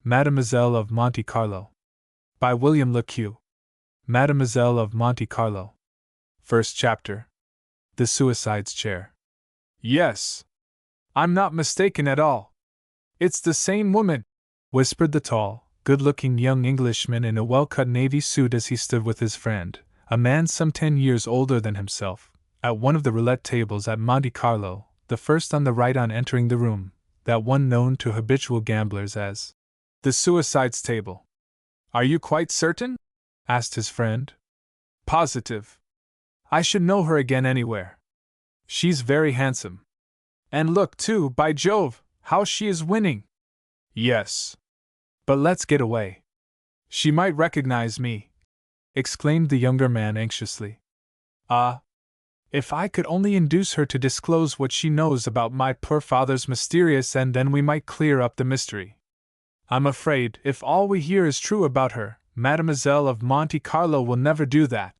Mademoiselle of Monte Carlo. By William Le Queux. Mademoiselle of Monte Carlo. First chapter. The Suicide's Chair. Yes. I'm not mistaken at all. It's the same woman, whispered the tall, good-looking young Englishman in a well-cut navy suit as he stood with his friend, a man some 10 years older than himself, at one of the roulette tables at Monte Carlo, the first on the right on entering the room, that one known to habitual gamblers as the Suicide's Table. Are you quite certain? Asked his friend. Positive. I should know her again anywhere. She's very handsome. And look, too, by Jove, how she is winning! Yes. But let's get away. She might recognize me, exclaimed the younger man anxiously. If I could only induce her to disclose what she knows about my poor father's mysterious, and then we might clear up the mystery. I'm afraid, if all we hear is true about her, Mademoiselle of Monte Carlo will never do that,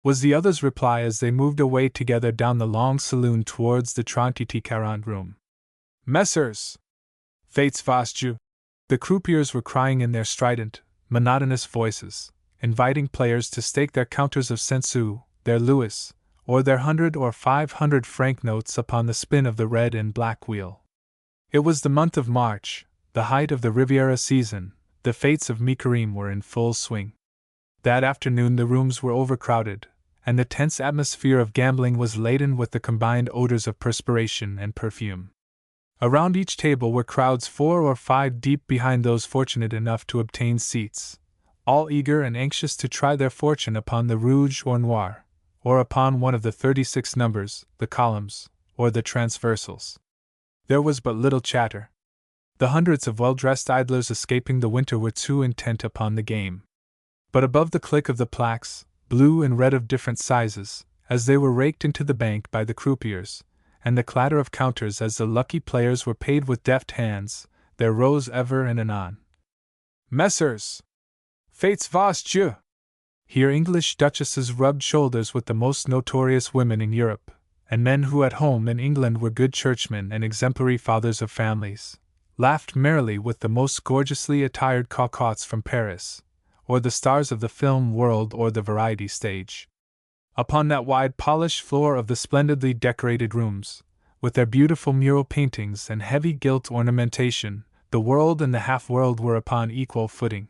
was the other's reply as they moved away together down the long saloon towards the 30-40 room. Messrs. Fates vast Dieu! The croupiers were crying in their strident, monotonous voices, inviting players to stake their counters of cent sous, their louis, or their 100 or 500 franc notes upon the spin of the red and black wheel. It was the month of March, the height of the Riviera season. The fetes of Mi-Carême were in full swing. That afternoon the rooms were overcrowded, and the tense atmosphere of gambling was laden with the combined odors of perspiration and perfume. Around each table were crowds 4 or 5 deep behind those fortunate enough to obtain seats, all eager and anxious to try their fortune upon the rouge or noir, or upon one of the 36 numbers, the columns, or the transversals. There was but little chatter. The hundreds of well-dressed idlers escaping the winter were too intent upon the game. But above the click of the plaques, blue and red of different sizes, as they were raked into the bank by the croupiers, and the clatter of counters as the lucky players were paid with deft hands, there rose ever and anon, Messrs. Fates vast Dieu! Here English duchesses rubbed shoulders with the most notorious women in Europe, and men who at home in England were good churchmen and exemplary fathers of families, laughed merrily with the most gorgeously attired cocottes from Paris, or the stars of the film world or the variety stage. Upon that wide polished floor of the splendidly decorated rooms, with their beautiful mural paintings and heavy gilt ornamentation, the world and the half-world were upon equal footing.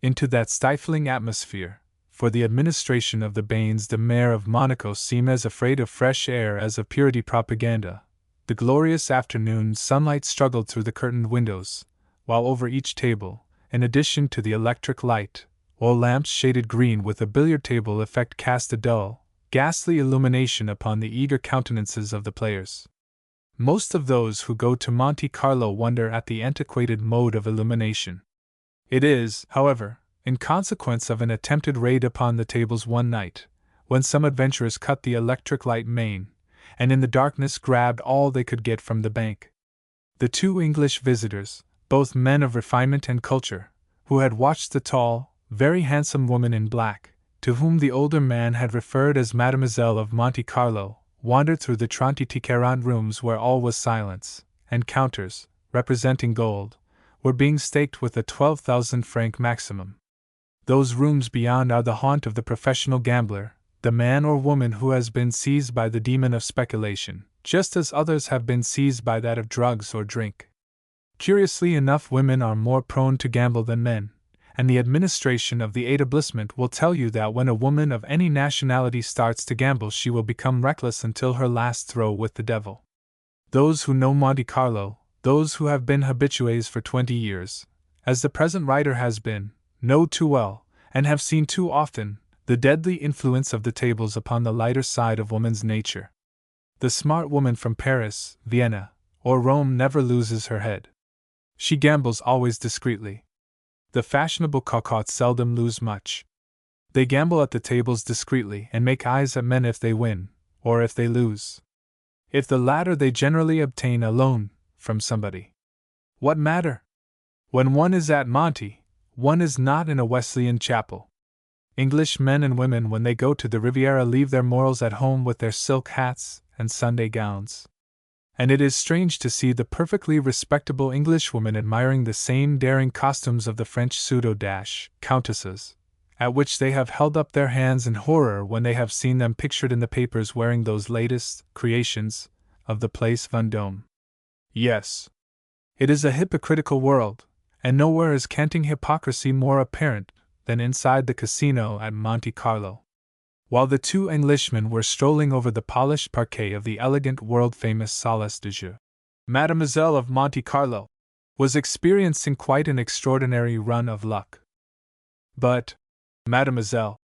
Into that stifling atmosphere, for the administration of the Bains de Mer of Monaco seemed as afraid of fresh air as of purity propaganda, the glorious afternoon sunlight struggled through the curtained windows, while over each table, in addition to the electric light, oil lamps shaded green with a billiard table effect cast a dull, ghastly illumination upon the eager countenances of the players. Most of those who go to Monte Carlo wonder at the antiquated mode of illumination. It is, however, in consequence of an attempted raid upon the tables one night, when some adventurers cut the electric light main, and in the darkness grabbed all they could get from the bank. The 2 English visitors, both men of refinement and culture, who had watched the tall, very handsome woman in black, to whom the older man had referred as Mademoiselle of Monte Carlo, wandered through the 30-40 rooms where all was silence, and counters, representing gold, were being staked with a 12,000 franc maximum. Those rooms beyond are the haunt of the professional gambler, the man or woman who has been seized by the demon of speculation, just as others have been seized by that of drugs or drink. Curiously enough, women are more prone to gamble than men, and the administration of the établissement will tell you that when a woman of any nationality starts to gamble she will become reckless until her last throw with the devil. Those who know Monte Carlo, those who have been habitués for 20 years, as the present writer has been, know too well, and have seen too often, the deadly influence of the tables upon the lighter side of woman's nature. The smart woman from Paris, Vienna, or Rome never loses her head. She gambles always discreetly. The fashionable cocottes seldom lose much. They gamble at the tables discreetly and make eyes at men if they win, or if they lose. If the latter, they generally obtain a loan from somebody. What matter? When one is at Monte, one is not in a Wesleyan chapel. English men and women, when they go to the Riviera, leave their morals at home with their silk hats and Sunday gowns. And it is strange to see the perfectly respectable Englishwoman admiring the same daring costumes of the French pseudo-countesses, at which they have held up their hands in horror when they have seen them pictured in the papers wearing those latest creations of the Place Vendôme. Yes, it is a hypocritical world, and nowhere is canting hypocrisy more apparent than inside the casino at Monte Carlo. While the two Englishmen were strolling over the polished parquet of the elegant world-famous Salle de Jeu, Mademoiselle of Monte Carlo was experiencing quite an extraordinary run of luck. But Mademoiselle,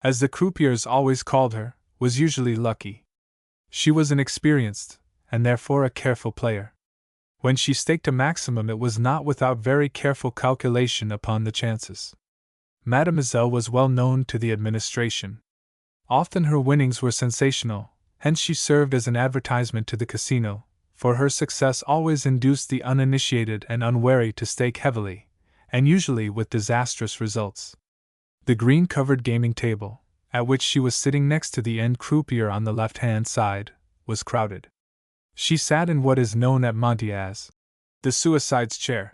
as the croupiers always called her, was usually lucky. She was an experienced, and therefore a careful player. When she staked a maximum, it was not without very careful calculation upon the chances. Mademoiselle was well known to the administration. Often her winnings were sensational, hence she served as an advertisement to the casino, for her success always induced the uninitiated and unwary to stake heavily, and usually with disastrous results. The green-covered gaming table, at which she was sitting next to the end croupier on the left-hand side, was crowded. She sat in what is known at Monte as the suicide's chair,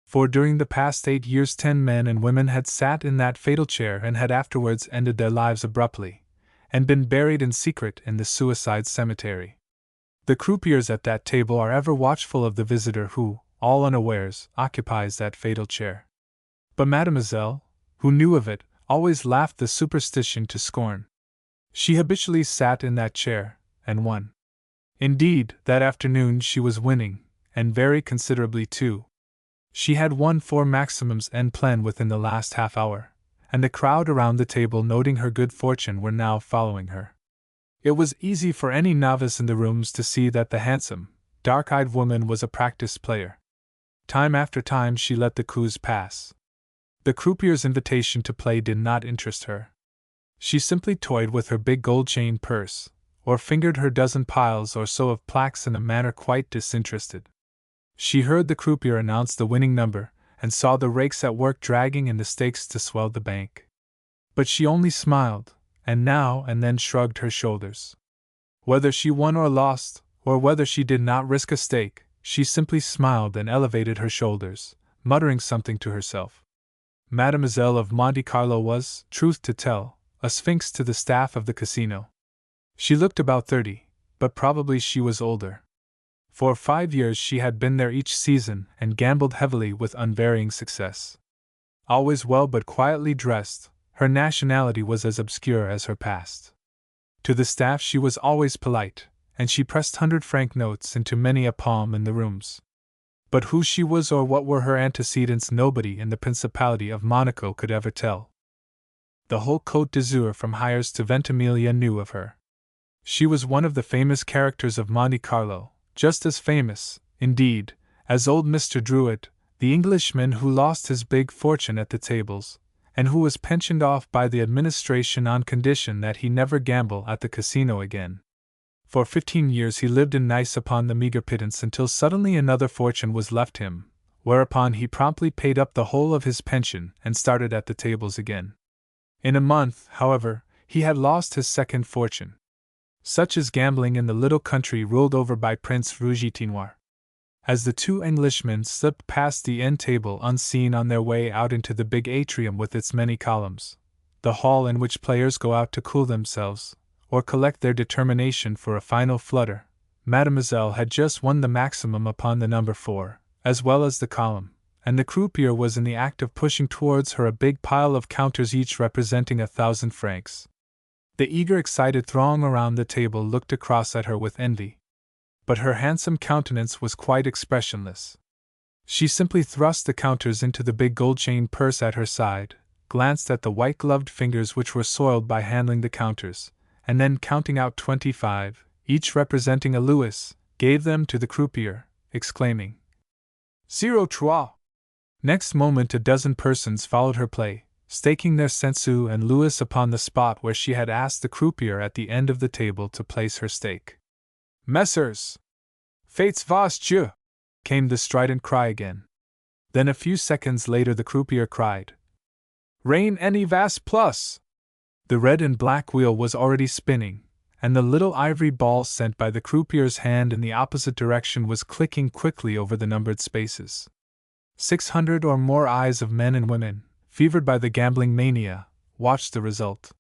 for during the past 8 years 10 men and women had sat in that fatal chair and had afterwards ended their lives abruptly, and been buried in secret in the suicide cemetery. The croupiers at that table are ever watchful of the visitor who, all unawares, occupies that fatal chair. But Mademoiselle, who knew of it, always laughed the superstition to scorn. She habitually sat in that chair, and won. Indeed, that afternoon she was winning, and very considerably too. She had won 4 maximums en plein within the last half hour, and the crowd around the table noting her good fortune were now following her. It was easy for any novice in the rooms to see that the handsome, dark-eyed woman was a practiced player. Time after time she let the coups pass. The croupier's invitation to play did not interest her. She simply toyed with her big gold chain purse, or fingered her dozen piles or so of plaques in a manner quite disinterested. She heard the croupier announce the winning number, and saw the rakes at work dragging in the stakes to swell the bank. But she only smiled, and now and then shrugged her shoulders. Whether she won or lost, or whether she did not risk a stake, she simply smiled and elevated her shoulders, muttering something to herself. Mademoiselle of Monte Carlo was, truth to tell, a sphinx to the staff of the casino. She looked about 30, but probably she was older. For 5 years she had been there each season and gambled heavily with unvarying success. Always well but quietly dressed, her nationality was as obscure as her past. To the staff she was always polite, and she pressed 100-franc notes into many a palm in the rooms. But who she was or what were her antecedents nobody in the Principality of Monaco could ever tell. The whole Côte d'Azur from Hyères to Ventimiglia knew of her. She was one of the famous characters of Monte Carlo, just as famous, indeed, as old Mr. Druitt, the Englishman who lost his big fortune at the tables, and who was pensioned off by the administration on condition that he never gamble at the casino again. For 15 years he lived in Nice upon the meager pittance until suddenly another fortune was left him, whereupon he promptly paid up the whole of his pension and started at the tables again. In a month, however, he had lost his second fortune. Such is gambling in the little country ruled over by Prince Rougetinoir. As the two Englishmen slipped past the end table unseen on their way out into the big atrium with its many columns, the hall in which players go out to cool themselves, or collect their determination for a final flutter, Mademoiselle had just won the maximum upon the number 4, as well as the column, and the croupier was in the act of pushing towards her a big pile of counters each representing 1,000 francs. The eager, excited throng around the table looked across at her with envy. But her handsome countenance was quite expressionless. She simply thrust the counters into the big gold-chain purse at her side, glanced at the white-gloved fingers which were soiled by handling the counters, and then counting out 25, each representing a louis, gave them to the croupier, exclaiming, "0-3." Next moment a dozen persons followed her play, staking their cent-sous and louis upon the spot where she had asked the croupier at the end of the table to place her stake. "Messieurs! Faites vos jeux!" came the strident cry again. Then a few seconds later the croupier cried, "Reign any vas plus!" The red and black wheel was already spinning, and the little ivory ball sent by the croupier's hand in the opposite direction was clicking quickly over the numbered spaces. 600 or more eyes of men and women, fevered by the gambling mania, watched the result.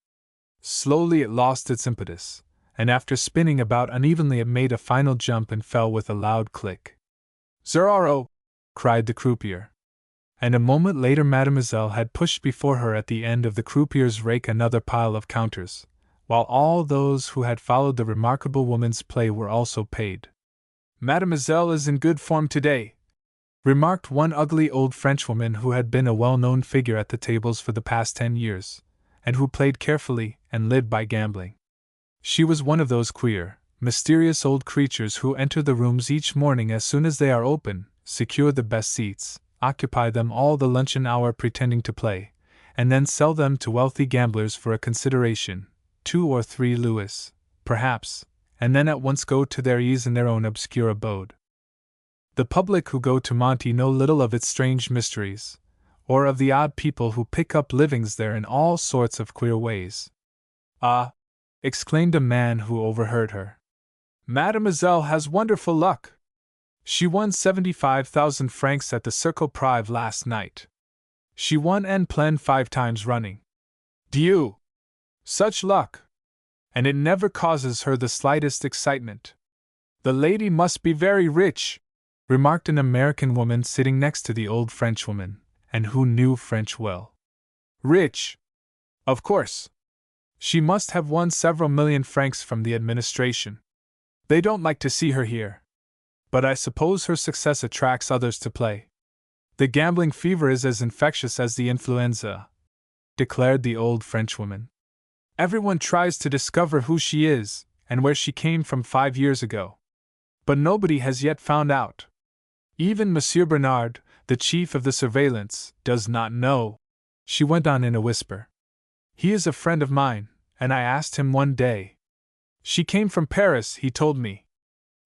Slowly it lost its impetus, and after spinning about unevenly it made a final jump and fell with a loud click. "Zero!" cried the croupier. And a moment later Mademoiselle had pushed before her at the end of the croupier's rake another pile of counters, while all those who had followed the remarkable woman's play were also paid. "Mademoiselle is in good form today," remarked one ugly old Frenchwoman who had been a well-known figure at the tables for the past 10 years, and who played carefully and lived by gambling. She was one of those queer, mysterious old creatures who enter the rooms each morning as soon as they are open, secure the best seats, occupy them all the luncheon hour pretending to play, and then sell them to wealthy gamblers for a consideration, 2 or 3 louis, perhaps, and then at once go to their ease in their own obscure abode. The public who go to Monte know little of its strange mysteries, or of the odd people who pick up livings there in all sorts of queer ways. "Ah!" exclaimed a man who overheard her. "Mademoiselle has wonderful luck! She won 75,000 francs at the Cercle Prive last night. She won en plein 5 times running. Dieu! Such luck! And it never causes her the slightest excitement. The lady must be very rich," remarked an American woman sitting next to the old Frenchwoman, and who knew French well. "Rich! Of course. She must have won several million francs from the administration. They don't like to see her here. But I suppose her success attracts others to play. The gambling fever is as infectious as the influenza," declared the old Frenchwoman. "Everyone tries to discover who she is, and where she came from 5 years ago. But nobody has yet found out. Even Monsieur Bernard, the chief of the surveillance, does not know," she went on in a whisper. "He is a friend of mine, and I asked him one day. She came from Paris, he told me.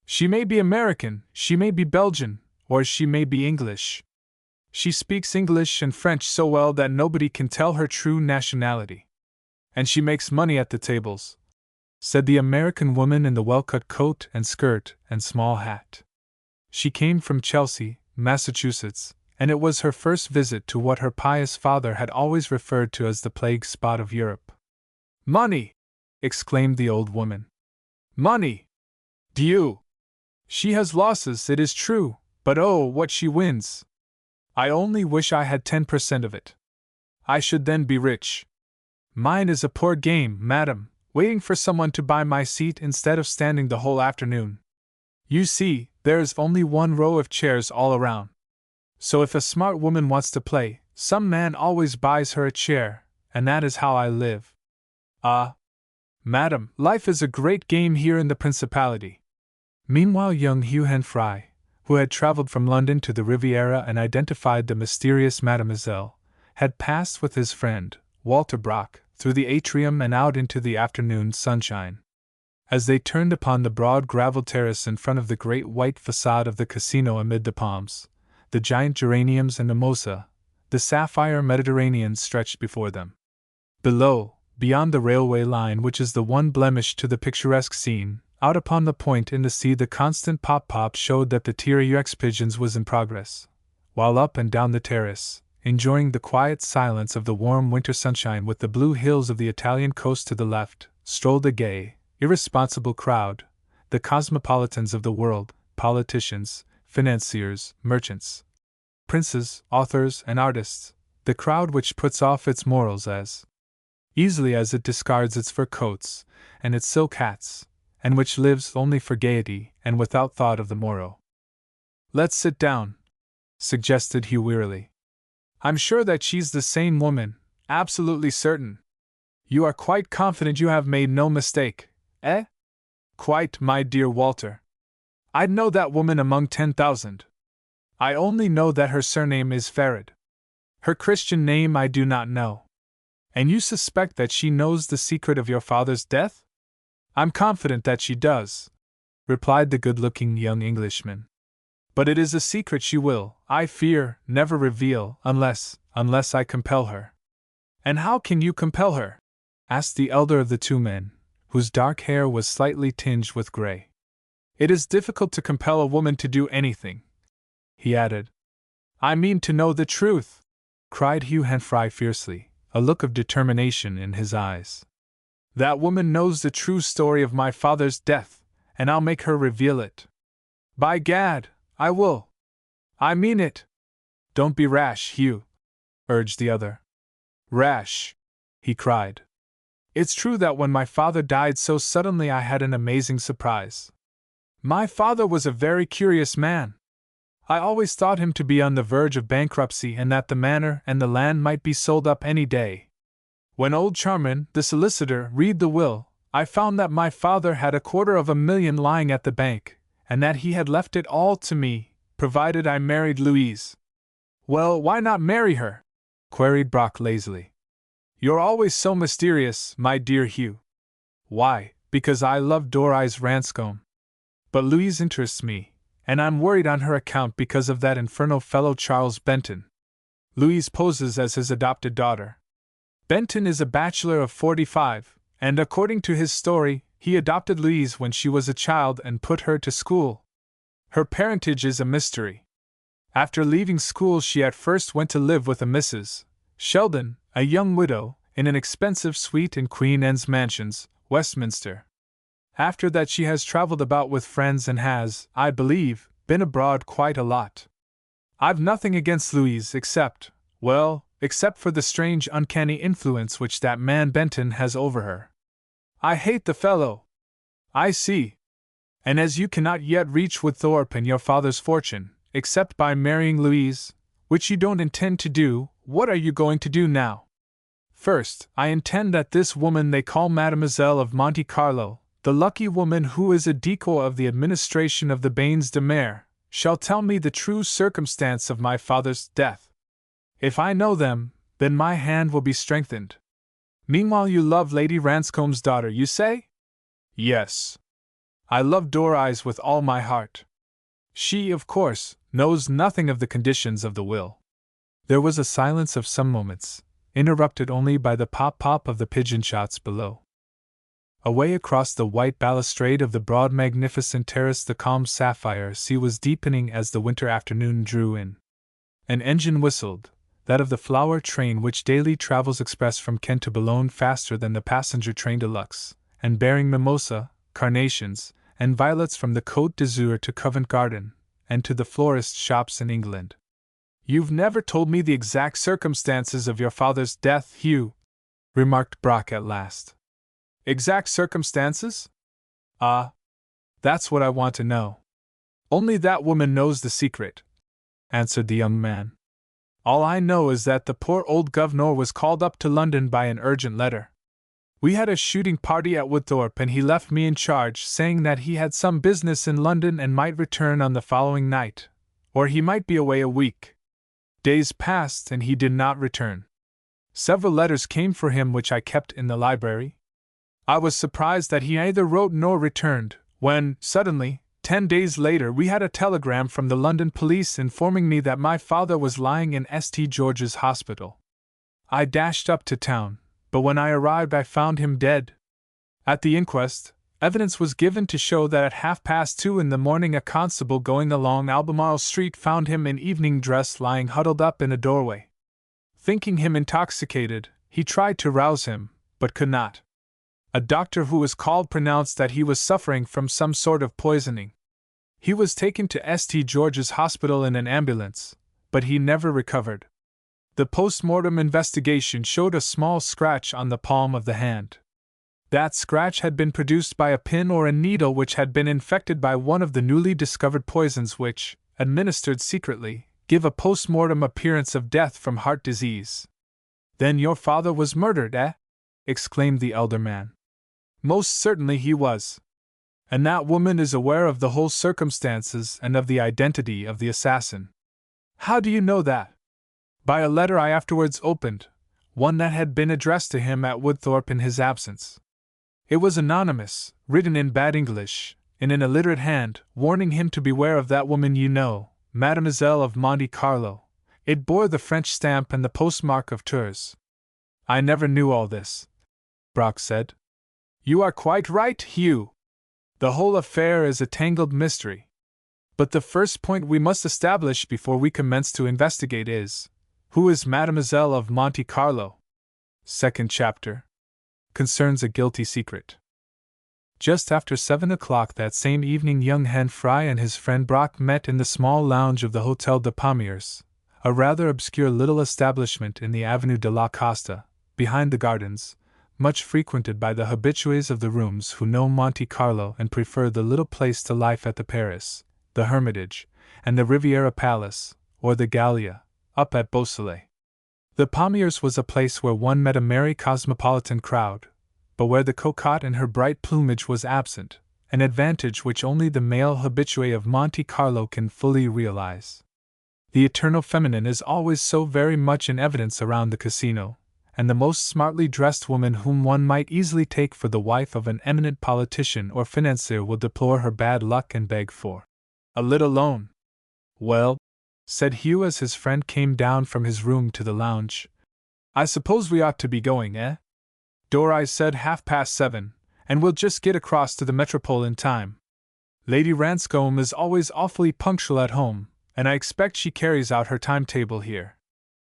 She may be American, she may be Belgian, or she may be English. She speaks English and French so well that nobody can tell her true nationality. And she makes money at the tables," said the American woman in the well-cut coat and skirt and small hat. She came from Chelsea, Massachusetts, and it was her first visit to what her pious father had always referred to as the plague spot of Europe. "Money!" exclaimed the old woman. "Money! Dieu! She has losses, it is true, but oh, what she wins! I only wish I had 10% of it. I should then be rich. Mine is a poor game, madam, waiting for someone to buy my seat instead of standing the whole afternoon. You see, there is only 1 row of chairs all around. So if a smart woman wants to play, some man always buys her a chair, and that is how I live. Ah, madam, life is a great game here in the Principality." Meanwhile young Hugh Henfrey, who had traveled from London to the Riviera and identified the mysterious Mademoiselle, had passed with his friend, Walter Brock, through the atrium and out into the afternoon sunshine. As they turned upon the broad gravel terrace in front of the great white façade of the casino amid the palms, the giant geraniums and mimosa, the sapphire Mediterranean stretched before them. Below, beyond the railway line which is the one blemish to the picturesque scene, out upon the point in the sea the constant pop-pop showed that the T-Rex pigeons was in progress, while up and down the terrace, enjoying the quiet silence of the warm winter sunshine with the blue hills of the Italian coast to the left, strolled a gay, irresponsible crowd, the cosmopolitans of the world, politicians, financiers, merchants, princes, authors, and artists, the crowd which puts off its morals as easily as it discards its fur coats and its silk hats, and which lives only for gaiety and without thought of the morrow. "Let's sit down," suggested Hugh wearily. "I'm sure that she's the same woman, absolutely certain. You are quite confident you have made no mistake, eh?" "Quite, my dear Walter. I'd know that woman among 10,000. I only know that her surname is Farid. Her Christian name I do not know. And you suspect that she knows the secret of your father's death?" "I'm confident that she does," replied the good-looking young Englishman. "But it is a secret she will, I fear, never reveal unless I compel her." "And how can you compel her?" asked the elder of the 2 men, whose dark hair was slightly tinged with gray. "It is difficult to compel a woman to do anything," he added. "I mean to know the truth!" cried Hugh Henfrey fiercely, a look of determination in his eyes. "That woman knows the true story of my father's death, and I'll make her reveal it. By Gad, I will! I mean it!" "Don't be rash, Hugh," urged the other. "Rash!" he cried. "It's true that when my father died so suddenly I had an amazing surprise. My father was a very curious man. I always thought him to be on the verge of bankruptcy and that the manor and the land might be sold up any day. When old Charman, the solicitor, read the will, I found that my father had $250,000 lying at the bank, and that he had left it all to me, provided I married Louise." "Well, why not marry her?" queried Brock lazily. "You're always so mysterious, my dear Hugh." "Why, because I love Doris Ranscombe. But Louise interests me, and I'm worried on her account because of that infernal fellow Charles Benton. Louise poses as his adopted daughter. Benton is a bachelor of 45, and according to his story, he adopted Louise when she was a child and put her to school. Her parentage is a mystery. After leaving school, she at first went to live with a Mrs. Sheldon, a young widow, in an expensive suite in Queen Anne's Mansions, Westminster. After that, she has traveled about with friends and has, I believe, been abroad quite a lot. I've nothing against Louise except for the strange, uncanny influence which that man Benton has over her. I hate the fellow." "I see. And as you cannot yet reach Woodthorpe and your father's fortune, except by marrying Louise, which you don't intend to do, what are you going to do now?" "First, I intend that this woman they call Mademoiselle of Monte Carlo, the lucky woman who is a decoy of the administration of the Bains de Mer, shall tell me the true circumstance of my father's death. If I know them, then my hand will be strengthened. Meanwhile, you love Lady Ranscombe's daughter, you say?" "Yes. I love Doris with all my heart. She, of course, knows nothing of the conditions of the will." There was a silence of some moments, interrupted only by the pop-pop of the pigeon shots below. Away across the white balustrade of the broad magnificent terrace the calm sapphire sea was deepening as the winter afternoon drew in. An engine whistled, that of the flower train which daily travels express from Kent to Boulogne faster than the passenger train de luxe, and bearing mimosa, carnations, and violets from the Côte d'Azur to Covent Garden, and to the florist's shops in England. "You've never told me the exact circumstances of your father's death, Hugh," remarked Brock at last. "Exact circumstances? Ah, that's what I want to know." "Only that woman knows the secret," answered the young man. "All I know is that the poor old governor was called up to London by an urgent letter. We had a shooting party at Woodthorpe and he left me in charge, saying that he had some business in London and might return on the following night, or he might be away a week. Days passed and he did not return. Several letters came for him which I kept in the library. I was surprised that he neither wrote nor returned, when, suddenly, 10 days later, we had a telegram from the London police informing me that my father was lying in St. George's Hospital. I dashed up to town, but when I arrived I found him dead. At the inquest, evidence was given to show that at 2:30 in the morning a constable going along Albemarle Street found him in evening dress lying huddled up in a doorway. Thinking him intoxicated, he tried to rouse him, but could not. A doctor who was called pronounced that he was suffering from some sort of poisoning. He was taken to St. George's Hospital in an ambulance, but he never recovered. The post-mortem investigation showed a small scratch on the palm of the hand. That scratch had been produced by a pin or a needle which had been infected by one of the newly discovered poisons which, administered secretly, give a post-mortem appearance of death from heart disease." "Then your father was murdered, eh?" exclaimed the elder man. "Most certainly he was. And that woman is aware of the whole circumstances and of the identity of the assassin." "How do you know that?" "By a letter I afterwards opened, one that had been addressed to him at Woodthorpe in his absence. It was anonymous, written in bad English, in an illiterate hand, warning him to beware of that woman you know, Mademoiselle of Monte Carlo. It bore the French stamp and the postmark of Tours." "I never knew all this," Brock said. You are quite right, Hugh. The whole affair is a tangled mystery. But the first point we must establish before we commence to investigate is, who is Mademoiselle of Monte Carlo? Second chapter concerns a guilty secret. Just after 7 o'clock that same evening, young Hen Fry and his friend Brock met in the small lounge of the Hotel de Pommiers, a rather obscure little establishment in the Avenue de la Costa, behind the gardens, much frequented by the habitués of the rooms who know Monte Carlo and prefer the little place to life at the Paris, the Hermitage, and the Riviera Palace, or the Gallia, up at Beausoleil. The Pommiers was a place where one met a merry cosmopolitan crowd, but where the cocotte in her bright plumage was absent, an advantage which only the male habitué of Monte Carlo can fully realize. The eternal feminine is always so very much in evidence around the casino, and the most smartly dressed woman whom one might easily take for the wife of an eminent politician or financier will deplore her bad luck and beg for a little loan. Well, said Hugh as his friend came down from his room to the lounge, I suppose we ought to be going, eh? Doris said 7:30, and we'll just get across to the Metropole in time. Lady Ranscombe is always awfully punctual at home, and I expect she carries out her timetable here.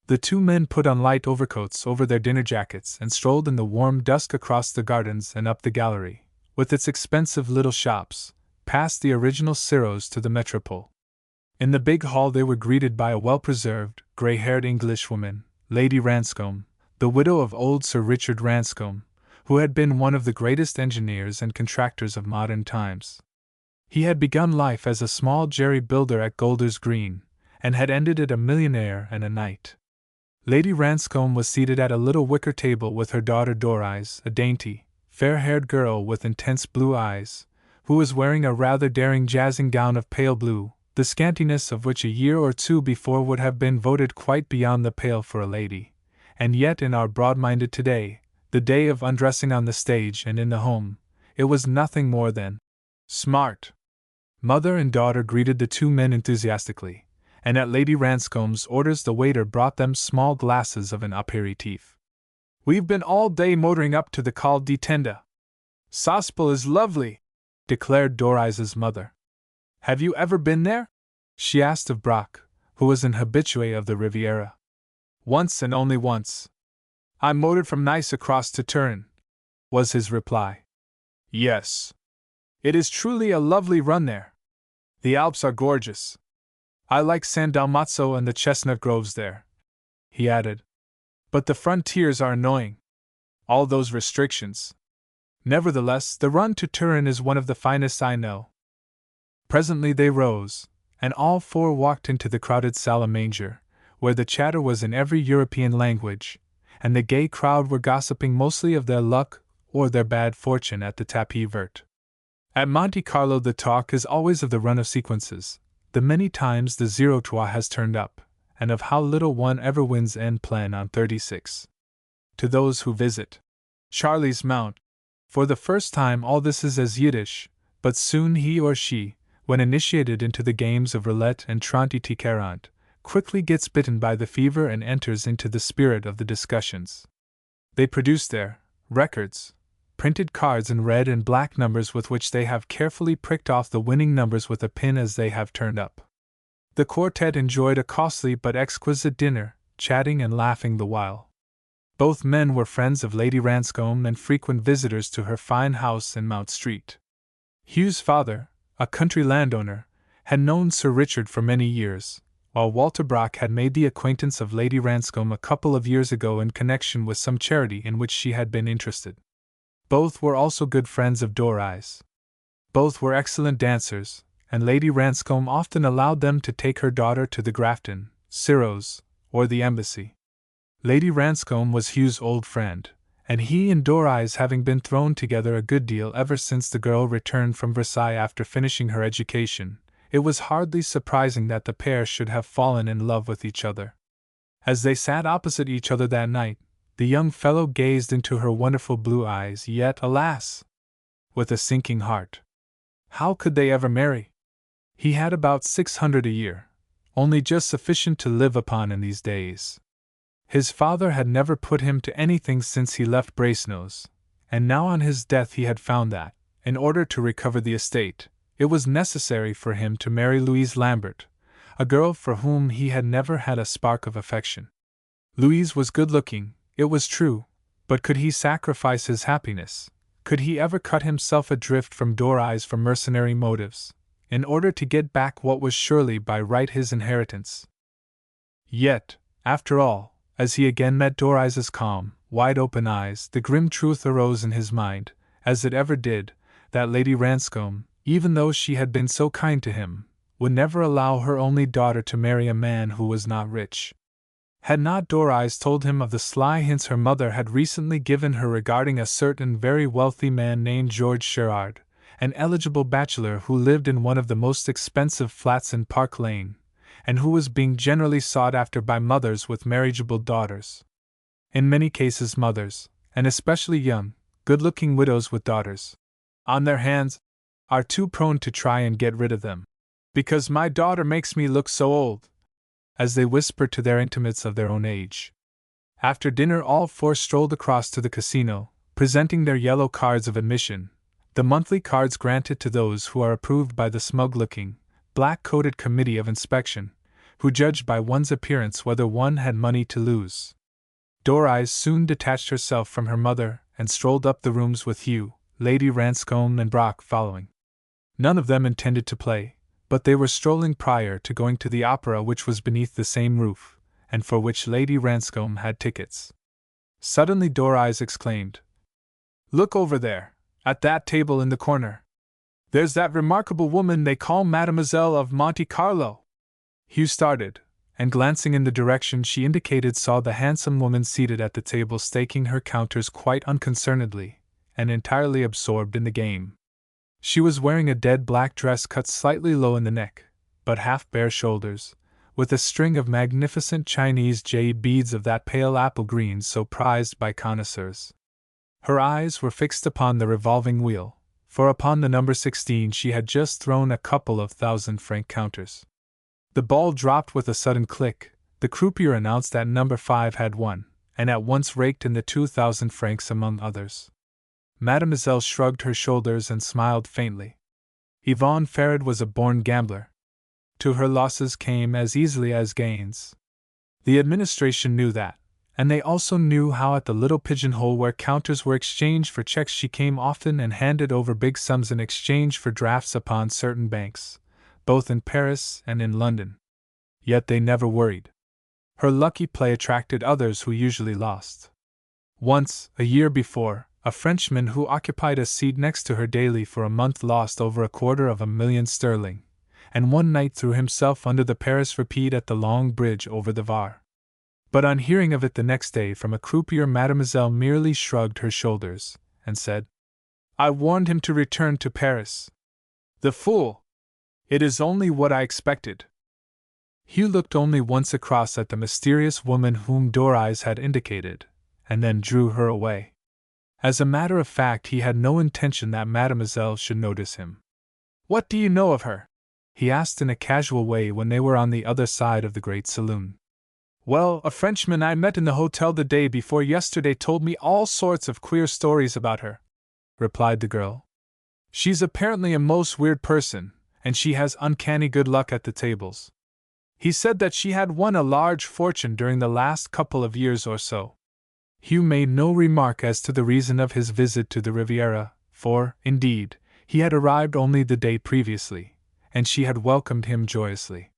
The two men put on light overcoats over their dinner jackets and strolled in the warm dusk across the gardens and up the gallery, with its expensive little shops, past the original Ciro's to the Metropole. In the big hall they were greeted by a well-preserved, grey-haired Englishwoman, Lady Ranscombe, the widow of old Sir Richard Ranscombe, who had been one of the greatest engineers and contractors of modern times. He had begun life as a small jerry builder at Golders Green, and had ended it a millionaire and a knight. Lady Ranscombe was seated at a little wicker table with her daughter Doris, a dainty, fair-haired girl with intense blue eyes, who was wearing a rather daring jazzing gown of pale blue, the scantiness of which a year or two before would have been voted quite beyond the pale for a lady, and yet in our broad-minded today, the day of undressing on the stage and in the home, it was nothing more than smart. Mother and daughter greeted the two men enthusiastically, and at Lady Ranscombe's orders the waiter brought them small glasses of an apéritif. We've been all day motoring up to the Col di Tenda. Sospel is lovely, declared Doris's mother. Have you ever been there? She asked of Brock, who was an habitué of the Riviera. Once and only once. I motored from Nice across to Turin, was his reply. Yes. It is truly a lovely run there. The Alps are gorgeous. I like San Dalmazzo and the chestnut groves there, he added. But the frontiers are annoying. All those restrictions. Nevertheless, the run to Turin is one of the finest I know. Presently they rose, and all four walked into the crowded salle à manger, where the chatter was in every European language, and the gay crowd were gossiping mostly of their luck or their bad fortune at the tapis vert. At Monte Carlo the talk is always of the run of sequences, the many times the 03 has turned up, and of how little one ever wins en plein on 36. To those who visit Charlie's Mount, for the first time all this is as Yiddish, but soon he or she, when initiated into the games of roulette and 30-40, quickly gets bitten by the fever and enters into the spirit of the discussions. They produce their records, printed cards in red and black numbers with which they have carefully pricked off the winning numbers with a pin as they have turned up. The quartet enjoyed a costly but exquisite dinner, chatting and laughing the while. Both men were friends of Lady Ranscombe and frequent visitors to her fine house in Mount Street. Hugh's father, a country landowner, had known Sir Richard for many years, while Walter Brock had made the acquaintance of Lady Ranscombe a couple of years ago in connection with some charity in which she had been interested. Both were also good friends of Doris. Both were excellent dancers, and Lady Ranscombe often allowed them to take her daughter to the Grafton, Ciro's, or the Embassy. Lady Ranscombe was Hugh's old friend, and he and Doris having been thrown together a good deal ever since the girl returned from Versailles after finishing her education, it was hardly surprising that the pair should have fallen in love with each other. As they sat opposite each other that night, the young fellow gazed into her wonderful blue eyes, yet, alas! With a sinking heart. How could they ever marry? He had about 600 a year, only just sufficient to live upon in these days. His father had never put him to anything since he left Brasenose, and now on his death he had found that, in order to recover the estate, it was necessary for him to marry Louise Lambert, a girl for whom he had never had a spark of affection. Louise was good-looking, it was true, but could he sacrifice his happiness? Could he ever cut himself adrift from Dorais for mercenary motives, in order to get back what was surely by right his inheritance? Yet, after all, as he again met Dorais's calm, wide-open eyes, the grim truth arose in his mind, as it ever did, that Lady Ranscombe, even though she had been so kind to him, would never allow her only daughter to marry a man who was not rich. Had not Dorais told him of the sly hints her mother had recently given her regarding a certain very wealthy man named George Sherard, an eligible bachelor who lived in one of the most expensive flats in Park Lane, and who was being generally sought after by mothers with marriageable daughters? In many cases mothers, and especially young, good-looking widows with daughters on their hands, are too prone to try and get rid of them. "Because my daughter makes me look so old," as they whispered to their intimates of their own age. After dinner all four strolled across to the casino, presenting their yellow cards of admission, the monthly cards granted to those who are approved by the smug-looking, black-coated committee of inspection, who judge by one's appearance whether one had money to lose. Dorais soon detached herself from her mother and strolled up the rooms with Hugh, Lady Ranscombe and Brock following. None of them intended to play, but they were strolling prior to going to the opera which was beneath the same roof, and for which Lady Ranscombe had tickets. Suddenly Dorais exclaimed, "Look over there, at that table in the corner. There's that remarkable woman they call Mademoiselle of Monte Carlo." Hugh started, and glancing in the direction she indicated saw the handsome woman seated at the table staking her counters quite unconcernedly, and entirely absorbed in the game. She was wearing a dead black dress cut slightly low in the neck, but half-bare shoulders, with a string of magnificent Chinese jade beads of that pale apple green so prized by connoisseurs. Her eyes were fixed upon the revolving wheel, for upon the number 16 she had just thrown a couple of 1,000-franc counters. The ball dropped with a sudden click, the croupier announced that number 5 had won, and at once raked in the 2,000 francs among others. Mademoiselle shrugged her shoulders and smiled faintly. Yvonne Farad was a born gambler. To her losses came as easily as gains. The administration knew that, and they also knew how at the little pigeonhole where counters were exchanged for checks she came often and handed over big sums in exchange for drafts upon certain banks, both in Paris and in London. Yet they never worried. Her lucky play attracted others who usually lost. Once, a year before, a Frenchman who occupied a seat next to her daily for a month lost over 250,000 sterling, and one night threw himself under the Paris Rapide at the Long Bridge over the Var. But on hearing of it the next day from a croupier, Mademoiselle merely shrugged her shoulders, and said, "I warned him to return to Paris. The fool! It is only what I expected." Hugh looked only once across at the mysterious woman whom Dorais had indicated, and then drew her away. As a matter of fact, he had no intention that Mademoiselle should notice him. "What do you know of her?" he asked in a casual way when they were on the other side of the great saloon. "Well, a Frenchman I met in the hotel the day before yesterday told me all sorts of queer stories about her," replied the girl. "She's apparently a most weird person, and she has uncanny good luck at the tables. He said that she had won a large fortune during the last couple of years or so." Hugh made no remark as to the reason of his visit to the Riviera, for, indeed, he had arrived only the day previously, and she had welcomed him joyously.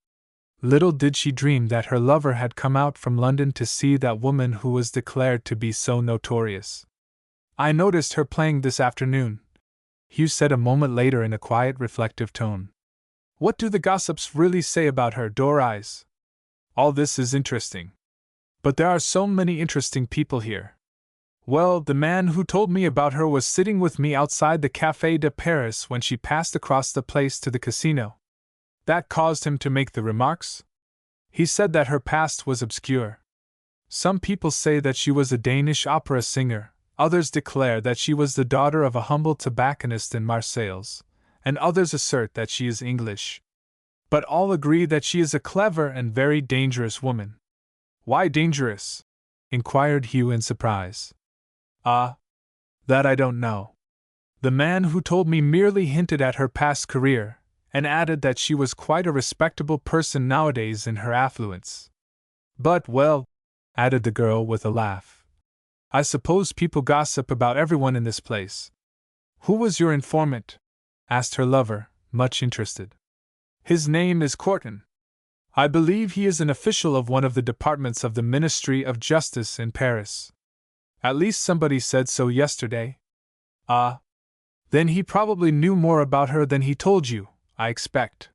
Little did she dream that her lover had come out from London to see that woman who was declared to be so notorious. "I noticed her playing this afternoon," Hugh said a moment later in a quiet, reflective tone. "What do the gossips really say about her, Dorais? All this is interesting. But there are so many interesting people here. Well, the man who told me about her was sitting with me outside the Café de Paris when she passed across the place to the casino. That caused him to make the remarks. He said that her past was obscure. Some people say that she was a Danish opera singer, others declare that she was the daughter of a humble tobacconist in Marseilles, and others assert that she is English. But all agree that she is a clever and very dangerous woman." "Why dangerous?" inquired Hugh in surprise. "Ah, That I don't know. The man who told me merely hinted at her past career, and added that she was quite a respectable person nowadays in her affluence. But, well, added the girl with a laugh, I suppose people gossip about everyone in this place. Who was your informant? Asked her lover, much interested. His name is Courtin. I believe he is an official of one of the departments of the Ministry of Justice in Paris. At least somebody said so yesterday. Ah. Then he probably knew more about her than he told you, I expect.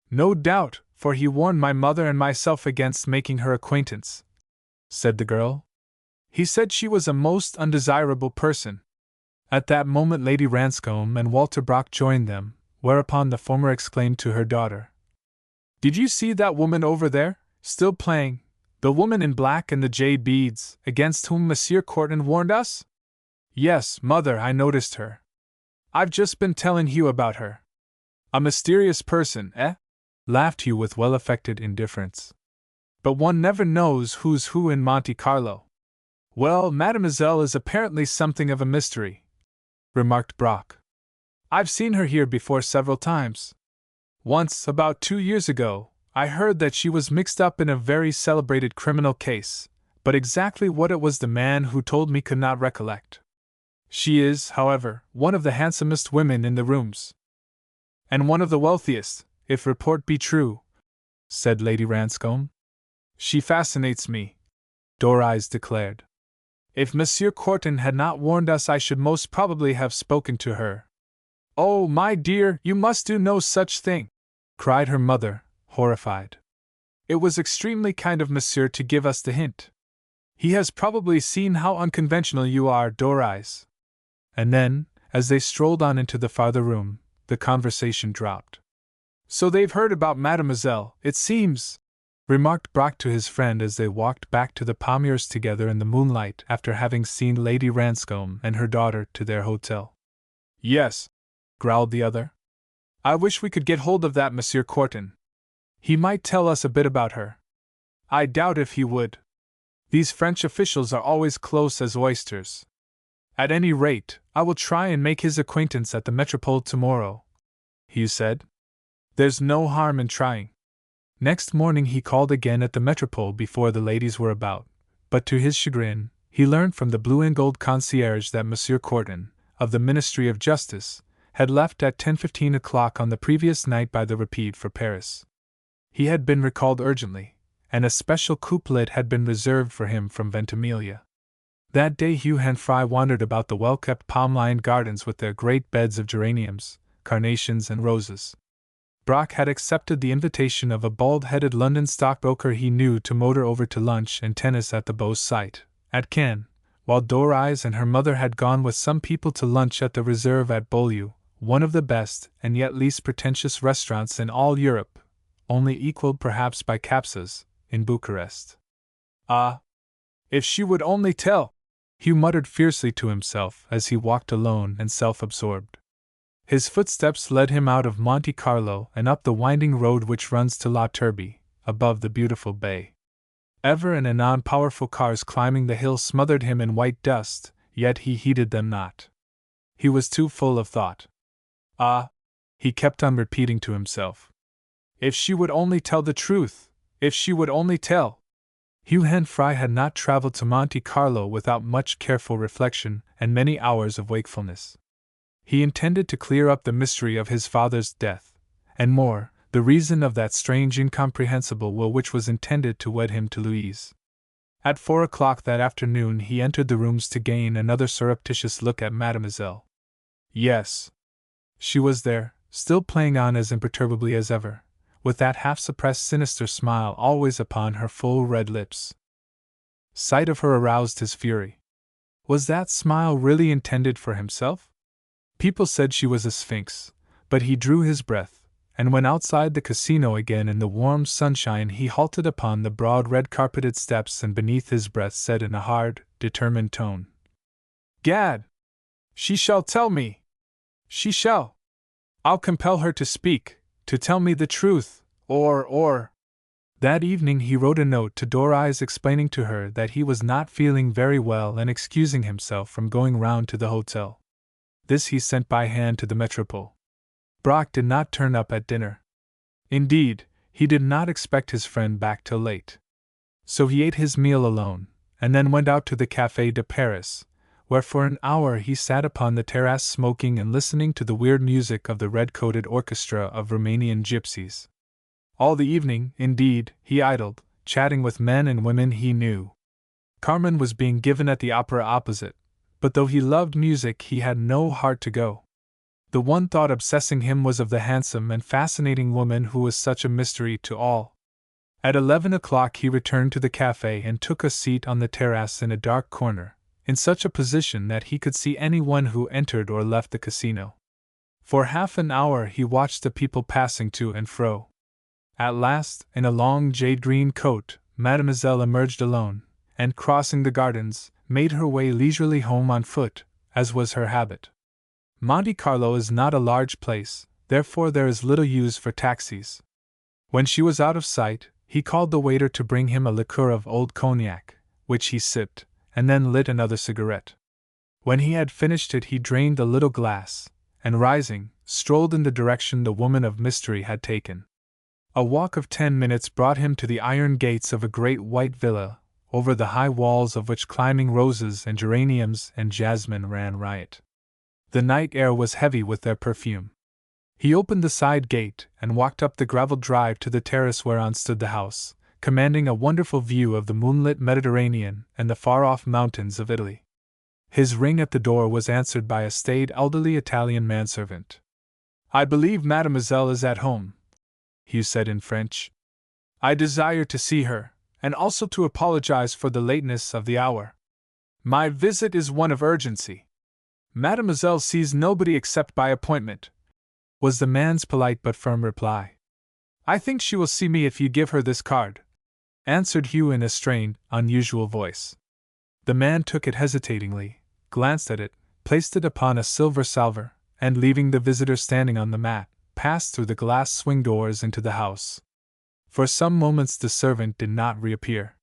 No doubt, for he warned my mother and myself against making her acquaintance, said the girl. He said she was a most undesirable person. At that moment Lady Ranscombe and Walter Brock joined them, whereupon the former exclaimed to her daughter, Did you see that woman over there, still playing, the woman in black and the jade beads, against whom Monsieur Courtin warned us? Yes, mother, I noticed her. I've just been telling Hugh about her. A mysterious person, eh? Laughed Hugh with well-affected indifference. But one never knows who's who in Monte Carlo. Well, Mademoiselle is apparently something of a mystery, remarked Brock. I've seen her here before several times. Once, about 2 years ago, I heard that she was mixed up in a very celebrated criminal case, but exactly what it was the man who told me could not recollect. She is, however, one of the handsomest women in the rooms. And one of the wealthiest, if report be true, said Lady Ranscombe. She fascinates me, Doreyes declared. If Monsieur Courtin had not warned us, I should most probably have spoken to her. Oh, my dear, you must do no such thing, cried her mother, horrified. It was extremely kind of Monsieur to give us the hint. He has probably seen how unconventional you are, Doreyes. And then, as they strolled on into the farther room, the conversation dropped. So they've heard about Mademoiselle, it seems, remarked Brock to his friend as they walked back to the Palmiers together in the moonlight after having seen Lady Ranscombe and her daughter to their hotel. Yes, growled the other. I wish we could get hold of that Monsieur Courtin. He might tell us a bit about her. I doubt if he would. These French officials are always close as oysters. At any rate, I will try and make his acquaintance at the Metropole tomorrow, Hugh said. There's no harm in trying. Next morning he called again at the Metropole before the ladies were about, but to his chagrin, he learned from the blue and gold concierge that Monsieur Courtin, of the Ministry of Justice, had left at 10:15 o'clock on the previous night by the Rapide for Paris. He had been recalled urgently, and a special couplet had been reserved for him from Ventimiglia. That day Hugh and Fry wandered about the well-kept palm-lined gardens with their great beds of geraniums, carnations and roses. Brock had accepted the invitation of a bald-headed London stockbroker he knew to motor over to lunch and tennis at the Beaux site, at Cannes, while Doreyes and her mother had gone with some people to lunch at the Reserve at Beaulieu, one of the best and yet least pretentious restaurants in all Europe, only equaled perhaps by Capsa's, in Bucharest. Ah! If she would only tell! Hugh muttered fiercely to himself as he walked alone and self-absorbed. His footsteps led him out of Monte Carlo and up the winding road which runs to La Turbie, above the beautiful bay. Ever and anon powerful cars climbing the hill smothered him in white dust, yet he heeded them not. He was too full of thought. Ah! He kept on repeating to himself. If she would only tell the truth! If she would only tell! Hugh and Fry had not traveled to Monte Carlo without much careful reflection and many hours of wakefulness. He intended to clear up the mystery of his father's death, and more, the reason of that strange incomprehensible will which was intended to wed him to Louise. At 4 o'clock that afternoon he entered the rooms to gain another surreptitious look at Mademoiselle. Yes. She was there, still playing on as imperturbably as ever, with that half-suppressed sinister smile always upon her full red lips. Sight of her aroused his fury. Was that smile really intended for himself? People said she was a sphinx, but he drew his breath, and when outside the casino again in the warm sunshine he halted upon the broad red-carpeted steps and beneath his breath said in a hard, determined tone, "Gad! She shall tell me! She shall! I'll compel her to speak, to tell me the truth, or... That evening he wrote a note to Doris explaining to her that he was not feeling very well and excusing himself from going round to the hotel. This he sent by hand to the Metropole. Brock did not turn up at dinner. Indeed, he did not expect his friend back till late. So he ate his meal alone, and then went out to the Café de Paris, where for an hour he sat upon the terrace smoking and listening to the weird music of the red-coated orchestra of Romanian gypsies. All the evening, indeed, he idled, chatting with men and women he knew. Carmen was being given at the opera opposite, but though he loved music he had no heart to go. The one thought obsessing him was of the handsome and fascinating woman who was such a mystery to all. At 11 o'clock he returned to the café and took a seat on the terrace in a dark corner, in such a position that he could see anyone who entered or left the casino. For half an hour he watched the people passing to and fro. At last, in a long jade-green coat, Mademoiselle emerged alone, and crossing the gardens, made her way leisurely home on foot, as was her habit. Monte Carlo is not a large place, therefore there is little use for taxis. When she was out of sight, he called the waiter to bring him a liqueur of old cognac, which he sipped, and then lit another cigarette. When he had finished it he drained the little glass, and rising, strolled in the direction the woman of mystery had taken. A walk of 10 minutes brought him to the iron gates of a great white villa, over the high walls of which climbing roses and geraniums and jasmine ran riot. The night air was heavy with their perfume. He opened the side gate and walked up the gravelled drive to the terrace whereon stood the house, commanding a wonderful view of the moonlit Mediterranean and the far-off mountains of Italy. His ring at the door was answered by a staid elderly Italian manservant. "I believe Mademoiselle is at home," Hugh said in French. "I desire to see her, and also to apologize for the lateness of the hour. My visit is one of urgency. Mademoiselle sees nobody except by appointment," was the man's polite but firm reply. "I think she will see me if you give her this card," answered Hugh in a strained, unusual voice. The man took it hesitatingly, glanced at it, placed it upon a silver salver, and leaving the visitor standing on the mat, passed through the glass swing doors into the house. For some moments the servant did not reappear.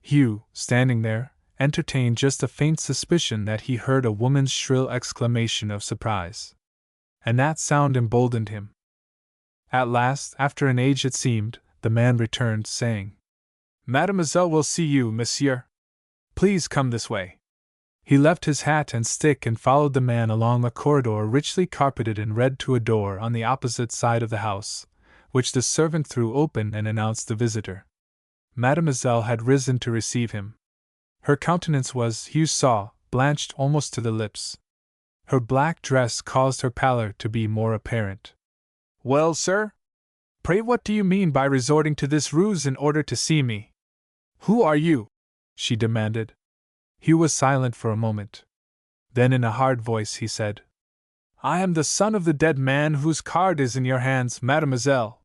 Hugh, standing there, entertained just a faint suspicion that he heard a woman's shrill exclamation of surprise. And that sound emboldened him. At last, after an age it seemed, the man returned, saying, "Mademoiselle will see you, monsieur. Please come this way." He left his hat and stick and followed the man along a corridor richly carpeted and led to a door on the opposite side of the house, which the servant threw open and announced the visitor. Mademoiselle had risen to receive him. Her countenance was, Hugh saw, blanched almost to the lips. Her black dress caused her pallor to be more apparent. "Well, sir? Pray what do you mean by resorting to this ruse in order to see me? Who are you?" she demanded. Hugh was silent for a moment. Then in a hard voice he said, "I am the son of the dead man whose card is in your hands, mademoiselle.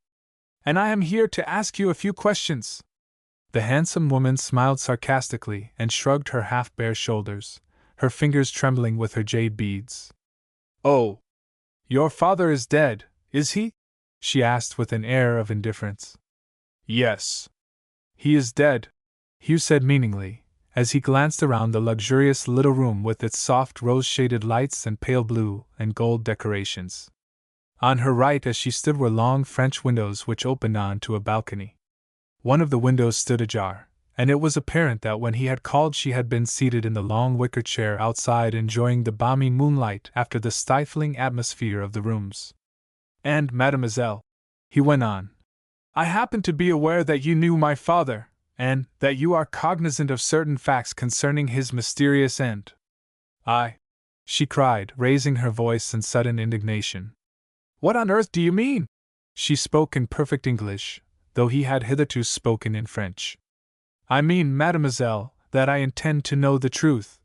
And I am here to ask you a few questions." The handsome woman smiled sarcastically and shrugged her half-bare shoulders, her fingers trembling with her jade beads. "Oh, your father is dead, is he?" she asked with an air of indifference. "Yes. He is dead," Hugh said meaningly, as he glanced around the luxurious little room with its soft rose-shaded lights and pale blue and gold decorations. On her right as she stood were long French windows which opened on to a balcony. One of the windows stood ajar, and it was apparent that when he had called she had been seated in the long wicker chair outside enjoying the balmy moonlight after the stifling atmosphere of the rooms. "And, mademoiselle," he went on, "I happen to be aware that you knew my father, and that you are cognizant of certain facts concerning his mysterious end." "I?" she cried, raising her voice in sudden indignation. "What on earth do you mean?" She spoke in perfect English, though he had hitherto spoken in French. "I mean, mademoiselle, that I intend to know the truth,"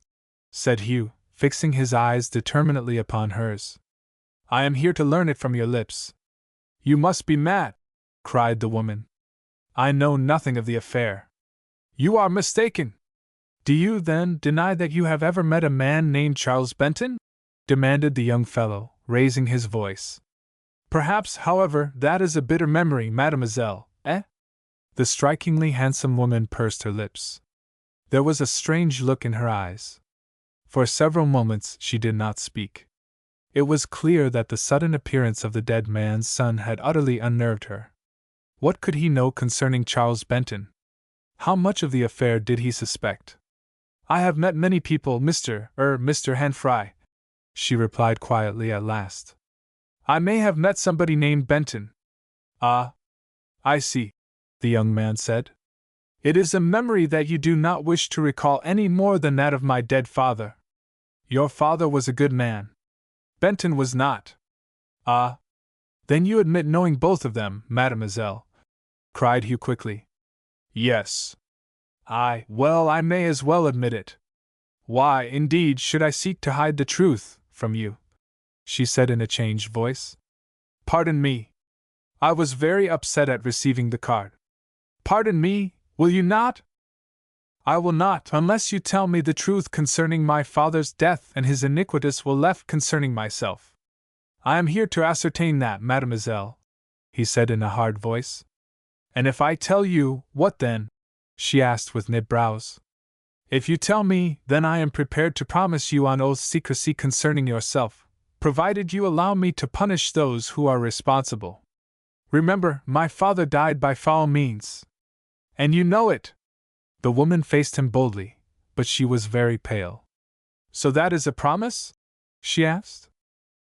said Hugh, fixing his eyes determinately upon hers. "I am here to learn it from your lips." "You must be mad!" cried the woman. "I know nothing of the affair." "You are mistaken." "Do you, then, deny that you have ever met a man named Charles Benton?" demanded the young fellow, raising his voice. "Perhaps, however, that is a bitter memory, mademoiselle, eh?" The strikingly handsome woman pursed her lips. There was a strange look in her eyes. For several moments she did not speak. It was clear that the sudden appearance of the dead man's son had utterly unnerved her. What could he know concerning Charles Benton? How much of the affair did he suspect? "I have met many people, Mr. Hanfry," she replied quietly at last. "I may have met somebody named Benton." "Ah, I see," the young man said. "It is a memory that you do not wish to recall any more than that of my dead father. Your father was a good man. Benton was not." "Ah, then you admit knowing both of them, mademoiselle?" cried Hugh quickly. "Yes. Well, I may as well admit it. Why, indeed, should I seek to hide the truth from you?" she said in a changed voice. "Pardon me. I was very upset at receiving the card. Pardon me, will you not?" "I will not, unless you tell me the truth concerning my father's death and his iniquitous will left concerning myself. I am here to ascertain that, mademoiselle," he said in a hard voice. "And if I tell you, what then?" she asked with knit brows. "If you tell me, then I am prepared to promise you on oath secrecy concerning yourself, provided you allow me to punish those who are responsible. Remember, my father died by foul means. And you know it." The woman faced him boldly, but she was very pale. "So that is a promise?" she asked.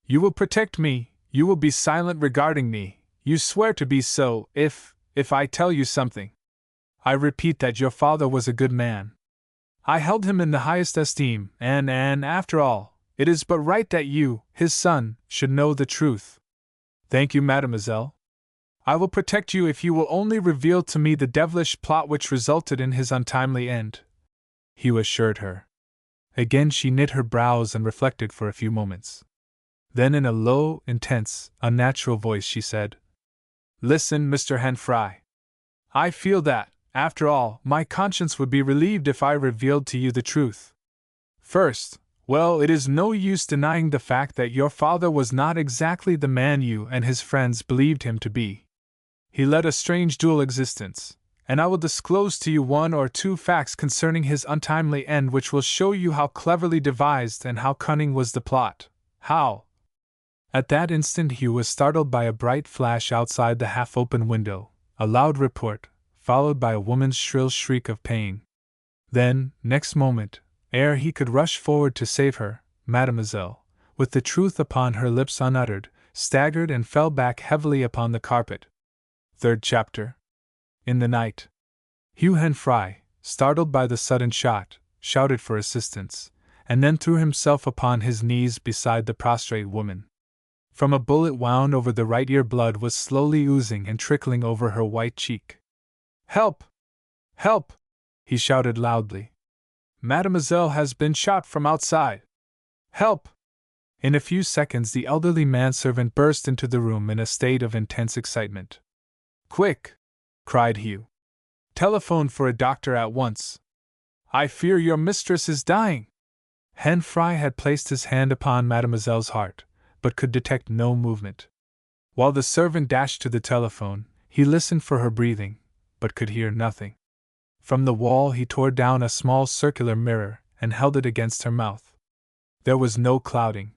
"You will protect me, you will be silent regarding me, you swear to be so, if I tell you something. I repeat that your father was a good man. I held him in the highest esteem, and after all, it is but right that you, his son, should know the truth." "Thank you, mademoiselle. I will protect you if you will only reveal to me the devilish plot which resulted in his untimely end," Hugh assured her. Again she knit her brows and reflected for a few moments. Then in a low, intense, unnatural voice she said, "Listen, Mr. Hanfry. I feel that, after all, my conscience would be relieved if I revealed to you the truth. First, well, it is no use denying the fact that your father was not exactly the man you and his friends believed him to be. He led a strange dual existence, and I will disclose to you one or two facts concerning his untimely end which will show you how cleverly devised and how cunning was the plot. How?" At that instant Hugh was startled by a bright flash outside the half-open window, a loud report, followed by a woman's shrill shriek of pain. Then, next moment, ere he could rush forward to save her, mademoiselle, with the truth upon her lips unuttered, staggered and fell back heavily upon the carpet. Third chapter. In the night. Hugh Hanfry, startled by the sudden shot, shouted for assistance, and then threw himself upon his knees beside the prostrate woman. From a bullet wound over the right ear blood was slowly oozing and trickling over her white cheek. "Help! Help!" he shouted loudly. "Mademoiselle has been shot from outside. Help!" In a few seconds the elderly manservant burst into the room in a state of intense excitement. "Quick!" cried Hugh. "Telephone for a doctor at once. I fear your mistress is dying." Hanfry had placed his hand upon mademoiselle's heart, but could detect no movement. While the servant dashed to the telephone, he listened for her breathing, but could hear nothing. From the wall he tore down a small circular mirror and held it against her mouth. There was no clouding.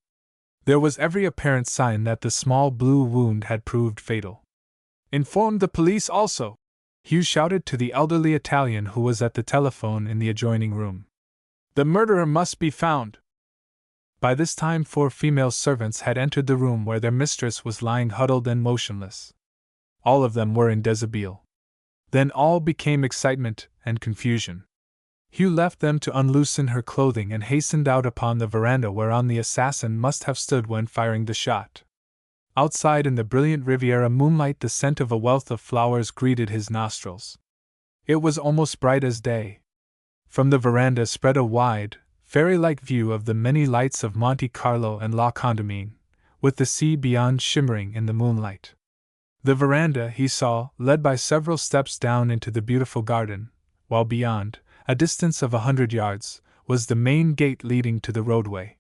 There was every apparent sign that the small blue wound had proved fatal. "Inform the police also," Hugh shouted to the elderly Italian who was at the telephone in the adjoining room. "The murderer must be found." By this time 4 female servants had entered the room where their mistress was lying huddled and motionless. All of them were in deshabille. Then all became excitement and confusion. Hugh left them to unloosen her clothing and hastened out upon the veranda whereon the assassin must have stood when firing the shot. Outside in the brilliant Riviera moonlight the scent of a wealth of flowers greeted his nostrils. It was almost bright as day. From the veranda spread a wide, fairy-like view of the many lights of Monte Carlo and La Condamine, with the sea beyond shimmering in the moonlight. The veranda, he saw, led by several steps down into the beautiful garden, while beyond, a distance of 100 yards, was the main gate leading to the roadway.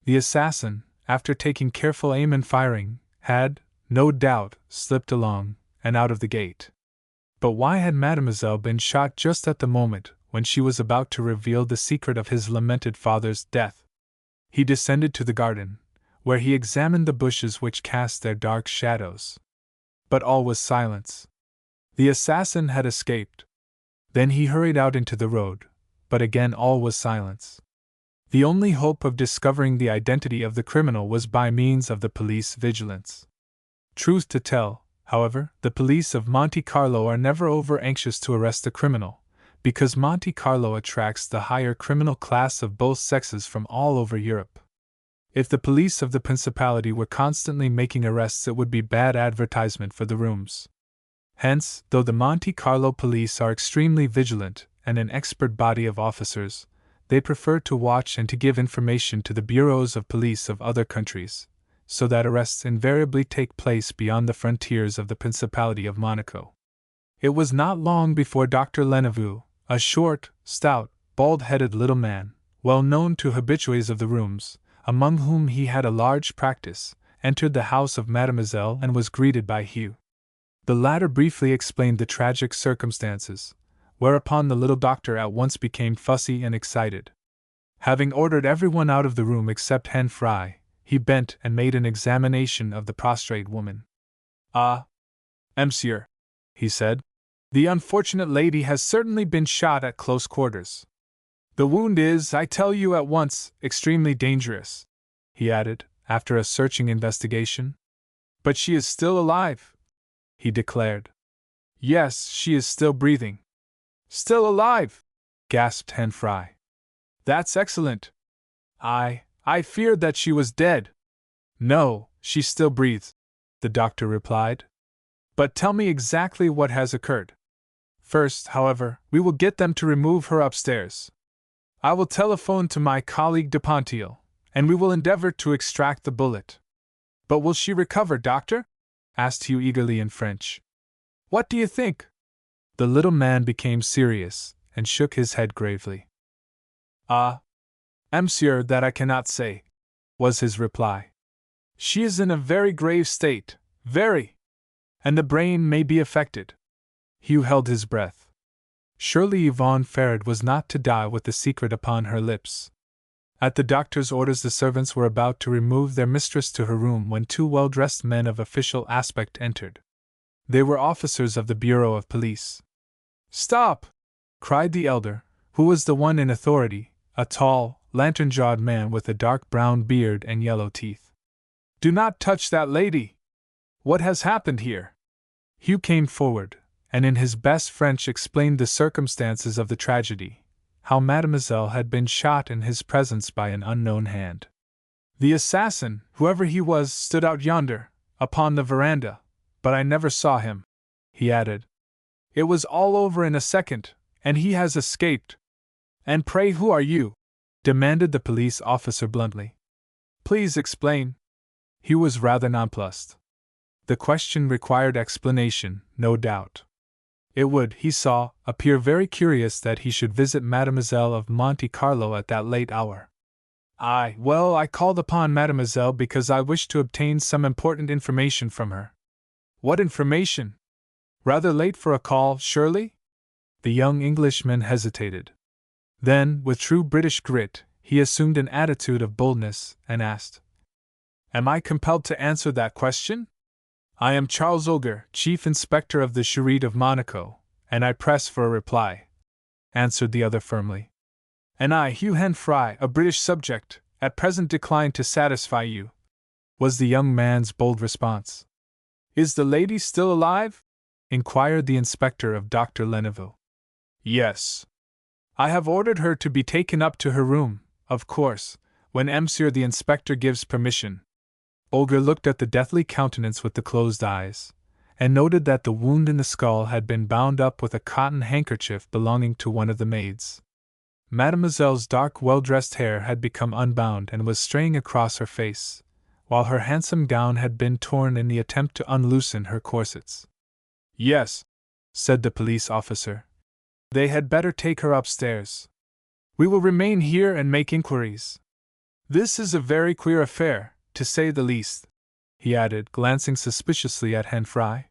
The assassin, after taking careful aim and firing, had, no doubt, slipped along and out of the gate. But why had Mademoiselle been shot just at the moment when she was about to reveal the secret of his lamented father's death? He descended to the garden, where he examined the bushes which cast their dark shadows. But all was silence. The assassin had escaped. Then he hurried out into the road, but again all was silence. The only hope of discovering the identity of the criminal was by means of the police vigilance. Truth to tell, however, the police of Monte Carlo are never over anxious to arrest a criminal, because Monte Carlo attracts the higher criminal class of both sexes from all over Europe. If the police of the Principality were constantly making arrests, it would be bad advertisement for the rooms. Hence, though the Monte Carlo police are extremely vigilant and an expert body of officers, they prefer to watch and to give information to the bureaus of police of other countries, so that arrests invariably take place beyond the frontiers of the Principality of Monaco. It was not long before Dr. Leneveux, a short, stout, bald-headed little man, well known to habitués of the rooms, among whom he had a large practice, entered the house of Mademoiselle and was greeted by Hugh. The latter briefly explained the tragic circumstances, whereupon the little doctor at once became fussy and excited. Having ordered everyone out of the room except Hen Fry, he bent and made an examination of the prostrate woman. "Ah, monsieur," he said, "the unfortunate lady has certainly been shot at close quarters. The wound is, I tell you at once, extremely dangerous," he added, after a searching investigation. "But she is still alive," he declared. "Yes, she is still breathing." "Still alive!" gasped Hen Fry. "That's excellent. I feared that she was dead." "No, she still breathes," the doctor replied. "But tell me exactly what has occurred. First, however, we will get them to remove her upstairs. I will telephone to my colleague Dupontel, and we will endeavor to extract the bullet." "But will she recover, doctor?" asked Hugh eagerly in French. "What do you think?" The little man became serious, and shook his head gravely. "Ah, monsieur, that I cannot say," was his reply. "She is in a very grave state, very. And the brain may be affected." Hugh held his breath. Surely Yvonne Ferret was not to die with the secret upon her lips. At the doctor's orders the servants were about to remove their mistress to her room when two well-dressed men of official aspect entered. They were officers of the Bureau of Police. "Stop!" cried the elder, who was the one in authority, a tall, lantern-jawed man with a dark brown beard and yellow teeth. "Do not touch that lady! What has happened here?" Hugh came forward, and in his best French explained the circumstances of the tragedy, how Mademoiselle had been shot in his presence by an unknown hand. "The assassin, whoever he was, stood out yonder, upon the veranda, but I never saw him," he added. "It was all over in a second, and he has escaped." "And pray who are you?" demanded the police officer bluntly. "Please explain." He was rather nonplussed. The question required explanation, no doubt. It would, he saw, appear very curious that he should visit Mademoiselle of Monte Carlo at that late hour. Well, I called upon Mademoiselle because I wished to obtain some important information from her." "What information? Rather late for a call, surely?" The young Englishman hesitated. Then, with true British grit, he assumed an attitude of boldness and asked, "Am I compelled to answer that question?" "I am Charles Auger, Chief Inspector of the Charité of Monaco, and I press for a reply," answered the other firmly. "And I, Hugh Hen Fry, a British subject, at present decline to satisfy you," was the young man's bold response. "Is the lady still alive?" inquired the inspector of Dr. Leneveux. "Yes. I have ordered her to be taken up to her room, of course, when Monsieur the inspector gives permission." Auger looked at the deathly countenance with the closed eyes, and noted that the wound in the skull had been bound up with a cotton handkerchief belonging to one of the maids. Mademoiselle's dark, well-dressed hair had become unbound and was straying across her face, while her handsome gown had been torn in the attempt to unloosen her corsets. "Yes," said the police officer. "They had better take her upstairs. We will remain here and make inquiries. This is a very queer affair, to say the least," he added, glancing suspiciously at Hen Fry.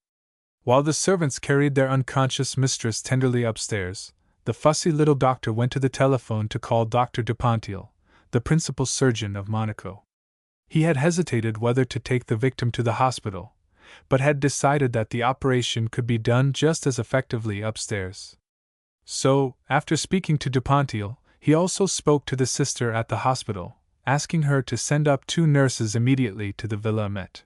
While the servants carried their unconscious mistress tenderly upstairs, the fussy little doctor went to the telephone to call Dr. Dupontel, the principal surgeon of Monaco. He had hesitated whether to take the victim to the hospital, but had decided that the operation could be done just as effectively upstairs. So, after speaking to Dupontel, he also spoke to the sister at the hospital, asking her to send up 2 nurses immediately to the Villa Met.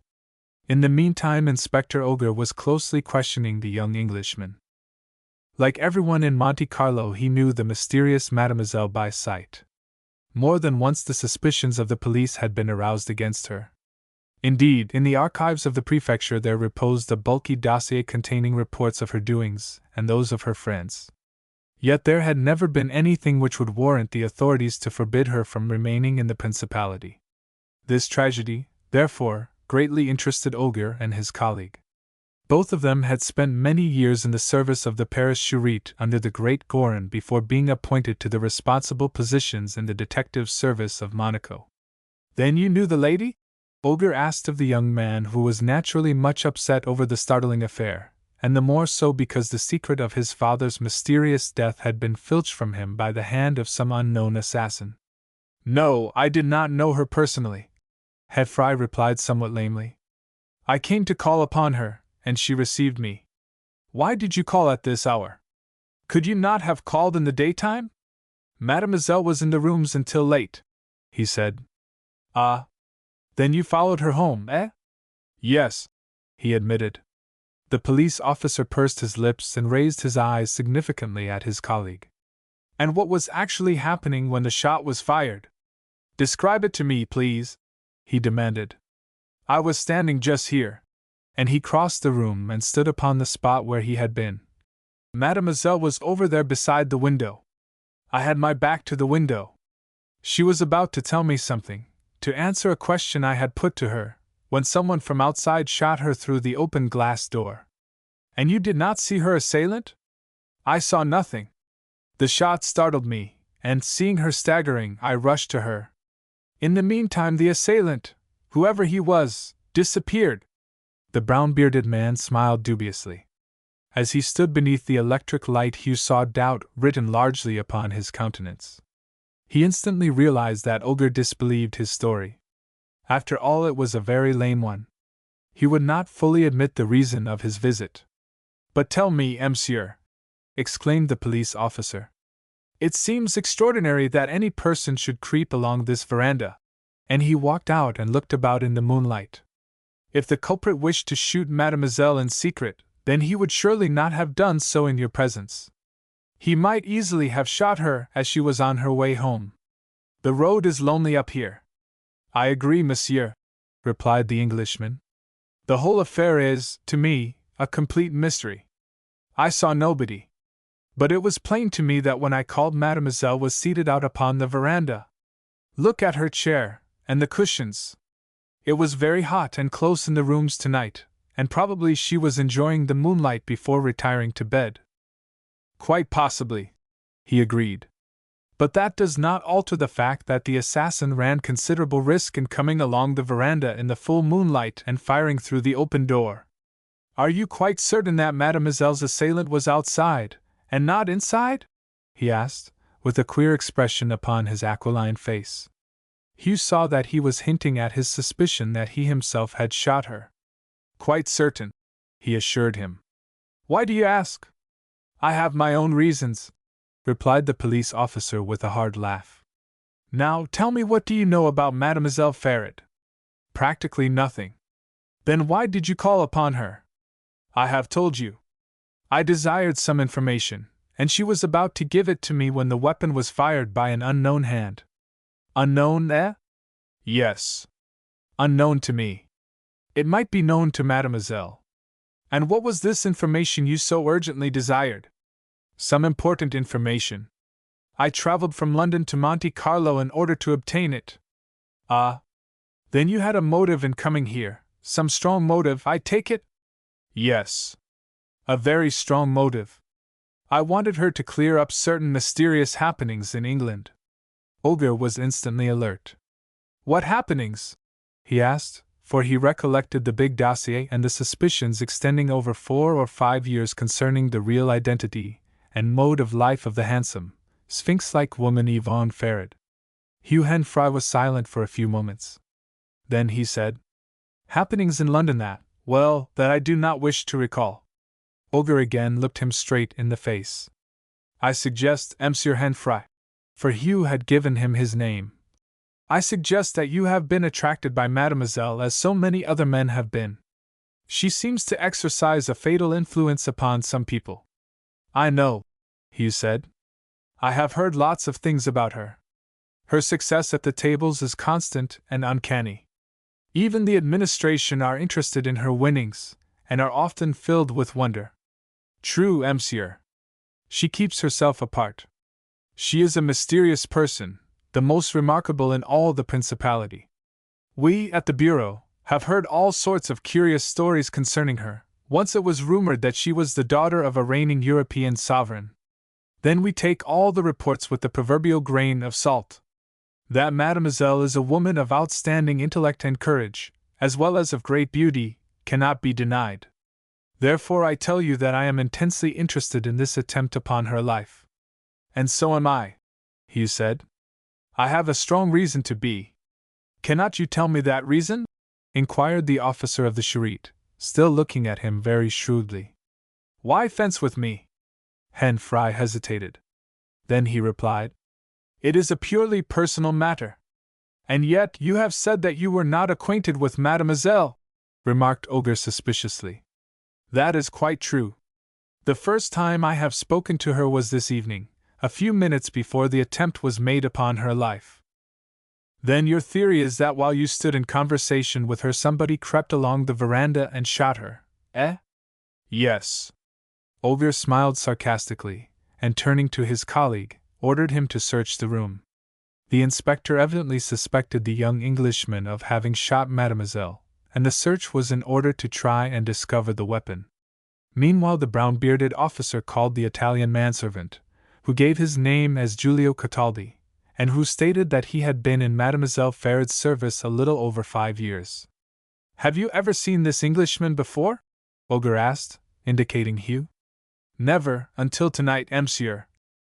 In the meantime, Inspector Ogre was closely questioning the young Englishman. Like everyone in Monte Carlo, he knew the mysterious Mademoiselle by sight. More than once the suspicions of the police had been aroused against her. Indeed, in the archives of the prefecture there reposed a bulky dossier containing reports of her doings and those of her friends. Yet there had never been anything which would warrant the authorities to forbid her from remaining in the principality. This tragedy, therefore, greatly interested Ogre and his colleague. Both of them had spent many years in the service of the Paris Charité under the great Gorin before being appointed to the responsible positions in the detective service of Monaco. "Then you knew the lady?" Ogre asked of the young man, who was naturally much upset over the startling affair, and the more so because the secret of his father's mysterious death had been filched from him by the hand of some unknown assassin. "No, I did not know her personally," Herr Fry replied somewhat lamely. "I came to call upon her, and she received me." "Why did you call at this hour? Could you not have called in the daytime?" "Mademoiselle was in the rooms until late," he said. "Ah. Then you followed her home, eh?" "Yes," he admitted. The police officer pursed his lips and raised his eyes significantly at his colleague. "And what was actually happening when the shot was fired? Describe it to me, please," he demanded. "I was standing just here." And he crossed the room and stood upon the spot where he had been. "Mademoiselle was over there beside the window. I had my back to the window. She was about to tell me something, to answer a question I had put to her, when someone from outside shot her through the open glass door." "And you did not see her assailant?" "I saw nothing. The shot startled me, and, seeing her staggering, I rushed to her. In the meantime the assailant, whoever he was, disappeared." The brown-bearded man smiled dubiously. As he stood beneath the electric light, Hugh saw doubt written largely upon his countenance. He instantly realized that Ogre disbelieved his story. After all, it was a very lame one. He would not fully admit the reason of his visit. "But tell me, monsieur," exclaimed the police officer. "It seems extraordinary that any person should creep along this veranda." And he walked out and looked about in the moonlight. "If the culprit wished to shoot Mademoiselle in secret, then he would surely not have done so in your presence. He might easily have shot her as she was on her way home. The road is lonely up here." "I agree, monsieur," replied the Englishman. "The whole affair is, to me, a complete mystery. I saw nobody. But it was plain to me that when I called, Mademoiselle was seated out upon the veranda. Look at her chair, and the cushions. It was very hot and close in the rooms tonight, and probably she was enjoying the moonlight before retiring to bed." "Quite possibly," he agreed. "But that does not alter the fact that the assassin ran considerable risk in coming along the veranda in the full moonlight and firing through the open door. Are you quite certain that Mademoiselle's assailant was outside, and not inside?" he asked, with a queer expression upon his aquiline face. Hugh saw that he was hinting at his suspicion that he himself had shot her. "Quite certain," he assured him. "Why do you ask?" "I have my own reasons," replied the police officer with a hard laugh. "Now, tell me, what do you know about Mademoiselle Farrad?" "Practically nothing." "Then why did you call upon her?" "I have told you. I desired some information, and she was about to give it to me when the weapon was fired by an unknown hand." "Unknown, eh?" "Yes. Unknown to me. It might be known to Mademoiselle." "And what was this information you so urgently desired?" "Some important information. I traveled from London to Monte Carlo in order to obtain it." "Ah. Then you had a motive in coming here, some strong motive, I take it?" "Yes. A very strong motive. I wanted her to clear up certain mysterious happenings in England." Ogre was instantly alert. "What happenings?" he asked, for he recollected the big dossier and the suspicions extending over 4 or 5 years concerning the real identity and mode of life of the handsome, sphinx-like woman Yvonne Ferret. Hugh Henfrey was silent for a few moments. Then he said, "Happenings in London that I do not wish to recall." Olga again looked him straight in the face. "I suggest, Monsieur Henfrey," for Hugh had given him his name, "I suggest that you have been attracted by Mademoiselle as so many other men have been. She seems to exercise a fatal influence upon some people." "I know," Hugh said. "I have heard lots of things about her. Her success at the tables is constant and uncanny. Even the administration are interested in her winnings, and are often filled with wonder." "True, monsieur. She keeps herself apart. She is a mysterious person, the most remarkable in all the principality. We, at the Bureau, have heard all sorts of curious stories concerning her. Once it was rumored that she was the daughter of a reigning European sovereign. Then we take all the reports with the proverbial grain of salt. That Mademoiselle is a woman of outstanding intellect and courage, as well as of great beauty, cannot be denied. Therefore I tell you that I am intensely interested in this attempt upon her life." "And so am I," Hugh said. "I have a strong reason to be." "Cannot you tell me that reason?" inquired the officer of the Charite, still looking at him very shrewdly. "Why fence with me?" Henfrey hesitated. Then he replied, "It is a purely personal matter." "And yet you have said that you were not acquainted with Mademoiselle," remarked Ogre suspiciously. "That is quite true. The first time I have spoken to her was this evening, a few minutes before the attempt was made upon her life." "Then your theory is that while you stood in conversation with her somebody crept along the veranda and shot her, eh?" "Yes." Ogre smiled sarcastically, and turning to his colleague, ordered him to search the room. The inspector evidently suspected the young Englishman of having shot Mademoiselle, and the search was in order to try and discover the weapon. Meanwhile the brown-bearded officer called the Italian manservant, who gave his name as Giulio Cataldi, and who stated that he had been in Mademoiselle Ferret's service a little over 5 years. "Have you ever seen this Englishman before?" Ogre asked, indicating Hugh. "Never, until tonight, monsieur,"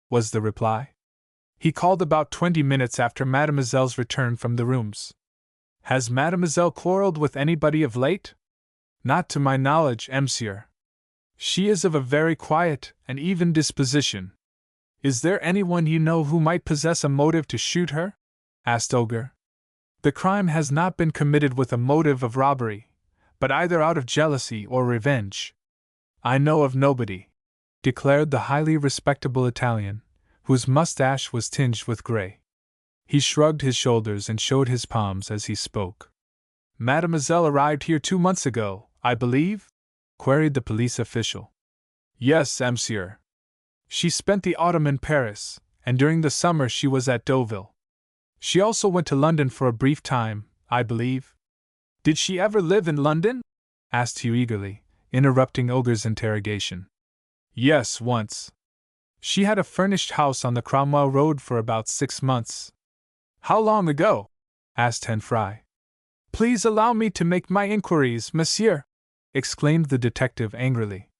was the reply. "He called about 20 minutes after Mademoiselle's return from the rooms." "Has Mademoiselle quarreled with anybody of late?" "Not to my knowledge, monsieur. She is of a very quiet and even disposition." "Is there anyone you know who might possess a motive to shoot her?" asked Ogre. "The crime has not been committed with a motive of robbery, but either out of jealousy or revenge." "I know of nobody," declared the highly respectable Italian, whose mustache was tinged with gray. He shrugged his shoulders and showed his palms as he spoke. "Mademoiselle arrived here 2 months ago, I believe?" queried the police official. "Yes, monsieur. She spent the autumn in Paris, and during the summer she was at Deauville. She also went to London for a brief time, I believe." "Did she ever live in London?" asked Hugh eagerly, interrupting Ogre's interrogation. "Yes, once. She had a furnished house on the Cromwell Road for about 6 months." "How long ago?" asked Henfrey. "Please allow me to make my inquiries, monsieur," exclaimed the detective angrily.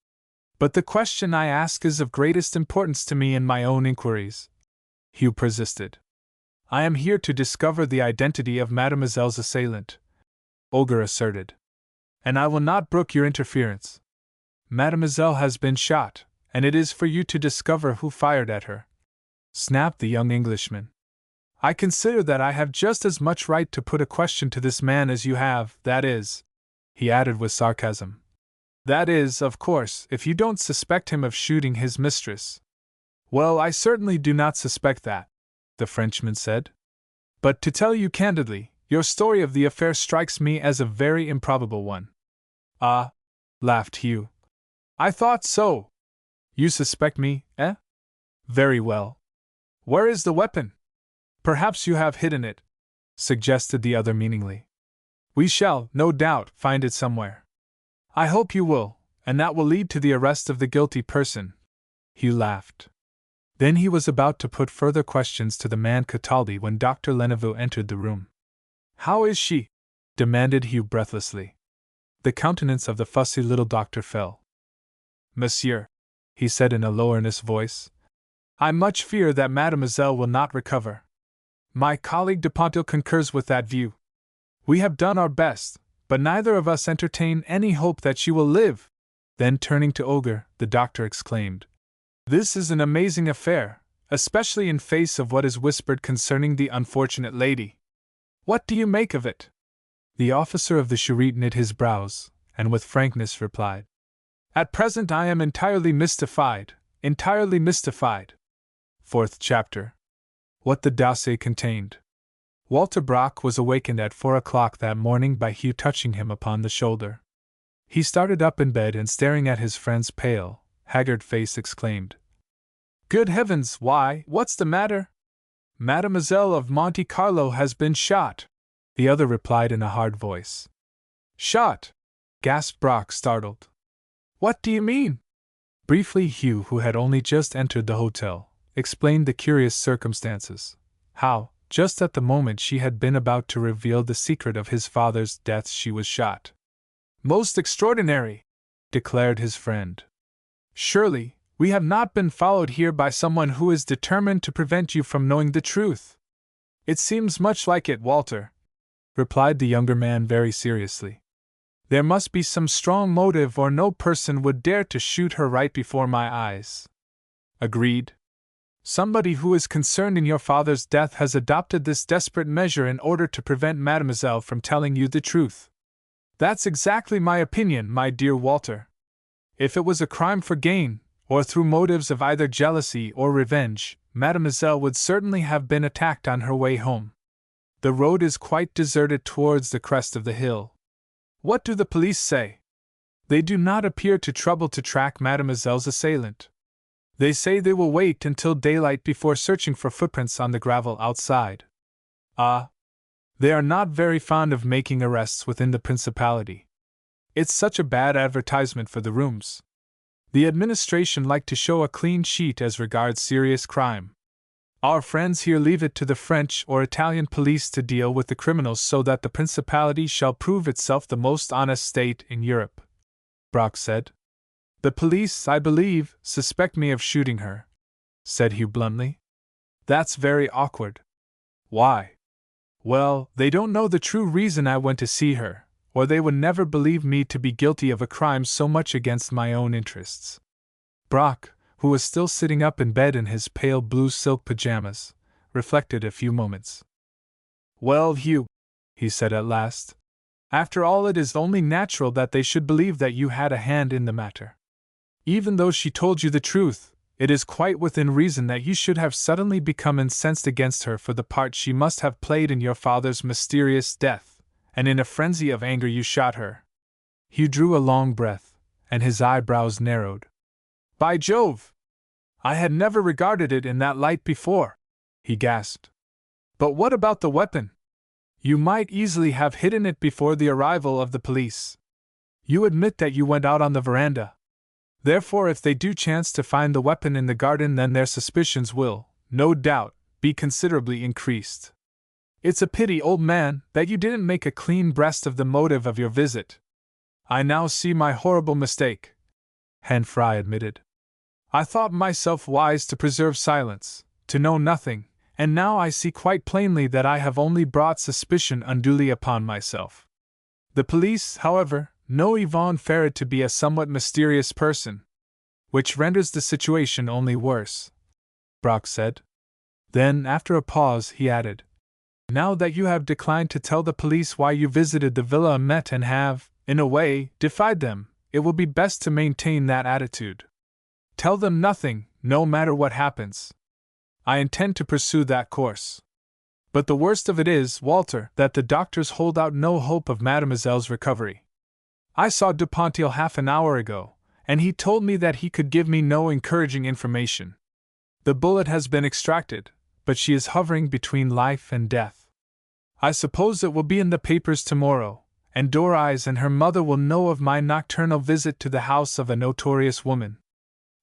"But the question I ask is of greatest importance to me in my own inquiries," Hugh persisted. "I am here to discover the identity of Mademoiselle's assailant," Ogre asserted. "And I will not brook your interference. Mademoiselle has been shot, and it is for you to discover who fired at her," snapped the young Englishman. "I consider that I have just as much right to put a question to this man as you have, that is," he added with sarcasm. "That is, of course, if you don't suspect him of shooting his mistress." "Well, I certainly do not suspect that," the Frenchman said. "But to tell you candidly, your story of the affair strikes me as a very improbable one." "Ah," laughed Hugh. "I thought so. You suspect me, eh? Very well. Where is the weapon? Perhaps you have hidden it," suggested the other meaningly. "We shall, no doubt, find it somewhere." "I hope you will, and that will lead to the arrest of the guilty person." Hugh laughed. Then he was about to put further questions to the man Cataldi when Dr. Leneveux entered the room. "How is she?" demanded Hugh breathlessly. The countenance of the fussy little doctor fell. Monsieur, he said in a low earnest voice, I much fear that Mademoiselle will not recover. My colleague de Pontil concurs with that view. We have done our best, but neither of us entertain any hope that she will live. Then turning to Olga, the doctor exclaimed, This is an amazing affair, especially in face of what is whispered concerning the unfortunate lady. What do you make of it? The officer of the Charite knit his brows, and with frankness replied, At present I am entirely mystified, entirely mystified. Fourth chapter. What the dossier contained. Walter Brock was awakened at 4 o'clock that morning by Hugh touching him upon the shoulder. He started up in bed and staring at his friend's pale, haggard face exclaimed, Good heavens, why, what's the matter? Mademoiselle of Monte Carlo has been shot, the other replied in a hard voice. Shot? Gasped Brock, startled. What do you mean? Briefly, Hugh, who had only just entered the hotel, explained the curious circumstances. How, just at the moment she had been about to reveal the secret of his father's death, she was shot. Most extraordinary, declared his friend. Surely, we have not been followed here by someone who is determined to prevent you from knowing the truth. It seems much like it, Walter, replied the younger man very seriously. There must be some strong motive or no person would dare to shoot her right before my eyes. Agreed. Somebody who is concerned in your father's death has adopted this desperate measure in order to prevent Mademoiselle from telling you the truth. That's exactly my opinion, my dear Walter. If it was a crime for gain, or through motives of either jealousy or revenge, Mademoiselle would certainly have been attacked on her way home. The road is quite deserted towards the crest of the hill. What do the police say? They do not appear to trouble to track Mademoiselle's assailant. They say they will wait until daylight before searching for footprints on the gravel outside. Ah! They are not very fond of making arrests within the principality. It's such a bad advertisement for the rooms. The administration like to show a clean sheet as regards serious crime. Our friends here leave it to the French or Italian police to deal with the criminals so that the principality shall prove itself the most honest state in Europe, Brock said. The police, I believe, suspect me of shooting her, said Hugh bluntly. That's very awkward. Why? Well, they don't know the true reason I went to see her, or they would never believe me to be guilty of a crime so much against my own interests. Brock, who was still sitting up in bed in his pale blue silk pajamas, reflected a few moments. Well, Hugh, he said at last, after all it is only natural that they should believe that you had a hand in the matter. Even though she told you the truth, it is quite within reason that you should have suddenly become incensed against her for the part she must have played in your father's mysterious death, and in a frenzy of anger you shot her. Hugh drew a long breath, and his eyebrows narrowed. By Jove! I had never regarded it in that light before, he gasped. But what about the weapon? You might easily have hidden it before the arrival of the police. You admit that you went out on the veranda. Therefore, if they do chance to find the weapon in the garden, then their suspicions will, no doubt, be considerably increased. It's a pity, old man, that you didn't make a clean breast of the motive of your visit. I now see my horrible mistake, Hen Fry admitted. I thought myself wise to preserve silence, to know nothing, and now I see quite plainly that I have only brought suspicion unduly upon myself. The police, however, know Yvonne Ferret to be a somewhat mysterious person, which renders the situation only worse, Brock said. Then, after a pause, he added, Now that you have declined to tell the police why you visited the Villa Amet and have, in a way, defied them, it will be best to maintain that attitude. Tell them nothing, no matter what happens. I intend to pursue that course. But the worst of it is, Walter, that the doctors hold out no hope of Mademoiselle's recovery. I saw de Pontil half an hour ago, and he told me that he could give me no encouraging information. The bullet has been extracted, but she is hovering between life and death. I suppose it will be in the papers tomorrow, and Doris and her mother will know of my nocturnal visit to the house of a notorious woman.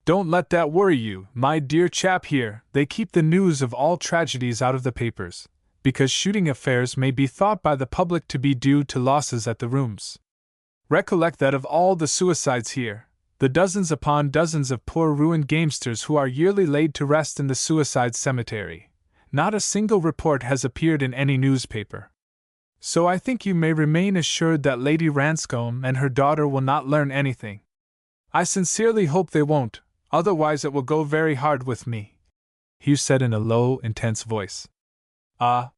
Don't let that worry you, my dear chap here, they keep the news of all tragedies out of the papers, because shooting affairs may be thought by the public to be due to losses at the rooms. Recollect that of all the suicides here, the dozens upon dozens of poor ruined gamesters who are yearly laid to rest in the suicide cemetery, not a single report has appeared in any newspaper. So I think you may remain assured that Lady Ranscombe and her daughter will not learn anything. I sincerely hope they won't, otherwise it will go very hard with me," Hugh said in a low, intense voice. "Ah!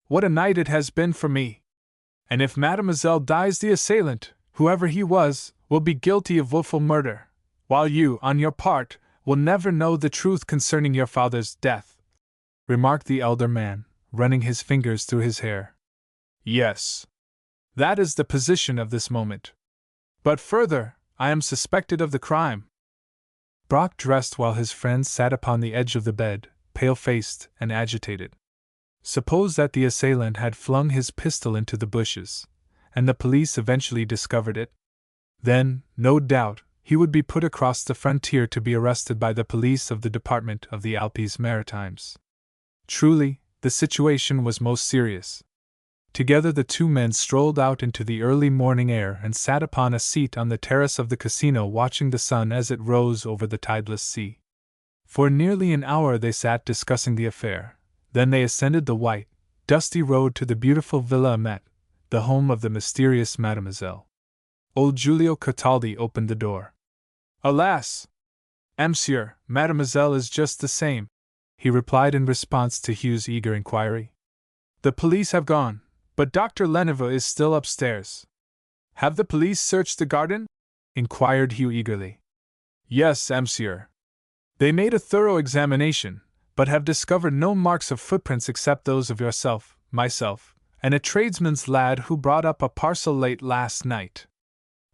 What a night it has been for me! And if Mademoiselle dies, the assailant, whoever he was, will be guilty of wilful murder, while you, on your part, will never know the truth concerning your father's death," remarked the elder man, running his fingers through his hair. "Yes. That is the position of this moment. But further, I am suspected of the crime." Brock dressed while his friend sat upon the edge of the bed, pale-faced and agitated. Suppose that the assailant had flung his pistol into the bushes, and the police eventually discovered it? Then, no doubt, he would be put across the frontier to be arrested by the police of the Department of the Alpes Maritimes. Truly, the situation was most serious. Together the two men strolled out into the early morning air and sat upon a seat on the terrace of the casino watching the sun as it rose over the tideless sea. For nearly an hour they sat discussing the affair. Then they ascended the white, dusty road to the beautiful Villa Amet, the home of the mysterious Mademoiselle. Old Giulio Cataldi opened the door. "Alas! Monsieur, Mademoiselle is just the same," he replied in response to Hugh's eager inquiry. "The police have gone, but Dr. Leneveux is still upstairs." "Have the police searched the garden?" inquired Hugh eagerly. "Yes, monsieur. They made a thorough examination, but have discovered no marks of footprints except those of yourself, myself, and a tradesman's lad who brought up a parcel late last night."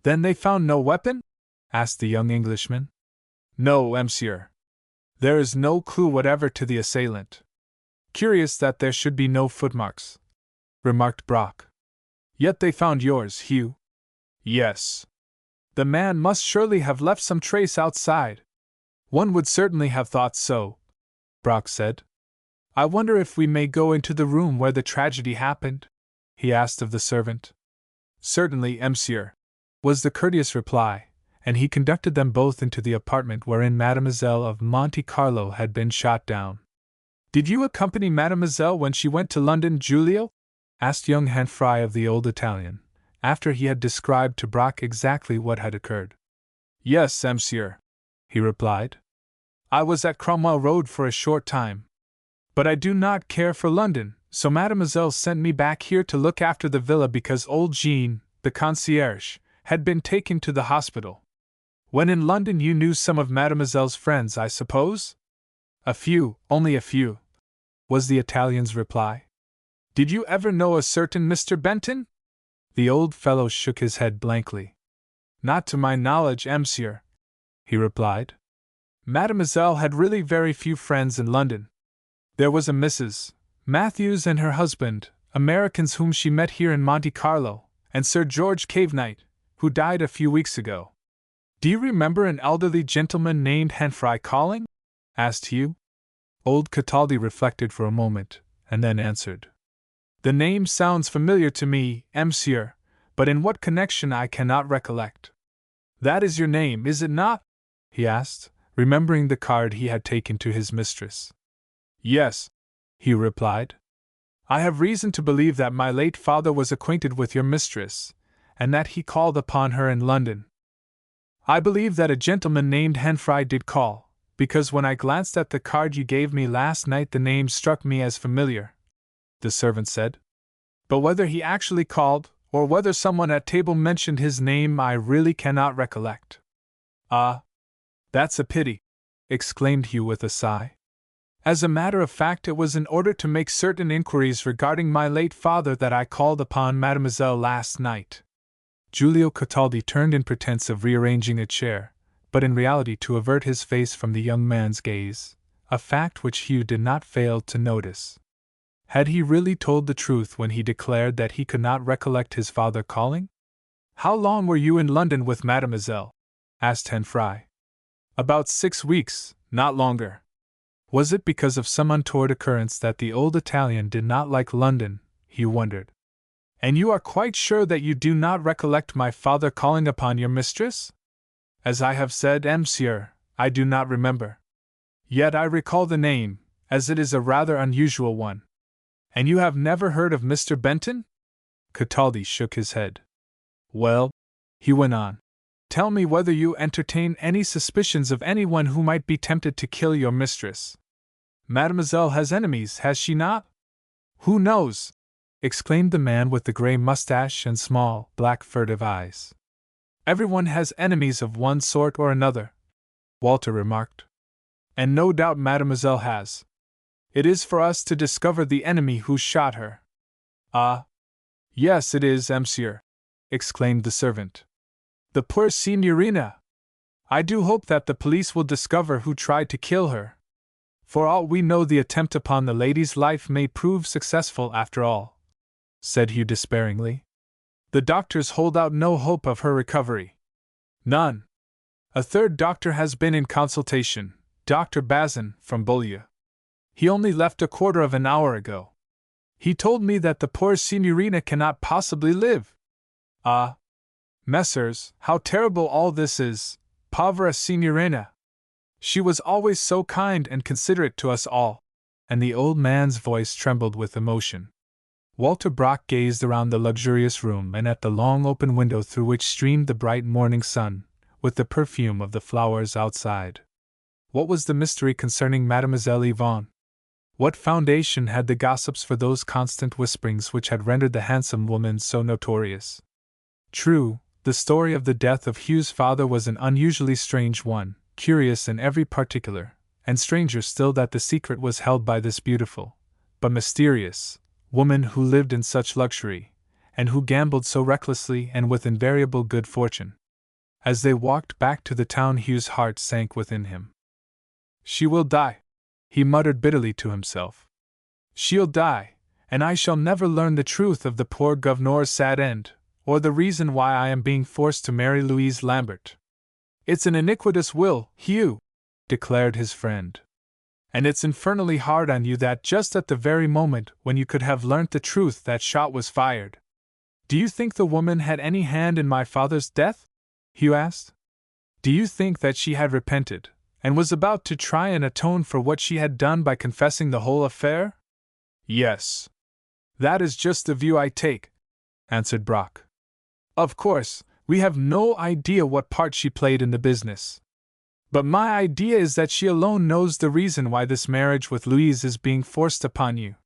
"Then they found no weapon?" asked the young Englishman. "No, monsieur. There is no clue whatever to the assailant." "Curious that there should be no footmarks," remarked Brock. "Yet they found yours, Hugh." "Yes. The man must surely have left some trace outside." "One would certainly have thought so," Brock said. "I wonder if we may go into the room where the tragedy happened?" he asked of the servant. "Certainly, monsieur," was the courteous reply, and he conducted them both into the apartment wherein Mademoiselle of Monte Carlo had been shot down. "Did you accompany Mademoiselle when she went to London, Giulio?" asked young Hanfry of the old Italian, after he had described to Brock exactly what had occurred. "Yes, monsieur," he replied. "I was at Cromwell Road for a short time. But I do not care for London, so Mademoiselle sent me back here to look after the villa because old Jean, the concierge, had been taken to the hospital. When in London you knew some of Mademoiselle's friends, I suppose?" "A few, only a few," was the Italian's reply. "Did you ever know a certain Mr. Benton?" The old fellow shook his head blankly. "Not to my knowledge, monsieur," he replied. "Mademoiselle had really very few friends in London. There was a Mrs. Matthews and her husband, Americans whom she met here in Monte Carlo, and Sir George Cavenite, who died a few weeks ago." "Do you remember an elderly gentleman named Hanfry calling?" asked Hugh. Old Cataldi reflected for a moment, and then answered. "The name sounds familiar to me, monsieur, but in what connection I cannot recollect." "That is your name, is it not?" he asked, remembering the card he had taken to his mistress. "Yes," Hugh replied. "I have reason to believe that my late father was acquainted with your mistress, and that he called upon her in London. I believe that a gentleman named Hanfry did call, because when I glanced at the card you gave me last night the name struck me as familiar," the servant said. "But whether he actually called, or whether someone at table mentioned his name, I really cannot recollect." "Ah, that's a pity," exclaimed Hugh with a sigh. "As a matter of fact, it was in order to make certain inquiries regarding my late father that I called upon Mademoiselle last night." Giulio Cataldi turned in pretense of rearranging a chair, but in reality to avert his face from the young man's gaze, a fact which Hugh did not fail to notice. Had he really told the truth when he declared that he could not recollect his father calling? "How long were you in London with Mademoiselle?" asked Hanfry. "About 6 weeks, not longer." Was it because of some untoward occurrence that the old Italian did not like London, he wondered. And you are quite sure that you do not recollect my father calling upon your mistress? As I have said, monsieur, I do not remember. Yet I recall the name, as it is a rather unusual one. And you have never heard of Mr. Benton? Cataldi shook his head. Well, he went on, tell me whether you entertain any suspicions of anyone who might be tempted to kill your mistress. Mademoiselle has enemies, has she not? Who knows? Exclaimed the man with the grey mustache and small, black furtive eyes. Everyone has enemies of one sort or another, Walter remarked. And no doubt Mademoiselle has. It is for us to discover the enemy who shot her. Ah! Yes, it is, monsieur, exclaimed the servant. The poor signorina! I do hope that the police will discover who tried to kill her. For all we know, the attempt upon the lady's life may prove successful after all, said Hugh despairingly. The doctors hold out no hope of her recovery. None. A third doctor has been in consultation, Dr. Bazin, from Boulogne. He only left a quarter of an hour ago. He told me that the poor signorina cannot possibly live. Ah! Messrs, how terrible all this is, povera signorina! She was always so kind and considerate to us all, and the old man's voice trembled with emotion. Walter Brock gazed around the luxurious room and at the long open window through which streamed the bright morning sun, with the perfume of the flowers outside. What was the mystery concerning Mademoiselle Yvonne? What foundation had the gossips for those constant whisperings which had rendered the handsome woman so notorious? True, the story of the death of Hugh's father was an unusually strange one, curious in every particular, and stranger still that the secret was held by this beautiful, but mysterious, woman who lived in such luxury, and who gambled so recklessly and with invariable good fortune. As they walked back to the town, Hugh's heart sank within him. She will die, he muttered bitterly to himself. She'll die, and I shall never learn the truth of the poor governor's sad end, or the reason why I am being forced to marry Louise Lambert. It's an iniquitous will, Hugh, declared his friend. And it's infernally hard on you that just at the very moment when you could have learnt the truth that shot was fired. Do you think the woman had any hand in my father's death? Hugh asked. Do you think that she had repented, and was about to try and atone for what she had done by confessing the whole affair? Yes. That is just the view I take, answered Brock. Of course, we have no idea what part she played in the business. But my idea is that she alone knows the reason why this marriage with Louise is being forced upon you.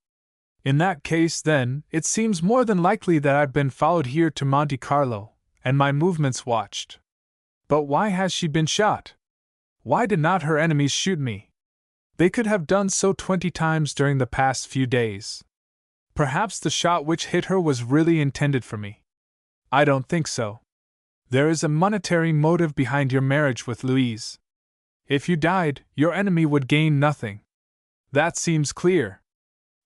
In that case, then, it seems more than likely that I've been followed here to Monte Carlo, and my movements watched. But why has she been shot? Why did not her enemies shoot me? They could have done so 20 times during the past few days. Perhaps the shot which hit her was really intended for me. I don't think so. There is a monetary motive behind your marriage with Louise. If you died, your enemy would gain nothing. That seems clear.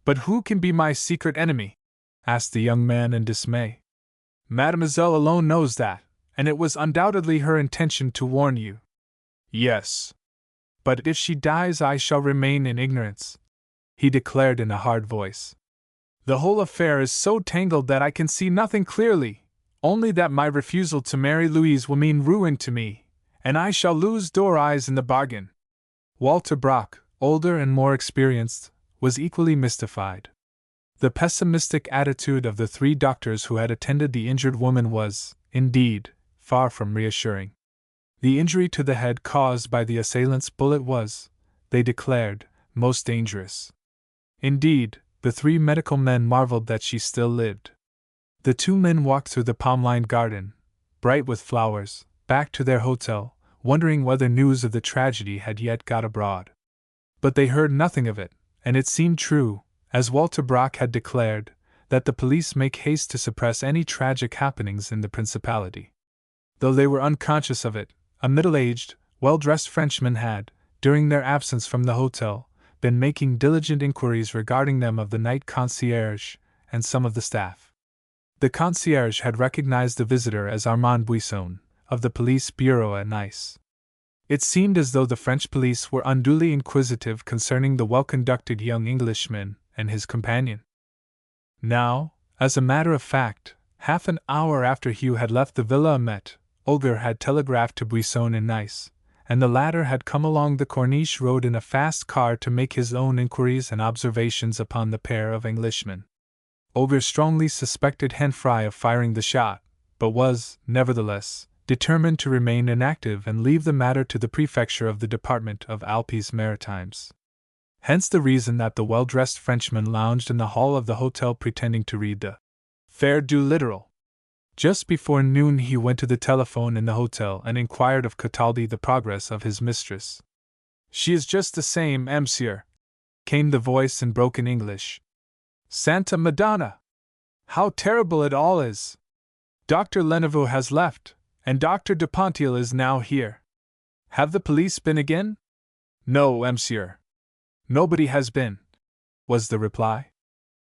But who can be my secret enemy? Asked the young man in dismay. Mademoiselle alone knows that, and it was undoubtedly her intention to warn you. Yes. But if she dies, I shall remain in ignorance, he declared in a hard voice. The whole affair is so tangled that I can see nothing clearly, only that my refusal to marry Louise will mean ruin to me, and I shall lose door eyes in the bargain. Walter Brock, older and more experienced, was equally mystified. The pessimistic attitude of the 3 doctors who had attended the injured woman was, indeed, far from reassuring. The injury to the head caused by the assailant's bullet was, they declared, most dangerous. Indeed, the 3 medical men marveled that she still lived. The 2 men walked through the palm-lined garden, bright with flowers, back to their hotel, wondering whether news of the tragedy had yet got abroad. But they heard nothing of it, and it seemed true, as Walter Brock had declared, that the police make haste to suppress any tragic happenings in the Principality. Though they were unconscious of it, a middle-aged, well-dressed Frenchman had, during their absence from the hotel, been making diligent inquiries regarding them of the night concierge and some of the staff. The concierge had recognized the visitor as Armand Buisson, of the police bureau at Nice. It seemed as though the French police were unduly inquisitive concerning the well-conducted young Englishman and his companion. Now, as a matter of fact, half an hour after Hugh had left the Villa Met, Olger had telegraphed to Buisson in Nice, and the latter had come along the Corniche road in a fast car to make his own inquiries and observations upon the pair of Englishmen. Olger strongly suspected Henfrey of firing the shot, but was, nevertheless, determined to remain inactive and leave the matter to the prefecture of the Department of Alpes Maritimes. Hence the reason that the well-dressed Frenchman lounged in the hall of the hotel pretending to read the Faire du Littoral. Just before noon he went to the telephone in the hotel and inquired of Cataldi the progress of his mistress. "She is just the same, monsieur," came the voice in broken English. "Santa Madonna! How terrible it all is! Dr. Leneveux has left, and Dr. Dupontel is now here. Have the police been again?" "No, monsieur. Nobody has been," was the reply.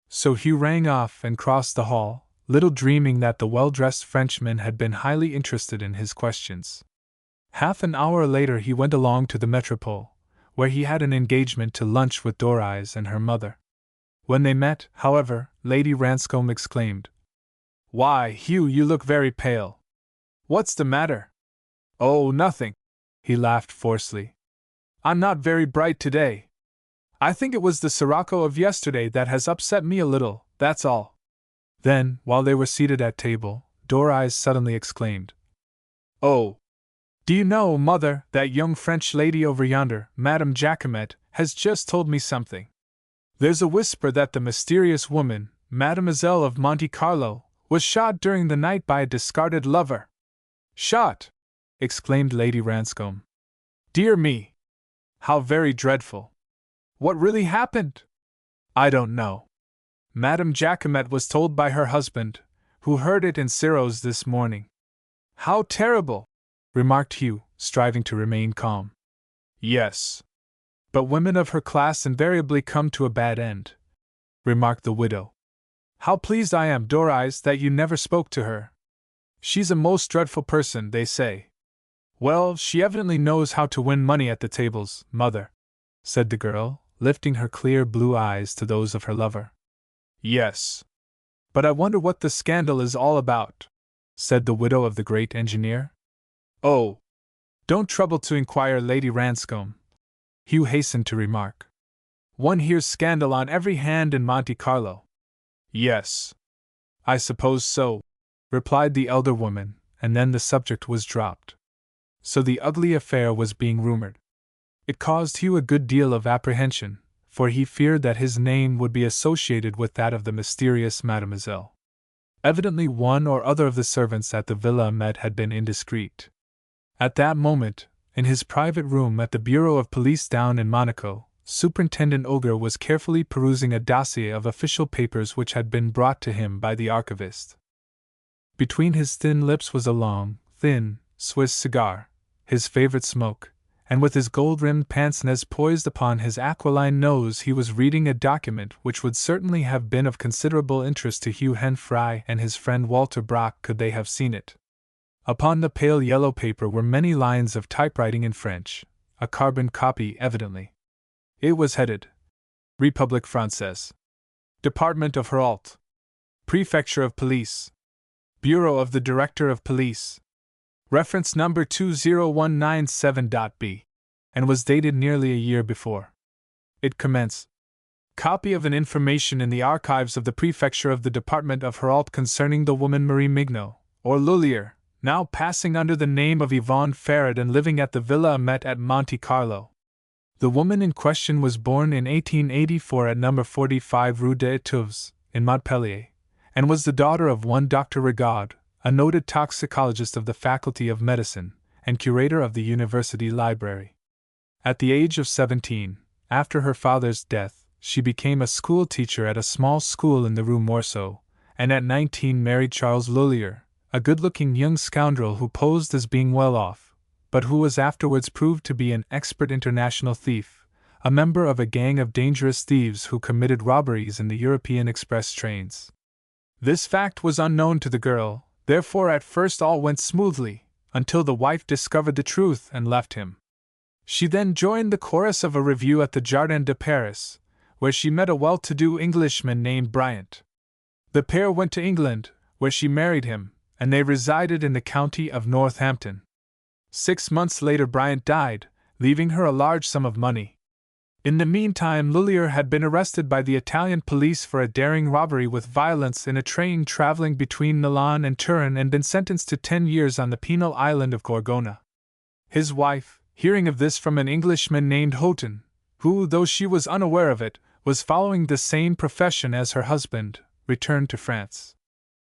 So Hugh rang off and crossed the hall, little dreaming that the well-dressed Frenchman had been highly interested in his questions. Half an hour later he went along to the Metropole, where he had an engagement to lunch with Doris and her mother. When they met, however, Lady Ranscombe exclaimed, "Why, Hugh, you look very pale. What's the matter?" "Oh, nothing," he laughed forcefully. "I'm not very bright today. I think it was the sirocco of yesterday that has upset me a little, that's all." Then, while they were seated at table, Doris suddenly exclaimed, "Oh! Do you know, Mother, that young French lady over yonder, Madame Jaquemet, has just told me something. There's a whisper that the mysterious woman, Mademoiselle of Monte Carlo, was shot during the night by a discarded lover." "Shot!" exclaimed Lady Ranscombe. "Dear me! How very dreadful! What really happened?" "I don't know. Madame Jaquemet was told by her husband, who heard it in Ciro's this morning." "How terrible!" remarked Hugh, striving to remain calm. "Yes. But women of her class invariably come to a bad end," remarked the widow. "How pleased I am, Doris, that you never spoke to her. She's a most dreadful person, they say." "Well, she evidently knows how to win money at the tables, Mother," said the girl, lifting her clear blue eyes to those of her lover. "Yes. But I wonder what the scandal is all about," said the widow of the great engineer. "Oh! Don't trouble to inquire, Lady Ranscombe," Hugh hastened to remark. "One hears scandal on every hand in Monte Carlo." "Yes. I suppose so," replied the elder woman, and then the subject was dropped. So the ugly affair was being rumored. It caused Hugh a good deal of apprehension, for he feared that his name would be associated with that of the mysterious Mademoiselle. Evidently one or other of the servants at the Villa Met had been indiscreet. At that moment, in his private room at the Bureau of Police down in Monaco, Superintendent Olger was carefully perusing a dossier of official papers which had been brought to him by the archivist. Between his thin lips was a long, thin, Swiss cigar, his favorite smoke, and with his gold-rimmed pince-nez poised upon his aquiline nose he was reading a document which would certainly have been of considerable interest to Hugh Henfrey and his friend Walter Brock could they have seen it. Upon the pale yellow paper were many lines of typewriting in French, a carbon copy evidently. It was headed, République Française, Department of Hérault, Prefecture of Police, Bureau of the Director of Police, reference number 20197.b, and was dated nearly a year before. It commenced, "Copy of an information in the archives of the Prefecture of the Department of Hérault concerning the woman Marie Mignot, or Lullier, now passing under the name of Yvonne Farad and living at the Villa Met at Monte Carlo. The woman in question was born in 1884 at number 45 Rue des Étuves, in Montpellier, and was the daughter of one Dr. Rigaud, a noted toxicologist of the Faculty of Medicine, and curator of the University Library. At the age of 17, after her father's death, she became a school teacher at a small school in the Rue Morceau, and at 19 married Charles Lullier, a good-looking young scoundrel who posed as being well off, but who was afterwards proved to be an expert international thief, a member of a gang of dangerous thieves who committed robberies in the European express trains. This fact was unknown to the girl, therefore at first all went smoothly, until the wife discovered the truth and left him. She then joined the chorus of a revue at the Jardin de Paris, where she met a well-to-do Englishman named Bryant. The pair went to England, where she married him, and they resided in the county of Northampton. 6 months later Bryant died, leaving her a large sum of money. In the meantime, Lullier had been arrested by the Italian police for a daring robbery with violence in a train traveling between Milan and Turin and been sentenced to 10 years on the penal island of Gorgona. His wife, hearing of this from an Englishman named Houghton, who, though she was unaware of it, was following the same profession as her husband, returned to France.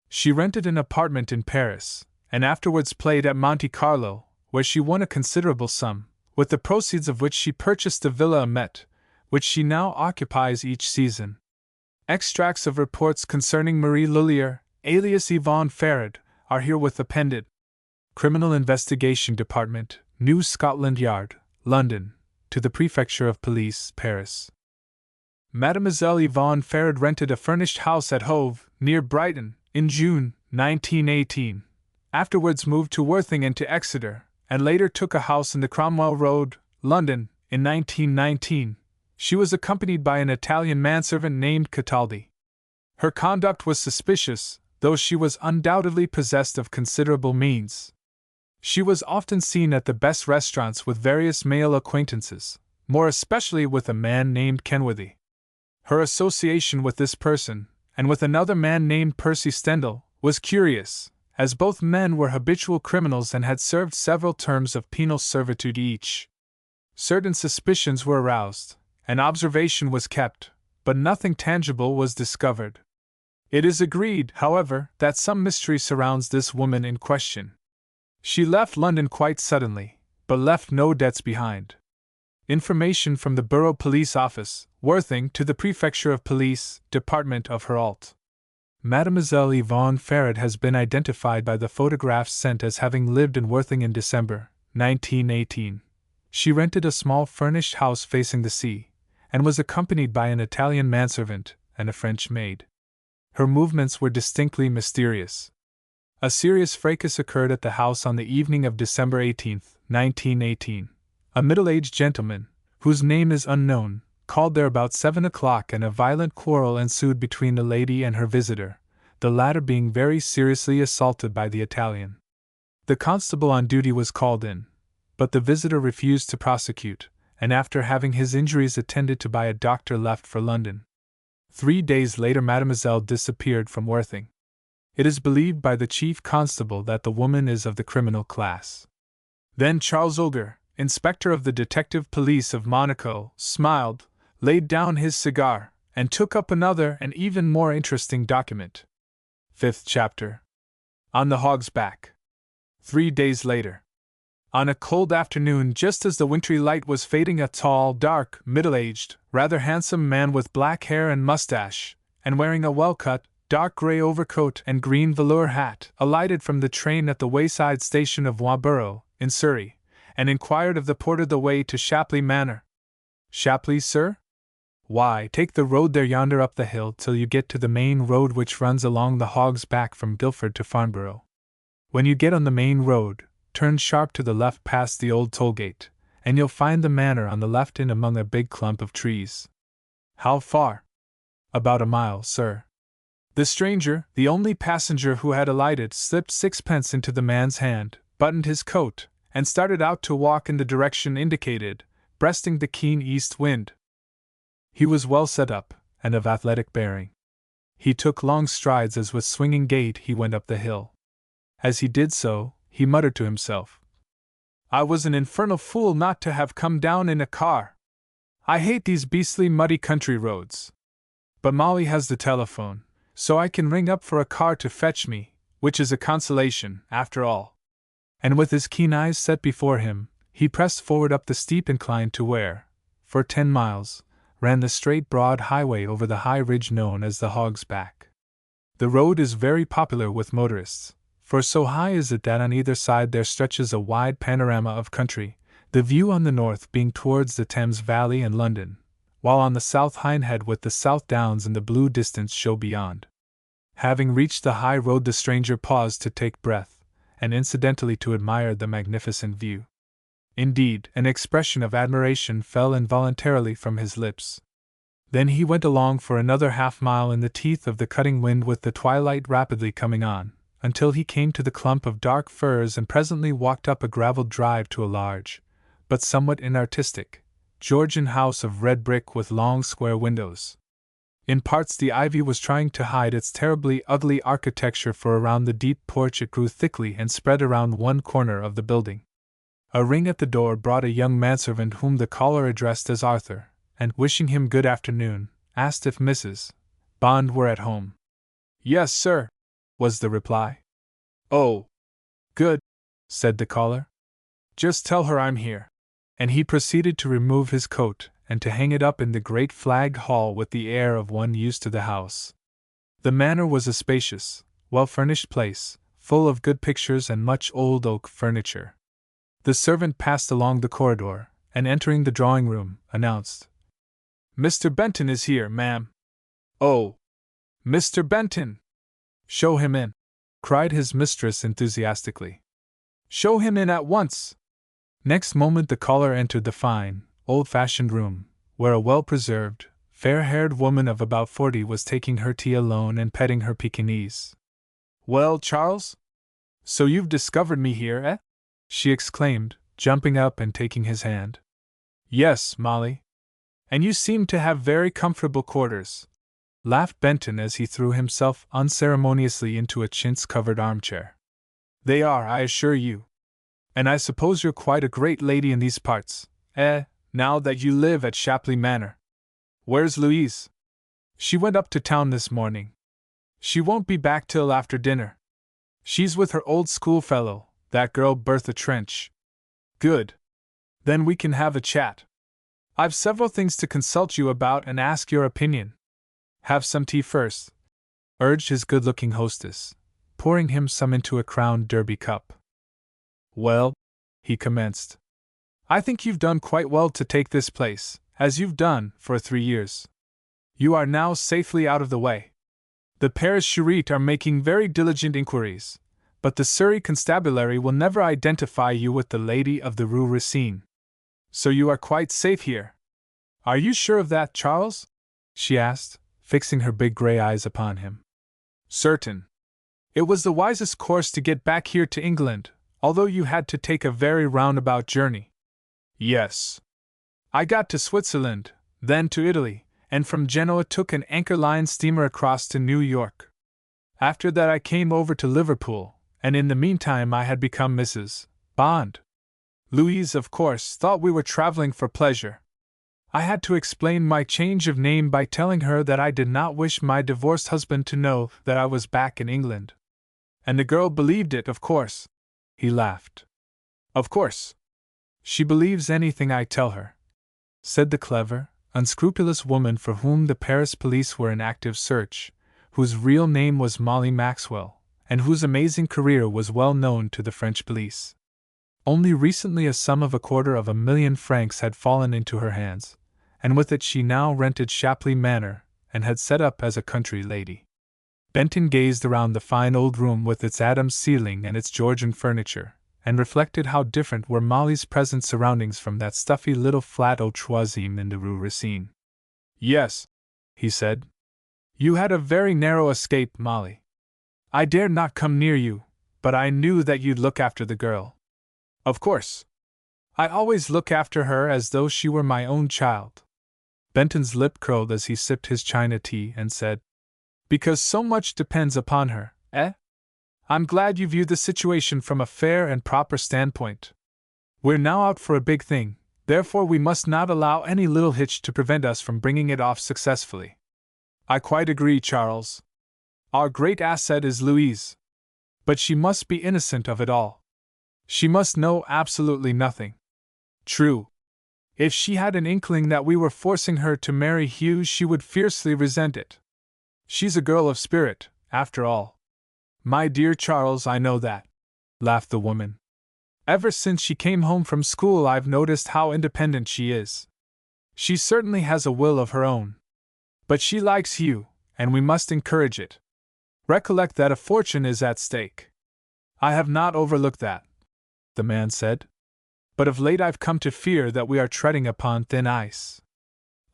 She rented an apartment in Paris, and afterwards played at Monte Carlo, where she won a considerable sum, with the proceeds of which she purchased the Villa Amet, which she now occupies each season. Extracts of reports concerning Marie Lullier, alias Yvonne Farrad, are herewith appended. Criminal Investigation Department, New Scotland Yard, London, to the Prefecture of Police, Paris. Mademoiselle Yvonne Farrad rented a furnished house at Hove, near Brighton, in June 1918, afterwards moved to Worthing and to Exeter, and later took a house in the Cromwell Road, London, in 1919. She was accompanied by an Italian manservant named Cataldi. Her conduct was suspicious, though she was undoubtedly possessed of considerable means. She was often seen at the best restaurants with various male acquaintances, more especially with a man named Kenworthy. Her association with this person, and with another man named Percy Stendhal, was curious, as both men were habitual criminals and had served several terms of penal servitude each. Certain suspicions were aroused, and observation was kept, but nothing tangible was discovered. It is agreed, however, that some mystery surrounds this woman in question. She left London quite suddenly, but left no debts behind. Information from the Borough Police Office, Worthing, to the Prefecture of Police, Department of Heralt. Mademoiselle Yvonne Farrad has been identified by the photographs sent as having lived in Worthing in December 1918. She rented a small furnished house facing the sea, and was accompanied by an Italian manservant and a French maid. Her movements were distinctly mysterious. A serious fracas occurred at the house on the evening of December 18, 1918. A middle-aged gentleman, whose name is unknown, called there about 7 o'clock and a violent quarrel ensued between the lady and her visitor, the latter being very seriously assaulted by the Italian. The constable on duty was called in, but the visitor refused to prosecute, and after having his injuries attended to by a doctor left for London. 3 days later Mademoiselle disappeared from Worthing. It is believed by the chief constable that the woman is of the criminal class. Then Charles Olger, inspector of the detective police of Monaco, smiled, laid down his cigar, and took up another and even more interesting document. 5th chapter. On the Hog's Back. 3 days later. On a cold afternoon, just as the wintry light was fading, a tall, dark, middle-aged, rather handsome man with black hair and mustache, and wearing a well-cut, dark grey overcoat and green velour hat, alighted from the train at the wayside station of Waborough, in Surrey, and inquired of the porter the way to Shapley Manor. Shapley, sir? Why, take the road there yonder up the hill till you get to the main road which runs along the Hog's Back from Guildford to Farnborough. When you get on the main road, turn sharp to the left past the old toll gate, and you'll find the manor on the left in among a big clump of trees. How far? About a mile, sir. The stranger, the only passenger who had alighted, slipped 6pence into the man's hand, buttoned his coat, and started out to walk in the direction indicated, breasting the keen east wind. He was well set up, and of athletic bearing. He took long strides as with swinging gait he went up the hill. As he did so, he muttered to himself, "I was an infernal fool not to have come down in a car. I hate these beastly muddy country roads. But Molly has the telephone, so I can ring up for a car to fetch me, which is a consolation, after all." And with his keen eyes set before him, he pressed forward up the steep incline to where, for 10 miles, ran the straight broad highway over the high ridge known as the Hog's Back. The road is very popular with motorists, for so high is it that on either side there stretches a wide panorama of country, the view on the north being towards the Thames Valley and London, while on the south Hindhead with the South Downs in the blue distance show beyond. Having reached the high road the stranger paused to take breath, and incidentally to admire the magnificent view. Indeed, an expression of admiration fell involuntarily from his lips. Then he went along for another half-mile in the teeth of the cutting wind with the twilight rapidly coming on, until he came to the clump of dark firs and presently walked up a gravelled drive to a large, but somewhat inartistic, Georgian house of red brick with long square windows. In parts the ivy was trying to hide its terribly ugly architecture, for around the deep porch it grew thickly and spread around one corner of the building. A ring at the door brought a young manservant whom the caller addressed as Arthur, and, wishing him good afternoon, asked if Mrs. Bond were at home. "Yes, sir," was the reply. "Oh, good," said the caller. "Just tell her I'm here." And he proceeded to remove his coat and to hang it up in the great flagged hall with the air of one used to the house. The manor was a spacious, well-furnished place, full of good pictures and much old oak furniture. The servant passed along the corridor, and entering the drawing-room, announced, "Mr. Benton is here, ma'am." "Oh, Mr. Benton! Show him in," cried his mistress enthusiastically. "Show him in at once." Next moment the caller entered the fine, old-fashioned room, where a well-preserved, fair-haired woman of about 40 was taking her tea alone and petting her Pekingese. "Well, Charles? So you've discovered me here, eh?" she exclaimed, jumping up and taking his hand. "Yes, Molly. And you seem to have very comfortable quarters," laughed Benton as he threw himself unceremoniously into a chintz-covered armchair. "They are, I assure you. And I suppose you're quite a great lady in these parts, now that you live at Shapley Manor. Where's Louise?" "She went up to town this morning. She won't be back till after dinner. She's with her old schoolfellow, that girl Bertha Trench." "Good. Then we can have a chat. I've several things to consult you about and ask your opinion." "Have some tea first," urged his good-looking hostess, pouring him some into a crowned derby cup. "Well," he commenced, "I think you've done quite well to take this place, as you've done for 3 years. You are now safely out of the way. The Paris Charite are making very diligent inquiries, but the Surrey constabulary will never identify you with the lady of the Rue Racine. So you are quite safe here. Are you sure of that, Charles?" she asked, fixing her big gray eyes upon him. "Certain. It was the wisest course to get back here to England, although you had to take a very roundabout journey." "Yes. I got to Switzerland, then to Italy, and from Genoa took an Anchor Line steamer across to New York. After that I came over to Liverpool, and in the meantime I had become Mrs. Bond. Louise, of course, thought we were traveling for pleasure. I had to explain my change of name by telling her that I did not wish my divorced husband to know that I was back in England. And the girl believed it, of course." He laughed. "Of course. She believes anything I tell her," said the clever, unscrupulous woman for whom the Paris police were in active search, whose real name was Molly Maxwell, and whose amazing career was well known to the French police. Only recently a sum of 250,000 francs had fallen into her hands, and with it she now rented Shapley Manor, and had set up as a country lady. Benton gazed around the fine old room with its Adams ceiling and its Georgian furniture, and reflected how different were Molly's present surroundings from that stuffy little flat au troisième in the Rue Racine. "Yes," he said. "You had a very narrow escape, Molly. I dared not come near you, but I knew that you'd look after the girl." "Of course. I always look after her as though she were my own child." Benton's lip curled as he sipped his China tea and said, "Because so much depends upon her, eh? I'm glad you view the situation from a fair and proper standpoint. We're now out for a big thing, therefore we must not allow any little hitch to prevent us from bringing it off successfully." "I quite agree, Charles. Our great asset is Louise. But she must be innocent of it all. She must know absolutely nothing." "True. If she had an inkling that we were forcing her to marry Hugh, she would fiercely resent it. She's a girl of spirit, after all." "My dear Charles, I know that," laughed the woman. "Ever since she came home from school I've noticed how independent she is. She certainly has a will of her own. But she likes Hugh, and we must encourage it. Recollect that a fortune is at stake." "I have not overlooked that," the man said. but of late I've come to fear that we are treading upon thin ice.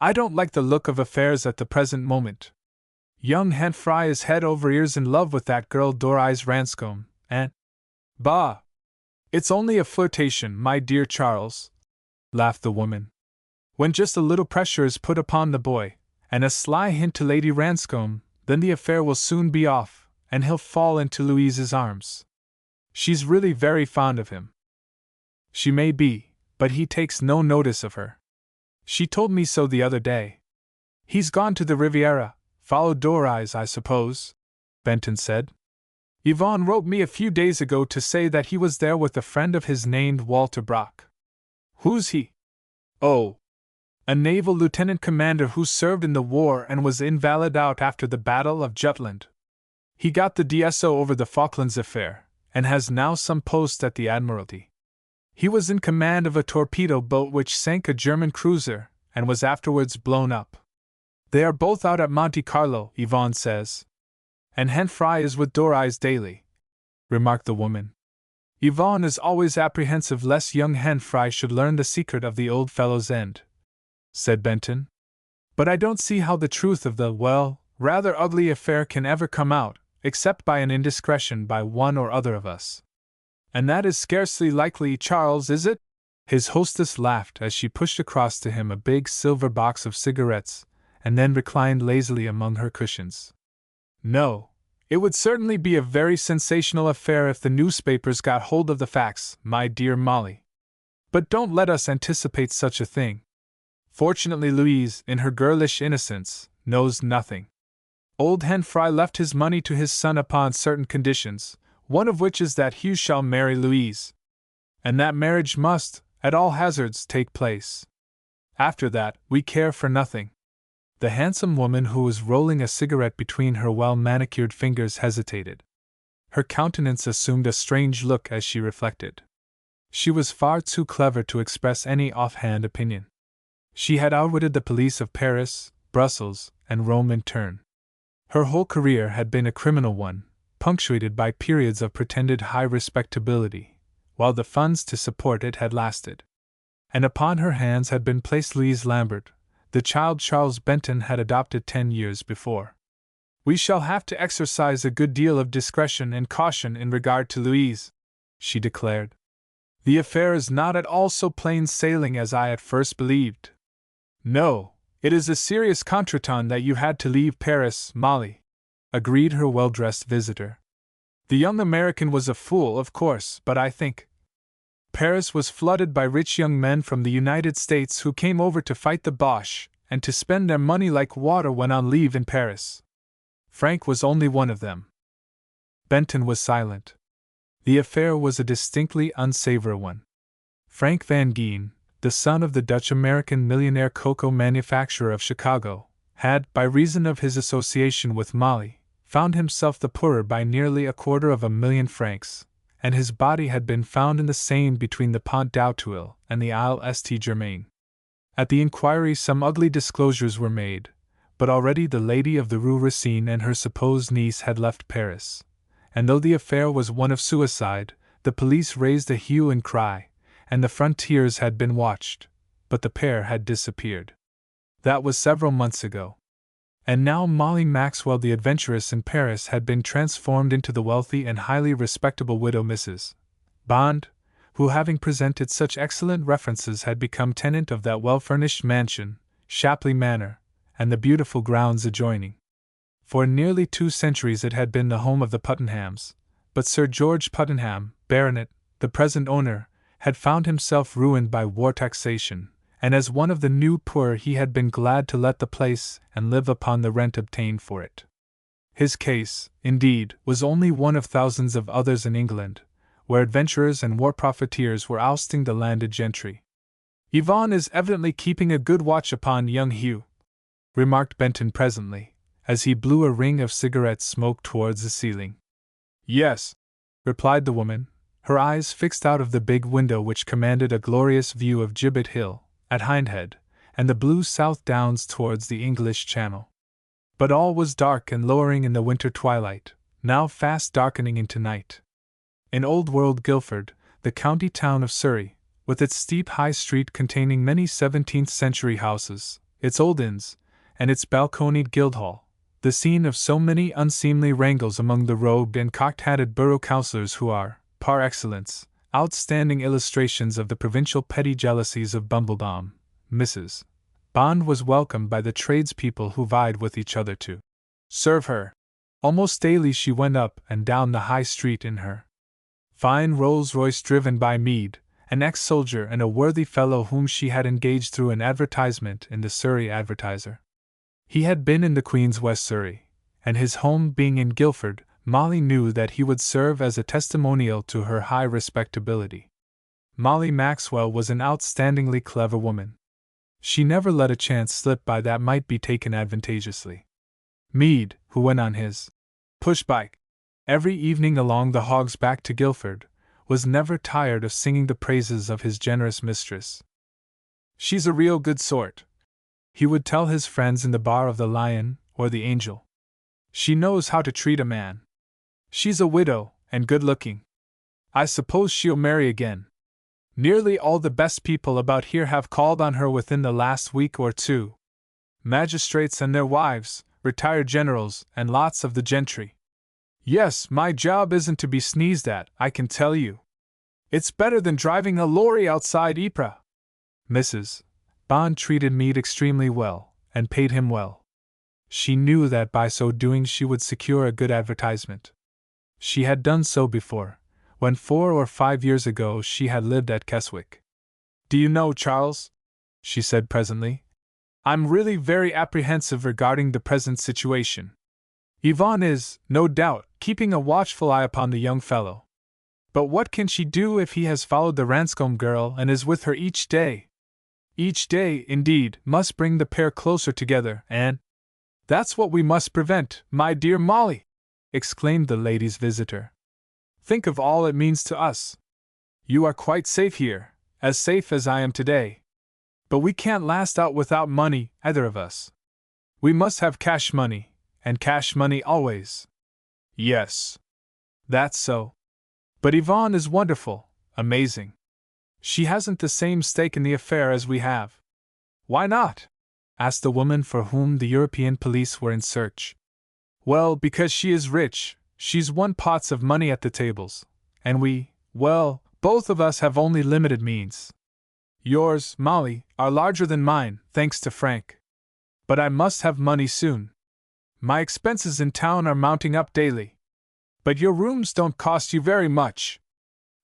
I don't like the look of affairs at the present moment. Young Henfrey is head over ears in love with that girl Doris Ranscombe, and— Bah! It's only a flirtation, my dear Charles, laughed the woman. When just a little pressure is put upon the boy, and a sly hint to Lady Ranscombe, then the affair will soon be off, and he'll fall into Louise's arms. She's really very fond of him. She may be, but he takes no notice of her. She told me so the other day. He's gone to the Riviera, followed Doris, I suppose, Benton said. Yvonne wrote me a few days ago to say that he was there with a friend of his named Walter Brock. Who's he? Oh, a naval lieutenant commander who served in the war and was invalided out after the Battle of Jutland. He got the DSO over the Falklands affair, and has now some post at the Admiralty. He was in command of a torpedo boat which sank a German cruiser, and was afterwards blown up. They are both out at Monte Carlo, Yvonne says. And Henfrey is with Doris daily, remarked the woman. Yvonne is always apprehensive lest young Henfrey should learn the secret of the old fellow's end, said Benton. But I don't see how the truth of the, well, rather ugly affair can ever come out, except by an indiscretion by one or other of us. And that is scarcely likely, Charles, is it? His hostess laughed as she pushed across to him a big silver box of cigarettes, and then reclined lazily among her cushions. No, it would certainly be a very sensational affair if the newspapers got hold of the facts, my dear Molly. But don't let us anticipate such a thing. Fortunately, Louise, in her girlish innocence, knows nothing. Old Henfrey left his money to his son upon certain conditions, one of which is that Hugh shall marry Louise. And that marriage must, at all hazards, take place. After that, we care for nothing. The handsome woman who was rolling a cigarette between her well-manicured fingers hesitated. Her countenance assumed a strange look as she reflected. She was far too clever to express any offhand opinion. She had outwitted the police of Paris, Brussels, and Rome in turn. Her whole career had been a criminal one, punctuated by periods of pretended high respectability, while the funds to support it had lasted. And upon her hands had been placed Louise Lambert, the child Charles Benton had adopted 10 years before. We shall have to exercise a good deal of discretion and caution in regard to Louise, she declared. The affair is not at all so plain sailing as I at first believed. No, it is a serious contretemps that you had to leave Paris, Molly, agreed her well-dressed visitor. The young American was a fool, of course, but I think Paris was flooded by rich young men from the United States who came over to fight the Boche and to spend their money like water when on leave in Paris. Frank was only one of them. Benton was silent. The affair was a distinctly unsavory one. Frank Van Geen, the son of the Dutch-American millionaire cocoa manufacturer of Chicago, had, by reason of his association with Molly, found himself the poorer by nearly 250,000 francs, and his body had been found in the Seine between the Pont d'Auteuil and the Isle St. Germain. At the inquiry some ugly disclosures were made, but already the lady of the Rue Racine and her supposed niece had left Paris, and though the affair was one of suicide, the police raised a hue and cry, and the frontiers had been watched, but the pair had disappeared. That was several months ago. And now Molly Maxwell, the adventuress in Paris, had been transformed into the wealthy and highly respectable widow Mrs. Bond, who, having presented such excellent references, had become tenant of that well-furnished mansion, Shapley Manor, and the beautiful grounds adjoining. For nearly 2 centuries it had been the home of the Puttenhams, but Sir George Puttenham, Baronet, the present owner, had found himself ruined by war taxation, and as one of the new poor he had been glad to let the place and live upon the rent obtained for it. His case, indeed, was only one of thousands of others in England, where adventurers and war profiteers were ousting the landed gentry. Yvonne is evidently keeping a good watch upon young Hugh, remarked Benton presently, as he blew a ring of cigarette smoke towards the ceiling. Yes, replied the woman, her eyes fixed out of the big window which commanded a glorious view of Gibbet Hill, at Hindhead, and the blue South Downs towards the English Channel. But all was dark and lowering in the winter twilight, now fast darkening into night. In old world Guildford, the county town of Surrey, with its steep high street containing many 17th-century houses, its old inns, and its balconied Guildhall, the scene of so many unseemly wrangles among the robed and cocked-hatted borough councillors who are, par excellence, outstanding illustrations of the provincial petty jealousies of Bumbledom, Mrs. Bond was welcomed by the tradespeople who vied with each other to serve her. Almost daily she went up and down the high street in her fine Rolls-Royce driven by Meade, an ex-soldier and a worthy fellow whom she had engaged through an advertisement in the Surrey Advertiser. He had been in the Queen's West Surrey, and his home being in Guildford, Molly knew that he would serve as a testimonial to her high respectability. Molly Maxwell was an outstandingly clever woman. She never let a chance slip by that might be taken advantageously. Meade, who went on his push-bike every evening along the Hog's Back to Guildford, was never tired of singing the praises of his generous mistress. "She's a real good sort," he would tell his friends in the bar of the Lion or the Angel. "She knows how to treat a man. She's a widow, and good-looking. I suppose she'll marry again. Nearly all the best people about here have called on her within the last week or two. Magistrates and their wives, retired generals, and lots of the gentry. Yes, my job isn't to be sneezed at, I can tell you. It's better than driving a lorry outside Ypres." Mrs. Bond treated Meade extremely well, and paid him well. She knew that by so doing she would secure a good advertisement. She had done so before, when 4 or 5 years ago she had lived at Keswick. "Do you know, Charles," she said presently, "I'm really very apprehensive regarding the present situation. Yvonne is, no doubt, keeping a watchful eye upon the young fellow. But what can she do if he has followed the Ranscombe girl and is with her each day? Each day, indeed, must bring the pair closer together, and—" "That's what we must prevent, my dear Molly!" exclaimed the lady's visitor. "Think of all it means to us. You are quite safe here, as safe as I am today. But we can't last out without money, either of us. We must have cash money, and cash money always." "Yes. That's so. But Yvonne is wonderful, amazing. She hasn't the same stake in the affair as we have." "Why not?" asked the woman for whom the European police were in search. "Well, because she is rich, she's won pots of money at the tables, and we, well, both of us have only limited means. Yours, Molly, are larger than mine, thanks to Frank. But I must have money soon. My expenses in town are mounting up daily. But your rooms don't cost you very much.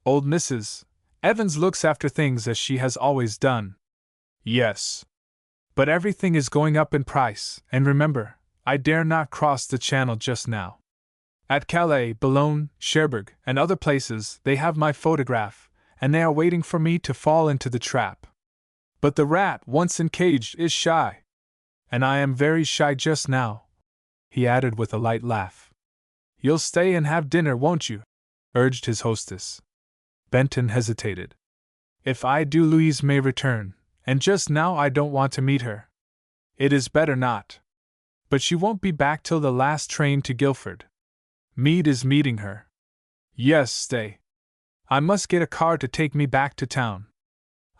Old Mrs. Evans looks after things as she has always done." "Yes. But everything is going up in price, and remember, I dare not cross the Channel just now. At Calais, Boulogne, Cherbourg, and other places they have my photograph, and they are waiting for me to fall into the trap. But the rat, once encaged, is shy. And I am very shy just now," he added with a light laugh. "You'll stay and have dinner, won't you?" urged his hostess. Benton hesitated. "If I do, Louise may return, and just now I don't want to meet her. It is better not. But she won't be back till the last train to Guildford. Meade is meeting her. Yes, stay. I must get a car to take me back to town.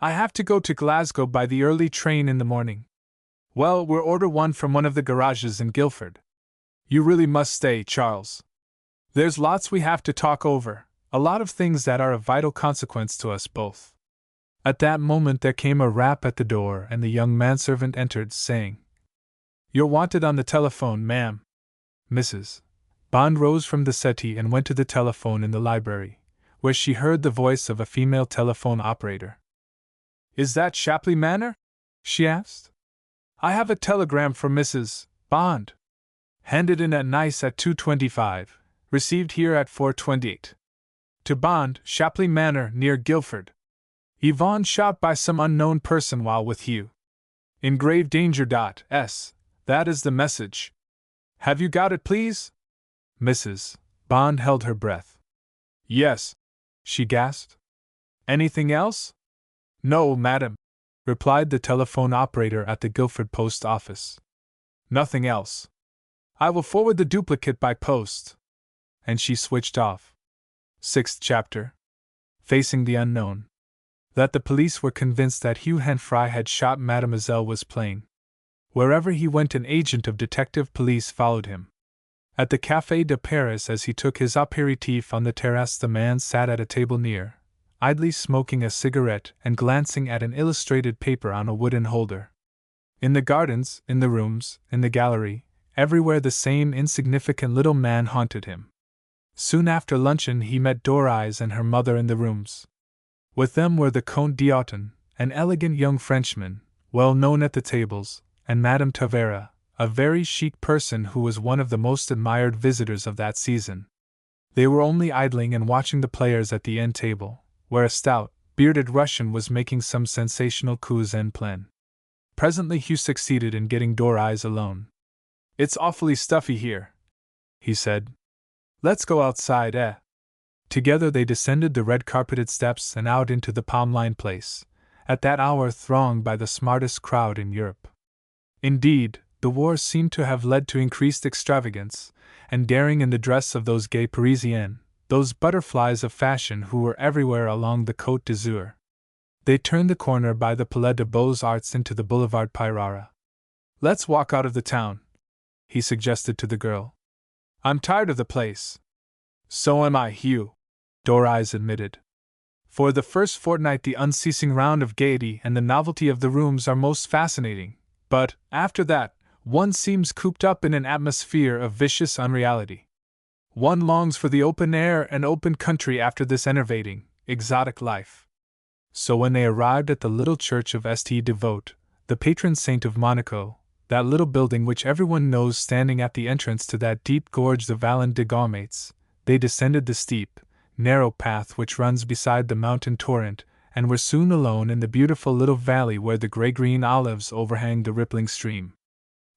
I have to go to Glasgow by the early train in the morning. Well, we'll order one from one of the garages in Guildford. You really must stay, Charles. There's lots we have to talk over, a lot of things that are of vital consequence to us both." At that moment there came a rap at the door and the young manservant entered, saying, "You're wanted on the telephone, ma'am." Mrs. Bond rose from the settee and went to the telephone in the library, where she heard the voice of a female telephone operator. "Is that Shapley Manor?" she asked. "I have a telegram for Mrs. Bond. Handed in at Nice at 2:25, received here at 4:28. To Bond, Shapley Manor, near Guildford. Yvonne shot by some unknown person while with you. In grave danger. S. That is the message. Have you got it, please?" Mrs. Bond held her breath. "Yes," she gasped. "Anything else?" "No, madam," replied the telephone operator at the Guildford post office. "Nothing else. I will forward the duplicate by post." And she switched off. 6th chapter. Facing the Unknown. That the police were convinced that Hugh Henfrey had shot Mademoiselle was plain. Wherever he went, an agent of detective police followed him. At the Café de Paris, as he took his apéritif on the terrace, the man sat at a table near, idly smoking a cigarette and glancing at an illustrated paper on a wooden holder. In the gardens, in the rooms, in the gallery, everywhere the same insignificant little man haunted him. Soon after luncheon he met Doris and her mother in the rooms. With them were the Comte d'Auton, an elegant young Frenchman, well known at the tables, and Madame Tavera, a very chic person who was one of the most admired visitors of that season. They were only idling and watching the players at the end table, where a stout, bearded Russian was making some sensational coups en plein. Presently Hugh succeeded in getting Doris alone. "It's awfully stuffy here," he said. "Let's go outside, eh?" Together they descended the red-carpeted steps and out into the palm-lined place, at that hour thronged by the smartest crowd in Europe. Indeed, the war seemed to have led to increased extravagance and daring in the dress of those gay Parisiennes, those butterflies of fashion who were everywhere along the Côte d'Azur. They turned the corner by the Palais des Beaux-Arts into the Boulevard Pereira. "Let's walk out of the town," he suggested to the girl. "I'm tired of the place." "So am I, Hugh," Doris admitted. "For the first fortnight the unceasing round of gaiety and the novelty of the rooms are most fascinating, but, after that, one seems cooped up in an atmosphere of vicious unreality. One longs for the open air and open country after this enervating, exotic life." So when they arrived at the little church of St. Devote, the patron saint of Monaco, that little building which everyone knows standing at the entrance to that deep gorge, the Vallon des Gaumettes, they descended the steep, narrow path which runs beside the mountain torrent, and were soon alone in the beautiful little valley where the gray-green olives overhang the rippling stream.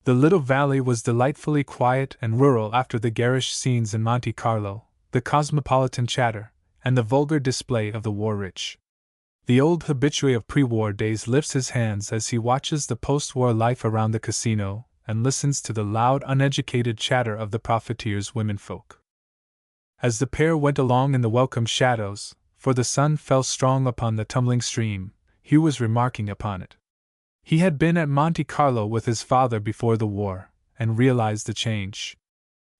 The little valley was delightfully quiet and rural after the garish scenes in Monte Carlo, the cosmopolitan chatter, and the vulgar display of the war-rich. The old habitué of pre-war days lifts his hands as he watches the post-war life around the casino, and listens to the loud, uneducated chatter of the profiteers' womenfolk. As the pair went along in the welcome shadows, for the sun fell strong upon the tumbling stream, Hugh was remarking upon it. He had been at Monte Carlo with his father before the war, and realized the change.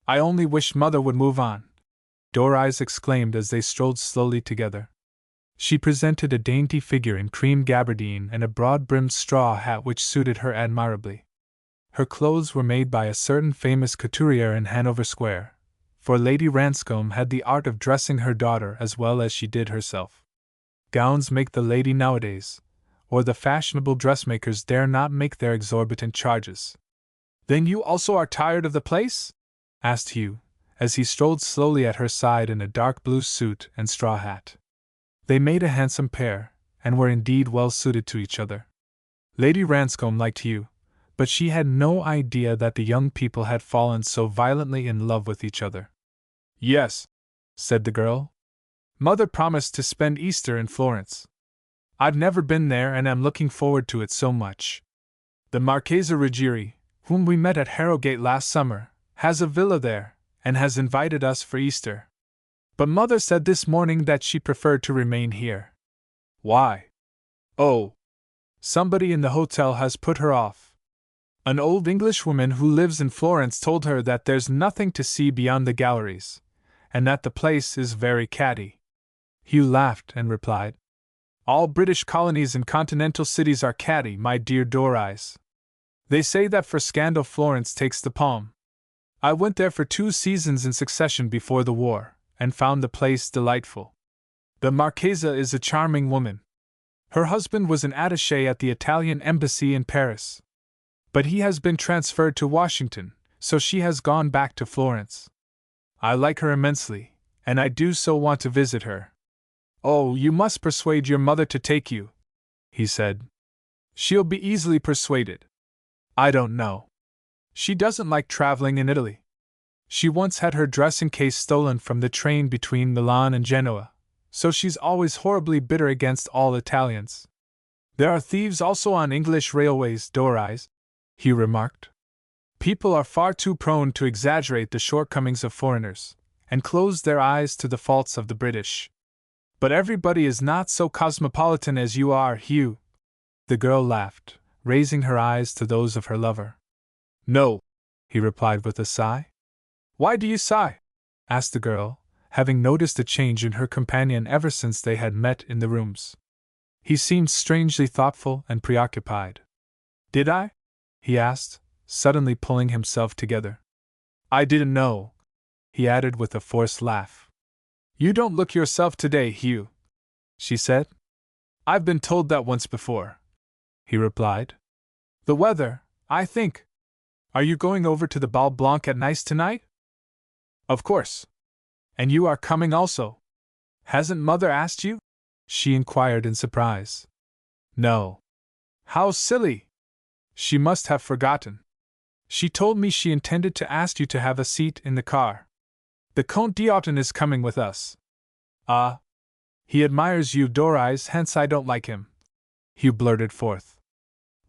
"I only wish Mother would move on," Doris exclaimed as they strolled slowly together. She presented a dainty figure in cream gabardine and a broad-brimmed straw hat which suited her admirably. Her clothes were made by a certain famous couturier in Hanover Square, for Lady Ranscombe had the art of dressing her daughter as well as she did herself. Gowns make the lady nowadays, or the fashionable dressmakers dare not make their exorbitant charges. "Then you also are tired of the place?" asked Hugh, as he strolled slowly at her side in a dark blue suit and straw hat. They made a handsome pair, and were indeed well suited to each other. Lady Ranscombe liked Hugh, but she had no idea that the young people had fallen so violently in love with each other. "Yes," said the girl. "Mother promised to spend Easter in Florence. I've never been there and am looking forward to it so much. The Marchesa Ruggieri, whom we met at Harrogate last summer, has a villa there, and has invited us for Easter. But Mother said this morning that she preferred to remain here." "Why?" "Oh, somebody in the hotel has put her off. An old Englishwoman who lives in Florence told her that there's nothing to see beyond the galleries, and that the place is very catty." Hugh laughed and replied, "All British colonies and continental cities are catty, my dear Doris. They say that for scandal Florence takes the palm. I went there for 2 seasons in succession before the war, and found the place delightful. The Marchesa is a charming woman. Her husband was an attaché at the Italian embassy in Paris. But he has been transferred to Washington, so she has gone back to Florence. I like her immensely, and I do so want to visit her." "Oh, you must persuade your mother to take you," he said. "She'll be easily persuaded." "I don't know. She doesn't like traveling in Italy. She once had her dressing case stolen from the train between Milan and Genoa, so she's always horribly bitter against all Italians. There are thieves also on English railways, Doris," he remarked. "People are far too prone to exaggerate the shortcomings of foreigners, and close their eyes to the faults of the British. But everybody is not so cosmopolitan as you are, Hugh. The girl laughed, raising her eyes to those of her lover. No, he replied with a sigh. Why do you sigh? Asked the girl, having noticed a change in her companion ever since they had met in the rooms. He seemed strangely thoughtful and preoccupied. Did I? He asked, suddenly pulling himself together. I didn't know, he added with a forced laugh. You don't look yourself today, Hugh, she said. I've been told that once before, he replied. The weather, I think. Are you going over to the Bal Blanc at Nice tonight? Of course. And you are coming also. Hasn't Mother asked you? She inquired in surprise. No. How silly! She must have forgotten. She told me she intended to ask you to have a seat in the car. The Comte d'Auton is coming with us. Ah. He admires you, Doris, hence I don't like him, Hugh blurted forth.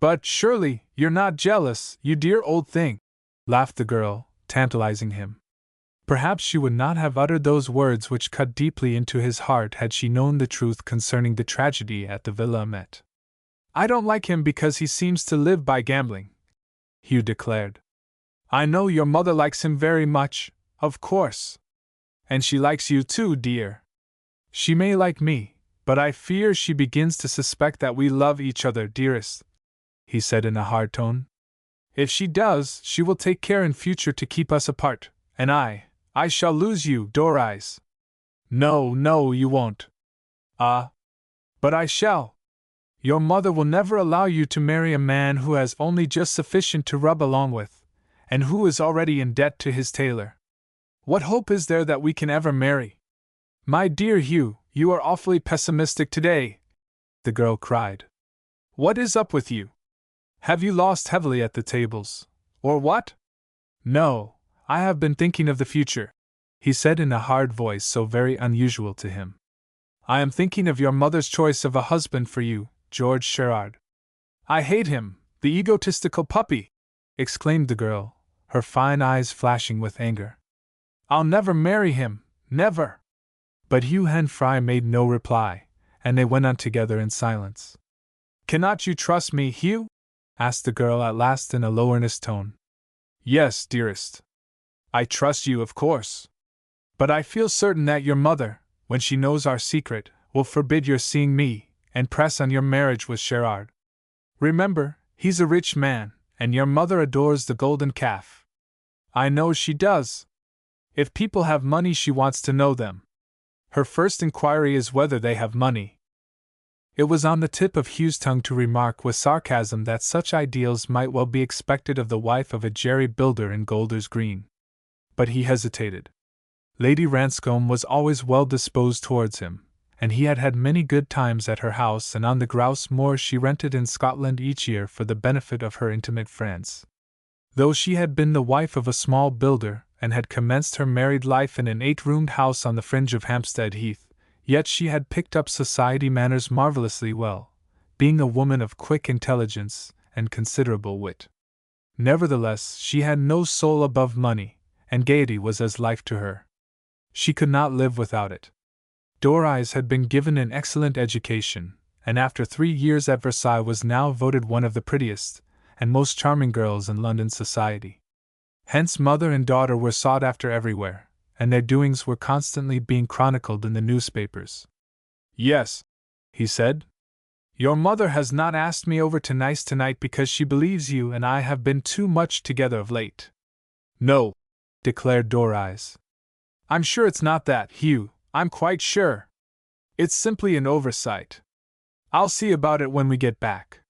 But surely, you're not jealous, you dear old thing, laughed the girl, tantalizing him. Perhaps she would not have uttered those words which cut deeply into his heart had she known the truth concerning the tragedy at the Villa Met. I don't like him because he seems to live by gambling, Hugh declared. I know your mother likes him very much, of course. And she likes you too, dear. She may like me, but I fear she begins to suspect that we love each other, dearest, he said in a hard tone. If she does, she will take care in future to keep us apart, and I shall lose you, Doris. No, you won't. Ah. But I shall. Your mother will never allow you to marry a man who has only just sufficient to rub along with, and who is already in debt to his tailor. What hope is there that we can ever marry? My dear Hugh, you are awfully pessimistic today, the girl cried. What is up with you? Have you lost heavily at the tables, or what? No, I have been thinking of the future, he said in a hard voice so very unusual to him. I am thinking of your mother's choice of a husband for you, George Sherard. I hate him, the egotistical puppy, exclaimed the girl, her fine eyes flashing with anger. I'll never marry him, never. But Hugh Henfrey made no reply, and they went on together in silence. Cannot you trust me, Hugh? Asked the girl at last in a low earnest tone. Yes, dearest. I trust you, of course. But I feel certain that your mother, when she knows our secret, will forbid your seeing me, and press on your marriage with Sherard. Remember, he's a rich man, and your mother adores the golden calf. I know she does. If people have money, she wants to know them. Her first inquiry is whether they have money. It was on the tip of Hugh's tongue to remark with sarcasm that such ideals might well be expected of the wife of a jerry builder in Golders Green. But he hesitated. Lady Ranscombe was always well disposed towards him, and he had had many good times at her house and on the grouse moor she rented in Scotland each year for the benefit of her intimate friends. Though she had been the wife of a small builder, and had commenced her married life in an 8-roomed house on the fringe of Hampstead Heath, yet she had picked up society manners marvelously well, being a woman of quick intelligence and considerable wit. Nevertheless, she had no soul above money, and gaiety was as life to her. She could not live without it. Doris had been given an excellent education, and after 3 years at Versailles was now voted one of the prettiest and most charming girls in London society. Hence mother and daughter were sought after everywhere, and their doings were constantly being chronicled in the newspapers. Yes, he said. Your mother has not asked me over to Nice tonight because she believes you and I have been too much together of late. No, declared Doris. I'm sure it's not that, Hugh, I'm quite sure. It's simply an oversight. I'll see about it when we get back.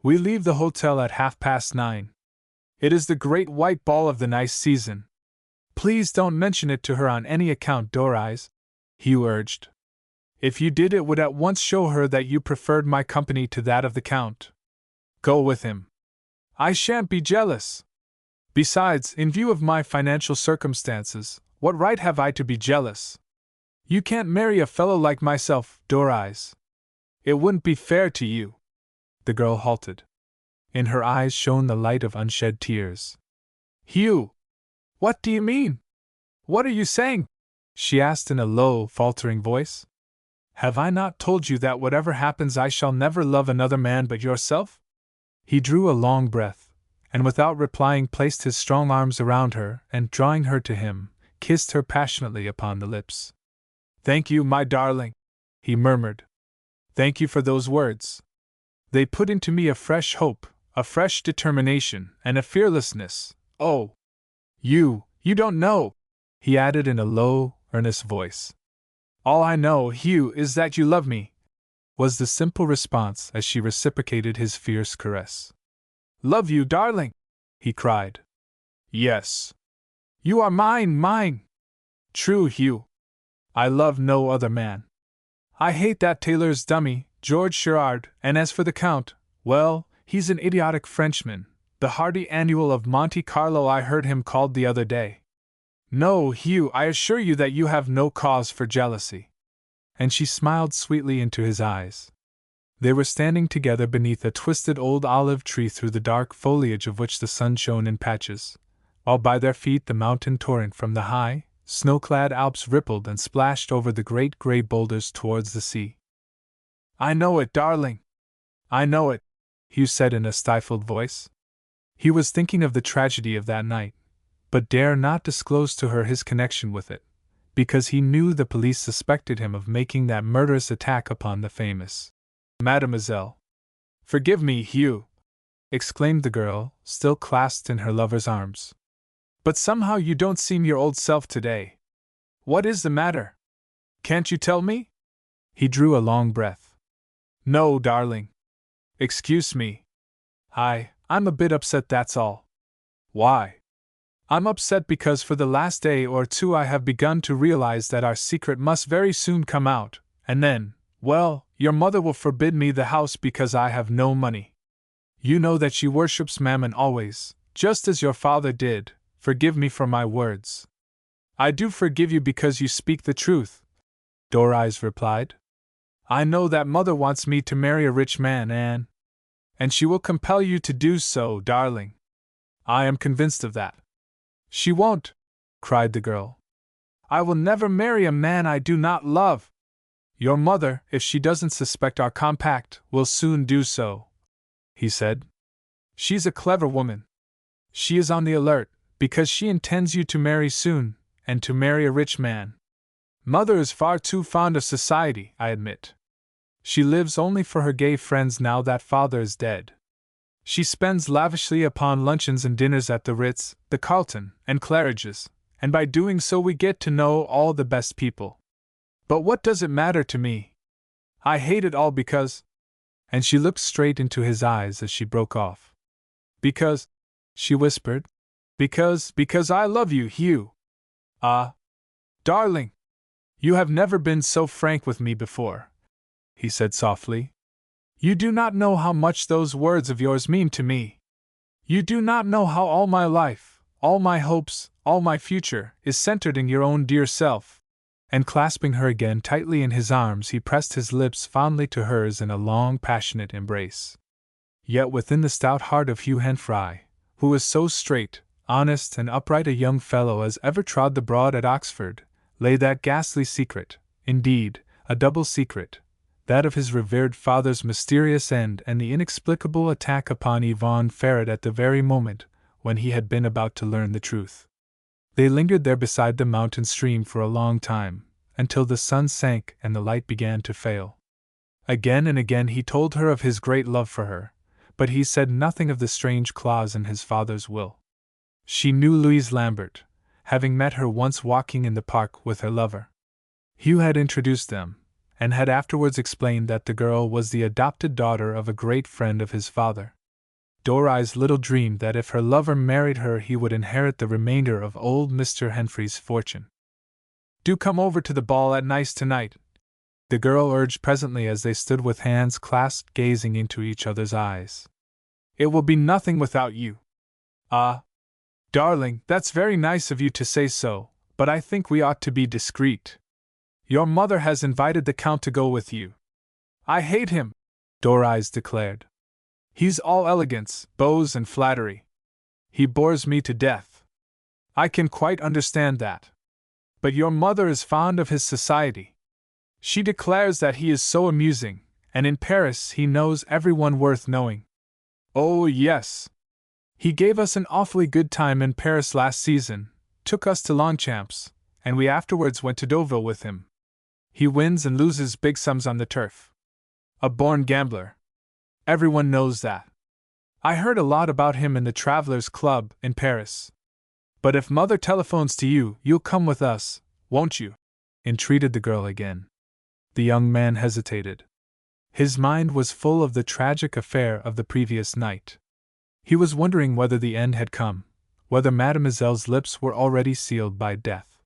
We leave the hotel at 9:30. It is the great white ball of the Nice season. Please don't mention it to her on any account, Doris, Hugh urged. If you did, it would at once show her that you preferred my company to that of the Count. Go with him. I shan't be jealous. Besides, in view of my financial circumstances, what right have I to be jealous? You can't marry a fellow like myself, Doris. It wouldn't be fair to you. The girl halted. In her eyes shone the light of unshed tears. Hugh! What do you mean? What are you saying? She asked in a low, faltering voice. Have I not told you that whatever happens I shall never love another man but yourself? He drew a long breath, and without replying placed his strong arms around her and, drawing her to him, kissed her passionately upon the lips. Thank you, my darling, he murmured. Thank you for those words. They put into me a fresh hope, a fresh determination, and a fearlessness. Oh! You don't know, he added in a low, earnest voice. All I know, Hugh, is that you love me, was the simple response as she reciprocated his fierce caress. Love you, darling, he cried. Yes. You are mine, mine. True, Hugh. I love no other man. I hate that tailor's dummy, George Sherard, and as for the Count, well, he's an idiotic Frenchman, the hardy annual of Monte Carlo I heard him called the other day. No, Hugh, I assure you that you have no cause for jealousy. And she smiled sweetly into his eyes. They were standing together beneath a twisted old olive tree through the dark foliage of which the sun shone in patches, while by their feet the mountain torrent from the high, snow-clad Alps rippled and splashed over the great gray boulders towards the sea. I know it, darling. I know it, Hugh said in a stifled voice. He was thinking of the tragedy of that night, but dare not disclose to her his connection with it, because he knew the police suspected him of making that murderous attack upon the famous Mademoiselle. Forgive me, Hugh, exclaimed the girl, still clasped in her lover's arms. But somehow you don't seem your old self today. What is the matter? Can't you tell me? He drew a long breath. No, darling. Excuse me. I'm a bit upset, that's all. Why? I'm upset because for the last day or two I have begun to realize that our secret must very soon come out, and then, well, your mother will forbid me the house because I have no money. You know that she worships Mammon always, just as your father did. Forgive me for my words. I do forgive you because you speak the truth, Doris replied. I know that mother wants me to marry a rich man, and she will compel you to do so, darling. I am convinced of that. She won't, cried the girl. I will never marry a man I do not love. Your mother, if she doesn't suspect our compact, will soon do so, he said. She's a clever woman. She is on the alert, because she intends you to marry soon, and to marry a rich man. Mother is far too fond of society, I admit. She lives only for her gay friends now that father is dead. She spends lavishly upon luncheons and dinners at the Ritz, the Carlton, and Claridge's, and by doing so we get to know all the best people. But what does it matter to me? I hate it all because— and she looked straight into his eyes as she broke off. Because, she whispered, because I love you, Hugh. Ah, darling, you have never been so frank with me before, he said softly. You do not know how much those words of yours mean to me. You do not know how all my life, all my hopes, all my future, is centered in your own dear self. And clasping her again tightly in his arms, he pressed his lips fondly to hers in a long, passionate embrace. Yet within the stout heart of Hugh Henfrey, who was so straight, honest, and upright a young fellow as ever trod the broad at Oxford, lay that ghastly secret, indeed, a double secret, that of his revered father's mysterious end and the inexplicable attack upon Yvonne Ferret at the very moment when he had been about to learn the truth. They lingered there beside the mountain stream for a long time, until the sun sank and the light began to fail. Again and again he told her of his great love for her, but he said nothing of the strange clause in his father's will. She knew Louise Lambert, having met her once walking in the park with her lover. Hugh had introduced them, and had afterwards explained that the girl was the adopted daughter of a great friend of his father. Doris little dreamed that if her lover married her he would inherit the remainder of old Mr. Henfrey's fortune. Do come over to the ball at Nice tonight, the girl urged presently as they stood with hands clasped gazing into each other's eyes. It will be nothing without you. Ah, darling, that's very nice of you to say so, but I think we ought to be discreet. Your mother has invited the Count to go with you. I hate him, Doris declared. He's all elegance, bows, and flattery. He bores me to death. I can quite understand that. But your mother is fond of his society. She declares that he is so amusing, and in Paris he knows everyone worth knowing. Oh, yes. He gave us an awfully good time in Paris last season, took us to Longchamps, and we afterwards went to Deauville with him. He wins and loses big sums on the turf. A born gambler. Everyone knows that. I heard a lot about him in the Travelers' Club in Paris. But if Mother telephones to you, you'll come with us, won't you? Entreated the girl again. The young man hesitated. His mind was full of the tragic affair of the previous night. He was wondering whether the end had come, whether Mademoiselle's lips were already sealed by death.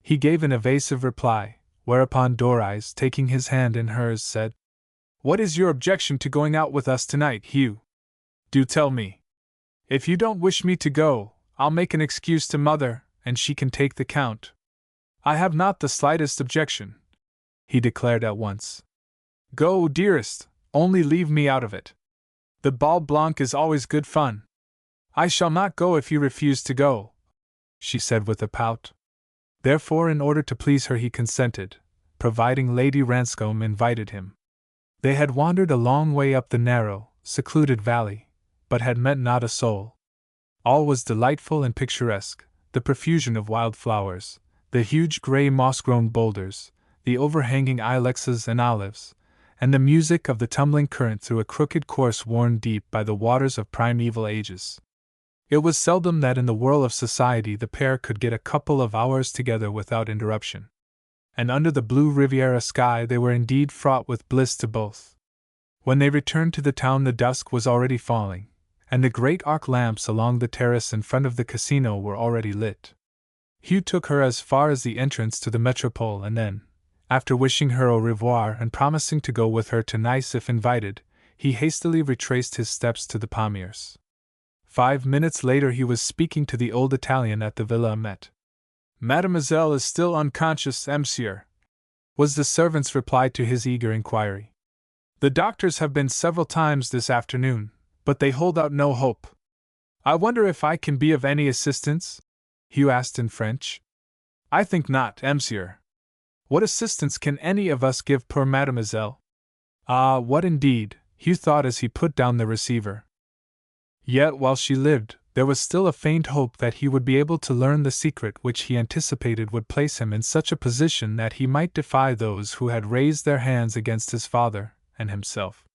He gave an evasive reply, whereupon Doris, taking his hand in hers, said, "What is your objection to going out with us tonight, Hugh? Do tell me. If you don't wish me to go, I'll make an excuse to Mother, and she can take the count." "I have not the slightest objection," he declared at once. "Go, dearest, only leave me out of it. The Bal Blanc is always good fun." "I shall not go if you refuse to go," she said with a pout. Therefore, in order to please her, he consented, providing Lady Ranscombe invited him. They had wandered a long way up the narrow, secluded valley, but had met not a soul. All was delightful and picturesque, the profusion of wild flowers, the huge grey moss-grown boulders, the overhanging ilexes and olives, and the music of the tumbling current through a crooked course worn deep by the waters of primeval ages. It was seldom that in the whirl of society the pair could get a couple of hours together without interruption. And under the blue Riviera sky they were indeed fraught with bliss to both. When they returned to the town the dusk was already falling, and the great arc lamps along the terrace in front of the casino were already lit. Hugh took her as far as the entrance to the Metropole and then, after wishing her au revoir and promising to go with her to Nice if invited, he hastily retraced his steps to the Palmiers. 5 minutes later he was speaking to the old Italian at the Villa Met. "Mademoiselle is still unconscious, monsieur," was the servant's reply to his eager inquiry. "The doctors have been several times this afternoon, but they hold out no hope." "I wonder if I can be of any assistance?" Hugh asked in French. "I think not, monsieur. What assistance can any of us give poor Mademoiselle?" Ah, what indeed, Hugh thought as he put down the receiver. Yet while she lived, there was still a faint hope that he would be able to learn the secret which he anticipated would place him in such a position that he might defy those who had raised their hands against his father and himself.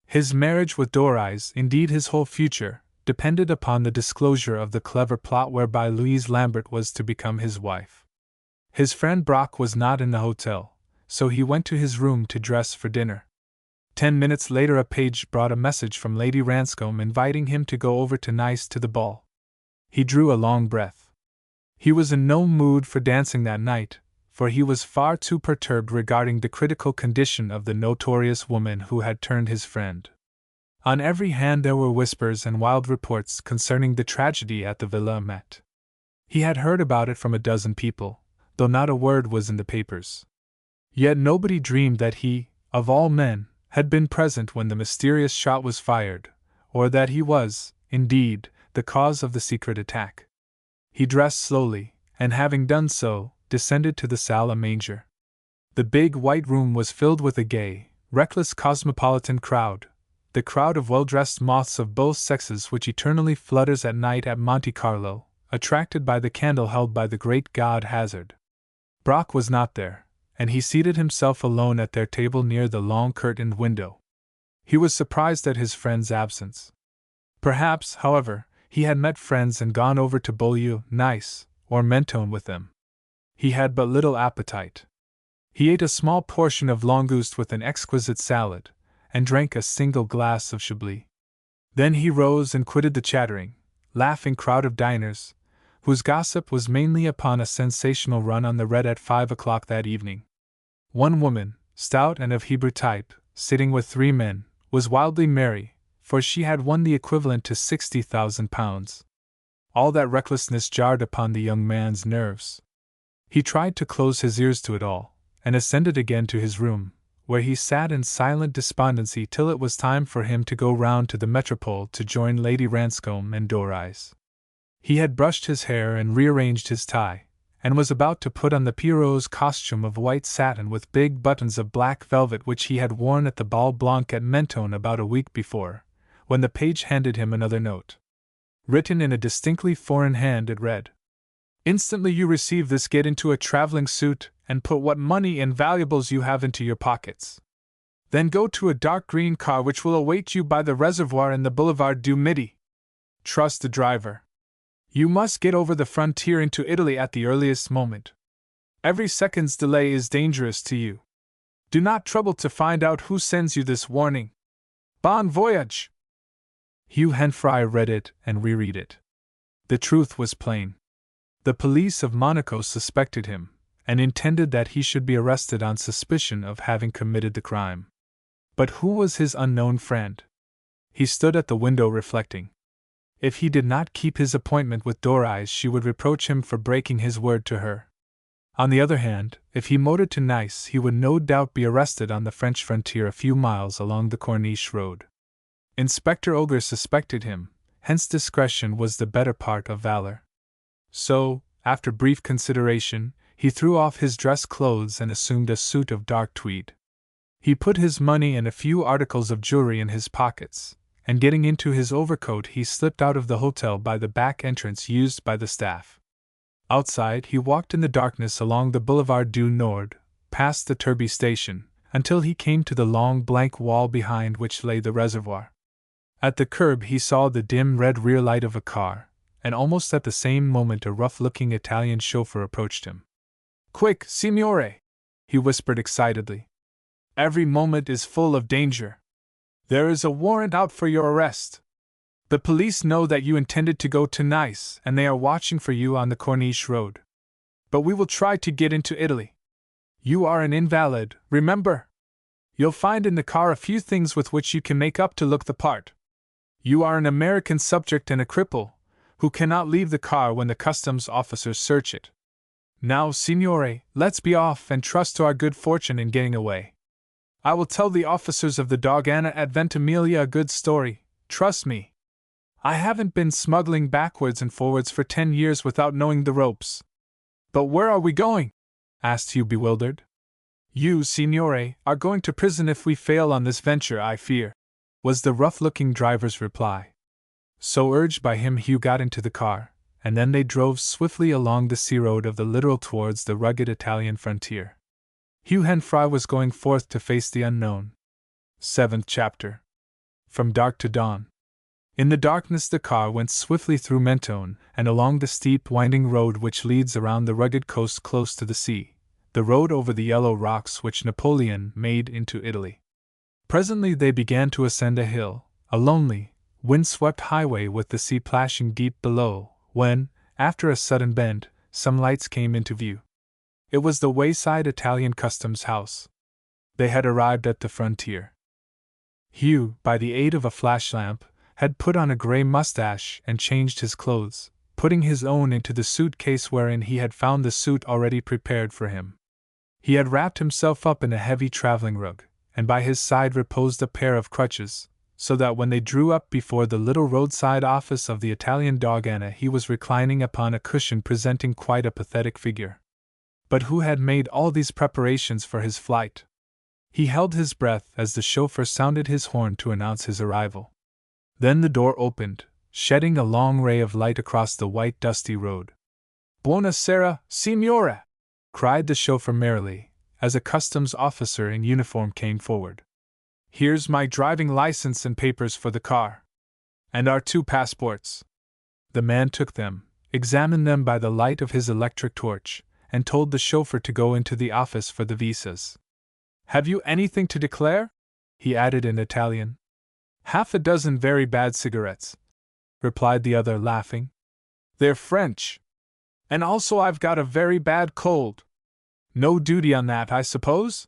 His marriage with Doris, indeed his whole future, depended upon the disclosure of the clever plot whereby Louise Lambert was to become his wife. His friend Brock was not in the hotel, so he went to his room to dress for dinner. 10 minutes later a page brought a message from Lady Ranscombe inviting him to go over to Nice to the ball. He drew a long breath. He was in no mood for dancing that night, for he was far too perturbed regarding the critical condition of the notorious woman who had turned his friend. On every hand there were whispers and wild reports concerning the tragedy at the Villa Met. He had heard about it from a dozen people, though not a word was in the papers. Yet nobody dreamed that he, of all men, had been present when the mysterious shot was fired, or that he was, indeed, the cause of the secret attack. He dressed slowly, and having done so, descended to the salle à manger. The big white room was filled with a gay, reckless cosmopolitan crowd, the crowd of well-dressed moths of both sexes which eternally flutters at night at Monte Carlo, attracted by the candle held by the great god Hazard. Brock was not there, and he seated himself alone at their table near the long curtained window. He was surprised at his friend's absence. Perhaps, however, he had met friends and gone over to Beaulieu, Nice, or Mentone with them. He had but little appetite. He ate a small portion of langouste with an exquisite salad, and drank a single glass of Chablis. Then he rose and quitted the chattering, laughing crowd of diners, whose gossip was mainly upon a sensational run on the Red at 5 o'clock that evening. One woman, stout and of Hebrew type, sitting with 3 men, was wildly merry, for she had won the equivalent to £60,000. All that recklessness jarred upon the young man's nerves. He tried to close his ears to it all, and ascended again to his room, where he sat in silent despondency till it was time for him to go round to the Metropole to join Lady Ranscombe and Doris. He had brushed his hair and rearranged his tie, and was about to put on the Pierrot's costume of white satin with big buttons of black velvet which he had worn at the Bal Blanc at Mentone about a week before, when the page handed him another note. Written in a distinctly foreign hand, it read, "Instantly you receive this, get into a traveling suit and put what money and valuables you have into your pockets. Then go to a dark green car which will await you by the reservoir in the Boulevard du Midi. Trust the driver. You must get over the frontier into Italy at the earliest moment. Every second's delay is dangerous to you. Do not trouble to find out who sends you this warning. Bon voyage!" Hugh Henfrey read it and reread it. The truth was plain. The police of Monaco suspected him, and intended that he should be arrested on suspicion of having committed the crime. But who was his unknown friend? He stood at the window reflecting. If he did not keep his appointment with Doris, she would reproach him for breaking his word to her. On the other hand, if he motored to Nice, he would no doubt be arrested on the French frontier a few miles along the Corniche road. Inspector Ogre suspected him, hence discretion was the better part of valor. So, after brief consideration, he threw off his dress clothes and assumed a suit of dark tweed. He put his money and a few articles of jewelry in his pockets, and getting into his overcoat he slipped out of the hotel by the back entrance used by the staff. Outside he walked in the darkness along the Boulevard du Nord, past the Turbie station, until he came to the long blank wall behind which lay the reservoir. At the curb he saw the dim red rear light of a car, and almost at the same moment a rough-looking Italian chauffeur approached him. "Quick, signore!" he whispered excitedly. "Every moment is full of danger. There is a warrant out for your arrest. The police know that you intended to go to Nice, and they are watching for you on the Corniche road. But we will try to get into Italy. You are an invalid, remember? You'll find in the car a few things with which you can make up to look the part. You are an American subject and a cripple, who cannot leave the car when the customs officers search it. Now, signore, let's be off and trust to our good fortune in getting away. I will tell the officers of the Dogana at Ventimiglia a good story, trust me. I haven't been smuggling backwards and forwards for 10 years without knowing the ropes." "But where are we going?" asked Hugh, bewildered. "You, signore, are going to prison if we fail on this venture, I fear," was the rough-looking driver's reply. So urged by him, Hugh got into the car, and then they drove swiftly along the sea road of the littoral towards the rugged Italian frontier. Hugh Henfrey was going forth to face the unknown. 7th chapter. From dark to dawn. In the darkness the car went swiftly through Mentone, and along the steep winding road which leads around the rugged coast close to the sea, the road over the yellow rocks which Napoleon made into Italy. Presently they began to ascend a hill, a lonely, wind-swept highway with the sea plashing deep below, when, after a sudden bend, some lights came into view. It was the wayside Italian customs house. They had arrived at the frontier. Hugh, by the aid of a flash lamp, had put on a grey mustache and changed his clothes, putting his own into the suitcase wherein he had found the suit already prepared for him. He had wrapped himself up in a heavy traveling rug, and by his side reposed a pair of crutches, so that when they drew up before the little roadside office of the Italian Dogana he was reclining upon a cushion presenting quite a pathetic figure. But who had made all these preparations for his flight? He held his breath as the chauffeur sounded his horn to announce his arrival. Then the door opened, shedding a long ray of light across the white dusty road. "Buona sera, signore!" cried the chauffeur merrily, as a customs officer in uniform came forward. "Here's my driving license and papers for the car. And our 2 passports." The man took them, examined them by the light of his electric torch, and told the chauffeur to go into the office for the visas. "Have you anything to declare?" he added in Italian. "Half a dozen very bad cigarettes," replied the other, laughing. "They're French. And also I've got a very bad cold. No duty on that, I suppose?"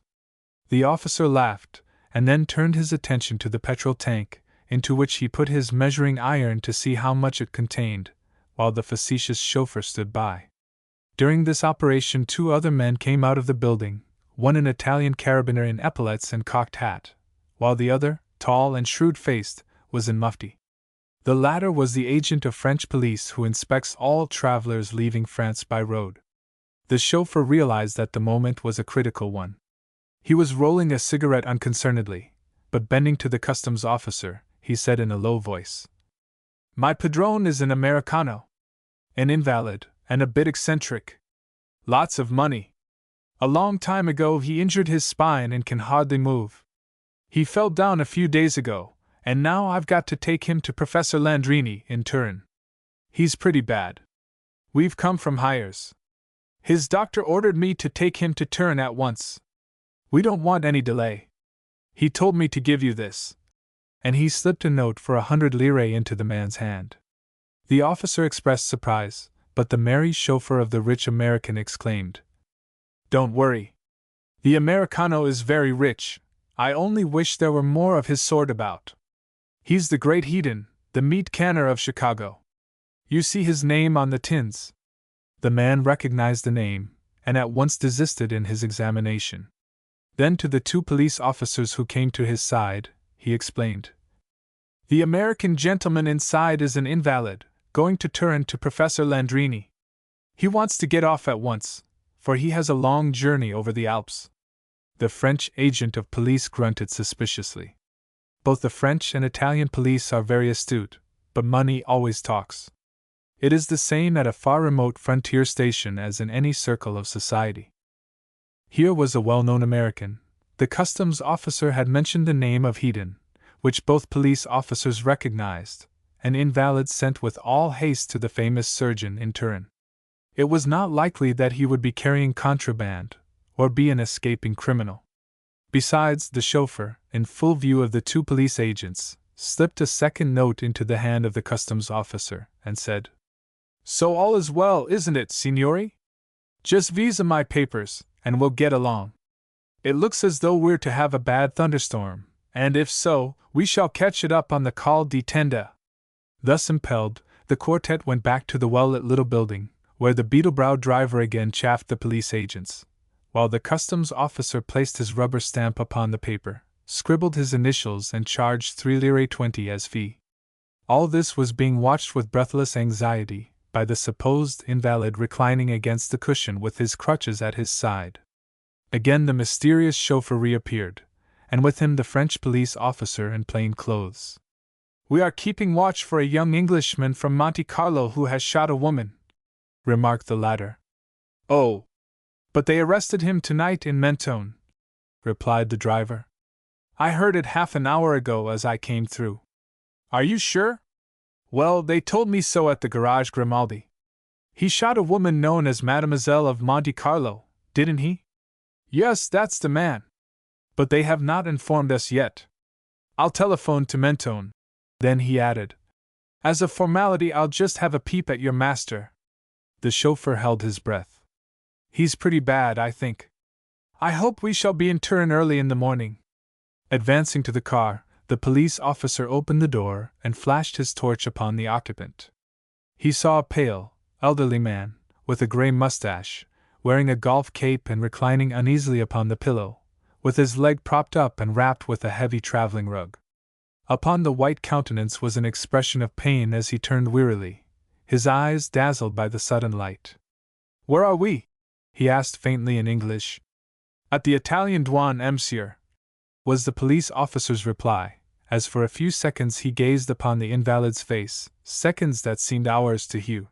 The officer laughed, and then turned his attention to the petrol tank, into which he put his measuring iron to see how much it contained, while the facetious chauffeur stood by. During this operation 2 other men came out of the building, one an Italian carabiner in epaulettes and cocked hat, while the other, tall and shrewd-faced, was in mufti. The latter was the agent of French police who inspects all travelers leaving France by road. The chauffeur realized that the moment was a critical one. He was rolling a cigarette unconcernedly, but bending to the customs officer, he said in a low voice, "My padrone is an Americano. An invalid, and a bit eccentric. Lots of money. A long time ago he injured his spine and can hardly move. He fell down a few days ago, and now I've got to take him to Professor Landrini in Turin. He's pretty bad. We've come from Hyères. His doctor ordered me to take him to Turin at once. We don't want any delay. He told me to give you this." And he slipped a note for 100 lire into the man's hand. The officer expressed surprise, but the merry chauffeur of the rich American exclaimed, "Don't worry. The Americano is very rich. I only wish there were more of his sort about. He's the great Hedon, the meat canner of Chicago. You see his name on the tins." The man recognized the name, and at once desisted in his examination. Then to the two police officers who came to his side, he explained, "The American gentleman inside is an invalid, going to Turin to Professor Landrini. He wants to get off at once, for he has a long journey over the Alps." The French agent of police grunted suspiciously. Both the French and Italian police are very astute, but money always talks. It is the same at a far remote frontier station as in any circle of society. Here was a well-known American. The customs officer had mentioned the name of Hedon, which both police officers recognized, an invalid sent with all haste to the famous surgeon in Turin. It was not likely that he would be carrying contraband, or be an escaping criminal. Besides, the chauffeur, in full view of the two police agents, slipped a second note into the hand of the customs officer, and said, "So all is well, isn't it, signori? Just visa my papers, and we'll get along. It looks as though we're to have a bad thunderstorm, and if so, we shall catch it up on the Col di Tenda." Thus impelled, the quartet went back to the well-lit little building, where the beetle-browed driver again chaffed the police agents, while the customs officer placed his rubber stamp upon the paper, scribbled his initials and charged 3 lire 20 as fee. All this was being watched with breathless anxiety by the supposed invalid reclining against the cushion with his crutches at his side. Again the mysterious chauffeur reappeared, and with him the French police officer in plain clothes. "We are keeping watch for a young Englishman from Monte Carlo who has shot a woman," remarked the latter. "Oh, but they arrested him tonight in Mentone," replied the driver. "I heard it half an hour ago as I came through." "Are you sure?" "Well, they told me so at the Garage Grimaldi. He shot a woman known as Mademoiselle of Monte Carlo, didn't he?" "Yes, that's the man. But they have not informed us yet. I'll telephone to Mentone." Then he added, "As a formality, I'll just have a peep at your master." The chauffeur held his breath. "He's pretty bad, I think. I hope we shall be in Turin early in the morning." Advancing to the car, the police officer opened the door and flashed his torch upon the occupant. He saw a pale, elderly man, with a gray mustache, wearing a golf cape and reclining uneasily upon the pillow, with his leg propped up and wrapped with a heavy traveling rug. Upon the white countenance was an expression of pain as he turned wearily, his eyes dazzled by the sudden light. "Where are we?" he asked faintly in English. "At the Italian douane, monsieur," was the police officer's reply, as for a few seconds he gazed upon the invalid's face, seconds that seemed hours to Hugh.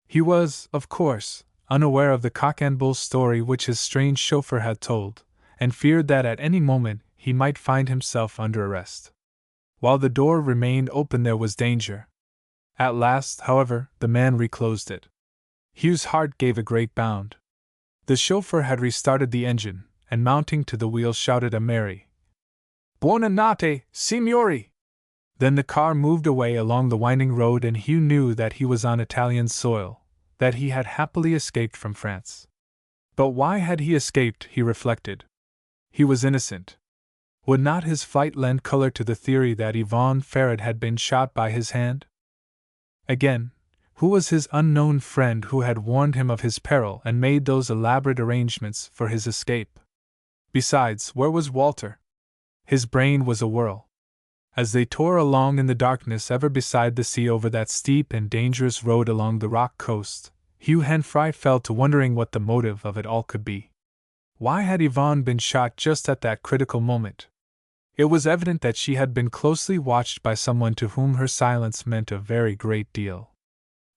He was, of course, unaware of the cock-and-bull story which his strange chauffeur had told, and feared that at any moment he might find himself under arrest. While the door remained open there was danger. At last, however, the man reclosed it. Hugh's heart gave a great bound. The chauffeur had restarted the engine, and mounting to the wheel shouted a merry "Buona notte, signori!" Then the car moved away along the winding road, and Hugh knew that he was on Italian soil, that he had happily escaped from France. But why had he escaped, he reflected. He was innocent. Would not his flight lend color to the theory that Yvonne Ferret had been shot by his hand? Again, who was his unknown friend who had warned him of his peril and made those elaborate arrangements for his escape? Besides, where was Walter? His brain was awhirl. As they tore along in the darkness ever beside the sea over that steep and dangerous road along the rock coast, Hugh Henfrey fell to wondering what the motive of it all could be. Why had Yvonne been shot just at that critical moment? It was evident that she had been closely watched by someone to whom her silence meant a very great deal.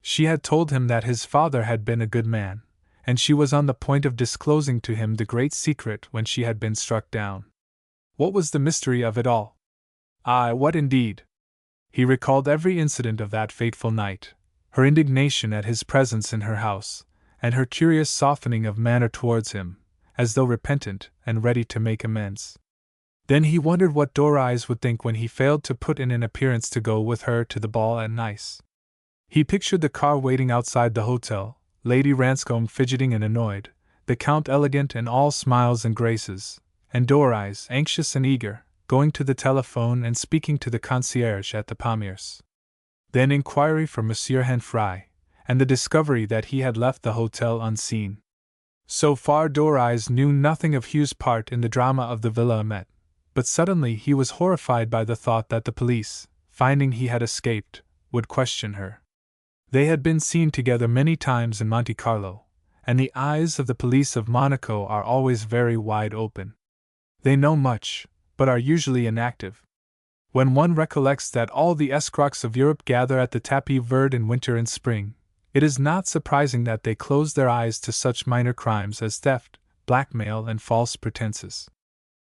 She had told him that his father had been a good man, and she was on the point of disclosing to him the great secret when she had been struck down. What was the mystery of it all? Aye, what indeed? He recalled every incident of that fateful night, her indignation at his presence in her house, and her curious softening of manner towards him, as though repentant and ready to make amends. Then he wondered what Doris would think when he failed to put in an appearance to go with her to the ball at Nice. He pictured the car waiting outside the hotel, Lady Ranscombe fidgeting and annoyed, the Count elegant and all smiles and graces, and Doris, anxious and eager, going to the telephone and speaking to the concierge at the Palmiers. Then inquiry for Monsieur Henfrey, and the discovery that he had left the hotel unseen. So far Doris knew nothing of Hugh's part in the drama of the Villa Amet, but suddenly he was horrified by the thought that the police, finding he had escaped, would question her. They had been seen together many times in Monte Carlo, and the eyes of the police of Monaco are always very wide open. They know much, but are usually inactive. When one recollects that all the escrocs of Europe gather at the tapis vert in winter and spring, it is not surprising that they close their eyes to such minor crimes as theft, blackmail, and false pretenses.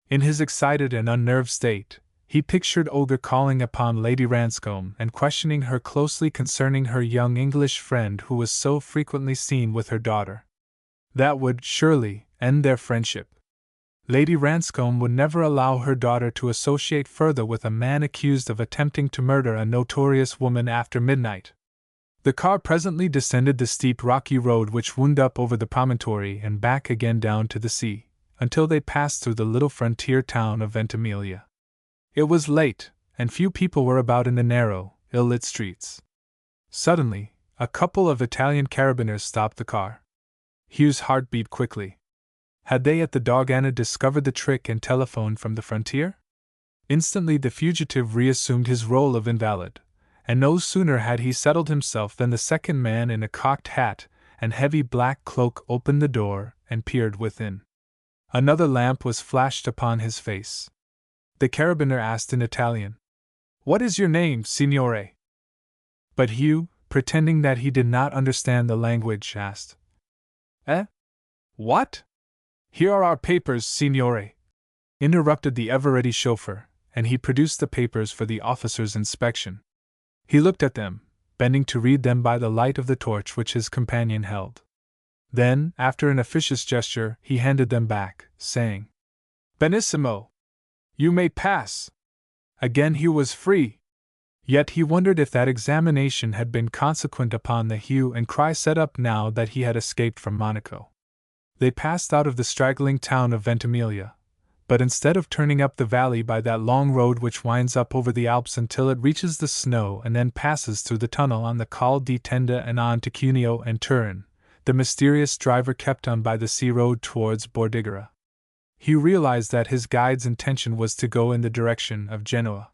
In his excited and unnerved state, he pictured Olga calling upon Lady Ranscombe and questioning her closely concerning her young English friend who was so frequently seen with her daughter. That would, surely, end their friendship. Lady Ranscombe would never allow her daughter to associate further with a man accused of attempting to murder a notorious woman after midnight. The car presently descended the steep rocky road which wound up over the promontory and back again down to the sea, until they passed through the little frontier town of Ventimiglia. It was late, and few people were about in the narrow, ill-lit streets. Suddenly, a couple of Italian carabineers stopped the car. Hugh's heart beat quickly. Had they at the Dogana discovered the trick and telephoned from the frontier? Instantly the fugitive reassumed his role of invalid, and no sooner had he settled himself than the second man in a cocked hat and heavy black cloak opened the door and peered within. Another lamp was flashed upon his face. The carabiner asked in Italian, "What is your name, signore?" But Hugh, pretending that he did not understand the language, asked, "Eh? What?" "Here are our papers, signore," interrupted the ever-ready chauffeur, and he produced the papers for the officer's inspection. He looked at them, bending to read them by the light of the torch which his companion held. Then, after an officious gesture, he handed them back, saying, "Benissimo! You may pass." Again Hugh was free. Yet he wondered if that examination had been consequent upon the hue and cry set up now that he had escaped from Monaco. They passed out of the straggling town of Ventimiglia, but instead of turning up the valley by that long road which winds up over the Alps until it reaches the snow and then passes through the tunnel on the Col di Tenda and on to Cuneo and Turin, the mysterious driver kept on by the sea road towards Bordighera. Hugh realized that his guide's intention was to go in the direction of Genoa.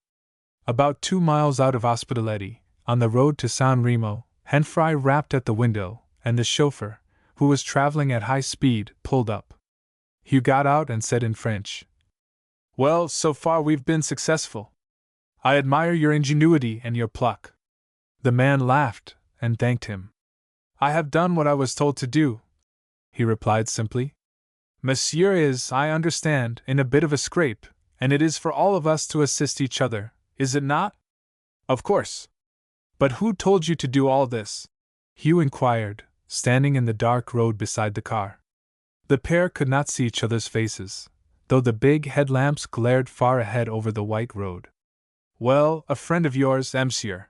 About 2 miles out of Ospedaletti, on the road to San Remo, Henfrey rapped at the window, and the chauffeur, who was traveling at high speed, pulled up. Hugh got out and said in French, "Well, so far we've been successful. I admire your ingenuity and your pluck." The man laughed, and thanked him. "I have done what I was told to do," he replied simply. "Monsieur is, I understand, in a bit of a scrape, and it is for all of us to assist each other, is it not?" "Of course. But who told you to do all this?" Hugh inquired, standing in the dark road beside the car. The pair could not see each other's faces, though the big headlamps glared far ahead over the white road. "Well, a friend of yours, monsieur."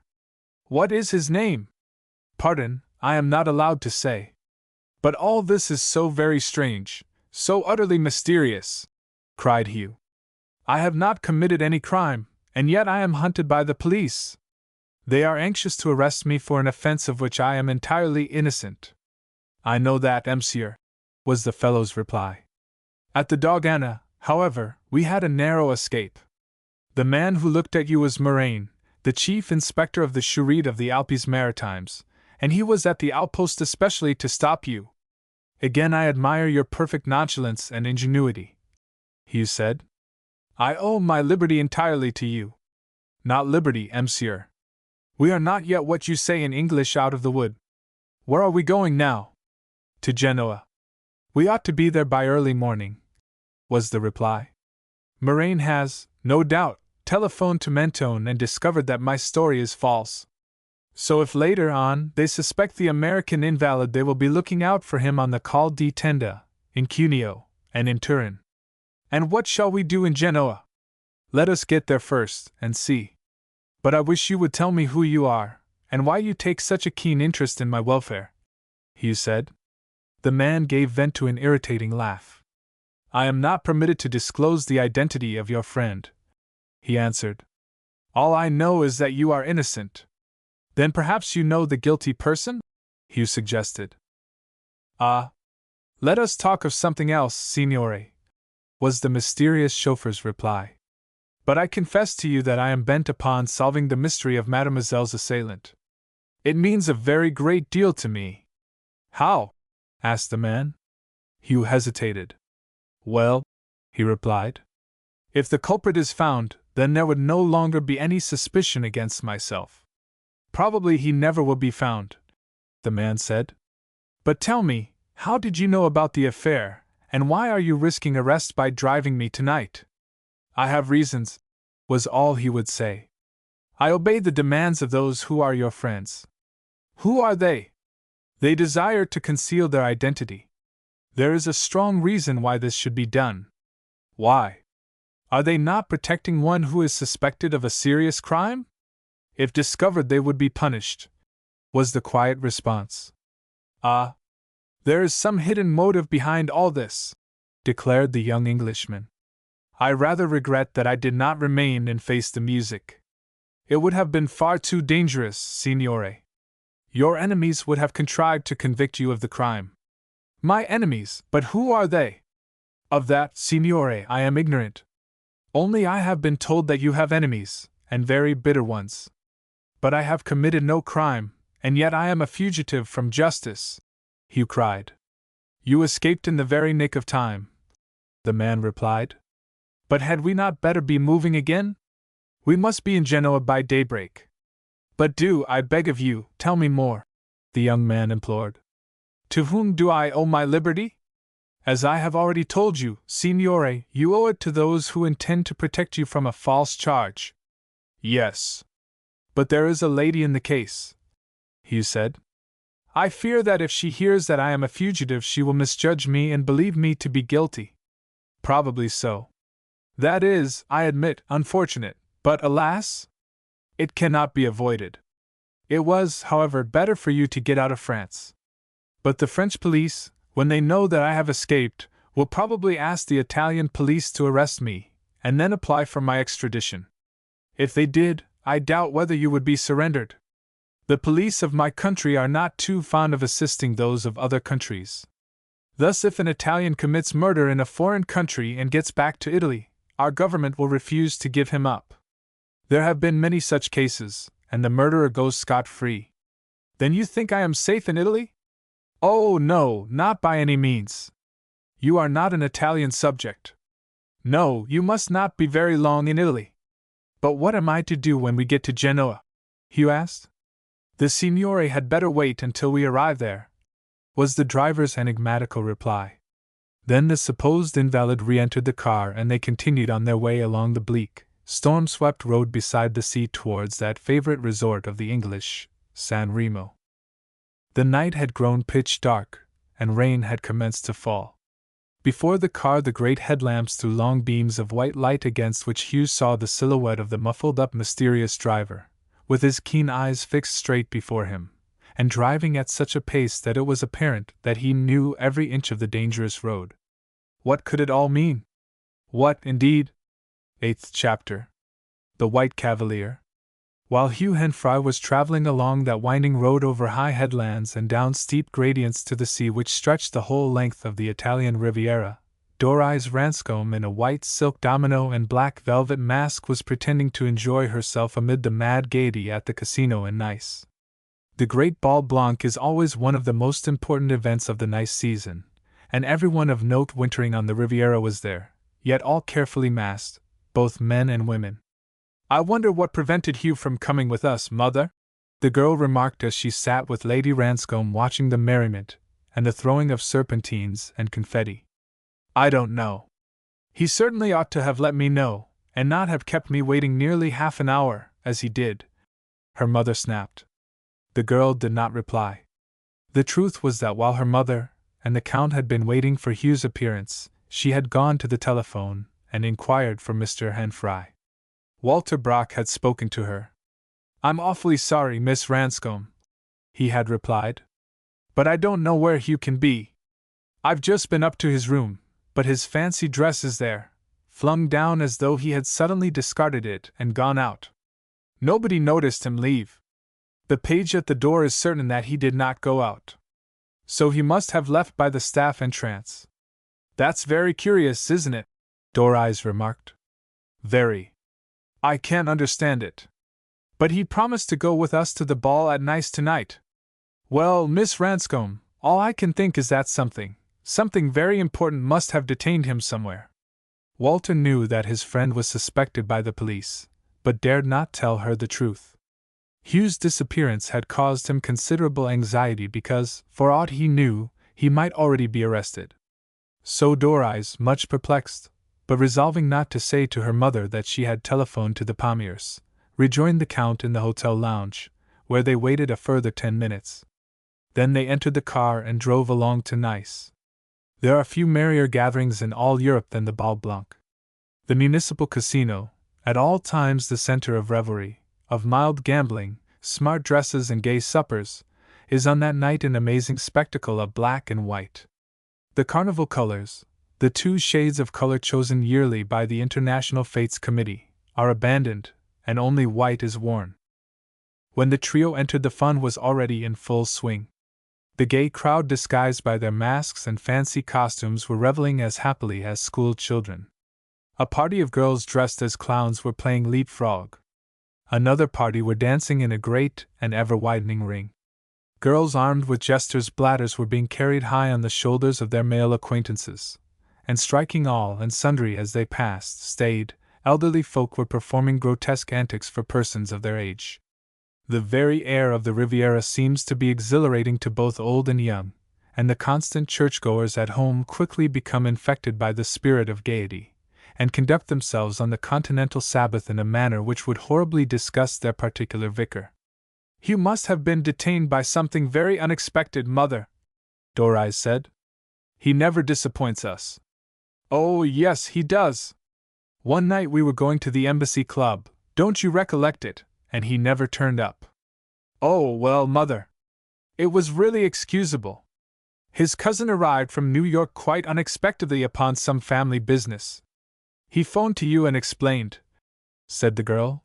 "What is his name?" "Pardon, I am not allowed to say." "But all this is so very strange, so utterly mysterious," cried Hugh. "I have not committed any crime, and yet I am hunted by the police. They are anxious to arrest me for an offense of which I am entirely innocent." "I know that, monsieur," was the fellow's reply. "At the Dogana, however, we had a narrow escape. The man who looked at you was Moraine, the chief inspector of the Charite of the Alpes Maritimes, and he was at the outpost especially to stop you. Again I admire your perfect nonchalance and ingenuity. Hugh said. I owe my liberty entirely to you. Not liberty, monsieur. We are not yet what you say in English out of the wood. Where are we going now? To Genoa. We ought to be there by early morning, was the reply. Moraine has, no doubt, telephoned to Mentone and discovered that my story is false. So if later on they suspect the American invalid, they will be looking out for him on the Col di Tenda, in Cuneo, and in Turin. And what shall we do in Genoa? Let us get there first, and see. But I wish you would tell me who you are, and why you take such a keen interest in my welfare, Hugh said. The man gave vent to an irritating laugh. I am not permitted to disclose the identity of your friend, he answered. All I know is that you are innocent. Then perhaps you know the guilty person? Hugh suggested. Ah. Let us talk of something else, signore, was the mysterious chauffeur's reply. But I confess to you that I am bent upon solving the mystery of Mademoiselle's assailant. It means a very great deal to me. How? Asked the man. Hugh hesitated. Well, he replied, if the culprit is found, then there would no longer be any suspicion against myself. Probably he never will be found, the man said. But tell me, how did you know about the affair, and why are you risking arrest by driving me tonight? I have reasons, was all he would say. I obey the demands of those who are your friends. Who are they? They desire to conceal their identity. There is a strong reason why this should be done. Why? Are they not protecting one who is suspected of a serious crime? If discovered, they would be punished, was the quiet response. Ah, there is some hidden motive behind all this, declared the young Englishman. I rather regret that I did not remain and face the music. It would have been far too dangerous, signore. Your enemies would have contrived to convict you of the crime. My enemies, but who are they? Of that, signore, I am ignorant. Only I have been told that you have enemies, and very bitter ones. But I have committed no crime, and yet I am a fugitive from justice, Hugh cried. You escaped in the very nick of time, the man replied. But had we not better be moving again? We must be in Genoa by daybreak. But do, I beg of you, tell me more, the young man implored. To whom do I owe my liberty? As I have already told you, signore, you owe it to those who intend to protect you from a false charge. Yes. But there is a lady in the case, Hugh said. I fear that if she hears that I am a fugitive, she will misjudge me and believe me to be guilty. Probably so. That is, I admit, unfortunate, but alas, it cannot be avoided. It was, however, better for you to get out of France. But the French police, when they know that I have escaped, will probably ask the Italian police to arrest me, and then apply for my extradition. If they did, I doubt whether you would be surrendered. The police of my country are not too fond of assisting those of other countries. Thus, if an Italian commits murder in a foreign country and gets back to Italy, our government will refuse to give him up. There have been many such cases, and the murderer goes scot-free. Then you think I am safe in Italy? Oh, no, not by any means. You are not an Italian subject. No, you must not be very long in Italy. But what am I to do when we get to Genoa? Hugh asked. The signore had better wait until we arrive there, was the driver's enigmatical reply. Then the supposed invalid re-entered the car and they continued on their way along the bleak, storm-swept road beside the sea towards that favorite resort of the English, San Remo. The night had grown pitch dark, and rain had commenced to fall. Before the car the great headlamps threw long beams of white light against which Hugh saw the silhouette of the muffled-up mysterious driver, with his keen eyes fixed straight before him, and driving at such a pace that it was apparent that he knew every inch of the dangerous road. What could it all mean? What, indeed? 8th chapter. The White Cavalier. While Hugh Henfrey was traveling along that winding road over high headlands and down steep gradients to the sea which stretched the whole length of the Italian Riviera, Doris Ranscombe in a white silk domino and black velvet mask was pretending to enjoy herself amid the mad gaiety at the casino in Nice. The Great Bal Blanc is always one of the most important events of the nice season, and everyone of note wintering on the Riviera was there, yet all carefully masked, both men and women. "I wonder what prevented Hugh from coming with us, Mother?" the girl remarked as she sat with Lady Ranscombe watching the merriment and the throwing of serpentines and confetti. "I don't know. He certainly ought to have let me know, and not have kept me waiting nearly half an hour, as he did," her mother snapped. The girl did not reply. The truth was that while her mother and the Count had been waiting for Hugh's appearance, she had gone to the telephone and inquired for Mr. Henfrey. Walter Brock had spoken to her. "I'm awfully sorry, Miss Ranscombe," he had replied, "but I don't know where Hugh can be. I've just been up to his room, but his fancy dress is there, flung down as though he had suddenly discarded it and gone out. Nobody noticed him leave. The page at the door is certain that he did not go out. So he must have left by the staff entrance." "That's very curious, isn't it?" Dorries remarked. "Very. I can't understand it. But he promised to go with us to the ball at Nice tonight." "Well, Miss Ranscombe, all I can think is that something very important must have detained him somewhere." Walter knew that his friend was suspected by the police, but dared not tell her the truth. Hugh's disappearance had caused him considerable anxiety because, for aught he knew, he might already be arrested. So Dorries, much perplexed, but resolving not to say to her mother that she had telephoned to the Palmiers, rejoined the Count in the hotel lounge, where they waited a further 10 minutes. Then they entered the car and drove along to Nice. There are few merrier gatherings in all Europe than the Bal Blanc. The municipal casino, at all times the center of revelry, of mild gambling, smart dresses and gay suppers, is on that night an amazing spectacle of black and white. The carnival colors, the 2 shades of color chosen yearly by the International Fêtes Committee, are abandoned, and only white is worn. When the trio entered, the fun was already in full swing. The gay crowd, disguised by their masks and fancy costumes, were reveling as happily as school children. A party of girls dressed as clowns were playing leapfrog. Another party were dancing in a great and ever-widening ring. Girls armed with jesters' bladders were being carried high on the shoulders of their male acquaintances, and striking all and sundry as they passed, staid, elderly folk were performing grotesque antics for persons of their age. The very air of the Riviera seems to be exhilarating to both old and young, and the constant churchgoers at home quickly become infected by the spirit of gaiety, and conduct themselves on the continental Sabbath in a manner which would horribly disgust their particular vicar. "Hugh must have been detained by something very unexpected, Mother," Dorries said. "He never disappoints us." "Oh, yes, he does. One night we were going to the Embassy Club, don't you recollect it, and he never turned up." "Oh, well, Mother, it was really excusable. His cousin arrived from New York quite unexpectedly upon some family business. He phoned to you and explained," said the girl.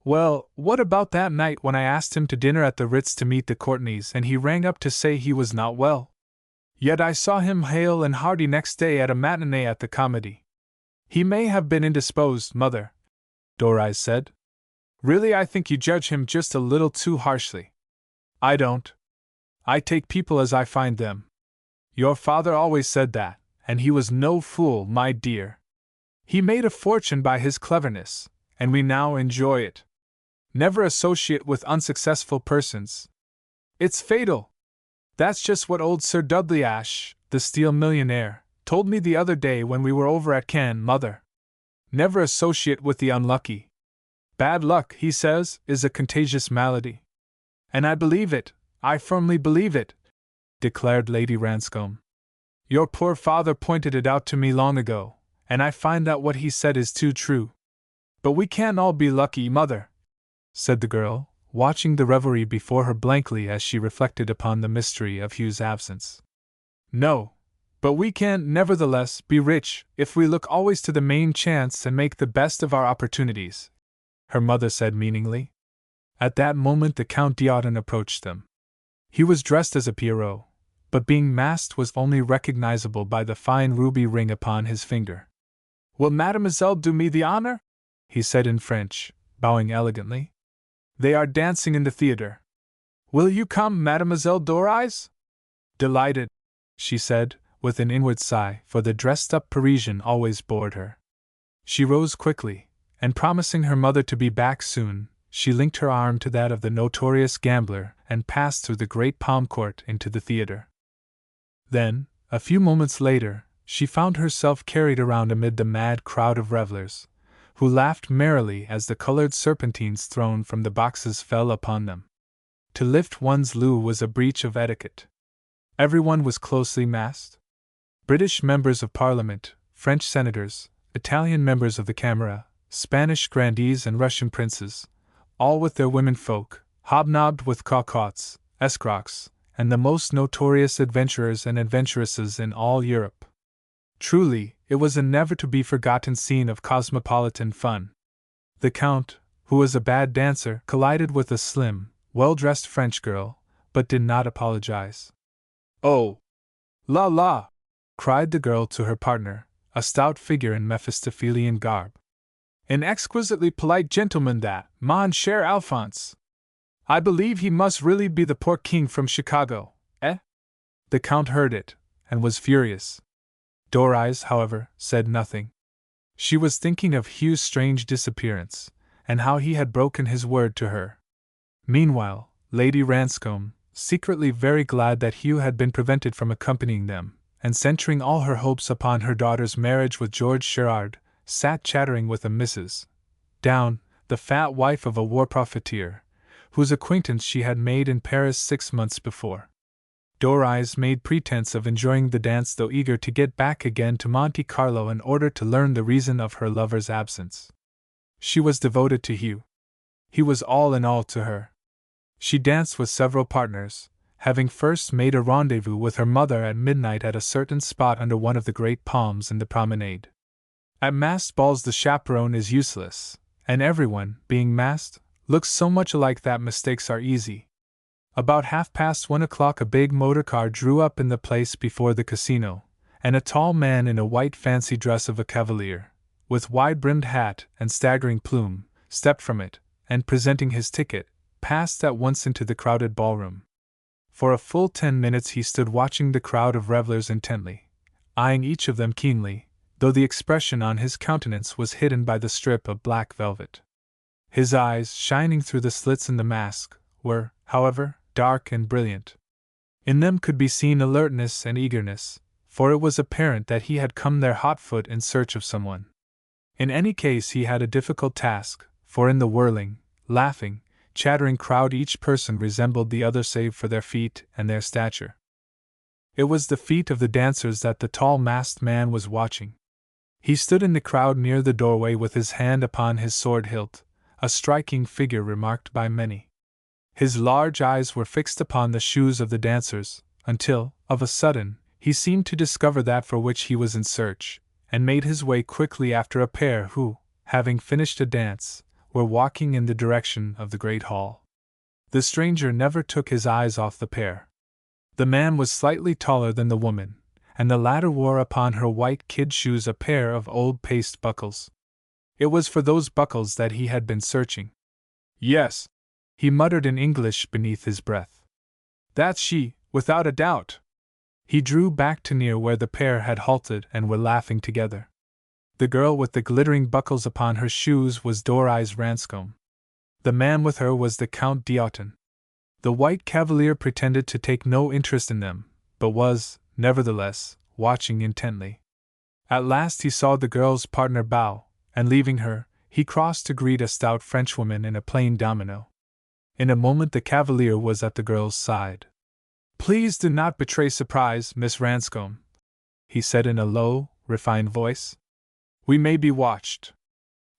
"Well, what about that night when I asked him to dinner at the Ritz to meet the Courtneys and he rang up to say he was not well? Yet I saw him hale and hearty next day at a matinee at the Comedy." "He may have been indisposed, Mother," Dorries said. "Really, I think you judge him just a little too harshly." "I don't. I take people as I find them. Your father always said that, and he was no fool, my dear. He made a fortune by his cleverness, and we now enjoy it. Never associate with unsuccessful persons. It's fatal. That's just what old Sir Dudley Ashe, the steel millionaire, told me the other day when we were over at Cannes, Mother. Never associate with the unlucky. Bad luck, he says, is a contagious malady. And I believe it, I firmly believe it," declared Lady Ranscombe. "Your poor father pointed it out to me long ago, and I find that what he said is too true. But we can't all be lucky, Mother," said the girl, watching the revelry before her blankly as she reflected upon the mystery of Hugh's absence. "No, but we can, nevertheless, be rich if we look always to the main chance and make the best of our opportunities," her mother said meaningly. At that moment the Count d'Audun approached them. He was dressed as a Pierrot, but being masked was only recognizable by the fine ruby ring upon his finger. "Will Mademoiselle do me the honor?" he said in French, bowing elegantly. "They are dancing in the theater." Will you come, Mademoiselle Dorais? Delighted, she said, with an inward sigh, for the dressed-up Parisian always bored her. She rose quickly, and promising her mother to be back soon, she linked her arm to that of the notorious gambler and passed through the great palm court into the theater. Then, a few moments later, she found herself carried around amid the mad crowd of revelers, who laughed merrily as the colored serpentines thrown from the boxes fell upon them. To lift one's loo was a breach of etiquette. Everyone was closely masked. British members of Parliament, French senators, Italian members of the Camera, Spanish grandees and Russian princes, all with their womenfolk, hobnobbed with cocottes, escrocs, and the most notorious adventurers and adventuresses in all Europe. Truly, it was a never-to-be-forgotten scene of cosmopolitan fun. The Count, who was a bad dancer, collided with a slim, well-dressed French girl, but did not apologize. "Oh! La la!" cried the girl to her partner, a stout figure in Mephistophelian garb. "An exquisitely polite gentleman that, mon cher Alphonse! I believe he must really be the poor king from Chicago, eh?" The Count heard it, and was furious. Dorais, however, said nothing. She was thinking of Hugh's strange disappearance, and how he had broken his word to her. Meanwhile, Lady Ranscombe, secretly very glad that Hugh had been prevented from accompanying them, and centering all her hopes upon her daughter's marriage with George Sherard, sat chattering with a Mrs. Down, the fat wife of a war profiteer, whose acquaintance she had made in Paris 6 months before. Dorais made pretense of enjoying the dance, though eager to get back again to Monte Carlo in order to learn the reason of her lover's absence. She was devoted to Hugh. He was all in all to her. She danced with several partners, having first made a rendezvous with her mother at midnight at a certain spot under one of the great palms in the promenade. At masked balls the chaperone is useless, and everyone, being masked, looks so much alike that mistakes are easy. About 1:30 a big motor car drew up in the place before the casino, and a tall man in a white fancy dress of a cavalier, with wide-brimmed hat and staggering plume, stepped from it, and presenting his ticket, passed at once into the crowded ballroom. For a full 10 minutes he stood watching the crowd of revelers intently, eyeing each of them keenly, though the expression on his countenance was hidden by the strip of black velvet. His eyes, shining through the slits in the mask, were, however, dark and brilliant. In them could be seen alertness and eagerness, for it was apparent that he had come there hotfoot in search of someone. In any case he had a difficult task, for in the whirling, laughing, chattering crowd each person resembled the other save for their feet and their stature. It was the feet of the dancers that the tall masked man was watching. He stood in the crowd near the doorway with his hand upon his sword hilt, a striking figure remarked by many. His large eyes were fixed upon the shoes of the dancers, until, of a sudden, he seemed to discover that for which he was in search, and made his way quickly after a pair who, having finished a dance, were walking in the direction of the great hall. The stranger never took his eyes off the pair. The man was slightly taller than the woman, and the latter wore upon her white kid shoes a pair of old paste buckles. It was for those buckles that he had been searching. "Yes," he muttered in English beneath his breath. "That's she, without a doubt." He drew back to near where the pair had halted and were laughing together. The girl with the glittering buckles upon her shoes was Dorais Ranscombe. The man with her was the Count d'Auton. The white cavalier pretended to take no interest in them, but was, nevertheless, watching intently. At last he saw the girl's partner bow, and leaving her, he crossed to greet a stout Frenchwoman in a plain domino. In a moment the cavalier was at the girl's side. "Please do not betray surprise, Miss Ranscombe," he said in a low, refined voice. "We may be watched.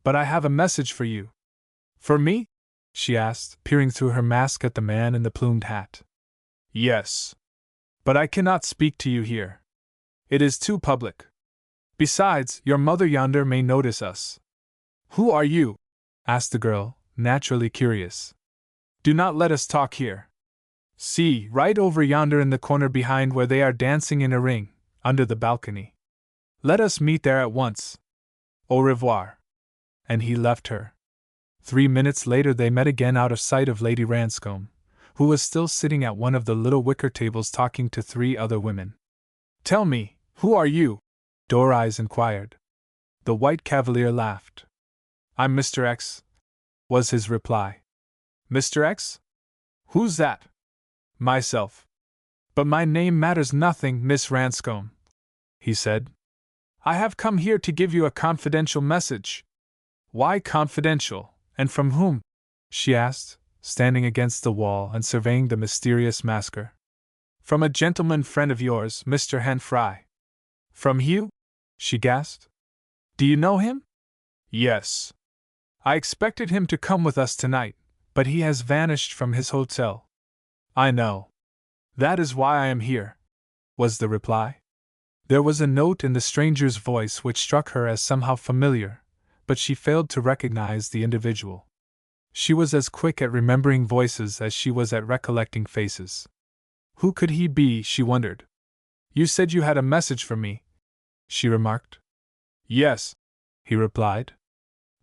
But I have a message for you." "For me?" she asked, peering through her mask at the man in the plumed hat. "Yes. But I cannot speak to you here. It is too public. Besides, your mother yonder may notice us." "Who are you?" asked the girl, naturally curious. "Do not let us talk here. See, right over yonder in the corner behind where they are dancing in a ring, under the balcony. Let us meet there at once. Au revoir." And he left her. 3 minutes later they met again out of sight of Lady Ranscombe, who was still sitting at one of the little wicker tables talking to 3 other women. "Tell me, who are you?" Dorais inquired. The White Cavalier laughed. "I'm Mr. X," was his reply. "Mr. X? Who's that?" "Myself. But my name matters nothing, Miss Ranscombe," he said. "I have come here to give you a confidential message." "Why confidential, and from whom?" she asked, standing against the wall and surveying the mysterious masker. "From a gentleman friend of yours, Mr. Henfrey." "From Hugh?" she gasped. "Do you know him?" "Yes. I expected him to come with us tonight, but he has vanished from his hotel." "I know. That is why I am here," was the reply. There was a note in the stranger's voice which struck her as somehow familiar, but she failed to recognize the individual. She was as quick at remembering voices as she was at recollecting faces. Who could he be, she wondered. "You said you had a message for me," she remarked. "Yes," he replied.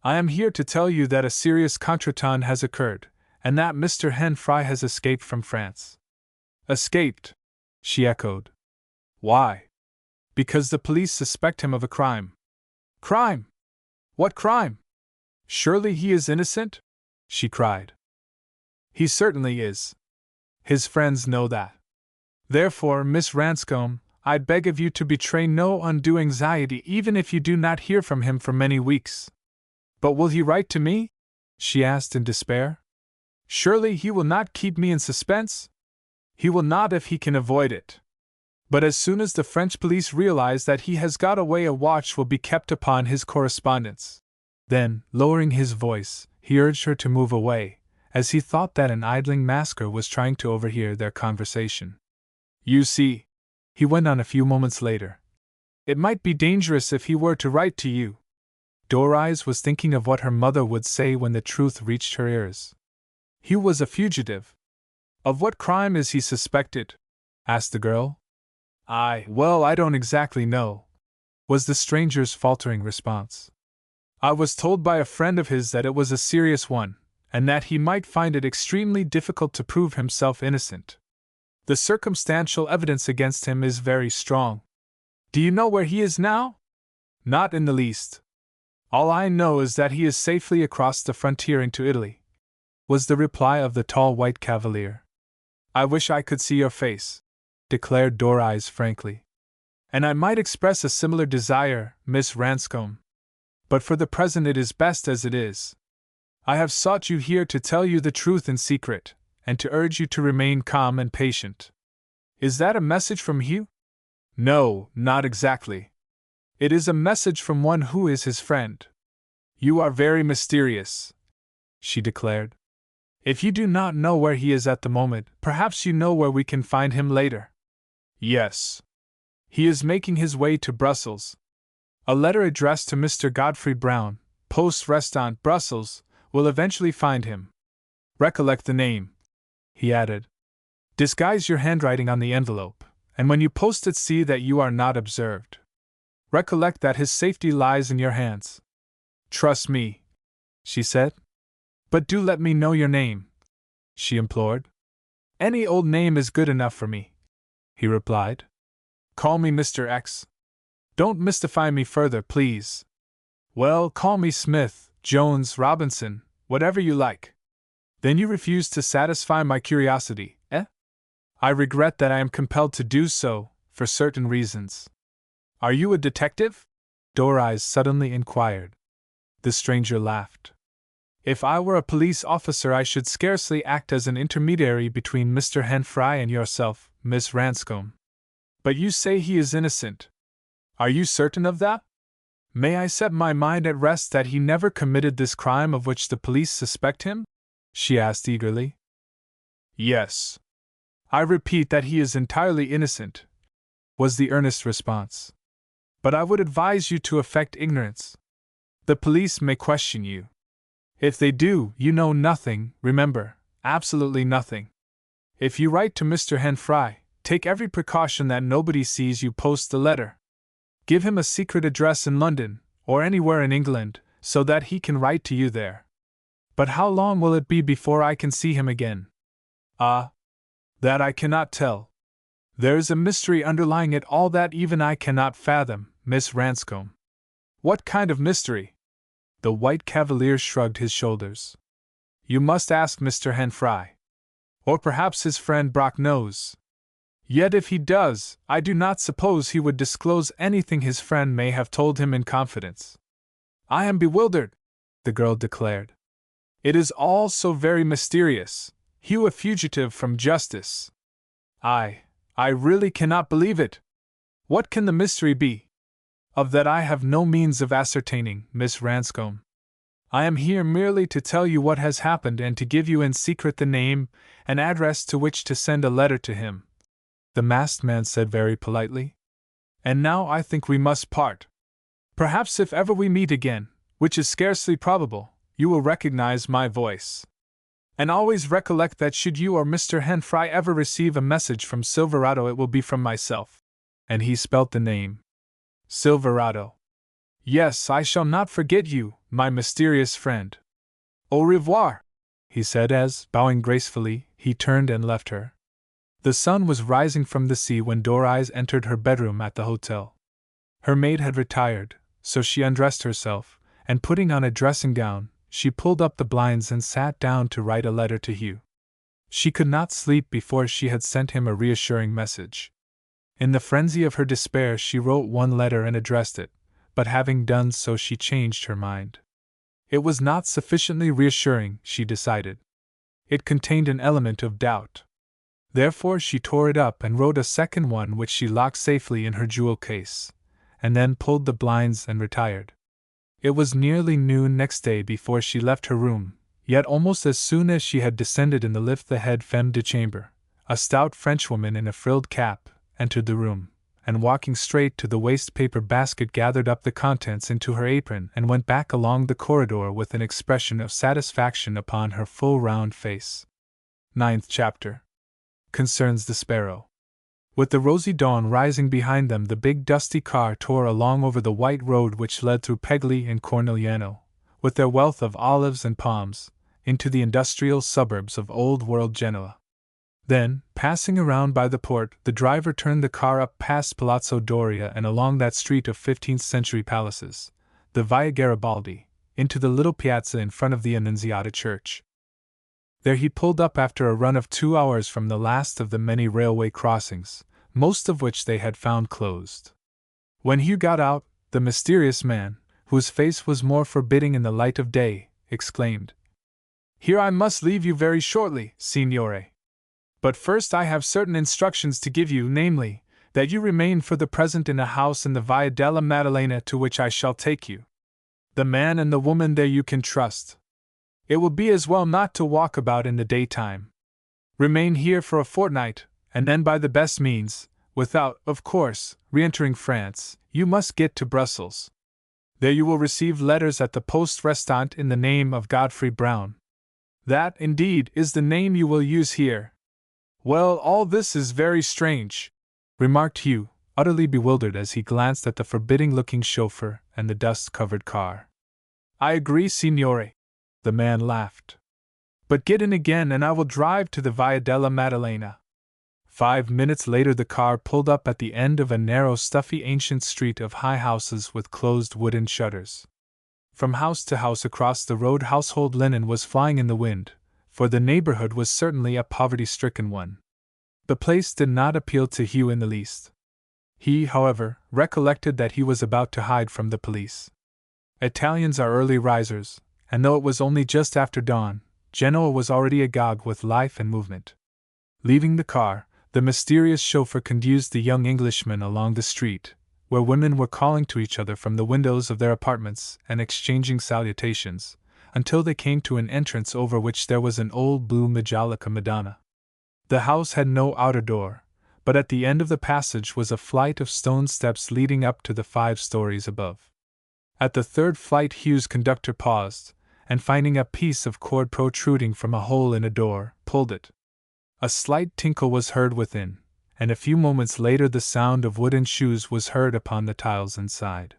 "I am here to tell you that a serious contretemps has occurred, and that Mr. Henfrey has escaped from France." "Escaped?" she echoed. "Why?" "Because the police suspect him of a crime." "Crime? What crime? Surely he is innocent?" she cried. "He certainly is. His friends know that. Therefore, Miss Ranscombe, I beg of you to betray no undue anxiety even if you do not hear from him for many weeks." "But will he write to me?" she asked in despair. "Surely he will not keep me in suspense?" "He will not if he can avoid it. But as soon as the French police realize that he has got away, a watch will be kept upon his correspondence." Then, lowering his voice, he urged her to move away, as he thought that an idling masker was trying to overhear their conversation. "You see," he went on a few moments later, "it might be dangerous if he were to write to you." Dorais was thinking of what her mother would say when the truth reached her ears. Hugh was a fugitive. "Of what crime is he suspected?" asked the girl. Well, I don't exactly know," was the stranger's faltering response. "I was told by a friend of his that it was a serious one, and that he might find it extremely difficult to prove himself innocent. The circumstantial evidence against him is very strong." "Do you know where he is now?" "Not in the least. All I know is that he is safely across the frontier into Italy," was the reply of the tall White Cavalier. "I wish I could see your face," declared Dorais frankly. "And I might express a similar desire, Miss Ranscombe. But for the present it is best as it is. I have sought you here to tell you the truth in secret, and to urge you to remain calm and patient." "Is that a message from Hugh?" "No, not exactly. It is a message from one who is his friend." "You are very mysterious," she declared. "If you do not know where he is at the moment, perhaps you know where we can find him later." "Yes. He is making his way to Brussels. A letter addressed to Mr. Godfrey Brown, Poste Restante, Brussels, will eventually find him. Recollect the name," he added. "Disguise your handwriting on the envelope, and when you post it see that you are not observed. Recollect that his safety lies in your hands." "Trust me," she said. "But do let me know your name," she implored. "Any old name is good enough for me," he replied. "Call me Mr. X. Don't mystify me further, please." "Well, call me Smith, Jones, Robinson, whatever you like." "Then you refuse to satisfy my curiosity, eh?" "I regret that I am compelled to do so, for certain reasons." "Are you a detective?" Dorais suddenly inquired. The stranger laughed. "If I were a police officer, I should scarcely act as an intermediary between Mr. Henfrey and yourself, Miss Ranscombe. But you say he is innocent. Are you certain of that? May I set my mind at rest that he never committed this crime of which the police suspect him?" she asked eagerly. "Yes. I repeat that he is entirely innocent," was the earnest response. "But I would advise you to affect ignorance. The police may question you. If they do, you know nothing, remember, absolutely nothing. If you write to Mr. Henfrey, take every precaution that nobody sees you post the letter. Give him a secret address in London, or anywhere in England, so that he can write to you there. But how long will it be before I can see him again?" Ah, that I cannot tell. There is a mystery underlying it all that even I cannot fathom, Miss Ranscombe. What kind of mystery? The White Cavalier shrugged his shoulders. You must ask Mr. Henfrey. Or perhaps his friend Brock knows. Yet if he does, I do not suppose he would disclose anything his friend may have told him in confidence. I am bewildered, the girl declared. It is all so very mysterious. Hugh a fugitive from justice. I really cannot believe it. What can the mystery be? Of that I have no means of ascertaining, Miss Ranscombe. I am here merely to tell you what has happened and to give you in secret the name and address to which to send a letter to him, the masked man said very politely. And now I think we must part. Perhaps if ever we meet again, which is scarcely probable, you will recognize my voice. And always recollect that should you or Mr. Henfrey ever receive a message from Silverado, it will be from myself. And he spelt the name. Silverado. Yes, I shall not forget you, my mysterious friend. Au revoir, he said as, bowing gracefully, he turned and left her. The sun was rising from the sea when Doris entered her bedroom at the hotel. Her maid had retired, so she undressed herself, and putting on a dressing gown, she pulled up the blinds and sat down to write a letter to Hugh. She could not sleep before she had sent him a reassuring message. In the frenzy of her despair she wrote one letter and addressed it, but having done so she changed her mind. It was not sufficiently reassuring, she decided. It contained an element of doubt. Therefore she tore it up and wrote a second one which she locked safely in her jewel case, and then pulled the blinds and retired. It was nearly noon next day before she left her room, yet almost as soon as she had descended in the lift the head femme de chambre, a stout Frenchwoman in a frilled cap, entered the room, and walking straight to the waste-paper basket gathered up the contents into her apron and went back along the corridor with an expression of satisfaction upon her full round face. 9th chapter. Concerns the Sparrow. With the rosy dawn rising behind them, the big dusty car tore along over the white road which led through Pegli and Cornigliano, with their wealth of olives and palms, into the industrial suburbs of old-world Genoa. Then, passing around by the port, the driver turned the car up past Palazzo Doria and along that street of 15th-century palaces, the Via Garibaldi, into the little piazza in front of the Annunziata church. There he pulled up after a run of 2 hours from the last of the many railway crossings, most of which they had found closed. When Hugh got out, the mysterious man, whose face was more forbidding in the light of day, exclaimed, "Here I must leave you very shortly, signore. But first I have certain instructions to give you, namely, that you remain for the present in a house in the Via della Maddalena to which I shall take you. The man and the woman there you can trust. It will be as well not to walk about in the daytime. Remain here for a fortnight, and then by the best means, without, of course, re-entering France, you must get to Brussels. There you will receive letters at the poste restante in the name of Godfrey Brown. That, indeed, is the name you will use here." "Well, all this is very strange," remarked Hugh, utterly bewildered as he glanced at the forbidding-looking chauffeur and the dust-covered car. "I agree, signore," the man laughed. "But get in again and I will drive to the Via della Maddalena." 5 minutes later the car pulled up at the end of a narrow, stuffy, ancient street of high houses with closed wooden shutters. From house to house across the road household linen was flying in the wind, for the neighborhood was certainly a poverty-stricken one. The place did not appeal to Hugh in the least. He, however, recollected that he was about to hide from the police. Italians are early risers, and though it was only just after dawn, Genoa was already agog with life and movement. Leaving the car, the mysterious chauffeur conducted the young Englishman along the street, where women were calling to each other from the windows of their apartments and exchanging salutations, until they came to an entrance over which there was an old blue Majolica Madonna. The house had no outer door, but at the end of the passage was a flight of stone steps leading up to the 5 stories above. At the 3rd flight Hugh's conductor paused, and finding a piece of cord protruding from a hole in a door, pulled it. A slight tinkle was heard within, and a few moments later the sound of wooden shoes was heard upon the tiles inside.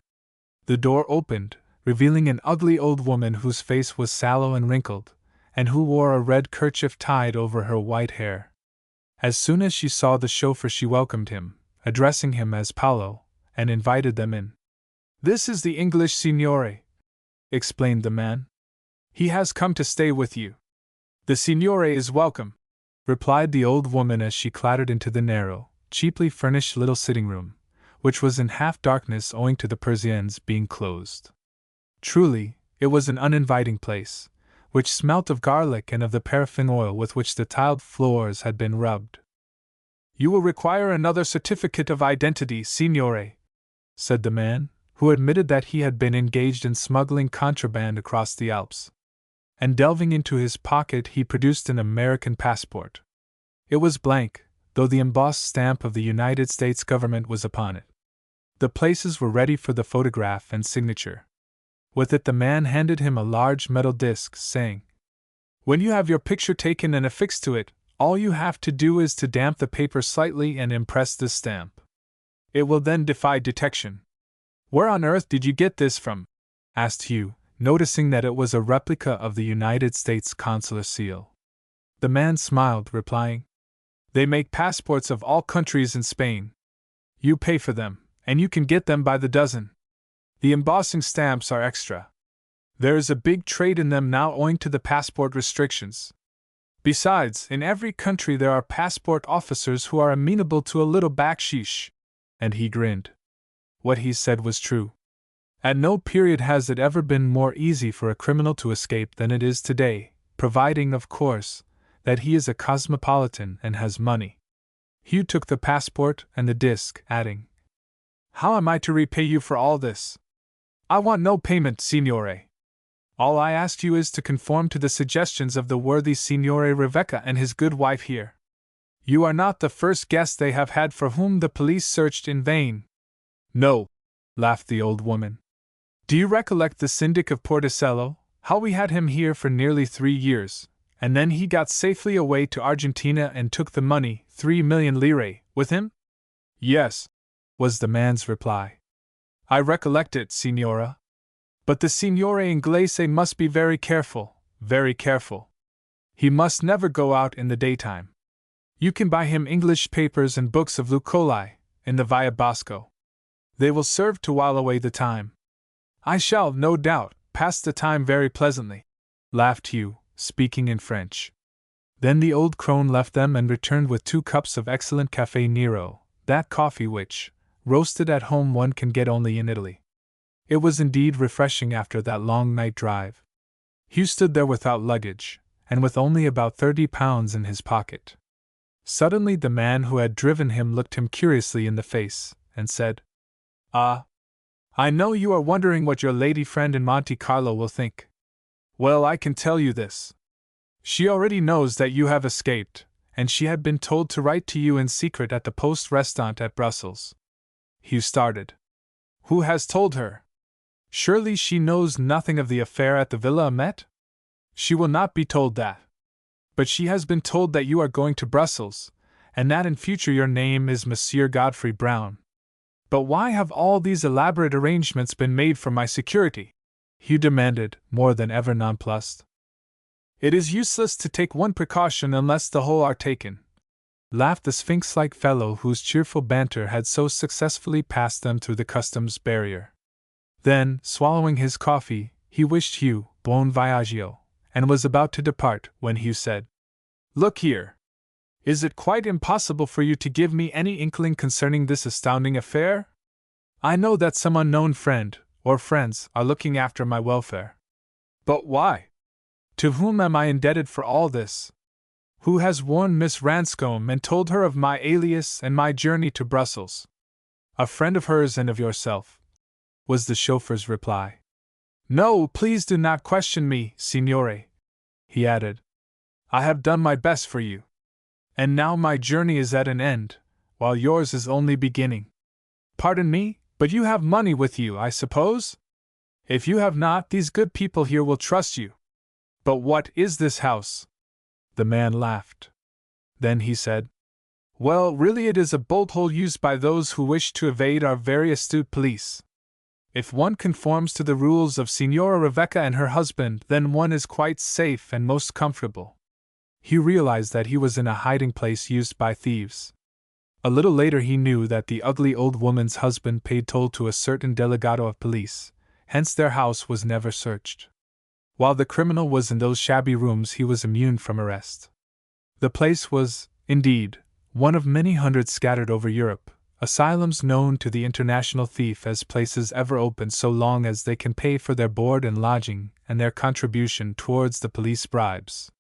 The door opened, revealing an ugly old woman whose face was sallow and wrinkled, and who wore a red kerchief tied over her white hair. As soon as she saw the chauffeur, she welcomed him, addressing him as Paolo, and invited them in. "This is the English signore," explained the man. "He has come to stay with you." "The signore is welcome," replied the old woman as she clattered into the narrow, cheaply furnished little sitting room, which was in half darkness owing to the persiennes being closed. Truly, it was an uninviting place, which smelt of garlic and of the paraffin oil with which the tiled floors had been rubbed. "You will require another certificate of identity, signore," said the man, who admitted that he had been engaged in smuggling contraband across the Alps. And delving into his pocket, he produced an American passport. It was blank, though the embossed stamp of the United States government was upon it. The places were ready for the photograph and signature. With it, the man handed him a large metal disc, saying, "When you have your picture taken and affixed to it, all you have to do is to damp the paper slightly and impress this stamp. It will then defy detection." "Where on earth did you get this from?" asked Hugh, noticing that it was a replica of the United States consular seal. The man smiled, replying, "They make passports of all countries in Spain. You pay for them, and you can get them by the dozen. The embossing stamps are extra. There is a big trade in them now owing to the passport restrictions. Besides, in every country there are passport officers who are amenable to a little baksheesh." And he grinned. What he said was true. At no period has it ever been more easy for a criminal to escape than it is today, providing, of course, that he is a cosmopolitan and has money. Hugh took the passport and the disc, adding, "How am I to repay you for all this?" "I want no payment, signore. All I ask you is to conform to the suggestions of the worthy Signore Rebecca and his good wife here. You are not the first guest they have had for whom the police searched in vain." "No," laughed the old woman. "Do you recollect the Syndic of Porticello, how we had him here for nearly 3 years, and then he got safely away to Argentina and took the money, 3,000,000 lire, with him?" "Yes," was the man's reply. "I recollect it, signora. But the Signore Inglese must be very careful, very careful. He must never go out in the daytime. You can buy him English papers and books of Lucoli, in the Via Bosco. They will serve to while away the time." "I shall, no doubt, pass the time very pleasantly," laughed Hugh, speaking in French. Then the old crone left them and returned with 2 cups of excellent Café Nero, that coffee which, roasted at home, one can get only in Italy. It was indeed refreshing after that long night drive. Hugh stood there without luggage, and with only about £30 in his pocket. Suddenly the man who had driven him looked him curiously in the face, and said, "Ah, I know you are wondering what your lady friend in Monte Carlo will think. Well, I can tell you this. She already knows that you have escaped, and she had been told to write to you in secret at the Post Restaurant at Brussels." Hugh started. "Who has told her? Surely she knows nothing of the affair at the Villa Amet? She will not be told that. But she has been told that you are going to Brussels, and that in future your name is Monsieur Godfrey Brown. But why have all these elaborate arrangements been made for my security?" Hugh demanded, more than ever nonplussed. "It is useless to take one precaution unless the whole are taken," laughed the sphinx-like fellow whose cheerful banter had so successfully passed them through the customs barrier. Then, swallowing his coffee, he wished Hugh bon voyage, and was about to depart when Hugh said, "Look here. Is it quite impossible for you to give me any inkling concerning this astounding affair? I know that some unknown friend, or friends, are looking after my welfare. But why? To whom am I indebted for all this? Who has warned Miss Ranscombe and told her of my alias and my journey to Brussels?" "A friend of hers and of yourself," was the chauffeur's reply. "No, please do not question me, signore," he added. "I have done my best for you. And now my journey is at an end, while yours is only beginning. Pardon me, but you have money with you, I suppose? If you have not, these good people here will trust you. But what is this house?" The man laughed. Then he said, "Well, really it is a bolt hole used by those who wish to evade our very astute police. If one conforms to the rules of Signora Rebecca and her husband, then one is quite safe and most comfortable. He realized that he was in a hiding place used by thieves. A little later he knew that the ugly old woman's husband paid toll to a certain delegado of police, hence their house was never searched. While the criminal was in those shabby rooms he was immune from arrest. The place was, indeed, one of many hundreds scattered over Europe, asylums known to the international thief as places ever open so long as they can pay for their board and lodging and their contribution towards the police bribes.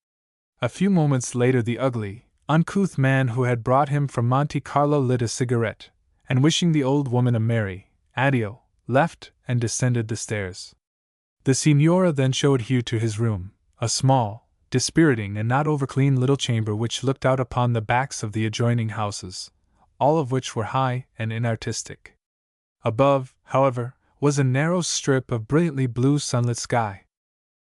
A few moments later the ugly, uncouth man who had brought him from Monte Carlo lit a cigarette, and wishing the old woman a merry adieu, left and descended the stairs. The signora then showed Hugh to his room, a small, dispiriting and not overclean little chamber which looked out upon the backs of the adjoining houses, all of which were high and inartistic. Above, however, was a narrow strip of brilliantly blue sunlit sky.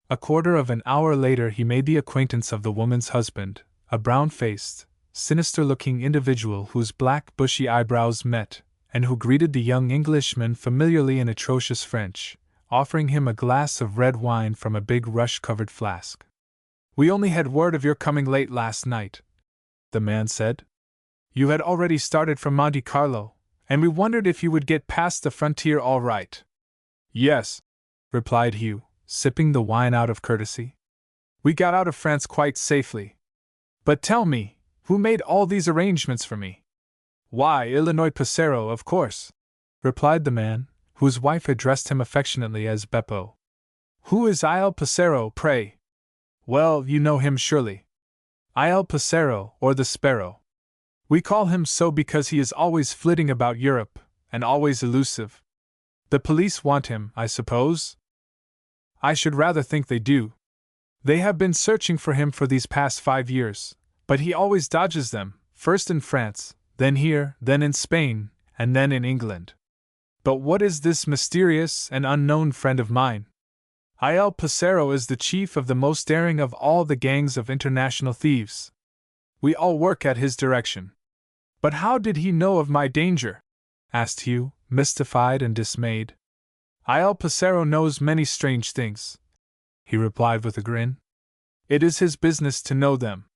A quarter of an hour later he made the acquaintance of the woman's husband, a brown-faced, sinister-looking individual whose black bushy eyebrows met, and who greeted the young Englishman familiarly in atrocious French, offering him a glass of red wine from a big rush-covered flask. "We only had word of your coming late last night," the man said. "You had already started from Monte Carlo, and we wondered if you would get past the frontier all right." "Yes," replied Hugh, sipping the wine out of courtesy. "We got out of France quite safely. But tell me, who made all these arrangements for me?" "Why, Illinois Passero, of course," replied the man, whose wife addressed him affectionately as Beppo. "Who is Il Passero, pray?" "Well, you know him surely. Il Passero, or the Sparrow. We call him so because he is always flitting about Europe, and always elusive. The police want him, I suppose?" "I should rather think they do. They have been searching for him for these past 5 years, but he always dodges them, first in France, then here, then in Spain, and then in England. But what is this mysterious and unknown friend of mine? Il Passero is the chief of the most daring of all the gangs of international thieves. We all work at his direction." "But how did he know of my danger?" asked Hugh, mystified and dismayed. "Il Passero knows many strange things," he replied with a grin. "It is his business to know them.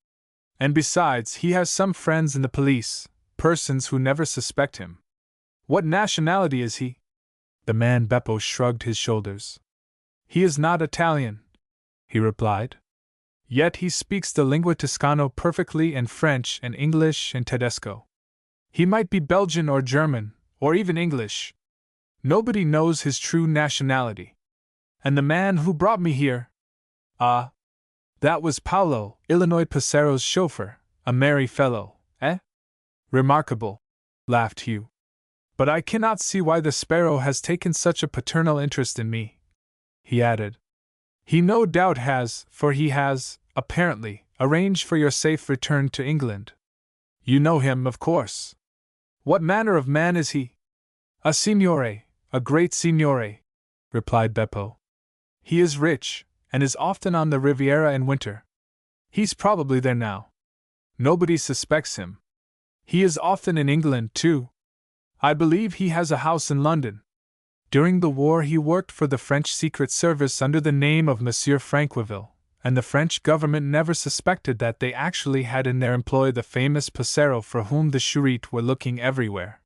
And besides, he has some friends in the police, persons who never suspect him." "What nationality is he?" The man Beppo shrugged his shoulders. "He is not Italian," he replied. "Yet he speaks the lingua toscano perfectly and French and English and Tedesco. He might be Belgian or German, or even English. Nobody knows his true nationality. And the man who brought me here? Ah, that was Paolo, Illinois Passero's chauffeur, a merry fellow, eh?" "Remarkable," laughed Hugh. "But I cannot see why the Sparrow has taken such a paternal interest in me," he added. "He no doubt has, for he has, apparently, arranged for your safe return to England. You know him, of course. What manner of man is he?" "A signore, a great signore," replied Beppo. "He is rich, and is often on the Riviera in winter. He's probably there now. Nobody suspects him. He is often in England, too. I believe he has a house in London. During the war he worked for the French Secret Service under the name of Monsieur Franqueville, and the French government never suspected that they actually had in their employ the famous Passero for whom the Charite were looking everywhere."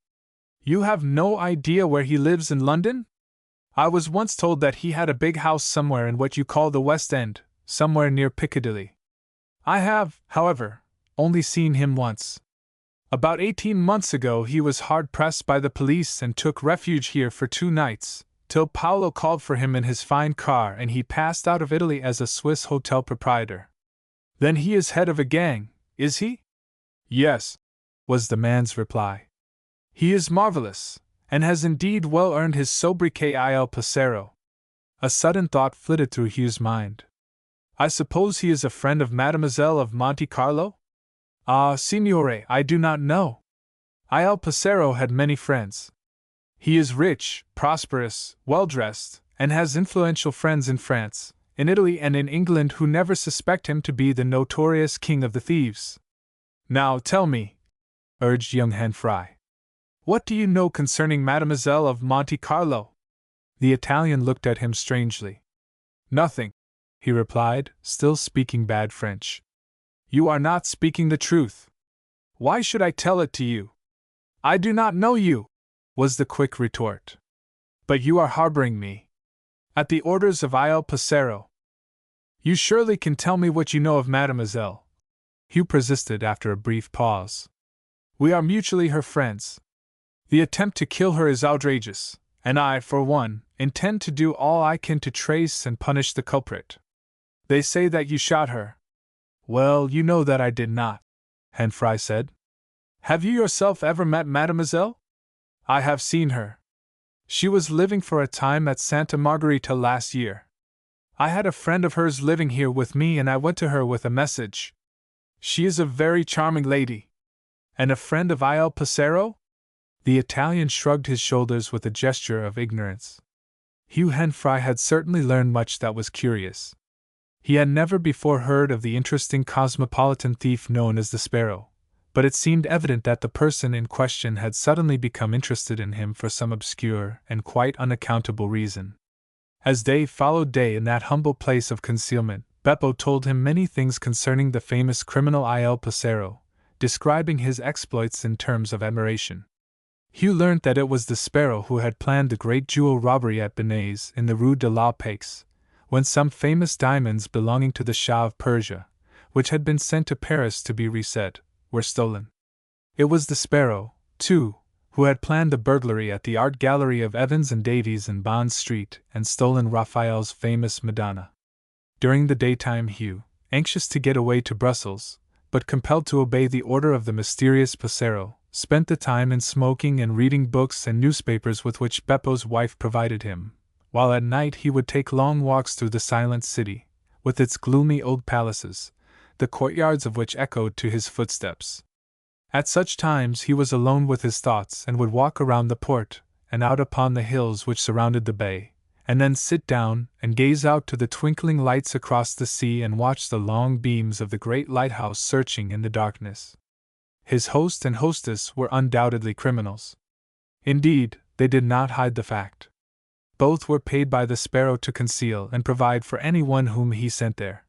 "You have no idea where he lives in London?" "I was once told that he had a big house somewhere in what you call the West End, somewhere near Piccadilly. I have, however, only seen him once. About 18 months ago he was hard-pressed by the police and took refuge here for 2 nights, till Paolo called for him in his fine car and he passed out of Italy as a Swiss hotel proprietor." "Then he is head of a gang, is he?" "Yes," was the man's reply. "He is marvelous, and has indeed well earned his sobriquet Il Passero." A sudden thought flitted through Hugh's mind. "I suppose he is a friend of Mademoiselle of Monte Carlo?" "Ah, signore, I do not know. Il Passero had many friends. He is rich, prosperous, well-dressed, and has influential friends in France, in Italy and in England who never suspect him to be the notorious king of the thieves." "Now tell me," urged young Henfrey, "what do you know concerning Mademoiselle of Monte Carlo?" The Italian looked at him strangely. Nothing, he replied, still speaking bad French. You are not speaking the truth. Why should I tell it to you? I do not know you, was the quick retort. But you are harboring me. At the orders of Il Passero. You surely can tell me what you know of Mademoiselle, Hugh persisted after a brief pause. We are mutually her friends. The attempt to kill her is outrageous, and I, for one, intend to do all I can to trace and punish the culprit. They say that you shot her. Well, you know that I did not, Henfrey said. Have you yourself ever met Mademoiselle? I have seen her. She was living for a time at Santa Margherita last year. I had a friend of hers living here with me and I went to her with a message. She is a very charming lady. And a friend of Il Passero? The Italian shrugged his shoulders with a gesture of ignorance. Hugh Henfrey had certainly learned much that was curious. He had never before heard of the interesting cosmopolitan thief known as the Sparrow, but it seemed evident that the person in question had suddenly become interested in him for some obscure and quite unaccountable reason. As day followed day in that humble place of concealment, Beppo told him many things concerning the famous criminal Il Passero, describing his exploits in terms of admiration. Hugh learnt that it was the Sparrow who had planned the great jewel robbery at Benays in the Rue de la Paix, when some famous diamonds belonging to the Shah of Persia, which had been sent to Paris to be reset, were stolen. It was the Sparrow, too, who had planned the burglary at the art gallery of Evans and Davies in Bond Street and stolen Raphael's famous Madonna. During the daytime Hugh, anxious to get away to Brussels, but compelled to obey the order of the mysterious Passero, spent the time in smoking and reading books and newspapers with which Beppo's wife provided him, while at night he would take long walks through the silent city, with its gloomy old palaces, the courtyards of which echoed to his footsteps. At such times he was alone with his thoughts and would walk around the port and out upon the hills which surrounded the bay, and then sit down and gaze out to the twinkling lights across the sea and watch the long beams of the great lighthouse searching in the darkness. His host and hostess were undoubtedly criminals. Indeed, they did not hide the fact. Both were paid by the Sparrow to conceal and provide for anyone whom he sent there.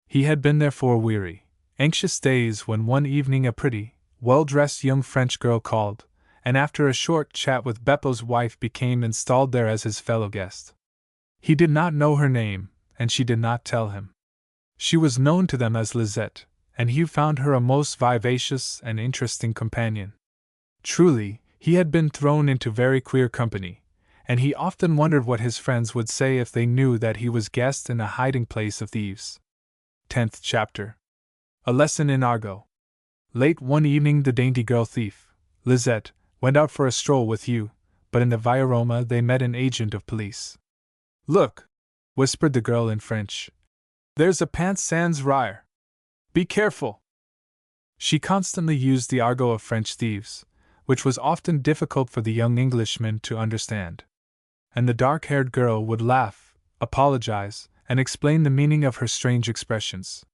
He had been there 4 weary, anxious days when one evening a pretty, well-dressed young French girl called, and after a short chat with Beppo's wife became installed there as his fellow guest. He did not know her name, and she did not tell him. She was known to them as Lisette, and Hugh found her a most vivacious and interesting companion. Truly, he had been thrown into very queer company, and he often wondered what his friends would say if they knew that he was guest in a hiding-place of thieves. 10th chapter. A lesson in argot. Late one evening the dainty girl thief, Lisette, went out for a stroll with Hugh, but in the Via Roma they met an agent of police. Look, whispered the girl in French. There's a Pant Sans Rire. Be careful. She constantly used the argot of French thieves, which was often difficult for the young Englishman to understand. And the dark-haired girl would laugh, apologize, and explain the meaning of her strange expressions.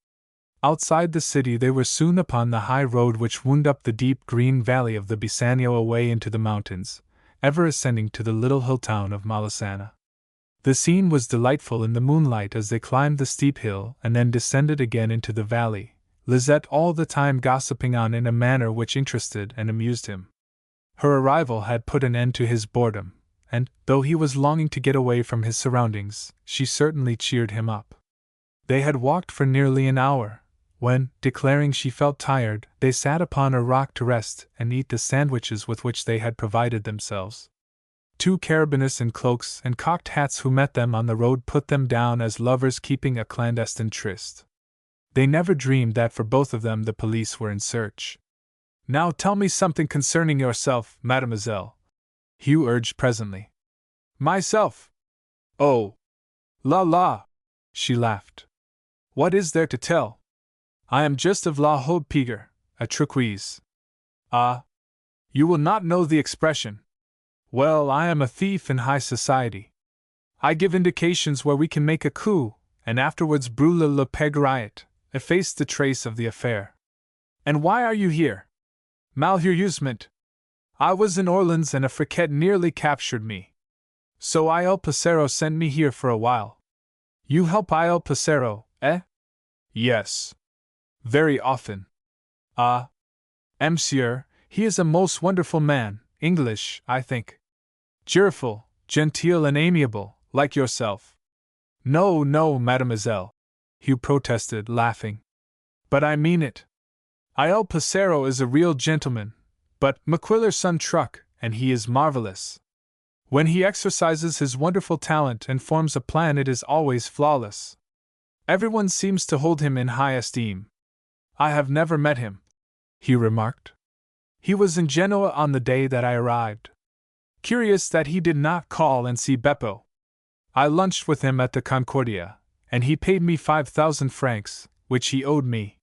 Outside the city they were soon upon the high road which wound up the deep green valley of the Bisagno away into the mountains, ever ascending to the little hill town of Malesana. The scene was delightful in the moonlight as they climbed the steep hill and then descended again into the valley, Lisette all the time gossiping on in a manner which interested and amused him. Her arrival had put an end to his boredom, and, though he was longing to get away from his surroundings, she certainly cheered him up. They had walked for nearly an hour, when, declaring she felt tired, they sat upon a rock to rest and eat the sandwiches with which they had provided themselves. 2 carabiniers in cloaks and cocked hats who met them on the road put them down as lovers keeping a clandestine tryst. They never dreamed that for both of them the police were in search. Now tell me something concerning yourself, mademoiselle, Hugh urged presently. Myself? Oh! La la! She laughed. What is there to tell? I am just of La Haute Pigre, a turquoise. Ah! You will not know the expression. Well, I am a thief in high society. I give indications where we can make a coup, and afterwards brûle le peg riot, efface the trace of the affair. And why are you here? Malheureusement. I was in Orleans and a friquette nearly captured me. So Il Passero sent me here for a while. You help Il Passero, eh? Yes. Very often. Ah. Monsieur, he is a most wonderful man, English, I think. Cheerful, genteel and amiable, like yourself. No, no, mademoiselle, Hugh protested, laughing. But I mean it. Il Passero is a real gentleman, but M'Quiller's son truck, and he is marvelous. When he exercises his wonderful talent and forms a plan, it is always flawless. Everyone seems to hold him in high esteem. I have never met him, Hugh remarked. He was in Genoa on the day that I arrived. Curious that he did not call and see Beppo. I lunched with him at the Concordia, and he paid me 5,000 francs, which he owed me.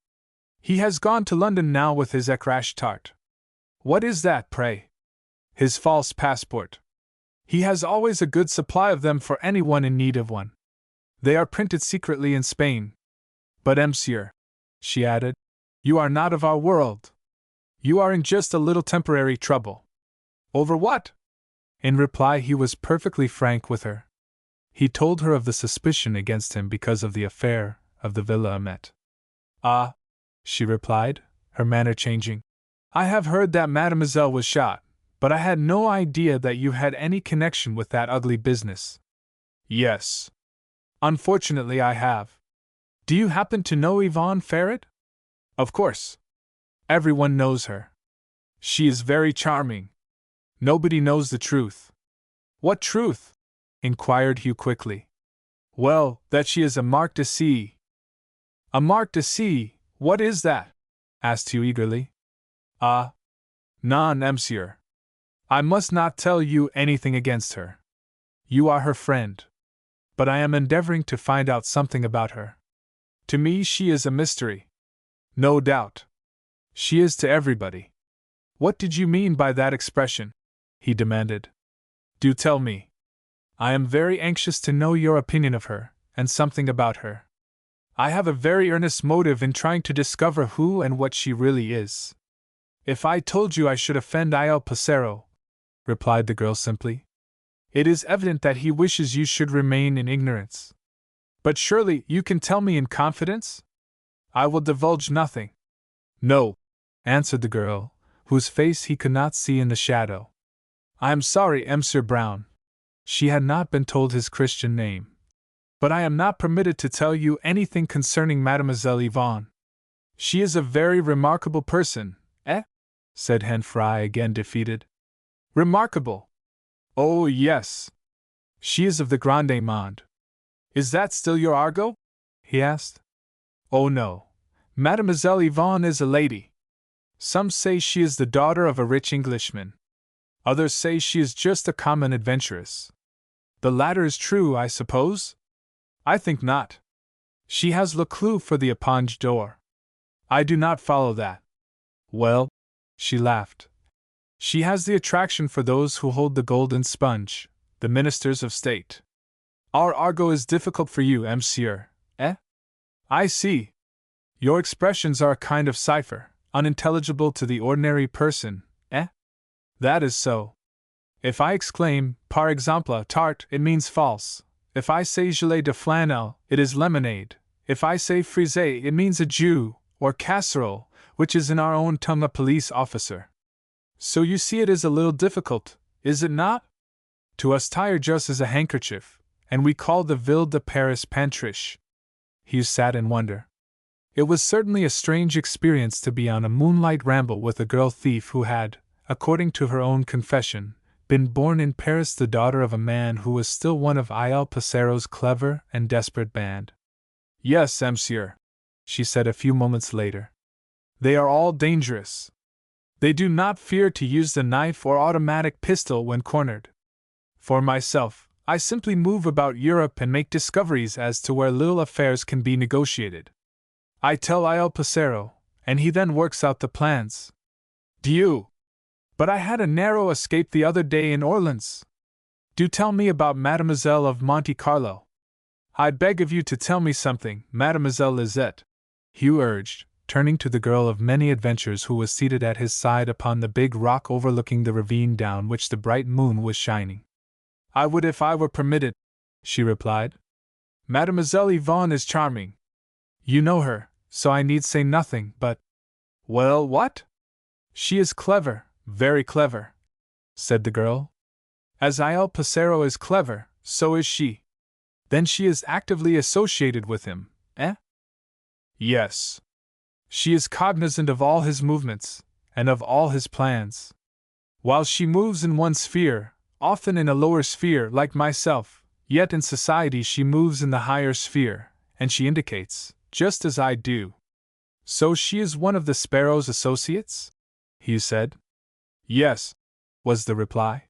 He has gone to London now with his écrache tart. What is that, pray? His false passport. He has always a good supply of them for anyone in need of one. They are printed secretly in Spain. But, monsieur, she added, you are not of our world. You are in just a little temporary trouble. Over what? In reply, he was perfectly frank with her. He told her of the suspicion against him because of the affair of the Villa Amet. Ah, she replied, her manner changing. I have heard that Mademoiselle was shot, but I had no idea that you had any connection with that ugly business. Yes. Unfortunately, I have. Do you happen to know Yvonne Ferret? Of course. Everyone knows her. She is very charming. Nobody knows the truth. What truth? Inquired Hugh quickly. Well, that she is a marque de C. A marque de C, what is that? Asked Hugh eagerly. Ah. Non, monsieur. I must not tell you anything against her. You are her friend. But I am endeavoring to find out something about her. To me, she is a mystery. No doubt. She is to everybody. What did you mean by that expression? He demanded. Do tell me. I am very anxious to know your opinion of her, and something about her. I have a very earnest motive in trying to discover who and what she really is. If I told you I should offend Il Passero, replied the girl simply. It is evident that he wishes you should remain in ignorance. But surely you can tell me in confidence? I will divulge nothing. No, answered the girl, whose face he could not see in the shadow. I am sorry, Monsieur Brown. She had not been told his Christian name. But I am not permitted to tell you anything concerning Mademoiselle Yvonne. She is a very remarkable person, eh? Said Henfrey, again defeated. Remarkable? Oh, yes. She is of the Grande Monde. Is that still your argot? He asked. Oh, no. Mademoiselle Yvonne is a lady. Some say she is the daughter of a rich Englishman. Others say she is just a common adventuress. The latter is true, I suppose? I think not. She has Le Queux for the épingle d'or. I do not follow that. Well, she laughed. She has the attraction for those who hold the golden sponge, the ministers of state. Our argot is difficult for you, monsieur, eh? I see. Your expressions are a kind of cipher, unintelligible to the ordinary person, eh? That is so. If I exclaim, par exemple, tarte, it means false. If I say gelée de flanelle, it is lemonade. If I say frisée, it means a Jew, or casserole, which is in our own tongue a police officer. So you see it is a little difficult, is it not? To us tire just is a handkerchief, and we call the Ville de Paris pantriche. Hugh sat in wonder. It was certainly a strange experience to be on a moonlight ramble with a girl thief who had, according to her own confession, been born in Paris, the daughter of a man who was still one of Il Passero's clever and desperate band. Yes, monsieur, she said a few moments later. They are all dangerous. They do not fear to use the knife or automatic pistol when cornered. For myself, I simply move about Europe and make discoveries as to where little affairs can be negotiated. I tell Il Passero, and he then works out the plans. Do you? But I had a narrow escape the other day in Orleans. Do tell me about Mademoiselle of Monte Carlo. I beg of you to tell me something, Mademoiselle Lisette, Hugh urged, turning to the girl of many adventures who was seated at his side upon the big rock overlooking the ravine down which the bright moon was shining. I would if I were permitted, she replied. Mademoiselle Yvonne is charming. You know her, so I need say nothing, but… Well, what? She is clever, very clever, said the girl. As Ael Passero is clever, so is she. Then she is actively associated with him, eh? Yes. She is cognizant of all his movements, and of all his plans. While she moves in one sphere, often in a lower sphere like myself, yet in society she moves in the higher sphere, and she indicates, just as I do. So she is one of the Sparrow's associates? He said. Yes, was the reply.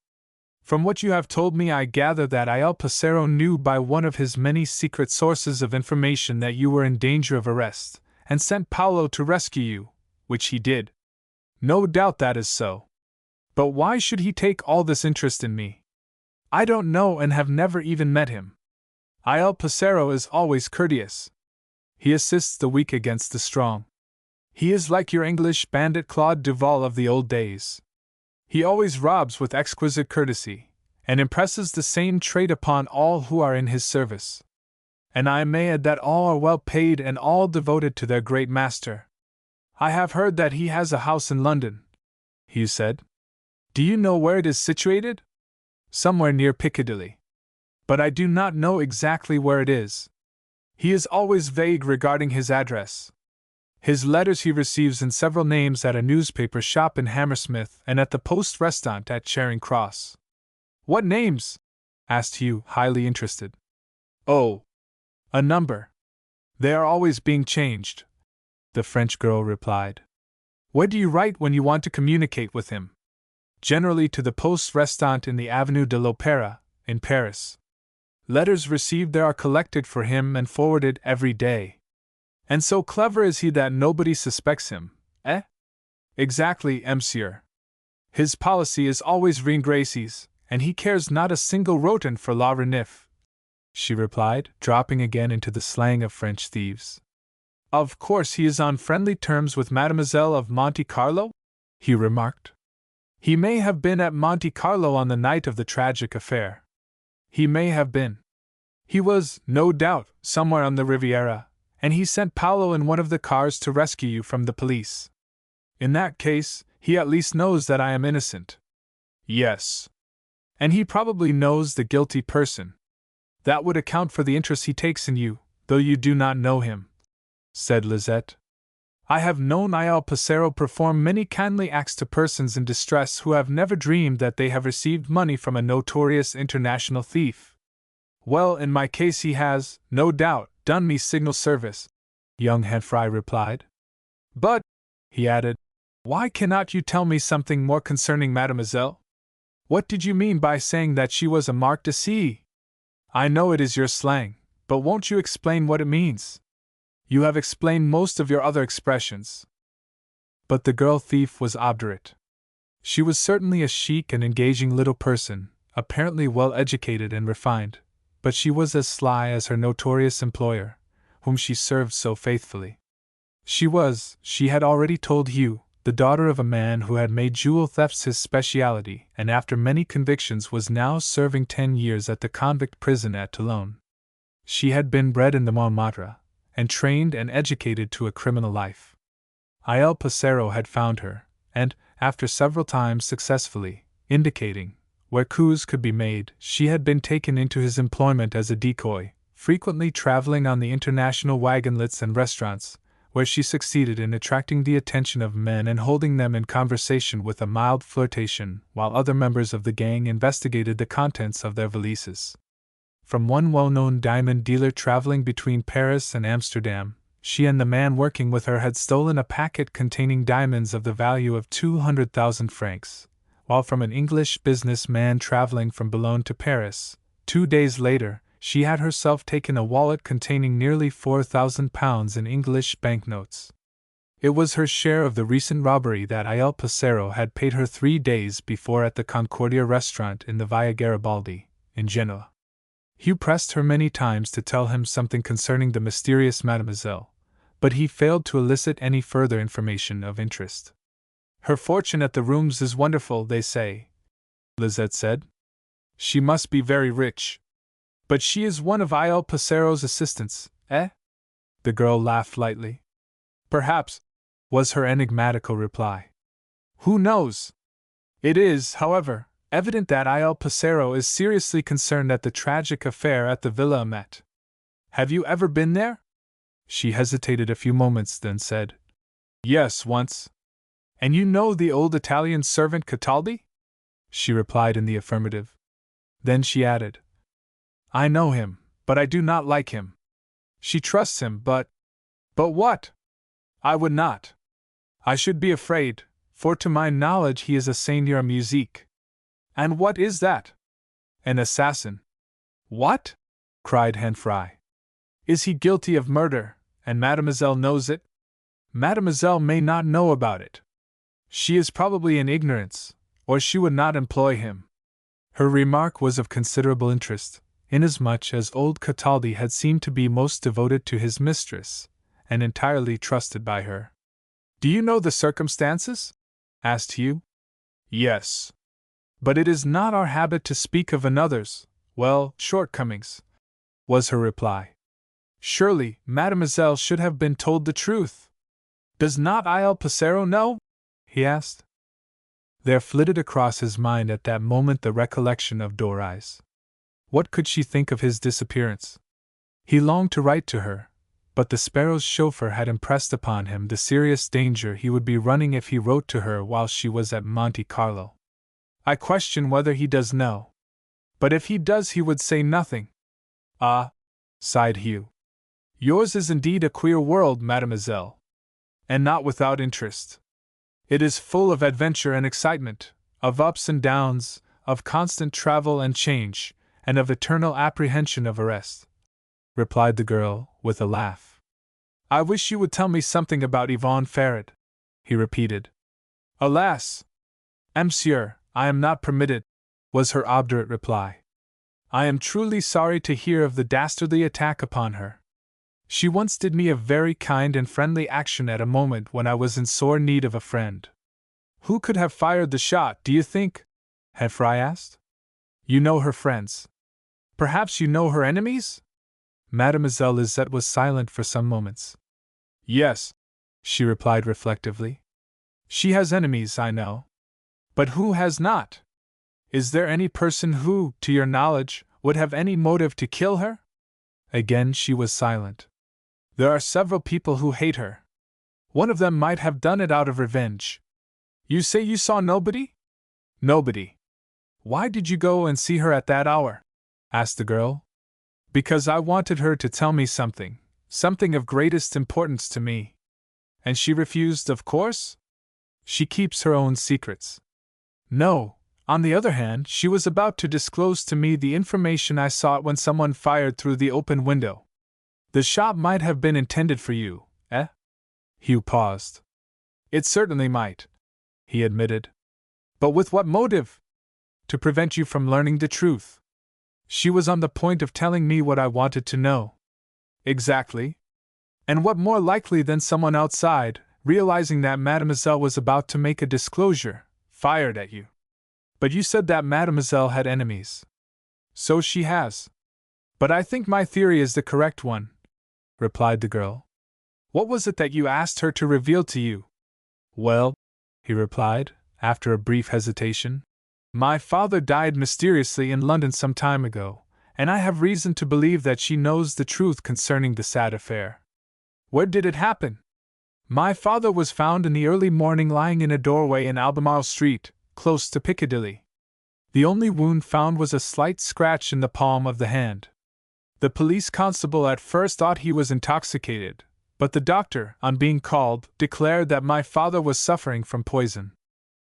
From what you have told me, I gather that Ael Passero knew by one of his many secret sources of information that you were in danger of arrest, and sent Paolo to rescue you, which he did. No doubt that is so. But why should he take all this interest in me? I don't know and have never even met him. Ael Passero is always courteous. He assists the weak against the strong. He is like your English bandit Claude Duval of the old days. He always robs with exquisite courtesy, and impresses the same trait upon all who are in his service. And I may add that all are well paid and all devoted to their great master. I have heard that he has a house in London, he said. Do you know where it is situated? Somewhere near Piccadilly. But I do not know exactly where it is. He is always vague regarding his address. His letters he receives in several names at a newspaper shop in Hammersmith and at the Post Restaurant at Charing Cross. What names? Asked Hugh, highly interested. Oh, a number. They are always being changed, the French girl replied. Where do you write when you want to communicate with him? Generally to the Post Restaurant in the Avenue de l'Opéra, in Paris. Letters received there are collected for him and forwarded every day. And so clever is he that nobody suspects him, eh? Exactly, monsieur. His policy is always rien gracies, and he cares not a single rotin for la renif, she replied, dropping again into the slang of French thieves. Of course he is on friendly terms with Mademoiselle of Monte Carlo? He remarked. He may have been at Monte Carlo on the night of the tragic affair. He may have been. He was, no doubt, somewhere on the Riviera, and he sent Paolo in one of the cars to rescue you from the police. In that case, he at least knows that I am innocent. Yes. And he probably knows the guilty person. That would account for the interest he takes in you, though you do not know him, said Lisette. I have known Ael Passero perform many kindly acts to persons in distress who have never dreamed that they have received money from a notorious international thief. Well, in my case he has, no doubt, done me signal service, young Henfrey replied. But, he added, why cannot you tell me something more concerning Mademoiselle? What did you mean by saying that she was a marque de C? I know it is your slang, but won't you explain what it means? You have explained most of your other expressions. But the girl thief was obdurate. She was certainly a chic and engaging little person, apparently well educated and refined, but she was as sly as her notorious employer, whom she served so faithfully. She had already told Hugh, the daughter of a man who had made jewel thefts his speciality and after many convictions was now serving 10 years at the convict prison at Toulon. She had been bred in the Montmartre, and trained and educated to a criminal life. Ael Passero had found her, and, after several times successfully indicating where coups could be made, she had been taken into his employment as a decoy, frequently traveling on the international wagonlets and restaurants, where she succeeded in attracting the attention of men and holding them in conversation with a mild flirtation, while other members of the gang investigated the contents of their valises. From one well-known diamond dealer traveling between Paris and Amsterdam, she and the man working with her had stolen a packet containing diamonds of the value of 200,000 francs, while from an English business man traveling from Boulogne to Paris, 2 days later, she had herself taken a wallet containing nearly £4,000 in English banknotes. It was her share of the recent robbery that Ael Passero had paid her 3 days before at the Concordia restaurant in the Via Garibaldi, in Genoa. Hugh pressed her many times to tell him something concerning the mysterious Mademoiselle, but he failed to elicit any further information of interest. Her fortune at the rooms is wonderful, they say, Lisette said. She must be very rich. But she is one of Il Passero's assistants, eh? The girl laughed lightly. Perhaps, was her enigmatical reply. Who knows? It is, however, evident that Il Passero is seriously concerned at the tragic affair at the Villa Amet. Have you ever been there? She hesitated a few moments, then said, Yes, once. And you know the old Italian servant Cataldi? She replied in the affirmative. Then she added, I know him, but I do not like him. She trusts him, but what? I would not. I should be afraid, for to my knowledge he is a seigneur musique. And what is that? An assassin. What? Cried Henfrey. Is he guilty of murder, and Mademoiselle knows it? Mademoiselle may not know about it. She is probably in ignorance, or she would not employ him. Her remark was of considerable interest, inasmuch as old Cataldi had seemed to be most devoted to his mistress, and entirely trusted by her. Do you know the circumstances? Asked Hugh. Yes. But it is not our habit to speak of another's, shortcomings, was her reply. Surely, Mademoiselle should have been told the truth. Does not Il Passero know? He asked. There flitted across his mind at that moment the recollection of Dorais. What could she think of his disappearance? He longed to write to her, but the Sparrow's chauffeur had impressed upon him the serious danger he would be running if he wrote to her while she was at Monte Carlo. I question whether he does know. But if he does, he would say nothing. Ah, sighed Hugh. Yours is indeed a queer world, mademoiselle. And not without interest. It is full of adventure and excitement, of ups and downs, of constant travel and change, and of eternal apprehension of arrest, replied the girl, with a laugh. I wish you would tell me something about Yvonne Farad, he repeated. Alas! Monsieur, I am not permitted, was her obdurate reply. I am truly sorry to hear of the dastardly attack upon her. She once did me a very kind and friendly action at a moment when I was in sore need of a friend. Who could have fired the shot, do you think? Henfrey asked. You know her friends. Perhaps you know her enemies? Mademoiselle Lisette was silent for some moments. Yes, she replied reflectively. She has enemies, I know. But who has not? Is there any person who, to your knowledge, would have any motive to kill her? Again she was silent. There are several people who hate her. One of them might have done it out of revenge. You say you saw nobody? Nobody. Why did you go and see her at that hour? Asked the girl. Because I wanted her to tell me something of greatest importance to me. And she refused, of course? She keeps her own secrets. No, on the other hand, she was about to disclose to me the information I sought when someone fired through the open window. The shot might have been intended for you, eh? Hugh paused. It certainly might, he admitted. But with what motive? To prevent you from learning the truth. She was on the point of telling me what I wanted to know. Exactly. And what more likely than someone outside, realizing that Mademoiselle was about to make a disclosure, fired at you. But you said that Mademoiselle had enemies. So she has. But I think my theory is the correct one, replied the girl. What was it that you asked her to reveal to you? Well, he replied, after a brief hesitation, my father died mysteriously in London some time ago, and I have reason to believe that she knows the truth concerning the sad affair. Where did it happen? My father was found in the early morning lying in a doorway in Albemarle Street, close to Piccadilly. The only wound found was a slight scratch in the palm of the hand. The police constable at first thought he was intoxicated, but the doctor, on being called, declared that my father was suffering from poison.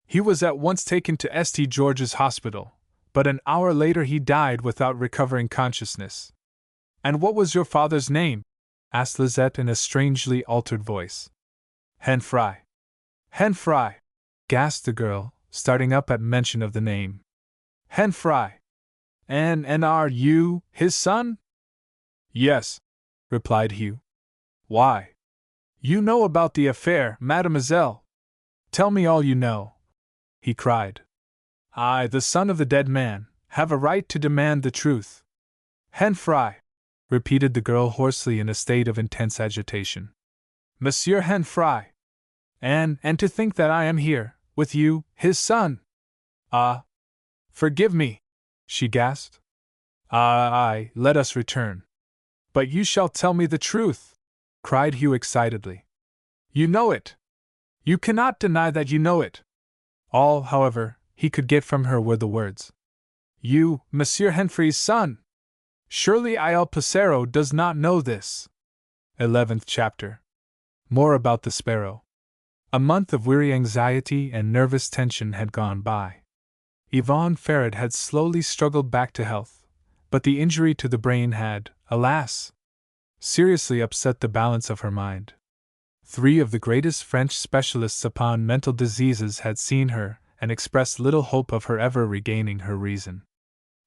He was at once taken to St. George's Hospital, but an hour later he died without recovering consciousness. And what was your father's name? Asked Lisette in a strangely altered voice. Henfrey. Henfrey, gasped the girl, starting up at mention of the name. Henfrey. And are you his son? Yes, replied Hugh. Why? You know about the affair, mademoiselle. Tell me all you know, he cried. I, the son of the dead man, have a right to demand the truth. Henfrey, repeated the girl hoarsely in a state of intense agitation. Monsieur Henfrey. And to think that I am here, with you, his son. Ah! Forgive me, she gasped. Aye, let us return. But you shall tell me the truth, cried Hugh excitedly. You know it. You cannot deny that you know it. All, however, he could get from her were the words. You, Monsieur Henfrey's son! Surely Il Passero does not know this. 11th chapter. More about the sparrow. A month of weary anxiety and nervous tension had gone by. Yvonne Ferret had slowly struggled back to health, but the injury to the brain had, alas, seriously upset the balance of her mind. 3 of the greatest French specialists upon mental diseases had seen her and expressed little hope of her ever regaining her reason.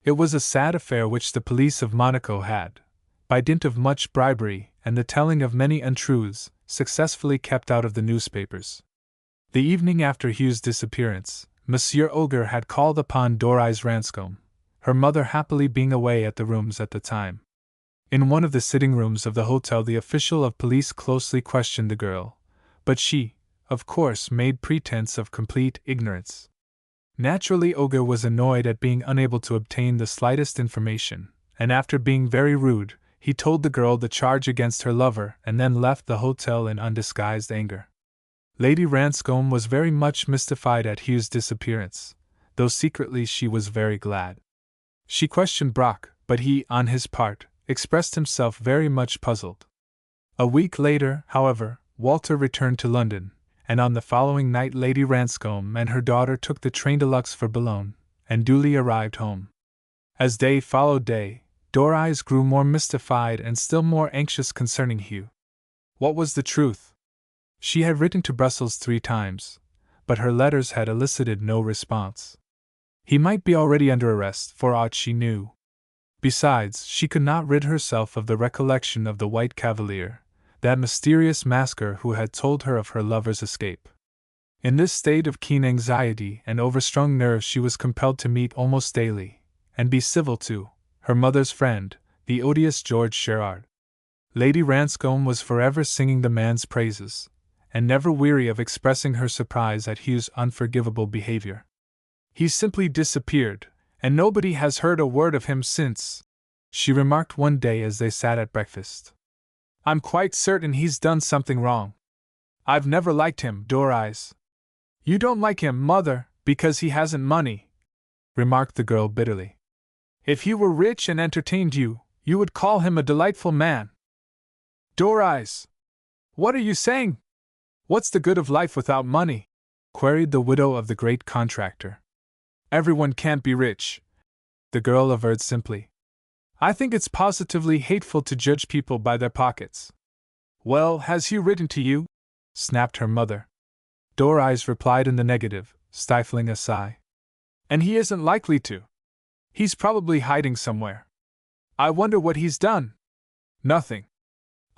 It was a sad affair which the police of Monaco had, by dint of much bribery and the telling of many untruths, successfully kept out of the newspapers. The evening after Hugh's disappearance, Monsieur Auger had called upon Doris Ranscombe, her mother happily being away at the rooms at the time. In one of the sitting rooms of the hotel, the official of police closely questioned the girl, but she, of course, made pretense of complete ignorance. Naturally, Auger was annoyed at being unable to obtain the slightest information, and after being very rude, he told the girl the charge against her lover and then left the hotel in undisguised anger. Lady Ranscombe was very much mystified at Hugh's disappearance, though secretly she was very glad. She questioned Brock, but he, on his part, expressed himself very much puzzled. A week later, however, Walter returned to London, and on the following night Lady Ranscombe and her daughter took the train de luxe for Boulogne, and duly arrived home. As day followed day, Doris grew more mystified and still more anxious concerning Hugh. What was the truth? She had written to Brussels 3 times, but her letters had elicited no response. He might be already under arrest, for aught she knew. Besides, she could not rid herself of the recollection of the White Cavalier, that mysterious masker who had told her of her lover's escape. In this state of keen anxiety and overstrung nerves she was compelled to meet almost daily, and be civil to, her mother's friend, the odious George Sherard. Lady Ranscombe was forever singing the man's praises, and never weary of expressing her surprise at Hugh's unforgivable behavior. He's simply disappeared, and nobody has heard a word of him since, she remarked one day as they sat at breakfast. I'm quite certain he's done something wrong. I've never liked him, Doris. You don't like him, Mother, because he hasn't money, remarked the girl bitterly. If he were rich and entertained you, you would call him a delightful man. Doris! What are you saying? What's the good of life without money? Queried the widow of the great contractor. Everyone can't be rich, the girl averred simply. I think it's positively hateful to judge people by their pockets. Well, has Hugh written to you? Snapped her mother. Doris replied in the negative, stifling a sigh. And he isn't likely to. He's probably hiding somewhere. I wonder what he's done. Nothing.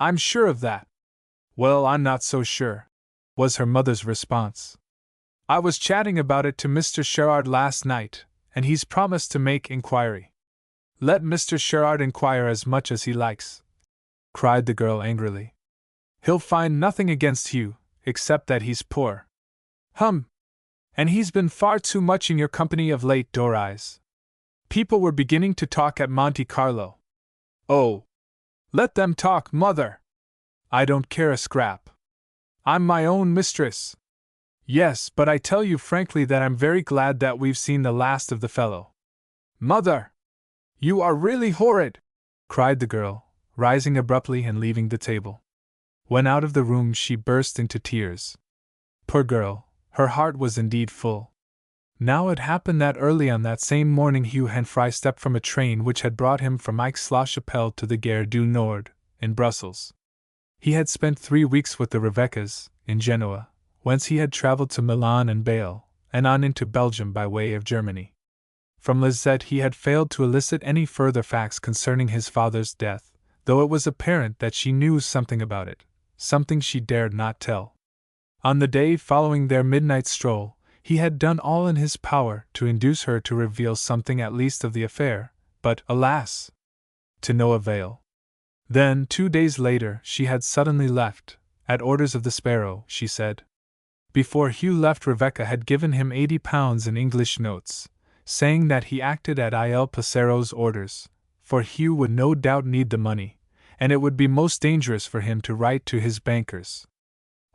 I'm sure of that. Well, I'm not so sure, was her mother's response. I was chatting about it to Mr. Sherard last night, and he's promised to make inquiry. Let Mr. Sherard inquire as much as he likes, cried the girl angrily. He'll find nothing against Hugh, except that he's poor. And he's been far too much in your company of late, Doris. People were beginning to talk at Monte Carlo. Oh! Let them talk, Mother! I don't care a scrap. I'm my own mistress. Yes, but I tell you frankly that I'm very glad that we've seen the last of the fellow. Mother! You are really horrid! Cried the girl, rising abruptly and leaving the table. When out of the room she burst into tears. Poor girl, her heart was indeed full. Now it happened that early on that same morning Hugh Henfrey stepped from a train which had brought him from Aix-la-Chapelle to the Gare du Nord, in Brussels. He had spent 3 weeks with the Rebekahs, in Genoa, whence he had travelled to Milan and Bâle, and on into Belgium by way of Germany. From Lisette he had failed to elicit any further facts concerning his father's death, though it was apparent that she knew something about it, something she dared not tell. On the day following their midnight stroll, He had done all in his power to induce her to reveal something at least of the affair, but, alas! To no avail. Then, 2 days later, she had suddenly left, at orders of the Sparrow, she said. Before Hugh left, Rebecca had given him £80 in English notes, saying that he acted at Il Passero's orders, for Hugh would no doubt need the money, and it would be most dangerous for him to write to his bankers.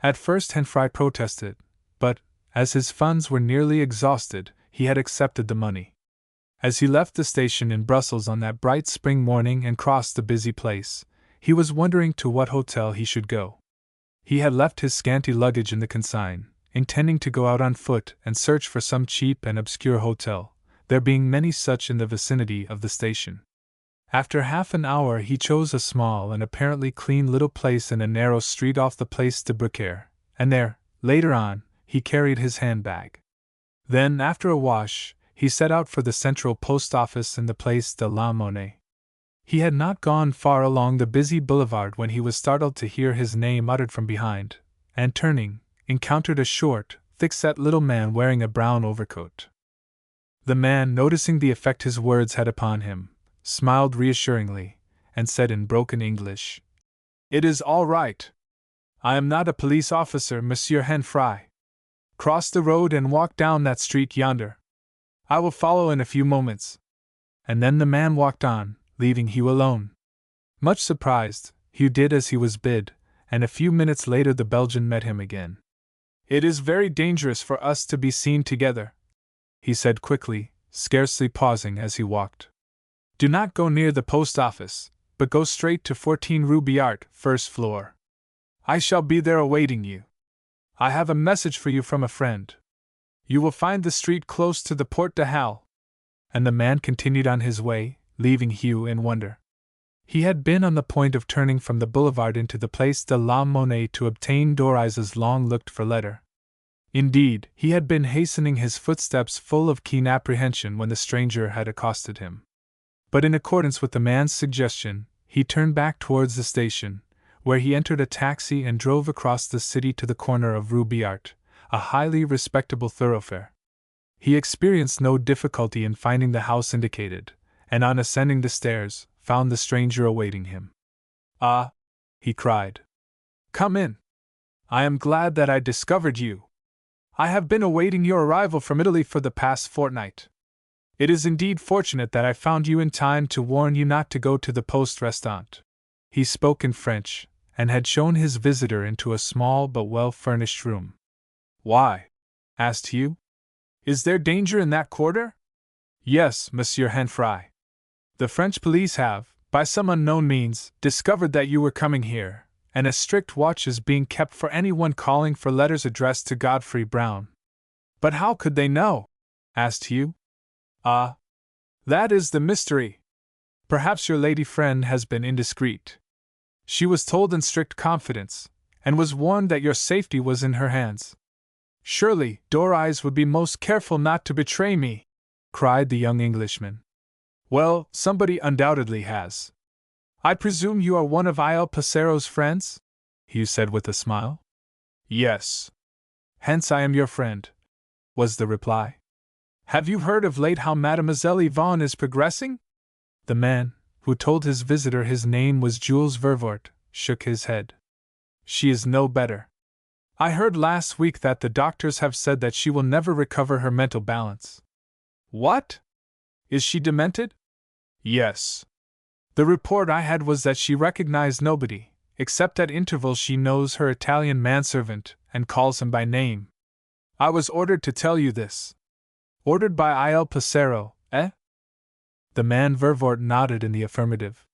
At first Henfrey protested, but, as his funds were nearly exhausted, he had accepted the money. As he left the station in Brussels on that bright spring morning and crossed the busy place, he was wondering to what hotel he should go. He had left his scanty luggage in the consigne, intending to go out on foot and search for some cheap and obscure hotel, there being many such in the vicinity of the station. After half an hour he chose a small and apparently clean little place in a narrow street off the Place de Briquet, and there, later on, he carried his handbag. Then, after a wash, he set out for the central post office in the Place de la Monnaie. He had not gone far along the busy boulevard when he was startled to hear his name uttered from behind, and turning, encountered a short, thick-set little man wearing a brown overcoat. The man, noticing the effect his words had upon him, smiled reassuringly, and said in broken English, "It is all right. I am not a police officer, Monsieur Henfrey. Cross the road and walk down that street yonder. I will follow in a few moments." And then the man walked on, leaving Hugh alone. Much surprised, Hugh did as he was bid, and a few minutes later the Belgian met him again. "It is very dangerous for us to be seen together," he said quickly, scarcely pausing as he walked. "Do not go near the post office, but go straight to 14 Rue Biart, first floor. I shall be there awaiting you. I have a message for you from a friend. You will find the street close to the Porte de Halle." And the man continued on his way, leaving Hugh in wonder. He had been on the point of turning from the boulevard into the Place de la Monnaie to obtain Doris's long-looked-for letter. Indeed, he had been hastening his footsteps full of keen apprehension when the stranger had accosted him. But in accordance with the man's suggestion, he turned back towards the station, where he entered a taxi and drove across the city to the corner of Rue Biart, a highly respectable thoroughfare. He experienced no difficulty in finding the house indicated, and on ascending the stairs, found the stranger awaiting him. "Ah!" he cried. "Come in. I am glad that I discovered you. I have been awaiting your arrival from Italy for the past fortnight. It is indeed fortunate that I found you in time to warn you not to go to the Poste Restante." He spoke in French, and had shown his visitor into a small but well-furnished room. "Why?" asked Hugh. "Is there danger in that quarter?" "Yes, Monsieur Henfrey. The French police have, by some unknown means, discovered that you were coming here, and a strict watch is being kept for anyone calling for letters addressed to Godfrey Brown." "But how could they know?" asked Hugh. "Ah, that is the mystery. Perhaps your lady friend has been indiscreet. She was told in strict confidence, and was warned that your safety was in her hands." "Surely, Doris would be most careful not to betray me," cried the young Englishman. "Well, somebody undoubtedly has. I presume you are one of Il Passero's friends?" Hugh said with a smile. "Yes. Hence I am your friend," was the reply. "Have you heard of late how Mademoiselle Yvonne is progressing?" The man, who told his visitor his name was Jules Vervoort, shook his head. "She is no better. I heard last week that the doctors have said that she will never recover her mental balance." "What? Is she demented?" "Yes. The report I had was that she recognized nobody, except at intervals she knows her Italian manservant, and calls him by name. I was ordered to tell you this." "Ordered by Il Passero, eh?" The man Vervoort nodded in the affirmative.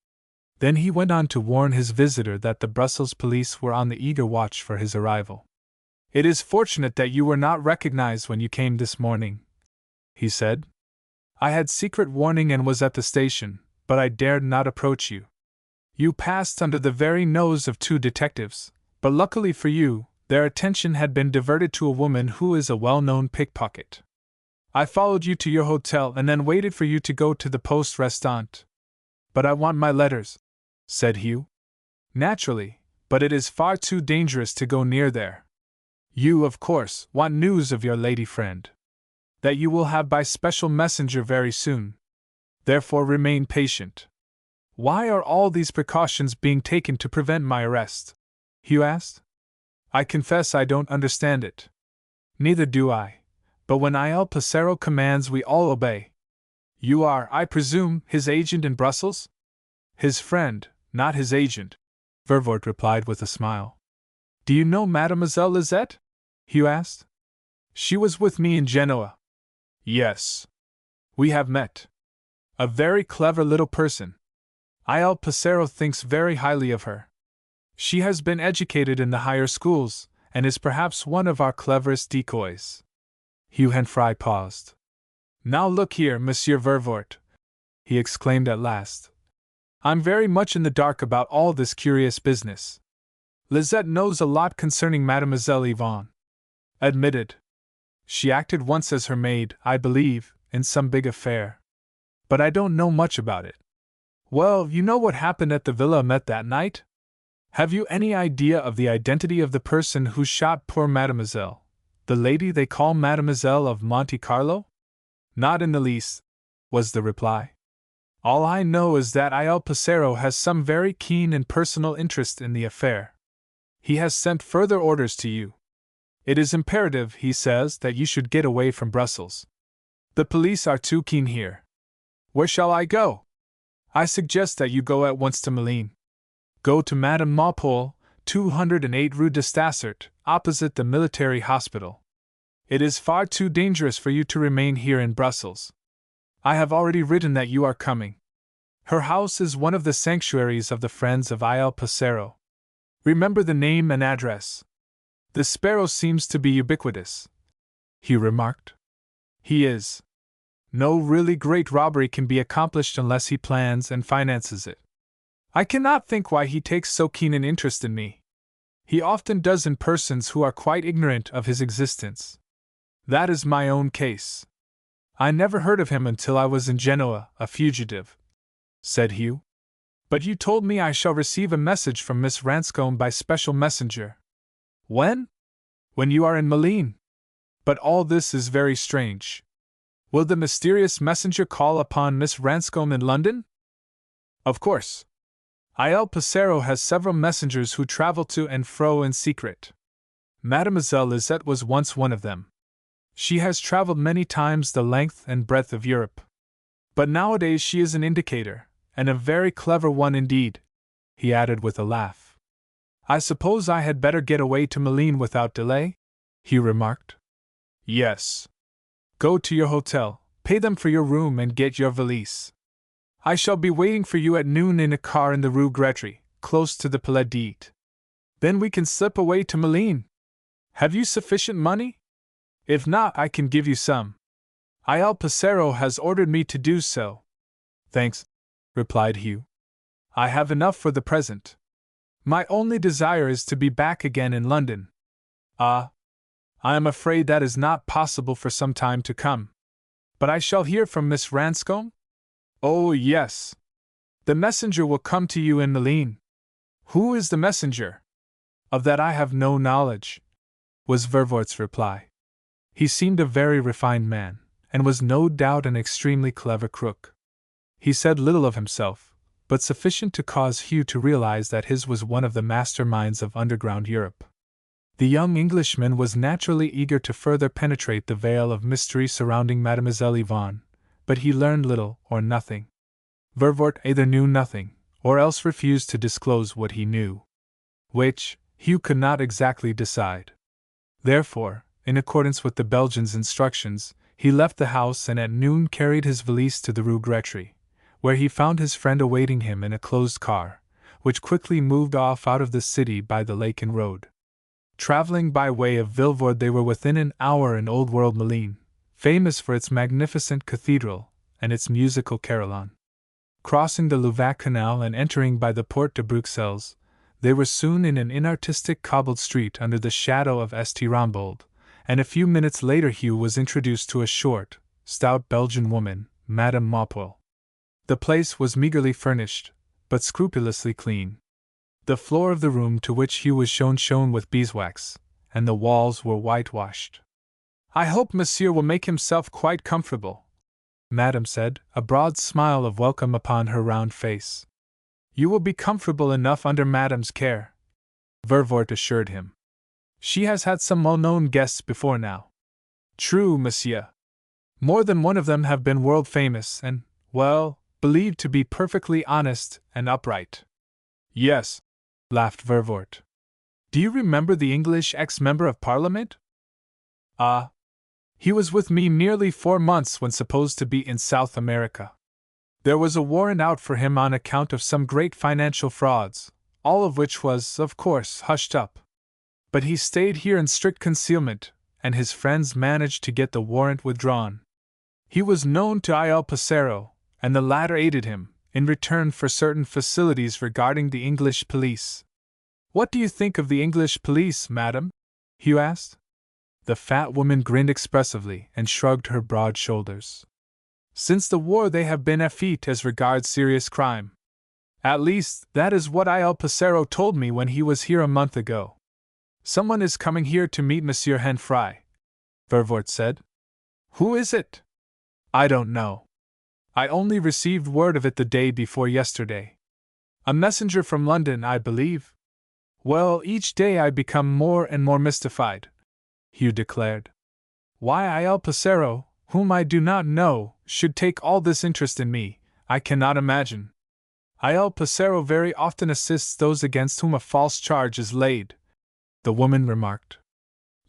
Then he went on to warn his visitor that the Brussels police were on the eager watch for his arrival. "It is fortunate that you were not recognized when you came this morning," he said. "I had secret warning and was at the station, but I dared not approach you. You passed under the very nose of 2 detectives, but luckily for you, their attention had been diverted to a woman who is a well-known pickpocket. I followed you to your hotel and then waited for you to go to the Poste Restante." "But I want my letters," said Hugh. "Naturally, but it is far too dangerous to go near there." You, of course, want news of your lady friend. That you will have by special messenger very soon. Therefore remain patient. Why are all these precautions being taken to prevent my arrest? Hugh asked. I confess I don't understand it. Neither do I, but when Il Passero commands we all obey. You are, I presume, his agent in Brussels? His friend, not his agent, Vervoort replied with a smile. Do you know Mademoiselle Lisette? Hugh asked. She was with me in Genoa. Yes. We have met. A very clever little person. Il Passero thinks very highly of her. She has been educated in the higher schools, and is perhaps one of our cleverest decoys. Hugh Henfrey paused. Now look here, Monsieur Vervoort, he exclaimed at last. I'm very much in the dark about all this curious business. Lisette knows a lot concerning Mademoiselle Yvonne. Admitted. She acted once as her maid, I believe, in some big affair. But I don't know much about it. Well, you know what happened at the Villa Met that night? Have you any idea of the identity of the person who shot poor Mademoiselle, the lady they call Mademoiselle of Monte Carlo? Not in the least, was the reply. All I know is that Il Passero has some very keen and personal interest in the affair. He has sent further orders to you. It is imperative, he says, that you should get away from Brussels. The police are too keen here. Where shall I go? I suggest that you go at once to Malines. Go to Madame Maupole, 208 Rue de Stassert, opposite the military hospital. It is far too dangerous for you to remain here in Brussels. I have already written that you are coming. Her house is one of the sanctuaries of the friends of Il Passero. Remember the name and address. The sparrow seems to be ubiquitous, he remarked. He is. No really great robbery can be accomplished unless he plans and finances it. I cannot think why he takes so keen an interest in me. He often does in persons who are quite ignorant of his existence. That is my own case. I never heard of him until I was in Genoa, a fugitive, said Hugh. But you told me I shall receive a message from Miss Ranscombe by special messenger. When? When you are in Malines. But all this is very strange. Will the mysterious messenger call upon Miss Ranscombe in London? Of course. Il Passero has several messengers who travel to and fro in secret. Mademoiselle Lisette was once one of them. She has traveled many times the length and breadth of Europe. But nowadays she is an indicator, and a very clever one indeed, he added with a laugh. I suppose I had better get away to Malines without delay? He remarked. Yes. Go to your hotel, pay them for your room and get your valise. I shall be waiting for you at noon in a car in the Rue Gretry, close to the Palais d'Ite. Then we can slip away to Malines. Have you sufficient money? If not, I can give you some. Il Passero has ordered me to do so. Thanks, replied Hugh. I have enough for the present. My only desire is to be back again in London. I am afraid that is not possible for some time to come. But I shall hear from Miss Ranscombe? Oh, yes. The messenger will come to you in Malines. Who is the messenger? Of that I have no knowledge, was Vervoort's reply. He seemed a very refined man, and was no doubt an extremely clever crook. He said little of himself, but sufficient to cause Hugh to realize that his was one of the masterminds of underground Europe. The young Englishman was naturally eager to further penetrate the veil of mystery surrounding Mademoiselle Yvonne, but he learned little or nothing. Vervoort either knew nothing, or else refused to disclose what he knew. Which, Hugh could not exactly decide. Therefore, in accordance with the Belgian's instructions, he left the house and at noon carried his valise to the Rue Gretry, where he found his friend awaiting him in a closed car, which quickly moved off out of the city by the Laeken road. Traveling by way of Vilvoorde, they were within an hour in Old World Malines, famous for its magnificent cathedral and its musical carillon. Crossing the Louvain Canal and entering by the Porte de Bruxelles, they were soon in an inartistic cobbled street under the shadow of St. Rambold, and a few minutes later Hugh was introduced to a short, stout Belgian woman, Madame Maupole. The place was meagerly furnished, but scrupulously clean. The floor of the room to which Hugh was shown shone with beeswax, and the walls were whitewashed. "I hope Monsieur will make himself quite comfortable," Madame said, a broad smile of welcome upon her round face. "You will be comfortable enough under Madame's care," Vervort assured him. "She has had some well-known guests before now." "True, Monsieur. More than one of them have been world-famous and, well, believed to be perfectly honest and upright." "Yes," laughed Vervort. "Do you remember the English ex-member of Parliament?" "Ah. He was with me nearly 4 months when supposed to be in South America. There was a warrant out for him on account of some great financial frauds, all of which was, of course, hushed up. But he stayed here in strict concealment, and his friends managed to get the warrant withdrawn. He was known to Il Passero, and the latter aided him, in return for certain facilities regarding the English police." "What do you think of the English police, madam?" Hugh asked. The fat woman grinned expressively and shrugged her broad shoulders. "Since the war they have been effete as regards serious crime. At least, that is what Il Passero told me when he was here a month ago." "Someone is coming here to meet Monsieur Henfrey," Vervort said. "Who is it?" "I don't know. I only received word of it the day before yesterday. A messenger from London, I believe." "Well, each day I become more and more mystified," Hugh declared. "Why Il Passero, whom I do not know, should take all this interest in me, I cannot imagine. Il Passero very often assists those against whom a false charge is laid," the woman remarked.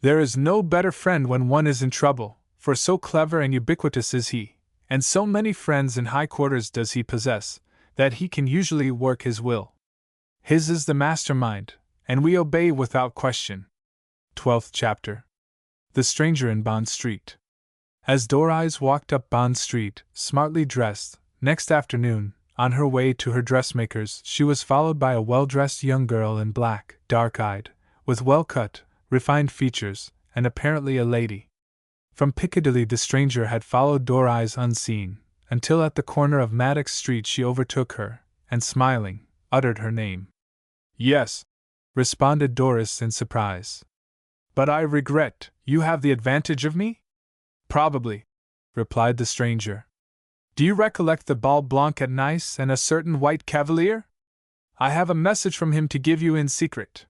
"There is no better friend when one is in trouble, for so clever and ubiquitous is he, and so many friends in high quarters does he possess, that he can usually work his will. His is the mastermind, and we obey without question." 12th chapter. The Stranger in Bond Street. As Doris walked up Bond Street, smartly dressed, next afternoon, on her way to her dressmaker's, she was followed by a well-dressed young girl in black, dark-eyed, with well-cut, refined features, and apparently a lady. From Piccadilly the stranger had followed Doris unseen, until at the corner of Maddox Street she overtook her, and smiling, uttered her name. "Yes," responded Doris in surprise. "But I regret, you have the advantage of me?" "Probably," replied the stranger. "Do you recollect the Bal Blanc at Nice and a certain white cavalier? I have a message from him to give you in secret."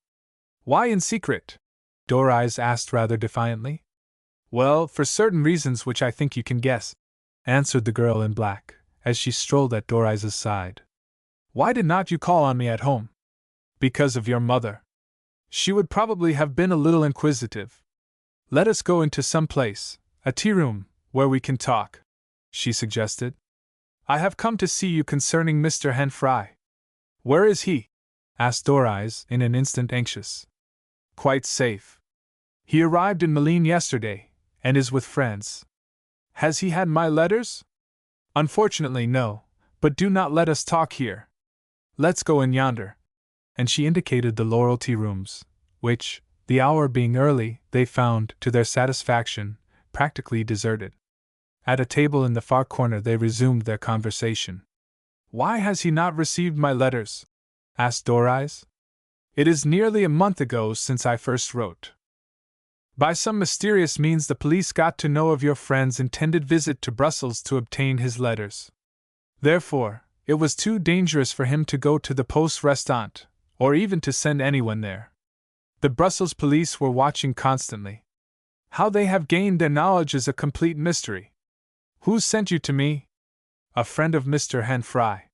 "Why in secret?" Doris asked rather defiantly. "Well, for certain reasons which I think you can guess," answered the girl in black, as she strolled at Doris's side. "Why did not you call on me at home?" "Because of your mother. She would probably have been a little inquisitive. Let us go into some place, a tea-room, where we can talk," she suggested. "I have come to see you concerning Mr. Henfrey." "Where is he?" asked Doris, in an instant anxious. "Quite safe. He arrived in Malines yesterday, and is with friends." "Has he had my letters?" "Unfortunately, no, but do not let us talk here. Let's go in yonder." And she indicated the Laurel tea rooms, which, the hour being early, they found, to their satisfaction, practically deserted. At a table in the far corner they resumed their conversation. "Why has he not received my letters?" asked Doris. "It is nearly a month ago since I first wrote. By some mysterious means the police got to know of your friend's intended visit to Brussels to obtain his letters. Therefore, it was too dangerous for him to go to the Poste Restante, or even to send anyone there. The Brussels police were watching constantly. How they have gained their knowledge is a complete mystery. Who sent you to me?" "A friend of Mr. Henfrey.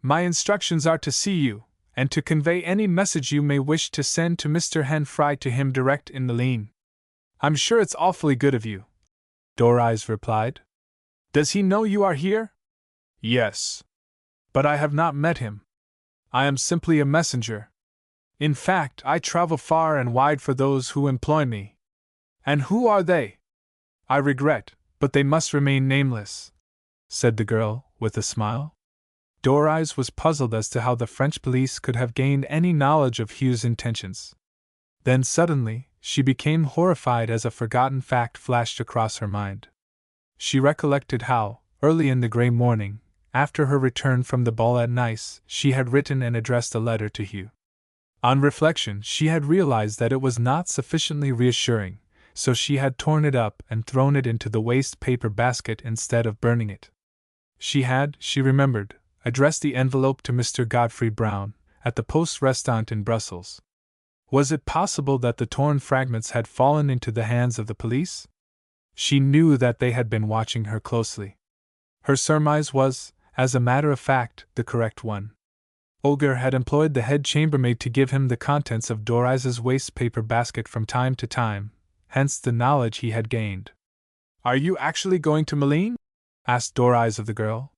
My instructions are to see you, and to convey any message you may wish to send to Mr. Henfrey to him direct in Malines." "I'm sure it's awfully good of you," Doris replied. "Does he know you are here?" "Yes. But I have not met him. I am simply a messenger. In fact, I travel far and wide for those who employ me." "And who are they?" "I regret, but they must remain nameless," said the girl, with a smile. Doris was puzzled as to how the French police could have gained any knowledge of Hugh's intentions. Then suddenly, she became horrified as a forgotten fact flashed across her mind. She recollected how, early in the grey morning, after her return from the ball at Nice, she had written and addressed a letter to Hugh. On reflection, she had realized that it was not sufficiently reassuring, so she had torn it up and thrown it into the waste paper basket instead of burning it. She had, she remembered, addressed the envelope to Mr. Godfrey Brown, at the Post Restaurant in Brussels. Was it possible that the torn fragments had fallen into the hands of the police? She knew that they had been watching her closely. Her surmise was, as a matter of fact, the correct one. Olga had employed the head chambermaid to give him the contents of Doris's waste paper basket from time to time, hence the knowledge he had gained. "Are you actually going to Malines?" asked Doris of the girl.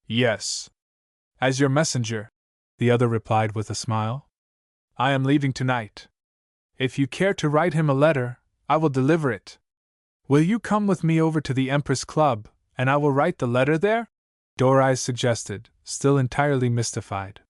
"Yes. As your messenger," the other replied with a smile. "I am leaving tonight. If you care to write him a letter, I will deliver it. Will you come with me over to the Empress Club, and I will write the letter there?" Doris suggested, still entirely mystified.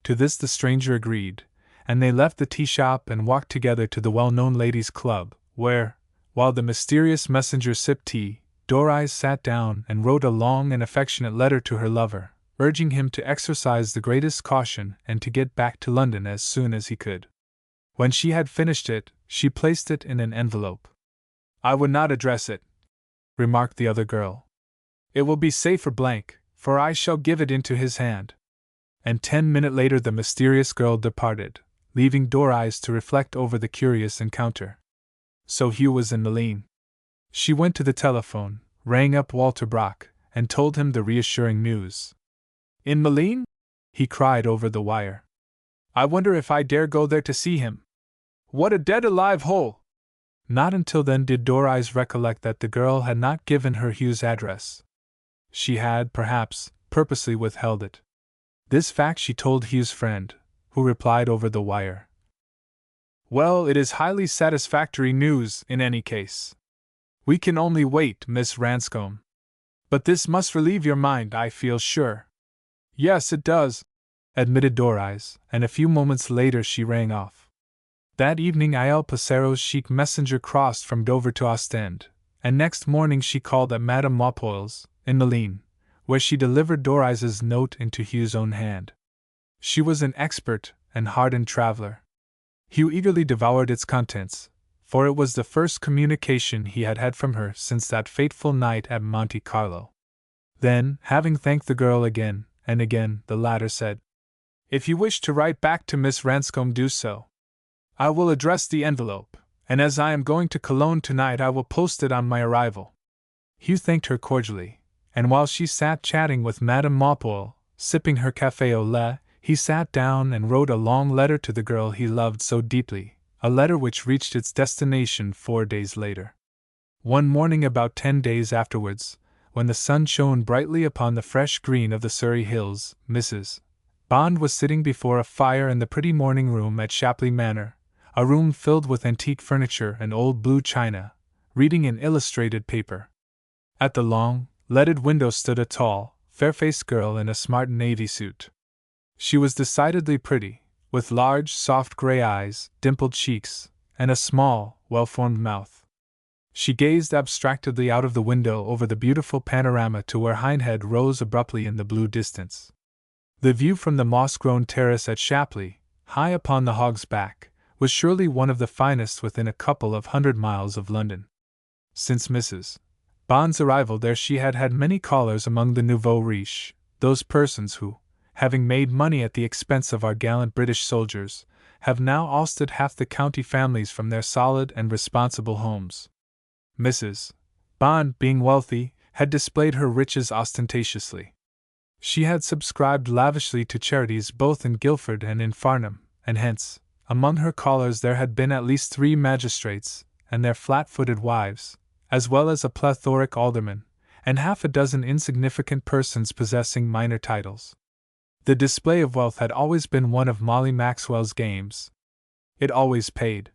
To this the stranger agreed, and they left the tea shop and walked together to the well-known ladies' club, where, while the mysterious messenger sipped tea, Doris sat down and wrote a long and affectionate letter to her lover, urging him to exercise the greatest caution and to get back to London as soon as he could. When she had finished it, she placed it in an envelope. "I would not address it," remarked the other girl. "It will be safer blank, for I shall give it into his hand." And 10 minutes later the mysterious girl departed, leaving Doris to reflect over the curious encounter. So Hugh was in Malines. She went to the telephone, rang up Walter Brock, and told him the reassuring news. "In Malines?" he cried over the wire. "I wonder if I dare go there to see him. What a dead-alive hole!" Not until then did Doris recollect that the girl had not given her Hugh's address. She had, perhaps, purposely withheld it. This fact she told Hugh's friend, who replied over the wire. "Well, it is highly satisfactory news, in any case. We can only wait, Miss Ranscombe. But this must relieve your mind, I feel sure." "Yes, it does," admitted Doris, and a few moments later she rang off. That evening Il Passero's chic messenger crossed from Dover to Ostend, and next morning she called at Madame Maupoil's, in Malines, where she delivered Doris's note into Hugh's own hand. She was an expert and hardened traveler. Hugh eagerly devoured its contents, for it was the first communication he had had from her since that fateful night at Monte Carlo. Then, having thanked the girl again and again, the latter said, "If you wish to write back to Miss Ranscombe, do so. I will address the envelope, and as I am going to Cologne tonight I will post it on my arrival." Hugh thanked her cordially, and while she sat chatting with Madame Maupoil, sipping her café au lait, he sat down and wrote a long letter to the girl he loved so deeply, a letter which reached its destination 4 days later. One morning about 10 days afterwards, when the sun shone brightly upon the fresh green of the Surrey hills, Mrs. Bond was sitting before a fire in the pretty morning room at Shapley Manor, a room filled with antique furniture and old blue china, reading an illustrated paper. At the long, leaded window stood a tall, fair-faced girl in a smart navy suit. She was decidedly pretty, with large, soft gray eyes, dimpled cheeks, and a small, well-formed mouth. She gazed abstractedly out of the window over the beautiful panorama to where Hindhead rose abruptly in the blue distance. The view from the moss-grown terrace at Shapley, high upon the Hog's Back, was surely one of the finest within a couple of 100 miles of London. Since Mrs. Bond's arrival there she had had many callers among the nouveau riche, those persons who, having made money at the expense of our gallant British soldiers, have now ousted half the county families from their solid and responsible homes. Mrs. Bond, being wealthy, had displayed her riches ostentatiously. She had subscribed lavishly to charities both in Guildford and in Farnham, and hence, among her callers there had been at least 3 magistrates, and their flat-footed wives, as well as a plethoric alderman, and half a dozen insignificant persons possessing minor titles. The display of wealth had always been one of Molly Maxwell's games. It always paid.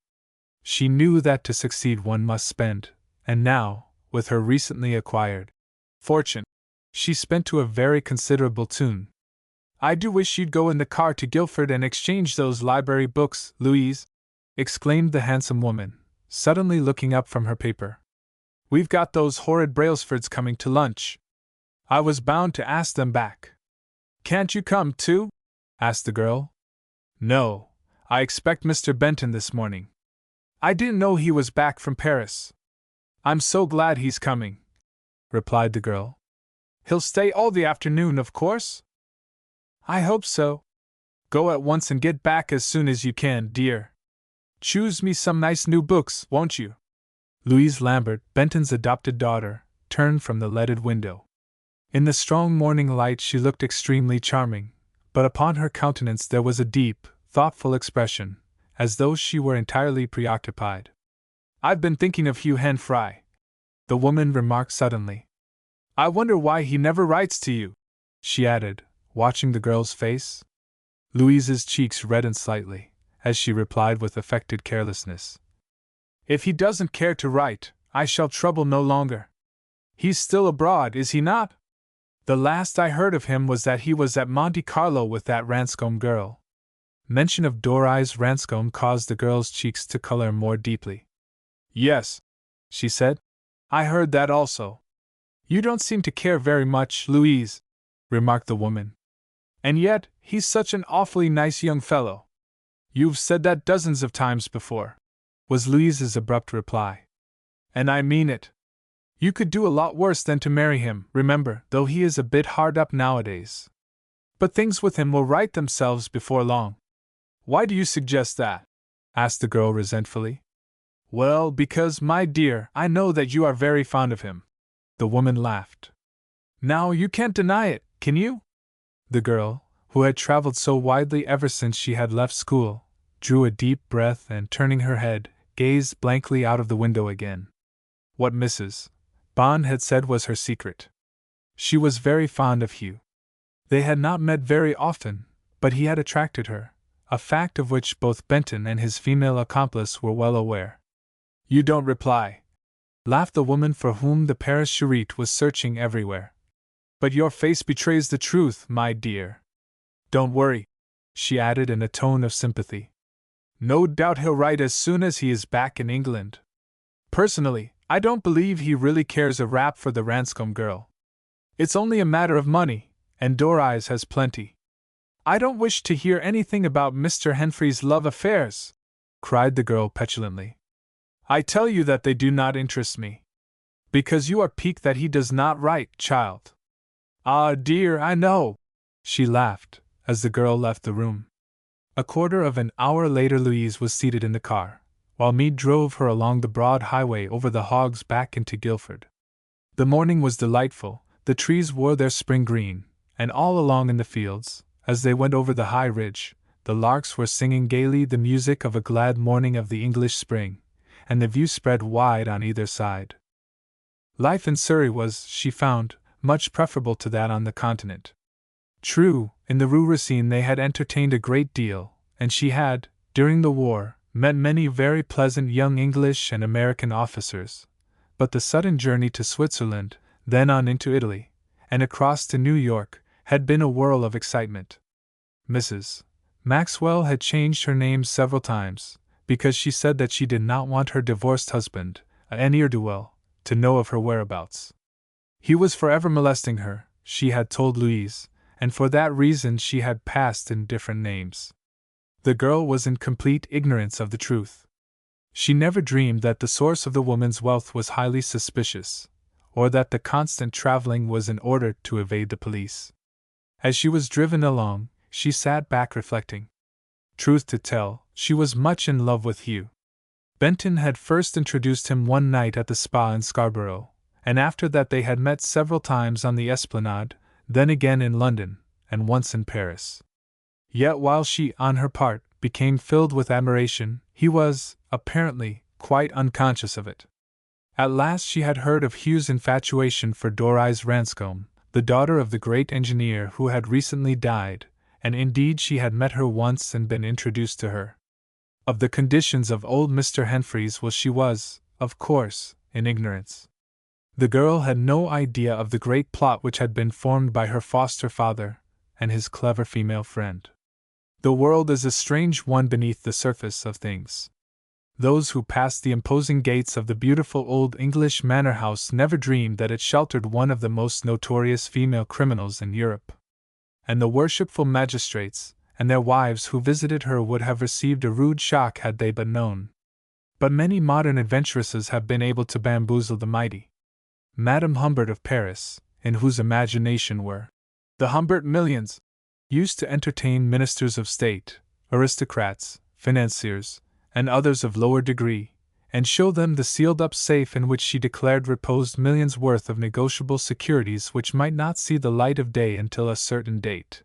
She knew that to succeed one must spend, and now, with her recently acquired fortune, she spent to a very considerable tune. "I do wish you'd go in the car to Guildford and exchange those library books, Louise," exclaimed the handsome woman, suddenly looking up from her paper. "We've got those horrid Brailsfords coming to lunch. I was bound to ask them back." "Can't you come, too?" asked the girl. "No, I expect Mr. Benton this morning. I didn't know he was back from Paris. I'm so glad he's coming," replied the girl. "He'll stay all the afternoon, of course?" "I hope so. Go at once and get back as soon as you can, dear. Choose me some nice new books, won't you?" Louise Lambert, Benton's adopted daughter, turned from the leaded window. In the strong morning light she looked extremely charming, but upon her countenance there was a deep, thoughtful expression, as though she were entirely preoccupied. "I've been thinking of Hugh Henfrey," the woman remarked suddenly. "I wonder why he never writes to you," she added, watching the girl's face. Louise's cheeks reddened slightly, as she replied with affected carelessness. "If he doesn't care to write, I shall trouble no longer. He's still abroad, is he not? The last I heard of him was that he was at Monte Carlo with that Ranscombe girl." Mention of Doris Ranscombe caused the girl's cheeks to color more deeply. "Yes," she said, "I heard that also." "You don't seem to care very much, Louise," remarked the woman. "And yet, he's such an awfully nice young fellow." "You've said that dozens of times before," was Louise's abrupt reply. "And I mean it. You could do a lot worse than to marry him, remember, though he is a bit hard up nowadays. But things with him will right themselves before long." "Why do you suggest that?" asked the girl resentfully. "Well, because, my dear, I know that you are very fond of him." The woman laughed. "Now, you can't deny it, can you?" The girl, who had traveled so widely ever since she had left school, drew a deep breath and, turning her head, gazed blankly out of the window again. What Mrs. Bond had said was her secret. She was very fond of Hugh. They had not met very often, but he had attracted her, a fact of which both Benton and his female accomplice were well aware. "You don't reply," laughed the woman for whom the Paris Charite was searching everywhere. "But your face betrays the truth, my dear. Don't worry," she added in a tone of sympathy. "No doubt he'll write as soon as he is back in England. Personally, I don't believe he really cares a rap for the Ranscombe girl. It's only a matter of money, and Doris has plenty." "I don't wish to hear anything about Mr. Henfrey's love affairs," cried the girl petulantly. "I tell you that they do not interest me. Because you are piqued that he does not write, child." "Ah, dear, I know," she laughed, as the girl left the room. A quarter of an hour later Louise was seated in the car, while Meade drove her along the broad highway over the Hog's Back into Guildford. The morning was delightful, the trees wore their spring green, and all along in the fields, as they went over the high ridge, the larks were singing gaily the music of a glad morning of the English spring, and the view spread wide on either side. Life in Surrey was, she found, much preferable to that on the continent. True, in the Rue Racine they had entertained a great deal, and she had, during the war, met many very pleasant young English and American officers, but the sudden journey to Switzerland, then on into Italy, and across to New York, had been a whirl of excitement. Mrs. Maxwell had changed her name several times, because she said that she did not want her divorced husband, a ne'er-do-well, to know of her whereabouts. He was forever molesting her, she had told Louise, and for that reason she had passed in different names. The girl was in complete ignorance of the truth. She never dreamed that the source of the woman's wealth was highly suspicious, or that the constant traveling was in order to evade the police. As she was driven along, she sat back reflecting. Truth to tell, she was much in love with Hugh. Benton had first introduced him one night at the spa in Scarborough, and after that they had met several times on the Esplanade, then again in London, and once in Paris. Yet while she, on her part, became filled with admiration, he was, apparently, quite unconscious of it. At last she had heard of Hugh's infatuation for Doris Ranscombe, the daughter of the great engineer who had recently died, and indeed she had met her once and been introduced to her. Of the conditions of old Mr. Henfrey's will she was, of course, in ignorance. The girl had no idea of the great plot which had been formed by her foster father and his clever female friend. The world is a strange one beneath the surface of things. Those who passed the imposing gates of the beautiful old English manor house never dreamed that it sheltered one of the most notorious female criminals in Europe. And the worshipful magistrates, and their wives who visited her would have received a rude shock had they but known. But many modern adventuresses have been able to bamboozle the mighty. Madame Humbert of Paris, in whose imagination were the Humbert millions, used to entertain ministers of state, aristocrats, financiers, and others of lower degree, and show them the sealed-up safe in which she declared reposed millions worth of negotiable securities which might not see the light of day until a certain date.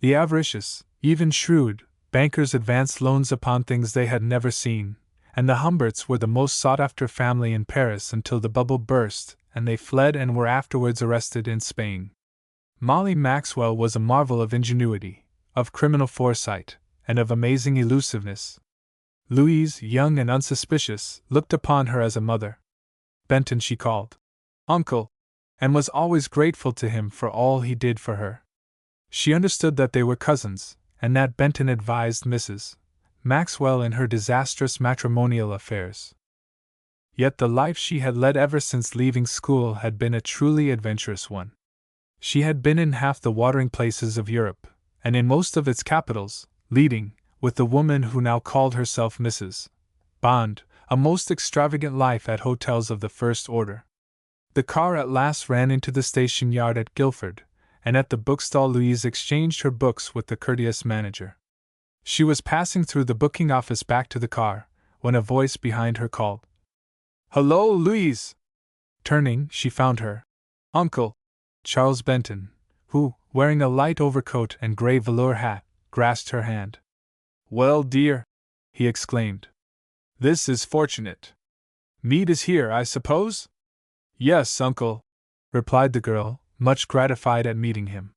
The avaricious, even shrewd, bankers advanced loans upon things they had never seen, and the Humberts were the most sought-after family in Paris until the bubble burst, and they fled and were afterwards arrested in Spain. Molly Maxwell was a marvel of ingenuity, of criminal foresight, and of amazing elusiveness. Louise, young and unsuspicious, looked upon her as a mother. Benton she called uncle, and was always grateful to him for all he did for her. She understood that they were cousins, and that Benton advised Mrs. Maxwell in her disastrous matrimonial affairs. Yet the life she had led ever since leaving school had been a truly adventurous one. She had been in half the watering places of Europe, and in most of its capitals, leading, with the woman who now called herself Mrs. Bond, a most extravagant life at hotels of the first order. The car at last ran into the station yard at Guildford, and at the bookstall Louise exchanged her books with the courteous manager. She was passing through the booking office back to the car, when a voice behind her called, "Hello, Louise!" Turning, she found her uncle, Charles Benton, who, wearing a light overcoat and grey velour hat, grasped her hand. "Well, dear," he exclaimed, "this is fortunate. Meade is here, I suppose?" "Yes, uncle," replied the girl, much gratified at meeting him.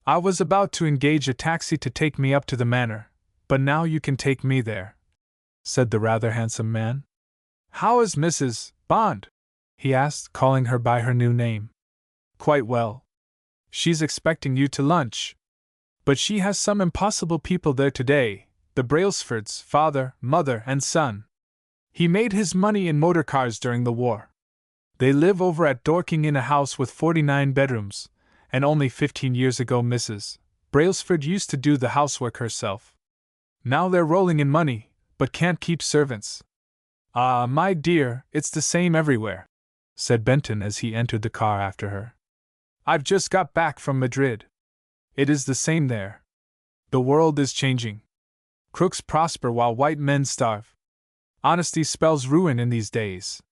"I was about to engage a taxi to take me up to the manor, but now you can take me there," said the rather handsome man. "How is Mrs. Bond?" he asked, calling her by her new name. "Quite well. She's expecting you to lunch. But she has some impossible people there today, the Brailsfords, father, mother, and son. He made his money in motor cars during the war. They live over at Dorking in a house with 49 bedrooms, and only 15 years ago Mrs. Brailsford used to do the housework herself. Now they're rolling in money, but can't keep servants." "Ah, my dear, it's the same everywhere," said Benton as he entered the car after her. "I've just got back from Madrid. It is the same there. The world is changing. Crooks prosper while white men starve. Honesty spells ruin in these days."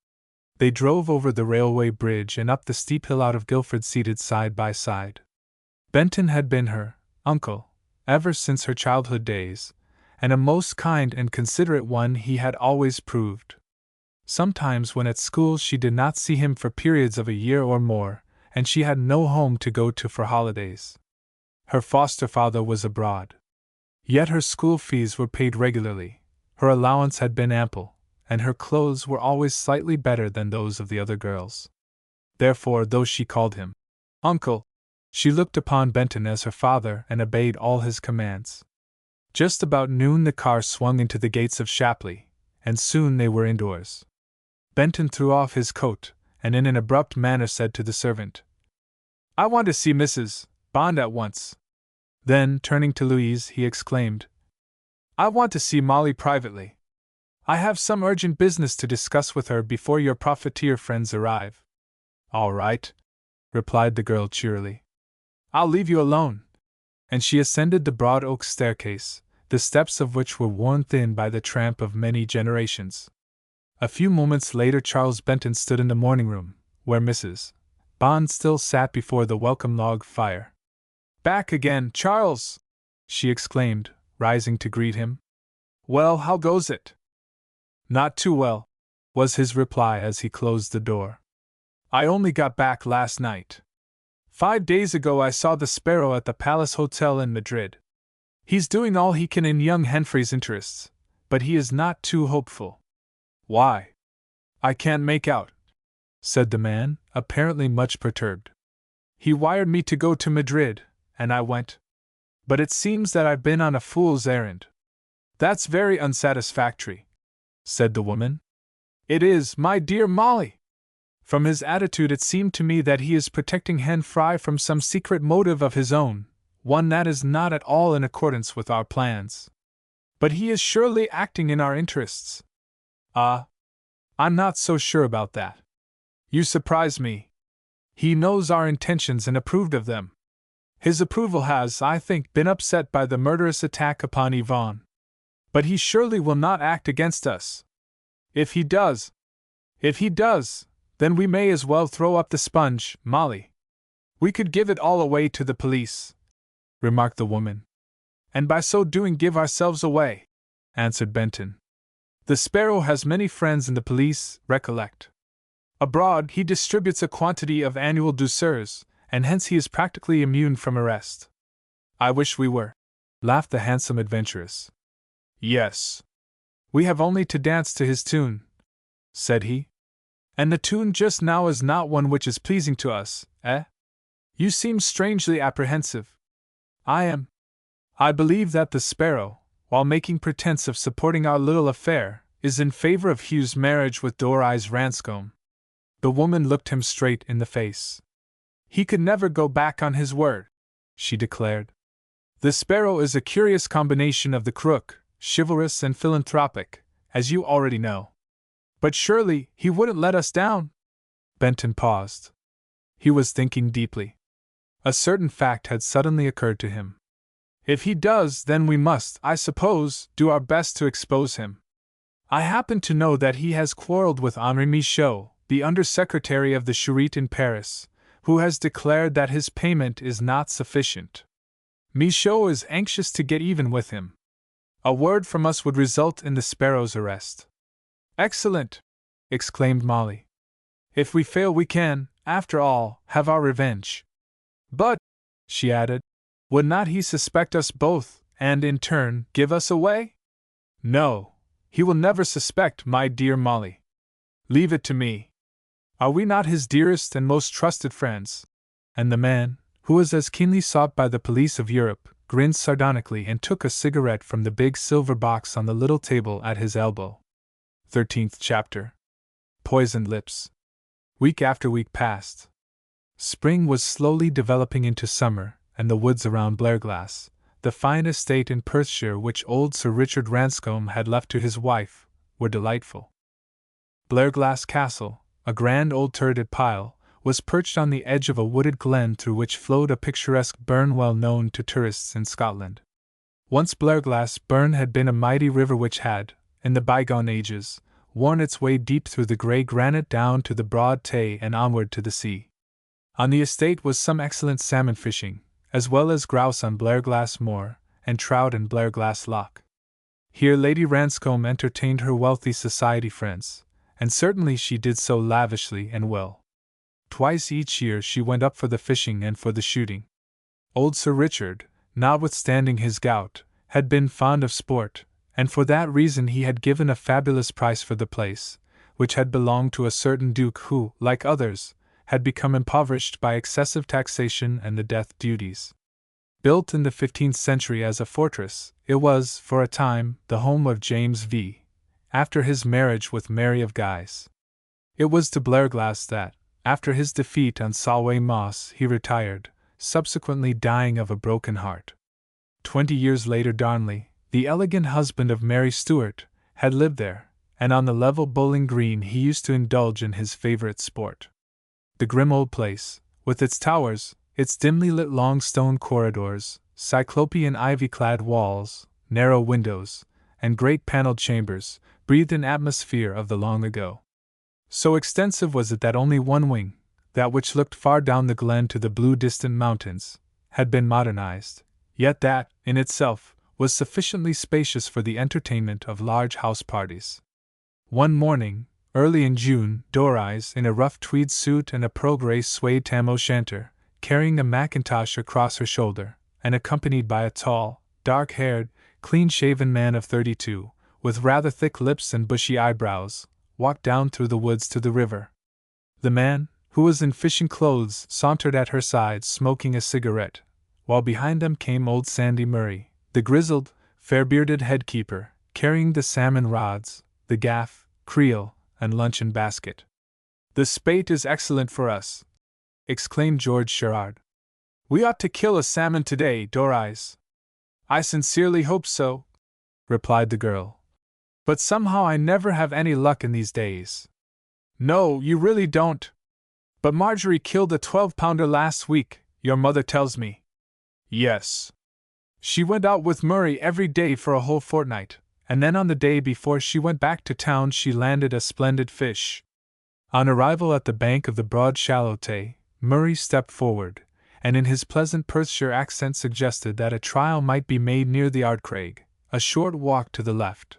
They drove over the railway bridge and up the steep hill out of Guildford seated side by side. Benton had been her uncle ever since her childhood days, and a most kind and considerate one he had always proved. Sometimes when at school she did not see him for periods of a year or more, and she had no home to go to for holidays. Her foster father was abroad. Yet her school fees were paid regularly, her allowance had been ample, and her clothes were always slightly better than those of the other girls. Therefore, though she called him uncle, she looked upon Benton as her father and obeyed all his commands. Just about noon the car swung into the gates of Shapley, and soon they were indoors. Benton threw off his coat, and in an abrupt manner said to the servant, "I want to see Mrs. Bond at once." Then, turning to Louise, he exclaimed, "I want to see Molly privately. I have some urgent business to discuss with her before your profiteer friends arrive." "All right," replied the girl cheerily. "I'll leave you alone." And she ascended the broad oak staircase, the steps of which were worn thin by the tramp of many generations. A few moments later Charles Benton stood in the morning room, where Mrs. Bond still sat before the welcome log fire. "Back again, Charles!" she exclaimed, rising to greet him. "Well, how goes it?" "Not too well," was his reply as he closed the door. "I only got back last night. 5 days ago I saw the Sparrow at the Palace Hotel in Madrid. He's doing all he can in young Henfrey's interests, but he is not too hopeful." "Why?" "I can't make out," said the man, apparently much perturbed. "He wired me to go to Madrid, and I went. But it seems that I've been on a fool's errand." "That's very unsatisfactory," said the woman. "It is, my dear Molly. From his attitude it seemed to me that he is protecting Henfrey from some secret motive of his own, one that is not at all in accordance with our plans. But he is surely acting in our interests. I'm not so sure about that. You surprise me. He knows our intentions and approved of them. His approval has, I think, been upset by the murderous attack upon Yvonne. But he surely will not act against us. If he does, then we may as well throw up the sponge, Molly. We could give it all away to the police, remarked the woman. And by so doing give ourselves away, answered Benton. The Sparrow has many friends in the police, recollect. Abroad he distributes a quantity of annual douceurs, and hence he is practically immune from arrest. I wish we were, laughed the handsome adventuress. Yes. We have only to dance to his tune, said he. And the tune just now is not one which is pleasing to us, eh? You seem strangely apprehensive. I am. I believe that the Sparrow, while making pretense of supporting our little affair, is in favor of Hugh's marriage with Dor-Eyes Ranscombe. The woman looked him straight in the face. He could never go back on his word, she declared. The Sparrow is a curious combination of the crook, chivalrous and philanthropic, as you already know. But surely he wouldn't let us down? Benton paused. He was thinking deeply. A certain fact had suddenly occurred to him. If he does, then we must, I suppose, do our best to expose him. I happen to know that he has quarreled with Henri Michaud, the under-secretary of the Charité in Paris, who has declared that his payment is not sufficient. Michaud is anxious to get even with him. A word from us would result in the Sparrow's arrest. Excellent! Exclaimed Molly. If we fail we can, after all, have our revenge. But, she added, would not he suspect us both, and in turn give us away? No, he will never suspect, my dear Molly. Leave it to me. Are we not his dearest and most trusted friends? And the man, who was as keenly sought by the police of Europe, grinned sardonically and took a cigarette from the big silver box on the little table at his elbow. 13th chapter. Poisoned Lips. Week after week passed. Spring was slowly developing into summer, and the woods around Blairglass, the fine estate in Perthshire which old Sir Richard Ranscombe had left to his wife, were delightful. Blairglass Castle, a grand old turreted pile, was perched on the edge of a wooded glen through which flowed a picturesque burn well known to tourists in Scotland. Once Blairglass Burn had been a mighty river which had, in the bygone ages, worn its way deep through the grey granite down to the broad Tay and onward to the sea. On the estate was some excellent salmon fishing, as well as grouse on Blairglass Moor, and trout in Blairglass Loch. Here Lady Ranscombe entertained her wealthy society friends, and certainly she did so lavishly and well. Twice each year she went up for the fishing and for the shooting. Old Sir Richard, notwithstanding his gout, had been fond of sport, and for that reason he had given a fabulous price for the place, which had belonged to a certain duke who, like others, had become impoverished by excessive taxation and the death duties. Built in the 15th century as a fortress, it was, for a time, the home of James V, after his marriage with Mary of Guise. It was to Blairglass that, after his defeat on Solway Moss, he retired, subsequently dying of a broken heart. 20 years later Darnley, the elegant husband of Mary Stuart, had lived there, and on the level Bowling Green he used to indulge in his favourite sport. The grim old place, with its towers, its dimly lit long stone corridors, cyclopean ivy-clad walls, narrow windows, and great panelled chambers, breathed an atmosphere of the long ago. So extensive was it that only one wing, that which looked far down the glen to the blue distant mountains, had been modernized, yet that, in itself, was sufficiently spacious for the entertainment of large house parties. One morning, early in June, Dor-Eyes, in a rough tweed suit and a pearl-grey suede tam-o'-shanter, carrying a mackintosh across her shoulder, and accompanied by a tall, dark-haired, clean-shaven man of 32, with rather thick lips and bushy eyebrows, walked down through the woods to the river. The man, who was in fishing clothes, sauntered at her side smoking a cigarette, while behind them came old Sandy Murray, the grizzled, fair-bearded head-keeper, carrying the salmon rods, the gaff, creel, and luncheon basket. "The spate is excellent for us," exclaimed George Sherard. We ought to kill a salmon today, Doreyes. I sincerely hope so, replied the girl. But somehow I never have any luck in these days. No, you really don't. But Marjorie killed a 12-pounder last week, your mother tells me. Yes. She went out with Murray every day for a whole fortnight, and then on the day before she went back to town she landed a splendid fish. On arrival at the bank of the broad shallow Tay, Murray stepped forward, and in his pleasant Perthshire accent suggested that a trial might be made near the Ardcraig, a short walk to the left.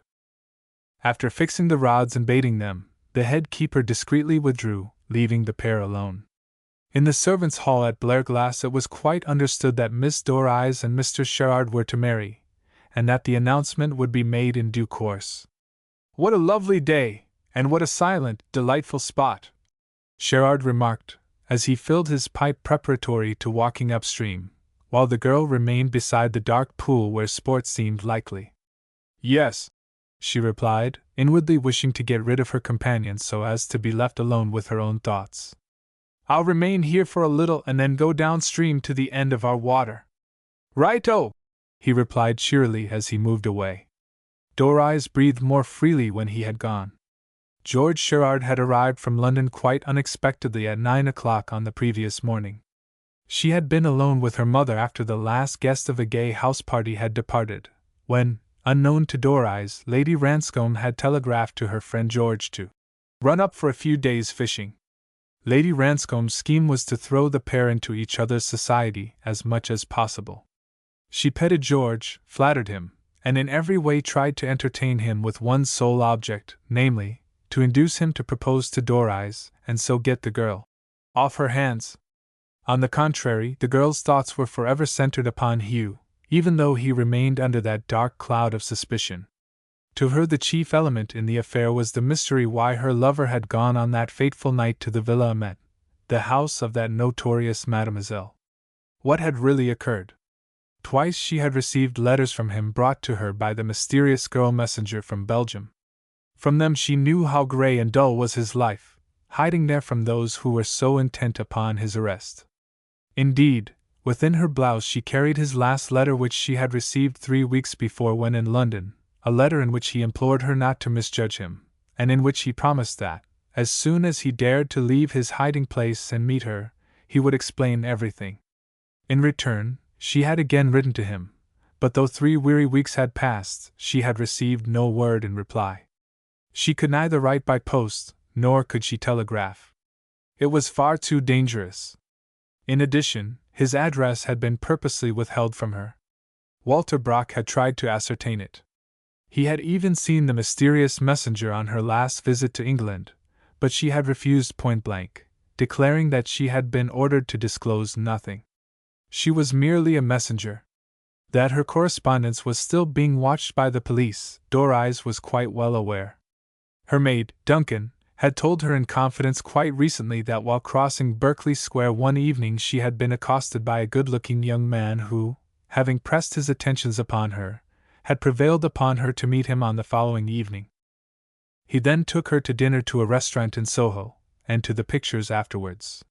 After fixing the rods and baiting them, the head keeper discreetly withdrew, leaving the pair alone. In the servants' hall at Blairglass it was quite understood that Miss Doreyes and Mr. Sherard were to marry, and that the announcement would be made in due course. What a lovely day, and what a silent, delightful spot, Sherard remarked, as he filled his pipe preparatory to walking upstream, while the girl remained beside the dark pool where sport seemed likely. Yes, she replied, inwardly wishing to get rid of her companion so as to be left alone with her own thoughts. I'll remain here for a little and then go downstream to the end of our water. Right-o, he replied cheerily as he moved away. Doreyes breathed more freely when he had gone. George Sherard had arrived from London quite unexpectedly at 9 o'clock on the previous morning. She had been alone with her mother after the last guest of a gay house party had departed, when, unknown to Doreyes, Lady Ranscombe had telegraphed to her friend George to run up for a few days fishing. Lady Ranscombe's scheme was to throw the pair into each other's society as much as possible. She petted George, flattered him, and in every way tried to entertain him with one sole object, namely, to induce him to propose to Doreyes, and so get the girl off her hands. On the contrary, the girl's thoughts were forever centered upon Hugh, even though he remained under that dark cloud of suspicion. To her the chief element in the affair was the mystery why her lover had gone on that fateful night to the Villa Amet, the house of that notorious Mademoiselle. What had really occurred? Twice she had received letters from him brought to her by the mysterious girl messenger from Belgium. From them she knew how grey and dull was his life, hiding there from those who were so intent upon his arrest. Indeed, within her blouse she carried his last letter which she had received 3 weeks before when in London, a letter in which he implored her not to misjudge him, and in which he promised that, as soon as he dared to leave his hiding-place and meet her, he would explain everything. In return, she had again written to him, but though 3 weary weeks had passed, she had received no word in reply. She could neither write by post, nor could she telegraph. It was far too dangerous. In addition, his address had been purposely withheld from her. Walter Brock had tried to ascertain it. He had even seen the mysterious messenger on her last visit to England, but she had refused point-blank, declaring that she had been ordered to disclose nothing. She was merely a messenger. That her correspondence was still being watched by the police, Doreyes was quite well aware. Her maid, Duncan, had told her in confidence quite recently that while crossing Berkeley Square one evening she had been accosted by a good-looking young man who, having pressed his attentions upon her, had prevailed upon her to meet him on the following evening. He then took her to dinner to a restaurant in Soho, and to the pictures afterwards.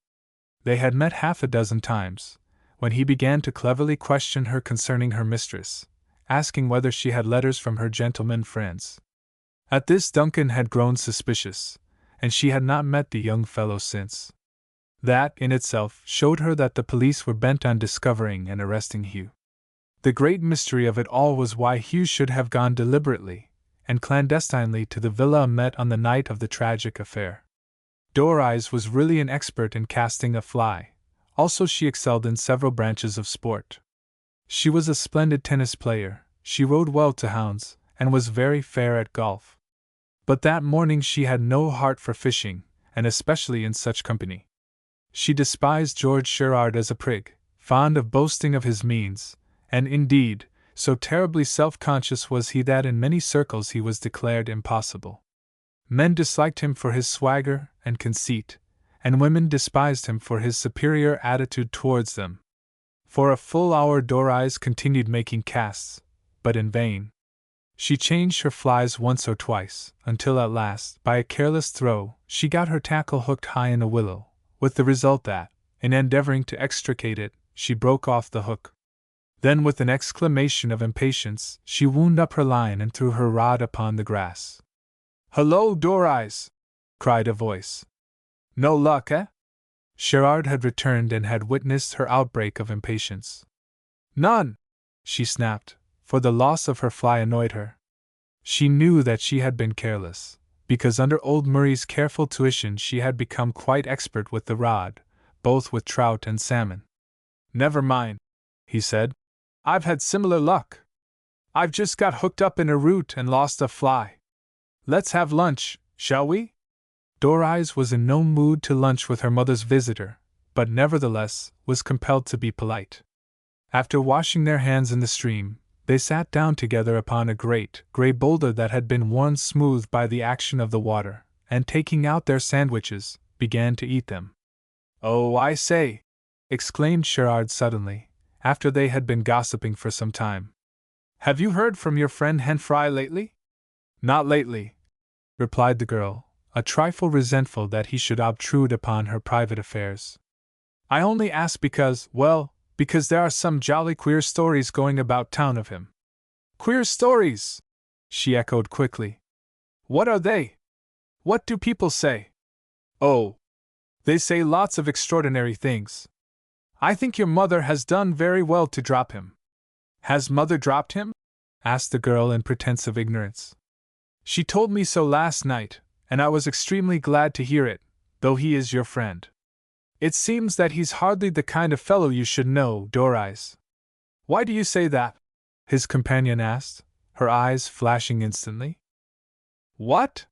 They had met 6 times, when he began to cleverly question her concerning her mistress, asking whether she had letters from her gentlemen friends. At this Duncan had grown suspicious, and she had not met the young fellow since. That, in itself, showed her that the police were bent on discovering and arresting Hugh. The great mystery of it all was why Hugh should have gone deliberately and clandestinely to the Villa Amet on the night of the tragic affair. Doreyes was really an expert in casting a fly, also she excelled in several branches of sport. She was a splendid tennis player, she rode well to hounds, and was very fair at golf. But that morning she had no heart for fishing, and especially in such company. She despised George Sherard as a prig, fond of boasting of his means, and indeed, so terribly self-conscious was he that in many circles he was declared impossible. Men disliked him for his swagger and conceit, and women despised him for his superior attitude towards them. For a full hour Doreyes continued making casts, but in vain. She changed her flies once or twice, until at last, by a careless throw, she got her tackle hooked high in a willow, with the result that, in endeavoring to extricate it, she broke off the hook. Then, with an exclamation of impatience, she wound up her line and threw her rod upon the grass. "Hello, Door-Eyes!" cried a voice. "No luck, eh?" Sherard had returned and had witnessed her outbreak of impatience. "None!" she snapped, for the loss of her fly annoyed her. She knew that she had been careless, because under old Murray's careful tuition she had become quite expert with the rod, both with trout and salmon. "Never mind," he said. "I've had similar luck. I've just got hooked up in a root and lost a fly. Let's have lunch, shall we?" Door-Eyes was in no mood to lunch with her mother's visitor, but nevertheless was compelled to be polite. After washing their hands in the stream, they sat down together upon a great, gray boulder that had been worn smooth by the action of the water, and taking out their sandwiches, began to eat them. "Oh, I say!" exclaimed Sherard suddenly, after they had been gossiping for some time. "Have you heard from your friend Henfrey lately?" "Not lately," replied the girl, a trifle resentful that he should obtrude upon her private affairs. "I only ask because there are some jolly queer stories going about town of him." "Queer stories?" she echoed quickly. "What are they? What do people say?" "Oh, they say lots of extraordinary things. I think your mother has done very well to drop him." "Has mother dropped him?" asked the girl in pretense of ignorance. "She told me so last night, and I was extremely glad to hear it, though he is your friend. It seems that he's hardly the kind of fellow you should know, Door-Eyes." "Why do you say that?" his companion asked, her eyes flashing instantly. "What?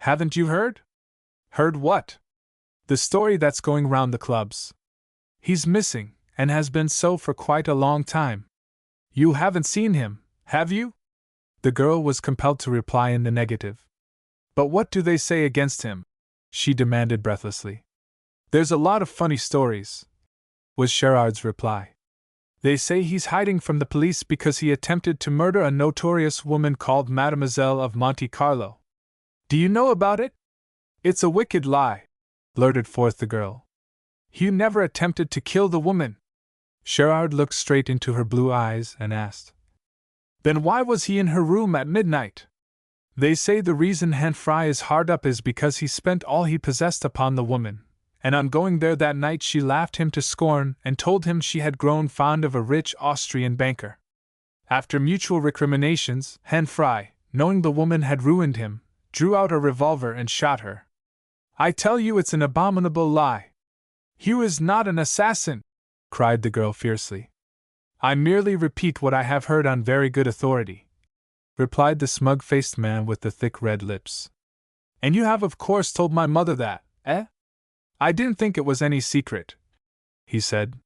Haven't you heard?" "Heard what?" "The story that's going round the clubs. He's missing, and has been so for quite a long time." "You haven't seen him, have you?" The girl was compelled to reply in the negative. "But what do they say against him?" she demanded breathlessly. "There's a lot of funny stories," was Sherard's reply. "They say he's hiding from the police because he attempted to murder a notorious woman called Mademoiselle of Monte Carlo." "Do you know about it?" "It's a wicked lie," blurted forth the girl. "Hugh never attempted to kill the woman." Sherard looked straight into her blue eyes and asked, "Then why was he in her room at midnight?" "They say the reason Henfrey is hard up is because he spent all he possessed upon the woman, and on going there that night she laughed him to scorn and told him she had grown fond of a rich Austrian banker. After mutual recriminations, Henfrey, knowing the woman had ruined him, drew out a revolver and shot her." "I tell you it's an abominable lie." "Hugh is not an assassin!" cried the girl fiercely. "I merely repeat what I have heard on very good authority," replied the smug-faced man with the thick red lips. "And you have of course told my mother that, eh?" "I didn't think it was any secret," he said.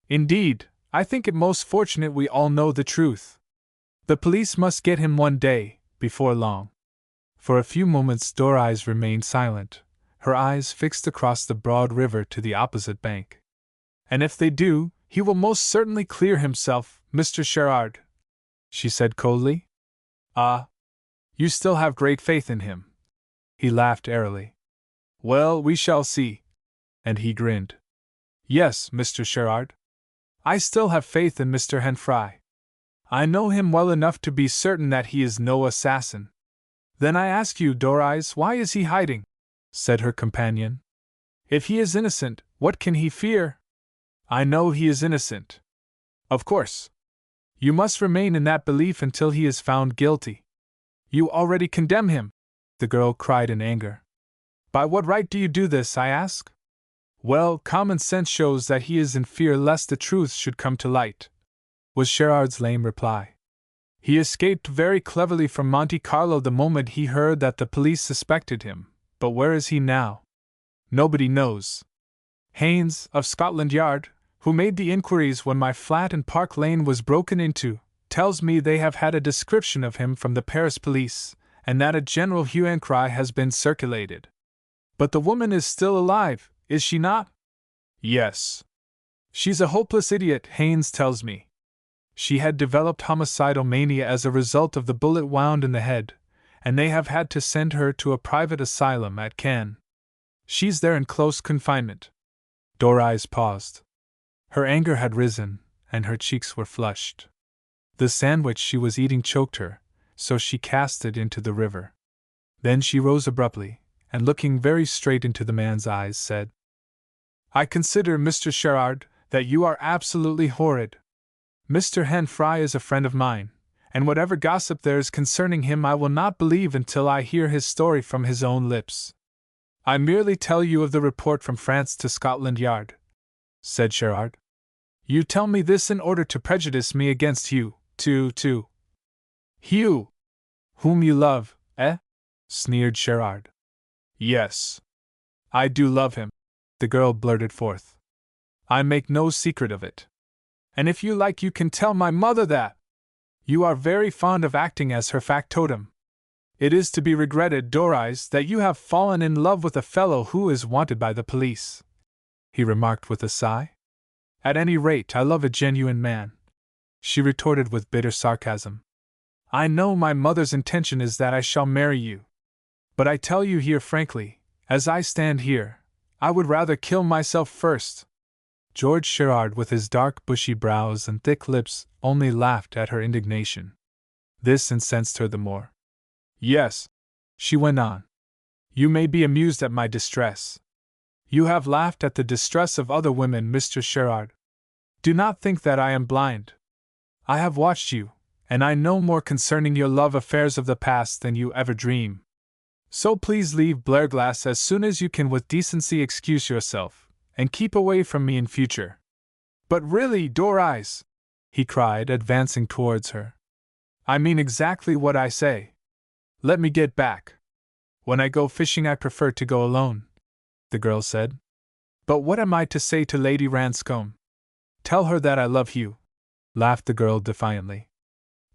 "Indeed, I think it most fortunate we all know the truth. The police must get him one day, before long." For a few moments Door-Eyes remained silent, her eyes fixed across the broad river to the opposite bank. "And if they do, he will most certainly clear himself, Mr. Sherard," she said coldly. "Ah, you still have great faith in him." He laughed airily. "Well, we shall see." And he grinned. "Yes, Mr. Sherard. I still have faith in Mr. Henfrey. I know him well enough to be certain that he is no assassin." "Then I ask you, Door-Eyes, why is he hiding?" said her companion. "If he is innocent, what can he fear?" "I know he is innocent." "Of course. You must remain in that belief until he is found guilty." "You already condemn him!" the girl cried in anger. "By what right do you do this, I ask?" "Well, common sense shows that he is in fear lest the truth should come to light," was Sherard's lame reply. "He escaped very cleverly from Monte Carlo the moment he heard that the police suspected him, but where is he now? Nobody knows. Haynes, of Scotland Yard, who made the inquiries when my flat in Park Lane was broken into, tells me they have had a description of him from the Paris police, and that a general hue and cry has been circulated. But the woman is still alive, is she not?" "Yes. She's a hopeless idiot, Haynes tells me. She had developed homicidal mania as a result of the bullet wound in the head, and they have had to send her to a private asylum at Cannes. She's there in close confinement." Door-Eyes paused. Her anger had risen, and her cheeks were flushed. The sandwich she was eating choked her, so she cast it into the river. Then she rose abruptly, and looking very straight into the man's eyes, said, "I consider, Mr. Sherard, that you are absolutely horrid. Mr. Henfrey is a friend of mine, and whatever gossip there is concerning him I will not believe until I hear his story from his own lips. I merely tell you of the report from France to Scotland Yard," said Sherard. "You tell me this in order to prejudice me against Hugh, Hugh, whom you love, eh?" sneered Sherard. "Yes, I do love him," the girl blurted forth. "I make no secret of it. And if you like, you can tell my mother that. You are very fond of acting as her factotum. It is to be regretted, Doris, that you have fallen in love with a fellow who is wanted by the police," he remarked with a sigh. "At any rate, I love a genuine man," she retorted with bitter sarcasm. "I know my mother's intention is that I shall marry you. But I tell you here frankly, as I stand here, I would rather kill myself first." George Sherard, with his dark bushy brows and thick lips, only laughed at her indignation. This incensed her the more. "Yes," she went on, "you may be amused at my distress. You have laughed at the distress of other women, Mr. Sherard. Do not think that I am blind. I have watched you, and I know more concerning your love affairs of the past than you ever dream. So please leave Blairglass as soon as you can with decency, excuse yourself, and keep away from me in future." "But really, Doris," he cried, advancing towards her, "I mean exactly what I say. Let me get back. When I go fishing I prefer to go alone," the girl said. "But what am I to say to Lady Ranscombe?" "Tell her that I love you," laughed the girl defiantly.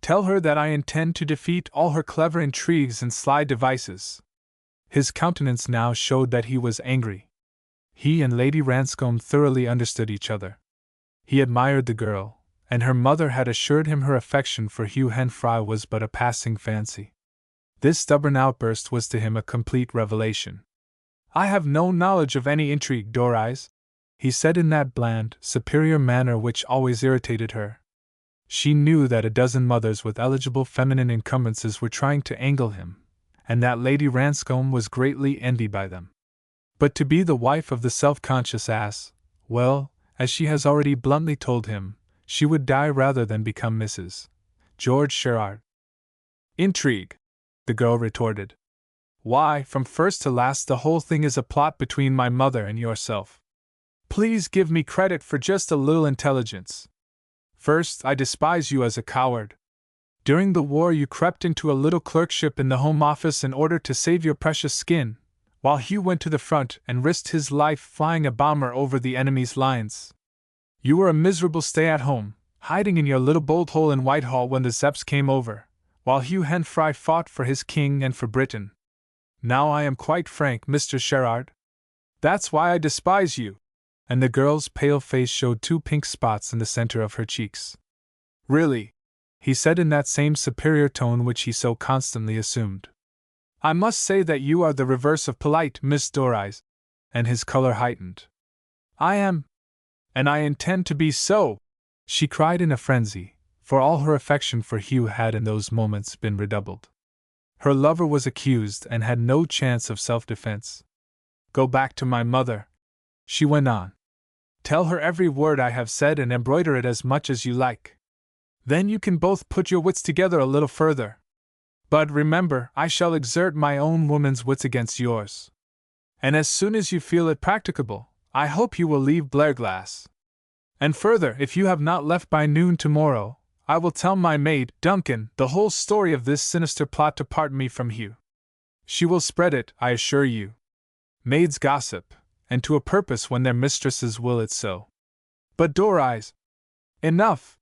"Tell her that I intend to defeat all her clever intrigues and sly devices." His countenance now showed that he was angry. He and Lady Ranscombe thoroughly understood each other. He admired the girl, and her mother had assured him her affection for Hugh Henfrey was but a passing fancy. This stubborn outburst was to him a complete revelation. "I have no knowledge of any intrigue, Doris," he said in that bland, superior manner which always irritated her. She knew that a dozen mothers with eligible feminine encumbrances were trying to angle him, and that Lady Ranscombe was greatly envied by them. But to be the wife of the self-conscious ass, well, as she has already bluntly told him, she would die rather than become Mrs. George Sherard. "Intrigue," the girl retorted. "Why, from first to last the whole thing is a plot between my mother and yourself. Please give me credit for just a little intelligence. First, I despise you as a coward. During the war you crept into a little clerkship in the Home Office in order to save your precious skin, while Hugh went to the front and risked his life flying a bomber over the enemy's lines. You were a miserable stay-at-home, hiding in your little bolt hole in Whitehall when the Zepps came over, while Hugh Henfrey fought for his king and for Britain. Now I am quite frank, Mr. Sherard. That's why I despise you." And the girl's pale face showed two pink spots in the center of her cheeks. "Really," he said in that same superior tone which he so constantly assumed, "I must say that you are the reverse of polite, Miss Doris," and his color heightened. "I am. And I intend to be so," she cried in a frenzy, for all her affection for Hugh had in those moments been redoubled. Her lover was accused and had no chance of self-defense. "Go back to my mother," she went on. "Tell her every word I have said and embroider it as much as you like. Then you can both put your wits together a little further. But remember, I shall exert my own woman's wits against yours. And as soon as you feel it practicable, I hope you will leave Blairglass. And further, if you have not left by noon tomorrow, I will tell my maid, Duncan, the whole story of this sinister plot to part me from Hugh. She will spread it, I assure you. Maids gossip, and to a purpose when their mistresses will it so. But Doris, enough!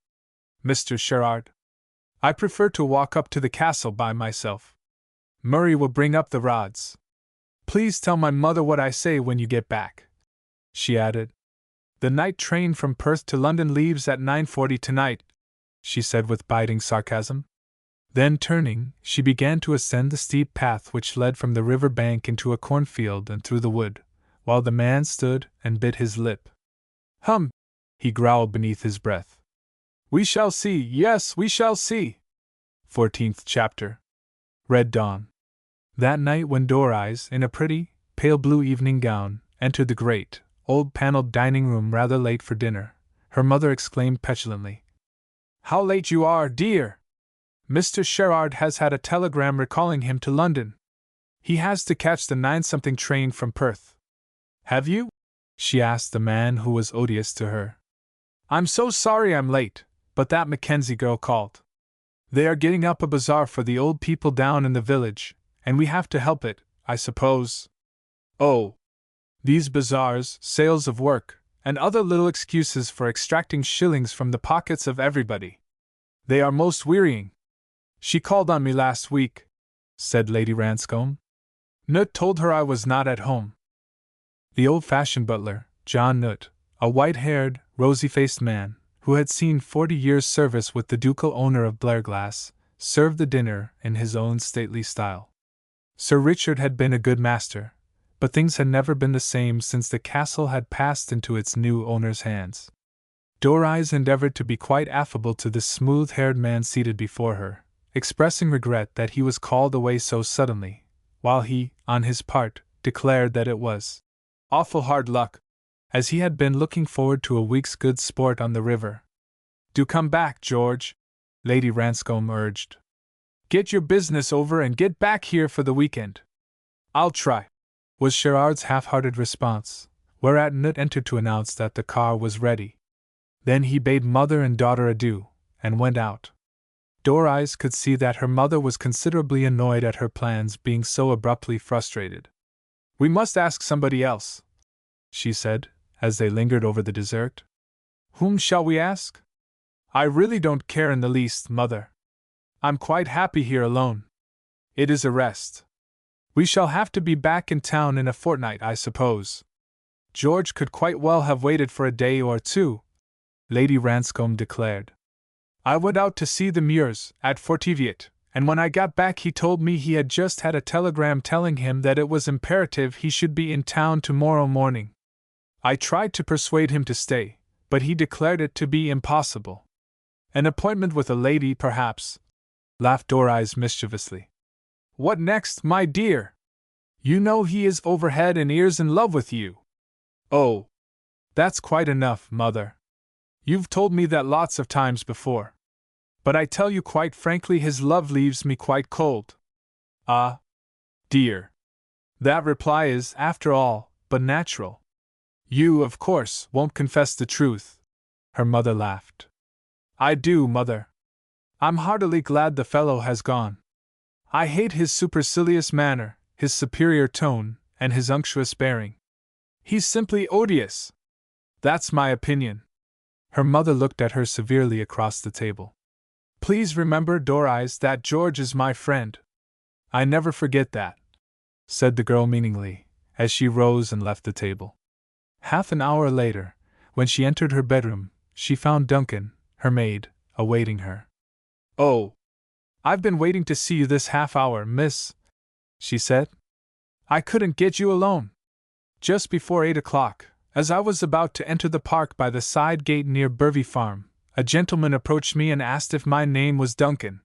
Mr. Sherard, I prefer to walk up to the castle by myself. Murray will bring up the rods. Please tell my mother what I say when you get back," she added. "The night train from Perth to London leaves at 9:40 tonight," she said with biting sarcasm. Then turning, she began to ascend the steep path which led from the river bank into a cornfield and through the wood, while the man stood and bit his lip. "Hum!" he growled beneath his breath. We shall see, yes, we shall see. 14th chapter. Red Dawn. That night when Door-Eyes, in a pretty, pale blue evening gown, entered the great, old paneled dining room rather late for dinner, her mother exclaimed petulantly, How late you are, dear! Mr. Sherard has had a telegram recalling him to London. He has to catch the 9-something train from Perth. Have you? She asked the man who was odious to her. I'm so sorry I'm late, but that Mackenzie girl called. They are getting up a bazaar for the old people down in the village, and we have to help it, I suppose. Oh! These bazaars, sales of work, and other little excuses for extracting shillings from the pockets of everybody. They are most wearying. She called on me last week, said Lady Ranscombe. Nut told her I was not at home. The old-fashioned butler, John Nut, a white-haired, rosy-faced man, who had seen 40 years' service with the ducal owner of Blairglass, served the dinner in his own stately style. Sir Richard had been a good master, but things had never been the same since the castle had passed into its new owner's hands. Door-Eyes endeavored to be quite affable to the smooth-haired man seated before her, expressing regret that he was called away so suddenly, while he, on his part, declared that it was awful hard luck, as he had been looking forward to a week's good sport on the river. Do come back, George, Lady Ranscombe urged. Get your business over and get back here for the weekend. I'll try, was Sherard's half-hearted response, whereat Nut entered to announce that the car was ready. Then he bade mother and daughter adieu, and went out. Door-Eyes could see that her mother was considerably annoyed at her plans being so abruptly frustrated. We must ask somebody else, she said, as they lingered over the dessert. Whom shall we ask? I really don't care in the least, mother. I'm quite happy here alone. It is a rest. We shall have to be back in town in a fortnight, I suppose. George could quite well have waited for a day or two, Lady Ranscombe declared. I went out to see the Muirs at Fortiviet, and when I got back he told me he had just had a telegram telling him that it was imperative he should be in town tomorrow morning. I tried to persuade him to stay, but he declared it to be impossible. An appointment with a lady, perhaps, laughed Door-Eyes mischievously. What next, my dear? You know he is over head and ears in love with you. Oh, that's quite enough, mother. You've told me that lots of times before. But I tell you quite frankly his love leaves me quite cold. Ah, dear. That reply is, after all, but natural. You, of course, won't confess the truth. Her mother laughed. I do, mother. I'm heartily glad the fellow has gone. I hate his supercilious manner, his superior tone, and his unctuous bearing. He's simply odious. That's my opinion. Her mother looked at her severely across the table. Please remember, Door-Eyes, that George is my friend. I never forget that, said the girl meaningly, as she rose and left the table. Half an hour later, when she entered her bedroom, she found Duncan, her maid, awaiting her. Oh, I've been waiting to see you this half hour, miss, she said. I couldn't get you alone. Just before 8 o'clock, as I was about to enter the park by the side gate near Burvey Farm, a gentleman approached me and asked if my name was Duncan.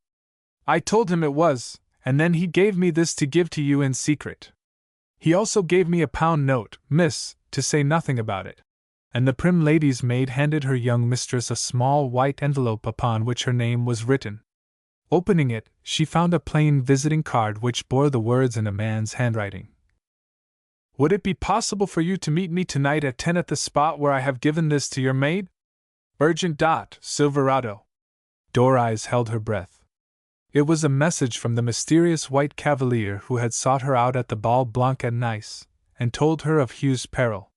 I told him it was, and then he gave me this to give to you in secret. He also gave me a £1 note, miss, to say nothing about it. And the prim lady's maid handed her young mistress a small white envelope upon which her name was written. Opening it, she found a plain visiting card which bore the words in a man's handwriting. Would it be possible for you to meet me tonight at 10 at the spot where I have given this to your maid? Urgent. Silverado. Door-Eyes held her breath. It was a message from the mysterious white cavalier who had sought her out at the Bal Blanc at Nice, and told her of Hugh's peril.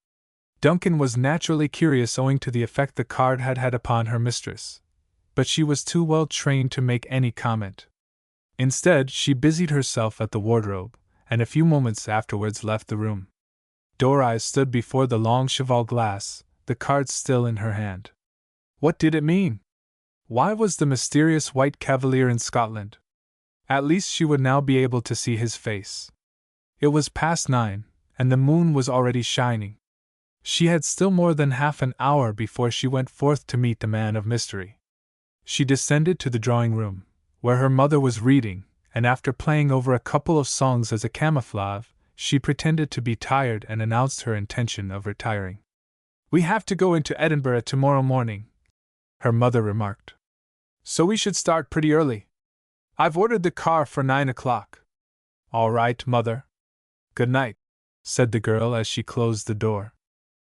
Duncan was naturally curious owing to the effect the card had had upon her mistress, but she was too well trained to make any comment. Instead, she busied herself at the wardrobe, and a few moments afterwards left the room. Door-Eyes stood before the long cheval glass, the card still in her hand. What did it mean? Why was the mysterious white cavalier in Scotland? At least she would now be able to see his face. It was past 9, and the moon was already shining. She had still more than half an hour before she went forth to meet the man of mystery. She descended to the drawing-room, where her mother was reading, and after playing over a couple of songs as a camouflage, she pretended to be tired and announced her intention of retiring. "We have to go into Edinburgh tomorrow morning," her mother remarked. "So we should start pretty early. I've ordered the car for 9 o'clock. "All right, mother. Good night," said the girl as she closed the door.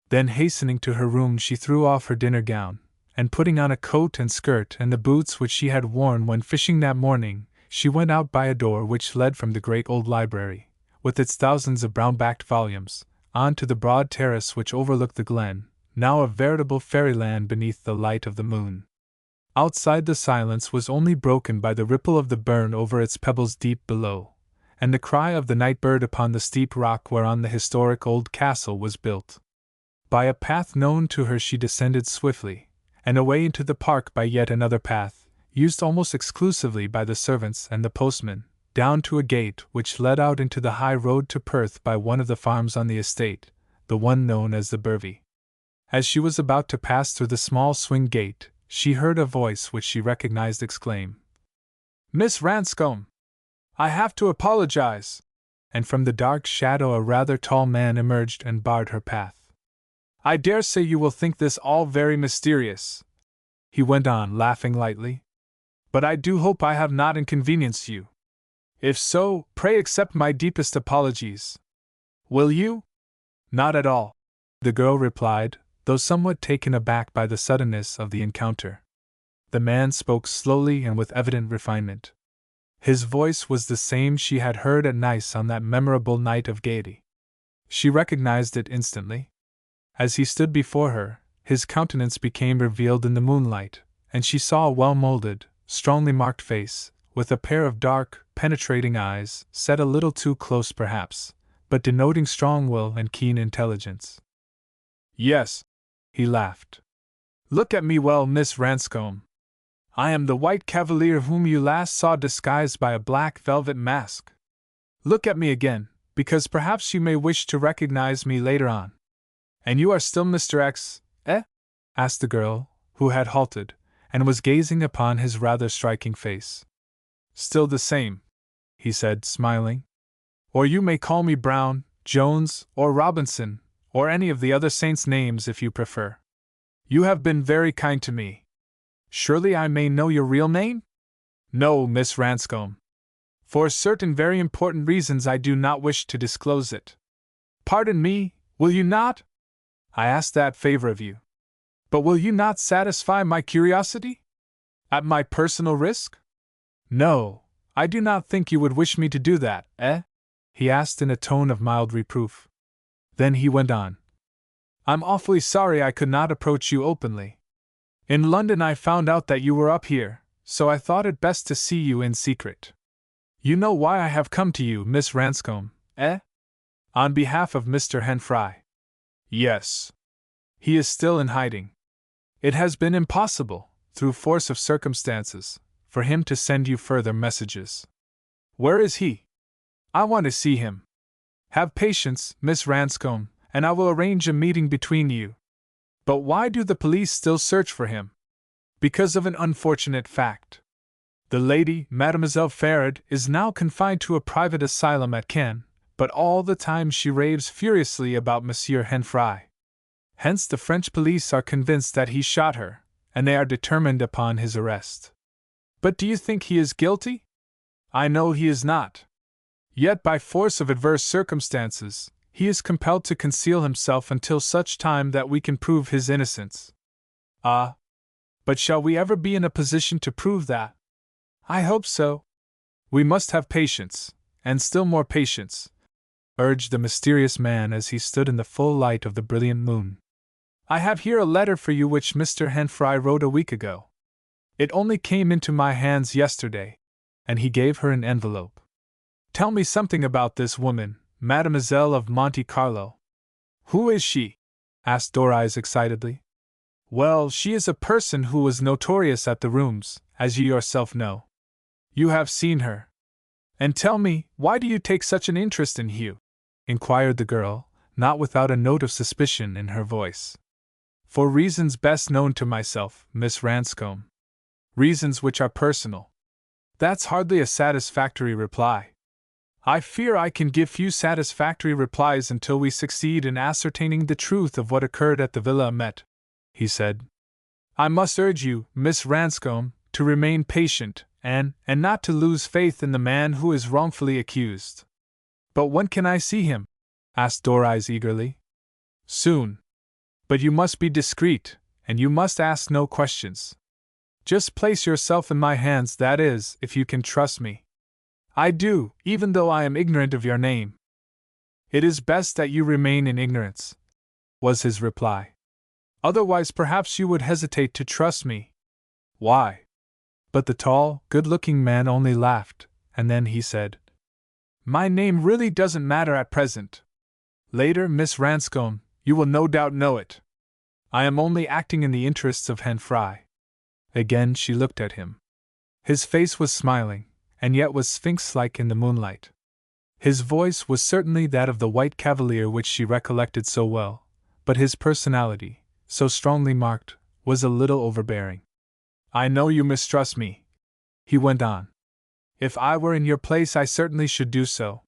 Then hastening to her room she threw off her dinner gown, and putting on a coat and skirt and the boots which she had worn when fishing that morning, she went out by a door which led from the great old library, with its thousands of brown-backed volumes, on to the broad terrace which overlooked the glen, now a veritable fairyland beneath the light of the moon. Outside the silence was only broken by the ripple of the burn over its pebbles deep below, and the cry of the night bird upon the steep rock whereon the historic old castle was built. By a path known to her she descended swiftly, and away into the park by yet another path, used almost exclusively by the servants and the postman, down to a gate which led out into the high road to Perth by one of the farms on the estate, the one known as the Burvey. As she was about to pass through the small swing gate, she heard a voice which she recognized exclaim, "Miss Ranscombe! I have to apologize!" And from the dark shadow a rather tall man emerged and barred her path. "I dare say you will think this all very mysterious," he went on, laughing lightly, "but I do hope I have not inconvenienced you. If so, pray accept my deepest apologies. Will you?" "Not at all," the girl replied, though somewhat taken aback by the suddenness of the encounter. The man spoke slowly and with evident refinement. His voice was the same she had heard at Nice on that memorable night of gaiety. She recognized it instantly. As he stood before her, his countenance became revealed in the moonlight, and she saw a well-molded, strongly marked face, with a pair of dark, penetrating eyes, set a little too close perhaps, but denoting strong will and keen intelligence. "Yes," he laughed. "Look at me well, Miss Ranscombe. I am the white cavalier whom you last saw disguised by a black velvet mask. Look at me again, because perhaps you may wish to recognize me later on. And you are still Mr. X, eh?" asked the girl, who had halted, and was gazing upon his rather striking face. "Still the same," he said, smiling. "Or you may call me Brown, Jones, or Robinson, or any of the other saints' names if you prefer. You have been very kind to me. Surely I may know your real name?" "No, Miss Ranscombe. For certain very important reasons I do not wish to disclose it." "Pardon me, will you not? I ask that favor of you. But will you not satisfy my curiosity? At my personal risk?" "No, I do not think you would wish me to do that, eh?" he asked in a tone of mild reproof. Then he went on. "I'm awfully sorry I could not approach you openly. In London I found out that you were up here, so I thought it best to see you in secret. You know why I have come to you, Miss Ranscombe, eh? On behalf of Mr. Henfrey." "Yes. He is still in hiding. It has been impossible, through force of circumstances, for him to send you further messages." "Where is he? I want to see him." "Have patience, Miss Ranscombe, and I will arrange a meeting between you. But why do the police still search for him?" "Because of an unfortunate fact. The lady, Mademoiselle Farrad, is now confined to a private asylum at Caen, but all the time she raves furiously about Monsieur Henfrey. Hence the French police are convinced that he shot her, and they are determined upon his arrest." "But do you think he is guilty?" "I know he is not. Yet by force of adverse circumstances, he is compelled to conceal himself until such time that we can prove his innocence." "Ah! But shall we ever be in a position to prove that?" "I hope so." "We must have patience, and still more patience," urged the mysterious man as he stood in the full light of the brilliant moon. "I have here a letter for you which Mr. Henfrey wrote a week ago. It only came into my hands yesterday," and he gave her an envelope. "Tell me something about this woman, Mademoiselle of Monte Carlo." "Who is she?" asked Doris excitedly. "Well, she is a person who was notorious at the rooms, as you yourself know. You have seen her. And tell me, why do you take such an interest in Hugh?" inquired the girl, not without a note of suspicion in her voice. For reasons best known to myself, Miss Ranscombe. Reasons which are personal. That's hardly a satisfactory reply. I fear I can give few satisfactory replies until we succeed in ascertaining the truth of what occurred at the Villa Met, he said. I must urge you, Miss Ranscombe, to remain patient, and not to lose faith in the man who is wrongfully accused. But when can I see him? Asked Doris eagerly. Soon. But you must be discreet, and you must ask no questions. Just place yourself in my hands, that is, if you can trust me. I do, even though I am ignorant of your name. It is best that you remain in ignorance, was his reply. Otherwise perhaps you would hesitate to trust me. Why? But the tall, good-looking man only laughed, and then he said, My name really doesn't matter at present. Later, Miss Ranscombe, you will no doubt know it. I am only acting in the interests of Hen Fry. Again she looked at him. His face was smiling, and yet was sphinx-like in the moonlight. His voice was certainly that of the white cavalier which she recollected so well, but his personality, so strongly marked, was a little overbearing. I know you mistrust me, he went on. If I were in your place I certainly should do so.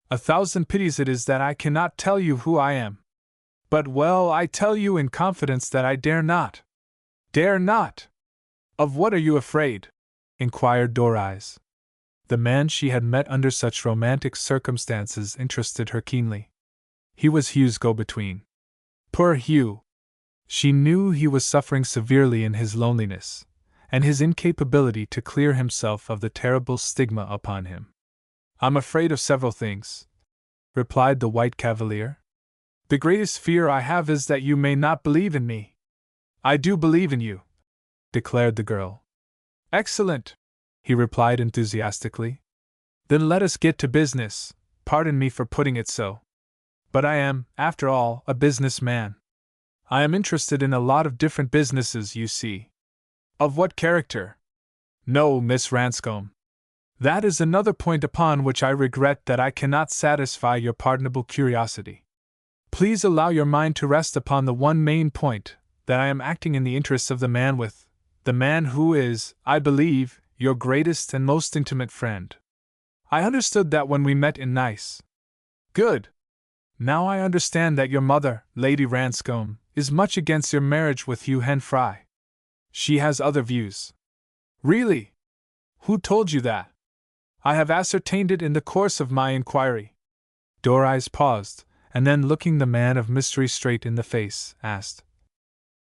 1,000 pities it is that I cannot tell you who I am. But well, I tell you in confidence that I dare not. Dare not! Of what are you afraid? Inquired Doris. The man she had met under such romantic circumstances interested her keenly. He was Hugh's go-between. Poor Hugh! She knew he was suffering severely in his loneliness, and his incapability to clear himself of the terrible stigma upon him. I'm afraid of several things, replied the white cavalier. The greatest fear I have is that you may not believe in me. I do believe in you, declared the girl. Excellent, he replied enthusiastically. Then let us get to business. Pardon me for putting it so. But I am, after all, a businessman. I am interested in a lot of different businesses, you see. Of what character? No, Miss Ranscombe. That is another point upon which I regret that I cannot satisfy your pardonable curiosity. Please allow your mind to rest upon the one main point, that I am acting in the interests of the man who is, I believe, your greatest and most intimate friend. I understood that when we met in Nice. Good! Now I understand that your mother, Lady Ranscombe, is much against your marriage with Hugh Hen Fry. She has other views. Really? Who told you that? I have ascertained it in the course of my inquiry. Doris paused, and then looking the man of mystery straight in the face, asked,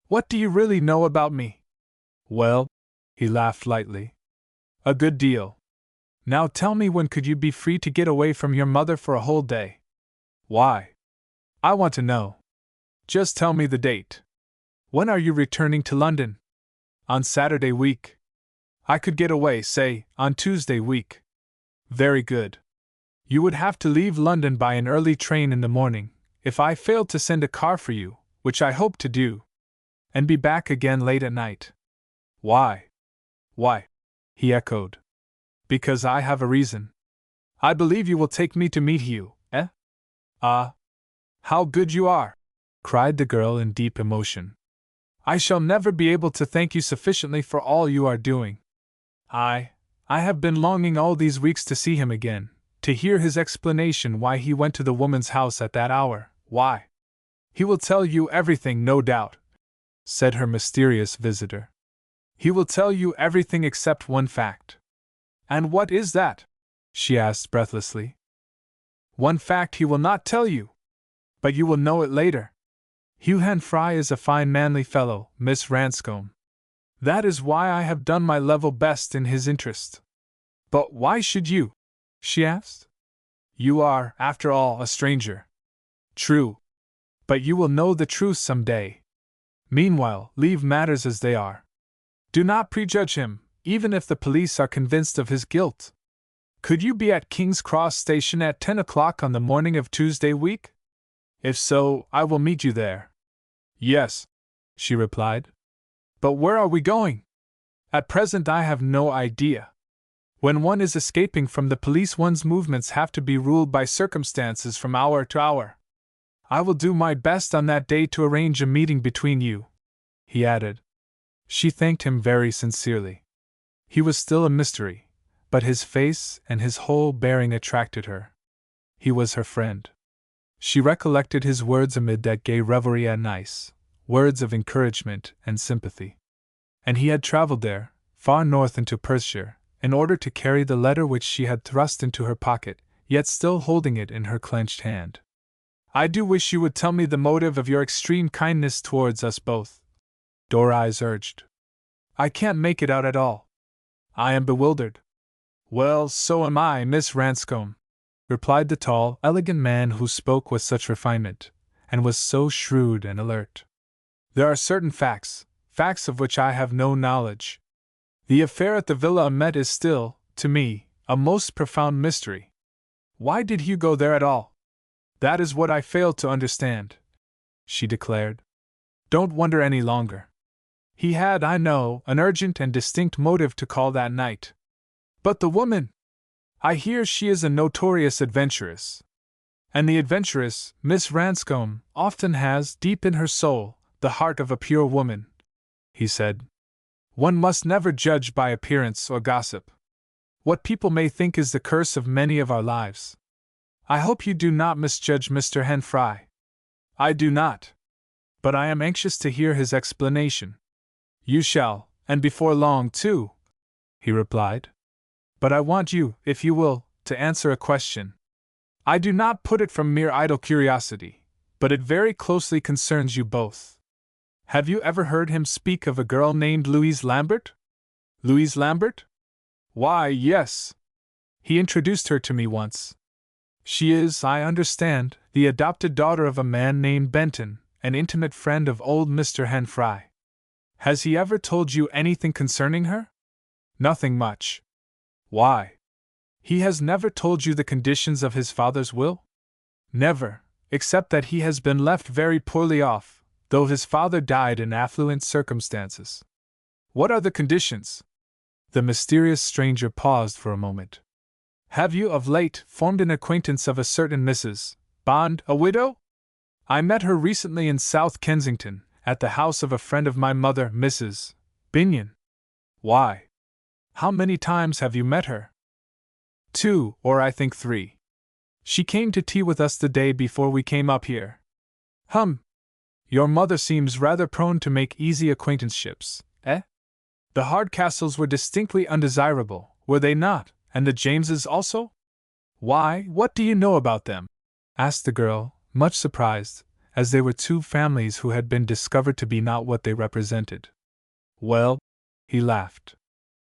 What do you really know about me? Well, he laughed lightly. A good deal. Now tell me, when could you be free to get away from your mother for a whole day? Why? I want to know. Just tell me the date. When are you returning to London? On Saturday week. I could get away, say, on Tuesday week. Very good. You would have to leave London by an early train in the morning, if I failed to send a car for you, which I hope to do, and be back again late at night. Why? Why? He echoed. Because I have a reason. I believe you will take me to meet Hugh, eh? Ah! How good you are! Cried the girl in deep emotion. I shall never be able to thank you sufficiently for all you are doing. I have been longing all these weeks to see him again, to hear his explanation why he went to the woman's house at that hour. Why? He will tell you everything, no doubt, said her mysterious visitor. He will tell you everything except one fact. And what is that? She asked breathlessly. One fact he will not tell you. But you will know it later. Hugh Hen Fry is a fine manly fellow, Miss Ranscombe. That is why I have done my level best in his interest. But why should you? She asked. You are, after all, a stranger. True. But you will know the truth some day. Meanwhile, leave matters as they are. Do not prejudge him, even if the police are convinced of his guilt. Could you be at King's Cross Station at 10 o'clock on the morning of Tuesday week? If so, I will meet you there. Yes, she replied. But where are we going? At present I have no idea. When one is escaping from the police, one's movements have to be ruled by circumstances from hour to hour. I will do my best on that day to arrange a meeting between you," he added. She thanked him very sincerely. He was still a mystery, but his face and his whole bearing attracted her. He was her friend. She recollected his words amid that gay revelry at Nice, words of encouragement and sympathy. And he had traveled there, far north into Perthshire, in order to carry the letter which she had thrust into her pocket, yet still holding it in her clenched hand. "I do wish you would tell me the motive of your extreme kindness towards us both," Doris urged. "I can't make it out at all. I am bewildered." "Well, so am I, Miss Ranscombe," replied the tall, elegant man who spoke with such refinement, and was so shrewd and alert. "There are certain facts of which I have no knowledge. The affair at the Villa Amet is still, to me, a most profound mystery. Why did Hugh go there at all? That is what I fail to understand," she declared. "Don't wonder any longer. He had, I know, an urgent and distinct motive to call that night. But the woman! I hear she is a notorious adventuress. And the adventuress, Miss Ranscombe, often has, deep in her soul, the heart of a pure woman," he said. "One must never judge by appearance or gossip. What people may think is the curse of many of our lives. I hope you do not misjudge Mr. Henfrey." "I do not. But I am anxious to hear his explanation." "You shall, and before long, too," he replied. "But I want you, if you will, to answer a question. I do not put it from mere idle curiosity, but it very closely concerns you both. Have you ever heard him speak of a girl named Louise Lambert?" "Louise Lambert? Why, yes. He introduced her to me once. She is, I understand, the adopted daughter of a man named Benton, an intimate friend of old Mr. Henfrey. Has he ever told you anything concerning her?" "Nothing much." "Why? He has never told you the conditions of his father's will?" "Never, except that he has been left very poorly off, though his father died in affluent circumstances." "What are the conditions?" The mysterious stranger paused for a moment. "Have you of late formed an acquaintance of a certain Mrs. Bond, a widow? I met her recently in South Kensington, at the house of a friend of my mother, Mrs. Binion." "Why? How many times have you met her?" "2, or I think 3. She came to tea with us the day before we came up here." "Hum! Your mother seems rather prone to make easy acquaintanceships, eh? The Hardcastles were distinctly undesirable, were they not, and the Jameses also?" "Why, what do you know about them?" asked the girl, much surprised, as they were two families who had been discovered to be not what they represented. "Well," he laughed,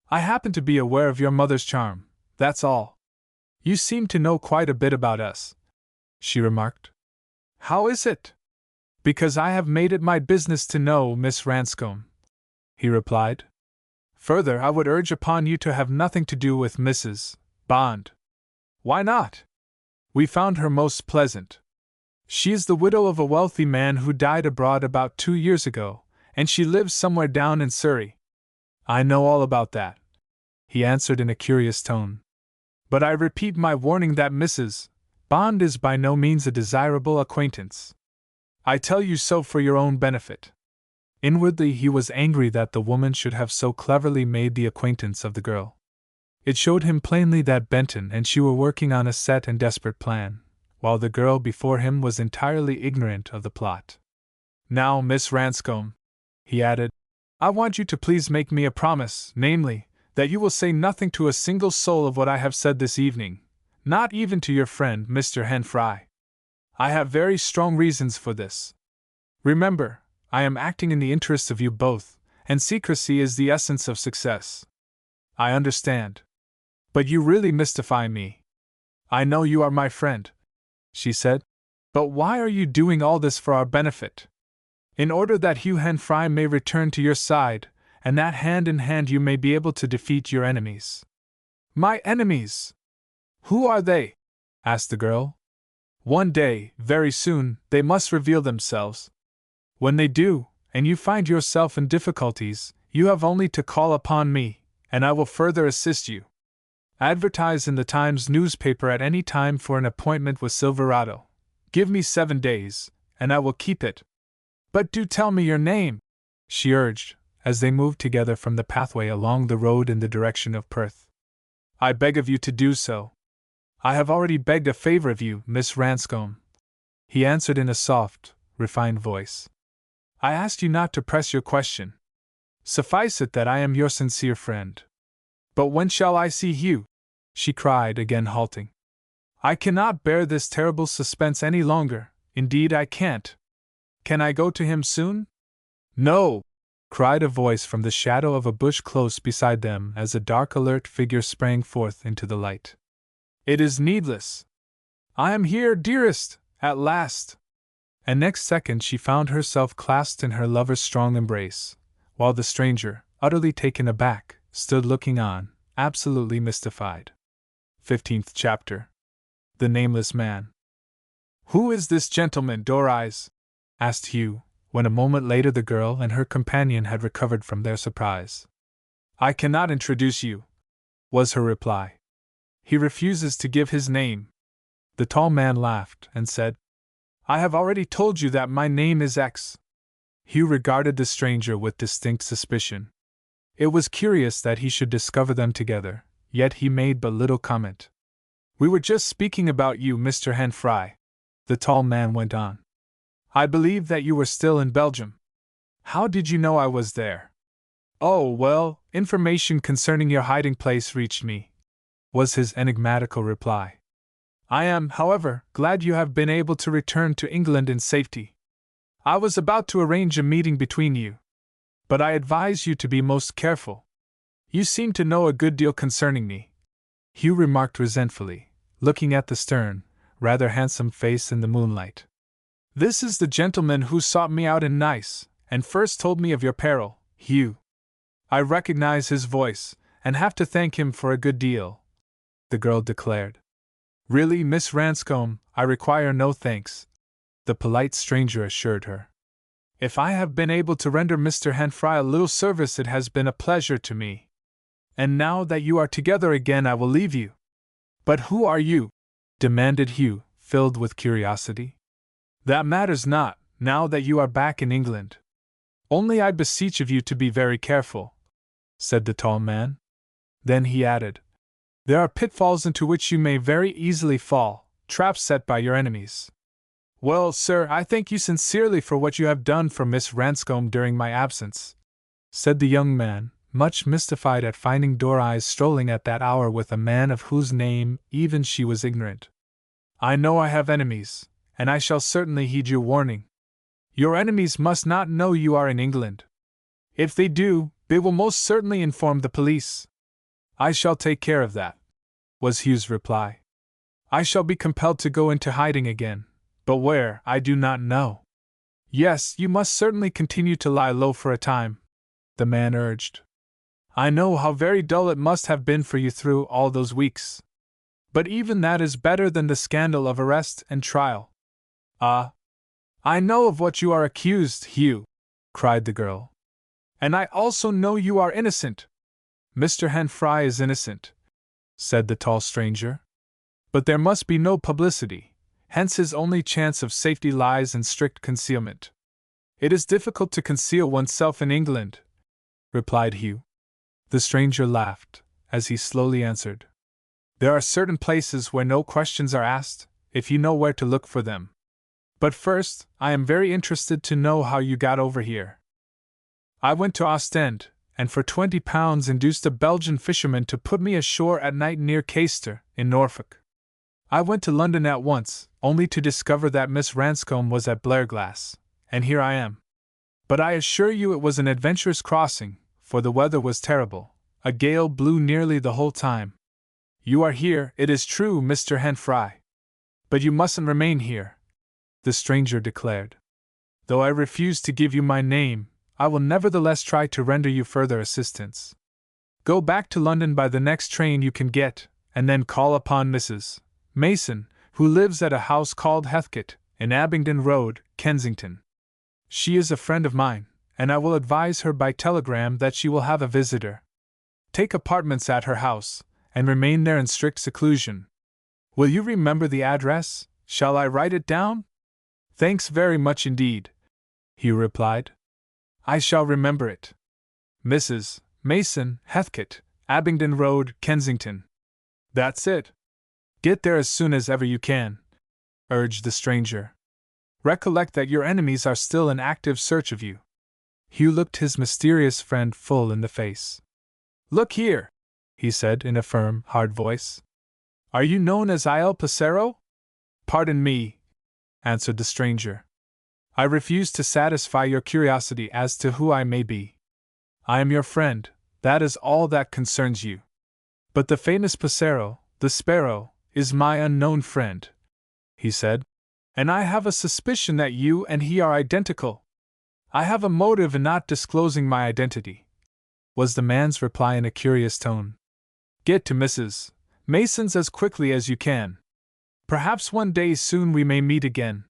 "I happen to be aware of your mother's charm, that's all." "You seem to know quite a bit about us," she remarked. "How is it?" "Because I have made it my business to know Miss Ranscombe," he replied. "Further, I would urge upon you to have nothing to do with Mrs. Bond." "Why not?" "We found her most pleasant. She is the widow of a wealthy man who died abroad about 2 years ago, and she lives somewhere down in Surrey." "I know all about that," he answered in a curious tone. "But I repeat my warning that Mrs. Bond is by no means a desirable acquaintance. I tell you so for your own benefit." Inwardly he was angry that the woman should have so cleverly made the acquaintance of the girl. It showed him plainly that Benton and she were working on a set and desperate plan, while the girl before him was entirely ignorant of the plot. "Now, Miss Ranscombe," he added, "I want you to please make me a promise, namely, that you will say nothing to a single soul of what I have said this evening, not even to your friend Mr. Henfrey. I have very strong reasons for this. Remember, I am acting in the interests of you both, and secrecy is the essence of success." "I understand. But you really mystify me." "I know you are my friend," she said. "But why are you doing all this for our benefit?" "In order that Hugh Henfrey may return to your side, and that hand in hand you may be able to defeat your enemies." "My enemies? Who are they?" asked the girl. "One day, very soon, they must reveal themselves. When they do, and you find yourself in difficulties, you have only to call upon me, and I will further assist you. Advertise in the Times newspaper at any time for an appointment with Silverado. Give me 7 days, and I will keep it. But do tell me your name, she urged, as they moved together from the pathway along the road in the direction of Perth. I beg of you to do so. I have already begged a favor of you, Miss Ranscombe, he answered in a soft, refined voice. I asked you not to press your question. Suffice it that I am your sincere friend. But when shall I see Hugh? She cried, again halting. I cannot bear this terrible suspense any longer, indeed I can't. Can I go to him soon? No! Cried a voice from the shadow of a bush close beside them as a dark alert figure sprang forth into the light. It is needless. I am here, dearest, at last. And next second she found herself clasped in her lover's strong embrace, while the stranger, utterly taken aback, stood looking on, absolutely mystified. 15th chapter. The Nameless Man. Who is this gentleman, Doris? Asked Hugh, when a moment later the girl and her companion had recovered from their surprise. I cannot introduce you, was her reply. He refuses to give his name. The tall man laughed and said, I have already told you that my name is X. Hugh regarded the stranger with distinct suspicion. It was curious that he should discover them together, yet he made but little comment. We were just speaking about you, Mr. Henfrey, the tall man went on. I believed that you were still in Belgium. How did you know I was there? Oh, well, information concerning your hiding place reached me, was his enigmatical reply. I am, however, glad you have been able to return to England in safety. I was about to arrange a meeting between you, but I advise you to be most careful. You seem to know a good deal concerning me, Hugh remarked resentfully, looking at the stern, rather handsome face in the moonlight. This is the gentleman who sought me out in Nice, and first told me of your peril, Hugh. I recognize his voice, and have to thank him for a good deal, the girl declared. Really, Miss Ranscombe, I require no thanks, the polite stranger assured her. If I have been able to render Mr. Henfrey a little service, it has been a pleasure to me. And now that you are together again, I will leave you. But who are you? Demanded Hugh, filled with curiosity. That matters not, now that you are back in England. Only I beseech of you to be very careful, said the tall man. Then he added, there are pitfalls into which you may very easily fall, traps set by your enemies. Well, sir, I thank you sincerely for what you have done for Miss Ranscombe during my absence, said the young man, much mystified at finding Doris strolling at that hour with a man of whose name even she was ignorant. I know I have enemies, and I shall certainly heed your warning. Your enemies must not know you are in England. If they do, they will most certainly inform the police. I shall take care of that, was Hugh's reply. I shall be compelled to go into hiding again, but where, I do not know. Yes, you must certainly continue to lie low for a time, the man urged. I know how very dull it must have been for you through all those weeks. But even that is better than the scandal of arrest and trial. Ah! I know of what you are accused, Hugh, cried the girl. And I also know you are innocent. Mr. Henfrey is innocent, said the tall stranger. But there must be no publicity, hence his only chance of safety lies in strict concealment. It is difficult to conceal oneself in England, replied Hugh. The stranger laughed, as he slowly answered. There are certain places where no questions are asked, if you know where to look for them. But first, I am very interested to know how you got over here. I went to Ostend, and for £20 induced a Belgian fisherman to put me ashore at night near Caister, in Norfolk. I went to London at once, only to discover that Miss Ranscombe was at Blairglass, and here I am. But I assure you it was an adventurous crossing, for the weather was terrible. A gale blew nearly the whole time. You are here, it is true, Mr. Henfrey. But you mustn't remain here, the stranger declared. Though I refuse to give you my name, I will nevertheless try to render you further assistance. Go back to London by the next train you can get, and then call upon Mrs. Mason, who lives at a house called Heathcote, in Abingdon Road, Kensington. She is a friend of mine, and I will advise her by telegram that she will have a visitor. Take apartments at her house, and remain there in strict seclusion. Will you remember the address, Shall I write it down? Thanks very much indeed, Hugh replied. I shall remember it. Mrs. Mason, Heathcote, Abingdon Road, Kensington. That's it. Get there as soon as ever you can, urged the stranger. Recollect that your enemies are still in active search of you. Hugh looked his mysterious friend full in the face. Look here, he said in a firm, hard voice. Are you known as Il Passero? Pardon me, answered the stranger. I refuse to satisfy your curiosity as to who I may be. I am your friend, that is all that concerns you. But the famous Passero, the sparrow, is my unknown friend, he said, and I have a suspicion that you and he are identical. I have a motive in not disclosing my identity, was the man's reply in a curious tone. Get to Mrs. Mason's as quickly as you can. Perhaps one day soon we may meet again.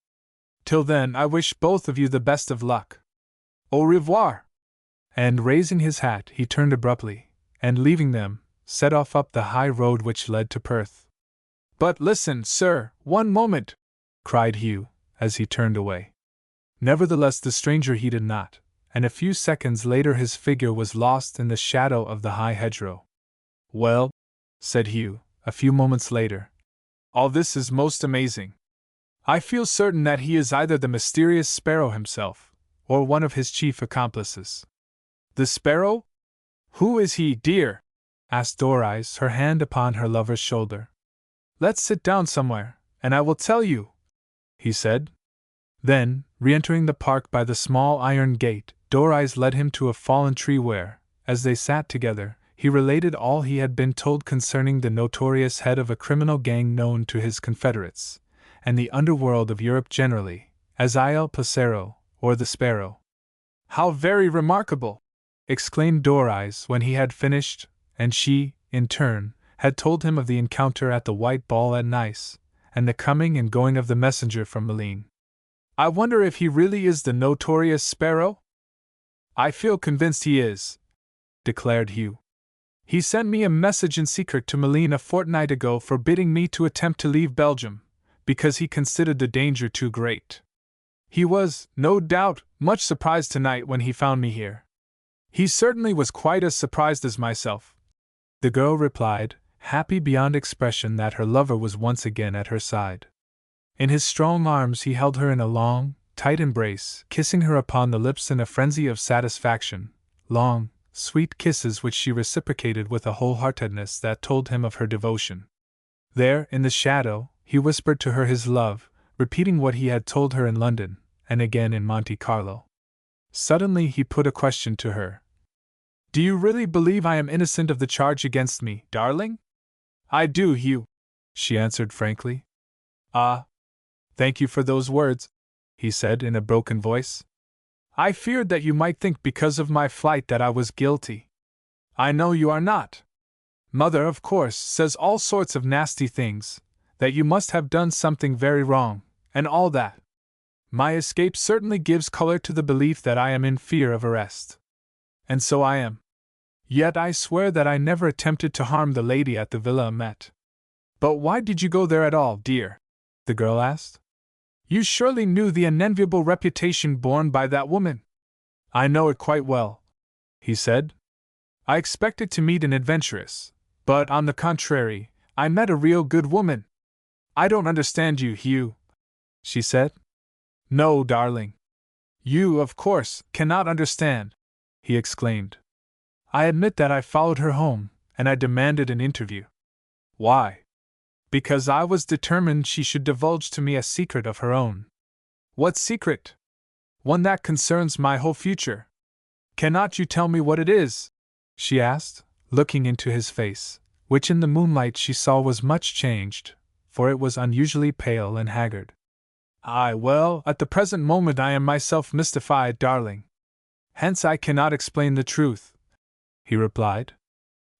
Till then, I wish both of you the best of luck. Au revoir! And raising his hat, he turned abruptly, and leaving them, set off up the high road which led to Perth. But listen, sir, one moment, cried Hugh, as he turned away. Nevertheless, the stranger heeded not, and a few seconds later his figure was lost in the shadow of the high hedgerow. Well, said Hugh, a few moments later, all this is most amazing. I feel certain that he is either the mysterious sparrow himself, or one of his chief accomplices. The sparrow? Who is he, dear? Asked Doris, her hand upon her lover's shoulder. Let's sit down somewhere, and I will tell you, he said. Then, re-entering the park by the small iron gate, Doris led him to a fallen tree where, as they sat together, he related all he had been told concerning the notorious head of a criminal gang known to his confederates, and the underworld of Europe generally, as Il Passero, or the Sparrow. How very remarkable! Exclaimed Doris when he had finished, and she, in turn, had told him of the encounter at the White Ball at Nice, and the coming and going of the messenger from Malines. I wonder if he really is the notorious Sparrow? I feel convinced he is, declared Hugh. He sent me a message in secret to Malines a fortnight ago forbidding me to attempt to leave Belgium, because he considered the danger too great. He was, no doubt, much surprised tonight when he found me here. He certainly was quite as surprised as myself, the girl replied, happy beyond expression that her lover was once again at her side. In his strong arms he held her in a long, tight embrace, kissing her upon the lips in a frenzy of satisfaction, long, sweet kisses which she reciprocated with a wholeheartedness that told him of her devotion. There, in the shadow, he whispered to her his love, repeating what he had told her in London, and again in Monte Carlo. Suddenly he put a question to her. Do you really believe I am innocent of the charge against me, darling? I do, Hugh, she answered frankly. Ah, thank you for those words, he said in a broken voice. I feared that you might think because of my flight that I was guilty. I know you are not. Mother, of course, says all sorts of nasty things, that you must have done something very wrong, and all that. My escape certainly gives color to the belief that I am in fear of arrest. And so I am. Yet I swear that I never attempted to harm the lady at the Villa Amet. But why did you go there at all, dear? The girl asked. You surely knew the unenviable reputation borne by that woman. I know it quite well, he said. I expected to meet an adventuress, but on the contrary, I met a real good woman. I don't understand you, Hugh, she said. No, darling. You, of course, cannot understand, he exclaimed. I admit that I followed her home, and I demanded an interview. Why? Because I was determined she should divulge to me a secret of her own. What secret? One that concerns my whole future. Cannot you tell me what it is? She asked, looking into his face, which in the moonlight she saw was much changed, for it was unusually pale and haggard. Well, at the present moment I am myself mystified, darling. Hence I cannot explain the truth, he replied.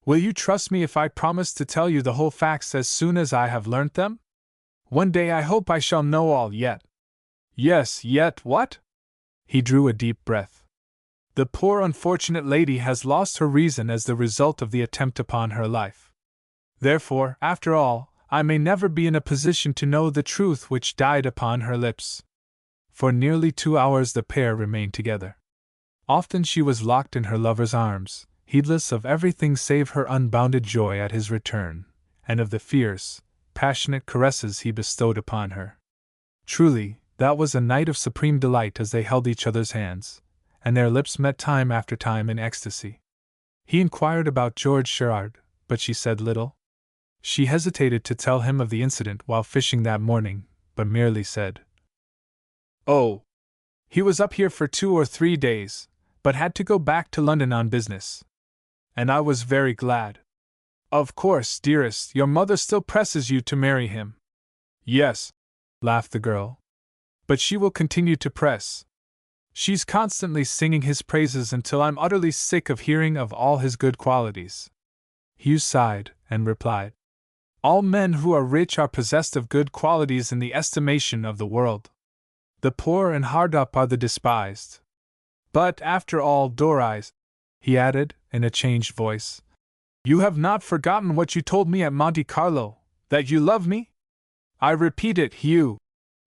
Will you trust me if I promise to tell you the whole facts as soon as I have learnt them? One day I hope I shall know all yet. Yes, yet what? He drew a deep breath. The poor unfortunate lady has lost her reason as the result of the attempt upon her life. Therefore, after all, I may never be in a position to know the truth which died upon her lips. For nearly 2 hours the pair remained together. Often she was locked in her lover's arms, heedless of everything save her unbounded joy at his return, and of the fierce, passionate caresses he bestowed upon her. Truly, that was a night of supreme delight as they held each other's hands, and their lips met time after time in ecstasy. He inquired about George Sherard, but she said little. She hesitated to tell him of the incident while fishing that morning, but merely said, "Oh, he was up here for 2 or 3 days, but had to go back to London on business. And I was very glad. Of course, dearest, your mother still presses you to marry him." "Yes," laughed the girl. "But she will continue to press. She's constantly singing his praises until I'm utterly sick of hearing of all his good qualities." Hugh sighed, and replied, "All men who are rich are possessed of good qualities in the estimation of the world. The poor and hard up are the despised. But after all, Doris," he added, in a changed voice, "you have not forgotten what you told me at Monte Carlo, that you love me?" "I repeat it, Hugh,"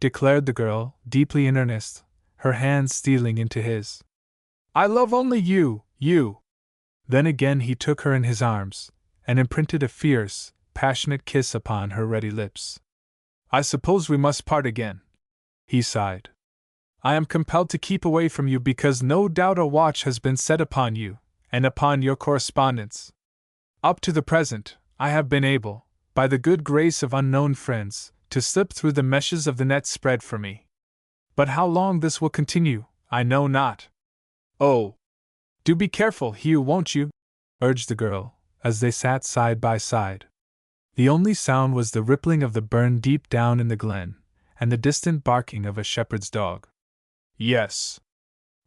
declared the girl, deeply in earnest, her hands stealing into his. "I love only you, you." Then again he took her in his arms, and imprinted a fierce, passionate kiss upon her ready lips. "I suppose we must part again," he sighed. "I am compelled to keep away from you because no doubt a watch has been set upon you, and upon your correspondence. Up to the present, I have been able, by the good grace of unknown friends, to slip through the meshes of the net spread for me. But how long this will continue, I know not." "Oh, do be careful, Hugh, won't you?" urged the girl, as they sat side by side. The only sound was the rippling of the burn deep down in the glen, and the distant barking of a shepherd's dog. "Yes.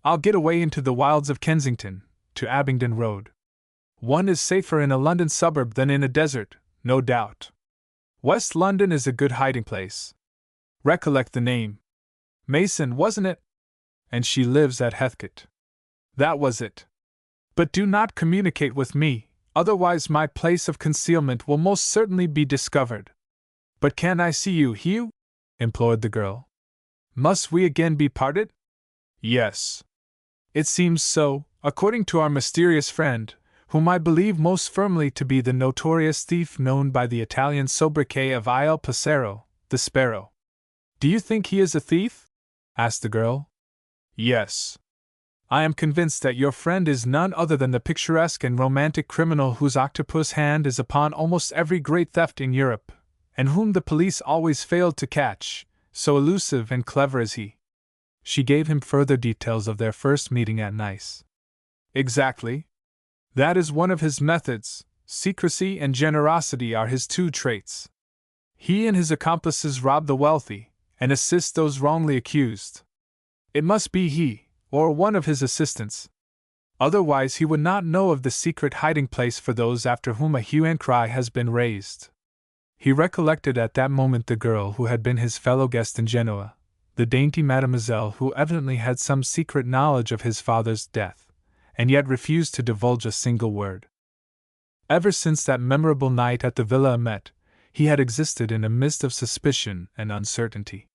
I'll get away into the wilds of Kensington, to Abingdon Road. One is safer in a London suburb than in a desert, no doubt. West London is a good hiding place. Recollect the name. Mason, wasn't it? And she lives at Heathcote. That was it. But do not communicate with me, otherwise my place of concealment will most certainly be discovered." "But can I see you, Hugh?" implored the girl. "Must we again be parted?" "Yes. It seems so, according to our mysterious friend, whom I believe most firmly to be the notorious thief known by the Italian sobriquet of Il Passero, the Sparrow." "Do you think he is a thief?" asked the girl. "Yes. I am convinced that your friend is none other than the picturesque and romantic criminal whose octopus hand is upon almost every great theft in Europe, and whom the police always failed to catch, so elusive and clever is he." She gave him further details of their first meeting at Nice. "Exactly. That is one of his methods. Secrecy and generosity are his 2 traits. He and his accomplices rob the wealthy, and assist those wrongly accused. It must be he, or one of his assistants. Otherwise he would not know of the secret hiding place for those after whom a hue and cry has been raised." He recollected at that moment the girl who had been his fellow guest in Genoa, the dainty Mademoiselle who evidently had some secret knowledge of his father's death, and yet refused to divulge a single word. Ever since that memorable night at the Villa Amet, he had existed in a mist of suspicion and uncertainty.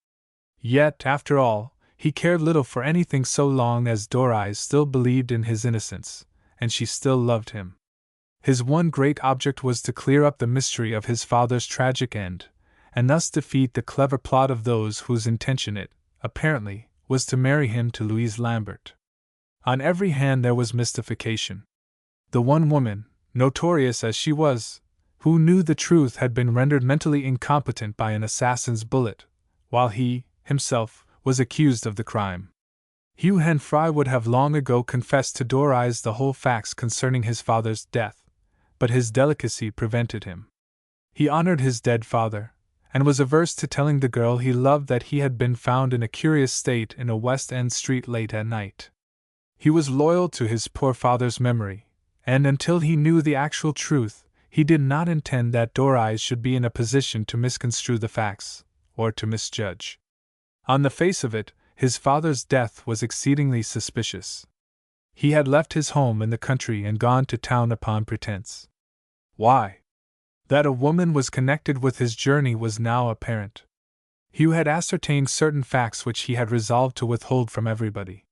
Yet, after all, he cared little for anything so long as Doris still believed in his innocence, and she still loved him. His one great object was to clear up the mystery of his father's tragic end, and thus defeat the clever plot of those whose intention it, apparently, was to marry him to Louise Lambert. On every hand there was mystification. The one woman, notorious as she was, who knew the truth had been rendered mentally incompetent by an assassin's bullet, while he, himself, was accused of the crime. Hugh Henfrey would have long ago confessed to Doris the whole facts concerning his father's death, but his delicacy prevented him. He honored his dead father, and was averse to telling the girl he loved that he had been found in a curious state in a West End street late at night. He was loyal to his poor father's memory, and until he knew the actual truth, he did not intend that Doris should be in a position to misconstrue the facts, or to misjudge. On the face of it, his father's death was exceedingly suspicious. He had left his home in the country and gone to town upon pretense. Why? That a woman was connected with his journey was now apparent. Hugh had ascertained certain facts which he had resolved to withhold from everybody.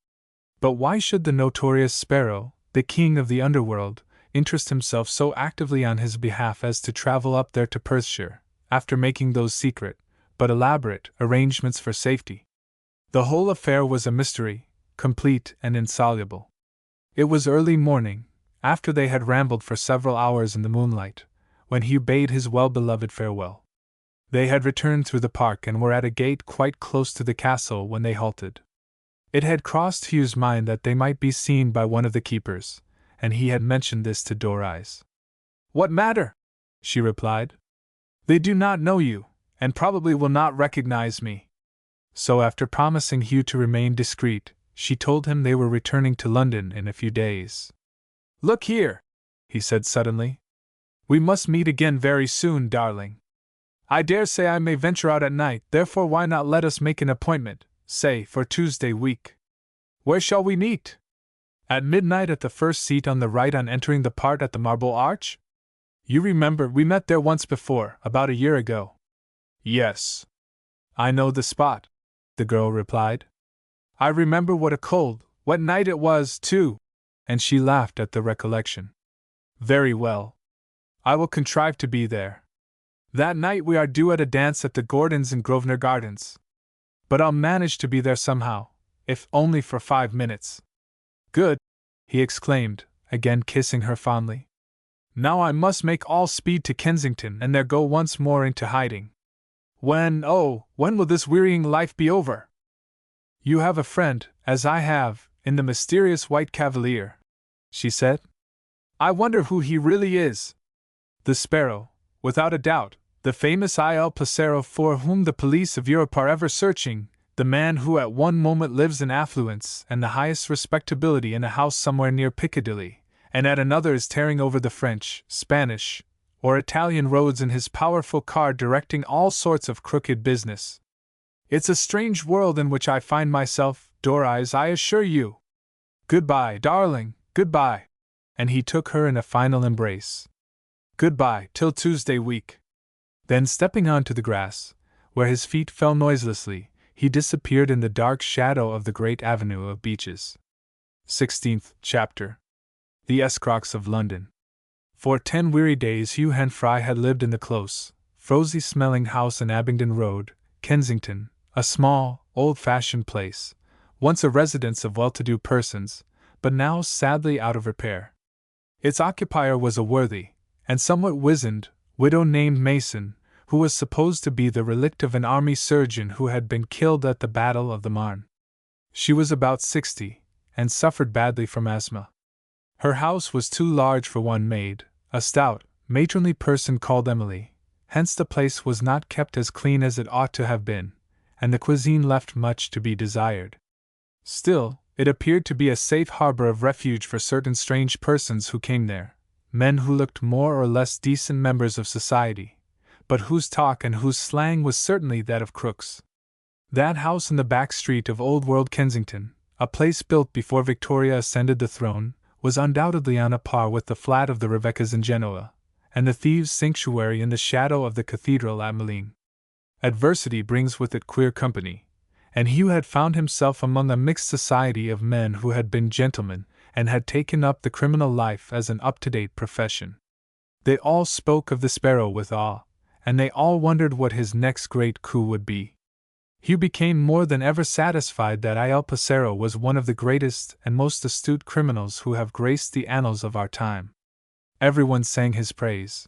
But why should the notorious Sparrow, the king of the underworld, interest himself so actively on his behalf as to travel up there to Perthshire, after making those secret, but elaborate, arrangements for safety? The whole affair was a mystery, complete and insoluble. It was early morning, after they had rambled for several hours in the moonlight, when Hugh bade his well-beloved farewell. They had returned through the park and were at a gate quite close to the castle when they halted. It had crossed Hugh's mind that they might be seen by one of the keepers, and he had mentioned this to Doris. "What matter?" she replied. "They do not know you, and probably will not recognize me." So after promising Hugh to remain discreet, she told him they were returning to London in a few days. "Look here," he said suddenly. "We must meet again very soon, darling. I dare say I may venture out at night, therefore why not let us make an appointment, say, for Tuesday week. Where shall we meet? At midnight at the first seat on the right on entering the part at the Marble Arch? You remember, we met there once before, about a year ago." "Yes. I know the spot," the girl replied. "I remember what a cold, wet night it was, too," and she laughed at the recollection. "Very well. I will contrive to be there. That night we are due at a dance at the Gordons in Grosvenor Gardens. But I'll manage to be there somehow, if only for 5 minutes." "Good!" he exclaimed, again kissing her fondly. "Now I must make all speed to Kensington and there go once more into hiding. When will this wearying life be over? You have a friend, as I have, in the mysterious White Cavalier," she said. "I wonder who he really is." "The Sparrow, without a doubt, the famous Il Placero for whom the police of Europe are ever searching, the man who at one moment lives in affluence and the highest respectability in a house somewhere near Piccadilly, and at another is tearing over the French, Spanish, or Italian roads in his powerful car directing all sorts of crooked business. It's a strange world in which I find myself, Doris, I assure you. Goodbye, darling, goodbye." And he took her in a final embrace. "Goodbye, till Tuesday week." Then stepping on to the grass, where his feet fell noiselessly, he disappeared in the dark shadow of the great avenue of beeches. 16th chapter. The Escrocs of London. For 10 weary days Hugh Henfrey had lived in the close, frosy-smelling house in Abingdon Road, Kensington, a small, old-fashioned place, once a residence of well-to-do persons, but now sadly out of repair. Its occupier was a worthy, and somewhat wizened, widow named Mason, who was supposed to be the relict of an army surgeon who had been killed at the Battle of the Marne. She was about 60, and suffered badly from asthma. Her house was too large for one maid, a stout, matronly person called Emily, hence the place was not kept as clean as it ought to have been, and the cuisine left much to be desired. Still, it appeared to be a safe harbor of refuge for certain strange persons who came there, men who looked more or less decent members of society, but whose talk and whose slang was certainly that of crooks. That house in the back street of Old World Kensington, a place built before Victoria ascended the throne, was undoubtedly on a par with the flat of the Rebeccas in Genoa, and the thieves' sanctuary in the shadow of the cathedral at Malines. Adversity brings with it queer company, and Hugh had found himself among a mixed society of men who had been gentlemen, and had taken up the criminal life as an up-to-date profession. They all spoke of the Sparrow with awe, and they all wondered what his next great coup would be. Hugh became more than ever satisfied that Il Placero was one of the greatest and most astute criminals who have graced the annals of our time. Everyone sang his praise.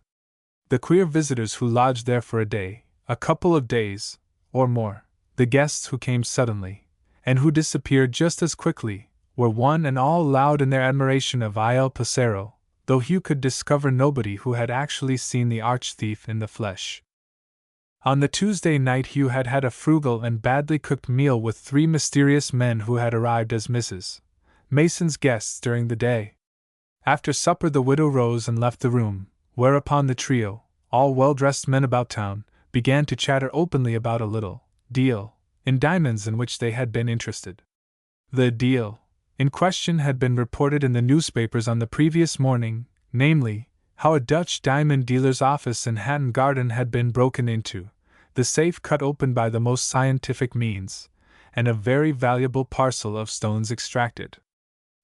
The queer visitors who lodged there for a day, a couple of days, or more, the guests who came suddenly, and who disappeared just as quickly, were one and all loud in their admiration of Il Placero, though Hugh could discover nobody who had actually seen the arch-thief in the flesh. On the Tuesday night Hugh had had a frugal and badly cooked meal with 3 mysterious men who had arrived as Mrs. Mason's guests during the day. After supper the widow rose and left the room, whereupon the trio, all well-dressed men about town, began to chatter openly about a little deal in diamonds in which they had been interested. The deal in question had been reported in the newspapers on the previous morning, namely, how a Dutch diamond dealer's office in Hatton Garden had been broken into, the safe cut open by the most scientific means, and a very valuable parcel of stones extracted.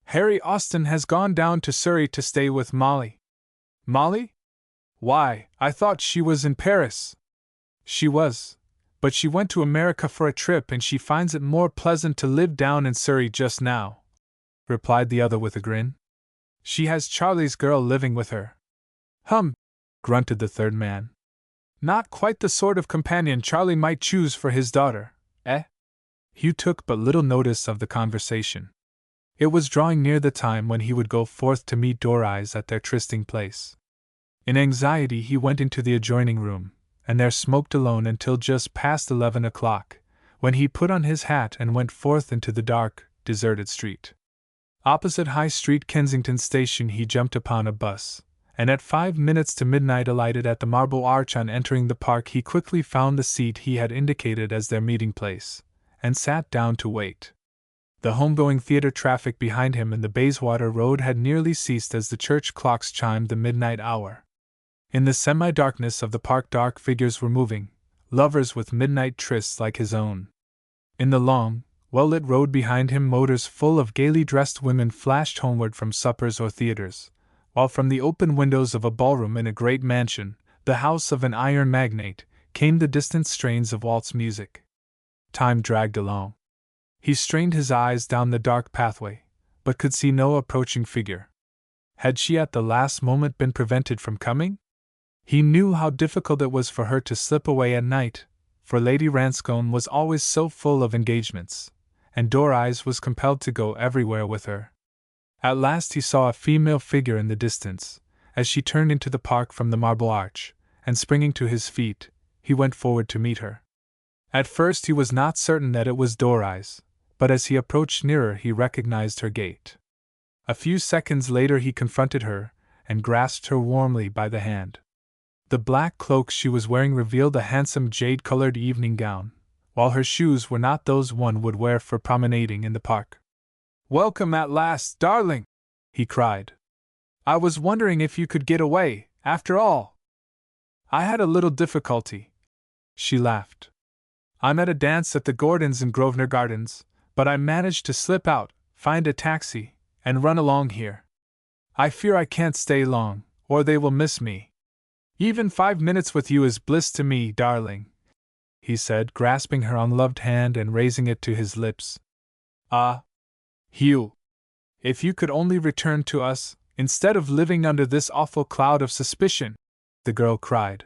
Harry Austin has gone down to Surrey to stay with Molly. Molly? Why, I thought she was in Paris. She was, but she went to America for a trip and she finds it more pleasant to live down in Surrey just now, replied the other with a grin. She has Charlie's girl living with her. Hum, grunted the third man. Not quite the sort of companion Charlie might choose for his daughter, eh? Hugh took but little notice of the conversation. It was drawing near the time when he would go forth to meet Dorries at their trysting place. In anxiety he went into the adjoining room, and there smoked alone until just past 11 o'clock, when he put on his hat and went forth into the dark, deserted street. Opposite High Street Kensington Station he jumped upon a bus, and at 5 minutes to midnight alighted at the Marble Arch. On entering the park he quickly found the seat he had indicated as their meeting place, and sat down to wait. The homegoing theatre traffic behind him in the Bayswater Road had nearly ceased as the church clocks chimed the midnight hour. In the semi-darkness of the park dark figures were moving, lovers with midnight trysts like his own. In the long, well-lit road behind him motors full of gaily dressed women flashed homeward from suppers or theatres, while from the open windows of a ballroom in a great mansion, the house of an iron magnate, came the distant strains of waltz music. Time dragged along. He strained his eyes down the dark pathway, but could see no approaching figure. Had she at the last moment been prevented from coming? He knew how difficult it was for her to slip away at night, for Lady Ranscombe was always so full of engagements, and Dorries was compelled to go everywhere with her. At last he saw a female figure in the distance, as she turned into the park from the Marble Arch, and springing to his feet, he went forward to meet her. At first he was not certain that it was Dorries, but as he approached nearer he recognized her gait. A few seconds later he confronted her, and grasped her warmly by the hand. The black cloak she was wearing revealed a handsome jade-colored evening gown, while her shoes were not those one would wear for promenading in the park. "Welcome at last, darling!" he cried. "I was wondering if you could get away, after all." "I had a little difficulty," she laughed. "I'm at a dance at the Gordons in Grosvenor Gardens, but I managed to slip out, find a taxi, and run along here. I fear I can't stay long, or they will miss me. Even 5 minutes with you is bliss to me, darling," he said, grasping her unloved hand and raising it to his lips. "Ah, Hugh! If you could only return to us, instead of living under this awful cloud of suspicion," the girl cried.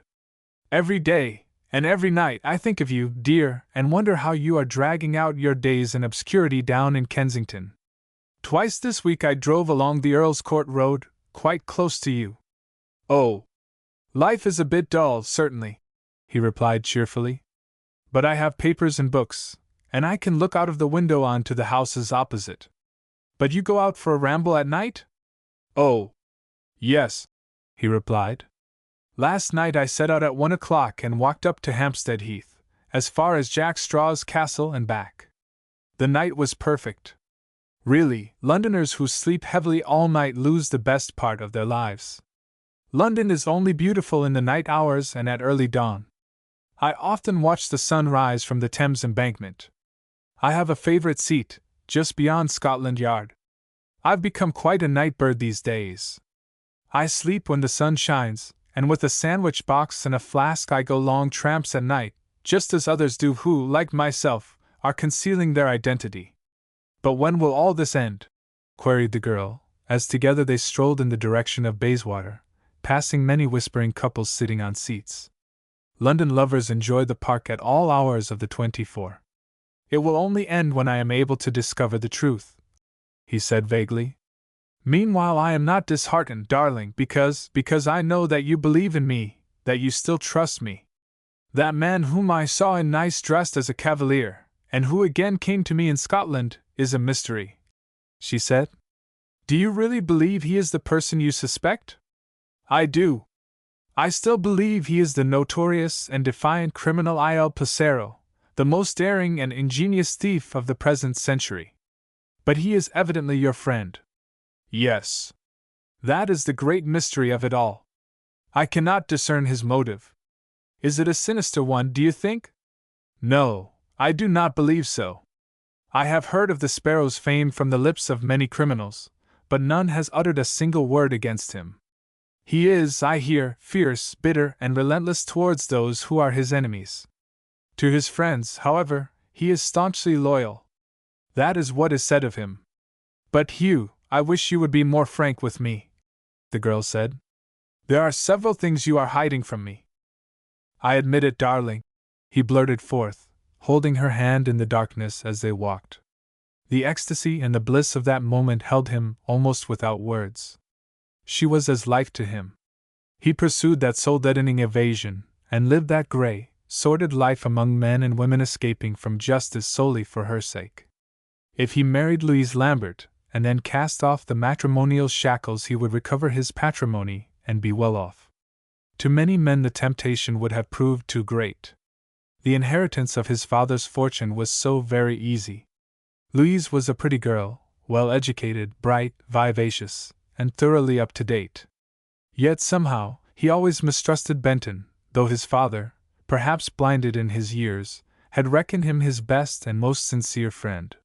"Every day, and every night I think of you, dear, and wonder how you are dragging out your days in obscurity down in Kensington. Twice this week I drove along the Earl's Court Road, quite close to you. Oh! Life is a bit dull, certainly," he replied cheerfully. "But I have papers and books, and I can look out of the window on to the houses opposite. But you go out for a ramble at night?" "Oh, yes," he replied. "Last night I set out at 1 o'clock and walked up to Hampstead Heath, as far as Jack Straw's castle and back. The night was perfect. Really, Londoners who sleep heavily all night lose the best part of their lives. London is only beautiful in the night hours and at early dawn. I often watch the sun rise from the Thames embankment. I have a favorite seat, just beyond Scotland Yard. I've become quite a night bird these days. I sleep when the sun shines, and with a sandwich box and a flask I go long tramps at night, just as others do who, like myself, are concealing their identity." "But when will all this end?" queried the girl, as together they strolled in the direction of Bayswater, passing many whispering couples sitting on seats. London lovers enjoy the park at all hours of the 24. "It will only end when I am able to discover the truth," he said vaguely. "Meanwhile I am not disheartened, darling, because I know that you believe in me, that you still trust me. That man whom I saw in Nice dressed as a cavalier, and who again came to me in Scotland, is a mystery," she said. "Do you really believe he is the person you suspect?" "I do. I still believe he is the notorious and defiant criminal Il Passero, the most daring and ingenious thief of the present century. But he is evidently your friend." "Yes. That is the great mystery of it all. I cannot discern his motive. Is it a sinister one, do you think? No, I do not believe so. I have heard of the sparrow's fame from the lips of many criminals, but none has uttered a single word against him. He is, I hear, fierce, bitter, and relentless towards those who are his enemies. To his friends, however, he is staunchly loyal. That is what is said of him. But Hugh, I wish you would be more frank with me, the girl said. There are several things you are hiding from me. I admit it, darling, he blurted forth, holding her hand in the darkness as they walked. The ecstasy and the bliss of that moment held him almost without words. She was as life to him. He pursued that soul-deadening evasion, and lived that gray, sordid life among men and women, escaping from justice solely for her sake. If he married Louise Lambert, and then cast off the matrimonial shackles, he would recover his patrimony and be well off. To many men the temptation would have proved too great. The inheritance of his father's fortune was so very easy. Louise was a pretty girl, well educated, bright, vivacious, and thoroughly up to date. Yet somehow, he always mistrusted Benton, though his father, perhaps blinded in his years, had reckoned him his best and most sincere friend.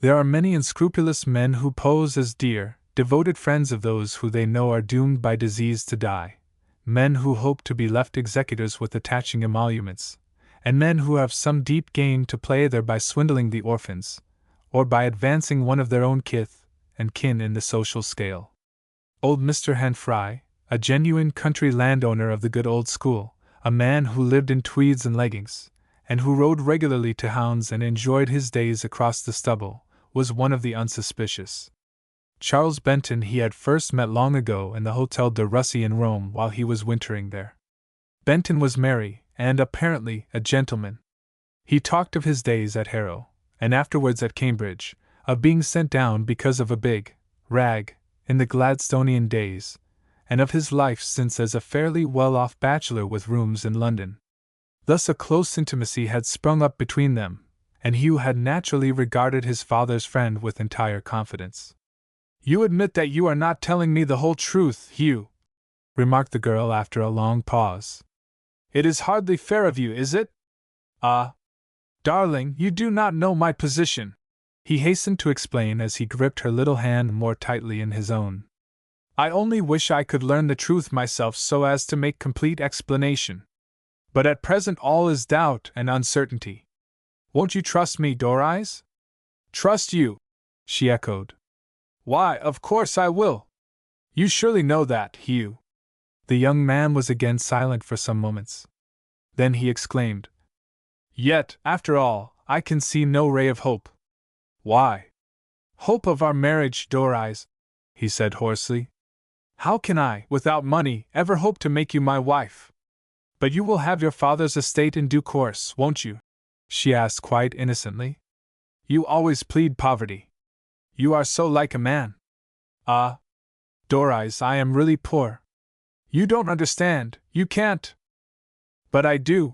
There are many unscrupulous men who pose as dear, devoted friends of those who they know are doomed by disease to die, men who hope to be left executors with attaching emoluments, and men who have some deep game to play either by swindling the orphans, or by advancing one of their own kith and kin in the social scale. Old Mr. Hanfry, a genuine country landowner of the good old school, a man who lived in tweeds and leggings, and who rode regularly to hounds and enjoyed his days across the stubble, was one of the unsuspicious. Charles Benton he had first met long ago in the Hotel de Russie in Rome while he was wintering there. Benton was merry, and apparently a gentleman. He talked of his days at Harrow, and afterwards at Cambridge, of being sent down because of a big rag in the Gladstonian days, and of his life since as a fairly well-off bachelor with rooms in London. Thus a close intimacy had sprung up between them, and Hugh had naturally regarded his father's friend with entire confidence. You admit that you are not telling me the whole truth, Hugh, remarked the girl after a long pause. It is hardly fair of you, is it? Ah, darling, you do not know my position, he hastened to explain as he gripped her little hand more tightly in his own. I only wish I could learn the truth myself so as to make complete explanation. But at present all is doubt and uncertainty. Won't you trust me, Doris? Trust you, she echoed. Why, of course I will. You surely know that, Hugh. The young man was again silent for some moments. Then he exclaimed, Yet, after all, I can see no ray of hope. Why? Hope of our marriage, Doris, he said hoarsely. How can I, without money, ever hope to make you my wife? But you will have your father's estate in due course, won't you? She asked quite innocently. You always plead poverty. You are so like a man. Ah, Doris, I am really poor. You don't understand, you can't. But I do,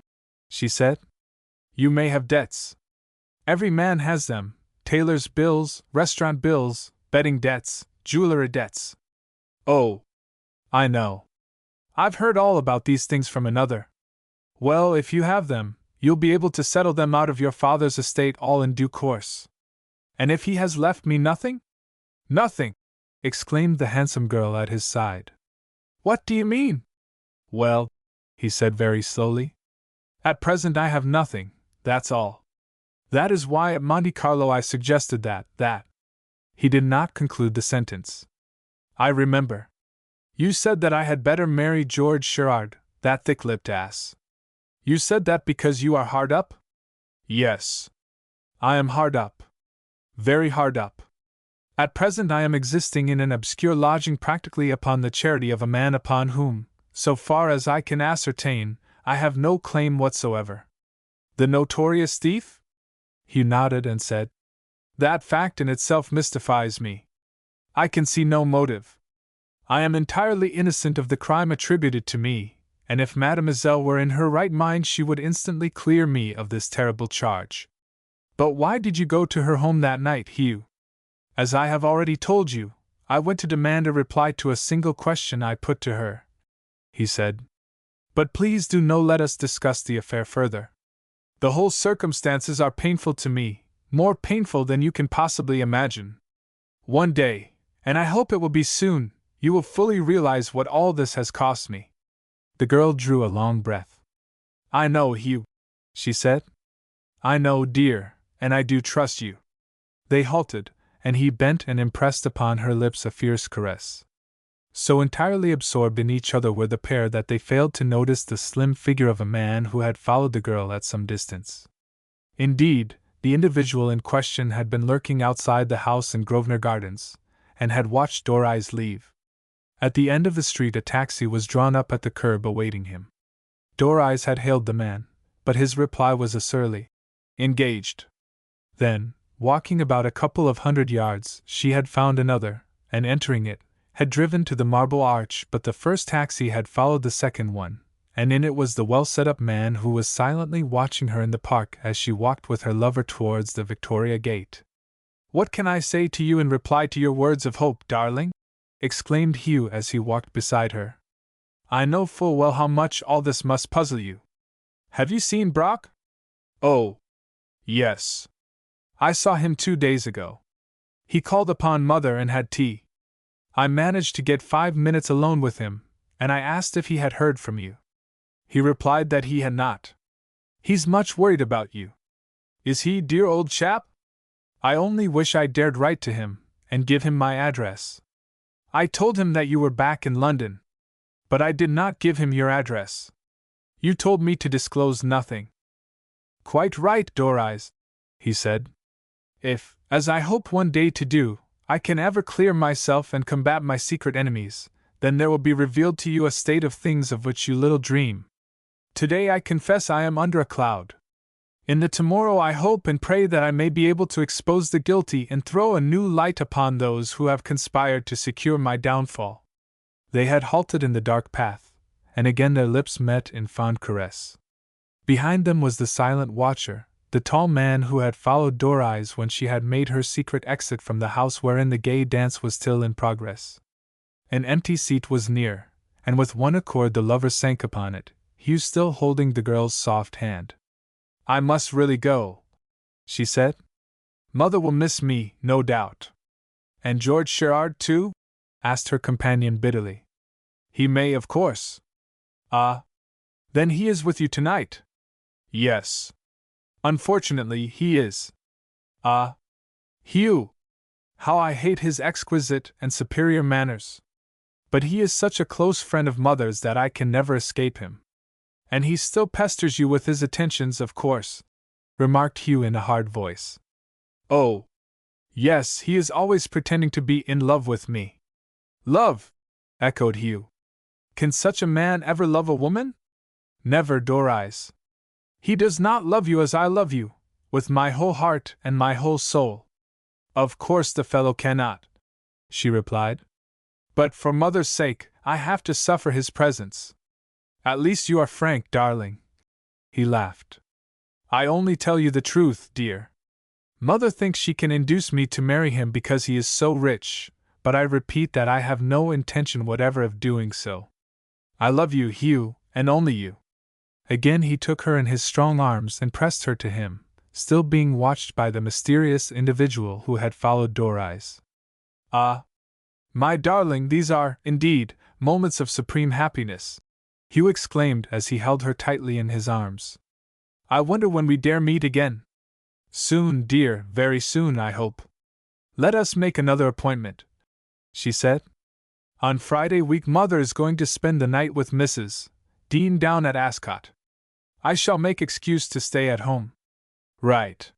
she said. You may have debts. Every man has them, tailor's bills, restaurant bills, betting debts, jewelry debts. Oh, I know. I've heard all about these things from another. Well, if you have them, you'll be able to settle them out of your father's estate all in due course. And if he has left me nothing? Nothing! Exclaimed the handsome girl at his side. What do you mean? Well, he said very slowly, at present I have nothing, that's all. That is why at Monte Carlo I suggested that. He did not conclude the sentence. I remember. You said that I had better marry George Sherard, that thick-lipped ass. You said that because you are hard up? Yes. I am hard up. Very hard up. At present I am existing in an obscure lodging practically upon the charity of a man upon whom, so far as I can ascertain, I have no claim whatsoever. The notorious thief? Hugh nodded and said, That fact in itself mystifies me. I can see no motive. I am entirely innocent of the crime attributed to me, and if Mademoiselle were in her right mind she would instantly clear me of this terrible charge. But why did you go to her home that night, Hugh? As I have already told you, I went to demand a reply to a single question I put to her. he said. But please do not let us discuss the affair further. The whole circumstances are painful to me, more painful than you can possibly imagine. One day, and I hope it will be soon, you will fully realize what all this has cost me. The girl drew a long breath. I know, Hugh, she said. I know, dear, and I do trust you. They halted, and he bent and impressed upon her lips a fierce caress. So entirely absorbed in each other were the pair that they failed to notice the slim figure of a man who had followed the girl at some distance. Indeed, the individual in question had been lurking outside the house in Grosvenor Gardens, and had watched Doris leave. At the end of the street a taxi was drawn up at the curb awaiting him. Doris had hailed the man, but his reply was a surly, "Engaged." Then, walking about a couple of 100 yards, she had found another, and entering it, had driven to the Marble Arch, but the first taxi had followed the second one, and in it was the well-set-up man who was silently watching her in the park as she walked with her lover towards the Victoria Gate. "What can I say to you in reply to your words of hope, darling?" exclaimed Hugh as he walked beside her. "I know full well how much all this must puzzle you. Have you seen Brock?" "Oh, yes. I saw him 2 days ago. He called upon Mother and had tea. I managed to get 5 minutes alone with him, and I asked if he had heard from you. He replied that he had not. He's much worried about you. Is he, dear old chap? I only wish I dared write to him, and give him my address. I told him that you were back in London, but I did not give him your address. You told me to disclose nothing." "Quite right, Doris," he said. "If, as I hope one day to do, I can ever clear myself and combat my secret enemies, then there will be revealed to you a state of things of which you little dream. Today I confess I am under a cloud. In the tomorrow I hope and pray that I may be able to expose the guilty and throw a new light upon those who have conspired to secure my downfall." They had halted in the dark path, and again their lips met in fond caress. Behind them was the silent watcher, the tall man who had followed Doris when she had made her secret exit from the house wherein the gay dance was still in progress. An empty seat was near, and with one accord the lovers sank upon it, Hugh still holding the girl's soft hand. "I must really go," she said. "Mother will miss me, no doubt." "And George Sherard, too?" asked her companion bitterly. "He may, of course." "Ah. Then he is with you tonight?" "Yes. Unfortunately, he is." "Ah. Hugh! How I hate his exquisite and superior manners! But he is such a close friend of Mother's that I can never escape him." "And he still pesters you with his attentions, of course," remarked Hugh in a hard voice. "Oh, yes, he is always pretending to be in love with me." "Love!" echoed Hugh. "Can such a man ever love a woman?" "Never, Doris. He does not love you as I love you, with my whole heart and my whole soul." "Of course the fellow cannot," she replied. "But for Mother's sake, I have to suffer his presence." "At least you are frank, darling." He laughed. "I only tell you the truth, dear. Mother thinks she can induce me to marry him because he is so rich, but I repeat that I have no intention whatever of doing so. I love you, Hugh, and only you." Again he took her in his strong arms and pressed her to him, still being watched by the mysterious individual who had followed Doris. "Ah, my darling, these are, indeed, moments of supreme happiness," Hugh exclaimed as he held her tightly in his arms. "I wonder when we dare meet again." "Soon, dear, very soon, I hope." "Let us make another appointment," she said. "On Friday week Mother is going to spend the night with Mrs. Dean down at Ascot. I shall make excuse to stay at home." "Right.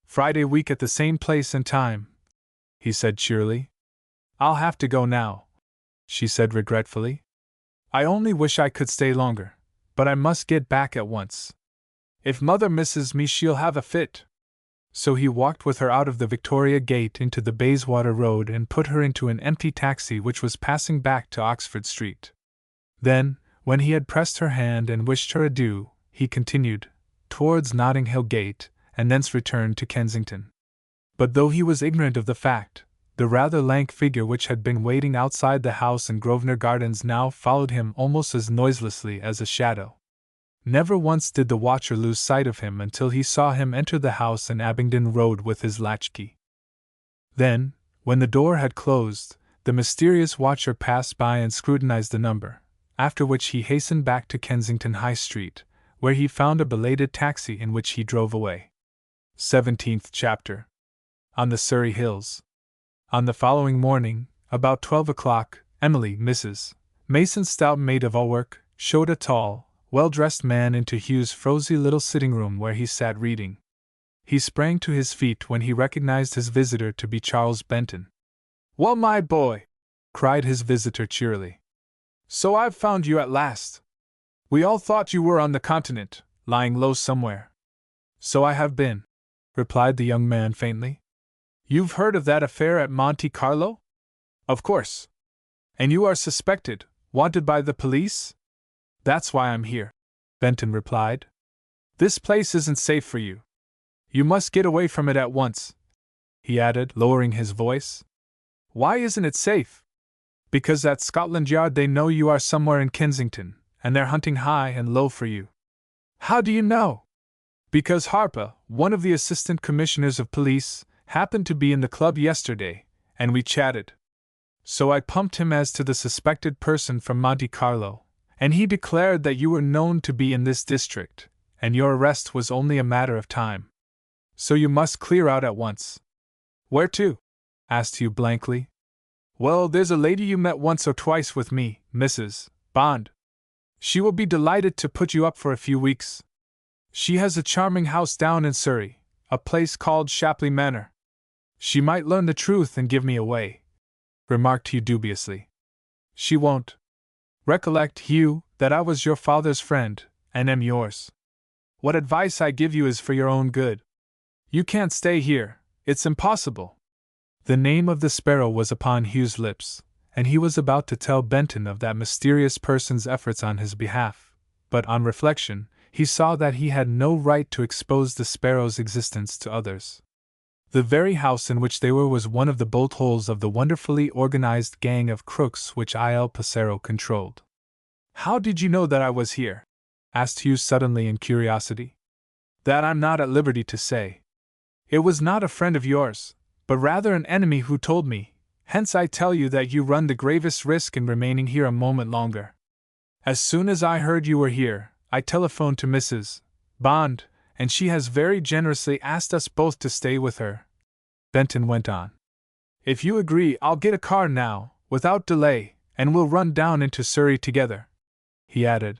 Friday week at the same place and time," he said cheerily. "I'll have to go now," she said regretfully. "I only wish I could stay longer, but I must get back at once. If Mother misses me she'll have a fit." So he walked with her out of the Victoria Gate into the Bayswater Road and put her into an empty taxi which was passing back to Oxford Street. Then, when he had pressed her hand and wished her adieu, he continued, towards Notting Hill Gate, and thence returned to Kensington. But though he was ignorant of the fact, The rather lank figure which had been waiting outside the house in Grosvenor Gardens now followed him almost as noiselessly as a shadow. Never once did the watcher lose sight of him until he saw him enter the house in Abingdon Road with his latchkey. Then, when the door had closed, the mysterious watcher passed by and scrutinized the number, after which he hastened back to Kensington High Street, where he found a belated taxi in which he drove away. 17th chapter. On the Surrey Hills. On the following morning, about 12 o'clock, Emily, Mrs. Mason's stout maid-of-all-work, showed a tall, well-dressed man into Hugh's frosy little sitting-room where he sat reading. He sprang to his feet when he recognized his visitor to be Charles Benton. "Well, my boy," cried his visitor cheerily. "So I've found you at last. We all thought you were on the continent, lying low somewhere." "So I have been," replied the young man faintly. "You've heard of that affair at Monte Carlo?" "Of course." "And you are suspected, wanted by the police?" "That's why I'm here," Benton replied. "This place isn't safe for you. You must get away from it at once," he added, lowering his voice. "Why isn't it safe?" "Because at Scotland Yard they know you are somewhere in Kensington, and they're hunting high and low for you." "How do you know?" "Because Harper, one of the assistant commissioners of police, happened to be in the club yesterday, and we chatted. So I pumped him as to the suspected person from Monte Carlo, and he declared that you were known to be in this district, and your arrest was only a matter of time. So you must clear out at once." "Where to?" asked Hugh blankly. "Well, there's a lady you met once or twice with me, Mrs. Bond. She will be delighted to put you up for a few weeks. She has a charming house down in Surrey, a place called Shapley Manor. She might learn the truth and give me away," remarked Hugh dubiously. "She won't. Recollect, Hugh, that I was your father's friend, and am yours. What advice I give you is for your own good. You can't stay here, it's impossible." The name of the Sparrow was upon Hugh's lips, and he was about to tell Benton of that mysterious person's efforts on his behalf, but on reflection, he saw that he had no right to expose the Sparrow's existence to others. The very house in which they were was one of the bolt holes of the wonderfully organized gang of crooks which Il Passero controlled. "How did you know that I was here?" asked Hugh suddenly in curiosity. "That I'm not at liberty to say. It was not a friend of yours, but rather an enemy who told me, hence I tell you that you run the gravest risk in remaining here a moment longer. As soon as I heard you were here, I telephoned to Mrs. Bond, and she has very generously asked us both to stay with her." Benton went on. "If you agree, I'll get a car now, without delay, and we'll run down into Surrey together," he added.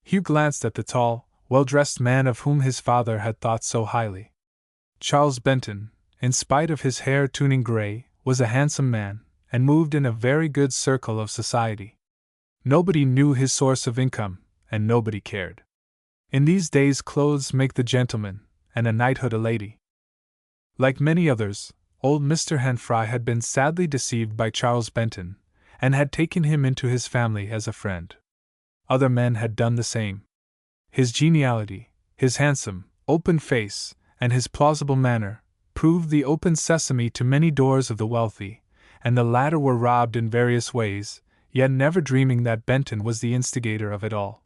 Hugh glanced at the tall, well-dressed man of whom his father had thought so highly. Charles Benton, in spite of his hair tuning gray, was a handsome man, and moved in a very good circle of society. Nobody knew his source of income, and nobody cared. In these days clothes make the gentleman, and a knighthood a lady. Like many others, old Mr. Henfrey had been sadly deceived by Charles Benton, and had taken him into his family as a friend. Other men had done the same. His geniality, his handsome, open face, and his plausible manner, proved the open sesame to many doors of the wealthy, and the latter were robbed in various ways, yet never dreaming that Benton was the instigator of it all.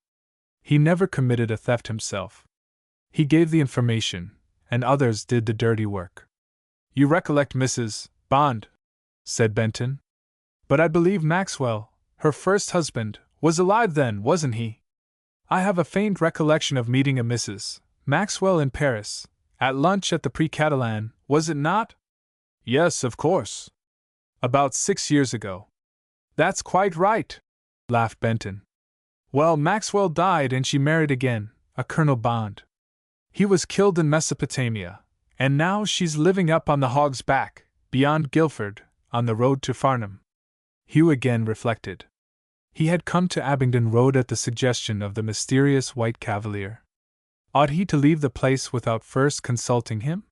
He never committed a theft himself. He gave the information, and others did the dirty work. "You recollect Mrs. Bond," said Benton. "But I believe Maxwell, her first husband, was alive then, wasn't he? I have a faint recollection of meeting a Mrs. Maxwell in Paris, at lunch at the Prix Catalan, was it not?" "Yes, of course. About 6 years ago." "That's quite right," laughed Benton. "Well, Maxwell died and she married again, a Colonel Bond. He was killed in Mesopotamia, and now she's living up on the Hog's Back, beyond Guildford, on the road to Farnham." Hugh again reflected. He had come to Abingdon Road at the suggestion of the mysterious White Cavalier. Ought he to leave the place without first consulting him?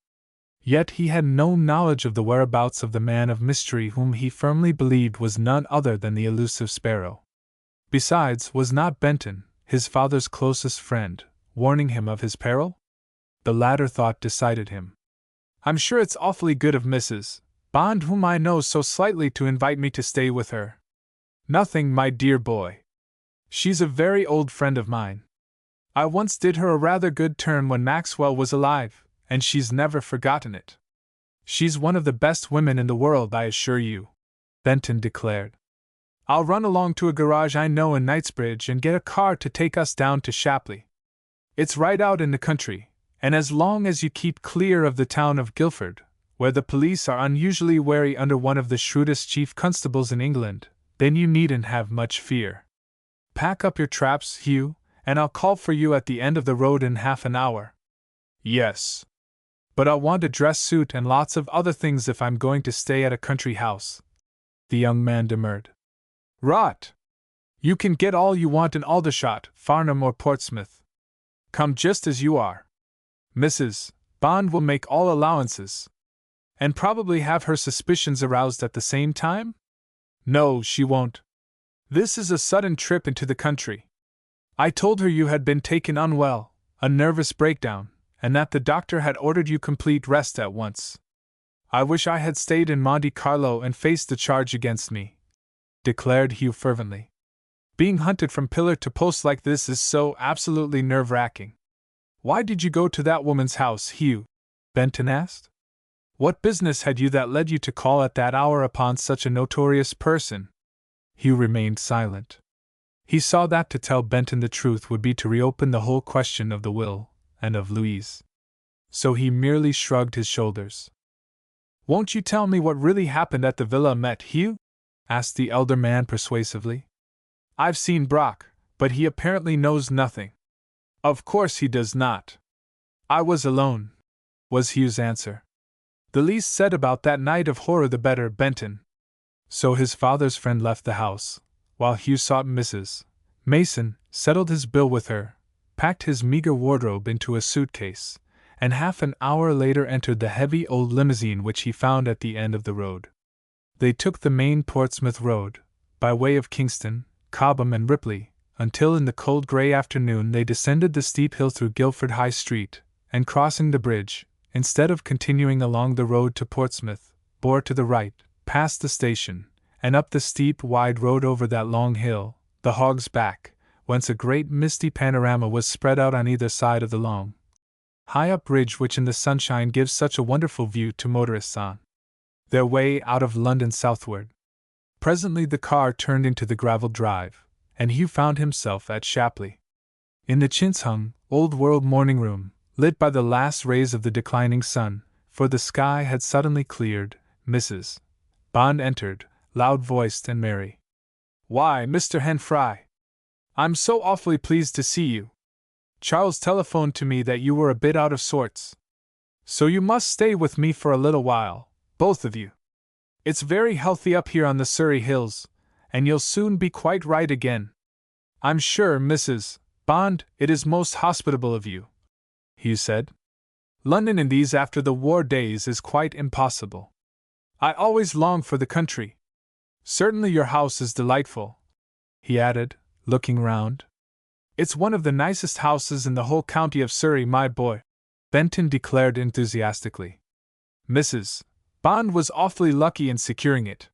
Yet he had no knowledge of the whereabouts of the man of mystery whom he firmly believed was none other than the elusive Sparrow. Besides, was not Benton, his father's closest friend, warning him of his peril? The latter thought decided him. "I'm sure it's awfully good of Mrs. Bond, whom I know so slightly, to invite me to stay with her. Nothing, my dear boy. She's a very old friend of mine. I once did her a rather good turn when Maxwell was alive, and she's never forgotten it. She's one of the best women in the world, I assure you," Benton declared. "I'll run along to a garage I know in Knightsbridge and get a car to take us down to Shapley. It's right out in the country, and as long as you keep clear of the town of Guildford, where the police are unusually wary under one of the shrewdest chief constables in England, then you needn't have much fear. Pack up your traps, Hugh, and I'll call for you at the end of the road in half an hour." "Yes. But I'll want a dress suit and lots of other things if I'm going to stay at a country house," the young man demurred. "Rot! You can get all you want in Aldershot, Farnham, or Portsmouth. Come just as you are. Mrs. Bond will make all allowances. And probably have her suspicions aroused at the same time? No, she won't. This is a sudden trip into the country. I told her you had been taken unwell, a nervous breakdown, and that the doctor had ordered you complete rest at once. I wish I had stayed in Monte Carlo and faced the charge against me," declared Hugh fervently. "Being hunted from pillar to post like this is so absolutely nerve-wracking." "Why did you go to that woman's house, Hugh?" Benton asked. "What business had you that led you to call at that hour upon such a notorious person?" Hugh remained silent. He saw that to tell Benton the truth would be to reopen the whole question of the will and of Louise. So he merely shrugged his shoulders. "Won't you tell me what really happened at the Villa Met, Hugh?" asked the elder man persuasively. "I've seen Brock, but he apparently knows nothing." "Of course he does not. I was alone," was Hugh's answer. "The least said about that night of horror the better, Benton." So his father's friend left the house, while Hugh sought Mrs. Mason, settled his bill with her, packed his meager wardrobe into a suitcase, and half an hour later entered the heavy old limousine which he found at the end of the road. They took the main Portsmouth road, by way of Kingston, Cobham, and Ripley, until in the cold grey afternoon they descended the steep hill through Guildford High Street, and crossing the bridge, instead of continuing along the road to Portsmouth, bore to the right, past the station, and up the steep wide road over that long hill, the Hog's Back, whence a great misty panorama was spread out on either side of the long, high-up bridge which in the sunshine gives such a wonderful view to motorists on their way out of London southward. Presently the car turned into the gravelled drive, and Hugh found himself at Shapley. In the chintz-hung, old-world morning-room, lit by the last rays of the declining sun, for the sky had suddenly cleared, Mrs. Bond entered, loud-voiced and merry. "Why, Mr. Henfry! I'm so awfully pleased to see you. Charles telephoned to me that you were a bit out of sorts. So you must stay with me for a little while, both of you. It's very healthy up here on the Surrey hills, and you'll soon be quite right again. I'm sure, Mrs. Bond, it is most hospitable of you," Hugh said. "London in these after-the-war days is quite impossible. I always long for the country. Certainly your house is delightful," he added, looking round. "It's one of the nicest houses in the whole county of Surrey, my boy," Benton declared enthusiastically. "Mrs. Bond was awfully lucky in securing it.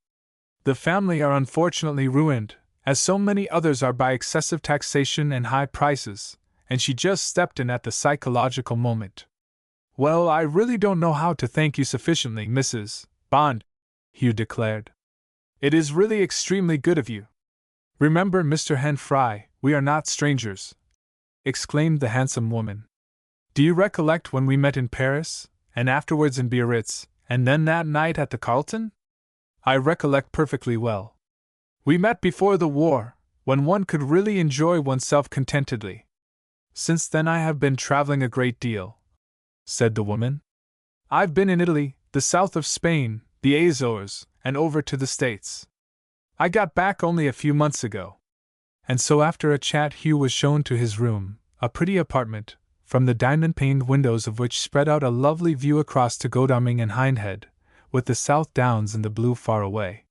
The family are unfortunately ruined, as so many others are, by excessive taxation and high prices, and she just stepped in at the psychological moment." "Well, I really don't know how to thank you sufficiently, Mrs. Bond," Hugh declared. "It is really extremely good of you." "Remember, Mr. Henfry, we are not strangers," exclaimed the handsome woman. "Do you recollect when we met in Paris, and afterwards in Biarritz, and then that night at the Carlton?" "I recollect perfectly well. We met before the war, when one could really enjoy oneself contentedly. Since then I have been traveling a great deal," said the woman. "I've been in Italy, the south of Spain, the Azores, and over to the States. I got back only a few months ago." And so after a chat Hugh was shown to his room, a pretty apartment, from the diamond-paned windows of which spread out a lovely view across to Godalming and Hindhead, with the South Downs in the blue far away.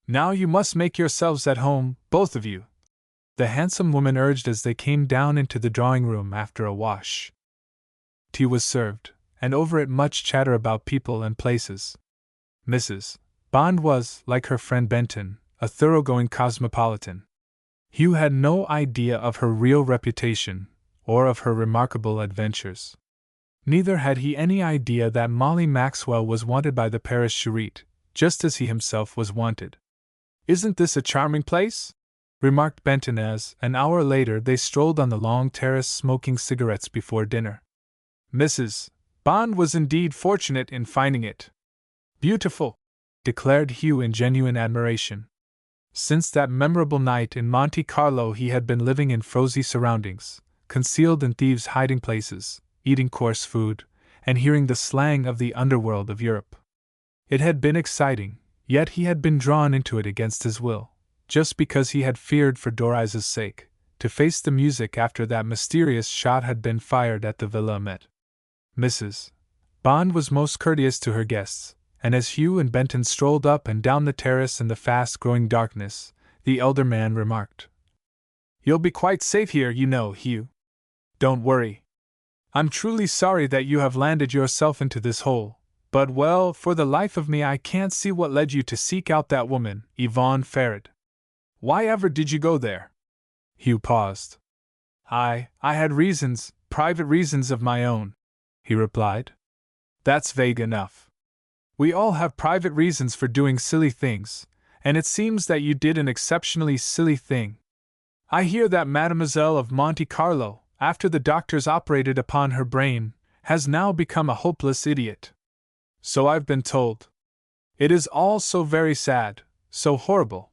"Now you must make yourselves at home, both of you," the handsome woman urged as they came down into the drawing-room after a wash. Tea was served, and over it much chatter about people and places. Mrs. Bond was, like her friend Benton, a thoroughgoing cosmopolitan. Hugh had no idea of her real reputation, or of her remarkable adventures. Neither had he any idea that Molly Maxwell was wanted by the Paris Charité, just as he himself was wanted. "Isn't this a charming place?" remarked Benton as, an hour later, they strolled on the long terrace smoking cigarettes before dinner. Mrs. Bond was indeed fortunate in finding it beautiful, declared Hugh in genuine admiration. Since that memorable night in Monte Carlo he had been living in frosy surroundings, concealed in thieves' hiding places, eating coarse food, and hearing the slang of the underworld of Europe. It had been exciting, yet he had been drawn into it against his will, just because he had feared for Doris's sake, to face the music after that mysterious shot had been fired at the Villa Met. Mrs. Bond was most courteous to her guests, and as Hugh and Benton strolled up and down the terrace in the fast-growing darkness, the elder man remarked, "You'll be quite safe here, you know, Hugh. Don't worry. I'm truly sorry that you have landed yourself into this hole, but well, for the life of me I can't see what led you to seek out that woman, Yvonne Farrad. Why ever did you go there?" Hugh paused. I had reasons, private reasons of my own," he replied. "That's vague enough. We all have private reasons for doing silly things, and it seems that you did an exceptionally silly thing. I hear that Mademoiselle of Monte Carlo, after the doctors operated upon her brain, has now become a hopeless idiot. So I've been told. It is all so very sad, so horrible.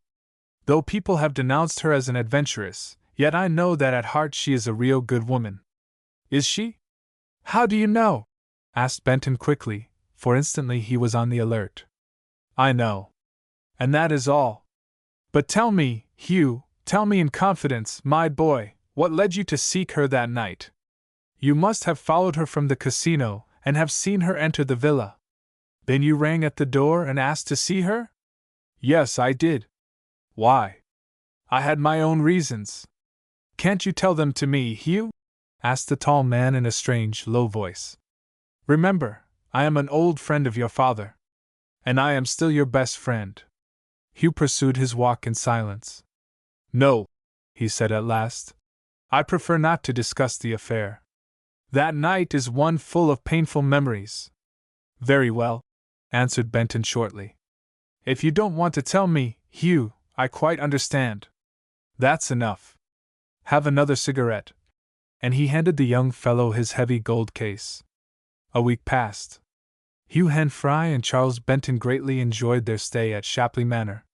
Though people have denounced her as an adventuress, yet I know that at heart she is a real good woman." "Is she? How do you know?" asked Benton quickly, for instantly he was on the alert. "I know. And that is all. But tell me, Hugh, tell me in confidence, my boy, what led you to seek her that night? You must have followed her from the casino, and have seen her enter the villa. Then you rang at the door and asked to see her?" "Yes, I did." "Why?" "I had my own reasons." "Can't you tell them to me, Hugh?" asked the tall man in a strange, low voice. "Remember, I am an old friend of your father. And I am still your best friend." Hugh pursued his walk in silence. "No," he said at last. "I prefer not to discuss the affair. That night is one full of painful memories." "Very well," answered Benton shortly. "If you don't want to tell me, Hugh, I quite understand. That's enough. Have another cigarette." And he handed the young fellow his heavy gold case. A week passed. Hugh Henfrey and Charles Benton greatly enjoyed their stay at Shapley Manor.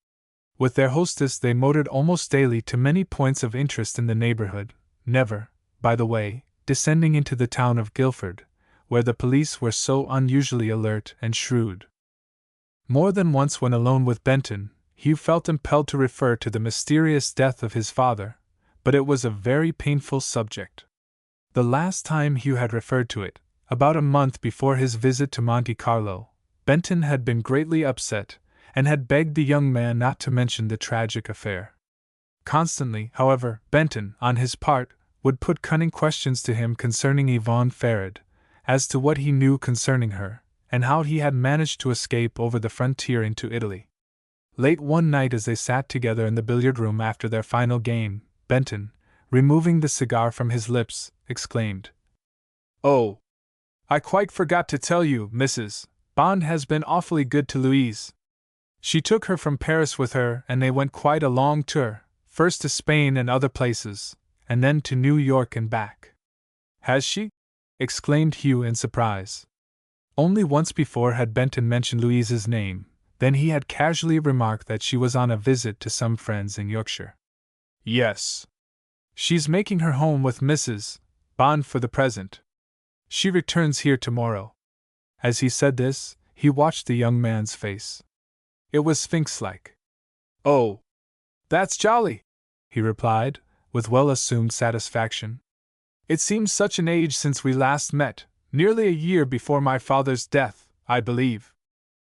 With their hostess they motored almost daily to many points of interest in the neighborhood, never, by the way, descending into the town of Guildford, where the police were so unusually alert and shrewd. More than once when alone with Benton, Hugh felt impelled to refer to the mysterious death of his father, but it was a very painful subject. The last time Hugh had referred to it, about a month before his visit to Monte Carlo, Benton had been greatly upset, and had begged the young man not to mention the tragic affair. Constantly, however, Benton, on his part, would put cunning questions to him concerning Yvonne Farrad, as to what he knew concerning her, and how he had managed to escape over the frontier into Italy. Late one night as they sat together in the billiard-room after their final game, Benton, removing the cigar from his lips, exclaimed, "Oh! I quite forgot to tell you, Mrs. Bond has been awfully good to Louise. She took her from Paris with her and they went quite a long tour, first to Spain and other places, and then to New York and back." "Has she?" exclaimed Hugh in surprise. Only once before had Benton mentioned Louise's name, then he had casually remarked that she was on a visit to some friends in Yorkshire. "Yes. She's making her home with Mrs. Bond for the present. She returns here tomorrow." As he said this, he watched the young man's face. It was sphinx-like. "Oh, that's jolly," he replied, with well-assumed satisfaction. "It seems such an age since we last met, nearly a year before my father's death, I believe."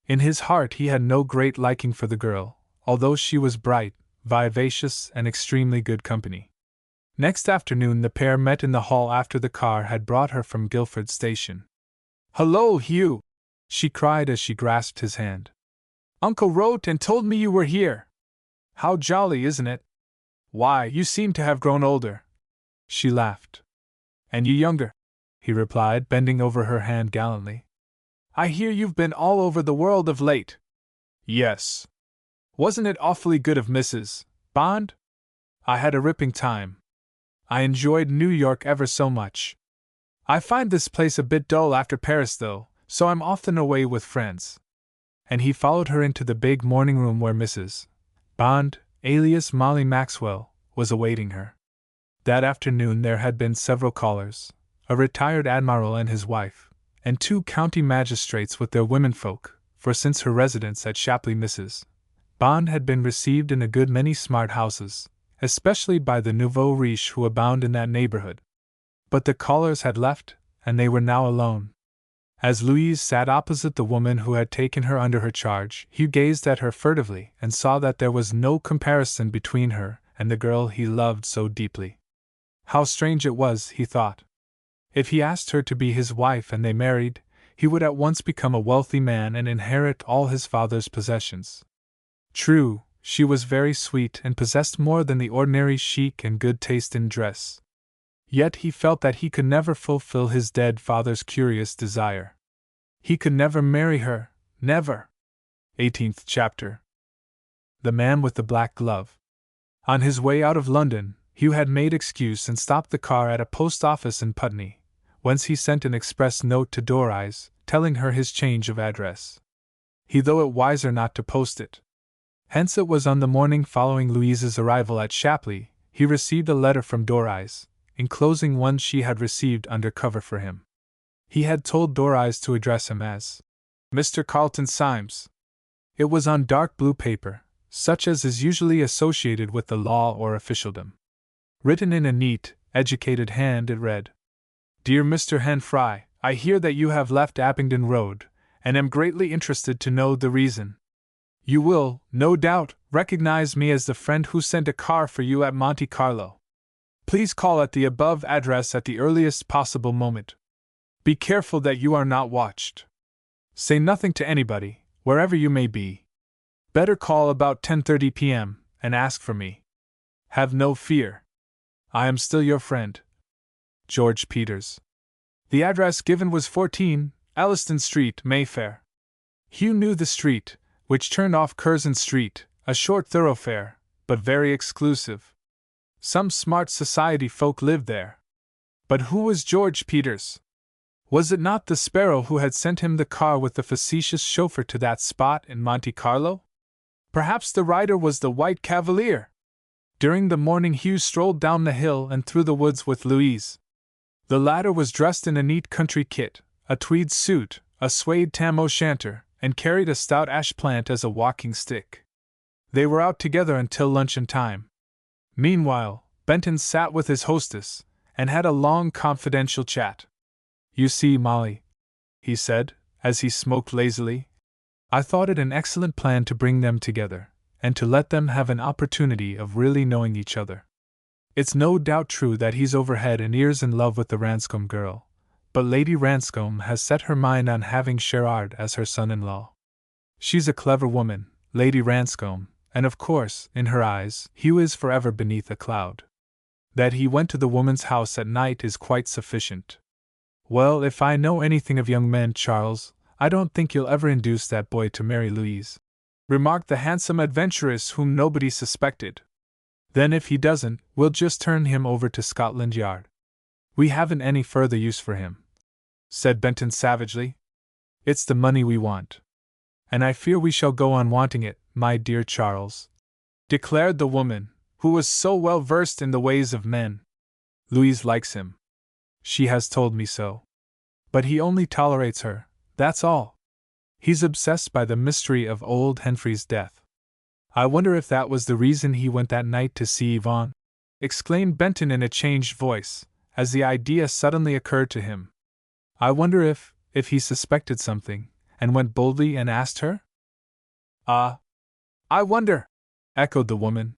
In his heart he had no great liking for the girl, although she was bright, vivacious, and extremely good company. Next afternoon the pair met in the hall after the car had brought her from Guildford station. "Hullo, Hugh!" she cried as she grasped his hand. Uncle wrote and told me you were here. How jolly, isn't it? Why, you seem to have grown older. She laughed. And you younger, he replied, bending over her hand gallantly. I hear you've been all over the world of late. Yes. Wasn't it awfully good of Mrs. Bond? I had a ripping time. I enjoyed New York ever so much. I find this place a bit dull after Paris, though, so I'm often away with friends. And he followed her into the big morning room where Mrs. Bond, alias Molly Maxwell, was awaiting her. That afternoon there had been several callers, a retired admiral and his wife, and 2 county magistrates with their womenfolk, for since her residence at Shapley Mrs. Bond had been received in a good many smart houses, especially by the nouveau riche who abound in that neighborhood. But the callers had left, and they were now alone. As Louise sat opposite the woman who had taken her under her charge, Hugh gazed at her furtively and saw that there was no comparison between her and the girl he loved so deeply. How strange it was, he thought. If he asked her to be his wife and they married, he would at once become a wealthy man and inherit all his father's possessions. True, she was very sweet and possessed more than the ordinary chic and good taste in dress. Yet he felt that he could never fulfill his dead father's curious desire. He could never marry her, never. 18th chapter. The Man with the Black Glove. On his way out of London, Hugh had made excuse and stopped the car at a post office in Putney, whence he sent an express note to Doreyes, telling her his change of address. He thought it wiser not to post it. Hence it was on the morning following Louise's arrival at Shapley, he received a letter from Doreyes, enclosing one she had received under cover for him. He had told Doreyes to address him as Mr. Carlton Symes. It was on dark blue paper, such as is usually associated with the law or officialdom. Written in a neat, educated hand, it read: Dear Mr. Henfry, I hear that you have left Abingdon Road, and am greatly interested to know the reason. You will, no doubt, recognize me as the friend who sent a car for you at Monte Carlo. Please call at the above address at the earliest possible moment. Be careful that you are not watched. Say nothing to anybody, wherever you may be. Better call about 10:30 p.m. and ask for me. Have no fear. I am still your friend, George Peters. The address given was 14, Elliston Street, Mayfair. Hugh knew the street, which turned off Curzon Street, a short thoroughfare, but very exclusive. Some smart society folk lived there. But who was George Peters? Was it not the Sparrow who had sent him the car with the facetious chauffeur to that spot in Monte Carlo? Perhaps the rider was the White Cavalier. During the morning Hugh strolled down the hill and through the woods with Louise. The latter was dressed in a neat country kit, a tweed suit, a suede tam-o'-shanter, and carried a stout ash plant as a walking stick. They were out together until luncheon time. Meanwhile, Benton sat with his hostess, and had a long confidential chat. You see, Molly, he said, as he smoked lazily, I thought it an excellent plan to bring them together, and to let them have an opportunity of really knowing each other. It's no doubt true that he's over head and ears in love with the Ranscombe girl, but Lady Ranscombe has set her mind on having Sherard as her son-in-law. She's a clever woman, Lady Ranscombe, and of course, in her eyes, Hugh is forever beneath a cloud. That he went to the woman's house at night is quite sufficient. Well, if I know anything of young men, Charles, I don't think you'll ever induce that boy to marry Louise, remarked the handsome adventuress whom nobody suspected. Then if he doesn't, we'll just turn him over to Scotland Yard. We haven't any further use for him, said Benton savagely. It's the money we want. And I fear we shall go on wanting it, my dear Charles, declared the woman, who was so well versed in the ways of men. Louise likes him. She has told me so. But he only tolerates her, that's all. He's obsessed by the mystery of old Henfrey's death. I wonder if that was the reason he went that night to see Yvonne? Exclaimed Benton in a changed voice, as the idea suddenly occurred to him. I wonder if he suspected something, and went boldly and asked her? Ah! I wonder! Echoed the woman.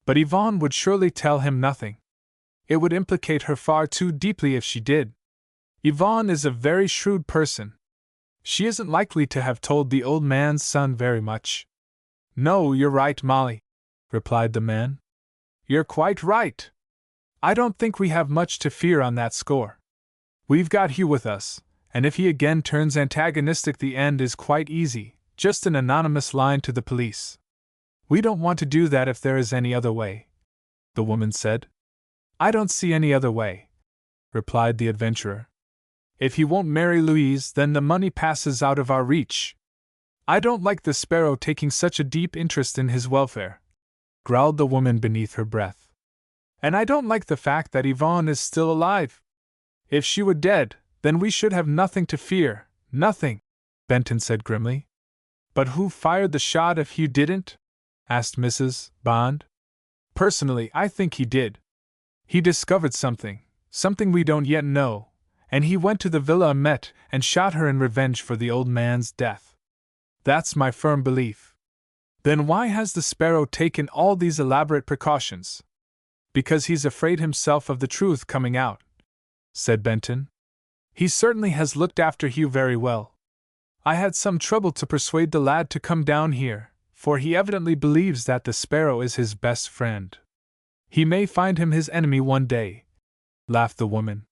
But Yvonne would surely tell him nothing. It would implicate her far too deeply if she did. Yvonne is a very shrewd person. She isn't likely to have told the old man's son very much. No, you're right, Molly, replied the man. You're quite right. I don't think we have much to fear on that score. We've got Hugh with us, and if he again turns antagonistic, the end is quite easy, just an anonymous line to the police. We don't want to do that if there is any other way, the woman said. I don't see any other way, replied the adventurer. If he won't marry Louise, then the money passes out of our reach. I don't like the sparrow taking such a deep interest in his welfare, growled the woman beneath her breath. And I don't like the fact that Yvonne is still alive. If she were dead, then we should have nothing to fear, nothing, Benton said grimly. But who fired the shot if Hugh didn't? Asked Mrs. Bond. Personally, I think he did. He discovered something we don't yet know, and he went to the villa and met and shot her in revenge for the old man's death. That's my firm belief. Then why has the sparrow taken all these elaborate precautions? Because he's afraid himself of the truth coming out, said Benton. He certainly has looked after Hugh very well. I had some trouble to persuade the lad to come down here, for he evidently believes that the sparrow is his best friend. He may find him his enemy one day, laughed the woman.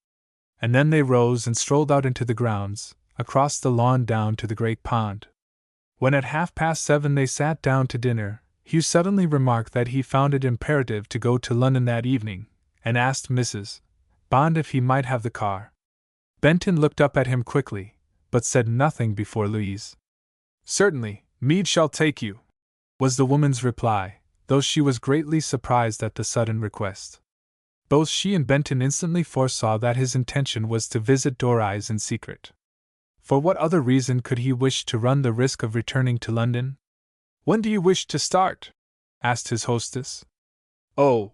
And then they rose and strolled out into the grounds, across the lawn down to the great pond. When at 7:30 they sat down to dinner, Hugh suddenly remarked that he found it imperative to go to London that evening, and asked Mrs. Bond if he might have the car. Benton looked up at him quickly, but said nothing before Louise. Certainly, Meade shall take you, was the woman's reply, though she was greatly surprised at the sudden request. Both she and Benton instantly foresaw that his intention was to visit Doris in secret. For what other reason could he wish to run the risk of returning to London? When do you wish to start? Asked his hostess. Oh,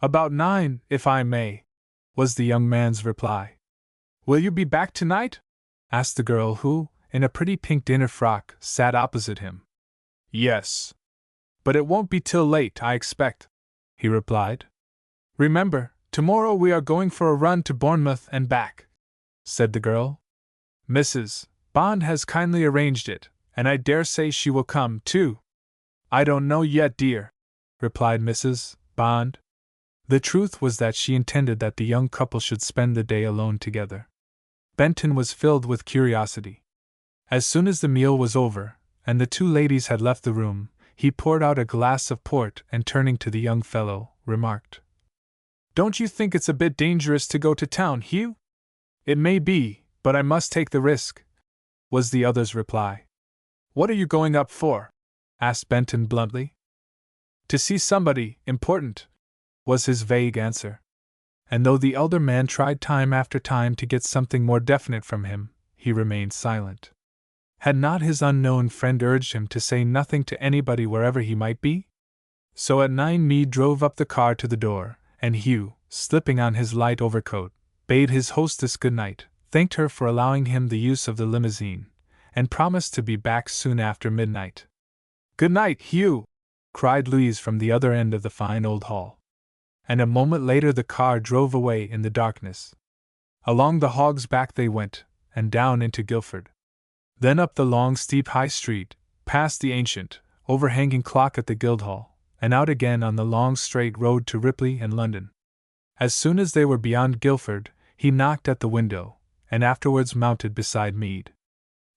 about 9, if I may, was the young man's reply. Will you be back tonight? Asked the girl who, in a pretty pink dinner frock, sat opposite him. Yes. But it won't be till late, I expect, he replied. Remember, tomorrow we are going for a run to Bournemouth and back, said the girl. Mrs. Bond has kindly arranged it, and I dare say she will come, too. I don't know yet, dear, replied Mrs. Bond. The truth was that she intended that the young couple should spend the day alone together. Benton was filled with curiosity. As soon as the meal was over, and the two ladies had left the room, he poured out a glass of port and turning to the young fellow, remarked, Don't you think it's a bit dangerous to go to town, Hugh? It may be, but I must take the risk, was the other's reply. What are you going up for? Asked Benton bluntly. To see somebody important, was his vague answer. And though the elder man tried time after time to get something more definite from him, he remained silent. Had not his unknown friend urged him to say nothing to anybody wherever he might be? So at 9 Meade drove up the car to the door, and Hugh, slipping on his light overcoat, bade his hostess good night, thanked her for allowing him the use of the limousine, and promised to be back soon after midnight. Good night, Hugh, cried Louise from the other end of the fine old hall. And a moment later the car drove away in the darkness. Along the Hog's Back they went, and down into Guildford. Then up the long steep High Street, past the ancient, overhanging clock at the Guildhall, and out again on the long straight road to Ripley and London. As soon as they were beyond Guildford, he knocked at the window, and afterwards mounted beside Meade.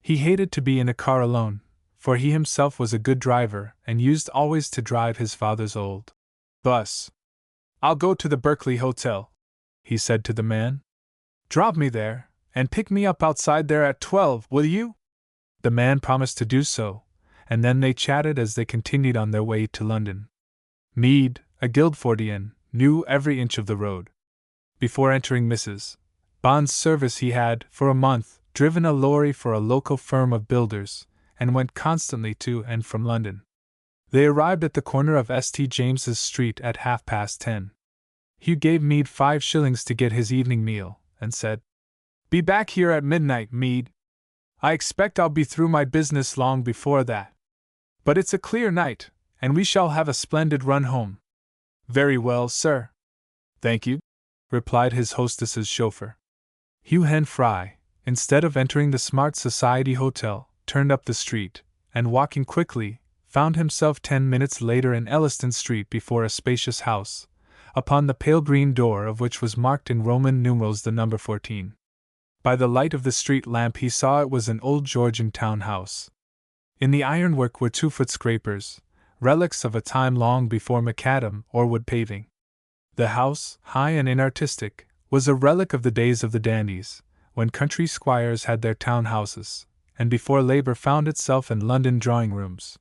He hated to be in a car alone, for he himself was a good driver and used always to drive his father's old bus. I'll go to the Berkeley Hotel, he said to the man. Drop me there, and pick me up outside there at 12, will you? The man promised to do so, and then they chatted as they continued on their way to London. Meade, a Guildfordian, knew every inch of the road. Before entering Mrs. Bond's service he had, for a month, driven a lorry for a local firm of builders, and went constantly to and from London. They arrived at the corner of St. James's Street at 10:30. Hugh gave Meade 5 shillings to get his evening meal, and said, Be back here at midnight, Meade. I expect I'll be through my business long before that. But it's a clear night, and we shall have a splendid run home. Very well, sir. Thank you, replied his hostess's chauffeur. Hugh Hen Fry, instead of entering the smart society hotel, turned up the street, and walking quickly, found himself 10 minutes later in Elliston Street before a spacious house, upon the pale green door of which was marked in Roman numerals the number 14. By the light of the street lamp he saw it was an old Georgian town house. In the ironwork were 2-foot scrapers, relics of a time long before macadam or wood paving. The house, high and inartistic, was a relic of the days of the dandies, when country squires had their town houses, and before Labour found itself in London drawing rooms.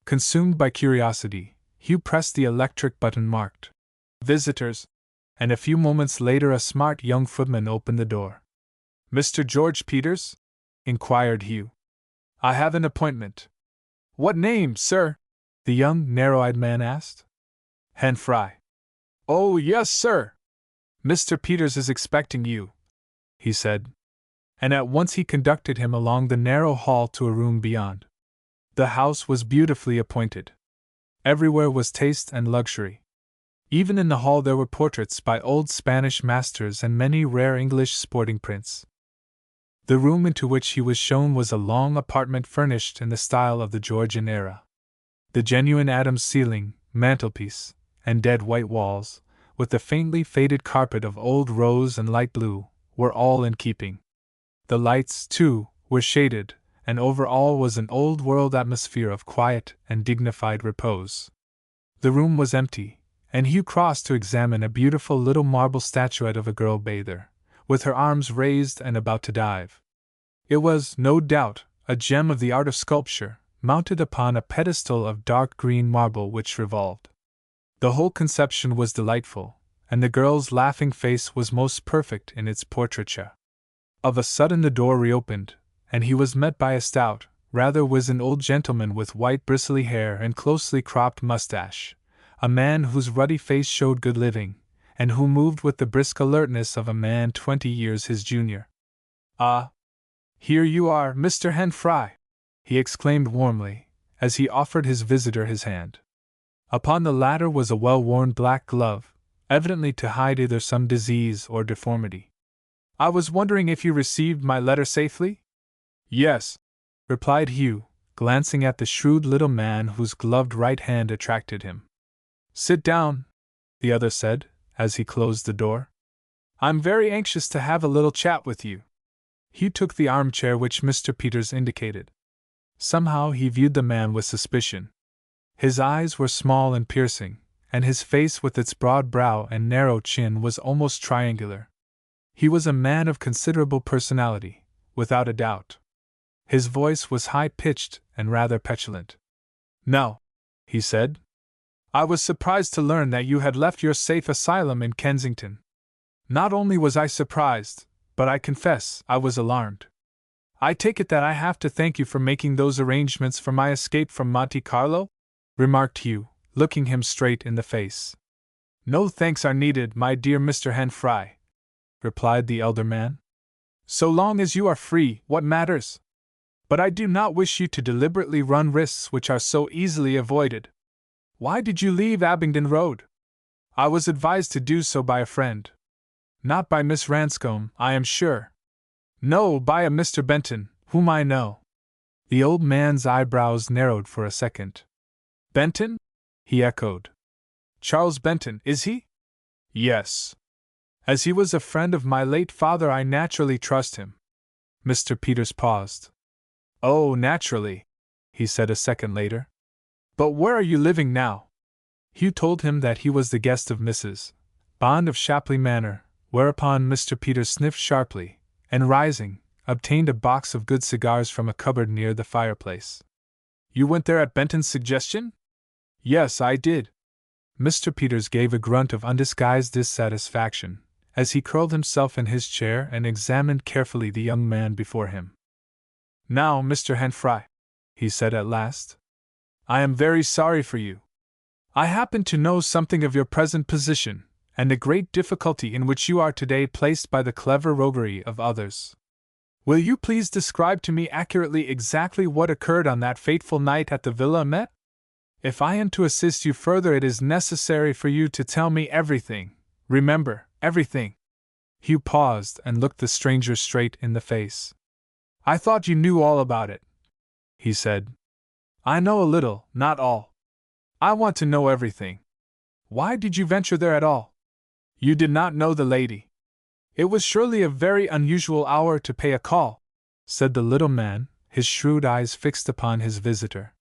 Consumed by curiosity, Hugh pressed the electric button marked "Visitors," and a few moments later a smart young footman opened the door. "Mr. George Peters?" inquired Hugh. "I have an appointment." "What name, sir?" the young, narrow-eyed man asked. "Hen Fry." "Oh, yes, sir. Mr. Peters is expecting you," he said. And at once he conducted him along the narrow hall to a room beyond. The house was beautifully appointed. Everywhere was taste and luxury. Even in the hall there were portraits by old Spanish masters and many rare English sporting prints. The room into which he was shown was a long apartment furnished in the style of the Georgian era. The genuine Adams ceiling, mantelpiece, and dead white walls, with the faintly faded carpet of old rose and light blue, were all in keeping. The lights, too, were shaded, and over all was an old-world atmosphere of quiet and dignified repose. The room was empty, and Hugh crossed to examine a beautiful little marble statuette of a girl bather, with her arms raised and about to dive. It was, no doubt, a gem of the art of sculpture, mounted upon a pedestal of dark green marble which revolved. The whole conception was delightful, and the girl's laughing face was most perfect in its portraiture. Of a sudden the door reopened, and he was met by a stout, rather wizened old gentleman with white bristly hair and closely cropped mustache, a man whose ruddy face showed good living, and who moved with the brisk alertness of a man 20 years his junior. "Ah, here you are, Mr. Hen Fry!" he exclaimed warmly, as he offered his visitor his hand. Upon the latter was a well-worn black glove, evidently to hide either some disease or deformity. "I was wondering if you received my letter safely?" "Yes," replied Hugh, glancing at the shrewd little man whose gloved right hand attracted him. "Sit down," the other said, as he closed the door. "I'm very anxious to have a little chat with you." Hugh took the armchair which Mr. Peters indicated. Somehow he viewed the man with suspicion. His eyes were small and piercing, and his face with its broad brow and narrow chin was almost triangular. He was a man of considerable personality, without a doubt. His voice was high-pitched and rather petulant. "Now," he said, "I was surprised to learn that you had left your safe asylum in Kensington. Not only was I surprised, but I confess I was alarmed. I take it that I have to thank you for making those arrangements for my escape from Monte Carlo?" remarked Hugh, looking him straight in the face. "No thanks are needed, my dear Mr. Hen Fry," replied the elder man. "So long as you are free, what matters? But I do not wish you to deliberately run risks which are so easily avoided. Why did you leave Abingdon Road?" "I was advised to do so by a friend." "Not by Miss Ranscombe, I am sure." "No, by a Mr. Benton, whom I know." The old man's eyebrows narrowed for a second. "Benton?" he echoed. "Charles Benton, is he?" "Yes. As he was a friend of my late father, I naturally trust him." Mr. Peters paused. "Oh, naturally," he said a second later. "But where are you living now?" Hugh told him that he was the guest of Mrs. Bond of Shapley Manor, whereupon Mr. Peters sniffed sharply, and rising, obtained a box of good cigars from a cupboard near the fireplace. "You went there at Benton's suggestion?" "Yes, I did." Mr. Peters gave a grunt of undisguised dissatisfaction, as he curled himself in his chair and examined carefully the young man before him. "Now, Mr. Hen Fry," he said at last, "I am very sorry for you. I happen to know something of your present position, and the great difficulty in which you are today placed by the clever roguery of others. Will you please describe to me accurately exactly what occurred on that fateful night at the Villa Met? If I am to assist you further, it is necessary for you to tell me everything. Remember, everything." Hugh paused and looked the stranger straight in the face. "I thought you knew all about it," he said. "I know a little, not all. I want to know everything. Why did you venture there at all? You did not know the lady. It was surely a very unusual hour to pay a call," said the little man, his shrewd eyes fixed upon his visitor.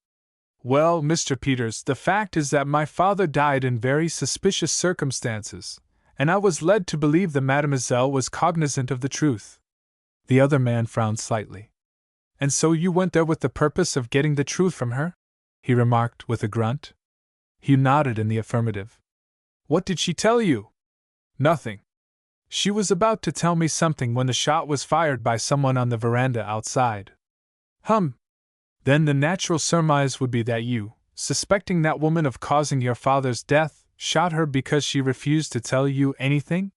"Well, Mr. Peters, the fact is that my father died in very suspicious circumstances, and I was led to believe the Mademoiselle was cognizant of the truth." The other man frowned slightly. "And so you went there with the purpose of getting the truth from her?" he remarked with a grunt. Hugh nodded in the affirmative. "What did she tell you?" "Nothing. She was about to tell me something when the shot was fired by someone on the veranda outside." "Hum! Then the natural surmise would be that you, suspecting that woman of causing your father's death, shot her because she refused to tell you anything?"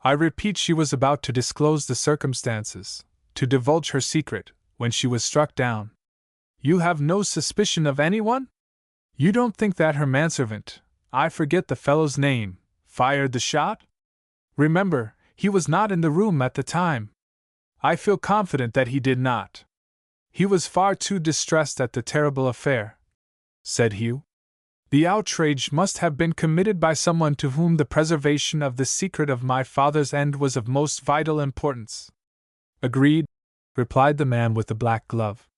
"I repeat, she was about to disclose the circumstances, to divulge her secret, when she was struck down." "You have no suspicion of anyone? You don't think that her manservant, I forget the fellow's name, fired the shot? Remember, he was not in the room at the time." "I feel confident that he did not. He was far too distressed at the terrible affair," said Hugh. "The outrage must have been committed by someone to whom the preservation of the secret of my father's end was of most vital importance." "Agreed," replied the man with the black glove.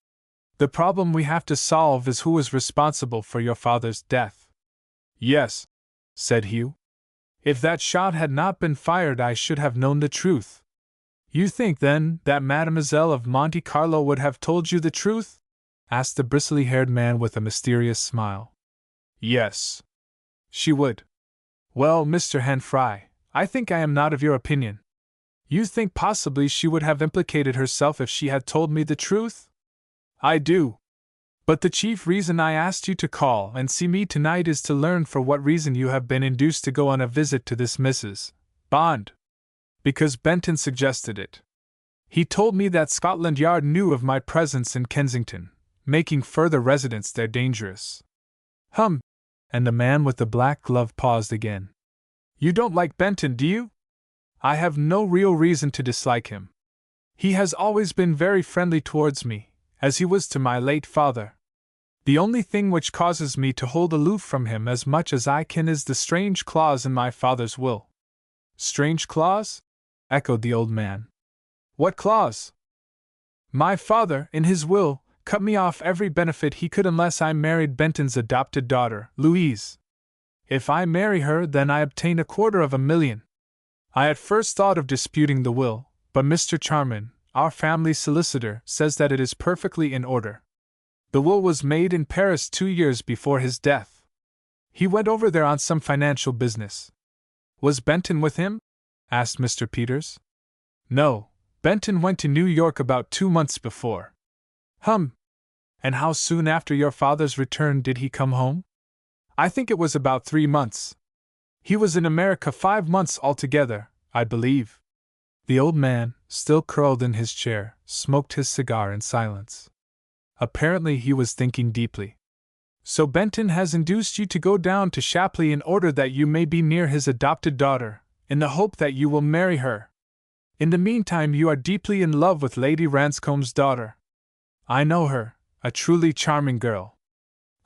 "The problem we have to solve is who is responsible for your father's death." "Yes," said Hugh. "If that shot had not been fired, I should have known the truth." "You think, then, that Mademoiselle of Monte Carlo would have told you the truth?" asked the bristly-haired man with a mysterious smile. "Yes, she would." "Well, Mr. Hanfry, I think I am not of your opinion. You think possibly she would have implicated herself if she had told me the truth?" "I do. But the chief reason I asked you to call and see me tonight is to learn for what reason you have been induced to go on a visit to this Mrs. Bond. Because Benton suggested it. He told me that Scotland Yard knew of my presence in Kensington, making further residence there dangerous." "Hum!" And the man with the black glove paused again. "You don't like Benton, do you?" "I have no real reason to dislike him. He has always been very friendly towards me, as he was to my late father. The only thing which causes me to hold aloof from him as much as I can is the strange clause in my father's will." "Strange clause?" echoed the old man. "What clause?" "My father, in his will, cut me off every benefit he could unless I married Benton's adopted daughter, Louise. If I marry her, then I obtain 250,000. I at first thought of disputing the will, but Mr. Charman, our family solicitor, says that it is perfectly in order. The will was made in Paris 2 years before his death. He went over there on some financial business." "Was Benton with him?" asked Mr. Peters. "No, Benton went to New York about 2 months before." "Hum! And how soon after your father's return did he come home?" "I think it was about 3 months. He was in America 5 months altogether, I believe." The old man, still curled in his chair, smoked his cigar in silence. Apparently he was thinking deeply. "So Benton has induced you to go down to Shapley in order that you may be near his adopted daughter, in the hope that you will marry her. In the meantime you are deeply in love with Lady Ranscome's daughter. I know her, a truly charming girl.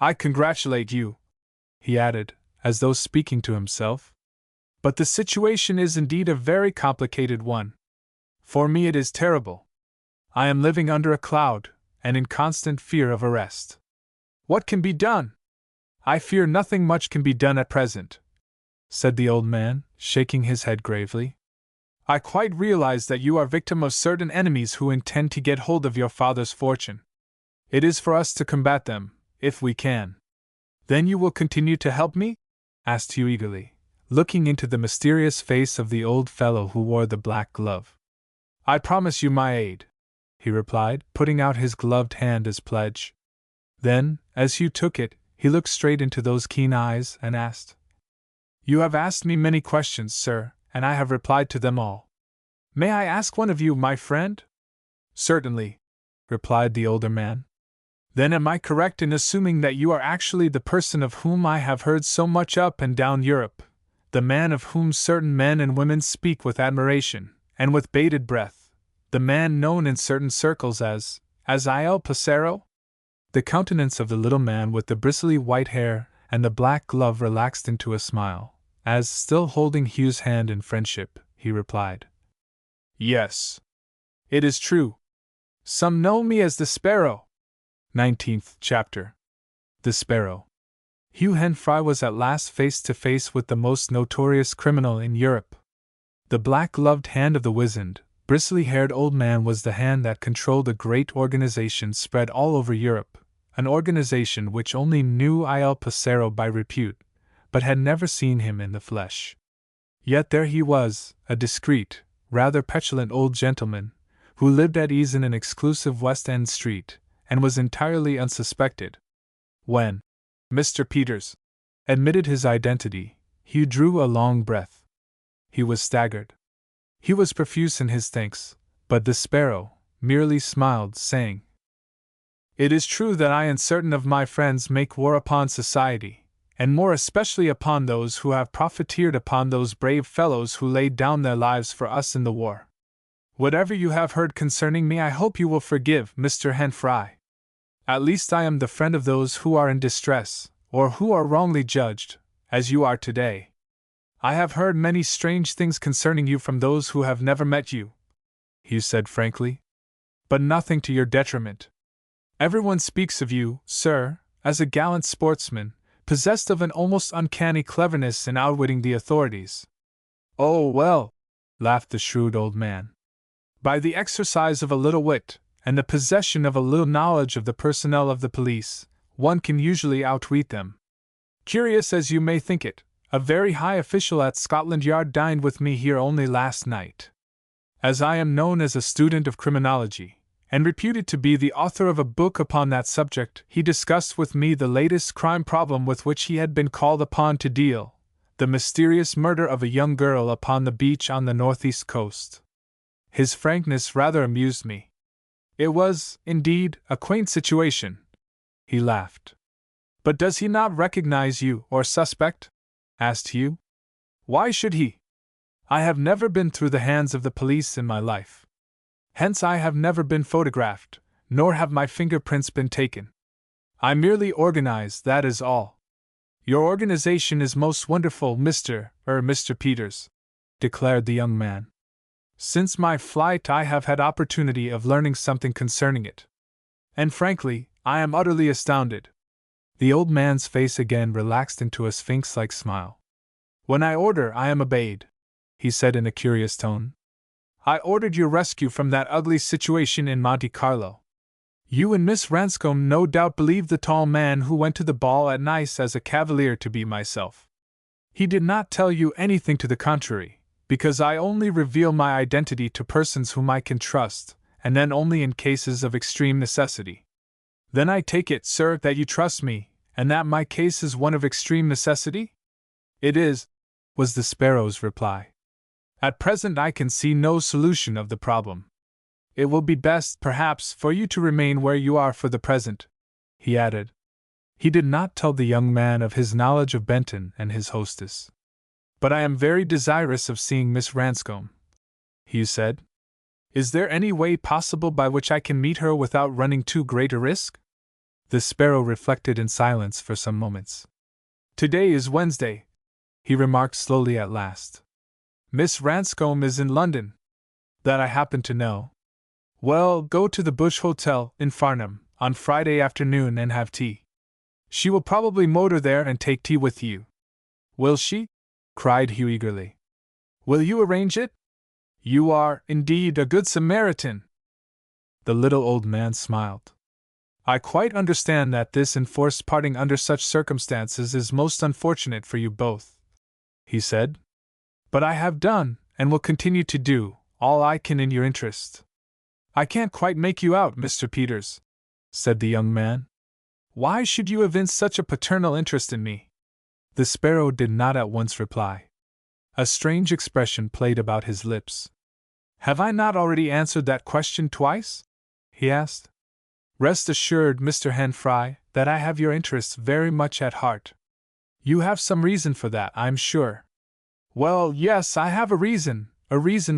I congratulate you," he added, as though speaking to himself. "But the situation is indeed a very complicated one. For me it is terrible. I am living under a cloud, and in constant fear of arrest. What can be done?" "I fear nothing much can be done at present," said the old man, shaking his head gravely. "I quite realize that you are victim of certain enemies who intend to get hold of your father's fortune. It is for us to combat them, if we can." "Then you will continue to help me?" asked Hugh eagerly, looking into the mysterious face of the old fellow who wore the black glove. "I promise you my aid," he replied, putting out his gloved hand as pledge. Then, as Hugh took it, he looked straight into those keen eyes and asked, "You have asked me many questions, sir, and I have replied to them all. May I ask one of you, my friend?" "Certainly," replied the older man. "Then am I correct in assuming that you are actually the person of whom I have heard so much up and down Europe, the man of whom certain men and women speak with admiration, and with bated breath, the man known in certain circles as Il Passero? The countenance of the little man with the bristly white hair and the black glove relaxed into a smile, as, still holding Hugh's hand in friendship, he replied, "Yes. It is true. Some know me as the Sparrow." 19th chapter. The Sparrow. Hugh Henfrey was at last face to face with the most notorious criminal in Europe. The black-gloved hand of the wizened, bristly-haired old man was the hand that controlled a great organization spread all over Europe, an organization which only knew Il Passero by repute, but had never seen him in the flesh. Yet there he was, a discreet, rather petulant old gentleman, who lived at ease in an exclusive West End street, and was entirely unsuspected. When Mr. Peters admitted his identity, Hugh drew a long breath. He was staggered. He was profuse in his thanks, but the Sparrow merely smiled, saying, "It is true that I and certain of my friends make war upon society, and more especially upon those who have profiteered upon those brave fellows who laid down their lives for us in the war. Whatever you have heard concerning me, I hope you will forgive, Mr. Henfrey. At least I am the friend of those who are in distress, or who are wrongly judged, as you are today. I have heard many strange things concerning you from those who have never met you," Hugh said frankly, "but nothing to your detriment. Everyone speaks of you, sir, as a gallant sportsman, possessed of an almost uncanny cleverness in outwitting the authorities." "Oh, well," laughed the shrewd old man, "by the exercise of a little wit, and the possession of a little knowledge of the personnel of the police, one can usually outwit them. Curious as you may think it, a very high official at Scotland Yard dined with me here only last night. As I am known as a student of criminology, and reputed to be the author of a book upon that subject, he discussed with me the latest crime problem with which he had been called upon to deal, the mysterious murder of a young girl upon the beach on the northeast coast. His frankness rather amused me. It was, indeed, a quaint situation." He laughed. "But does he not recognize you, or suspect?" asked Hugh. "Why should he? I have never been through the hands of the police in my life. Hence I have never been photographed, nor have my fingerprints been taken. I merely organize, that is all." "Your organization is most wonderful, Mr. Peters," declared the young man. "Since my flight I have had opportunity of learning something concerning it. And frankly, I am utterly astounded." The old man's face again relaxed into a sphinx-like smile. "When I order, I am obeyed," he said in a curious tone. "I ordered your rescue from that ugly situation in Monte Carlo. You and Miss Ranscombe no doubt believed the tall man who went to the ball at Nice as a cavalier to be myself. He did not tell you anything to the contrary, because I only reveal my identity to persons whom I can trust, and then only in cases of extreme necessity. Then I take it, sir, that you trust me, and that my case is one of extreme necessity?" "It is," was the Sparrow's reply. "At present I can see no solution of the problem. It will be best, perhaps, for you to remain where you are for the present," he added. He did not tell the young man of his knowledge of Benton and his hostess. "But I am very desirous of seeing Miss Ranscombe," Hugh said. "Is there any way possible by which I can meet her without running too great a risk?" The Sparrow reflected in silence for some moments. "Today is Wednesday," he remarked slowly at last. "Miss Ranscombe is in London." "That I happen to know." "Well, go to the Bush Hotel, in Farnham, on Friday afternoon and have tea. She will probably motor there and take tea with you." "Will she?" cried Hugh eagerly. "Will you arrange it? You are, indeed, a good Samaritan." The little old man smiled. "I quite understand that this enforced parting under such circumstances is most unfortunate for you both," he said. "But I have done, and will continue to do, all I can in your interest." "I can't quite make you out, Mr. Peters," said the young man. "Why should you evince such a paternal interest in me?" The Sparrow did not at once reply. A strange expression played about his lips. "Have I not already answered that question twice?" he asked. "Rest assured, Mr. Henfrey, that I have your interests very much at heart. You have some reason for that, I'm sure." Well, yes, I have a reason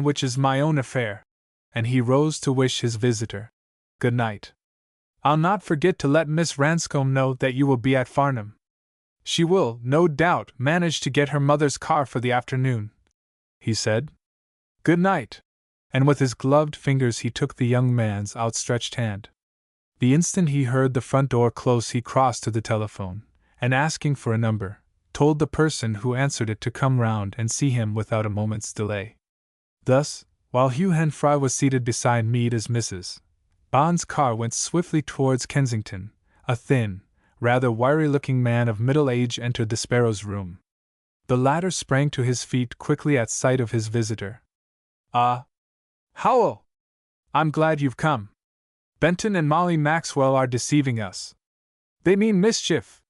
which is my own affair. And he rose to wish his visitor good night. I'll not forget to let Miss Ranscombe know that you will be at Farnham. She will, no doubt, manage to get her mother's car for the afternoon, he said. Good night. And with his gloved fingers he took the young man's outstretched hand. The instant he heard the front door close he crossed to the telephone, and asking for a number, told the person who answered it to come round and see him without a moment's delay. Thus, while Hugh Henfrey was seated beside Meade as Mrs. Bond's car went swiftly towards Kensington, a thin, rather wiry-looking man of middle age entered the Sparrow's room. The latter sprang to his feet quickly at sight of his visitor. Ah, Howell! I'm glad you've come. Benton and Molly Maxwell are deceiving us. They mean mischief.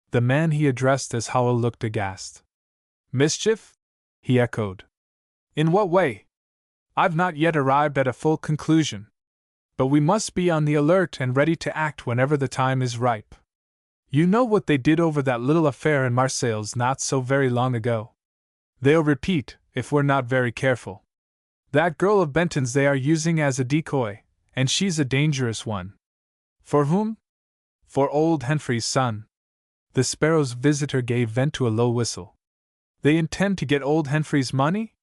The man he addressed as Howell looked aghast. Mischief? He echoed. In what way? I've not yet arrived at a full conclusion. But we must be on the alert and ready to act whenever the time is ripe. You know what they did over that little affair in Marseilles not so very long ago. They'll repeat, if we're not very careful. That girl of Benton's they are using as a decoy, and she's a dangerous one. For whom? For old Henfrey's son. The Sparrow's visitor gave vent to a low whistle. They intend to get old Henfrey's money?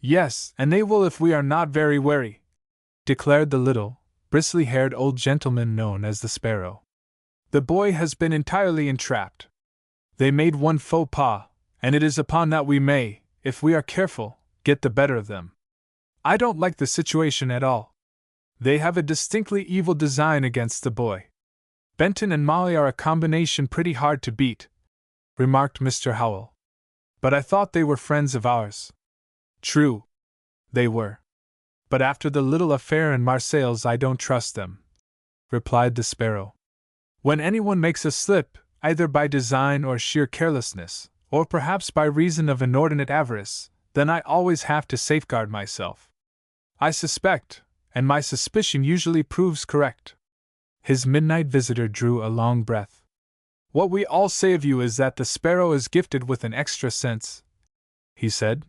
Yes, and they will if we are not very wary, declared the little, bristly-haired old gentleman known as the Sparrow. The boy has been entirely entrapped. They made one faux pas, and it is upon that we may, if we are careful, get the better of them. I don't like the situation at all. They have a distinctly evil design against the boy. Benton and Molly are a combination pretty hard to beat, remarked Mr. Howell. But I thought they were friends of ours. True. They were. But after the little affair in Marseilles I don't trust them, replied the Sparrow. When anyone makes a slip, either by design or sheer carelessness, or perhaps by reason of inordinate avarice, then I always have to safeguard myself. I suspect, and my suspicion usually proves correct. His midnight visitor drew a long breath. What we all say of you is that the Sparrow is gifted with an extra sense, he said.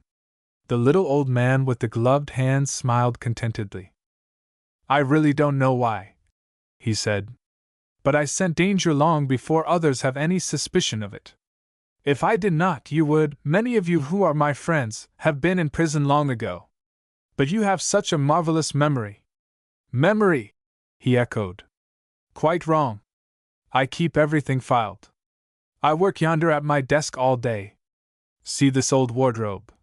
The little old man with the gloved hands smiled contentedly. I really don't know why, he said. But I scent danger long before others have any suspicion of it. If I did not, you would, many of you who are my friends, have been in prison long ago. But you have such a marvelous memory. Memory, he echoed. Quite wrong. I keep everything filed. I work yonder at my desk all day. See this old wardrobe.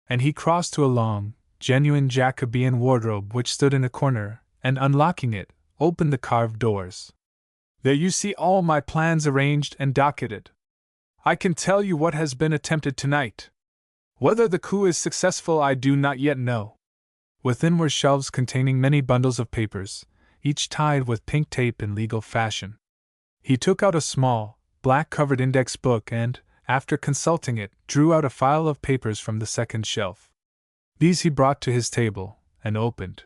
And he crossed to a long, genuine Jacobean wardrobe which stood in a corner, and unlocking it, opened the carved doors. There you see all my plans arranged and docketed. I can tell you what has been attempted tonight. Whether the coup is successful I do not yet know. Within were shelves containing many bundles of papers, each tied with pink tape in legal fashion. He took out a small, black-covered index book and, after consulting it, drew out a file of papers from the second shelf. These he brought to his table, and opened.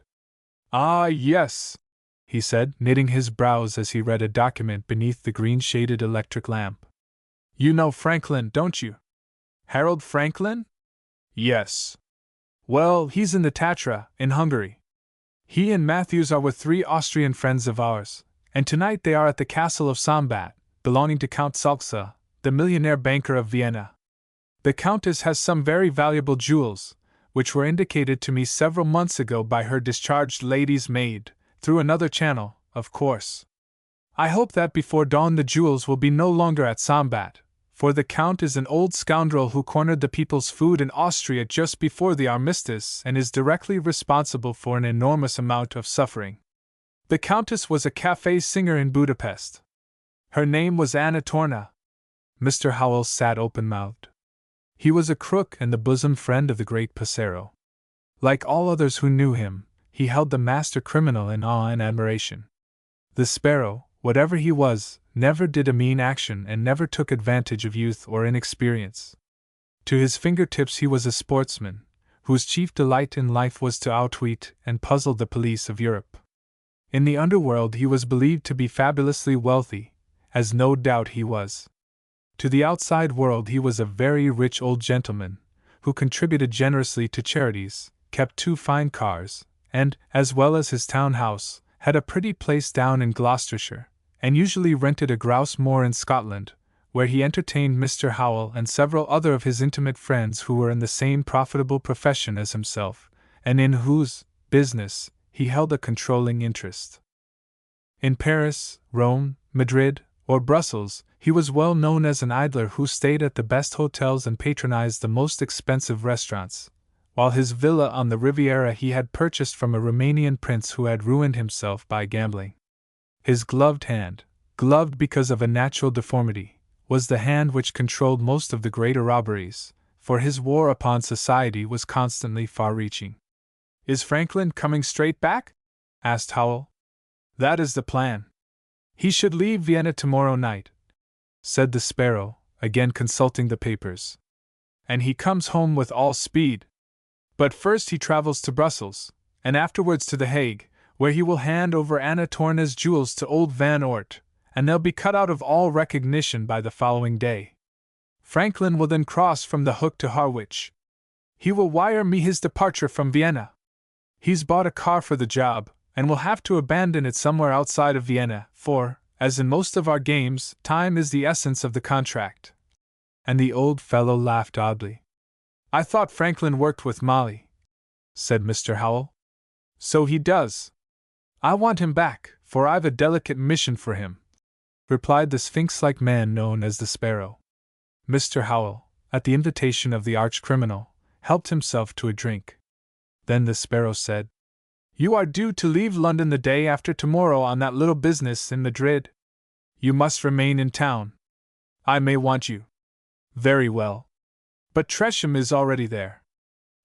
Ah, yes, he said, knitting his brows as he read a document beneath the green-shaded electric lamp. You know Franklin, don't you? Harold Franklin? Yes. Well, he's in the Tatra, in Hungary. He and Matthews are with 3 Austrian friends of ours, and tonight they are at the castle of Sambat, belonging to Count Salza, the millionaire banker of Vienna. The Countess has some very valuable jewels, which were indicated to me several months ago by her discharged lady's maid, through another channel, of course. I hope that before dawn the jewels will be no longer at Sambat, for the Count is an old scoundrel who cornered the people's food in Austria just before the armistice and is directly responsible for an enormous amount of suffering. The Countess was a café singer in Budapest. Her name was Anna Torna. Mr. Howell sat open-mouthed. He was a crook and the bosom friend of the great Passero. Like all others who knew him, he held the master criminal in awe and admiration. The Sparrow, whatever he was, never did a mean action and never took advantage of youth or inexperience. To his fingertips he was a sportsman, whose chief delight in life was to outwit and puzzle the police of Europe. In the underworld he was believed to be fabulously wealthy, as no doubt he was. To the outside world he was a very rich old gentleman, who contributed generously to charities, kept 2 fine cars, and, as well as his town house, had a pretty place down in Gloucestershire, and usually rented a grouse moor in Scotland, where he entertained Mr. Howell and several other of his intimate friends who were in the same profitable profession as himself, and in whose business he held a controlling interest. In Paris, Rome, Madrid, or Brussels, he was well known as an idler who stayed at the best hotels and patronized the most expensive restaurants, while his villa on the Riviera he had purchased from a Romanian prince who had ruined himself by gambling. His gloved hand, gloved because of a natural deformity, was the hand which controlled most of the greater robberies, for his war upon society was constantly far-reaching. "Is Franklin coming straight back?" asked Howell. "That is the plan. He should leave Vienna tomorrow night," said the Sparrow, again consulting the papers. "And he comes home with all speed. But first he travels to Brussels, and afterwards to The Hague, where he will hand over Anna Torna's jewels to old Van Oort, and they'll be cut out of all recognition by the following day. Franklin will then cross from the Hook to Harwich. He will wire me his departure from Vienna. He's bought a car for the job, and will have to abandon it somewhere outside of Vienna, for, as in most of our games, time is the essence of the contract." And the old fellow laughed oddly. "I thought Franklin worked with Molly," said Mr. Howell. "So he does. I want him back, for I've a delicate mission for him," replied the sphinx-like man known as the Sparrow. Mr. Howell, at the invitation of the arch-criminal, helped himself to a drink. Then the Sparrow said, "You are due to leave London the day after tomorrow on that little business in Madrid. You must remain in town. I may want you." "Very well. But Tresham is already there.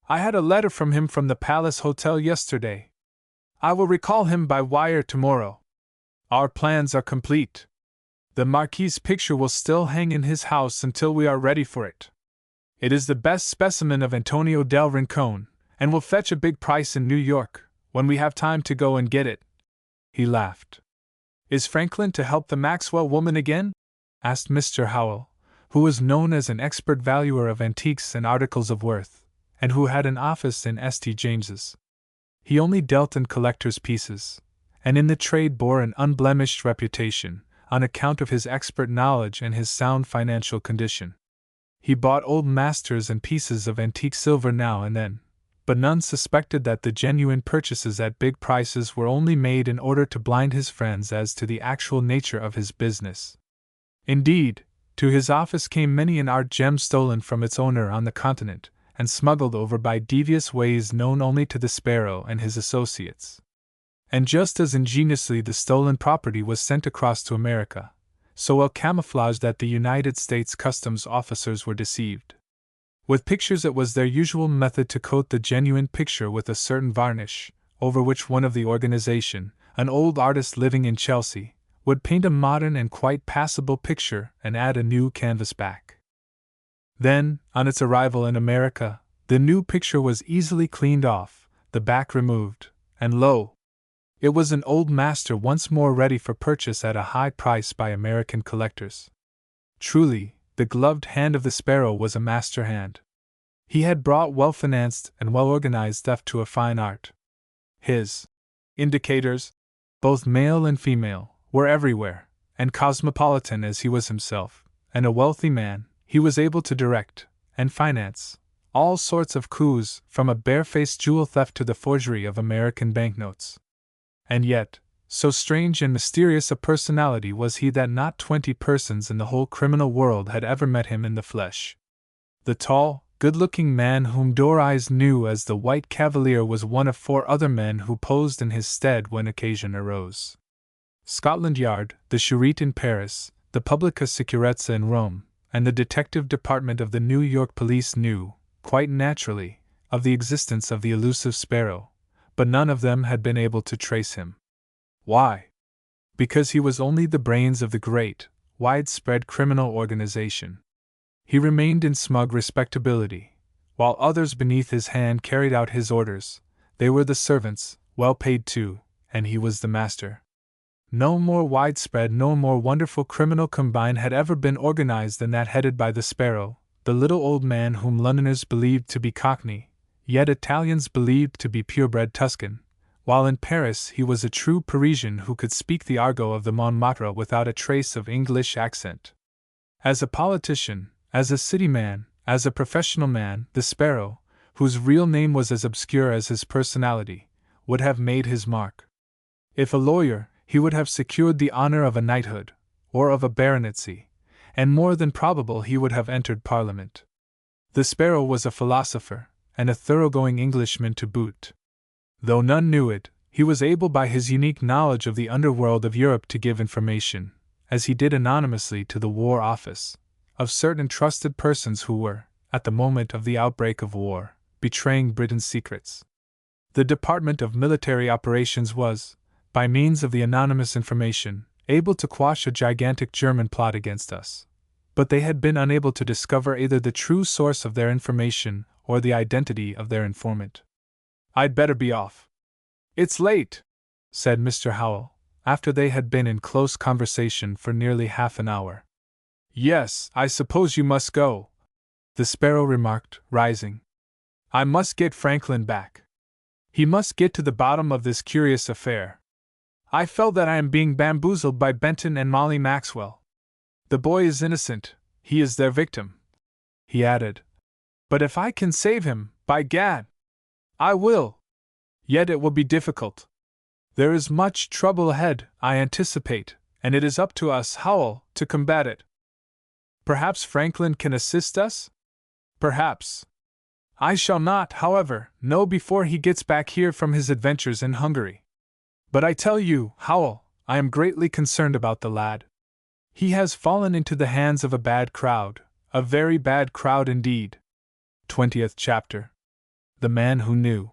I had a letter from him from the Palace Hotel yesterday. I will recall him by wire tomorrow. Our plans are complete. The Marquis's picture will still hang in his house until we are ready for it. It is the best specimen of Antonio del Rincon, and will fetch a big price in New York, when we have time to go and get it." He laughed. "Is Franklin to help the Maxwell woman again?" asked Mr. Howell, who was known as an expert valuer of antiques and articles of worth, and who had an office in St. James's. He only dealt in collector's pieces, and in the trade bore an unblemished reputation, on account of his expert knowledge and his sound financial condition. He bought old masters and pieces of antique silver now and then, but none suspected that the genuine purchases at big prices were only made in order to blind his friends as to the actual nature of his business. Indeed, to his office came many an art gem stolen from its owner on the continent, and smuggled over by devious ways known only to the Sparrow and his associates. And just as ingeniously the stolen property was sent across to America, so well camouflaged that the United States customs officers were deceived. With pictures it was their usual method to coat the genuine picture with a certain varnish, over which one of the organization, an old artist living in Chelsea, would paint a modern and quite passable picture and add a new canvas back. Then, on its arrival in America, the new picture was easily cleaned off, the back removed, and lo! It was an old master once more ready for purchase at a high price by American collectors. Truly, the gloved hand of the Sparrow was a master hand. He had brought well-financed and well-organized theft to a fine art. His indicators, both male and female, were everywhere, and cosmopolitan as he was himself, and a wealthy man, he was able to direct, and finance, all sorts of coups, from a barefaced jewel theft to the forgery of American banknotes. And yet, so strange and mysterious a personality was he that not 20 persons in the whole criminal world had ever met him in the flesh. The tall, good-looking man whom Door Eyes knew as the White Cavalier was one of 4 other men who posed in his stead when occasion arose. Scotland Yard, the Charité in Paris, the Publica Sicurezza in Rome, and the Detective Department of the New York Police knew, quite naturally, of the existence of the elusive Sparrow, but none of them had been able to trace him. Why? Because he was only the brains of the great, widespread criminal organization. He remained in smug respectability, while others beneath his hand carried out his orders. They were the servants, well paid too, and he was the master. No more widespread, no more wonderful criminal combine had ever been organized than that headed by the Sparrow, the little old man whom Londoners believed to be Cockney, yet Italians believed to be purebred Tuscan, while in Paris he was a true Parisian who could speak the argot of the Montmartre without a trace of English accent. As a politician, as a city man, as a professional man, the Sparrow, whose real name was as obscure as his personality, would have made his mark. If a lawyer, he would have secured the honor of a knighthood, or of a baronetcy, and more than probable he would have entered Parliament. The Sparrow was a philosopher, and a thoroughgoing Englishman to boot. Though none knew it, he was able by his unique knowledge of the underworld of Europe to give information, as he did anonymously to the War Office, of certain trusted persons who were, at the moment of the outbreak of war, betraying Britain's secrets. The Department of Military Operations was, by means of the anonymous information, able to quash a gigantic German plot against us, but they had been unable to discover either the true source of their information or the identity of their informant. "I'd better be off. It's late," said Mr. Howell, after they had been in close conversation for nearly half an hour. "Yes, I suppose you must go," the Sparrow remarked, rising. "I must get Franklin back. He must get to the bottom of this curious affair. I felt that I am being bamboozled by Benton and Molly Maxwell. The boy is innocent, he is their victim," he added. "But if I can save him, by gad, I will. Yet it will be difficult. There is much trouble ahead, I anticipate, and it is up to us, Howell, to combat it. Perhaps Franklin can assist us? Perhaps. I shall not, however, know before he gets back here from his adventures in Hungary. But I tell you, Howell, I am greatly concerned about the lad. He has fallen into the hands of a bad crowd, a very bad crowd indeed." 20th chapter. The Man Who Knew.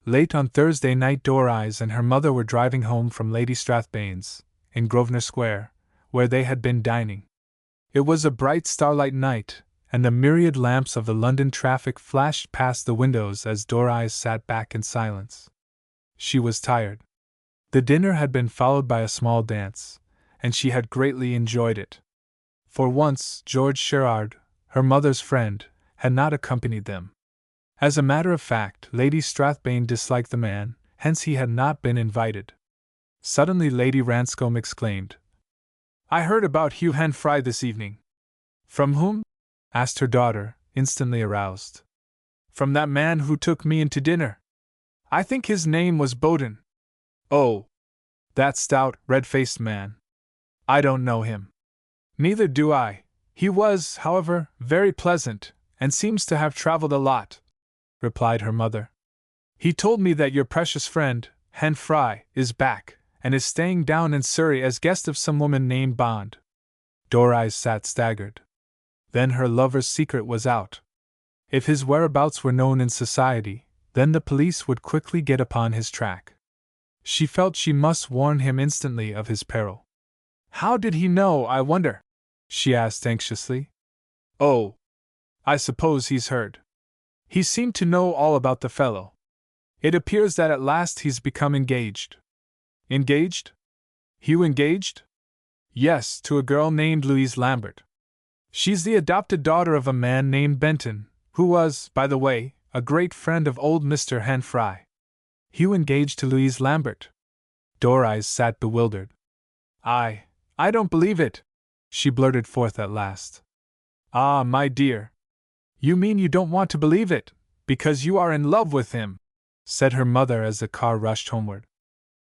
Late on Thursday night, Doris and her mother were driving home from Lady Strathbane's, in Grosvenor Square, where they had been dining. It was a bright starlight night, and the myriad lamps of the London traffic flashed past the windows as Doris sat back in silence. She was tired. The dinner had been followed by a small dance, and she had greatly enjoyed it. For once, George Sherard, her mother's friend, had not accompanied them. As a matter of fact, Lady Strathbane disliked the man, hence he had not been invited. Suddenly Lady Ranscombe exclaimed, "I heard about Hugh Henfrey this evening." "From whom?" asked her daughter, instantly aroused. "From that man who took me in to dinner. I think his name was Bowden." "Oh, that stout, red-faced man. I don't know him." "Neither do I. He was, however, very pleasant, and seems to have traveled a lot," replied her mother. "He told me that your precious friend, Henfrey, is back, and is staying down in Surrey as guest of some woman named Bond." Doris sat staggered. Then her lover's secret was out. If his whereabouts were known in society, then the police would quickly get upon his track. She felt she must warn him instantly of his peril. "How did he know, I wonder?" she asked anxiously. "Oh, I suppose he's heard. He seemed to know all about the fellow. It appears that at last he's become engaged." "Engaged? Hugh engaged?" "Yes, to a girl named Louise Lambert. She's the adopted daughter of a man named Benton, who was, by the way, a great friend of old Mr. Henfrey." "Hugh engaged to Louise Lambert?" Doris sat bewildered. I don't believe it," she blurted forth at last. "Ah, my dear. You mean you don't want to believe it, because you are in love with him," said her mother as the car rushed homeward.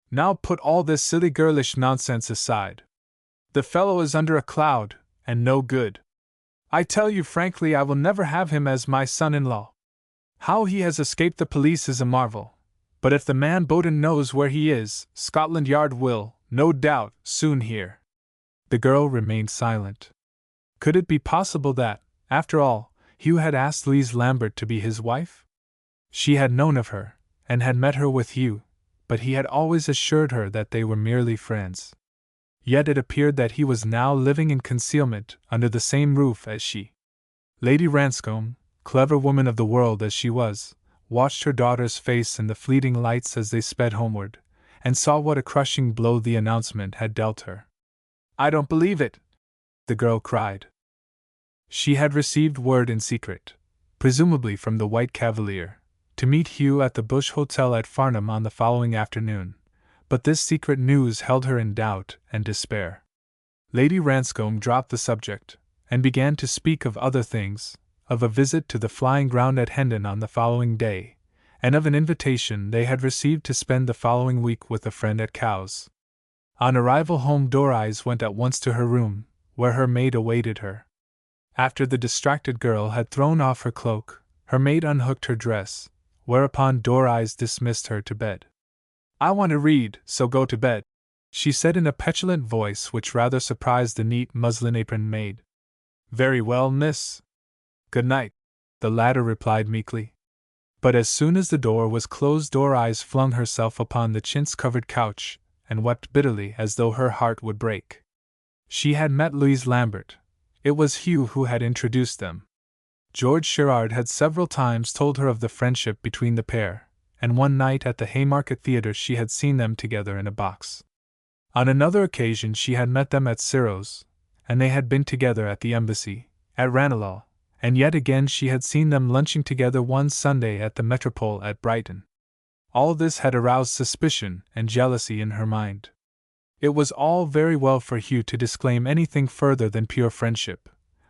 "Now put all this silly girlish nonsense aside. The fellow is under a cloud, and no good. I tell you frankly I will never have him as my son-in-law. How he has escaped the police is a marvel, but if the man Bowden knows where he is, Scotland Yard will, no doubt, soon hear." The girl remained silent. Could it be possible that, after all, Hugh had asked Louise Lambert to be his wife? She had known of her, and had met her with Hugh, but he had always assured her that they were merely friends. Yet it appeared that he was now living in concealment under the same roof as she. Lady Ranscombe, clever woman of the world as she was, watched her daughter's face in the fleeting lights as they sped homeward, and saw what a crushing blow the announcement had dealt her. "I don't believe it!" the girl cried. She had received word in secret, presumably from the White Cavalier, to meet Hugh at the Bush Hotel at Farnham on the following afternoon, but this secret news held her in doubt and despair. Lady Ranscombe dropped the subject, and began to speak of other things, of a visit to the flying ground at Hendon on the following day, and of an invitation they had received to spend the following week with a friend at Cowes. On arrival home, Doreyes went at once to her room, where her maid awaited her. After the distracted girl had thrown off her cloak, her maid unhooked her dress, whereupon Doreyes dismissed her to bed. "I want to read, so go to bed," she said in a petulant voice which rather surprised the neat muslin-aproned maid. "Very well, miss. Good night," the latter replied meekly. But as soon as the door was closed, Doreyes flung herself upon the chintz-covered couch, and wept bitterly as though her heart would break. She had met Louise Lambert. It was Hugh who had introduced them. George Sherard had several times told her of the friendship between the pair, and one night at the Haymarket Theatre she had seen them together in a box. On another occasion she had met them at Ciro's, and they had been together at the Embassy, at Ranelagh, and yet again she had seen them lunching together one Sunday at the Metropole at Brighton. All this had aroused suspicion and jealousy in her mind. It was all very well for Hugh to disclaim anything further than pure friendship,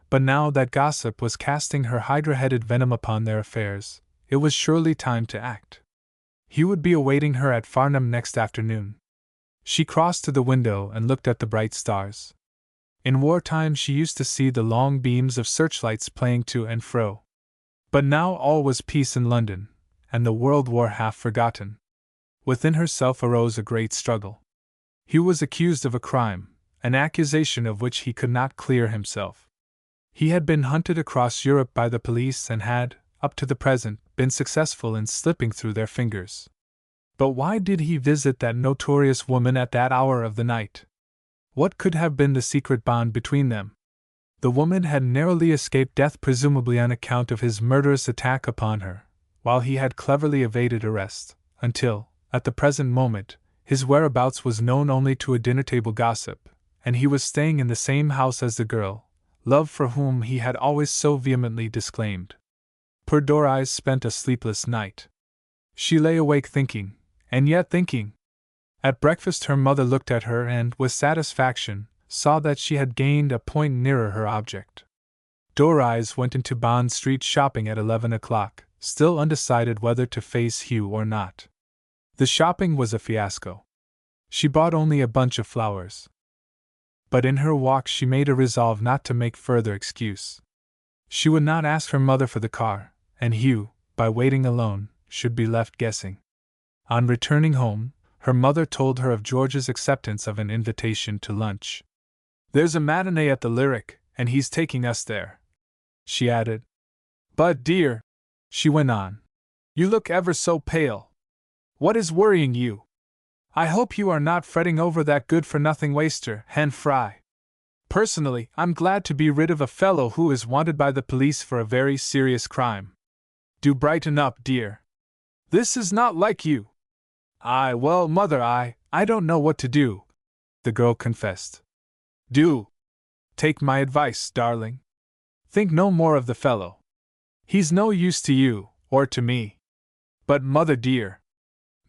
but now that gossip was casting her hydra-headed venom upon their affairs, it was surely time to act. He would be awaiting her at Farnham next afternoon. She crossed to the window and looked at the bright stars. In wartime she used to see the long beams of searchlights playing to and fro. But now all was peace in London, and the World War half forgotten. Within herself arose a great struggle. Hugh was accused of a crime, an accusation of which he could not clear himself. He had been hunted across Europe by the police and had, up to the present, been successful in slipping through their fingers. But why did he visit that notorious woman at that hour of the night? What could have been the secret bond between them? The woman had narrowly escaped death, presumably on account of his murderous attack upon her, while he had cleverly evaded arrest, until, at the present moment, his whereabouts was known only to a dinner-table gossip, and he was staying in the same house as the girl, love for whom he had always so vehemently disclaimed. Poor Doreyes spent a sleepless night. She lay awake thinking, and yet thinking. At breakfast her mother looked at her and, with satisfaction, saw that she had gained a point nearer her object. Doreyes went into Bond Street shopping at 11 o'clock, still undecided whether to face Hugh or not. The shopping was a fiasco. She bought only a bunch of flowers. But in her walk she made a resolve not to make further excuse. She would not ask her mother for the car, and Hugh, by waiting alone, should be left guessing. On returning home, her mother told her of George's acceptance of an invitation to lunch. "There's a matinee at the Lyric, and he's taking us there," she added. "But, dear," she went on, "you look ever so pale. What is worrying you? I hope you are not fretting over that good-for-nothing waster, Hen Fry. Personally, I'm glad to be rid of a fellow who is wanted by the police for a very serious crime. Do brighten up, dear. This is not like you." Well, mother, I don't know what to do," the girl confessed. "Do. Take my advice, darling. Think no more of the fellow. He's no use to you, or to me. But, mother dear—"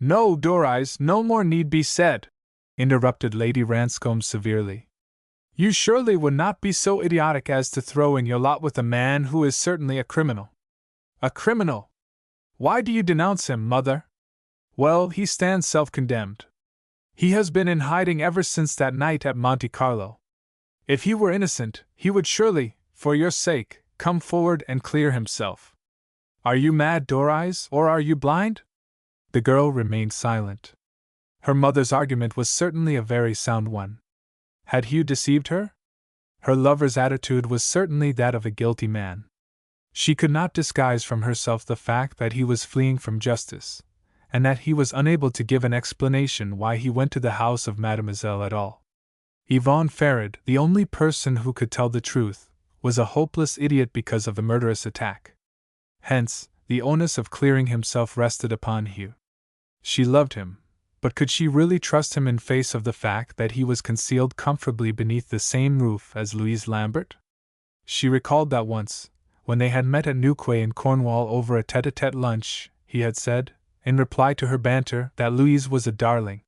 "No, Doreyes, no more need be said," interrupted Lady Ranscombe severely. "You surely would not be so idiotic as to throw in your lot with a man who is certainly a criminal." "A criminal? Why do you denounce him, mother?" "Well, he stands self-condemned. He has been in hiding ever since that night at Monte Carlo. If he were innocent, he would surely, for your sake, come forward and clear himself." "Are you mad, Doreyes, or are you blind?" The girl remained silent. Her mother's argument was certainly a very sound one. Had Hugh deceived her? Her lover's attitude was certainly that of a guilty man. She could not disguise from herself the fact that he was fleeing from justice, and that he was unable to give an explanation why he went to the house of Mademoiselle at all. Yvonne Farrad, the only person who could tell the truth, was a hopeless idiot because of the murderous attack. Hence, the onus of clearing himself rested upon Hugh. She loved him, but could she really trust him in face of the fact that he was concealed comfortably beneath the same roof as Louise Lambert? She recalled that once, when they had met at New Quay in Cornwall over a tete-a-tete lunch, he had said, in reply to her banter, that Louise was a darling,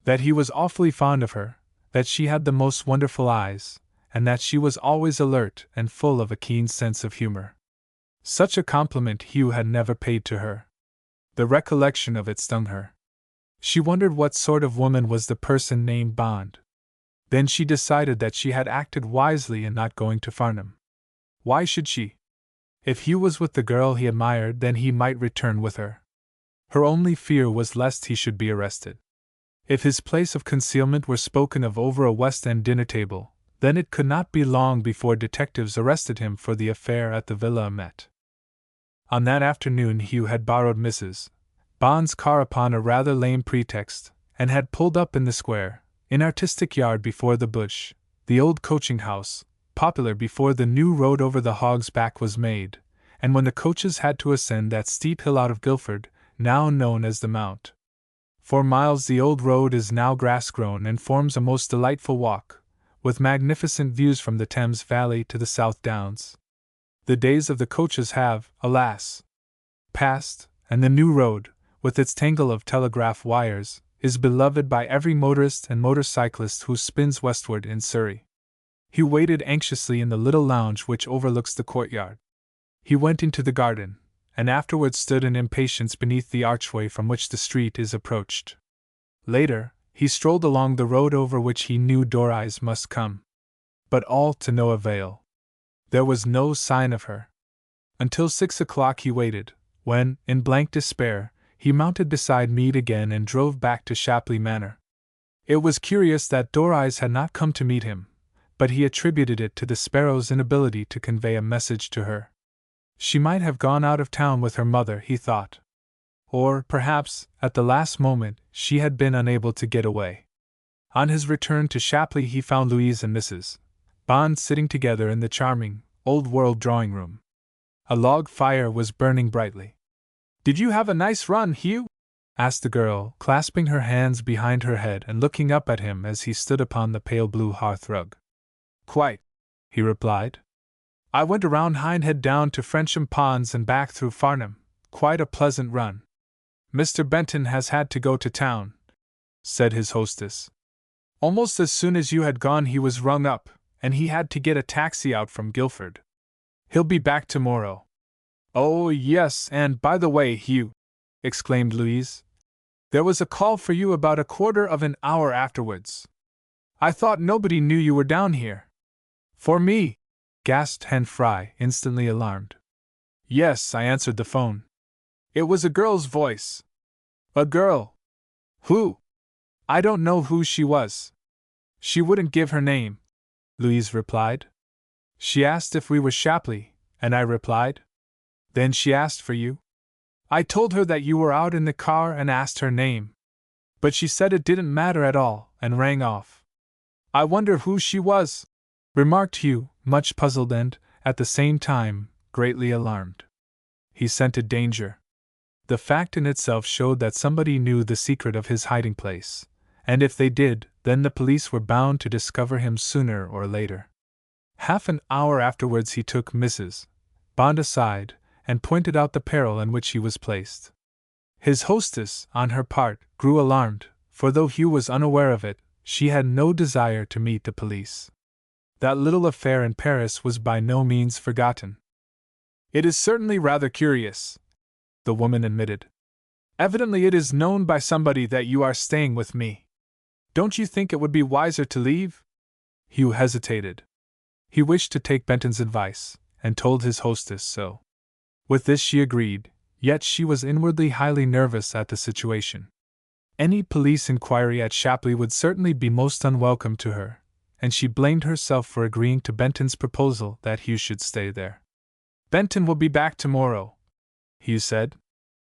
that he was awfully fond of her, that she had the most wonderful eyes, and that she was always alert and full of a keen sense of humor. Such a compliment Hugh had never paid to her. The recollection of it stung her. She wondered what sort of woman was the person named Bond. Then she decided that she had acted wisely in not going to Farnham. Why should she? If Hugh was with the girl he admired, then he might return with her. Her only fear was lest he should be arrested. If his place of concealment were spoken of over a West End dinner table, then it could not be long before detectives arrested him for the affair at the Villa Amet. On that afternoon Hugh had borrowed Mrs. Bond's car upon a rather lame pretext, and had pulled up in the square, inartistic yard before the Bush, the old coaching house, popular before the new road over the Hog's Back was made, and when the coaches had to ascend that steep hill out of Guildford, now known as the Mount. For miles the old road is now grass-grown and forms a most delightful walk, with magnificent views from the Thames Valley to the South Downs. The days of the coaches have, alas, passed, and the new road, with its tangle of telegraph wires, is beloved by every motorist and motorcyclist who spins westward in Surrey. He waited anxiously in the little lounge which overlooks the courtyard. He went into the garden, and afterwards stood in impatience beneath the archway from which the street is approached. Later, he strolled along the road over which he knew Doris must come. But all to no avail. There was no sign of her. Until 6 o'clock he waited, when, in blank despair, he mounted beside Meade again and drove back to Shapley Manor. It was curious that Doris had not come to meet him, but he attributed it to the sparrow's inability to convey a message to her. She might have gone out of town with her mother, he thought. Or, perhaps, at the last moment, she had been unable to get away. On his return to Shapley he found Louise and Mrs. Bond sitting together in the charming, old-world drawing-room. A log fire was burning brightly. "Did you have a nice run, Hugh?" asked the girl, clasping her hands behind her head and looking up at him as he stood upon the pale blue hearthrug. "Quite," he replied. "I went around Hindhead down to Frensham Ponds and back through Farnham. Quite a pleasant run." "Mr. Benton has had to go to town," said his hostess. "Almost as soon as you had gone he was rung up, and he had to get a taxi out from Guildford. He'll be back tomorrow." "Oh, yes, and by the way, Hugh," exclaimed Louise, "there was a call for you about a quarter of an hour afterwards. I thought nobody knew you were down here." "For me?" gasped Hen Fry, instantly alarmed. "Yes," I answered the phone. "It was a girl's voice." "A girl? Who?" "I don't know who she was. She wouldn't give her name," Louise replied. "She asked if we were Shapley, and I replied. Then she asked for you. I told her that you were out in the car and asked her name. But she said it didn't matter at all, and rang off." "I wonder who she was," remarked Hugh, much puzzled and, at the same time, greatly alarmed. He scented danger. The fact in itself showed that somebody knew the secret of his hiding place, and if they did, then the police were bound to discover him sooner or later. Half an hour afterwards he took Mrs. Bond aside, and pointed out the peril in which he was placed. His hostess, on her part, grew alarmed, for though Hugh was unaware of it, she had no desire to meet the police. That little affair in Paris was by no means forgotten. "It is certainly rather curious," the woman admitted. "Evidently it is known by somebody that you are staying with me. Don't you think it would be wiser to leave?" Hugh hesitated. He wished to take Benton's advice, and told his hostess so. With this she agreed, yet she was inwardly highly nervous at the situation. Any police inquiry at Shapley would certainly be most unwelcome to her, and she blamed herself for agreeing to Benton's proposal that Hugh should stay there. "Benton will be back tomorrow," Hugh said.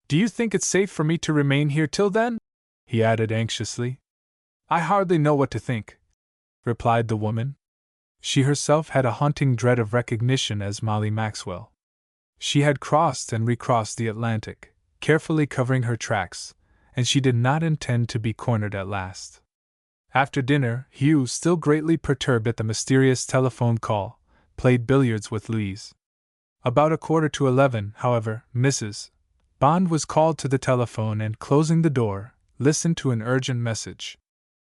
"Do you think it's safe for me to remain here till then?" he added anxiously. "I hardly know what to think," replied the woman. She herself had a haunting dread of recognition as Molly Maxwell. She had crossed and recrossed the Atlantic, carefully covering her tracks, and she did not intend to be cornered at last. After dinner, Hugh, still greatly perturbed at the mysterious telephone call, played billiards with Louise. About 11:15, however, Mrs. Bond was called to the telephone and, closing the door, listened to an urgent message.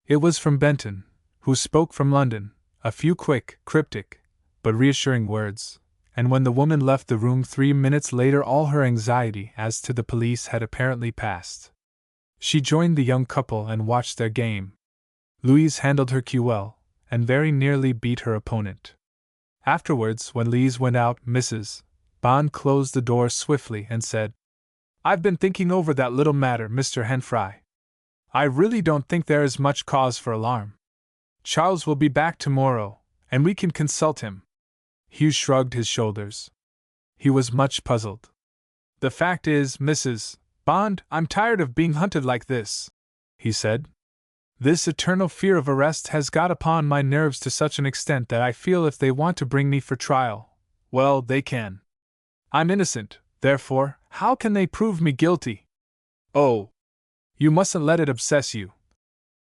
It was from Benton, who spoke from London, a few quick, cryptic, but reassuring words, and when the woman left the room 3 minutes later all her anxiety as to the police had apparently passed. She joined the young couple and watched their game. Louise handled her cue well, and very nearly beat her opponent. Afterwards, when Louise went out, Mrs. Bond closed the door swiftly and said, "I've been thinking over that little matter, Mr. Henfrey. I really don't think there is much cause for alarm. Charles will be back tomorrow, and we can consult him." Hugh shrugged his shoulders. He was much puzzled. "The fact is, Mrs. Bond, I'm tired of being hunted like this," he said. "This eternal fear of arrest has got upon my nerves to such an extent that I feel if they want to bring me for trial, well, they can. I'm innocent, therefore, how can they prove me guilty?" "Oh, you mustn't let it obsess you,"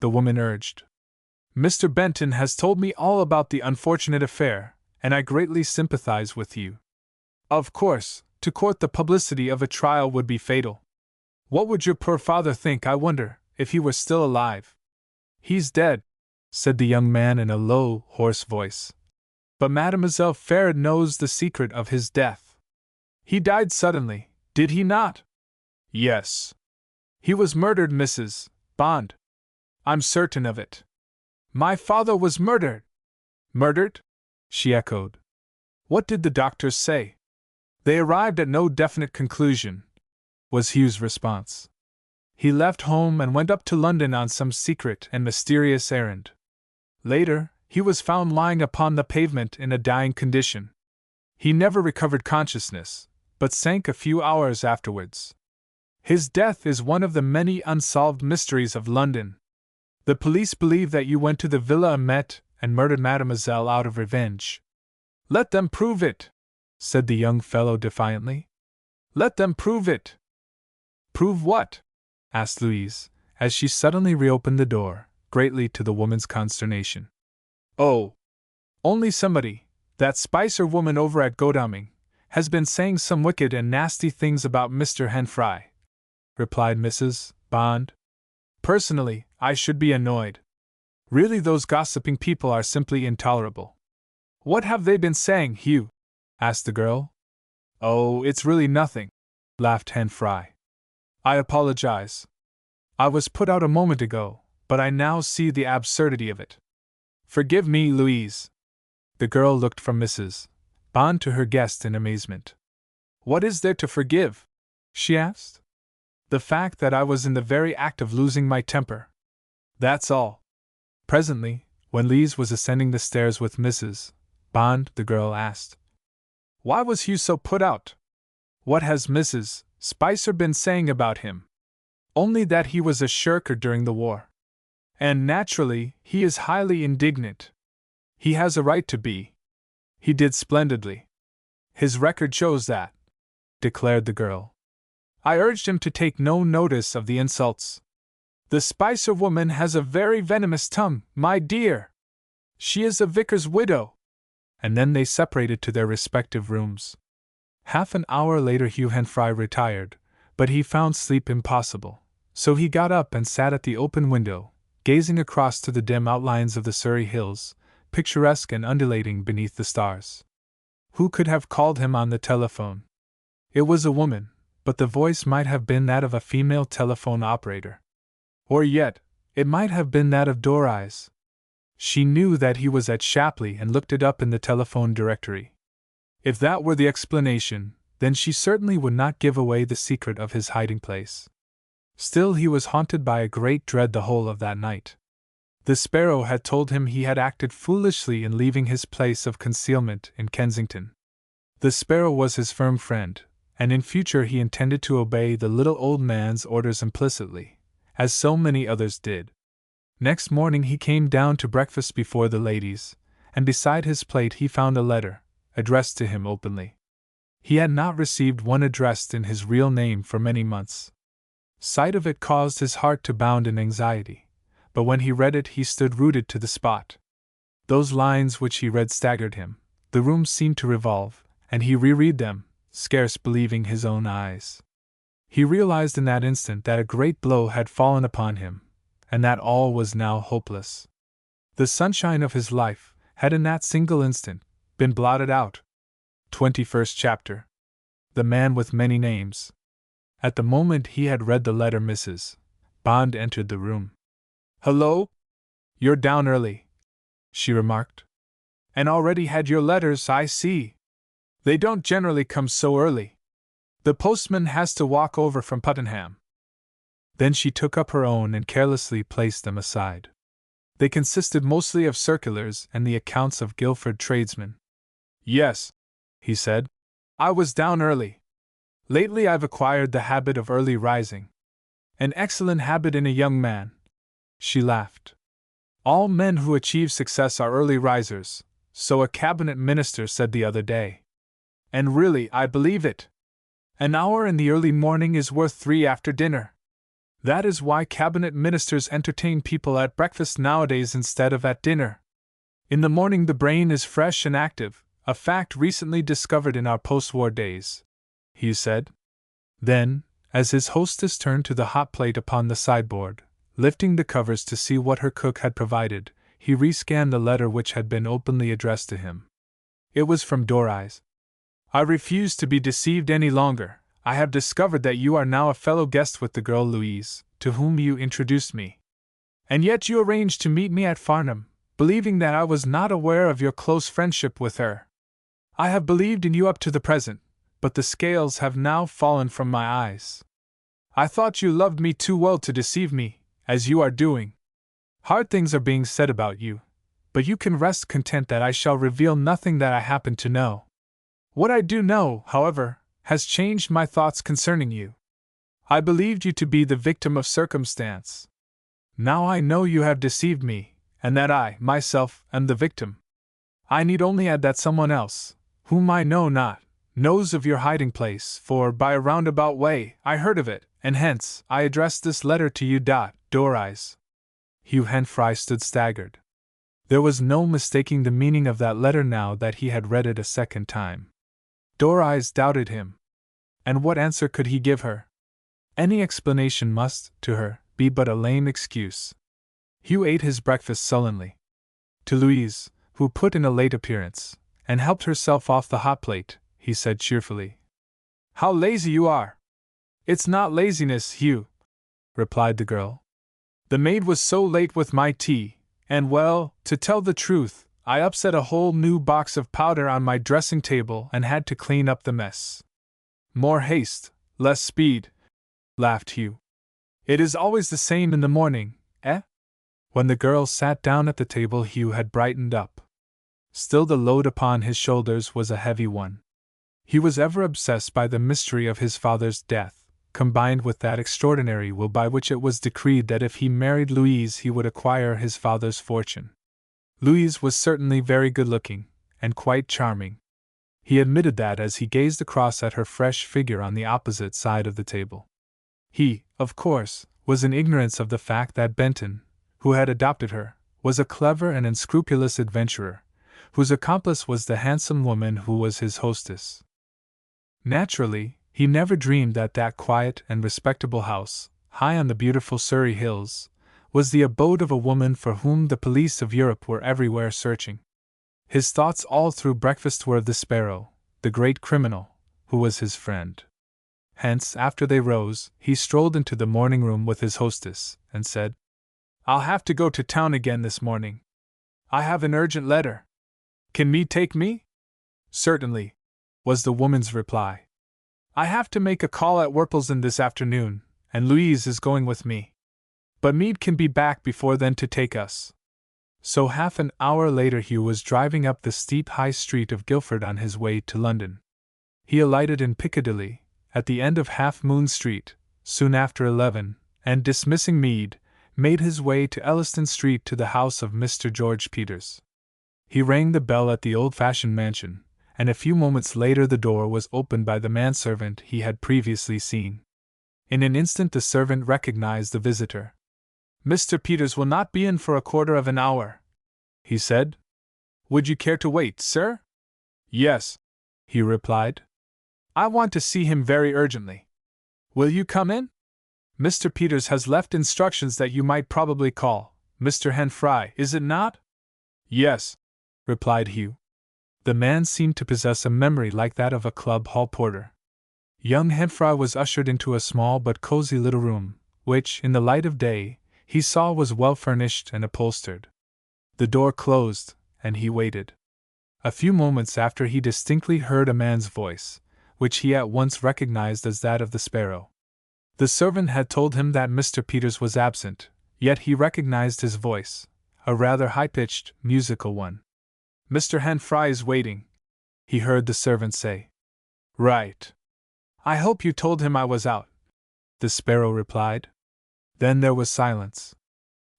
the woman urged. "Mr. Benton has told me all about the unfortunate affair, and I greatly sympathize with you. Of course, to court the publicity of a trial would be fatal. What would your poor father think, I wonder, if he were still alive?" "He's dead," said the young man in a low, hoarse voice. "But Mademoiselle Farrad knows the secret of his death." "He died suddenly, did he not?" "Yes. He was murdered, Mrs. Bond. I'm certain of it." "My father was murdered!" "Murdered?" she echoed. "What did the doctors say?" "They arrived at no definite conclusion," was Hugh's response. "He left home and went up to London on some secret and mysterious errand. Later, he was found lying upon the pavement in a dying condition. He never recovered consciousness, but sank a few hours afterwards. His death is one of the many unsolved mysteries of London. The police believe that you went to the Villa Amet and murdered Mademoiselle out of revenge." "Let them prove it," said the young fellow defiantly. "Let them prove it." "Prove what?" asked Louise, as she suddenly reopened the door, greatly to the woman's consternation. "Oh, only somebody, that Spicer woman over at Godalming, has been saying some wicked and nasty things about Mr. Henfrey," replied Mrs. Bond. "Personally, I should be annoyed. Really, those gossiping people are simply intolerable." "What have they been saying, Hugh?" asked the girl. "Oh, it's really nothing," laughed Henfrey. "I apologize. I was put out a moment ago, but I now see the absurdity of it. Forgive me, Louise." The girl looked from Mrs. Bond to her guest in amazement. "What is there to forgive?" she asked. "The fact that I was in the very act of losing my temper. That's all." Presently, when Louise was ascending the stairs with Mrs. Bond, the girl asked, "Why was Hugh so put out? What has Mrs. Spicer been saying about him?" "Only that he was a shirker during the war. And naturally, he is highly indignant. He has a right to be. He did splendidly. His record shows that," declared the girl. "I urged him to take no notice of the insults. The Spicer woman has a very venomous tongue, my dear. She is a vicar's widow." And then they separated to their respective rooms. Half an hour later Hugh Henfrey retired, but he found sleep impossible, so he got up and sat at the open window, gazing across to the dim outlines of the Surrey hills, picturesque and undulating beneath the stars. Who could have called him on the telephone? It was a woman, but the voice might have been that of a female telephone operator. Or yet, it might have been that of Doris. She knew that he was at Shapley and looked it up in the telephone directory. If that were the explanation, then she certainly would not give away the secret of his hiding place. Still, he was haunted by a great dread the whole of that night. The Sparrow had told him he had acted foolishly in leaving his place of concealment in Kensington. The Sparrow was his firm friend, and in future he intended to obey the little old man's orders implicitly, as so many others did. Next morning he came down to breakfast before the ladies, and beside his plate he found a letter, addressed to him openly. He had not received one addressed in his real name for many months. Sight of it caused his heart to bound in anxiety, but when he read it he stood rooted to the spot. Those lines which he read staggered him, The room seemed to revolve, and he reread them, scarce believing his own eyes. He realized in that instant that a great blow had fallen upon him, and that all was now hopeless. The sunshine of his life had in that single instant been blotted out. 21st chapter. The Man with Many Names. At the moment he had read the letter, Mrs. Bond entered the room. "Hello? You're down early," she remarked. "And already had your letters, I see. They don't generally come so early. The postman has to walk over from Puttenham." Then she took up her own and carelessly placed them aside. They consisted mostly of circulars and the accounts of Guildford tradesmen. "Yes," he said, "I was down early. Lately I've acquired the habit of early rising. An excellent habit in a young man." She laughed. "All men who achieve success are early risers, so a cabinet minister said the other day. And really, I believe it. An hour in the early morning is worth 3 after dinner. That is why cabinet ministers entertain people at breakfast nowadays instead of at dinner. In the morning the brain is fresh and active, a fact recently discovered in our post-war days," he said. Then, as his hostess turned to the hot plate upon the sideboard, lifting the covers to see what her cook had provided, he rescanned the letter which had been openly addressed to him. It was from Doris. "I refuse to be deceived any longer. I have discovered that you are now a fellow guest with the girl Louise, to whom you introduced me. And yet you arranged to meet me at Farnham, believing that I was not aware of your close friendship with her. I have believed in you up to the present, but the scales have now fallen from my eyes. I thought you loved me too well to deceive me, as you are doing. Hard things are being said about you, but you can rest content that I shall reveal nothing that I happen to know. What I do know, however, has changed my thoughts concerning you. I believed you to be the victim of circumstance. Now I know you have deceived me, and that I, myself, am the victim. I need only add that someone else, whom I know not, knows of your hiding place, for by a roundabout way I heard of it, and hence I addressed this letter to you. Doris. Hugh Henfrey stood staggered. There was no mistaking the meaning of that letter now that he had read it a second time. Doris doubted him. And what answer could he give her? Any explanation must, to her, be but a lame excuse. Hugh ate his breakfast sullenly. To Louise, who put in a late appearance, and helped herself off the hot plate, he said cheerfully, "How lazy you are!" "It's not laziness, Hugh," replied the girl. "The maid was so late with my tea, and well, to tell the truth, I upset a whole new box of powder on my dressing table and had to clean up the mess." "More haste, less speed," laughed Hugh. "It is always the same in the morning, eh?" When the girl sat down at the table, Hugh had brightened up. Still the load upon his shoulders was a heavy one. He was ever obsessed by the mystery of his father's death, combined with that extraordinary will by which it was decreed that if he married Louise he would acquire his father's fortune. Louise was certainly very good-looking, and quite charming. He admitted that as he gazed across at her fresh figure on the opposite side of the table. He, of course, was in ignorance of the fact that Benton, who had adopted her, was a clever and unscrupulous adventurer, whose accomplice was the handsome woman who was his hostess. Naturally, he never dreamed that that quiet and respectable house, high on the beautiful Surrey hills, was the abode of a woman for whom the police of Europe were everywhere searching. His thoughts all through breakfast were of the Sparrow, the great criminal, who was his friend. Hence, after they rose, he strolled into the morning room with his hostess, and said, "I'll have to go to town again this morning. I have an urgent letter. Can Meade take me?" "Certainly," was the woman's reply. "I have to make a call at Worplesdon this afternoon, and Louise is going with me. But Meade can be back before then to take us." So half an hour later Hugh was driving up the steep high street of Guildford on his way to London. He alighted in Piccadilly, at the end of Half Moon Street, soon after 11, and dismissing Meade, made his way to Elliston Street to the house of Mr. George Peters. He rang the bell at the old-fashioned mansion, and a few moments later the door was opened by the manservant he had previously seen. In an instant the servant recognized the visitor. "Mr. Peters will not be in for a quarter of an hour," he said. "Would you care to wait, sir?" Yes, he replied. I want to see him very urgently. Will you come in? Mr. Peters has left instructions that you might probably call Mr. Henfrey, is it not? Yes, replied Hugh. The man seemed to possess a memory like that of a club hall porter. Young Henfrey was ushered into a small but cozy little room, which, in the light of day, he saw was well furnished and upholstered. The door closed, and he waited. A few moments after he distinctly heard a man's voice, which he at once recognized as that of the Sparrow. The servant had told him that Mr. Peters was absent, yet he recognized his voice, a rather high-pitched, musical one. Mr. Henfrey is waiting, he heard the servant say. Right. I hope you told him I was out, the Sparrow replied. Then there was silence.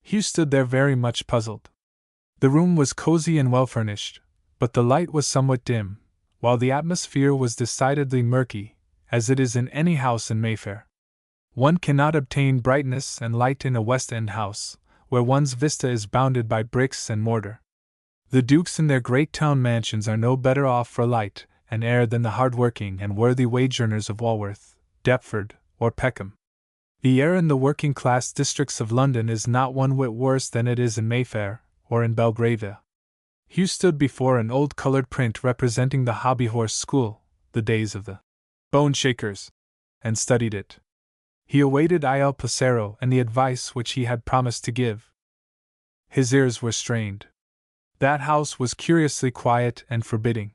Hugh stood there very much puzzled. The room was cozy and well furnished, but the light was somewhat dim, while the atmosphere was decidedly murky, as it is in any house in Mayfair. One cannot obtain brightness and light in a West End house, where one's vista is bounded by bricks and mortar. The dukes in their great town mansions are no better off for light and air than the hard-working and worthy wage earners of Walworth, Deptford, or Peckham. The air in the working-class districts of London is not one whit worse than it is in Mayfair, or in Belgravia. Hugh stood before an old colored print representing the Hobby Horse School, the days of the Bone Shakers, and studied it. He awaited Il Placero and the advice which he had promised to give. His ears were strained. That house was curiously quiet and forbidding.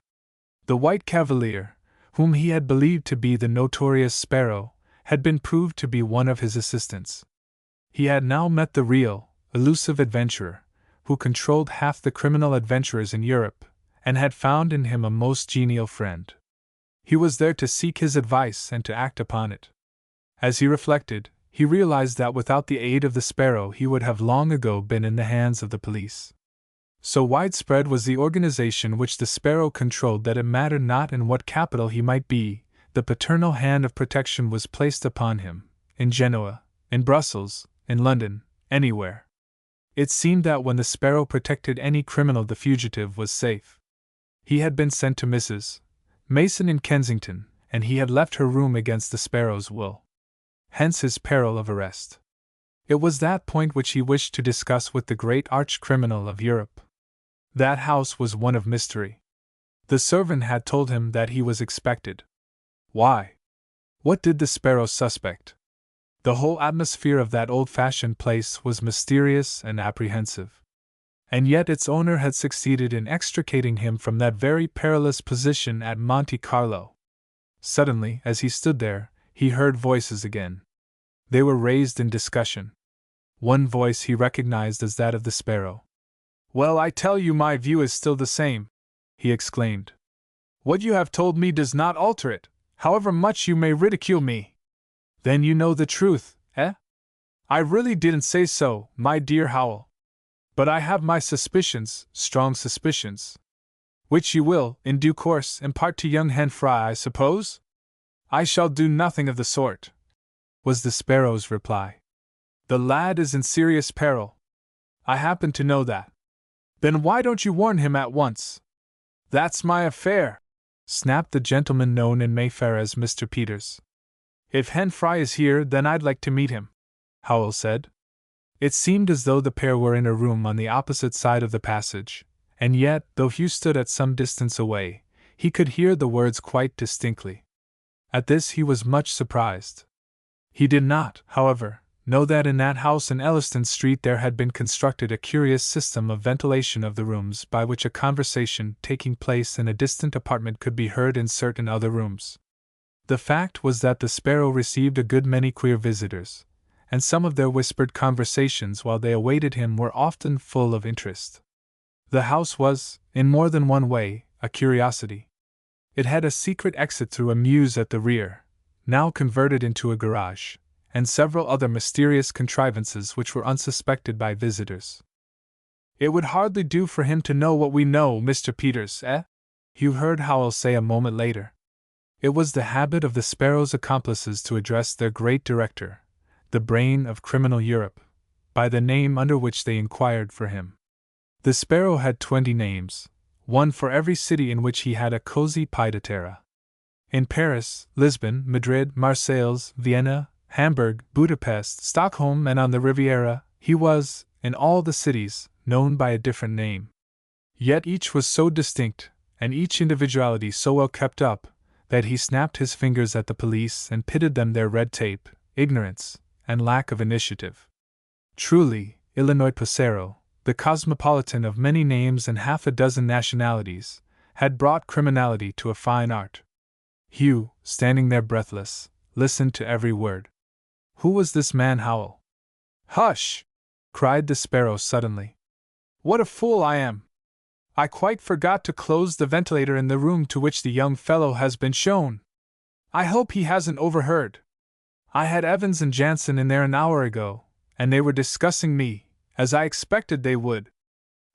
The White Cavalier, whom he had believed to be the notorious Sparrow, had been proved to be one of his assistants. He had now met the real, elusive adventurer, who controlled half the criminal adventurers in Europe, and had found in him a most genial friend. He was there to seek his advice and to act upon it. As he reflected, he realized that without the aid of the Sparrow he would have long ago been in the hands of the police. So widespread was the organization which the Sparrow controlled that it mattered not in what capital he might be, the paternal hand of protection was placed upon him, in Genoa, in Brussels, in London, anywhere. It seemed that when the Sparrow protected any criminal the fugitive was safe. He had been sent to Mrs. Mason in Kensington, and he had left her room against the Sparrow's will. Hence his peril of arrest. It was that point which he wished to discuss with the great arch-criminal of Europe. That house was one of mystery. The servant had told him that he was expected. Why? What did the Sparrow suspect? The whole atmosphere of that old-fashioned place was mysterious and apprehensive. And yet its owner had succeeded in extricating him from that very perilous position at Monte Carlo. Suddenly, as he stood there, he heard voices again. They were raised in discussion. One voice he recognized as that of the Sparrow. Well, I tell you my view is still the same, he exclaimed. What you have told me does not alter it, however much you may ridicule me. Then you know the truth, eh? I really didn't say so, my dear Howell. But I have my suspicions, strong suspicions. Which you will, in due course, impart to young Henfrey, I suppose? I shall do nothing of the sort, was the Sparrow's reply. The lad is in serious peril. I happen to know that. Then why don't you warn him at once? That's my affair, snapped the gentleman known in Mayfair as Mr. Peters. If Henfrey is here, then I'd like to meet him, Howell said. It seemed as though the pair were in a room on the opposite side of the passage, and yet, though Hugh stood at some distance away, he could hear the words quite distinctly. At this he was much surprised. He did not, however, know that in that house in Elliston Street there had been constructed a curious system of ventilation of the rooms by which a conversation taking place in a distant apartment could be heard in certain other rooms. The fact was that the Sparrow received a good many queer visitors, and some of their whispered conversations while they awaited him were often full of interest. The house was, in more than one way, a curiosity. It had a secret exit through a mews at the rear, now converted into a garage, and several other mysterious contrivances which were unsuspected by visitors. It would hardly do for him to know what we know, Mr. Peters, eh? Hugh heard Howell say a moment later. It was the habit of the Sparrow's accomplices to address their great director, the brain of criminal Europe, by the name under which they inquired for him. The Sparrow had 20 names, one for every city in which he had a cozy pied-à-terre. In Paris, Lisbon, Madrid, Marseilles, Vienna, Hamburg, Budapest, Stockholm, and on the Riviera, he was, in all the cities, known by a different name. Yet each was so distinct, and each individuality so well kept up, that he snapped his fingers at the police and pitted them their red tape, ignorance, and lack of initiative. Truly, Illinois Passero, the cosmopolitan of many names and half a dozen nationalities, had brought criminality to a fine art. Hugh, standing there breathless, listened to every word. Who was this man Howell? "Hush!" cried the Sparrow suddenly. "What a fool I am! I quite forgot to close the ventilator in the room to which the young fellow has been shown. I hope he hasn't overheard. I had Evans and Jansen in there an hour ago, and they were discussing me, as I expected they would.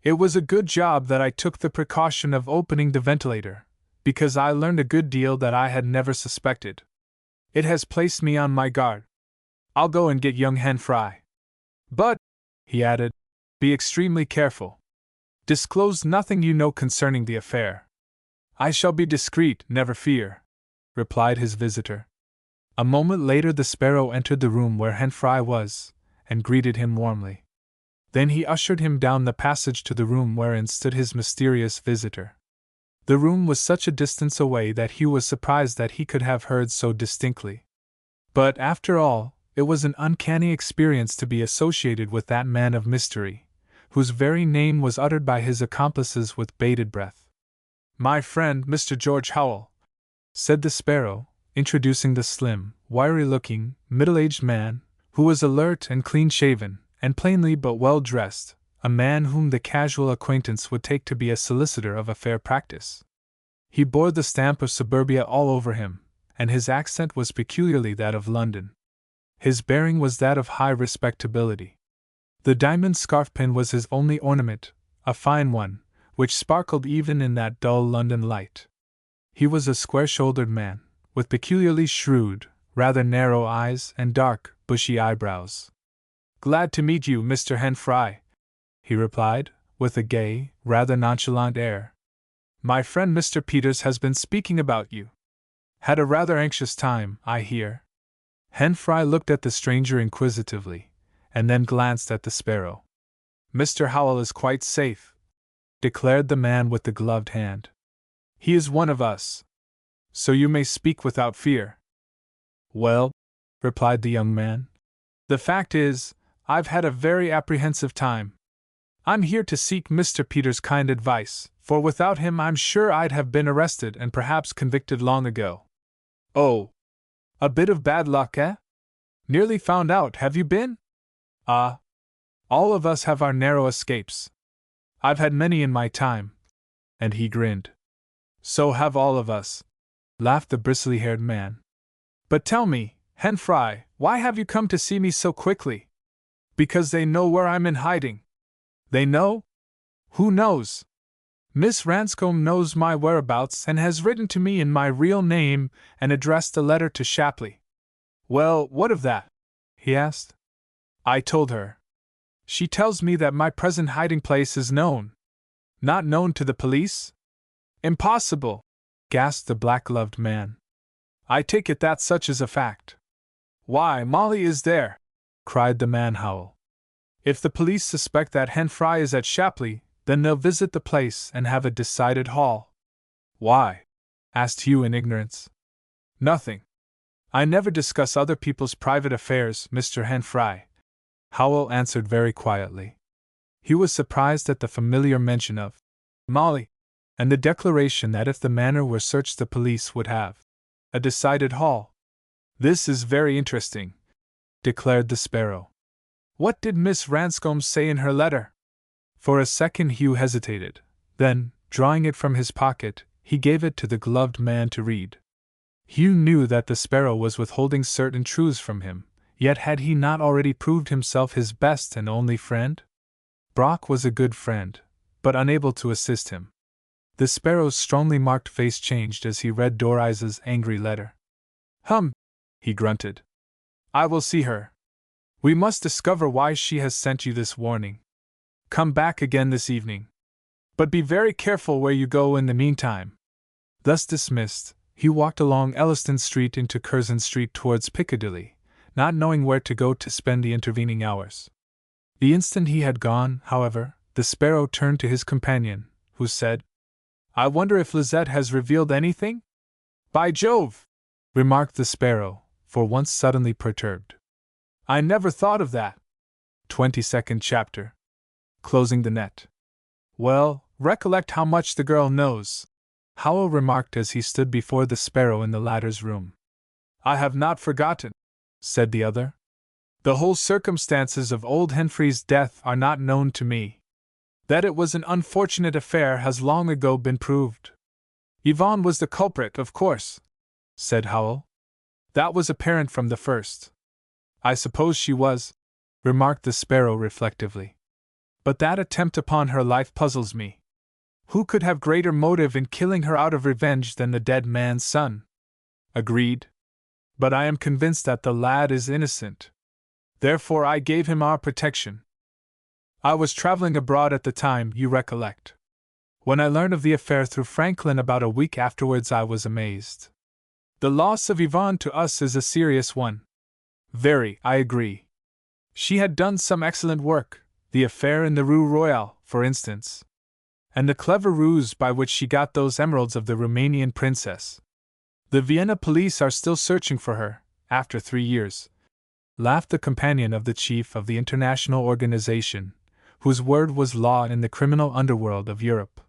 It was a good job that I took the precaution of opening the ventilator, because I learned a good deal that I had never suspected. It has placed me on my guard. I'll go and get young Hen Fry. But," he added, "be extremely careful. Disclose nothing you know concerning the affair." "I shall be discreet, never fear," replied his visitor. A moment later the Sparrow entered the room where Hen Fry was, and greeted him warmly. Then he ushered him down the passage to the room wherein stood his mysterious visitor. The room was such a distance away that Hugh was surprised that he could have heard so distinctly. But, after all, it was an uncanny experience to be associated with that man of mystery, whose very name was uttered by his accomplices with bated breath. "My friend, Mr. George Howell," said the Sparrow, introducing the slim, wiry-looking, middle-aged man, who was alert and clean-shaven, and plainly but well-dressed, a man whom the casual acquaintance would take to be a solicitor of a fair practice. He bore the stamp of suburbia all over him, and his accent was peculiarly that of London. His bearing was that of high respectability. The diamond scarf-pin was his only ornament, a fine one, which sparkled even in that dull London light. He was a square-shouldered man, with peculiarly shrewd, rather narrow eyes and dark, bushy eyebrows. "Glad to meet you, Mr. Hen Fry," he replied, with a gay, rather nonchalant air. "My friend Mr. Peters has been speaking about you. Had a rather anxious time, I hear." Hen Fry looked at the stranger inquisitively, and then glanced at the Sparrow. "Mr. Howell is quite safe," declared the man with the gloved hand. "He is one of us. So you may speak without fear." "Well," replied the young man, "the fact is, I've had a very apprehensive time. I'm here to seek Mr. Peters' kind advice, for without him I'm sure I'd have been arrested and perhaps convicted long ago." "Oh! A bit of bad luck, eh? Nearly found out, have you been?" "Ah! All of us have our narrow escapes. I've had many in my time." And he grinned. "So have all of us," laughed the bristly-haired man. "But tell me, Hen Fry, why have you come to see me so quickly?" "Because they know where I'm in hiding." "They know? Who knows?" "Miss Ranscombe knows my whereabouts and has written to me in my real name and addressed a letter to Shapley." "Well, what of that?" he asked. "I told her. She tells me that my present hiding place is known." "Not known to the police?" "Impossible!" gasped the black-gloved man. "I take it that such is a fact." "Why, Molly is there!" cried the man Howell. "If the police suspect that Hen Fry is at Shapley, then they'll visit the place and have a decided haul." "Why?" asked Hugh in ignorance. "Nothing. I never discuss other people's private affairs, Mr. Hen Fry," Howell answered very quietly. He was surprised at the familiar mention of Molly, and the declaration that if the manor were searched the police would have a decided haul. "This is very interesting," declared the Sparrow. "What did Miss Ranscombe say in her letter?" For a second Hugh hesitated, then, drawing it from his pocket, he gave it to the gloved man to read. Hugh knew that the Sparrow was withholding certain truths from him, yet had he not already proved himself his best and only friend? Brock was a good friend, but unable to assist him. The Sparrow's strongly marked face changed as he read Doraise's angry letter. He grunted. "I will see her. We must discover why she has sent you this warning. Come back again this evening." But be very careful where you go in the meantime. Thus dismissed, he walked along Elliston Street into Curzon Street towards Piccadilly, not knowing where to go to spend the intervening hours. The instant he had gone, however, the Sparrow turned to his companion, who said, "I wonder if Lizette has revealed anything?" "By Jove!" remarked the Sparrow, for once suddenly perturbed. "I never thought of that." 22nd chapter. Closing the net. "Well, recollect how much the girl knows," Howell remarked as he stood before the Sparrow in the latter's room. "I have not forgotten," said the other. "The whole circumstances of old Henfrey's death are not known to me. That it was an unfortunate affair has long ago been proved." "Yvonne was the culprit, of course," said Howell. "That was apparent from the first." "I suppose she was," remarked the Sparrow reflectively. "But that attempt upon her life puzzles me. Who could have greater motive in killing her out of revenge than the dead man's son?" "Agreed. But I am convinced that the lad is innocent. Therefore I gave him our protection. I was traveling abroad at the time, you recollect. When I learned of the affair through Franklin about a week afterwards, I was amazed. The loss of Yvonne to us is a serious one." "Very, I agree. She had done some excellent work, the affair in the Rue Royale, for instance. And the clever ruse by which she got those emeralds of the Romanian princess. The Vienna police are still searching for her, after 3 years," laughed the companion of the chief of the international organization, whose word was law in the criminal underworld of Europe.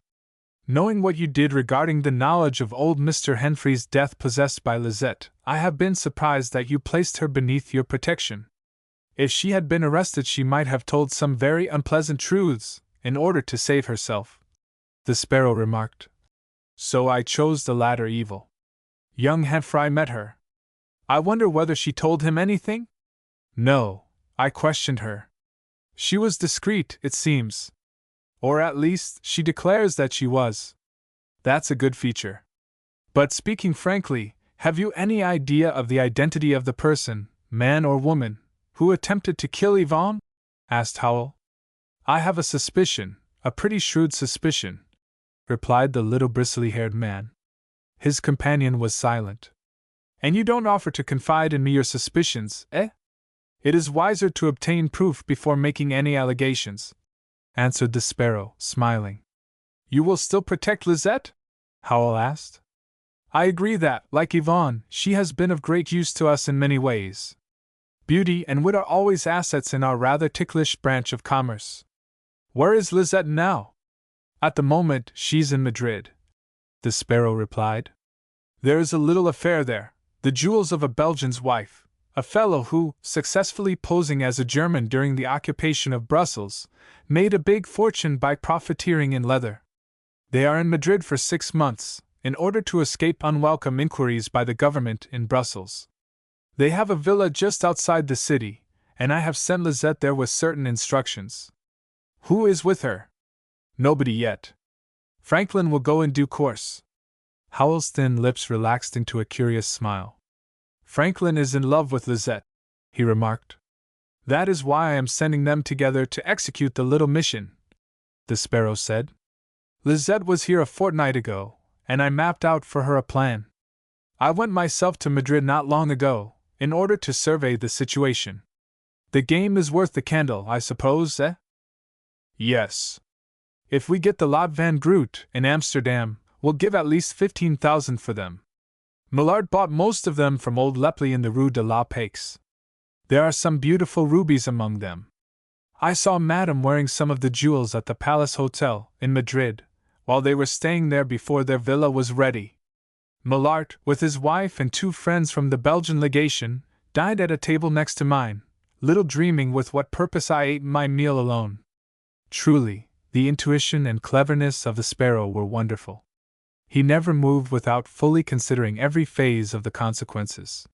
"Knowing what you did regarding the knowledge of old Mr. Henfrey's death possessed by Lizette, I have been surprised that you placed her beneath your protection. If she had been arrested, she might have told some very unpleasant truths, in order to save herself," the Sparrow remarked. "So I chose the latter evil. Young Henfrey met her. I wonder whether she told him anything?" "No, I questioned her. She was discreet, it seems. Or at least, she declares that she was. That's a good feature. But speaking frankly, have you any idea of the identity of the person, man or woman, who attempted to kill Yvonne?" asked Howell. "I have a suspicion, a pretty shrewd suspicion," replied the little bristly-haired man. His companion was silent. "And you don't offer to confide in me your suspicions, eh?" "It is wiser to obtain proof before making any allegations," answered the Sparrow, smiling. "You will still protect Lizette?" Howell asked. "I agree that, like Yvonne, she has been of great use to us in many ways. Beauty and wit are always assets in our rather ticklish branch of commerce. Where is Lizette now?" "At the moment, she's in Madrid," the Sparrow replied. "There is a little affair there, the jewels of a Belgian's wife, a fellow who, successfully posing as a German during the occupation of Brussels, made a big fortune by profiteering in leather. They are in Madrid for 6 months, in order to escape unwelcome inquiries by the government in Brussels. They have a villa just outside the city, and I have sent Lizette there with certain instructions." "Who is with her?" "Nobody yet. Franklin will go in due course." Howell's thin lips relaxed into a curious smile. "Franklin is in love with Lizette," he remarked. "That is why I am sending them together to execute the little mission," the Sparrow said. "Lizette was here a fortnight ago, and I mapped out for her a plan. I went myself to Madrid not long ago, in order to survey the situation. The game is worth the candle, I suppose, eh?" "Yes. If we get the Lot van Groot in Amsterdam, we'll give at least 15,000 for them. Millard bought most of them from old Lepley in the Rue de la Paix. There are some beautiful rubies among them. I saw Madame wearing some of the jewels at the Palace Hotel, in Madrid, while they were staying there before their villa was ready. Millard, with his wife and 2 friends from the Belgian legation, dined at a table next to mine, little dreaming with what purpose I ate my meal alone." Truly, the intuition and cleverness of the Sparrow were wonderful. He never moved without fully considering every phase of the consequences.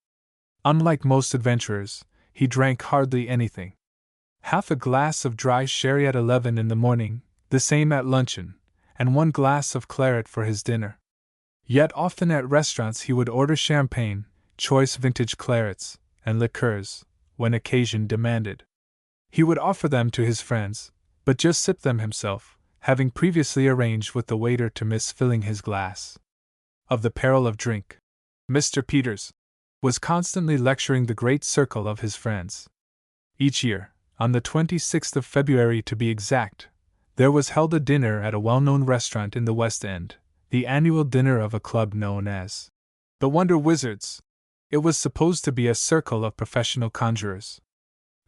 Unlike most adventurers, he drank hardly anything. Half a glass of dry sherry at 11 in the morning, the same at luncheon, and 1 glass of claret for his dinner. Yet often at restaurants he would order champagne, choice vintage clarets, and liqueurs, when occasion demanded. He would offer them to his friends, but just sip them himself, having previously arranged with the waiter to miss filling his glass. Of the peril of drink, Mr. Peters was constantly lecturing the great circle of his friends. Each year, on the 26th of February to be exact, there was held a dinner at a well-known restaurant in the West End, the annual dinner of a club known as the Wonder Wizards. It was supposed to be a circle of professional conjurers.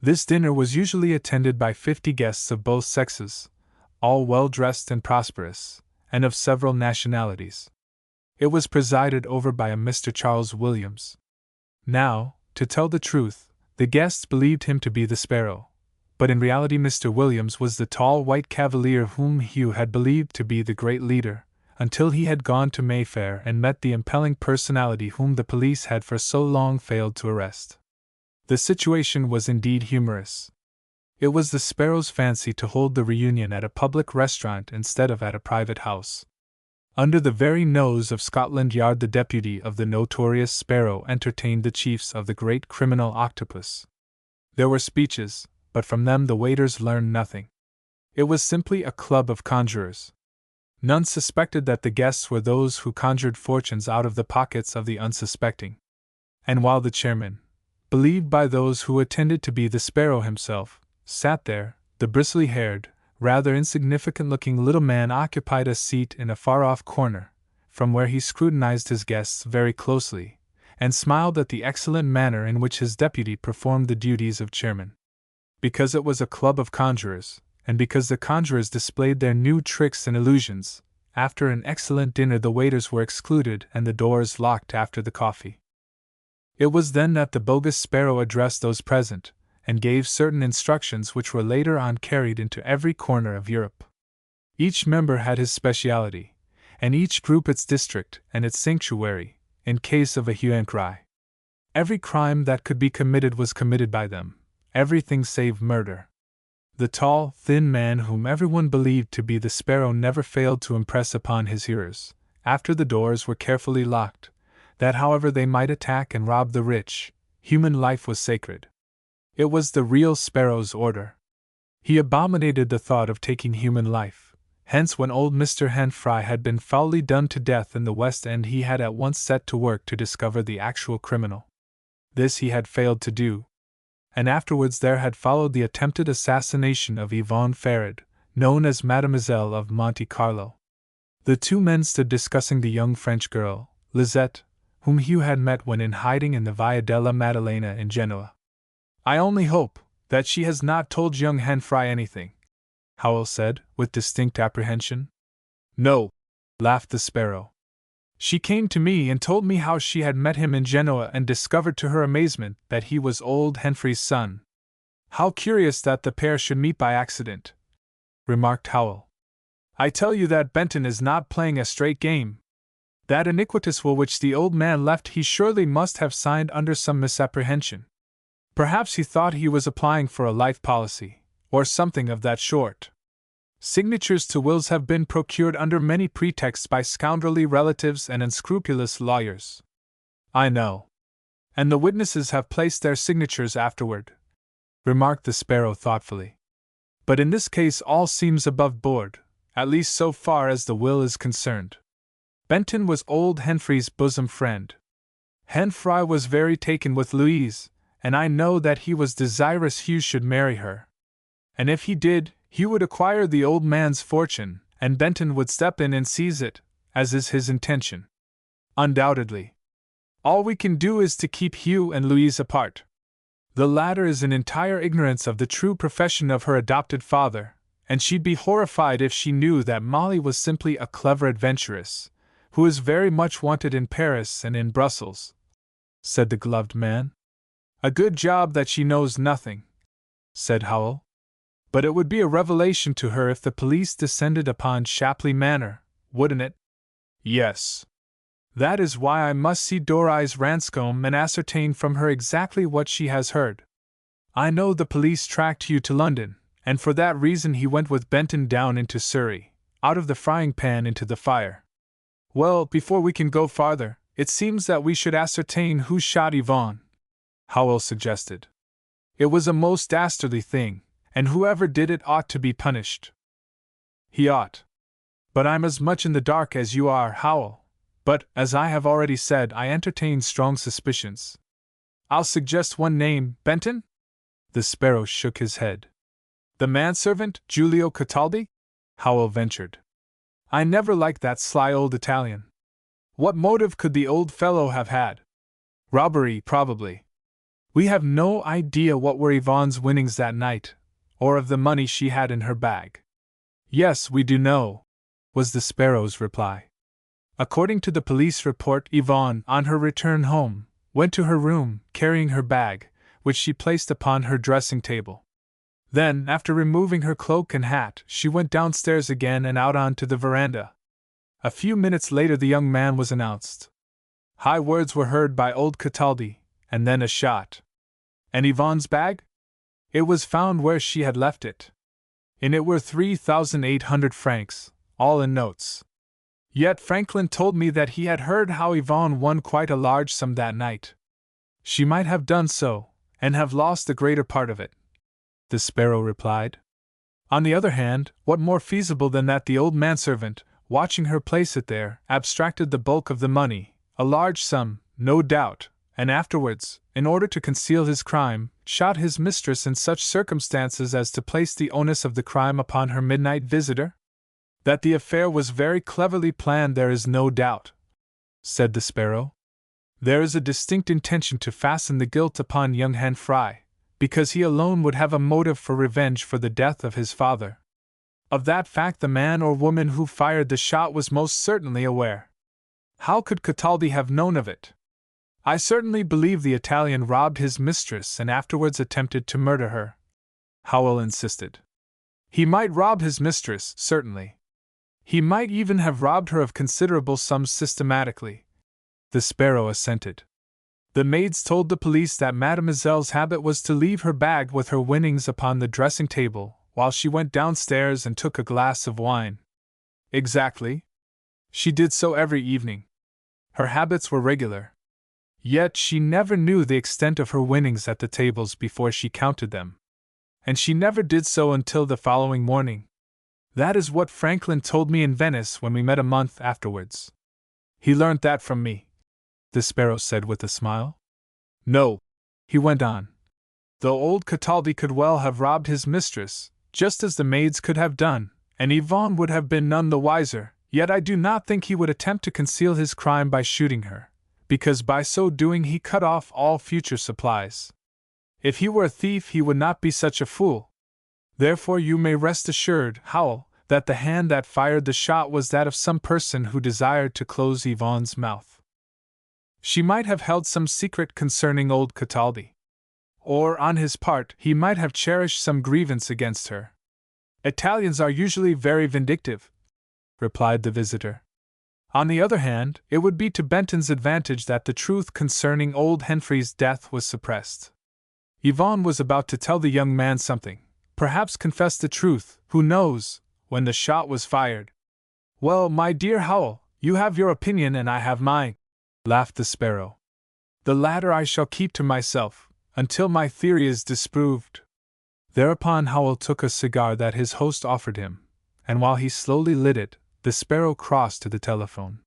This dinner was usually attended by 50 guests of both sexes, all well-dressed and prosperous, and of several nationalities. It was presided over by a Mr. Charles Williams. Now, to tell the truth, the guests believed him to be the Sparrow, but in reality Mr. Williams was the tall white cavalier whom Hugh had believed to be the great leader, until he had gone to Mayfair and met the impelling personality whom the police had for so long failed to arrest. The situation was indeed humorous. It was the Sparrow's fancy to hold the reunion at a public restaurant instead of at a private house. Under the very nose of Scotland Yard, the deputy of the notorious Sparrow entertained the chiefs of the great criminal octopus. There were speeches, but from them the waiters learned nothing. It was simply a club of conjurers. None suspected that the guests were those who conjured fortunes out of the pockets of the unsuspecting. And while the chairman, believed by those who attended to be the Sparrow himself, sat there, the bristly-haired, rather insignificant-looking little man occupied a seat in a far-off corner, from where he scrutinized his guests very closely, and smiled at the excellent manner in which his deputy performed the duties of chairman. Because it was a club of conjurers, and because the conjurers displayed their new tricks and illusions, after an excellent dinner the waiters were excluded and the doors locked after the coffee. It was then that the bogus Sparrow addressed those present, and gave certain instructions which were later on carried into every corner of Europe. Each member had his speciality, and each group its district and its sanctuary, in case of a hue and cry. Every crime that could be committed was committed by them, everything save murder. The tall, thin man whom everyone believed to be the Sparrow never failed to impress upon his hearers, after the doors were carefully locked, that however they might attack and rob the rich, human life was sacred. It was the real Sparrow's order. He abominated the thought of taking human life, hence when old Mr. Henfrey had been foully done to death in the West End he had at once set to work to discover the actual criminal. This he had failed to do, and afterwards there had followed the attempted assassination of Yvonne Farad, known as Mademoiselle of Monte Carlo. The two men stood discussing the young French girl, Lisette, whom Hugh had met when in hiding in the Via della Maddalena in Genoa. "I only hope that she has not told young Henfrey anything," Howell said, with distinct apprehension. "No," laughed the Sparrow. "She came to me and told me how she had met him in Genoa and discovered to her amazement that he was old Henfrey's son." "How curious that the pair should meet by accident," remarked Howell. "I tell you that Benton is not playing a straight game. That iniquitous will which the old man left he surely must have signed under some misapprehension. Perhaps he thought he was applying for a life policy, or something of that sort. Signatures to wills have been procured under many pretexts by scoundrelly relatives and unscrupulous lawyers." "I know. And the witnesses have placed their signatures afterward," remarked the Sparrow thoughtfully. "But in this case all seems above board, at least so far as the will is concerned. Benton was old Henfrey's bosom friend. Henfrey was very taken with Louise, and I know that he was desirous Hugh should marry her. And if he did, Hugh would acquire the old man's fortune, and Benton would step in and seize it, as is his intention." "Undoubtedly. All we can do is to keep Hugh and Louise apart. The latter is in entire ignorance of the true profession of her adopted father, and she'd be horrified if she knew that Molly was simply a clever adventuress, who is very much wanted in Paris and in Brussels," said the gloved man. "A good job that she knows nothing," said Howell. "But it would be a revelation to her if the police descended upon Shapley Manor, wouldn't it?" "Yes. That is why I must see Doris Ranscombe and ascertain from her exactly what she has heard. I know the police tracked Hugh to London, and for that reason he went with Benton down into Surrey, out of the frying pan into the fire. Well, before we can go farther, it seems that we should ascertain who shot Yvonne," Howell suggested. "It was a most dastardly thing, and whoever did it ought to be punished." He ought. But I'm as much in the dark as you are, Howell. But, as I have already said, I entertain strong suspicions. I'll suggest one name, Benton? The Sparrow shook his head. The manservant, Giulio Cataldi? Howell ventured. I never liked that sly old Italian. What motive could the old fellow have had? Robbery, probably. We have no idea what were Yvonne's winnings that night, or of the money she had in her bag. Yes, we do know, was the Sparrow's reply. According to the police report, Yvonne, on her return home, went to her room, carrying her bag, which she placed upon her dressing table. Then, after removing her cloak and hat, she went downstairs again and out onto the veranda. A few minutes later the young man was announced. High words were heard by old Cataldi, and then a shot. And Yvonne's bag? It was found where she had left it. In it were 3,800 francs, all in notes. Yet Franklin told me that he had heard how Yvonne won quite a large sum that night. She might have done so, and have lost the greater part of it, the Sparrow replied. On the other hand, what more feasible than that the old manservant, watching her place it there, abstracted the bulk of the money, a large sum, no doubt, and afterwards, in order to conceal his crime, shot his mistress in such circumstances as to place the onus of the crime upon her midnight visitor? That the affair was very cleverly planned there is no doubt, said the Sparrow. There is a distinct intention to fasten the guilt upon young Hen Fry, because he alone would have a motive for revenge for the death of his father. Of that fact the man or woman who fired the shot was most certainly aware. How could Cataldi have known of it? I certainly believe the Italian robbed his mistress and afterwards attempted to murder her, Howell insisted. He might rob his mistress, certainly. He might even have robbed her of considerable sums systematically, the Sparrow assented. The maids told the police that Mademoiselle's habit was to leave her bag with her winnings upon the dressing table, while she went downstairs and took a glass of wine. Exactly. She did so every evening. Her habits were regular. Yet she never knew the extent of her winnings at the tables before she counted them. And she never did so until the following morning. That is what Franklin told me in Venice when we met a month afterwards. He learnt that from me, the Sparrow said with a smile. No, he went on. Though old Cataldi could well have robbed his mistress, just as the maids could have done, and Yvonne would have been none the wiser, yet I do not think he would attempt to conceal his crime by shooting her, because by so doing he cut off all future supplies. If he were a thief he would not be such a fool. Therefore you may rest assured, Howell, that the hand that fired the shot was that of some person who desired to close Yvonne's mouth. She might have held some secret concerning old Cataldi. Or, on his part, he might have cherished some grievance against her. Italians are usually very vindictive, replied the visitor. On the other hand, it would be to Benton's advantage that the truth concerning old Henfrey's death was suppressed. Yvonne was about to tell the young man something, perhaps confess the truth, who knows, when the shot was fired. Well, my dear Howell, you have your opinion and I have mine, laughed the Sparrow. The latter I shall keep to myself, until my theory is disproved. Thereupon Howell took a cigar that his host offered him, and while he slowly lit it, the Sparrow crossed to the telephone.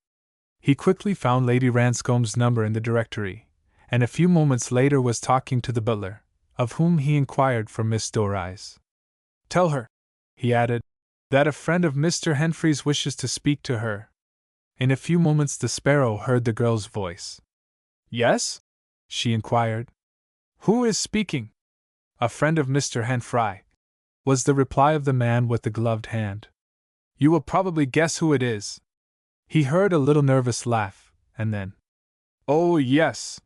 He quickly found Lady Ranscome's number in the directory, and a few moments later was talking to the butler, of whom he inquired for Miss Dorais. Tell her, he added, that a friend of Mr. Henfrey's wishes to speak to her. In a few moments the Sparrow heard the girl's voice. Yes? She inquired. Who is speaking? A friend of Mr. Henfrey, was the reply of the man with the gloved hand. You will probably guess who it is. He heard a little nervous laugh, and then, Oh, yes.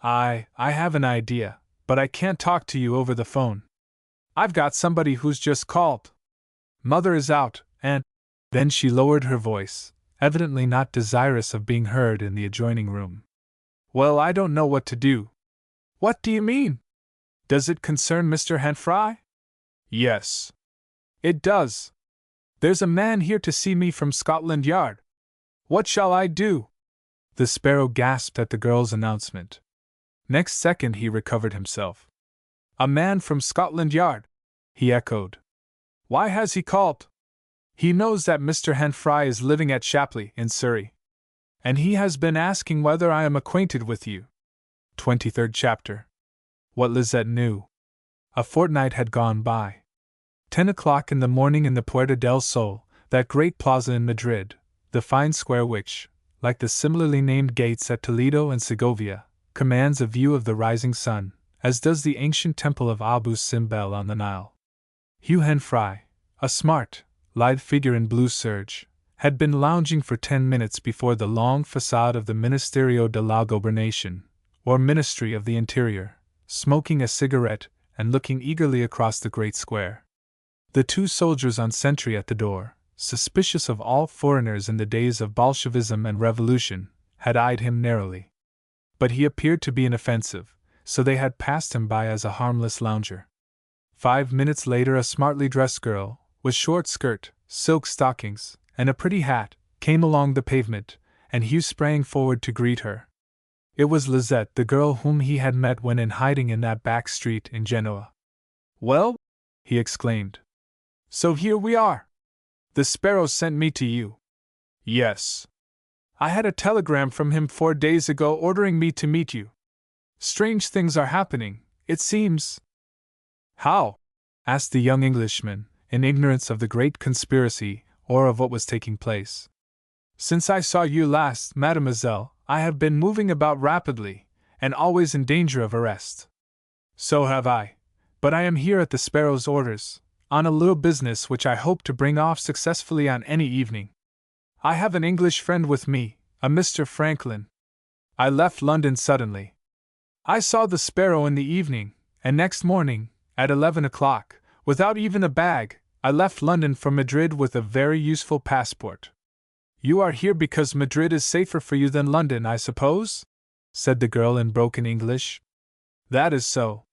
I have an idea, but I can't talk to you over the phone. I've got somebody who's just called. Mother is out, and then she lowered her voice, evidently not desirous of being heard in the adjoining room. Well, I don't know what to do. What do you mean? Does it concern Mr. Henfrey? Yes. It does. There's a man here to see me from Scotland Yard. What shall I do? The Sparrow gasped at the girl's announcement. Next second he recovered himself. A man from Scotland Yard, he echoed. Why has he called? He knows that Mr. Henfry is living at Shapley, in Surrey. And he has been asking whether I am acquainted with you. 23rd chapter. What Lisette knew. A fortnight had gone by. 10 o'clock in the morning in the Puerta del Sol, that great plaza in Madrid, the fine square which, like the similarly named gates at Toledo and Segovia, commands a view of the rising sun, as does the ancient temple of Abu Simbel on the Nile. Hugh Henfry, a smart, lithe figure in blue serge, had been lounging for 10 minutes before the long façade of the Ministerio de la Gobernación, or Ministry of the Interior, smoking a cigarette and looking eagerly across the great square. The 2 soldiers on sentry at the door, suspicious of all foreigners in the days of Bolshevism and revolution, had eyed him narrowly. But he appeared to be inoffensive, so they had passed him by as a harmless lounger. 5 minutes later a smartly dressed girl, with short skirt, silk stockings, and a pretty hat, came along the pavement, and Hugh sprang forward to greet her. It was Lisette, the girl whom he had met when in hiding in that back street in Genoa. "Well?" he exclaimed. "So here we are! The Sparrow sent me to you." "Yes. I had a telegram from him 4 days ago ordering me to meet you. Strange things are happening, it seems." "How?" asked the young Englishman, in ignorance of the great conspiracy or of what was taking place. "Since I saw you last, mademoiselle, I have been moving about rapidly, and always in danger of arrest." "So have I, but I am here at the Sparrow's orders, on a little business which I hope to bring off successfully on any evening. I have an English friend with me, a Mr. Franklin. I left London suddenly. I saw the Sparrow in the evening, and next morning, at 11 o'clock, without even a bag, I left London for Madrid with a very useful passport." "You are here because Madrid is safer for you than London, I suppose?" said the girl in broken English. "That is so.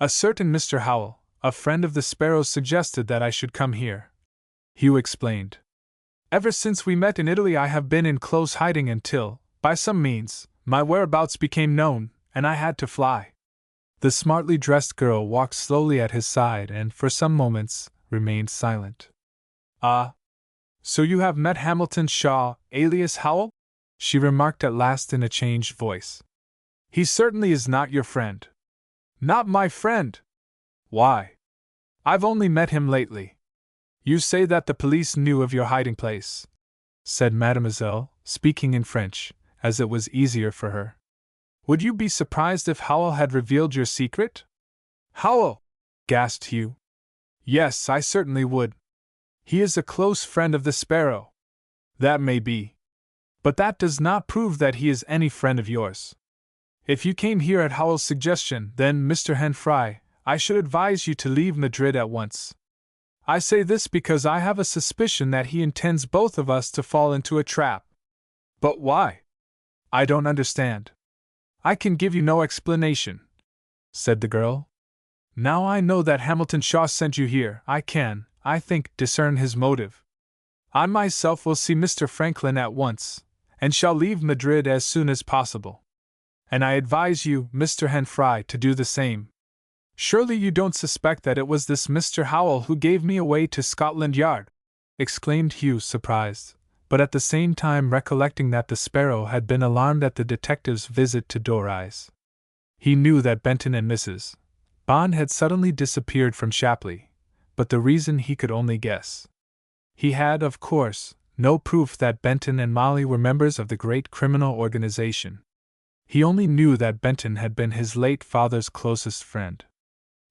A certain Mr. Howell, a friend of the Sparrow, suggested that I should come here," Hugh explained. "Ever since we met in Italy I have been in close hiding until, by some means, my whereabouts became known, and I had to fly." The smartly dressed girl walked slowly at his side and, for some moments, remained silent. "Ah, so you have met Hamilton Shaw, alias Howell?" she remarked at last in a changed voice. "He certainly is not your friend." "Not my friend? Why? I've only met him lately." "You say that the police knew of your hiding place," said Mademoiselle, speaking in French, as it was easier for her. "Would you be surprised if Howell had revealed your secret?" "Howell!" gasped Hugh. "Yes, I certainly would. He is a close friend of the Sparrow." "That may be. But that does not prove that he is any friend of yours. If you came here at Howell's suggestion, then, Mr. Henfry, I should advise you to leave Madrid at once. I say this because I have a suspicion that he intends both of us to fall into a trap." "But why?" "I don't understand. I can give you no explanation," said the girl. "Now I know that Hamilton Shaw sent you here, I can, I think, discern his motive. I myself will see Mr. Franklin at once, and shall leave Madrid as soon as possible. And I advise you, Mr. Henfry, to do the same. Surely you don't suspect that it was this Mr. Howell who gave me away to Scotland Yard?" exclaimed Hugh, surprised, but at the same time recollecting that the Sparrow had been alarmed at the detective's visit to Dorais. He knew that Benton and Mrs. Bond had suddenly disappeared from Shapley, but the reason he could only guess. He had, of course, no proof that Benton and Molly were members of the great criminal organization. He only knew that Benton had been his late father's closest friend.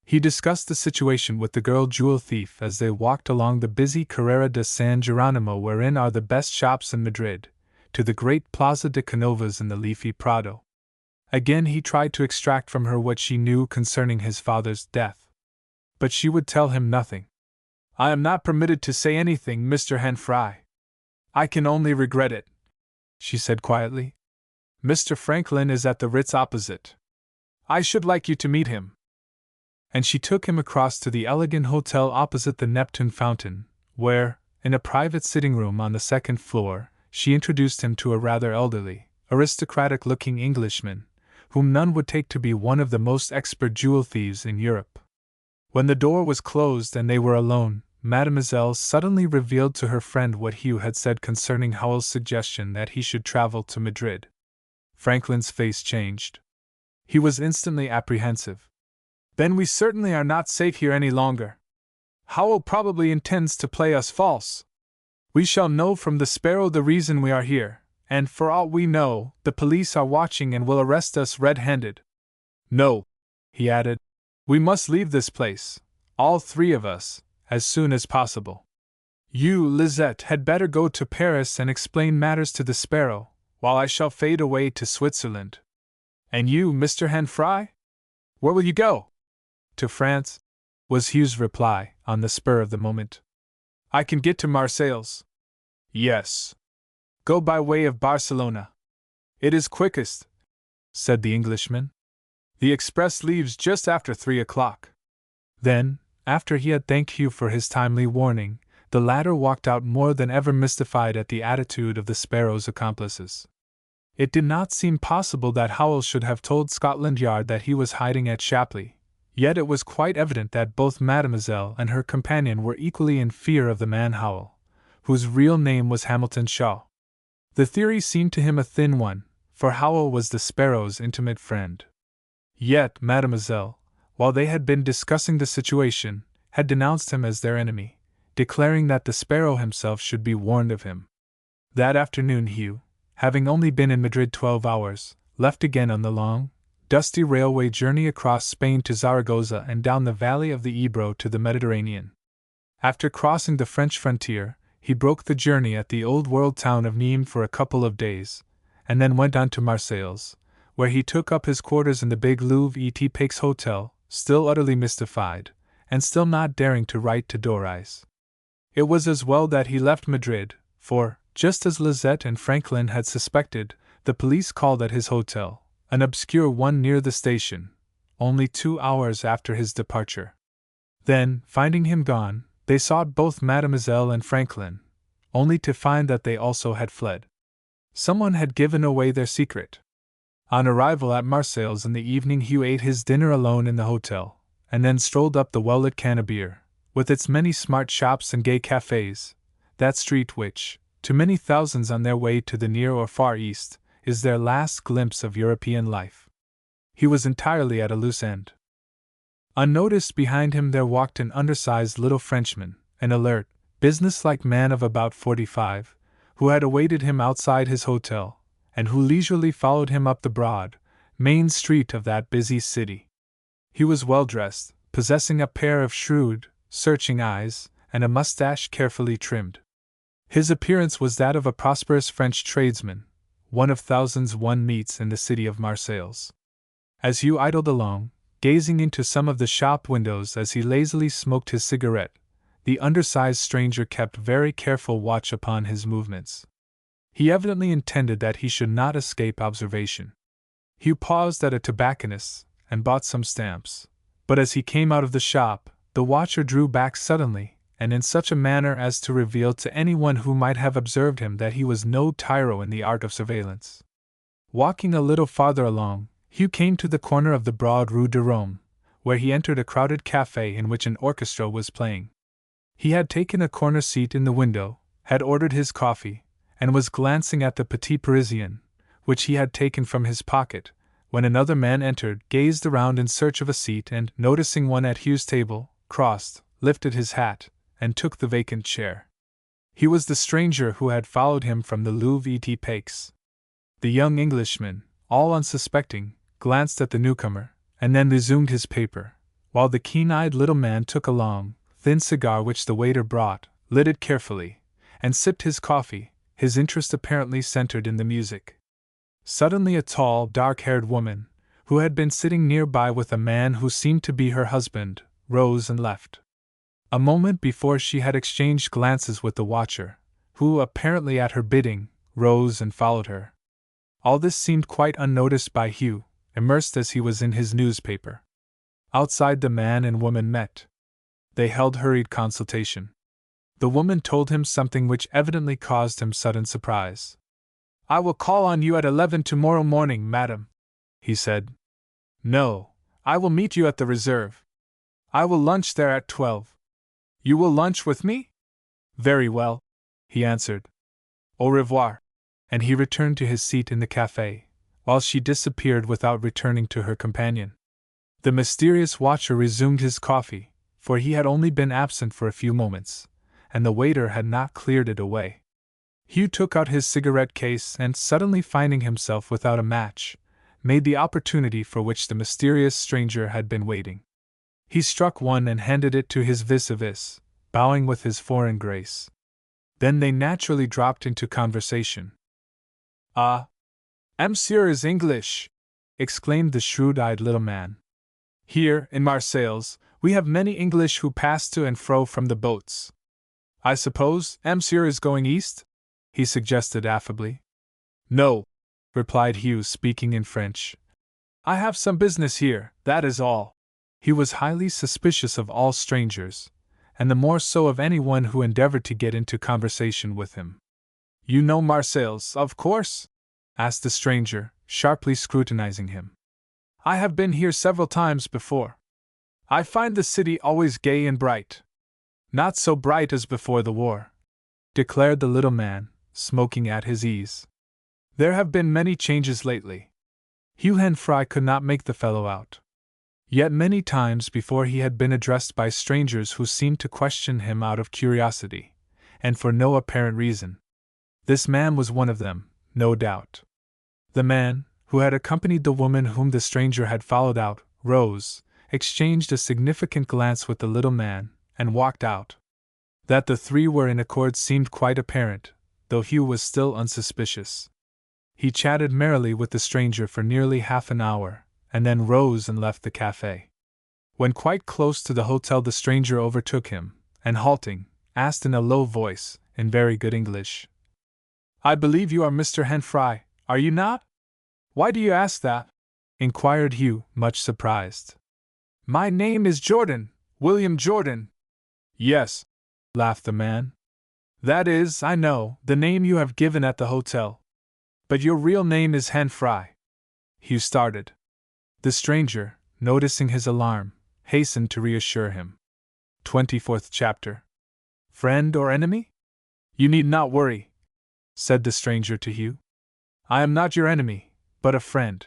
He discussed the situation with the girl jewel thief as they walked along the busy Carrera de San Geronimo, wherein are the best shops in Madrid, to the great Plaza de Canovas in the leafy Prado. Again he tried to extract from her what she knew concerning his father's death. But she would tell him nothing. "I am not permitted to say anything, Mr. Henfry. I can only regret it," she said quietly. "Mr. Franklin is at the Ritz opposite. I should like you to meet him." And she took him across to the elegant hotel opposite the Neptune fountain, where, in a private sitting room on the second floor, she introduced him to a rather elderly, aristocratic-looking Englishman, whom none would take to be one of the most expert jewel thieves in Europe. When the door was closed and they were alone, Mademoiselle suddenly revealed to her friend what Hugh had said concerning Howell's suggestion that he should travel to Madrid. Franklin's face changed. He was instantly apprehensive. Then we certainly are not safe here any longer. Howell probably intends to play us false. We shall know from the Sparrow the reason we are here, and for aught we know, the police are watching and will arrest us red-handed. No, he added. We must leave this place, all three of us, as soon as possible. You, Lisette, had better go to Paris and explain matters to the Sparrow, while I shall fade away to Switzerland. And you, Mr. Hanfry? Where will you go? To France, was Hugh's reply, on the spur of the moment. I can get to Marseilles. Yes. Go by way of Barcelona. It is quickest, said the Englishman. The express leaves just after 3 o'clock. Then, after he had thanked Hugh for his timely warning, the latter walked out more than ever mystified at the attitude of the Sparrow's accomplices. It did not seem possible that Howell should have told Scotland Yard that he was hiding at Chapley, yet it was quite evident that both Mademoiselle and her companion were equally in fear of the man Howell, whose real name was Hamilton Shaw. The theory seemed to him a thin one, for Howell was the Sparrow's intimate friend. Yet Mademoiselle, while they had been discussing the situation, had denounced him as their enemy, declaring that the Sparrow himself should be warned of him. That afternoon Hugh, having only been in Madrid 12 hours, left again on the long, dusty railway journey across Spain to Zaragoza and down the valley of the Ebro to the Mediterranean. After crossing the French frontier, he broke the journey at the old-world town of Nîmes for a couple of days, and then went on to Marseilles, where he took up his quarters in the big Louvre et Paix hotel, still utterly mystified, and still not daring to write to Doris. It was as well that he left Madrid, for, just as Lisette and Franklin had suspected, the police called at his hotel, an obscure one near the station, only 2 hours after his departure. Then, finding him gone, they sought both Mademoiselle and Franklin, only to find that they also had fled. Someone had given away their secret. On arrival at Marseilles in the evening, Hugh ate his dinner alone in the hotel, and then strolled up the well-lit Cannebière, with its many smart shops and gay cafes, that street which, to many thousands on their way to the Near or Far East, is their last glimpse of European life. He was entirely at a loose end. Unnoticed behind him there walked an undersized little Frenchman, an alert, businesslike man of about 45, who had awaited him outside his hotel, and who leisurely followed him up the broad, main street of that busy city. He was well dressed, possessing a pair of shrewd, searching eyes, and a mustache carefully trimmed. His appearance was that of a prosperous French tradesman, one of thousands one meets in the city of Marseilles. As Hugh idled along, gazing into some of the shop windows as he lazily smoked his cigarette, the undersized stranger kept very careful watch upon his movements. He evidently intended that he should not escape observation. Hugh paused at a tobacconist's and bought some stamps, but as he came out of the shop, the watcher drew back suddenly, and in such a manner as to reveal to anyone who might have observed him that he was no tyro in the art of surveillance. Walking a little farther along, Hugh came to the corner of the broad Rue de Rome, where he entered a crowded café in which an orchestra was playing. He had taken a corner seat in the window, had ordered his coffee, and was glancing at the Petit Parisien, which he had taken from his pocket, when another man entered, gazed around in search of a seat, and, noticing one at Hugh's table, crossed, lifted his hat, and took the vacant chair. He was the stranger who had followed him from the Louvre et Paix. The young Englishman, all unsuspecting, glanced at the newcomer, and then resumed his paper, while the keen-eyed little man took a long, thin cigar which the waiter brought, lit it carefully, and sipped his coffee, his interest apparently centered in the music. Suddenly a tall, dark-haired woman, who had been sitting nearby with a man who seemed to be her husband, rose and left. A moment before she had exchanged glances with the watcher, who, apparently at her bidding, rose and followed her. All this seemed quite unnoticed by Hugh, immersed as he was in his newspaper. Outside the man and woman met. They held hurried consultation. The woman told him something which evidently caused him sudden surprise. "I will call on you at 11 tomorrow morning, madam," he said. "No, I will meet you at the Reserve. I will lunch there at 12. You will lunch with me? Very well, he answered. Au revoir. And he returned to his seat in the cafe, while she disappeared without returning to her companion. The mysterious watcher resumed his coffee, for he had only been absent for a few moments, and the waiter had not cleared it away. Hugh took out his cigarette case and, suddenly finding himself without a match, made the opportunity for which the mysterious stranger had been waiting. He struck one and handed it to his vis-a-vis, bowing with his foreign grace. Then they naturally dropped into conversation. "Ah, Monsieur is English!" exclaimed the shrewd-eyed little man. "Here, in Marseilles, we have many English who pass to and fro from the boats. I suppose Monsieur is going east?" he suggested affably. "No," replied Hugh, speaking in French. "I have some business here, that is all." He was highly suspicious of all strangers, and the more so of anyone who endeavored to get into conversation with him. "You know Marseilles, of course?" asked the stranger, sharply scrutinizing him. "I have been here several times before. I find the city always gay and bright." "Not so bright as before the war," declared the little man, smoking at his ease. "There have been many changes lately." Hugh Henfrey could not make the fellow out. Yet many times before he had been addressed by strangers who seemed to question him out of curiosity, and for no apparent reason. This man was one of them, no doubt. The man, who had accompanied the woman whom the stranger had followed out, rose, exchanged a significant glance with the little man, and walked out. That the three were in accord seemed quite apparent, though Hugh was still unsuspicious. He chatted merrily with the stranger for nearly half an hour, and then rose and left the cafe. When quite close to the hotel, the stranger overtook him, and halting, asked in a low voice, in very good English, "I believe you are Mr. Henfrey, are you not?" "Why do you ask that?" inquired Hugh, much surprised. "My name is Jordan, William Jordan." "Yes," laughed the man. "That is, I know, the name you have given at the hotel. But your real name is Henfrey." Hugh started. The stranger, noticing his alarm, hastened to reassure him. 24th chapter. Friend or enemy? "You need not worry," said the stranger to Hugh. "I am not your enemy, but a friend.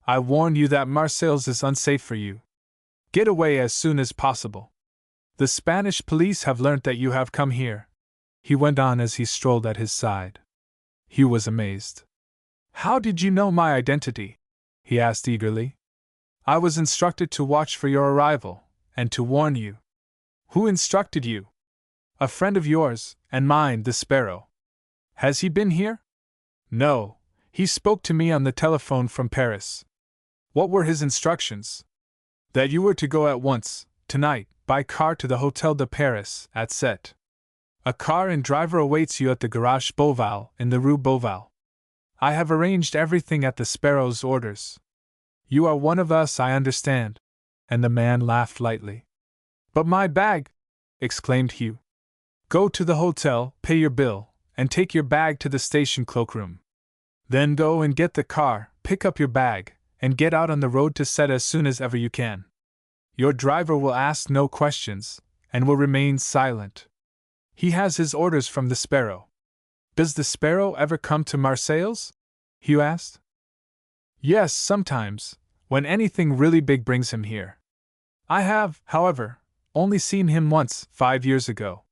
I warn you that Marseilles is unsafe for you. Get away as soon as possible. The Spanish police have learnt that you have come here," he went on as he strolled at his side. Hugh was amazed. "How did you know my identity?" he asked eagerly. "I was instructed to watch for your arrival, and to warn you." "Who instructed you?" "A friend of yours, and mine, the Sparrow." "Has he been here?" "No, he spoke to me on the telephone from Paris." "What were his instructions?" "That you were to go at once, tonight, by car to the Hotel de Paris, at 7. A car and driver awaits you at the Garage Beauval, in the Rue Beauval. I have arranged everything at the Sparrow's orders. You are one of us, I understand." And the man laughed lightly. "But my bag!" exclaimed Hugh. "Go to the hotel, pay your bill, and take your bag to the station cloakroom. Then go and get the car, pick up your bag, and get out on the road to Sète as soon as ever you can. Your driver will ask no questions, and will remain silent. He has his orders from the Sparrow." "Does the Sparrow ever come to Marseilles?" Hugh asked. "Yes, sometimes, when anything really big brings him here. I have, however, only seen him once, 5 years ago.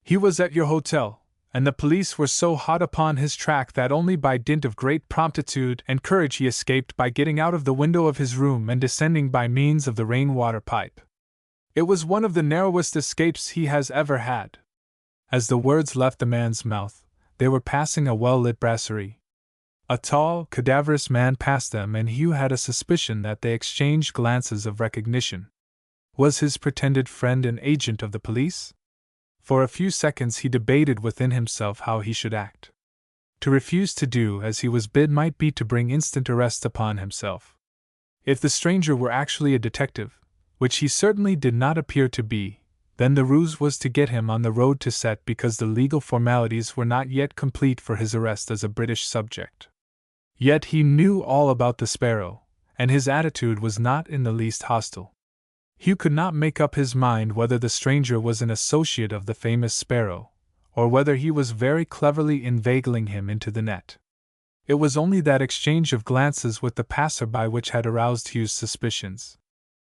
He was at your hotel, and the police were so hot upon his track that only by dint of great promptitude and courage he escaped by getting out of the window of his room and descending by means of the rain-water pipe. It was one of the narrowest escapes he has ever had." As the words left the man's mouth, they were passing a well-lit brasserie. A tall, cadaverous man passed them, and Hugh had a suspicion that they exchanged glances of recognition. Was his pretended friend an agent of the police? For a few seconds he debated within himself how he should act. To refuse to do as he was bid might be to bring instant arrest upon himself. If the stranger were actually a detective, which he certainly did not appear to be, then the ruse was to get him on the road to Sète because the legal formalities were not yet complete for his arrest as a British subject. Yet he knew all about the Sparrow, and his attitude was not in the least hostile. Hugh could not make up his mind whether the stranger was an associate of the famous Sparrow, or whether he was very cleverly inveigling him into the net. It was only that exchange of glances with the passer-by which had aroused Hugh's suspicions.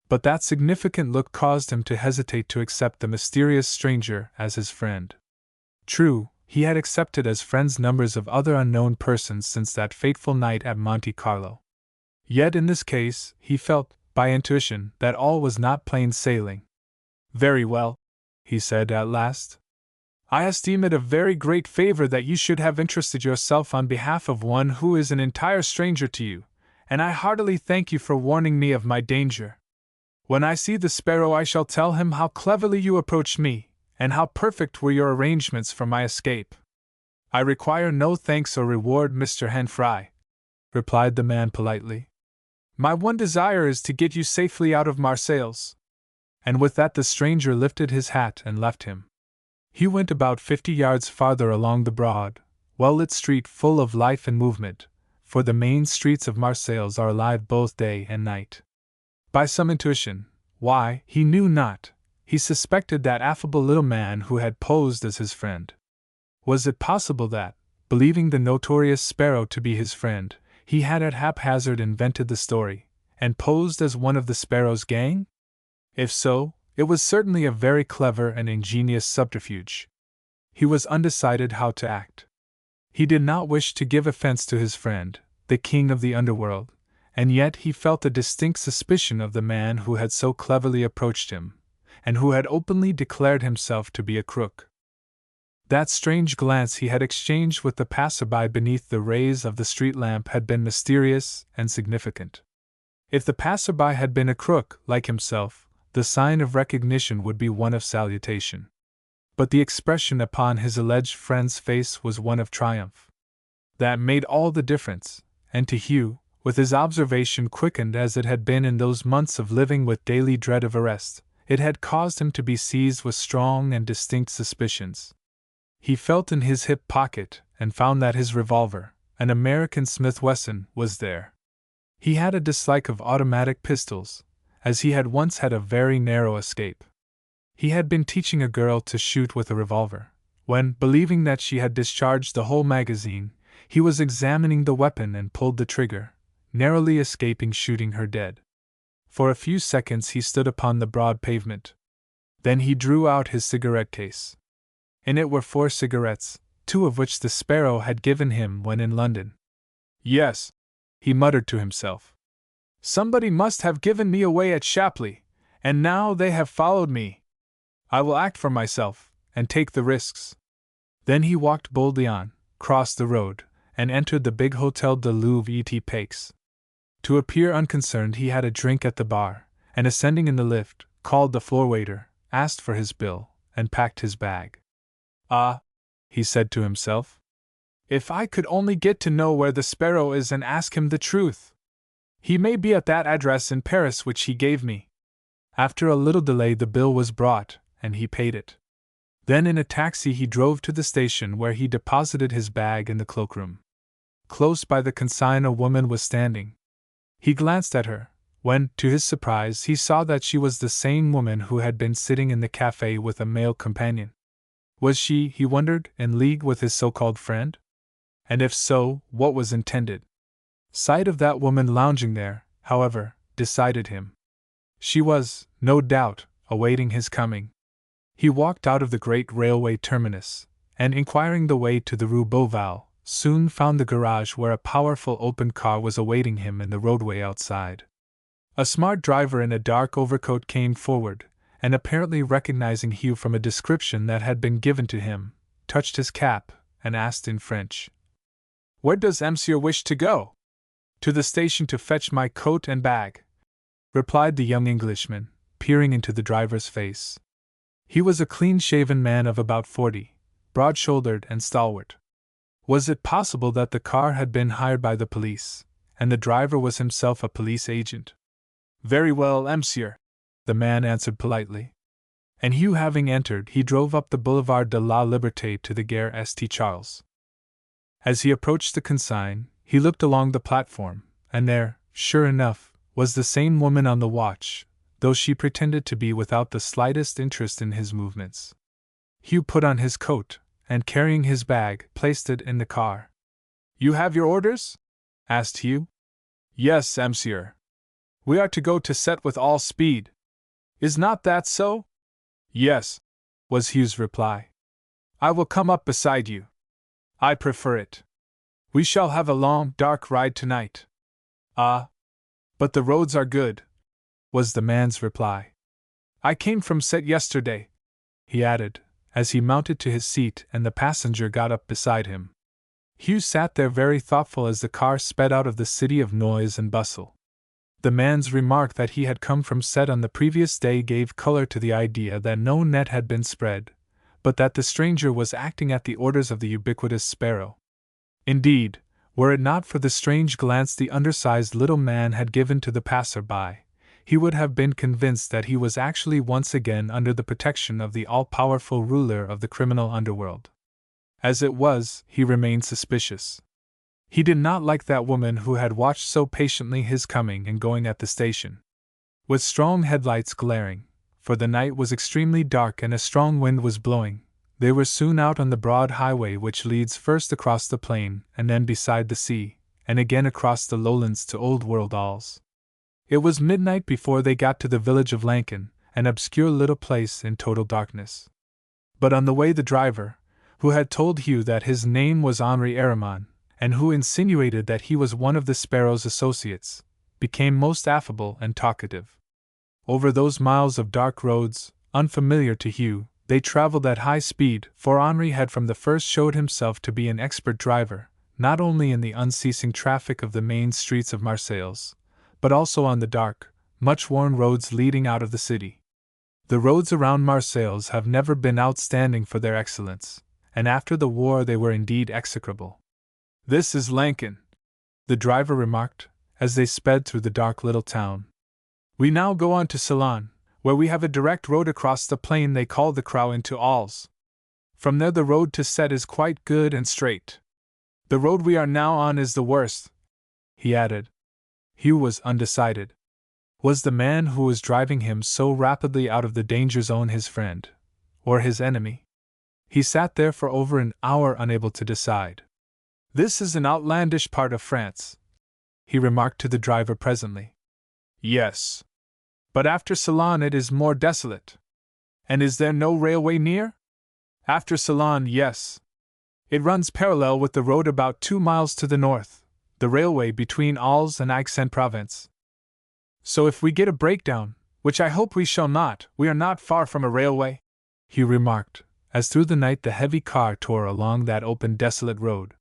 But that significant look caused him to hesitate to accept the mysterious stranger as his friend. True, he had accepted as friends numbers of other unknown persons since that fateful night at Monte Carlo. Yet in this case, he felt, by intuition, that all was not plain sailing. "Very well," he said at last. "I esteem it a very great favor that you should have interested yourself on behalf of one who is an entire stranger to you, and I heartily thank you for warning me of my danger. When I see the Sparrow I shall tell him how cleverly you approached me, and how perfect were your arrangements for my escape." "I require no thanks or reward, Mr. Henfrey," replied the man politely. "My one desire is to get you safely out of Marseilles." And with that the stranger lifted his hat and left him. He went about 50 yards farther along the broad, well-lit street full of life and movement, for the main streets of Marseilles are alive both day and night. By some intuition, why, he knew not, he suspected that affable little man who had posed as his friend. Was it possible that, believing the notorious Sparrow to be his friend, he had at haphazard invented the story, and posed as one of the Sparrow's gang? If so, it was certainly a very clever and ingenious subterfuge. He was undecided how to act. He did not wish to give offense to his friend, the king of the underworld, and yet he felt a distinct suspicion of the man who had so cleverly approached him, and who had openly declared himself to be a crook. That strange glance he had exchanged with the passer-by beneath the rays of the street lamp had been mysterious and significant. If the passer-by had been a crook, like himself, the sign of recognition would be one of salutation. But the expression upon his alleged friend's face was one of triumph. That made all the difference, and to Hugh, with his observation quickened as it had been in those months of living with daily dread of arrest, it had caused him to be seized with strong and distinct suspicions. He felt in his hip pocket and found that his revolver, an American Smith Wesson, was there. He had a dislike of automatic pistols, as he had once had a very narrow escape. He had been teaching a girl to shoot with a revolver, when, believing that she had discharged the whole magazine, he was examining the weapon and pulled the trigger, narrowly escaping shooting her dead. For a few seconds he stood upon the broad pavement. Then he drew out his cigarette case. In it were 4 cigarettes, 2 of which the Sparrow had given him when in London. "Yes," he muttered to himself. "Somebody must have given me away at Shapley, and now they have followed me. I will act for myself, and take the risks." Then he walked boldly on, crossed the road, and entered the big Hotel de Louvre et Paix. To appear unconcerned he had a drink at the bar, and ascending in the lift, called the floor waiter, asked for his bill, and packed his bag. "Ah," he said to himself, "if I could only get to know where the Sparrow is and ask him the truth! He may be at that address in Paris which he gave me." After a little delay the bill was brought, and he paid it. Then in a taxi he drove to the station where he deposited his bag in the cloakroom. Close by the consigne a woman was standing. He glanced at her, when, to his surprise, he saw that she was the same woman who had been sitting in the café with a male companion. Was she, he wondered, in league with his so-called friend? And if so, what was intended? Sight of that woman lounging there, however, decided him. She was, no doubt, awaiting his coming. He walked out of the great railway terminus, and inquiring the way to the Rue Beauval, soon found the garage where a powerful open car was awaiting him in the roadway outside. A smart driver in a dark overcoat came forward, and apparently recognizing Hugh from a description that had been given to him, touched his cap, and asked in French, "Where does Monsieur wish to go?" "To the station to fetch my coat and bag," replied the young Englishman, peering into the driver's face. He was a clean-shaven man of about 40, broad-shouldered and stalwart. Was it possible that the car had been hired by the police, and the driver was himself a police agent? "Very well, monsieur," the man answered politely. And Hugh having entered, he drove up the Boulevard de la Liberté to the Gare St. Charles. As he approached the consigne, he looked along the platform, and there, sure enough, was the same woman on the watch, though she pretended to be without the slightest interest in his movements. Hugh put on his coat, and carrying his bag, placed it in the car. "You have your orders?" asked Hugh. "Yes, monsieur. We are to go to Set with all speed. Is not that so?" "Yes," was Hugh's reply. "I will come up beside you. I prefer it. We shall have a long, dark ride tonight." "Ah, but the roads are good," was the man's reply. "I came from Set yesterday," he added, as he mounted to his seat and the passenger got up beside him. Hugh sat there very thoughtful as the car sped out of the city of noise and bustle. The man's remark that he had come from Set on the previous day gave color to the idea that no net had been spread, but that the stranger was acting at the orders of the ubiquitous sparrow. Indeed, were it not for the strange glance the undersized little man had given to the passer-by, he would have been convinced that he was actually once again under the protection of the all-powerful ruler of the criminal underworld. As it was, he remained suspicious. He did not like that woman who had watched so patiently his coming and going at the station. With strong headlights glaring, for the night was extremely dark and a strong wind was blowing, they were soon out on the broad highway which leads first across the plain and then beside the sea, and again across the lowlands to Old World Alls. It was midnight before they got to the village of Lankin, an obscure little place in total darkness. But on the way the driver, who had told Hugh that his name was Henri Araman, and who insinuated that he was one of the Sparrow's associates, became most affable and talkative. Over those miles of dark roads, unfamiliar to Hugh, they traveled at high speed, for Henri had from the first showed himself to be an expert driver, not only in the unceasing traffic of the main streets of Marseilles, but also on the dark, much-worn roads leading out of the city. The roads around Marseilles have never been outstanding for their excellence, and after the war they were indeed execrable. "This is Lankin," the driver remarked, as they sped through the dark little town. "We now go on to Ceylon, where we have a direct road across the plain they call the Crow into Alls. From there the road to Set is quite good and straight. The road we are now on is the worst," he added. Hugh was undecided. Was the man who was driving him so rapidly out of the danger zone his friend, or his enemy? He sat there for over an hour unable to decide. "This is an outlandish part of France," he remarked to the driver presently. "Yes. But after Ceylon it is more desolate." "And is there no railway near?" "After Ceylon, yes. It runs parallel with the road about 2 miles to the north, the railway between Alls and Aix-en-Provence. So if we get a breakdown, which I hope we shall not, we are not far from a railway," he remarked, as through the night the heavy car tore along that open desolate road.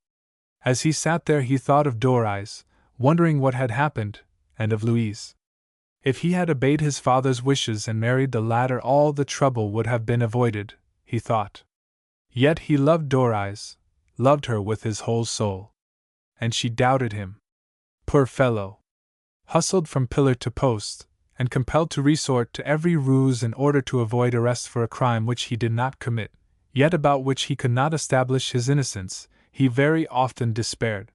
As he sat there he thought of Dorais, wondering what had happened, and of Louise. If he had obeyed his father's wishes and married the latter all the trouble would have been avoided, he thought. Yet he loved Dorais, loved her with his whole soul. And she doubted him. Poor fellow! Hustled from pillar to post, and compelled to resort to every ruse in order to avoid arrest for a crime which he did not commit, yet about which he could not establish his innocence, he very often despaired.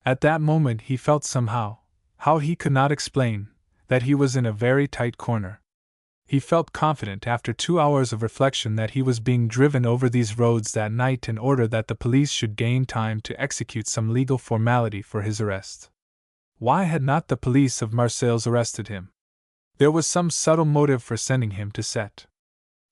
At that moment he felt somehow, how he could not explain, that he was in a very tight corner. He felt confident after 2 hours of reflection that he was being driven over these roads that night in order that the police should gain time to execute some legal formality for his arrest. Why had not the police of Marseilles arrested him? There was some subtle motive for sending him to Set.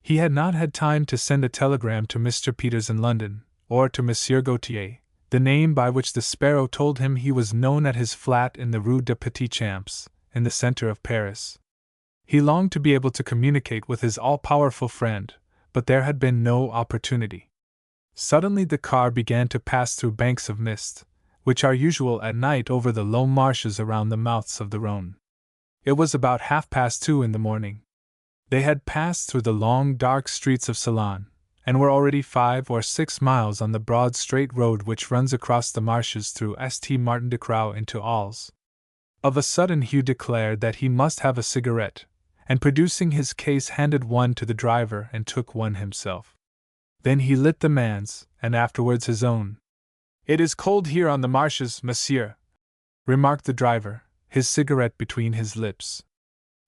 He had not had time to send a telegram to Mr. Peters in London, or to Monsieur Gautier, the name by which the Sparrow told him he was known at his flat in the Rue des Petits Champs, in the center of Paris. He longed to be able to communicate with his all-powerful friend, but there had been no opportunity. Suddenly the car began to pass through banks of mist, which are usual at night over the low marshes around the mouths of the Rhône. It was about 2:30 in the morning. They had passed through the long dark streets of Ceylon, and were already 5 or 6 miles on the broad straight road which runs across the marshes through St. Martin de Croix into Alls. Of a sudden Hugh declared that he must have a cigarette, and producing his case handed one to the driver and took one himself. Then he lit the man's, and afterwards his own. "It is cold here on the marshes, monsieur," remarked the driver, his cigarette between his lips.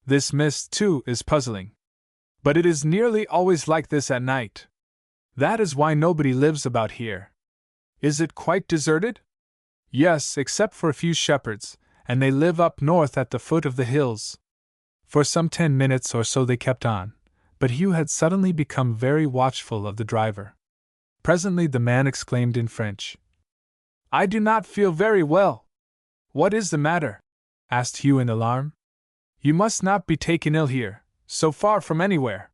This mist, too, is puzzling. But it is nearly always like this at night. That is why nobody lives about here. Is it quite deserted? Yes, except for a few shepherds, and they live up north at the foot of the hills. For some 10 minutes or so they kept on, but Hugh had suddenly become very watchful of the driver. Presently the man exclaimed in French, "I do not feel very well." "What is the matter?" asked Hugh in alarm. "You must not be taken ill here, so far from anywhere."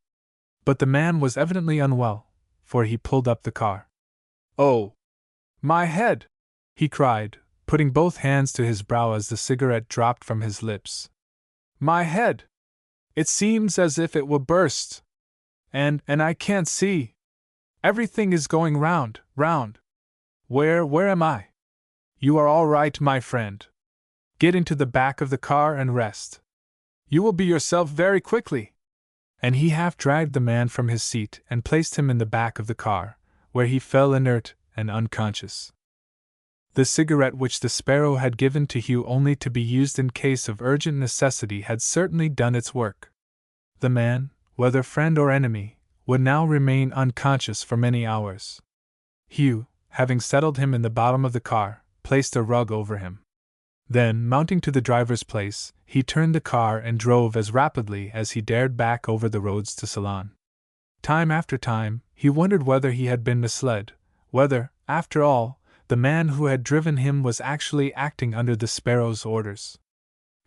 But the man was evidently unwell, for he pulled up the car. "Oh, my head!" he cried, putting both hands to his brow as the cigarette dropped from his lips. "My head! It seems as if it will burst. And I can't see. Everything is going round. Where am I?" "You are all right, my friend. Get into the back of the car and rest. You will be yourself very quickly." And he half dragged the man from his seat and placed him in the back of the car, where he fell inert and unconscious. The cigarette which the sparrow had given to Hugh only to be used in case of urgent necessity had certainly done its work. The man, whether friend or enemy, would now remain unconscious for many hours. Hugh, having settled him in the bottom of the car, placed a rug over him. Then, mounting to the driver's place, he turned the car and drove as rapidly as he dared back over the roads to Ceylon. Time after time, he wondered whether he had been misled, whether, after all, the man who had driven him was actually acting under the sparrow's orders.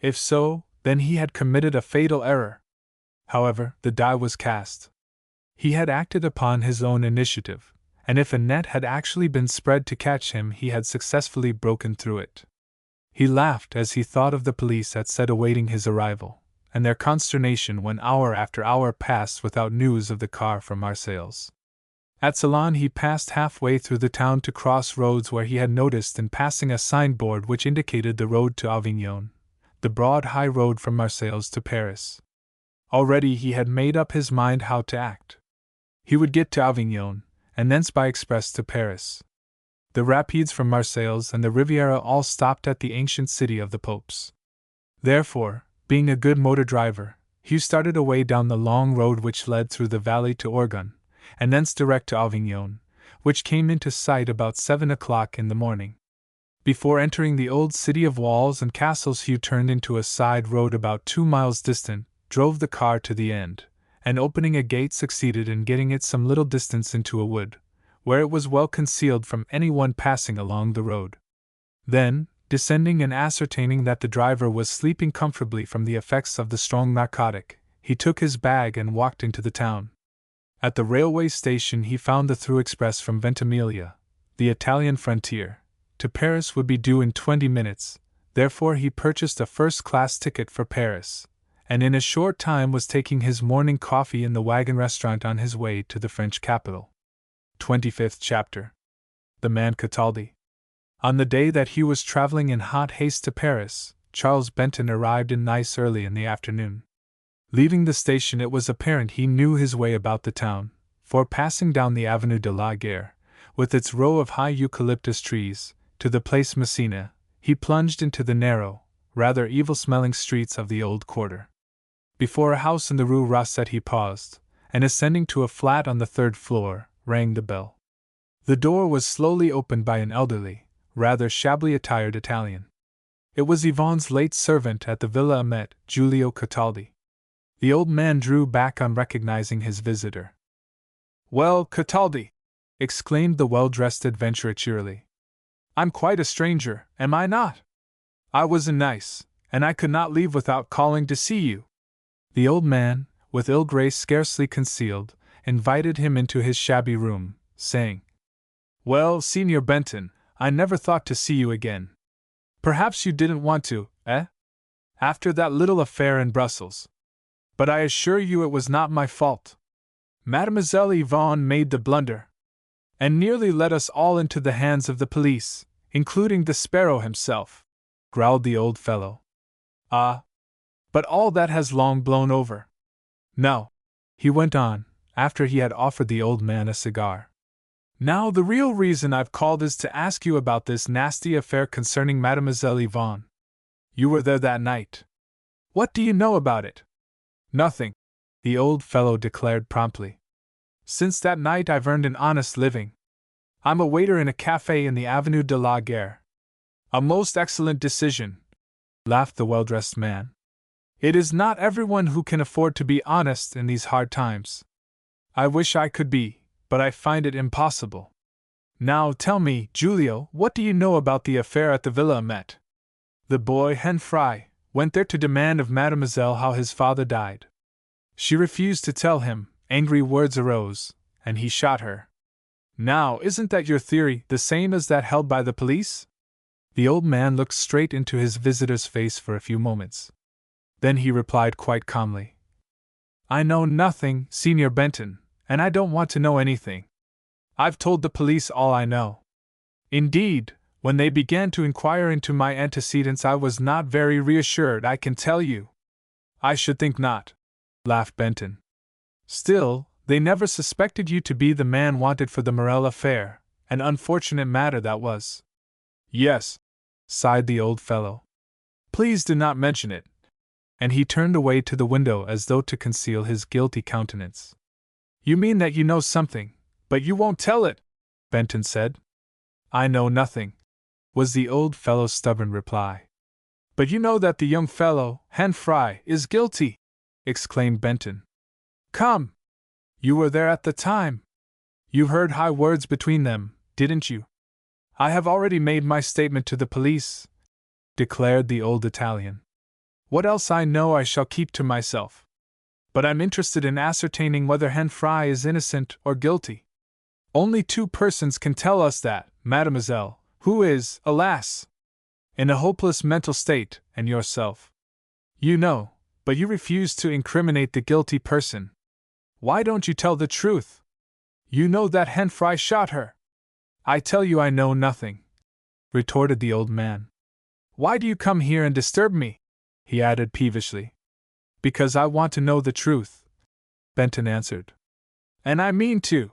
If so, then he had committed a fatal error. However, the die was cast. He had acted upon his own initiative, and if a net had actually been spread to catch him, he had successfully broken through it. He laughed as he thought of the police at set awaiting his arrival, and their consternation when hour after hour passed without news of the car from Marseilles. At Ceylon he passed halfway through the town to cross roads where he had noticed in passing a signboard which indicated the road to Avignon, the broad high road from Marseilles to Paris. Already he had made up his mind how to act. He would get to Avignon, and thence by express to Paris. The rapids from Marseilles and the Riviera all stopped at the ancient city of the Popes. Therefore, being a good motor driver, Hugh started away down the long road which led through the valley to Orgon, and thence direct to Avignon, which came into sight about 7 o'clock in the morning. Before entering the old city of walls and castles, Hugh turned into a side road about 2 miles distant, drove the car to the end, and opening a gate succeeded in getting it some little distance into a wood, where it was well concealed from anyone passing along the road. Then, descending and ascertaining that the driver was sleeping comfortably from the effects of the strong narcotic, he took his bag and walked into the town. At the railway station he found the through express from Ventimiglia, the Italian frontier, to Paris would be due in 20 minutes, therefore he purchased a first-class ticket for Paris, and in a short time was taking his morning coffee in the wagon restaurant on his way to the French capital. 25th chapter. The man Cataldi. On the day that Hugh was traveling in hot haste to Paris, Charles Benton arrived in Nice early in the afternoon. Leaving the station, it was apparent he knew his way about the town, for passing down the Avenue de la Guerre, with its row of high eucalyptus trees, to the Place Messina, he plunged into the narrow, rather evil-smelling streets of the old quarter. Before a house in the Rue Rosset he paused, and ascending to a flat on the 3rd floor, rang the bell. The door was slowly opened by an elderly, rather shabbily attired Italian. It was Yvonne's late servant at the Villa Amet, Giulio Cataldi. The old man drew back on recognizing his visitor. "Well, Cataldi," exclaimed the well-dressed adventurer cheerily, "I'm quite a stranger, am I not? I was in Nice, and I could not leave without calling to see you." The old man, with ill grace scarcely concealed, invited him into his shabby room, saying, "Well, Signor Benton, I never thought to see you again. Perhaps you didn't want to, eh? After that little affair in Brussels. But I assure you it was not my fault. Mademoiselle Yvonne made the blunder, and nearly led us all into the hands of the police, including the sparrow himself," growled the old fellow. "Ah! But all that has long blown over. Now," he went on, after he had offered the old man a cigar, "now the real reason I've called is to ask you about this nasty affair concerning Mademoiselle Yvonne. You were there that night. What do you know about it?" Nothing, the old fellow declared promptly. Since that night I've earned an honest living. I'm a waiter in a cafe in the Avenue de la Gare. A most excellent decision, laughed the well-dressed man. It is not everyone who can afford to be honest in these hard times. I wish I could be, but I find it impossible. Now tell me, Giulio, what do you know about the affair at the Villa Met? The boy, Hen Fry, went there to demand of Mademoiselle how his father died. She refused to tell him, angry words arose, and he shot her. Now, isn't that your theory, the same as that held by the police? The old man looked straight into his visitor's face for a few moments. Then he replied quite calmly. I know nothing, Signor Benton, and I don't want to know anything. I've told the police all I know. Indeed, when they began to inquire into my antecedents, I was not very reassured, I can tell you. I should think not, laughed Benton. Still, they never suspected you to be the man wanted for the Morel affair, an unfortunate matter that was. Yes, sighed the old fellow. Please do not mention it. And he turned away to the window as though to conceal his guilty countenance. You mean that you know something, but you won't tell it, Benton said. I know nothing, was the old fellow's stubborn reply. But you know that the young fellow, Hen Fry, is guilty, exclaimed Benton. Come! You were there at the time. You heard high words between them, didn't you? I have already made my statement to the police, declared the old Italian. What else I know I shall keep to myself. But I'm interested in ascertaining whether Hen Fry is innocent or guilty. Only two persons can tell us that, Mademoiselle, who is, alas, in a hopeless mental state, and yourself. You know, but you refuse to incriminate the guilty person. Why don't you tell the truth? You know that Hen Fry shot her. I tell you I know nothing, retorted the old man. Why do you come here and disturb me? He added peevishly. Because I want to know the truth, Benton answered. And I mean to.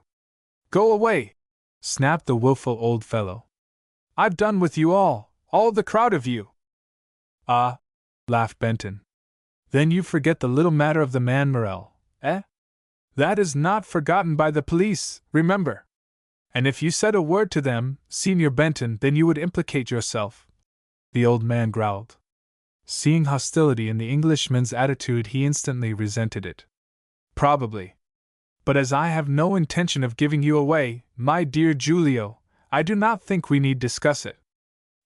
Go away, snapped the willful old fellow. I've done with you all the crowd of you. Ah, laughed Benton. Then you forget the little matter of the man Morel, eh? That is not forgotten by the police, remember. And if you said a word to them, Signor Benton, then you would implicate yourself. The old man growled. Seeing hostility in the Englishman's attitude, he instantly resented it. Probably. But as I have no intention of giving you away, my dear Giulio, I do not think we need discuss it.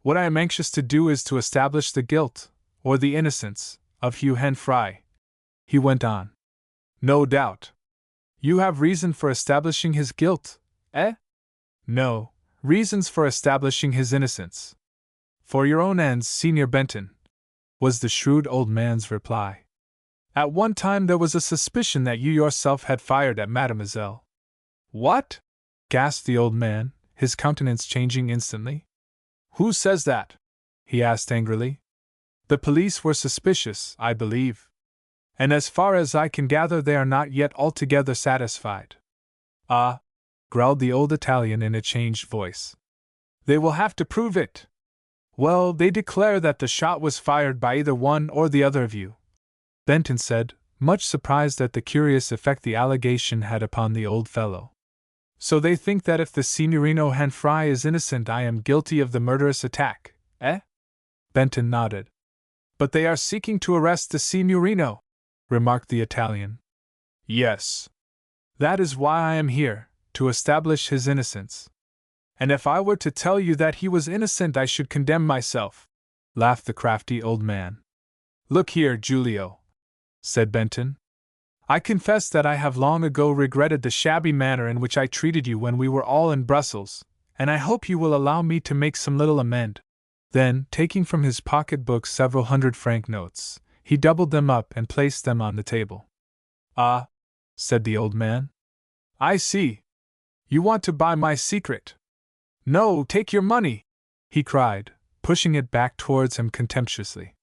What I am anxious to do is to establish the guilt, or the innocence, of Hugh Hen Fry, he went on. No doubt. You have reason for establishing his guilt, eh? No, reasons for establishing his innocence. For your own ends, Signor Benton, was the shrewd old man's reply. At one time there was a suspicion that you yourself had fired at Mademoiselle. What? Gasped the old man, his countenance changing instantly. Who says that? He asked angrily. The police were suspicious, I believe. And as far as I can gather, they are not yet altogether satisfied. Ah, growled the old Italian in a changed voice. They will have to prove it. Well, they declare that the shot was fired by either one or the other of you, Benton said, much surprised at the curious effect the allegation had upon the old fellow. So they think that if the Signorino Hen Fry is innocent, I am guilty of the murderous attack, eh? Benton nodded. But they are seeking to arrest the Signorino, remarked the Italian. Yes. That is why I am here, to establish his innocence. And if I were to tell you that he was innocent, I should condemn myself, laughed the crafty old man. Look here, Giulio, said Benton. I confess that I have long ago regretted the shabby manner in which I treated you when we were all in Brussels, and I hope you will allow me to make some little amend. Then, taking from his pocket-book several 100-franc notes, he doubled them up and placed them on the table. Ah, said the old man. I see. You want to buy my secret. No, take your money, he cried, pushing it back towards him contemptuously.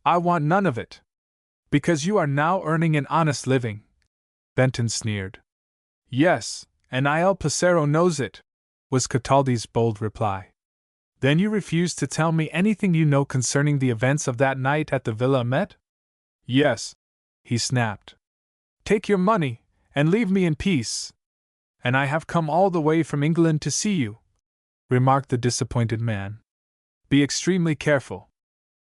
I want none of it. Because you are now earning an honest living, Benton sneered. Yes, and Il Passero knows it, was Cataldi's bold reply. Then you refuse to tell me anything you know concerning the events of that night at the Villa Met? Yes, he snapped. "Take your money, and leave me in peace." "And I have come all the way from England to see you," remarked the disappointed man. "Be extremely careful.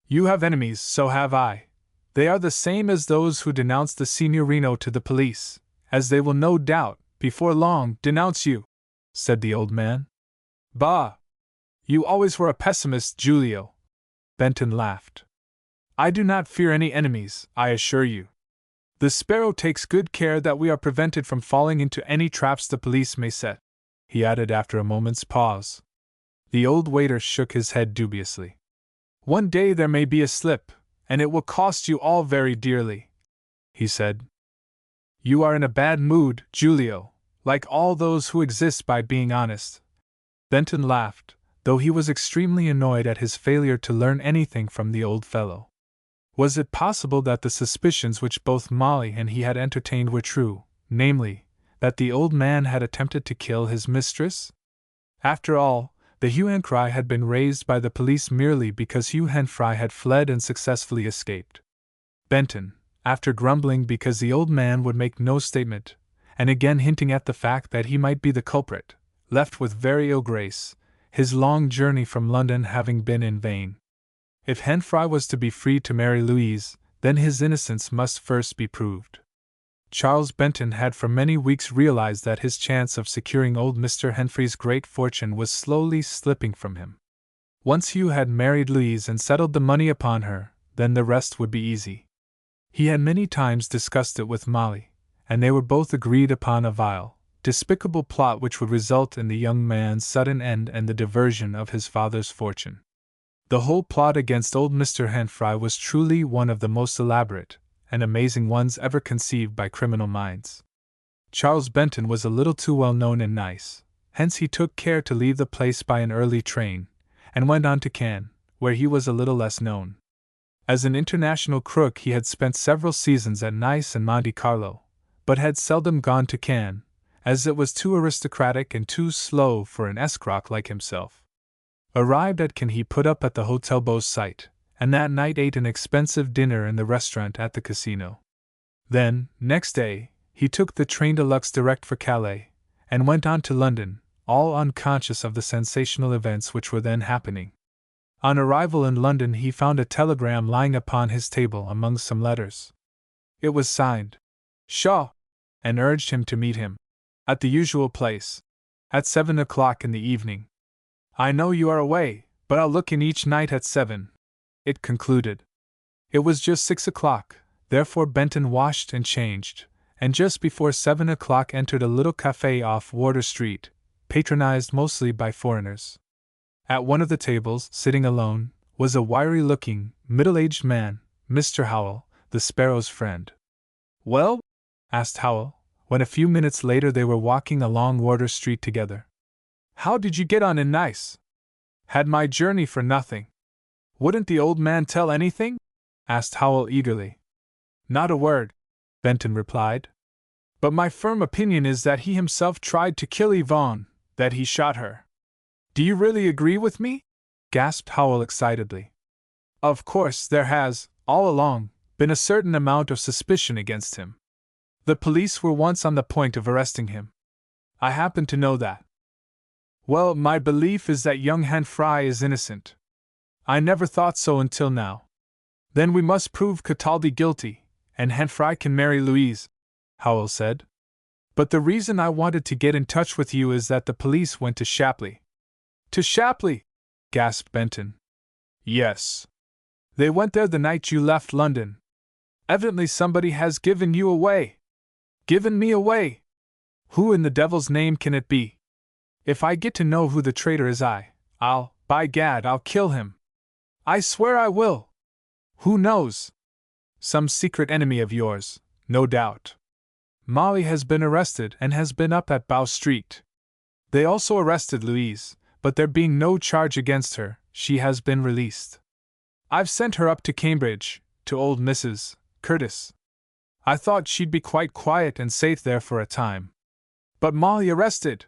You have enemies, so have I. They are the same as those who denounced the Signorino to the police, as they will no doubt, before long, denounce you," said the old man. "Bah! You always were a pessimist, Giulio." Benton laughed. "I do not fear any enemies, I assure you. The Sparrow takes good care that we are prevented from falling into any traps the police may set," he added after a moment's pause. The old waiter shook his head dubiously. "One day there may be a slip, and it will cost you all very dearly," he said. "You are in a bad mood, Giulio, like all those who exist by being honest." Benton laughed, though he was extremely annoyed at his failure to learn anything from the old fellow. Was it possible that the suspicions which both Molly and he had entertained were true, namely, that the old man had attempted to kill his mistress? After all, the hue and cry had been raised by the police merely because Hugh Henfrey had fled and successfully escaped. Benton, after grumbling because the old man would make no statement, and again hinting at the fact that he might be the culprit, left with very ill grace, his long journey from London having been in vain. If Henfrey was to be free to marry Louise, then his innocence must first be proved. Charles Benton had for many weeks realized that his chance of securing old Mr. Henfrey's great fortune was slowly slipping from him. Once Hugh had married Louise and settled the money upon her, then the rest would be easy. He had many times discussed it with Molly, and they were both agreed upon a vile, despicable plot which would result in the young man's sudden end and the diversion of his father's fortune. The whole plot against old Mr. Henfrey was truly one of the most elaborate and amazing ones ever conceived by criminal minds. Charles Benton was a little too well known and nice, hence he took care to leave the place by an early train, and went on to Cannes, where he was a little less known. As an international crook he had spent several seasons at Nice and Monte Carlo, but had seldom gone to Cannes, as it was too aristocratic and too slow for an escroc like himself. Arrived at Cannes he put up at the Hotel Beau Site, and that night ate an expensive dinner in the restaurant at the casino. Then, next day, he took the train de luxe direct for Calais, and went on to London, all unconscious of the sensational events which were then happening. On arrival in London he found a telegram lying upon his table among some letters. It was signed Shaw, and urged him to meet him at the usual place, at 7 o'clock in the evening. "I know you are away, but I'll look in each night at 7. It concluded. It was just 6 o'clock, therefore Benton washed and changed, and just before 7 o'clock entered a little café off Wardour Street, patronized mostly by foreigners. At one of the tables, sitting alone, was a wiry-looking, middle-aged man, Mr. Howell, the Sparrow's friend. "Well?" asked Howell, when a few minutes later they were walking along Wardour Street together. "How did you get on in Nice? Had my journey for nothing?" "Wouldn't the old man tell anything?" asked Howell eagerly. "Not a word," Benton replied. "But my firm opinion is that he himself tried to kill Yvonne, that he shot her." "Do you really agree with me?" gasped Howell excitedly. "Of course, there has, all along, been a certain amount of suspicion against him. The police were once on the point of arresting him. I happen to know that. Well, my belief is that young Henfrey is innocent. I never thought so until now. Then we must prove Cataldi guilty, and Henfrey can marry Louise," Howell said. "But the reason I wanted to get in touch with you is that the police went to Shapley." "To Shapley?" gasped Benton. "Yes. They went there the night you left London. Evidently somebody has given you away." "Given me away? Who in the devil's name can it be? If I get to know who the traitor is by gad, I'll kill him. I swear I will. Who knows? Some secret enemy of yours, no doubt. Molly has been arrested and has been up at Bow Street. They also arrested Louise, but there being no charge against her, she has been released. I've sent her up to Cambridge, to old Mrs. Curtis. I thought she'd be quite quiet and safe there for a time. But Molly arrested!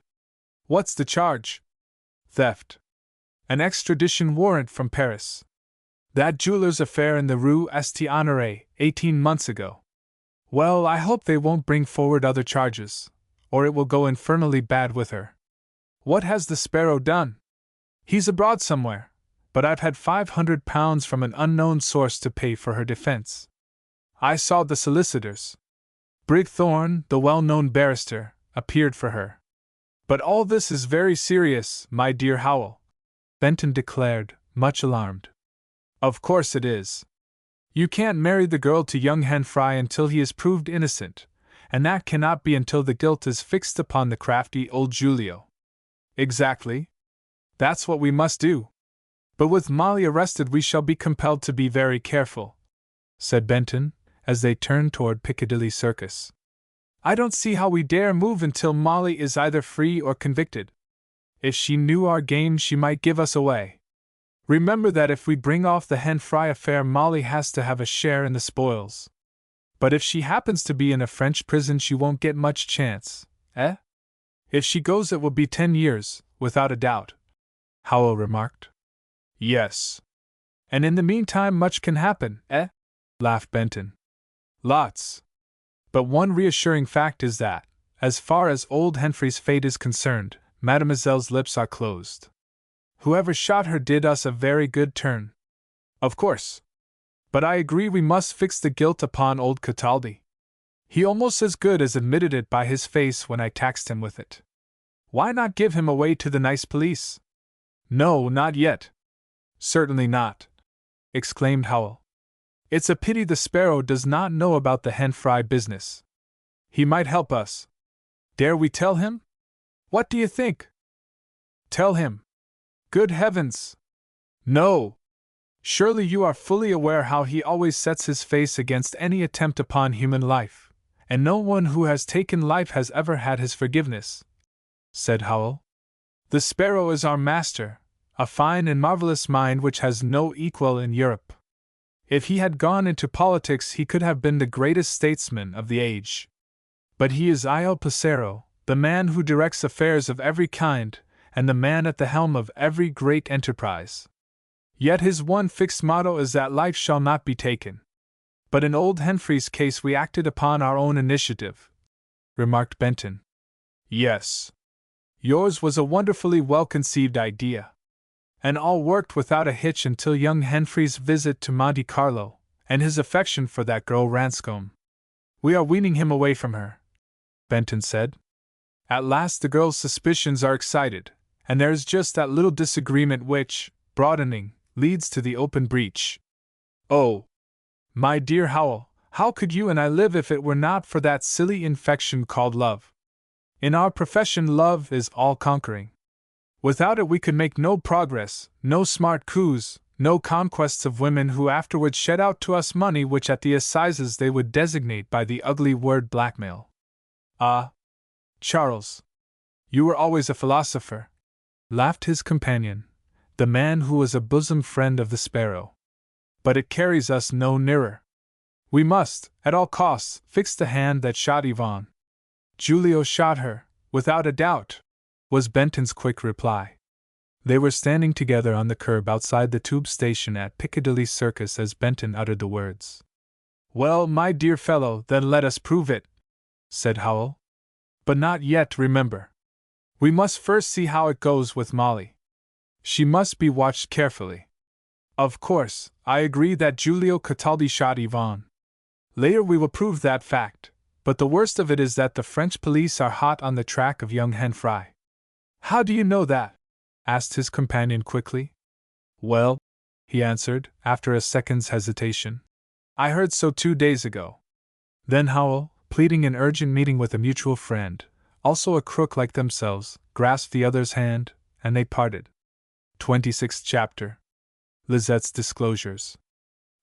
What's the charge? Theft. An extradition warrant from Paris. That jeweler's affair in the Rue St. Honoré, 18 months ago. Well, I hope they won't bring forward other charges, or it will go infernally bad with her. What has the Sparrow done? He's abroad somewhere, but I've had £500 from an unknown source to pay for her defense. I saw the solicitors. Brigg Thorne, the well-known barrister, appeared for her. But all this is very serious, my dear Howell, Benton declared, much alarmed. Of course it is. You can't marry the girl to young Henfrey until he is proved innocent, and that cannot be until the guilt is fixed upon the crafty old Giulio. Exactly. That's what we must do. But with Molly arrested we shall be compelled to be very careful, said Benton, as they turned toward Piccadilly Circus. I don't see how we dare move until Molly is either free or convicted. If she knew our game she might give us away. Remember that if we bring off the Henfrey affair Molly has to have a share in the spoils. But if she happens to be in a French prison she won't get much chance, eh? If she goes it will be 10 years, without a doubt, Howell remarked. Yes. And in the meantime much can happen, eh? Laughed Benton. Lots. But one reassuring fact is that, as far as old Henfrey's fate is concerned, Mademoiselle's lips are closed. Whoever shot her did us a very good turn. Of course. But I agree we must fix the guilt upon old Cataldi. He almost as good as admitted it by his face when I taxed him with it. Why not give him away to the nice police? No, not yet. Certainly not, exclaimed Howell. It's a pity the Sparrow does not know about the Henfrey business. He might help us. Dare we tell him? What do you think? Tell him. Good heavens! No! Surely you are fully aware how he always sets his face against any attempt upon human life, and no one who has taken life has ever had his forgiveness, said Howell. The Sparrow is our master, a fine and marvelous mind which has no equal in Europe. If he had gone into politics he could have been the greatest statesman of the age. But he is il Placero, the man who directs affairs of every kind, and the man at the helm of every great enterprise. Yet his one fixed motto is that life shall not be taken. But in old Henfrey's case we acted upon our own initiative, remarked Benton. Yes. Yours was a wonderfully well-conceived idea. And all worked without a hitch until young Henfrey's visit to Monte Carlo, and his affection for that girl Ranscombe. We are weaning him away from her, Benton said. At last the girl's suspicions are excited, and there is just that little disagreement which, broadening, leads to the open breach. Oh! My dear Howell, how could you and I live if it were not for that silly infection called love? In our profession love is all-conquering. Without it we could make no progress, no smart coups, no conquests of women who afterwards shed out to us money which at the assizes they would designate by the ugly word blackmail. Ah! Charles! You were always a philosopher, laughed his companion, the man who was a bosom friend of the Sparrow. But it carries us no nearer. We must, at all costs, fix the hand that shot Yvonne. Giulio shot her, without a doubt, was Benton's quick reply. They were standing together on the curb outside the tube station at Piccadilly Circus as Benton uttered the words. Well, my dear fellow, then let us prove it, said Howell. But not yet, remember. We must first see how it goes with Molly. She must be watched carefully. Of course, I agree that Giulio Cataldi shot Yvonne. Later we will prove that fact, but the worst of it is that the French police are hot on the track of young Henfrey. How do you know that? Asked his companion quickly. Well, he answered, after a second's hesitation. I heard so 2 days ago. Then Howell, pleading an urgent meeting with a mutual friend, also a crook like themselves, grasped the other's hand, and they parted. 26th chapter. Lizette's disclosures.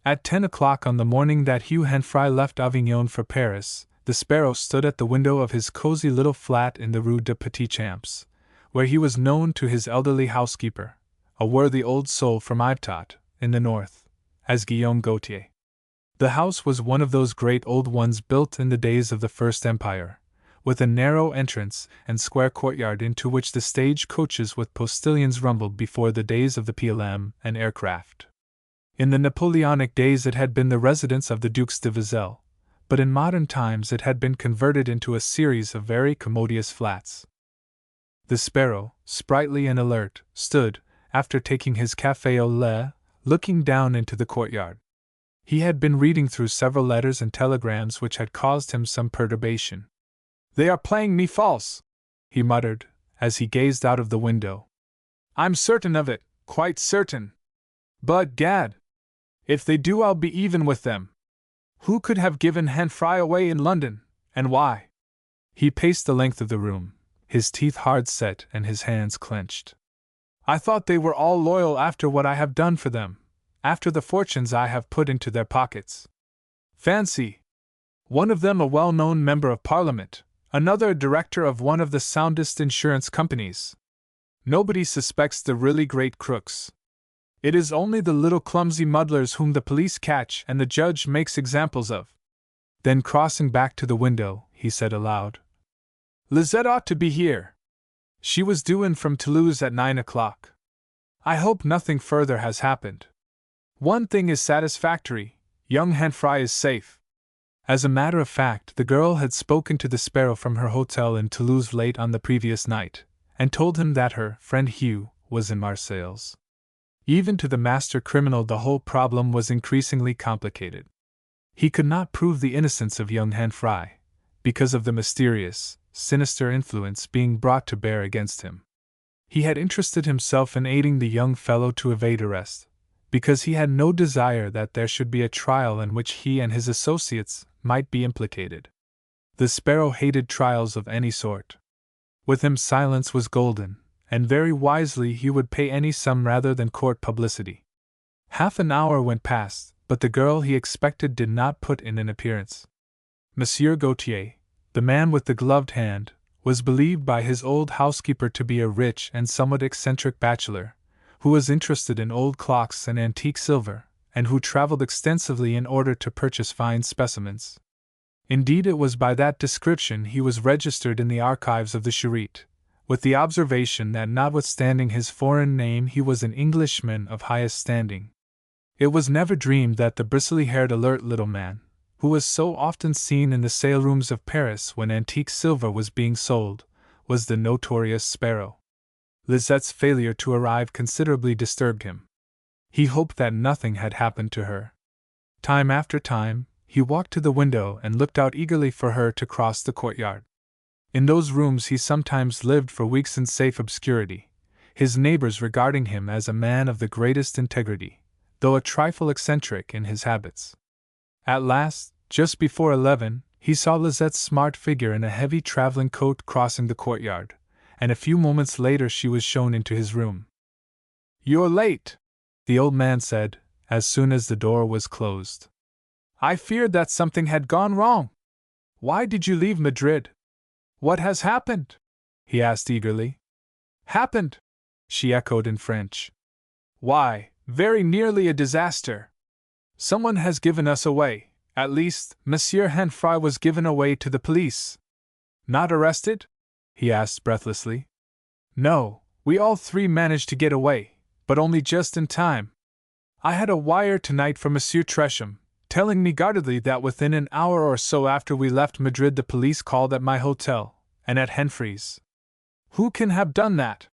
At 10 o'clock on the morning that Hugh Henfrey left Avignon for Paris, the Sparrow stood at the window of his cozy little flat in the Rue de Petit Champs, where he was known to his elderly housekeeper, a worthy old soul from Yvetot, in the north, as Guillaume Gautier. The house was one of those great old ones built in the days of the First Empire, with a narrow entrance and square courtyard into which the stage coaches with postilions rumbled before the days of the PLM and aircraft. In the Napoleonic days it had been the residence of the Dukes de Vizelle, but in modern times it had been converted into a series of very commodious flats. The sparrow, sprightly and alert, stood, after taking his café au lait, looking down into the courtyard. He had been reading through several letters and telegrams which had caused him some perturbation. "They are playing me false," he muttered, as he gazed out of the window. "I'm certain of it, quite certain. But, gad! If they do, I'll be even with them. Who could have given Henfrey away in London, and why?" He paced the length of the room, his teeth hard set and his hands clenched. "I thought they were all loyal after what I have done for them, after the fortunes I have put into their pockets. Fancy! One of them a well-known member of Parliament, another a director of one of the soundest insurance companies. Nobody suspects the really great crooks. It is only the little clumsy muddlers whom the police catch and the judge makes examples of." Then, crossing back to the window, he said aloud, "Lisette ought to be here. She was due in from Toulouse at 9 o'clock. I hope nothing further has happened. One thing is satisfactory, young Henfrey is safe." As a matter of fact, the girl had spoken to the sparrow from her hotel in Toulouse late on the previous night, and told him that her friend Hugh was in Marseilles. Even to the master criminal the whole problem was increasingly complicated. He could not prove the innocence of young Henfrey, because of the mysterious, sinister influence being brought to bear against him. He had interested himself in aiding the young fellow to evade arrest, because he had no desire that there should be a trial in which he and his associates might be implicated. The sparrow hated trials of any sort. With him silence was golden, and very wisely he would pay any sum rather than court publicity. Half an hour went past, but the girl he expected did not put in an appearance. Monsieur Gautier, the man with the gloved hand, was believed by his old housekeeper to be a rich and somewhat eccentric bachelor, who was interested in old clocks and antique silver, and who traveled extensively in order to purchase fine specimens. Indeed, it was by that description he was registered in the archives of the Charite, with the observation that notwithstanding his foreign name he was an Englishman of highest standing. It was never dreamed that the bristly-haired alert little man, who was so often seen in the sale-rooms of Paris when antique silver was being sold, was the notorious sparrow. Lisette's failure to arrive considerably disturbed him. He hoped that nothing had happened to her. Time after time, he walked to the window and looked out eagerly for her to cross the courtyard. In those rooms he sometimes lived for weeks in safe obscurity, his neighbors regarding him as a man of the greatest integrity, though a trifle eccentric in his habits. At last, just before 11, he saw Lisette's smart figure in a heavy traveling coat crossing the courtyard, and a few moments later she was shown into his room. "You're late," the old man said, as soon as the door was closed. "I feared that something had gone wrong. Why did you leave Madrid? What has happened?" he asked eagerly. "Happened?" she echoed in French. "Why, very nearly a disaster. Someone has given us away, at least, Monsieur Henfrey was given away to the police." "Not arrested?" he asked breathlessly. "No, we all three managed to get away, but only just in time. I had a wire tonight from Monsieur Tresham, telling me guardedly that within an hour or so after we left Madrid the police called at my hotel, and at Henfrey's." "Who can have done that?"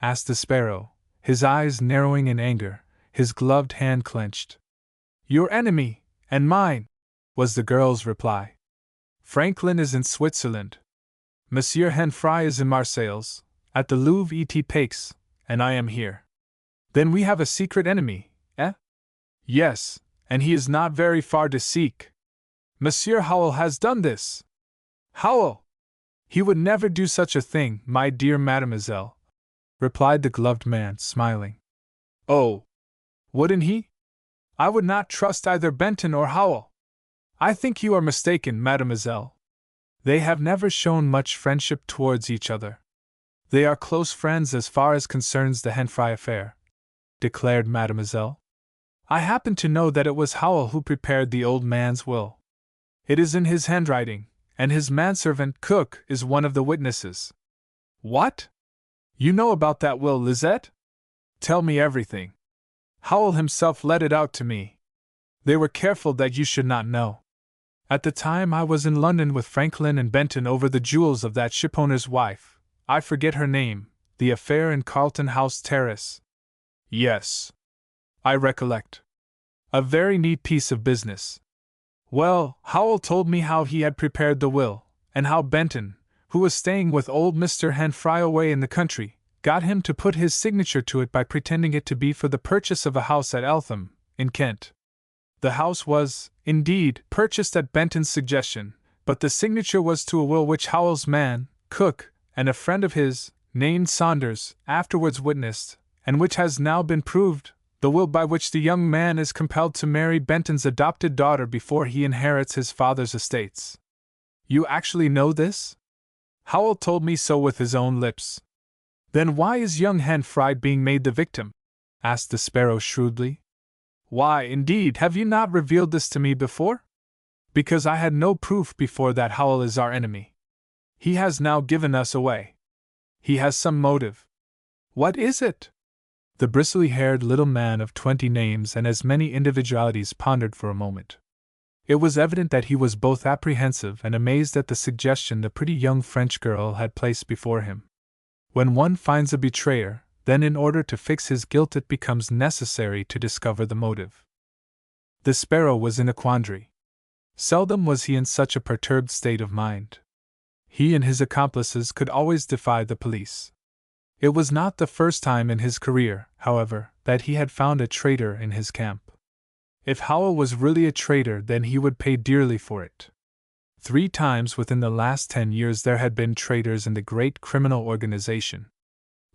asked the sparrow, his eyes narrowing in anger, his gloved hand clenched. "Your enemy, and mine," was the girl's reply. "Franklin is in Switzerland. Monsieur Henfrey is in Marseilles, at the Louvre et Paix, and I am here." "Then we have a secret enemy, eh?" "Yes, and he is not very far to seek. Monsieur Howell has done this." "Howell! He would never do such a thing, my dear mademoiselle," replied the gloved man, smiling. "Oh, wouldn't he? I would not trust either Benton or Howell." "I think you are mistaken, mademoiselle. They have never shown much friendship towards each other." "They are close friends as far as concerns the Henfrey affair," declared mademoiselle. "I happen to know that it was Howell who prepared the old man's will. It is in his handwriting, and his manservant Cook is one of the witnesses." "What? You know about that will, Lisette? Tell me everything." "Howell himself let it out to me. They were careful that you should not know." At the time I was in London with Franklin and Benton over the jewels of that shipowner's wife, I forget her name, the affair in Carlton House Terrace. Yes. I recollect. A very neat piece of business. Well, Howell told me how he had prepared the will, and how Benton, who was staying with old Mr. Henfry away in the country, got him to put his signature to it by pretending it to be for the purchase of a house at Eltham, in Kent. The house was, indeed, purchased at Benton's suggestion, but the signature was to a will which Howell's man, Cook, and a friend of his, named Saunders, afterwards witnessed, and which has now been proved, the will by which the young man is compelled to marry Benton's adopted daughter before he inherits his father's estates. You actually know this? Howell told me so with his own lips. Then why is young Henfry being made the victim? Asked the Sparrow shrewdly. Why, indeed, have you not revealed this to me before? Because I had no proof before that Howell is our enemy. He has now given us away. He has some motive. What is it? The bristly-haired little man of 20 names and as many individualities pondered for a moment. It was evident that he was both apprehensive and amazed at the suggestion the pretty young French girl had placed before him. When one finds a betrayer, then in order to fix his guilt it becomes necessary to discover the motive. The Sparrow was in a quandary. Seldom was he in such a perturbed state of mind. He and his accomplices could always defy the police. It was not the first time in his career, however, that he had found a traitor in his camp. If Howell was really a traitor, then he would pay dearly for it. 3 times within the last 10 years there had been traitors in the great criminal organization.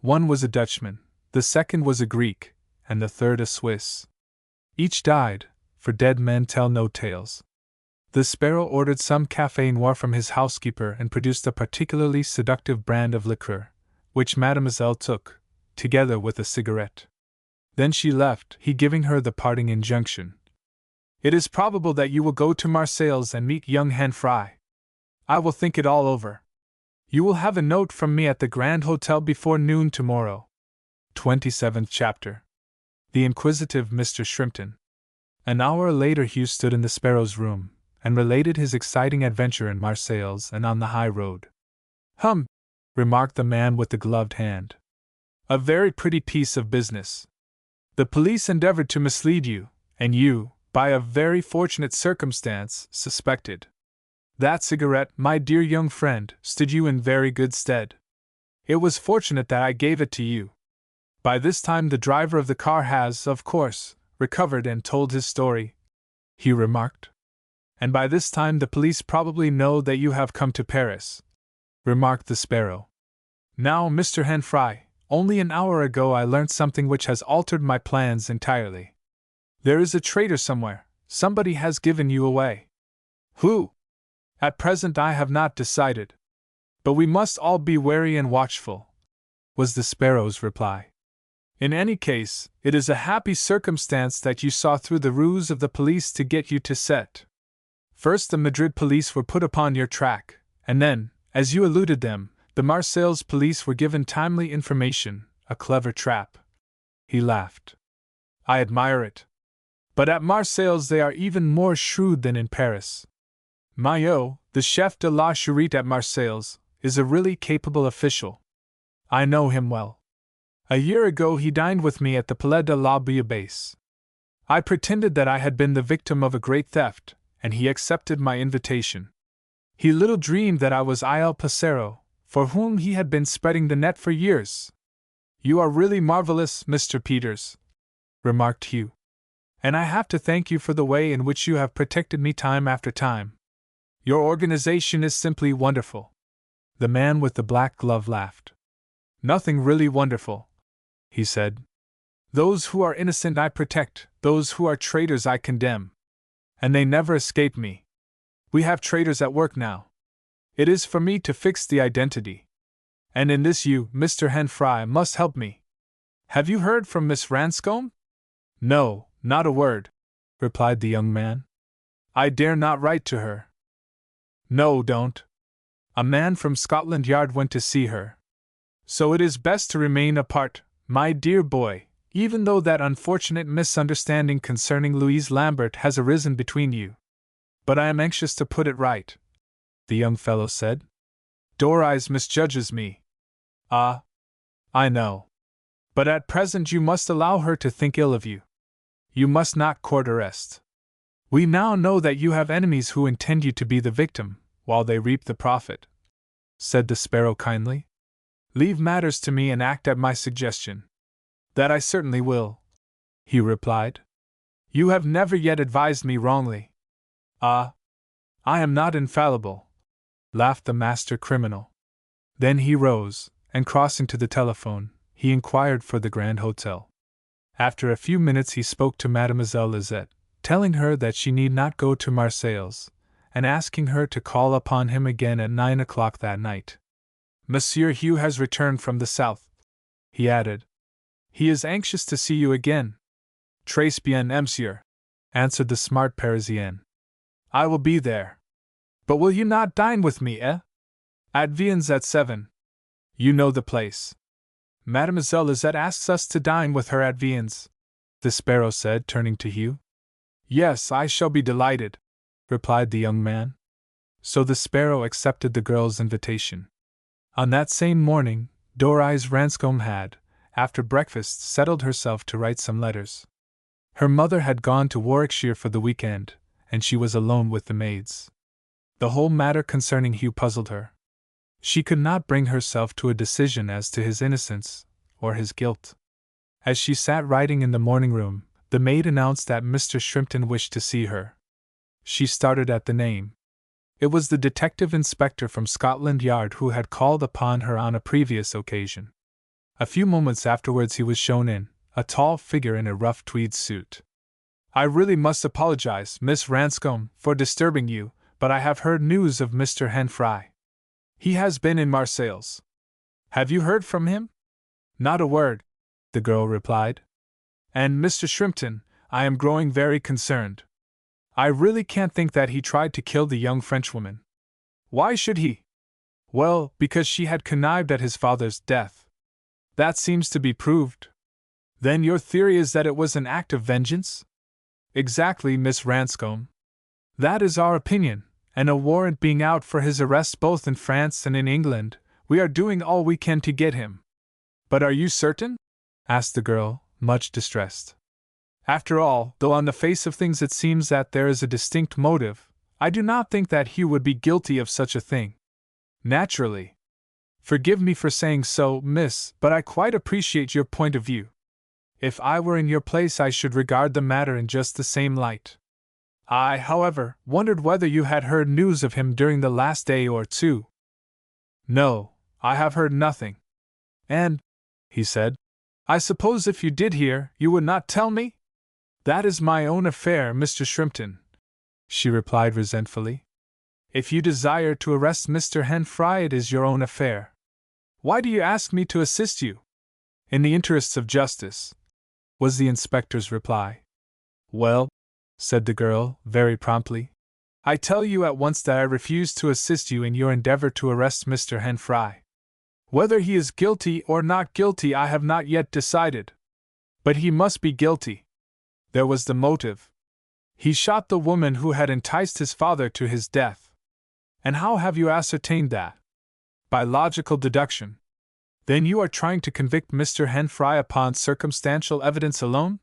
One was a Dutchman, the second was a Greek, and the third a Swiss. Each died, for dead men tell no tales. The Sparrow ordered some café noir from his housekeeper and produced a particularly seductive brand of liqueur, which Mademoiselle took, together with a cigarette. Then she left, he giving her the parting injunction. It is probable that you will go to Marseilles and meet young Henfry. I will think it all over. You will have a note from me at the Grand Hotel before noon tomorrow. 27th chapter. The Inquisitive Mr. Shrimpton. An hour later Hugh stood in the Sparrow's room, and related his exciting adventure in Marseilles and on the high road. Hum! Remarked the man with the gloved hand. A very pretty piece of business. The police endeavored to mislead you, and you, by a very fortunate circumstance, suspected. That cigarette, my dear young friend, stood you in very good stead. It was fortunate that I gave it to you. By this time the driver of the car has, of course, recovered and told his story, he remarked. And by this time the police probably know that you have come to Paris, remarked the Sparrow. Now, Mr. Henfry, only an hour ago I learnt something which has altered my plans entirely. There is a traitor somewhere. Somebody has given you away. Who? At present I have not decided. But we must all be wary and watchful, was the Sparrow's reply. In any case, it is a happy circumstance that you saw through the ruse of the police to get you to set. First the Madrid police were put upon your track, and then, as you eluded them, the Marseilles police were given timely information, a clever trap. He laughed. I admire it. But at Marseilles they are even more shrewd than in Paris. Maillot, the chef de la Charite at Marseilles, is a really capable official. I know him well. A year ago he dined with me at the Palais de la Bouillabaisse. I pretended that I had been the victim of a great theft, and he accepted my invitation. He little dreamed that I was Il Passero, for whom he had been spreading the net for years. You are really marvelous, Mr. Peters, remarked Hugh. And I have to thank you for the way in which you have protected me time after time. Your organization is simply wonderful. The man with the black glove laughed. Nothing really wonderful, he said. Those who are innocent I protect, those who are traitors I condemn. And they never escape me. We have traitors at work now. It is for me to fix the identity. And in this you, Mr. Henfry, must help me. Have you heard from Miss Ranscombe? No, not a word, replied the young man. I dare not write to her. No, don't. A man from Scotland Yard went to see her. So it is best to remain apart, my dear boy, even though that unfortunate misunderstanding concerning Louise Lambert has arisen between you. But I am anxious to put it right, the young fellow said. Doris misjudges me. Ah, I know. But at present you must allow her to think ill of you. You must not court arrest. We now know that you have enemies who intend you to be the victim, while they reap the profit, said the sparrow kindly. Leave matters to me and act at my suggestion. That I certainly will, he replied. You have never yet advised me wrongly. Ah, I am not infallible, laughed the master criminal. Then he rose, and crossing to the telephone, he inquired for the Grand Hotel. After a few minutes he spoke to Mademoiselle Lisette, telling her that she need not go to Marseilles, and asking her to call upon him again at 9 o'clock that night. Monsieur Hugh has returned from the south, he added. He is anxious to see you again. Très bien, monsieur, answered the smart Parisienne. I will be there. But will you not dine with me, eh? At Vian's at 7. You know the place. Mademoiselle Lisette asks us to dine with her at Vian's, the sparrow said, turning to Hugh. Yes, I shall be delighted, replied the young man. So the sparrow accepted the girl's invitation. On that same morning, Doris Ranscombe had, after breakfast, settled herself to write some letters. Her mother had gone to Warwickshire for the weekend, and she was alone with the maids. The whole matter concerning Hugh puzzled her. She could not bring herself to a decision as to his innocence or his guilt. As she sat writing in the morning room, the maid announced that Mr. Shrimpton wished to see her. She started at the name. It was the detective inspector from Scotland Yard who had called upon her on a previous occasion. A few moments afterwards he was shown in, a tall figure in a rough tweed suit. I really must apologize, Miss Ranscombe, for disturbing you, but I have heard news of Mr. Henfrey. He has been in Marseilles. Have you heard from him? Not a word, the girl replied. And Mr. Shrimpton, I am growing very concerned. I really can't think that he tried to kill the young Frenchwoman. Why should he? Well, because she had connived at his father's death. That seems to be proved. Then your theory is that it was an act of vengeance? Exactly, Miss Ranscombe. That is our opinion, and a warrant being out for his arrest both in France and in England, we are doing all we can to get him. But are you certain? Asked the girl, much distressed. After all, though on the face of things it seems that there is a distinct motive, I do not think that Hugh would be guilty of such a thing. Naturally. Forgive me for saying so, miss, but I quite appreciate your point of view. If I were in your place I should regard the matter in just the same light. I, however, wondered whether you had heard news of him during the last day or two. No, I have heard nothing. And, he said, I suppose if you did hear, you would not tell me? That is my own affair, Mr. Shrimpton, she replied resentfully. If you desire to arrest Mr. Henfrey, it is your own affair. Why do you ask me to assist you? In the interests of justice, was the inspector's reply. Well, said the girl, very promptly, I tell you at once that I refuse to assist you in your endeavor to arrest Mr. Henfrey. Whether he is guilty or not guilty I have not yet decided. But he must be guilty. There was the motive. He shot the woman who had enticed his father to his death. And how have you ascertained that? By logical deduction. Then you are trying to convict Mr. Henfrey upon circumstantial evidence alone?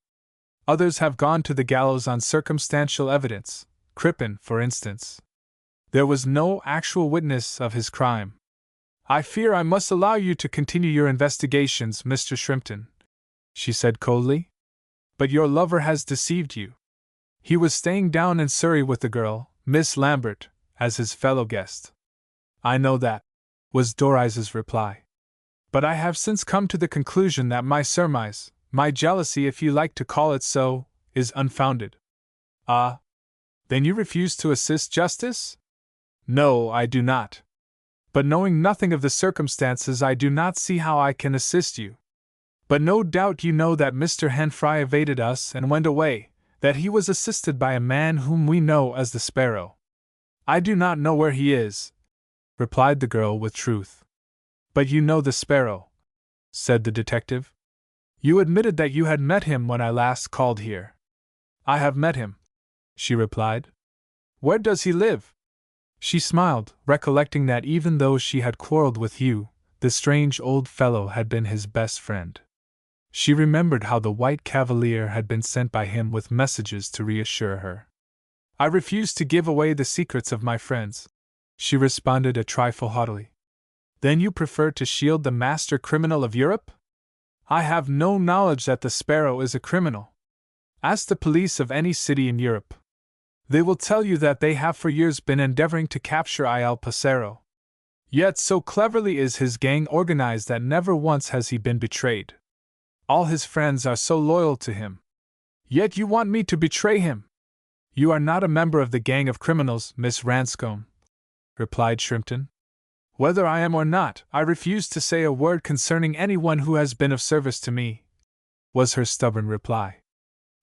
Others have gone to the gallows on circumstantial evidence, Crippen, for instance. There was no actual witness of his crime. I fear I must allow you to continue your investigations, Mr. Shrimpton, she said coldly. But your lover has deceived you. He was staying down in Surrey with the girl, Miss Lambert, as his fellow guest. I know that, was Doris's reply. But I have since come to the conclusion that my surmise, my jealousy if you like to call it so, is unfounded. Ah? Then you refuse to assist justice? No, I do not. But knowing nothing of the circumstances I do not see how I can assist you. But no doubt you know that Mr. Henfrey evaded us and went away, that he was assisted by a man whom we know as the Sparrow. I do not know where he is, replied the girl with truth. But you know the Sparrow, said the detective. You admitted that you had met him when I last called here. I have met him, she replied. Where does he live? She smiled, recollecting that even though she had quarreled with Hugh, the strange old fellow had been his best friend. She remembered how the White Cavalier had been sent by him with messages to reassure her. I refuse to give away the secrets of my friends, she responded a trifle haughtily. Then you prefer to shield the master criminal of Europe? I have no knowledge that the Sparrow is a criminal. Ask the police of any city in Europe. They will tell you that they have for years been endeavoring to capture Il Passero. Yet so cleverly is his gang organized that never once has he been betrayed. All his friends are so loyal to him. Yet you want me to betray him? You are not a member of the gang of criminals, Miss Ranscombe, replied Shrimpton. Whether I am or not, I refuse to say a word concerning anyone who has been of service to me, was her stubborn reply.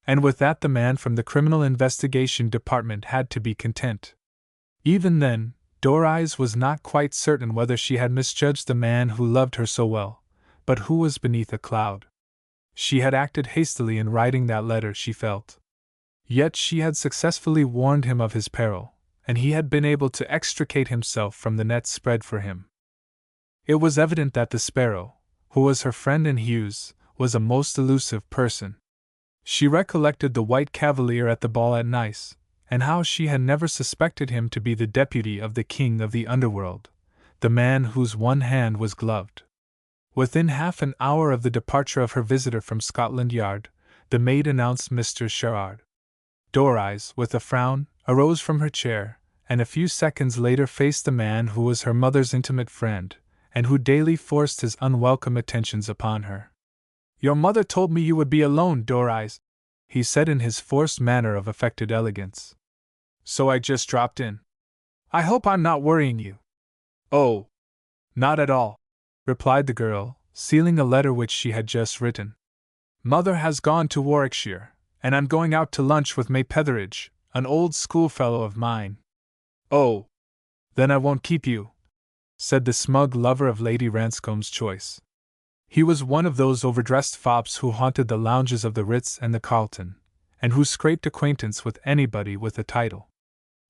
And with that the man from the Criminal Investigation Department had to be content. Even then, Doris was not quite certain whether she had misjudged the man who loved her so well, but who was beneath a cloud. She had acted hastily in writing that letter, she felt. Yet she had successfully warned him of his peril, and he had been able to extricate himself from the net spread for him. It was evident that the Sparrow, who was her friend and Hugh's, was a most elusive person. She recollected the White Cavalier at the ball at Nice, and how she had never suspected him to be the deputy of the king of the underworld, the man whose one hand was gloved. Within half an hour of the departure of her visitor from Scotland Yard, the maid announced Mr. Sherard. Doris, with a frown, arose from her chair, and a few seconds later faced the man who was her mother's intimate friend, and who daily forced his unwelcome attentions upon her. Your mother told me you would be alone, Doris, he said in his forced manner of affected elegance. So I just dropped in. I hope I'm not worrying you. Oh, not at all, replied the girl, sealing a letter which she had just written. Mother has gone to Warwickshire, and I'm going out to lunch with May Petheridge, an old schoolfellow of mine. Oh, then I won't keep you, said the smug lover of Lady Ranscombe's choice. He was one of those overdressed fops who haunted the lounges of the Ritz and the Carlton, and who scraped acquaintance with anybody with a title.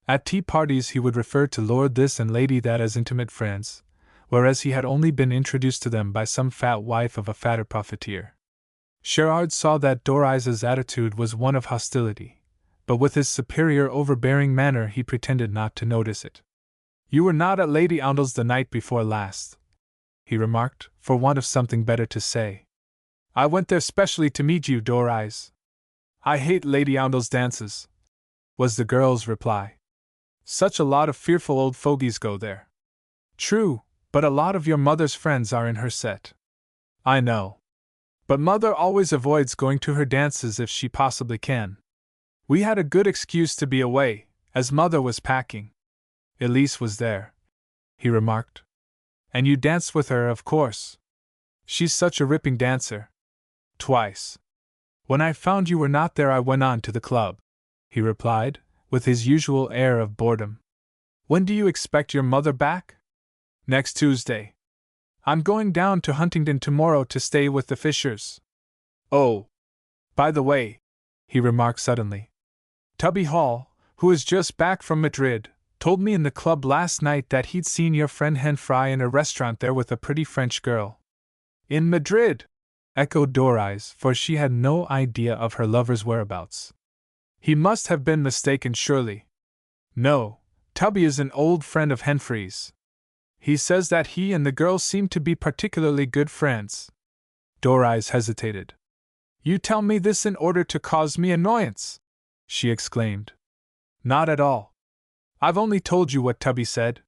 At tea parties he would refer to Lord This and Lady That as intimate friends, whereas he had only been introduced to them by some fat wife of a fatter profiteer. Sherard saw that Doris's attitude was one of hostility, but with his superior overbearing manner he pretended not to notice it. You were not at Lady Oundle's the night before last, he remarked, for want of something better to say. I went there specially to meet you, Doris. I hate Lady Oundle's dances, was the girl's reply. Such a lot of fearful old fogies go there. True, but a lot of your mother's friends are in her set. I know. But Mother always avoids going to her dances if she possibly can. We had a good excuse to be away, as Mother was packing. Elise was there, he remarked. And you danced with her, of course. She's such a ripping dancer. Twice. When I found you were not there, I went on to the club, he replied, with his usual air of boredom. When do you expect your mother back? Next Tuesday. I'm going down to Huntingdon tomorrow to stay with the Fishers. Oh, by the way, he remarked suddenly, Tubby Hall, who is just back from Madrid, told me in the club last night that he'd seen your friend Henfry in a restaurant there with a pretty French girl. In Madrid? Echoed Doris, for she had no idea of her lover's whereabouts. He must have been mistaken, surely. No, Tubby is an old friend of Henfry's. He says that he and the girl seem to be particularly good friends. Doris hesitated. You tell me this in order to cause me annoyance, she exclaimed. Not at all. I've only told you what Tubby said.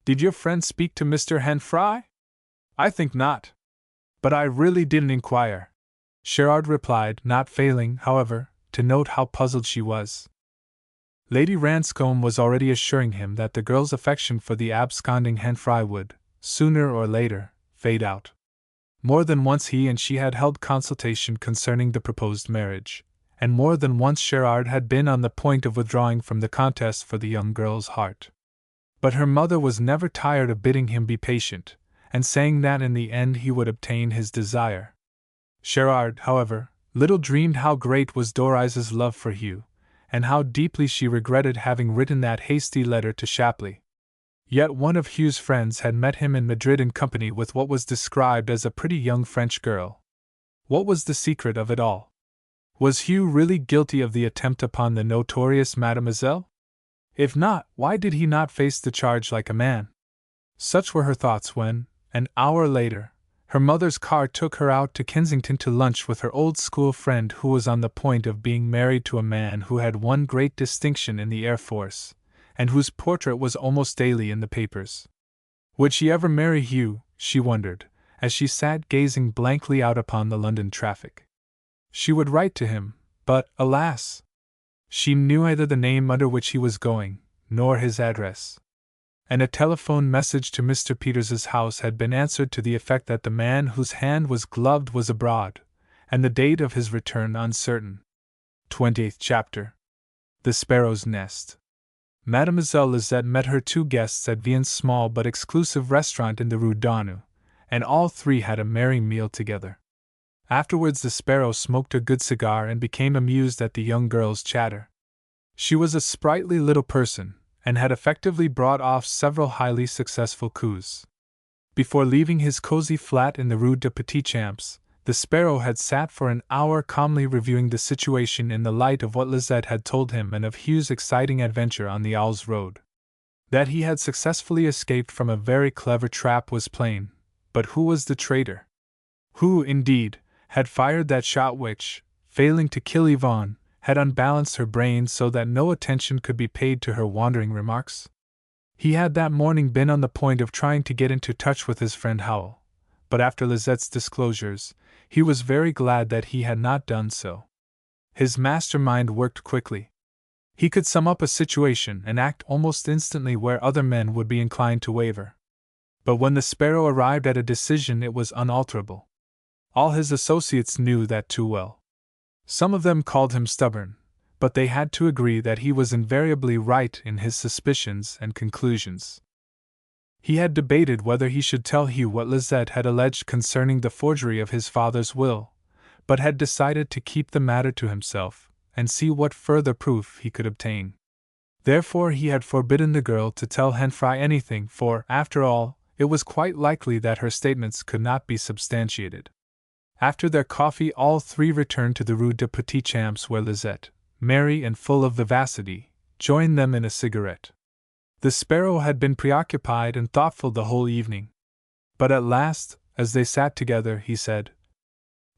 Did your friend speak to Mr. Henfry? I think not. But I really didn't inquire, Sherard replied, not failing, however, to note how puzzled she was. Lady Ranscombe was already assuring him that the girl's affection for the absconding Henfry would, sooner or later, fade out. More than once he and she had held consultation concerning the proposed marriage, and more than once Sherard had been on the point of withdrawing from the contest for the young girl's heart. But her mother was never tired of bidding him be patient, and saying that in the end he would obtain his desire. Sherard, however, little dreamed how great was Doris's love for Hugh, and how deeply she regretted having written that hasty letter to Shapley. Yet one of Hugh's friends had met him in Madrid in company with what was described as a pretty young French girl. What was the secret of it all? Was Hugh really guilty of the attempt upon the notorious Mademoiselle? If not, why did he not face the charge like a man? Such were her thoughts when, an hour later, her mother's car took her out to Kensington to lunch with her old school friend who was on the point of being married to a man who had won great distinction in the Air Force, and whose portrait was almost daily in the papers. Would she ever marry Hugh, she wondered, as she sat gazing blankly out upon the London traffic. She would write to him, but, alas! She knew neither the name under which he was going, nor his address. And a telephone message to Mr. Peters's house had been answered to the effect that the man whose hand was gloved was abroad, and the date of his return uncertain. 28th chapter. The Sparrow's Nest. Mademoiselle Lisette met her two guests at Vian's small but exclusive restaurant in the Rue d'Arnoux, and all three had a merry meal together. Afterwards the Sparrow smoked a good cigar and became amused at the young girl's chatter. She was a sprightly little person, and had effectively brought off several highly successful coups. Before leaving his cozy flat in the Rue de Petit Champs, the Sparrow had sat for an hour calmly reviewing the situation in the light of what Lisette had told him and of Hugh's exciting adventure on the Owl's Road. That he had successfully escaped from a very clever trap was plain, but who was the traitor? Who, indeed, had fired that shot which, failing to kill Yvonne, had unbalanced her brain so that no attention could be paid to her wandering remarks? He had that morning been on the point of trying to get into touch with his friend Howell, but after Lisette's disclosures, he was very glad that he had not done so. His mastermind worked quickly. He could sum up a situation and act almost instantly where other men would be inclined to waver. But when the Sparrow arrived at a decision, it was unalterable. All his associates knew that too well. Some of them called him stubborn, but they had to agree that he was invariably right in his suspicions and conclusions. He had debated whether he should tell Hugh what Lisette had alleged concerning the forgery of his father's will, but had decided to keep the matter to himself and see what further proof he could obtain. Therefore he had forbidden the girl to tell Henfrey anything, for, after all, it was quite likely that her statements could not be substantiated. After their coffee all three returned to the Rue de Petit Champs where Lisette, merry and full of vivacity, joined them in a cigarette. The Sparrow had been preoccupied and thoughtful the whole evening. But at last, as they sat together, he said,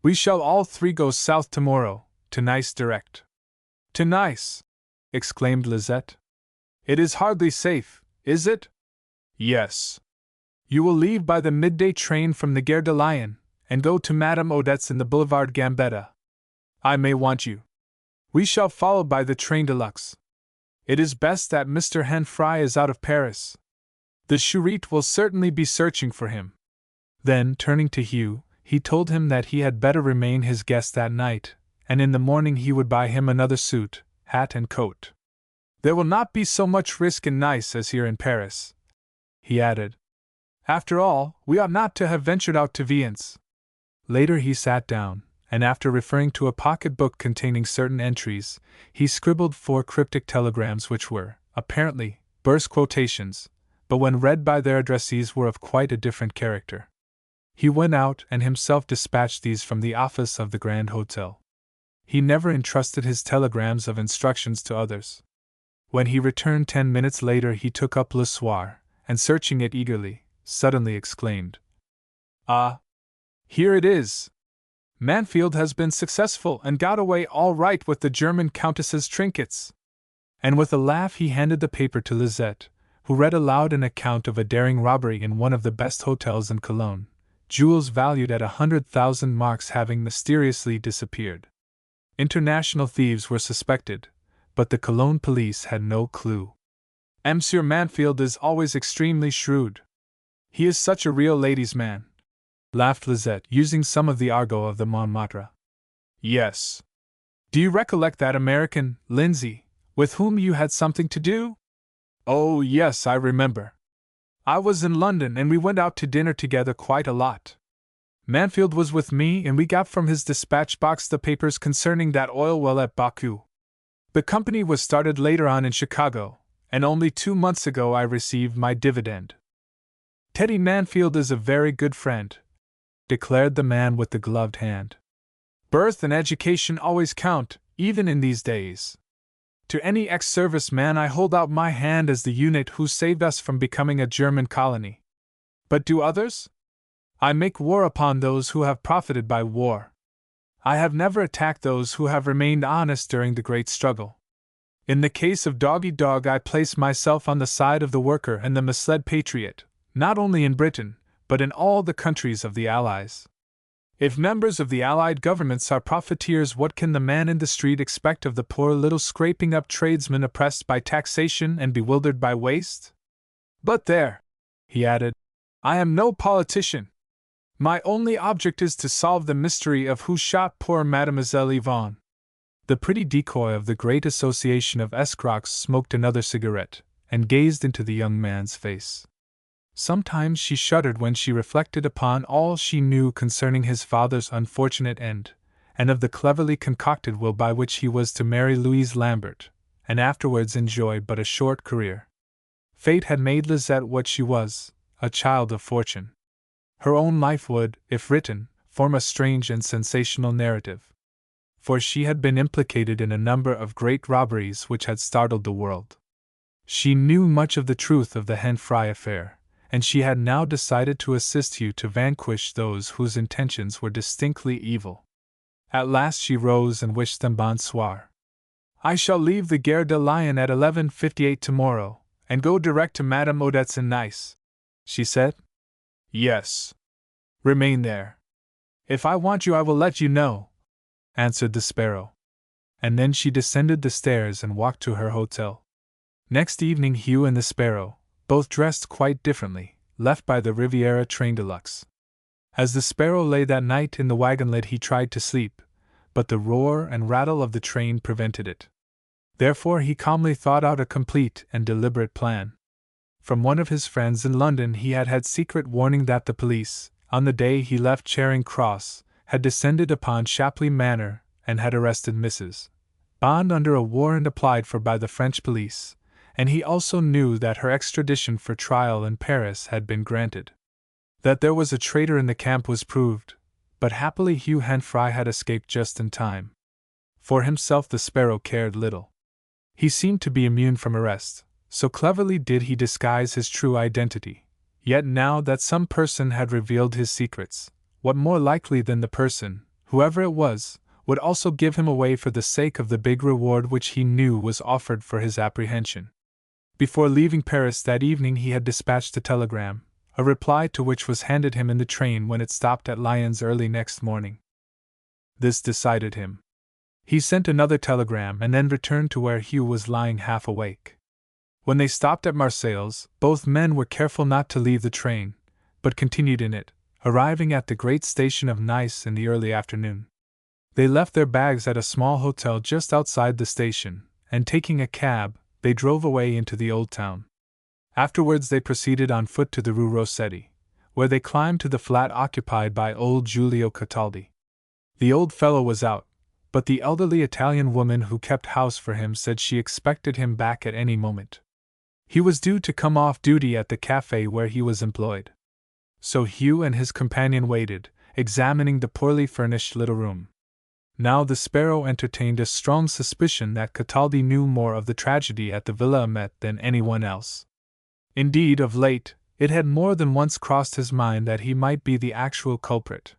"We shall all three go south tomorrow, to Nice direct." "To Nice!" exclaimed Lisette. "It is hardly safe, is it?" "Yes." "You will leave by the midday train from the Gare de Lyon, and go to Madame Odette's in the Boulevard Gambetta. I may want you. We shall follow by the train de luxe. It is best that Mr. Henfrey is out of Paris. The Charité will certainly be searching for him." Then, turning to Hugh, he told him that he had better remain his guest that night, and in the morning he would buy him another suit, hat and coat. "There will not be so much risk in Nice as here in Paris," he added. "After all, we ought not to have ventured out to Viance." Later he sat down, and after referring to a pocket-book containing certain entries, he scribbled 4 cryptic telegrams which were, apparently, burst quotations, but when read by their addressees were of quite a different character. He went out and himself dispatched these from the office of the Grand Hotel. He never entrusted his telegrams of instructions to others. When he returned 10 minutes later he took up Le Soir, and searching it eagerly, suddenly exclaimed, "Ah! Here it is! Mansfield has been successful and got away all right with the German Countess's trinkets." And with a laugh he handed the paper to Lisette, who read aloud an account of a daring robbery in one of the best hotels in Cologne, jewels valued at 100,000 marks having mysteriously disappeared. International thieves were suspected, but the Cologne police had no clue. "Monsieur Mansfield is always extremely shrewd. He is such a real ladies' man," laughed Lisette, using some of the argot of the Montmartre. "Yes. Do you recollect that American, Lindsay, with whom you had something to do?" "Oh, yes, I remember. I was in London and we went out to dinner together quite a lot. Mansfield was with me and we got from his dispatch box the papers concerning that oil well at Baku. The company was started later on in Chicago, and only 2 months ago I received my dividend. Teddy Manfield is a very good friend, declared the man with the gloved hand. Birth and education always count, even in these days. To any ex-service man I hold out my hand as the unit who saved us from becoming a German colony. But do others? I make war upon those who have profited by war. I have never attacked those who have remained honest during the great struggle. In the case of Dog Eat Dog, I place myself on the side of the worker and the misled patriot, not only in Britain, but in all the countries of the Allies. If members of the Allied governments are profiteers, what can the man in the street expect of the poor little scraping up tradesman oppressed by taxation and bewildered by waste? But there, he added, I am no politician. My only object is to solve the mystery of who shot poor Mademoiselle Yvonne. The pretty decoy of the great association of escrocs smoked another cigarette, and gazed into the young man's face. Sometimes she shuddered when she reflected upon all she knew concerning his father's unfortunate end, and of the cleverly concocted will by which he was to marry Louise Lambert, and afterwards enjoy but a short career. Fate had made Lisette what she was, a child of fortune. Her own life would, if written, form a strange and sensational narrative. For she had been implicated in a number of great robberies which had startled the world. She knew much of the truth of the Henfrey affair, and she had now decided to assist you to vanquish those whose intentions were distinctly evil. At last she rose and wished them bonsoir. I shall leave the Gare de Lyon at 11:58 tomorrow, and go direct to Madame Odette's in Nice, she said. Yes. Remain there. If I want you I will let you know, answered the Sparrow. And then she descended the stairs and walked to her hotel. Next evening Hugh and the Sparrow, both dressed quite differently, left by the Riviera train de luxe. As the Sparrow lay that night in the wagon lid he tried to sleep, but the roar and rattle of the train prevented it. Therefore he calmly thought out a complete and deliberate plan. From one of his friends in London he had had secret warning that the police, on the day he left Charing Cross, had descended upon Shapley Manor and had arrested Mrs. Bond under a warrant applied for by the French police, and he also knew that her extradition for trial in Paris had been granted. That there was a traitor in the camp was proved, but happily Hugh Henfrey had escaped just in time. For himself the Sparrow cared little. He seemed to be immune from arrest, so cleverly did he disguise his true identity. Yet now that some person had revealed his secrets, what more likely than the person, whoever it was, would also give him away for the sake of the big reward which he knew was offered for his apprehension. Before leaving Paris that evening he had dispatched a telegram, a reply to which was handed him in the train when it stopped at Lyons early next morning. This decided him. He sent another telegram and then returned to where Hugh was lying half awake. When they stopped at Marseilles, both men were careful not to leave the train, but continued in it, arriving at the great station of Nice in the early afternoon. They left their bags at a small hotel just outside the station, and taking a cab, they drove away into the old town. Afterwards they proceeded on foot to the Rue Rossetti, where they climbed to the flat occupied by old Giulio Cataldi. The old fellow was out, but the elderly Italian woman who kept house for him said she expected him back at any moment. He was due to come off duty at the café where he was employed. So Hugh and his companion waited, examining the poorly furnished little room. Now the Sparrow entertained a strong suspicion that Cataldi knew more of the tragedy at the Villa Amet than anyone else. Indeed, of late, it had more than once crossed his mind that he might be the actual culprit.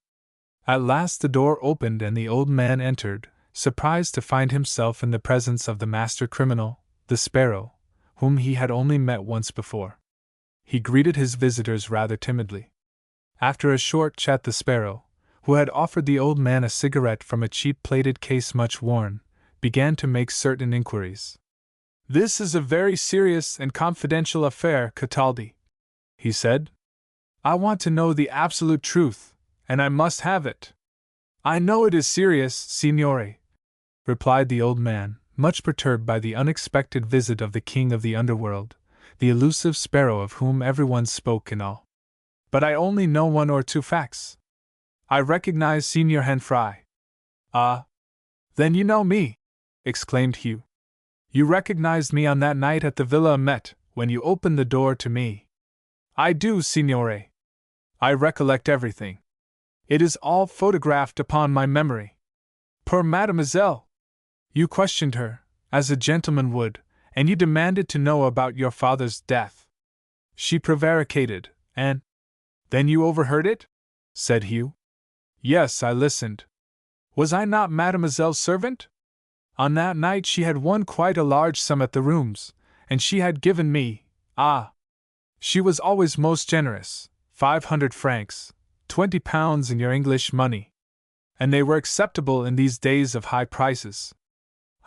At last the door opened and the old man entered, surprised to find himself in the presence of the master criminal, the Sparrow, whom he had only met once before. He greeted his visitors rather timidly. After a short chat the Sparrow, who had offered the old man a cigarette from a cheap plated case much worn, began to make certain inquiries. "This is a very serious and confidential affair, Cataldi," he said. "I want to know the absolute truth, and I must have it." "I know it is serious, signore," replied the old man, much perturbed by the unexpected visit of the king of the underworld, the elusive Sparrow of whom everyone spoke in awe. "But I only know one or two facts. I recognize Signor Henfrey." "Ah! Then you know me!" exclaimed Hugh. You recognized me on that night at the Villa Met, when you opened the door to me. I do, signore. I recollect everything. It is all photographed upon my memory. Poor Mademoiselle! You questioned her, as a gentleman would, and you demanded to know about your father's death. She prevaricated, and— Then you overheard it? Said Hugh. Yes, I listened. Was I not Mademoiselle's servant? On that night she had won quite a large sum at the rooms, and she had given me— She was always most generous, 500 francs, 20 pounds in your English money. And they were acceptable in these days of high prices.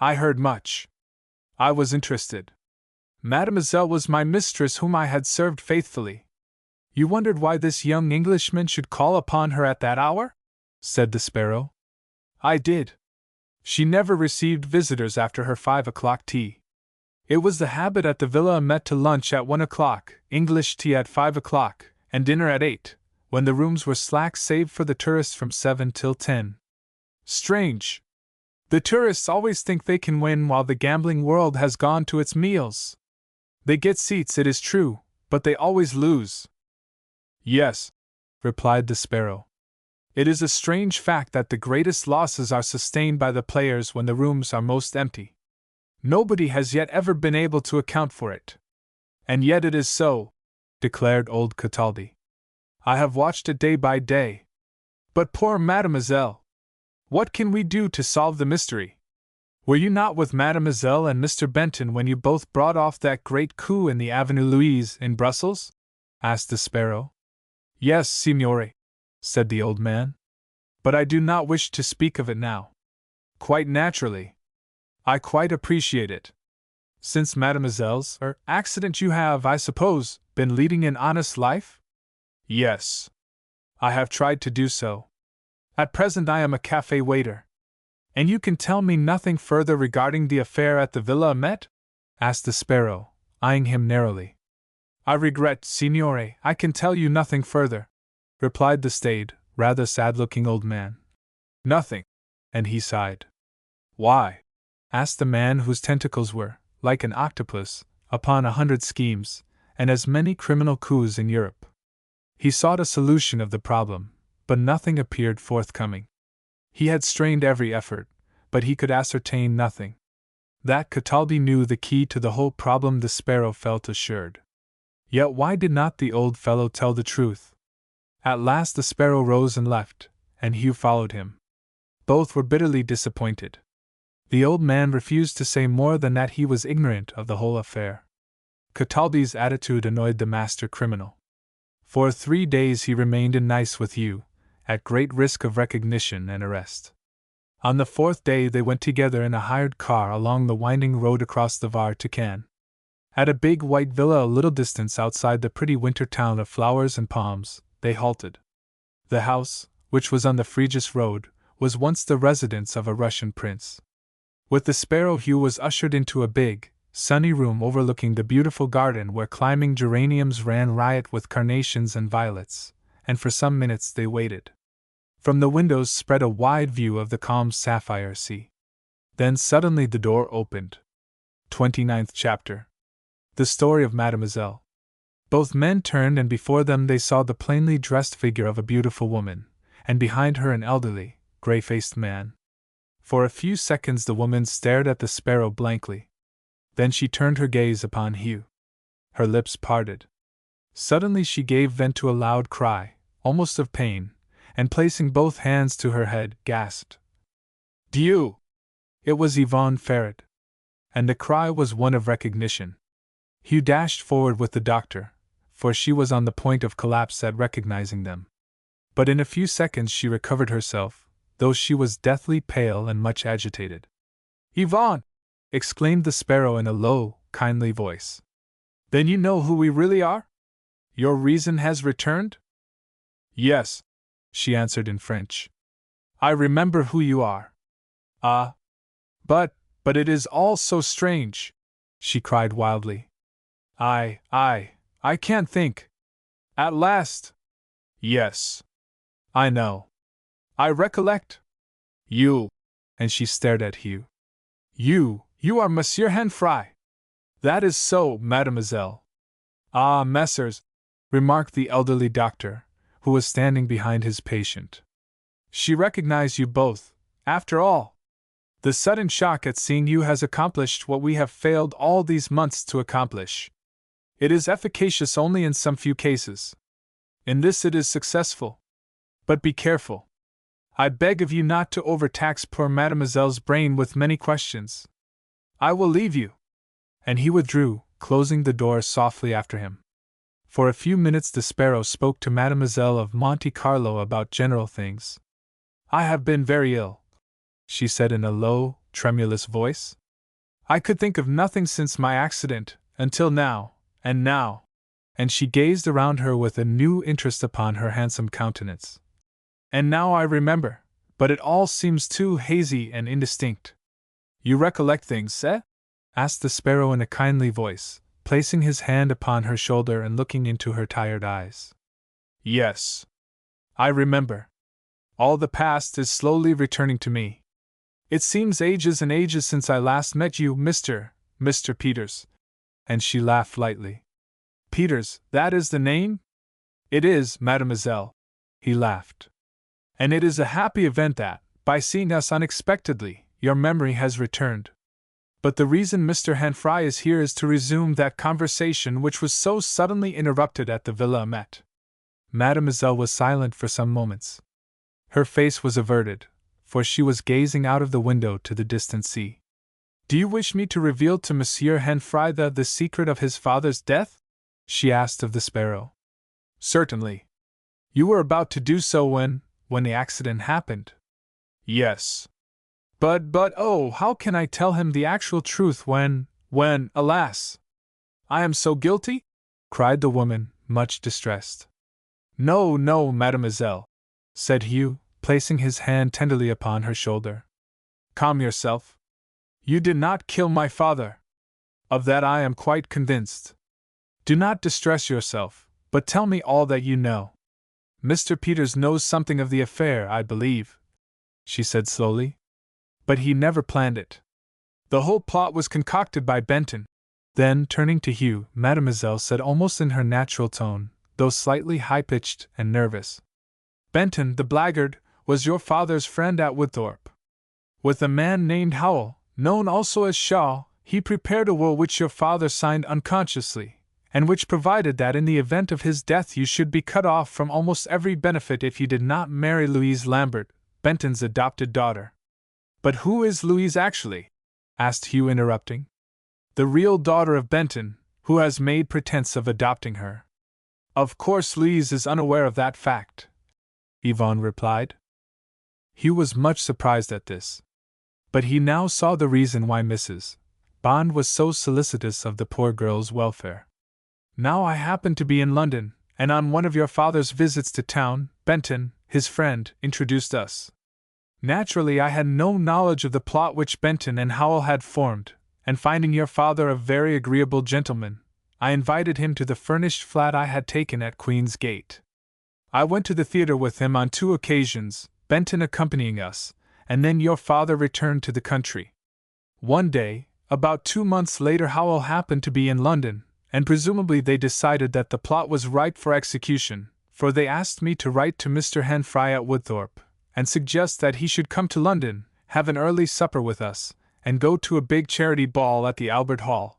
I heard much. I was interested. Mademoiselle was my mistress whom I had served faithfully. You wondered why this young Englishman should call upon her at that hour? Said the Sparrow. I did. She never received visitors after her 5 o'clock tea. It was the habit at the Villa Met to lunch at 1 o'clock, English tea at 5 o'clock, and dinner at 8, when the rooms were slack save for the tourists from 7 till 10. Strange. The tourists always think they can win while the gambling world has gone to its meals. They get seats, it is true, but they always lose. Yes, replied the Sparrow. It is a strange fact that the greatest losses are sustained by the players when the rooms are most empty. Nobody has yet ever been able to account for it. And yet it is so, declared old Cataldi. I have watched it day by day. But poor Mademoiselle! What can we do to solve the mystery? Were you not with Mademoiselle and Mr. Benton when you both brought off that great coup in the Avenue Louise in Brussels? Asked the Sparrow. Yes, signore, said the old man. But I do not wish to speak of it now. Quite naturally. I quite appreciate it. Since Mademoiselle's accident you have, I suppose, been leading an honest life? Yes. I have tried to do so. At present I am a cafe waiter. And you can tell me nothing further regarding the affair at the Villa Met? Asked the Sparrow, eyeing him narrowly. I regret, signore, I can tell you nothing further, replied the staid, rather sad-looking old man. Nothing. And he sighed. Why? Asked the man whose tentacles were, like an octopus, upon 100 schemes, and as many criminal coups in Europe. He sought a solution of the problem, but nothing appeared forthcoming. He had strained every effort, but he could ascertain nothing. That Cataldi knew the key to the whole problem the Sparrow felt assured. Yet why did not the old fellow tell the truth? At last the Sparrow rose and left, and Hugh followed him. Both were bitterly disappointed. The old man refused to say more than that he was ignorant of the whole affair. Cataldi's attitude annoyed the master criminal. For 3 days he remained in Nice with Hugh, at great risk of recognition and arrest. On the 4th day they went together in a hired car along the winding road across the Var to Cannes. At a big white villa a little distance outside the pretty winter town of flowers and palms, they halted. The house, which was on the Frejus road, was once the residence of a Russian prince. With the Sparrow Hugh was ushered into a big, sunny room overlooking the beautiful garden where climbing geraniums ran riot with carnations and violets, and for some minutes they waited. From the windows spread a wide view of the calm sapphire sea. Then suddenly the door opened. 29th chapter. The story of Mademoiselle. Both men turned, and before them they saw the plainly dressed figure of a beautiful woman, and behind her an elderly, grey-faced man. For a few seconds the woman stared at the Sparrow blankly. Then she turned her gaze upon Hugh. Her lips parted. Suddenly she gave vent to a loud cry, almost of pain, and placing both hands to her head, gasped, "Dieu!" It was Yvonne Ferret. And the cry was one of recognition. Hugh dashed forward with the doctor, for she was on the point of collapse at recognizing them. But in a few seconds she recovered herself, though she was deathly pale and much agitated. "Yvonne!" exclaimed the Sparrow in a low, kindly voice. "Then you know who we really are? Your reason has returned?" "Yes," she answered in French. "I remember who you are." "Ah! But it is all so strange!" she cried wildly. I can't think. At last! Yes. I know. I recollect. You!" And she stared at Hugh. "You, You are Monsieur Henfrey. That is so, mademoiselle. Ah, messrs, remarked the elderly doctor, who was standing behind his patient. She recognized you both, after all. The sudden shock at seeing you has accomplished what we have failed all these months to accomplish. It is efficacious only in some few cases. In this it is successful. But be careful. I beg of you not to overtax poor mademoiselle's brain with many questions. I will leave you. And he withdrew, closing the door softly after him. For a few minutes the sparrow spoke to Mademoiselle of Monte Carlo about general things. I have been very ill, she said in a low, tremulous voice. I could think of nothing since my accident, until now, and she gazed around her with a new interest upon her handsome countenance. And now I remember, but it all seems too hazy and indistinct. You recollect things, eh? Asked the sparrow in a kindly voice, placing his hand upon her shoulder and looking into her tired eyes. Yes. I remember. All the past is slowly returning to me. It seems ages and ages since I last met you, Mr. Peters. And she laughed lightly. Peters, that is the name? It is, mademoiselle. He laughed. And it is a happy event that, by seeing us unexpectedly, your memory has returned. But the reason Mr. Henfrey is here is to resume that conversation which was so suddenly interrupted at the Villa Amet. Mademoiselle was silent for some moments. Her face was averted, for she was gazing out of the window to the distant sea. Do you wish me to reveal to Monsieur Henfrey the secret of his father's death? She asked of the sparrow. Certainly. You were about to do so when the accident happened. Yes. But oh, how can I tell him the actual truth when, alas, I am so guilty? Cried the woman, much distressed. No, mademoiselle, said Hugh, placing his hand tenderly upon her shoulder. Calm yourself. You did not kill my father. Of that I am quite convinced. Do not distress yourself, but tell me all that you know. Mr. Peters knows something of the affair, I believe, she said slowly. But he never planned it. The whole plot was concocted by Benton. Then, turning to Hugh, Mademoiselle said almost in her natural tone, though slightly high-pitched and nervous. Benton, the blackguard, was your father's friend at Woodthorpe. With a man named Howell, known also as Shaw, he prepared a will which your father signed unconsciously, and which provided that in the event of his death you should be cut off from almost every benefit if you did not marry Louise Lambert, Benton's adopted daughter. But who is Louise actually? Asked Hugh, interrupting. The real daughter of Benton, who has made pretense of adopting her. Of course Louise is unaware of that fact, Yvonne replied. Hugh was much surprised at this. But he now saw the reason why Mrs. Bond was so solicitous of the poor girl's welfare. Now I happened to be in London, and on one of your father's visits to town, Benton, his friend, introduced us. Naturally, I had no knowledge of the plot which Benton and Howell had formed, and finding your father a very agreeable gentleman, I invited him to the furnished flat I had taken at Queen's Gate. I went to the theatre with him on 2 occasions, Benton accompanying us, and then your father returned to the country. One day, about 2 months later, Howell happened to be in London, and presumably they decided that the plot was ripe for execution, for they asked me to write to Mr. Henfrey at Woodthorpe, and suggest that he should come to London, have an early supper with us, and go to a big charity ball at the Albert Hall.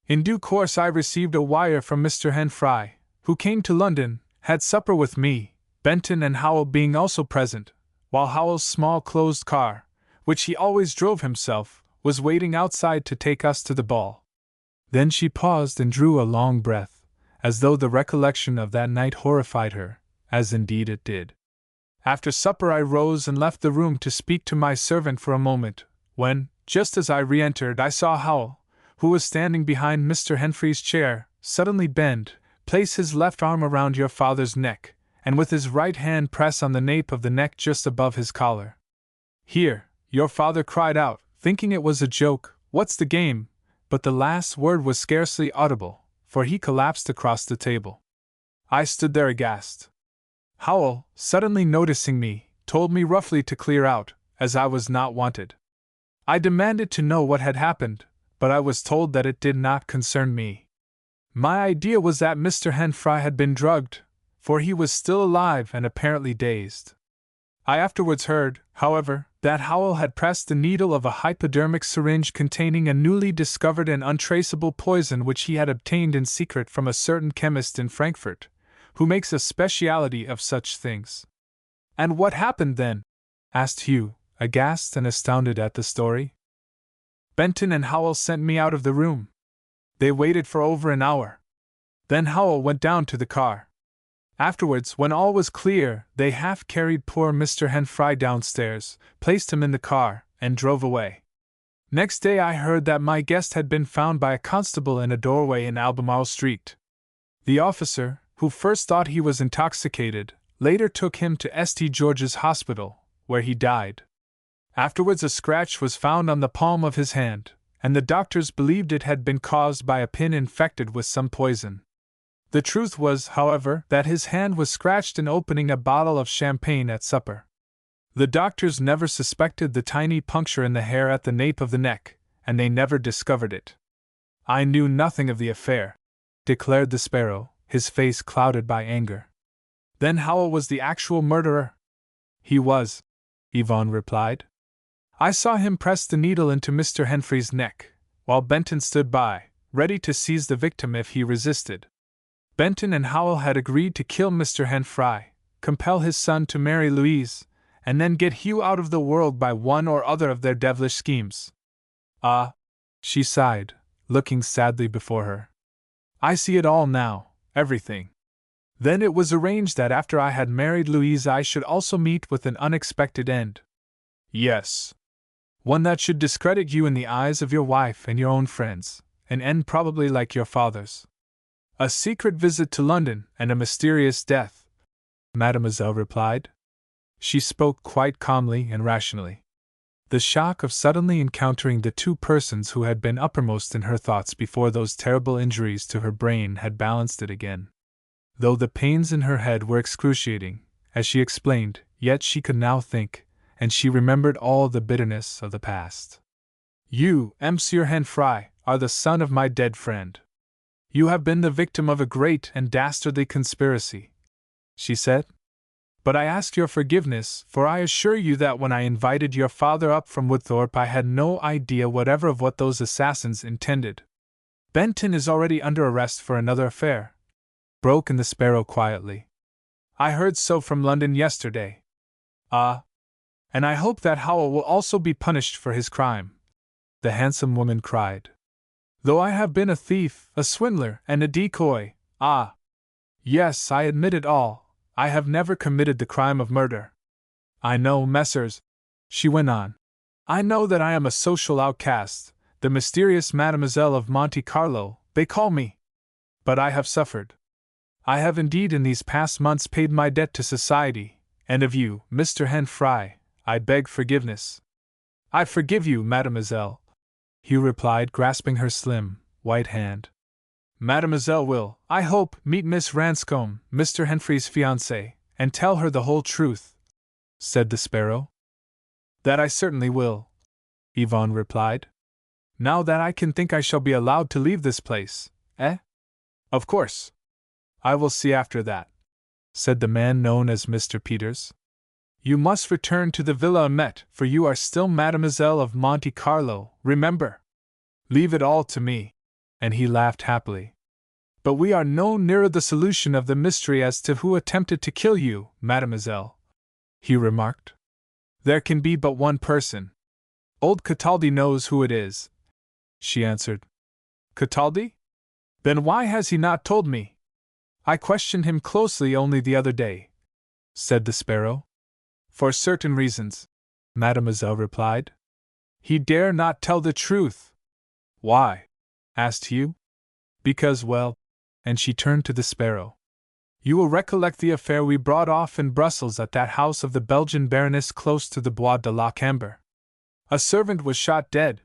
In due course I received a wire from Mr. Henfrey, who came to London, had supper with me, Benton and Howell being also present, while Howell's small closed car, which he always drove himself, was waiting outside to take us to the ball. Then she paused and drew a long breath, as though the recollection of that night horrified her, as indeed it did. After supper I rose and left the room to speak to my servant for a moment, when, just as I re-entered, I saw Howell, who was standing behind Mr. Henfrey's chair, suddenly bend, place his left arm around your father's neck, and with his right hand press on the nape of the neck just above his collar. Here, your father cried out, thinking it was a joke, "What's the game?" But the last word was scarcely audible, for he collapsed across the table. I stood there aghast. Howell, suddenly noticing me, told me roughly to clear out, as I was not wanted. I demanded to know what had happened, but I was told that it did not concern me. My idea was that Mr. Henfrey had been drugged, for he was still alive and apparently dazed. I afterwards heard, however, that Howell had pressed the needle of a hypodermic syringe containing a newly discovered and untraceable poison which he had obtained in secret from a certain chemist in Frankfurt, who makes a speciality of such things. And what happened then? Asked Hugh, aghast and astounded at the story. Benton and Howell sent me out of the room. They waited for over an hour. Then Howell went down to the car. Afterwards, when all was clear, they half carried poor Mr. Henfrey downstairs, placed him in the car, and drove away. Next day I heard that my guest had been found by a constable in a doorway in Albemarle Street. The officer, who first thought he was intoxicated, later took him to St. George's Hospital, where he died. Afterwards a scratch was found on the palm of his hand, and the doctors believed it had been caused by a pin infected with some poison. The truth was, however, that his hand was scratched in opening a bottle of champagne at supper. The doctors never suspected the tiny puncture in the hair at the nape of the neck, and they never discovered it. I knew nothing of the affair, declared the Sparrow, his face clouded by anger. Then Howell was the actual murderer? He was, Yvonne replied. I saw him press the needle into Mr. Henfrey's neck, while Benton stood by, ready to seize the victim if he resisted. Benton and Howell had agreed to kill Mr. Henfrey, compel his son to marry Louise, and then get Hugh out of the world by one or other of their devilish schemes. Ah, she sighed, looking sadly before her. I see it all now, everything. Then it was arranged that after I had married Louise I should also meet with an unexpected end. Yes. One that should discredit you in the eyes of your wife and your own friends, an end probably like your father's. A secret visit to London and a mysterious death, Mademoiselle replied. She spoke quite calmly and rationally. The shock of suddenly encountering the two persons who had been uppermost in her thoughts before those terrible injuries to her brain had balanced it again. Though the pains in her head were excruciating, as she explained, yet she could now think, and she remembered all the bitterness of the past. You, Monsieur Henfrey, are the son of my dead friend. You have been the victim of a great and dastardly conspiracy, she said. But I ask your forgiveness, for I assure you that when I invited your father up from Woodthorpe I had no idea whatever of what those assassins intended. Benton is already under arrest for another affair, broke in the Sparrow quietly. I heard so from London yesterday. Ah. And I hope that Howell will also be punished for his crime, the handsome woman cried. Though I have been a thief, a swindler, and a decoy, ah! Yes, I admit it all, I have never committed the crime of murder. I know, messrs, she went on. I know that I am a social outcast, the mysterious Mademoiselle of Monte Carlo, they call me. But I have suffered. I have indeed in these past months paid my debt to society, and of you, Mr. Henfrey, I beg forgiveness. I forgive you, mademoiselle, Hugh replied, grasping her slim, white hand. Mademoiselle will, I hope, meet Miss Ranscombe, Mr. Henfrey's fiancée, and tell her the whole truth, said the Sparrow. That I certainly will, Yvonne replied. Now that I can think I shall be allowed to leave this place, eh? Of course. I will see after that, said the man known as Mr. Peters. You must return to the Villa Amet, for you are still Mademoiselle of Monte Carlo, remember. Leave it all to me. And he laughed happily. But we are no nearer the solution of the mystery as to who attempted to kill you, mademoiselle, he remarked. There can be but one person. Old Cataldi knows who it is, she answered. Cataldi? Then why has he not told me? I questioned him closely only the other day, said the Sparrow. For certain reasons, mademoiselle replied. He dare not tell the truth. Why? Asked Hugh. Because, well, and she turned to the Sparrow. You will recollect the affair we brought off in Brussels at that house of the Belgian Baroness close to the Bois de la Camber. A servant was shot dead.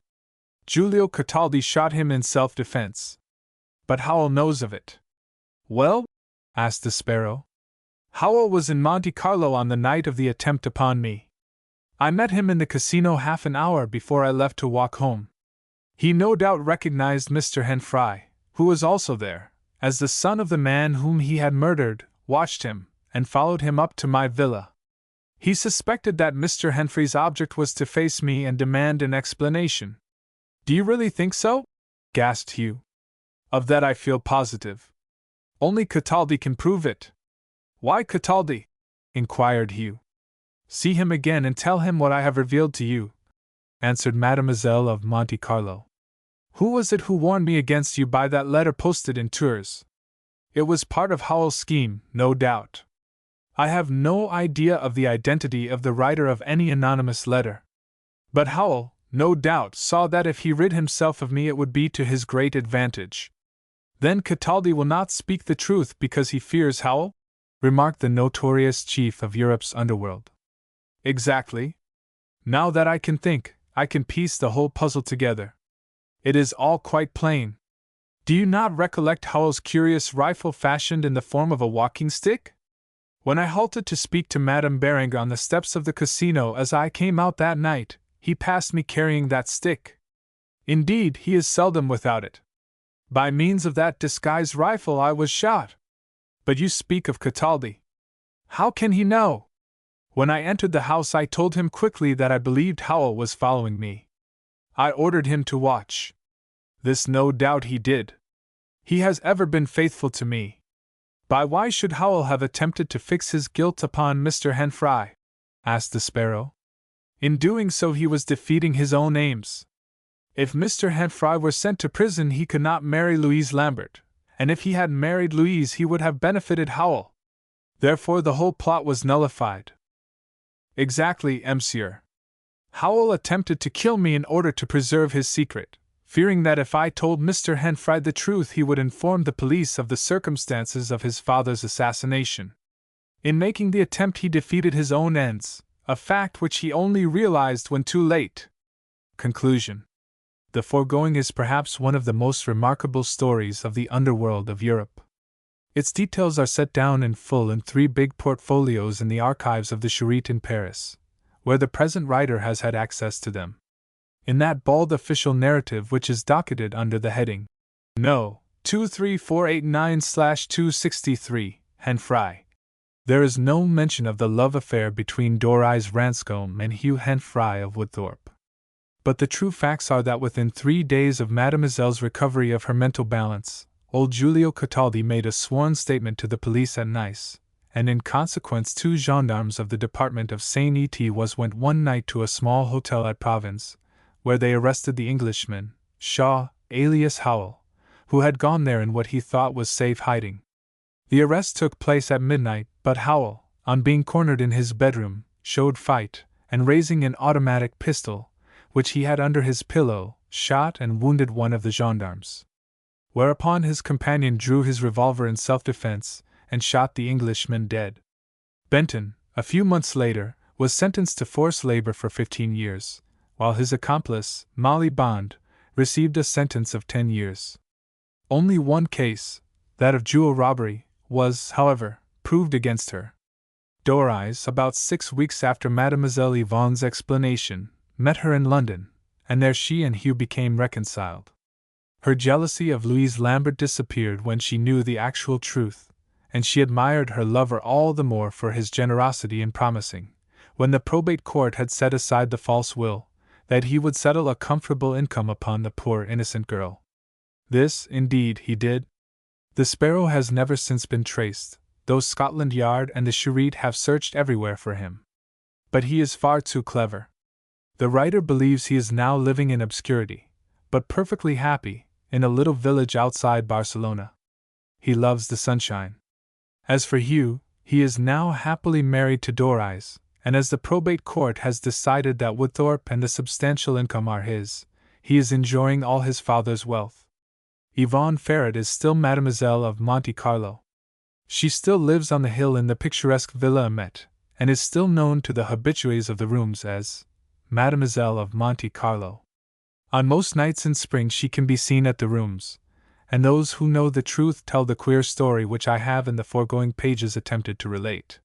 Giulio Cataldi shot him in self-defense. But Howell knows of it. Well? Asked the Sparrow. Howell was in Monte Carlo on the night of the attempt upon me. I met him in the casino half an hour before I left to walk home. He no doubt recognized Mr. Henfrey, who was also there, as the son of the man whom he had murdered, watched him, and followed him up to my villa. He suspected that Mr. Henfrey's object was to face me and demand an explanation. Do you really think so? Gasped Hugh. Of that I feel positive. Only Cataldi can prove it. Why Cataldi? Inquired Hugh. See him again and tell him what I have revealed to you, answered Mademoiselle of Monte Carlo. Who was it who warned me against you by that letter posted in Tours? It was part of Howell's scheme, no doubt. I have no idea of the identity of the writer of any anonymous letter. But Howell, no doubt, saw that if he rid himself of me it would be to his great advantage. Then Cataldi will not speak the truth because he fears Howell? Remarked the notorious chief of Europe's underworld. Exactly. Now that I can think, I can piece the whole puzzle together. It is all quite plain. Do you not recollect Howell's curious rifle fashioned in the form of a walking stick? When I halted to speak to Madame Berengar on the steps of the casino as I came out that night, he passed me carrying that stick. Indeed, he is seldom without it. By means of that disguised rifle I was shot. But you speak of Cataldi. How can he know? When I entered the house I told him quickly that I believed Howell was following me. I ordered him to watch. This no doubt he did. He has ever been faithful to me. But why should Howell have attempted to fix his guilt upon Mr. Henfrey? Asked the Sparrow. In doing so he was defeating his own aims. If Mr. Henfrey were sent to prison he could not marry Louise Lambert, and if he had married Louise he would have benefited Howell. Therefore the whole plot was nullified. Exactly, monsieur. Howell attempted to kill me in order to preserve his secret, fearing that if I told Mr. Henfrey the truth he would inform the police of the circumstances of his father's assassination. In making the attempt he defeated his own ends, a fact which he only realized when too late. Conclusion. The foregoing is perhaps one of the most remarkable stories of the underworld of Europe. Its details are set down in full in 3 big portfolios in the archives of the Charité in Paris, where the present writer has had access to them. In that bald official narrative which is docketed under the heading No. 23489/263, Henfrey, there is no mention of the love affair between Doris Ranscombe and Hugh Henfrey of Woodthorpe. But the true facts are that within 3 days of Mademoiselle's recovery of her mental balance, old Giulio Cataldi made a sworn statement to the police at Nice, and in consequence 2 gendarmes of the department of Seine-et-Oise went one night to a small hotel at Provins, where they arrested the Englishman, Shaw, alias Howell, who had gone there in what he thought was safe hiding. The arrest took place at midnight, but Howell, on being cornered in his bedroom, showed fight, and raising an automatic pistol, which he had under his pillow, shot and wounded one of the gendarmes. Whereupon his companion drew his revolver in self-defense, and shot the Englishman dead. Benton, a few months later, was sentenced to forced labor for 15 years, while his accomplice, Molly Bond, received a sentence of 10 years. Only one case, that of jewel robbery, was, however, proved against her. Doris, about 6 weeks after Mademoiselle Yvonne's explanation, met her in London, and there she and Hugh became reconciled. Her jealousy of Louise Lambert disappeared when she knew the actual truth, and she admired her lover all the more for his generosity in promising, when the probate court had set aside the false will, that he would settle a comfortable income upon the poor innocent girl. This, indeed, he did. The Sparrow has never since been traced, though Scotland Yard and the Charité have searched everywhere for him. But he is far too clever. The writer believes he is now living in obscurity, but perfectly happy, in a little village outside Barcelona. He loves the sunshine. As for Hugh, he is now happily married to Doris, and as the probate court has decided that Woodthorpe and the substantial income are his, he is enjoying all his father's wealth. Yvonne Ferret is still Mademoiselle of Monte Carlo. She still lives on the hill in the picturesque Villa Amet, and is still known to the habitués of the rooms as Mademoiselle of Monte Carlo. On most nights in spring she can be seen at the rooms, and those who know the truth tell the queer story which I have in the foregoing pages attempted to relate.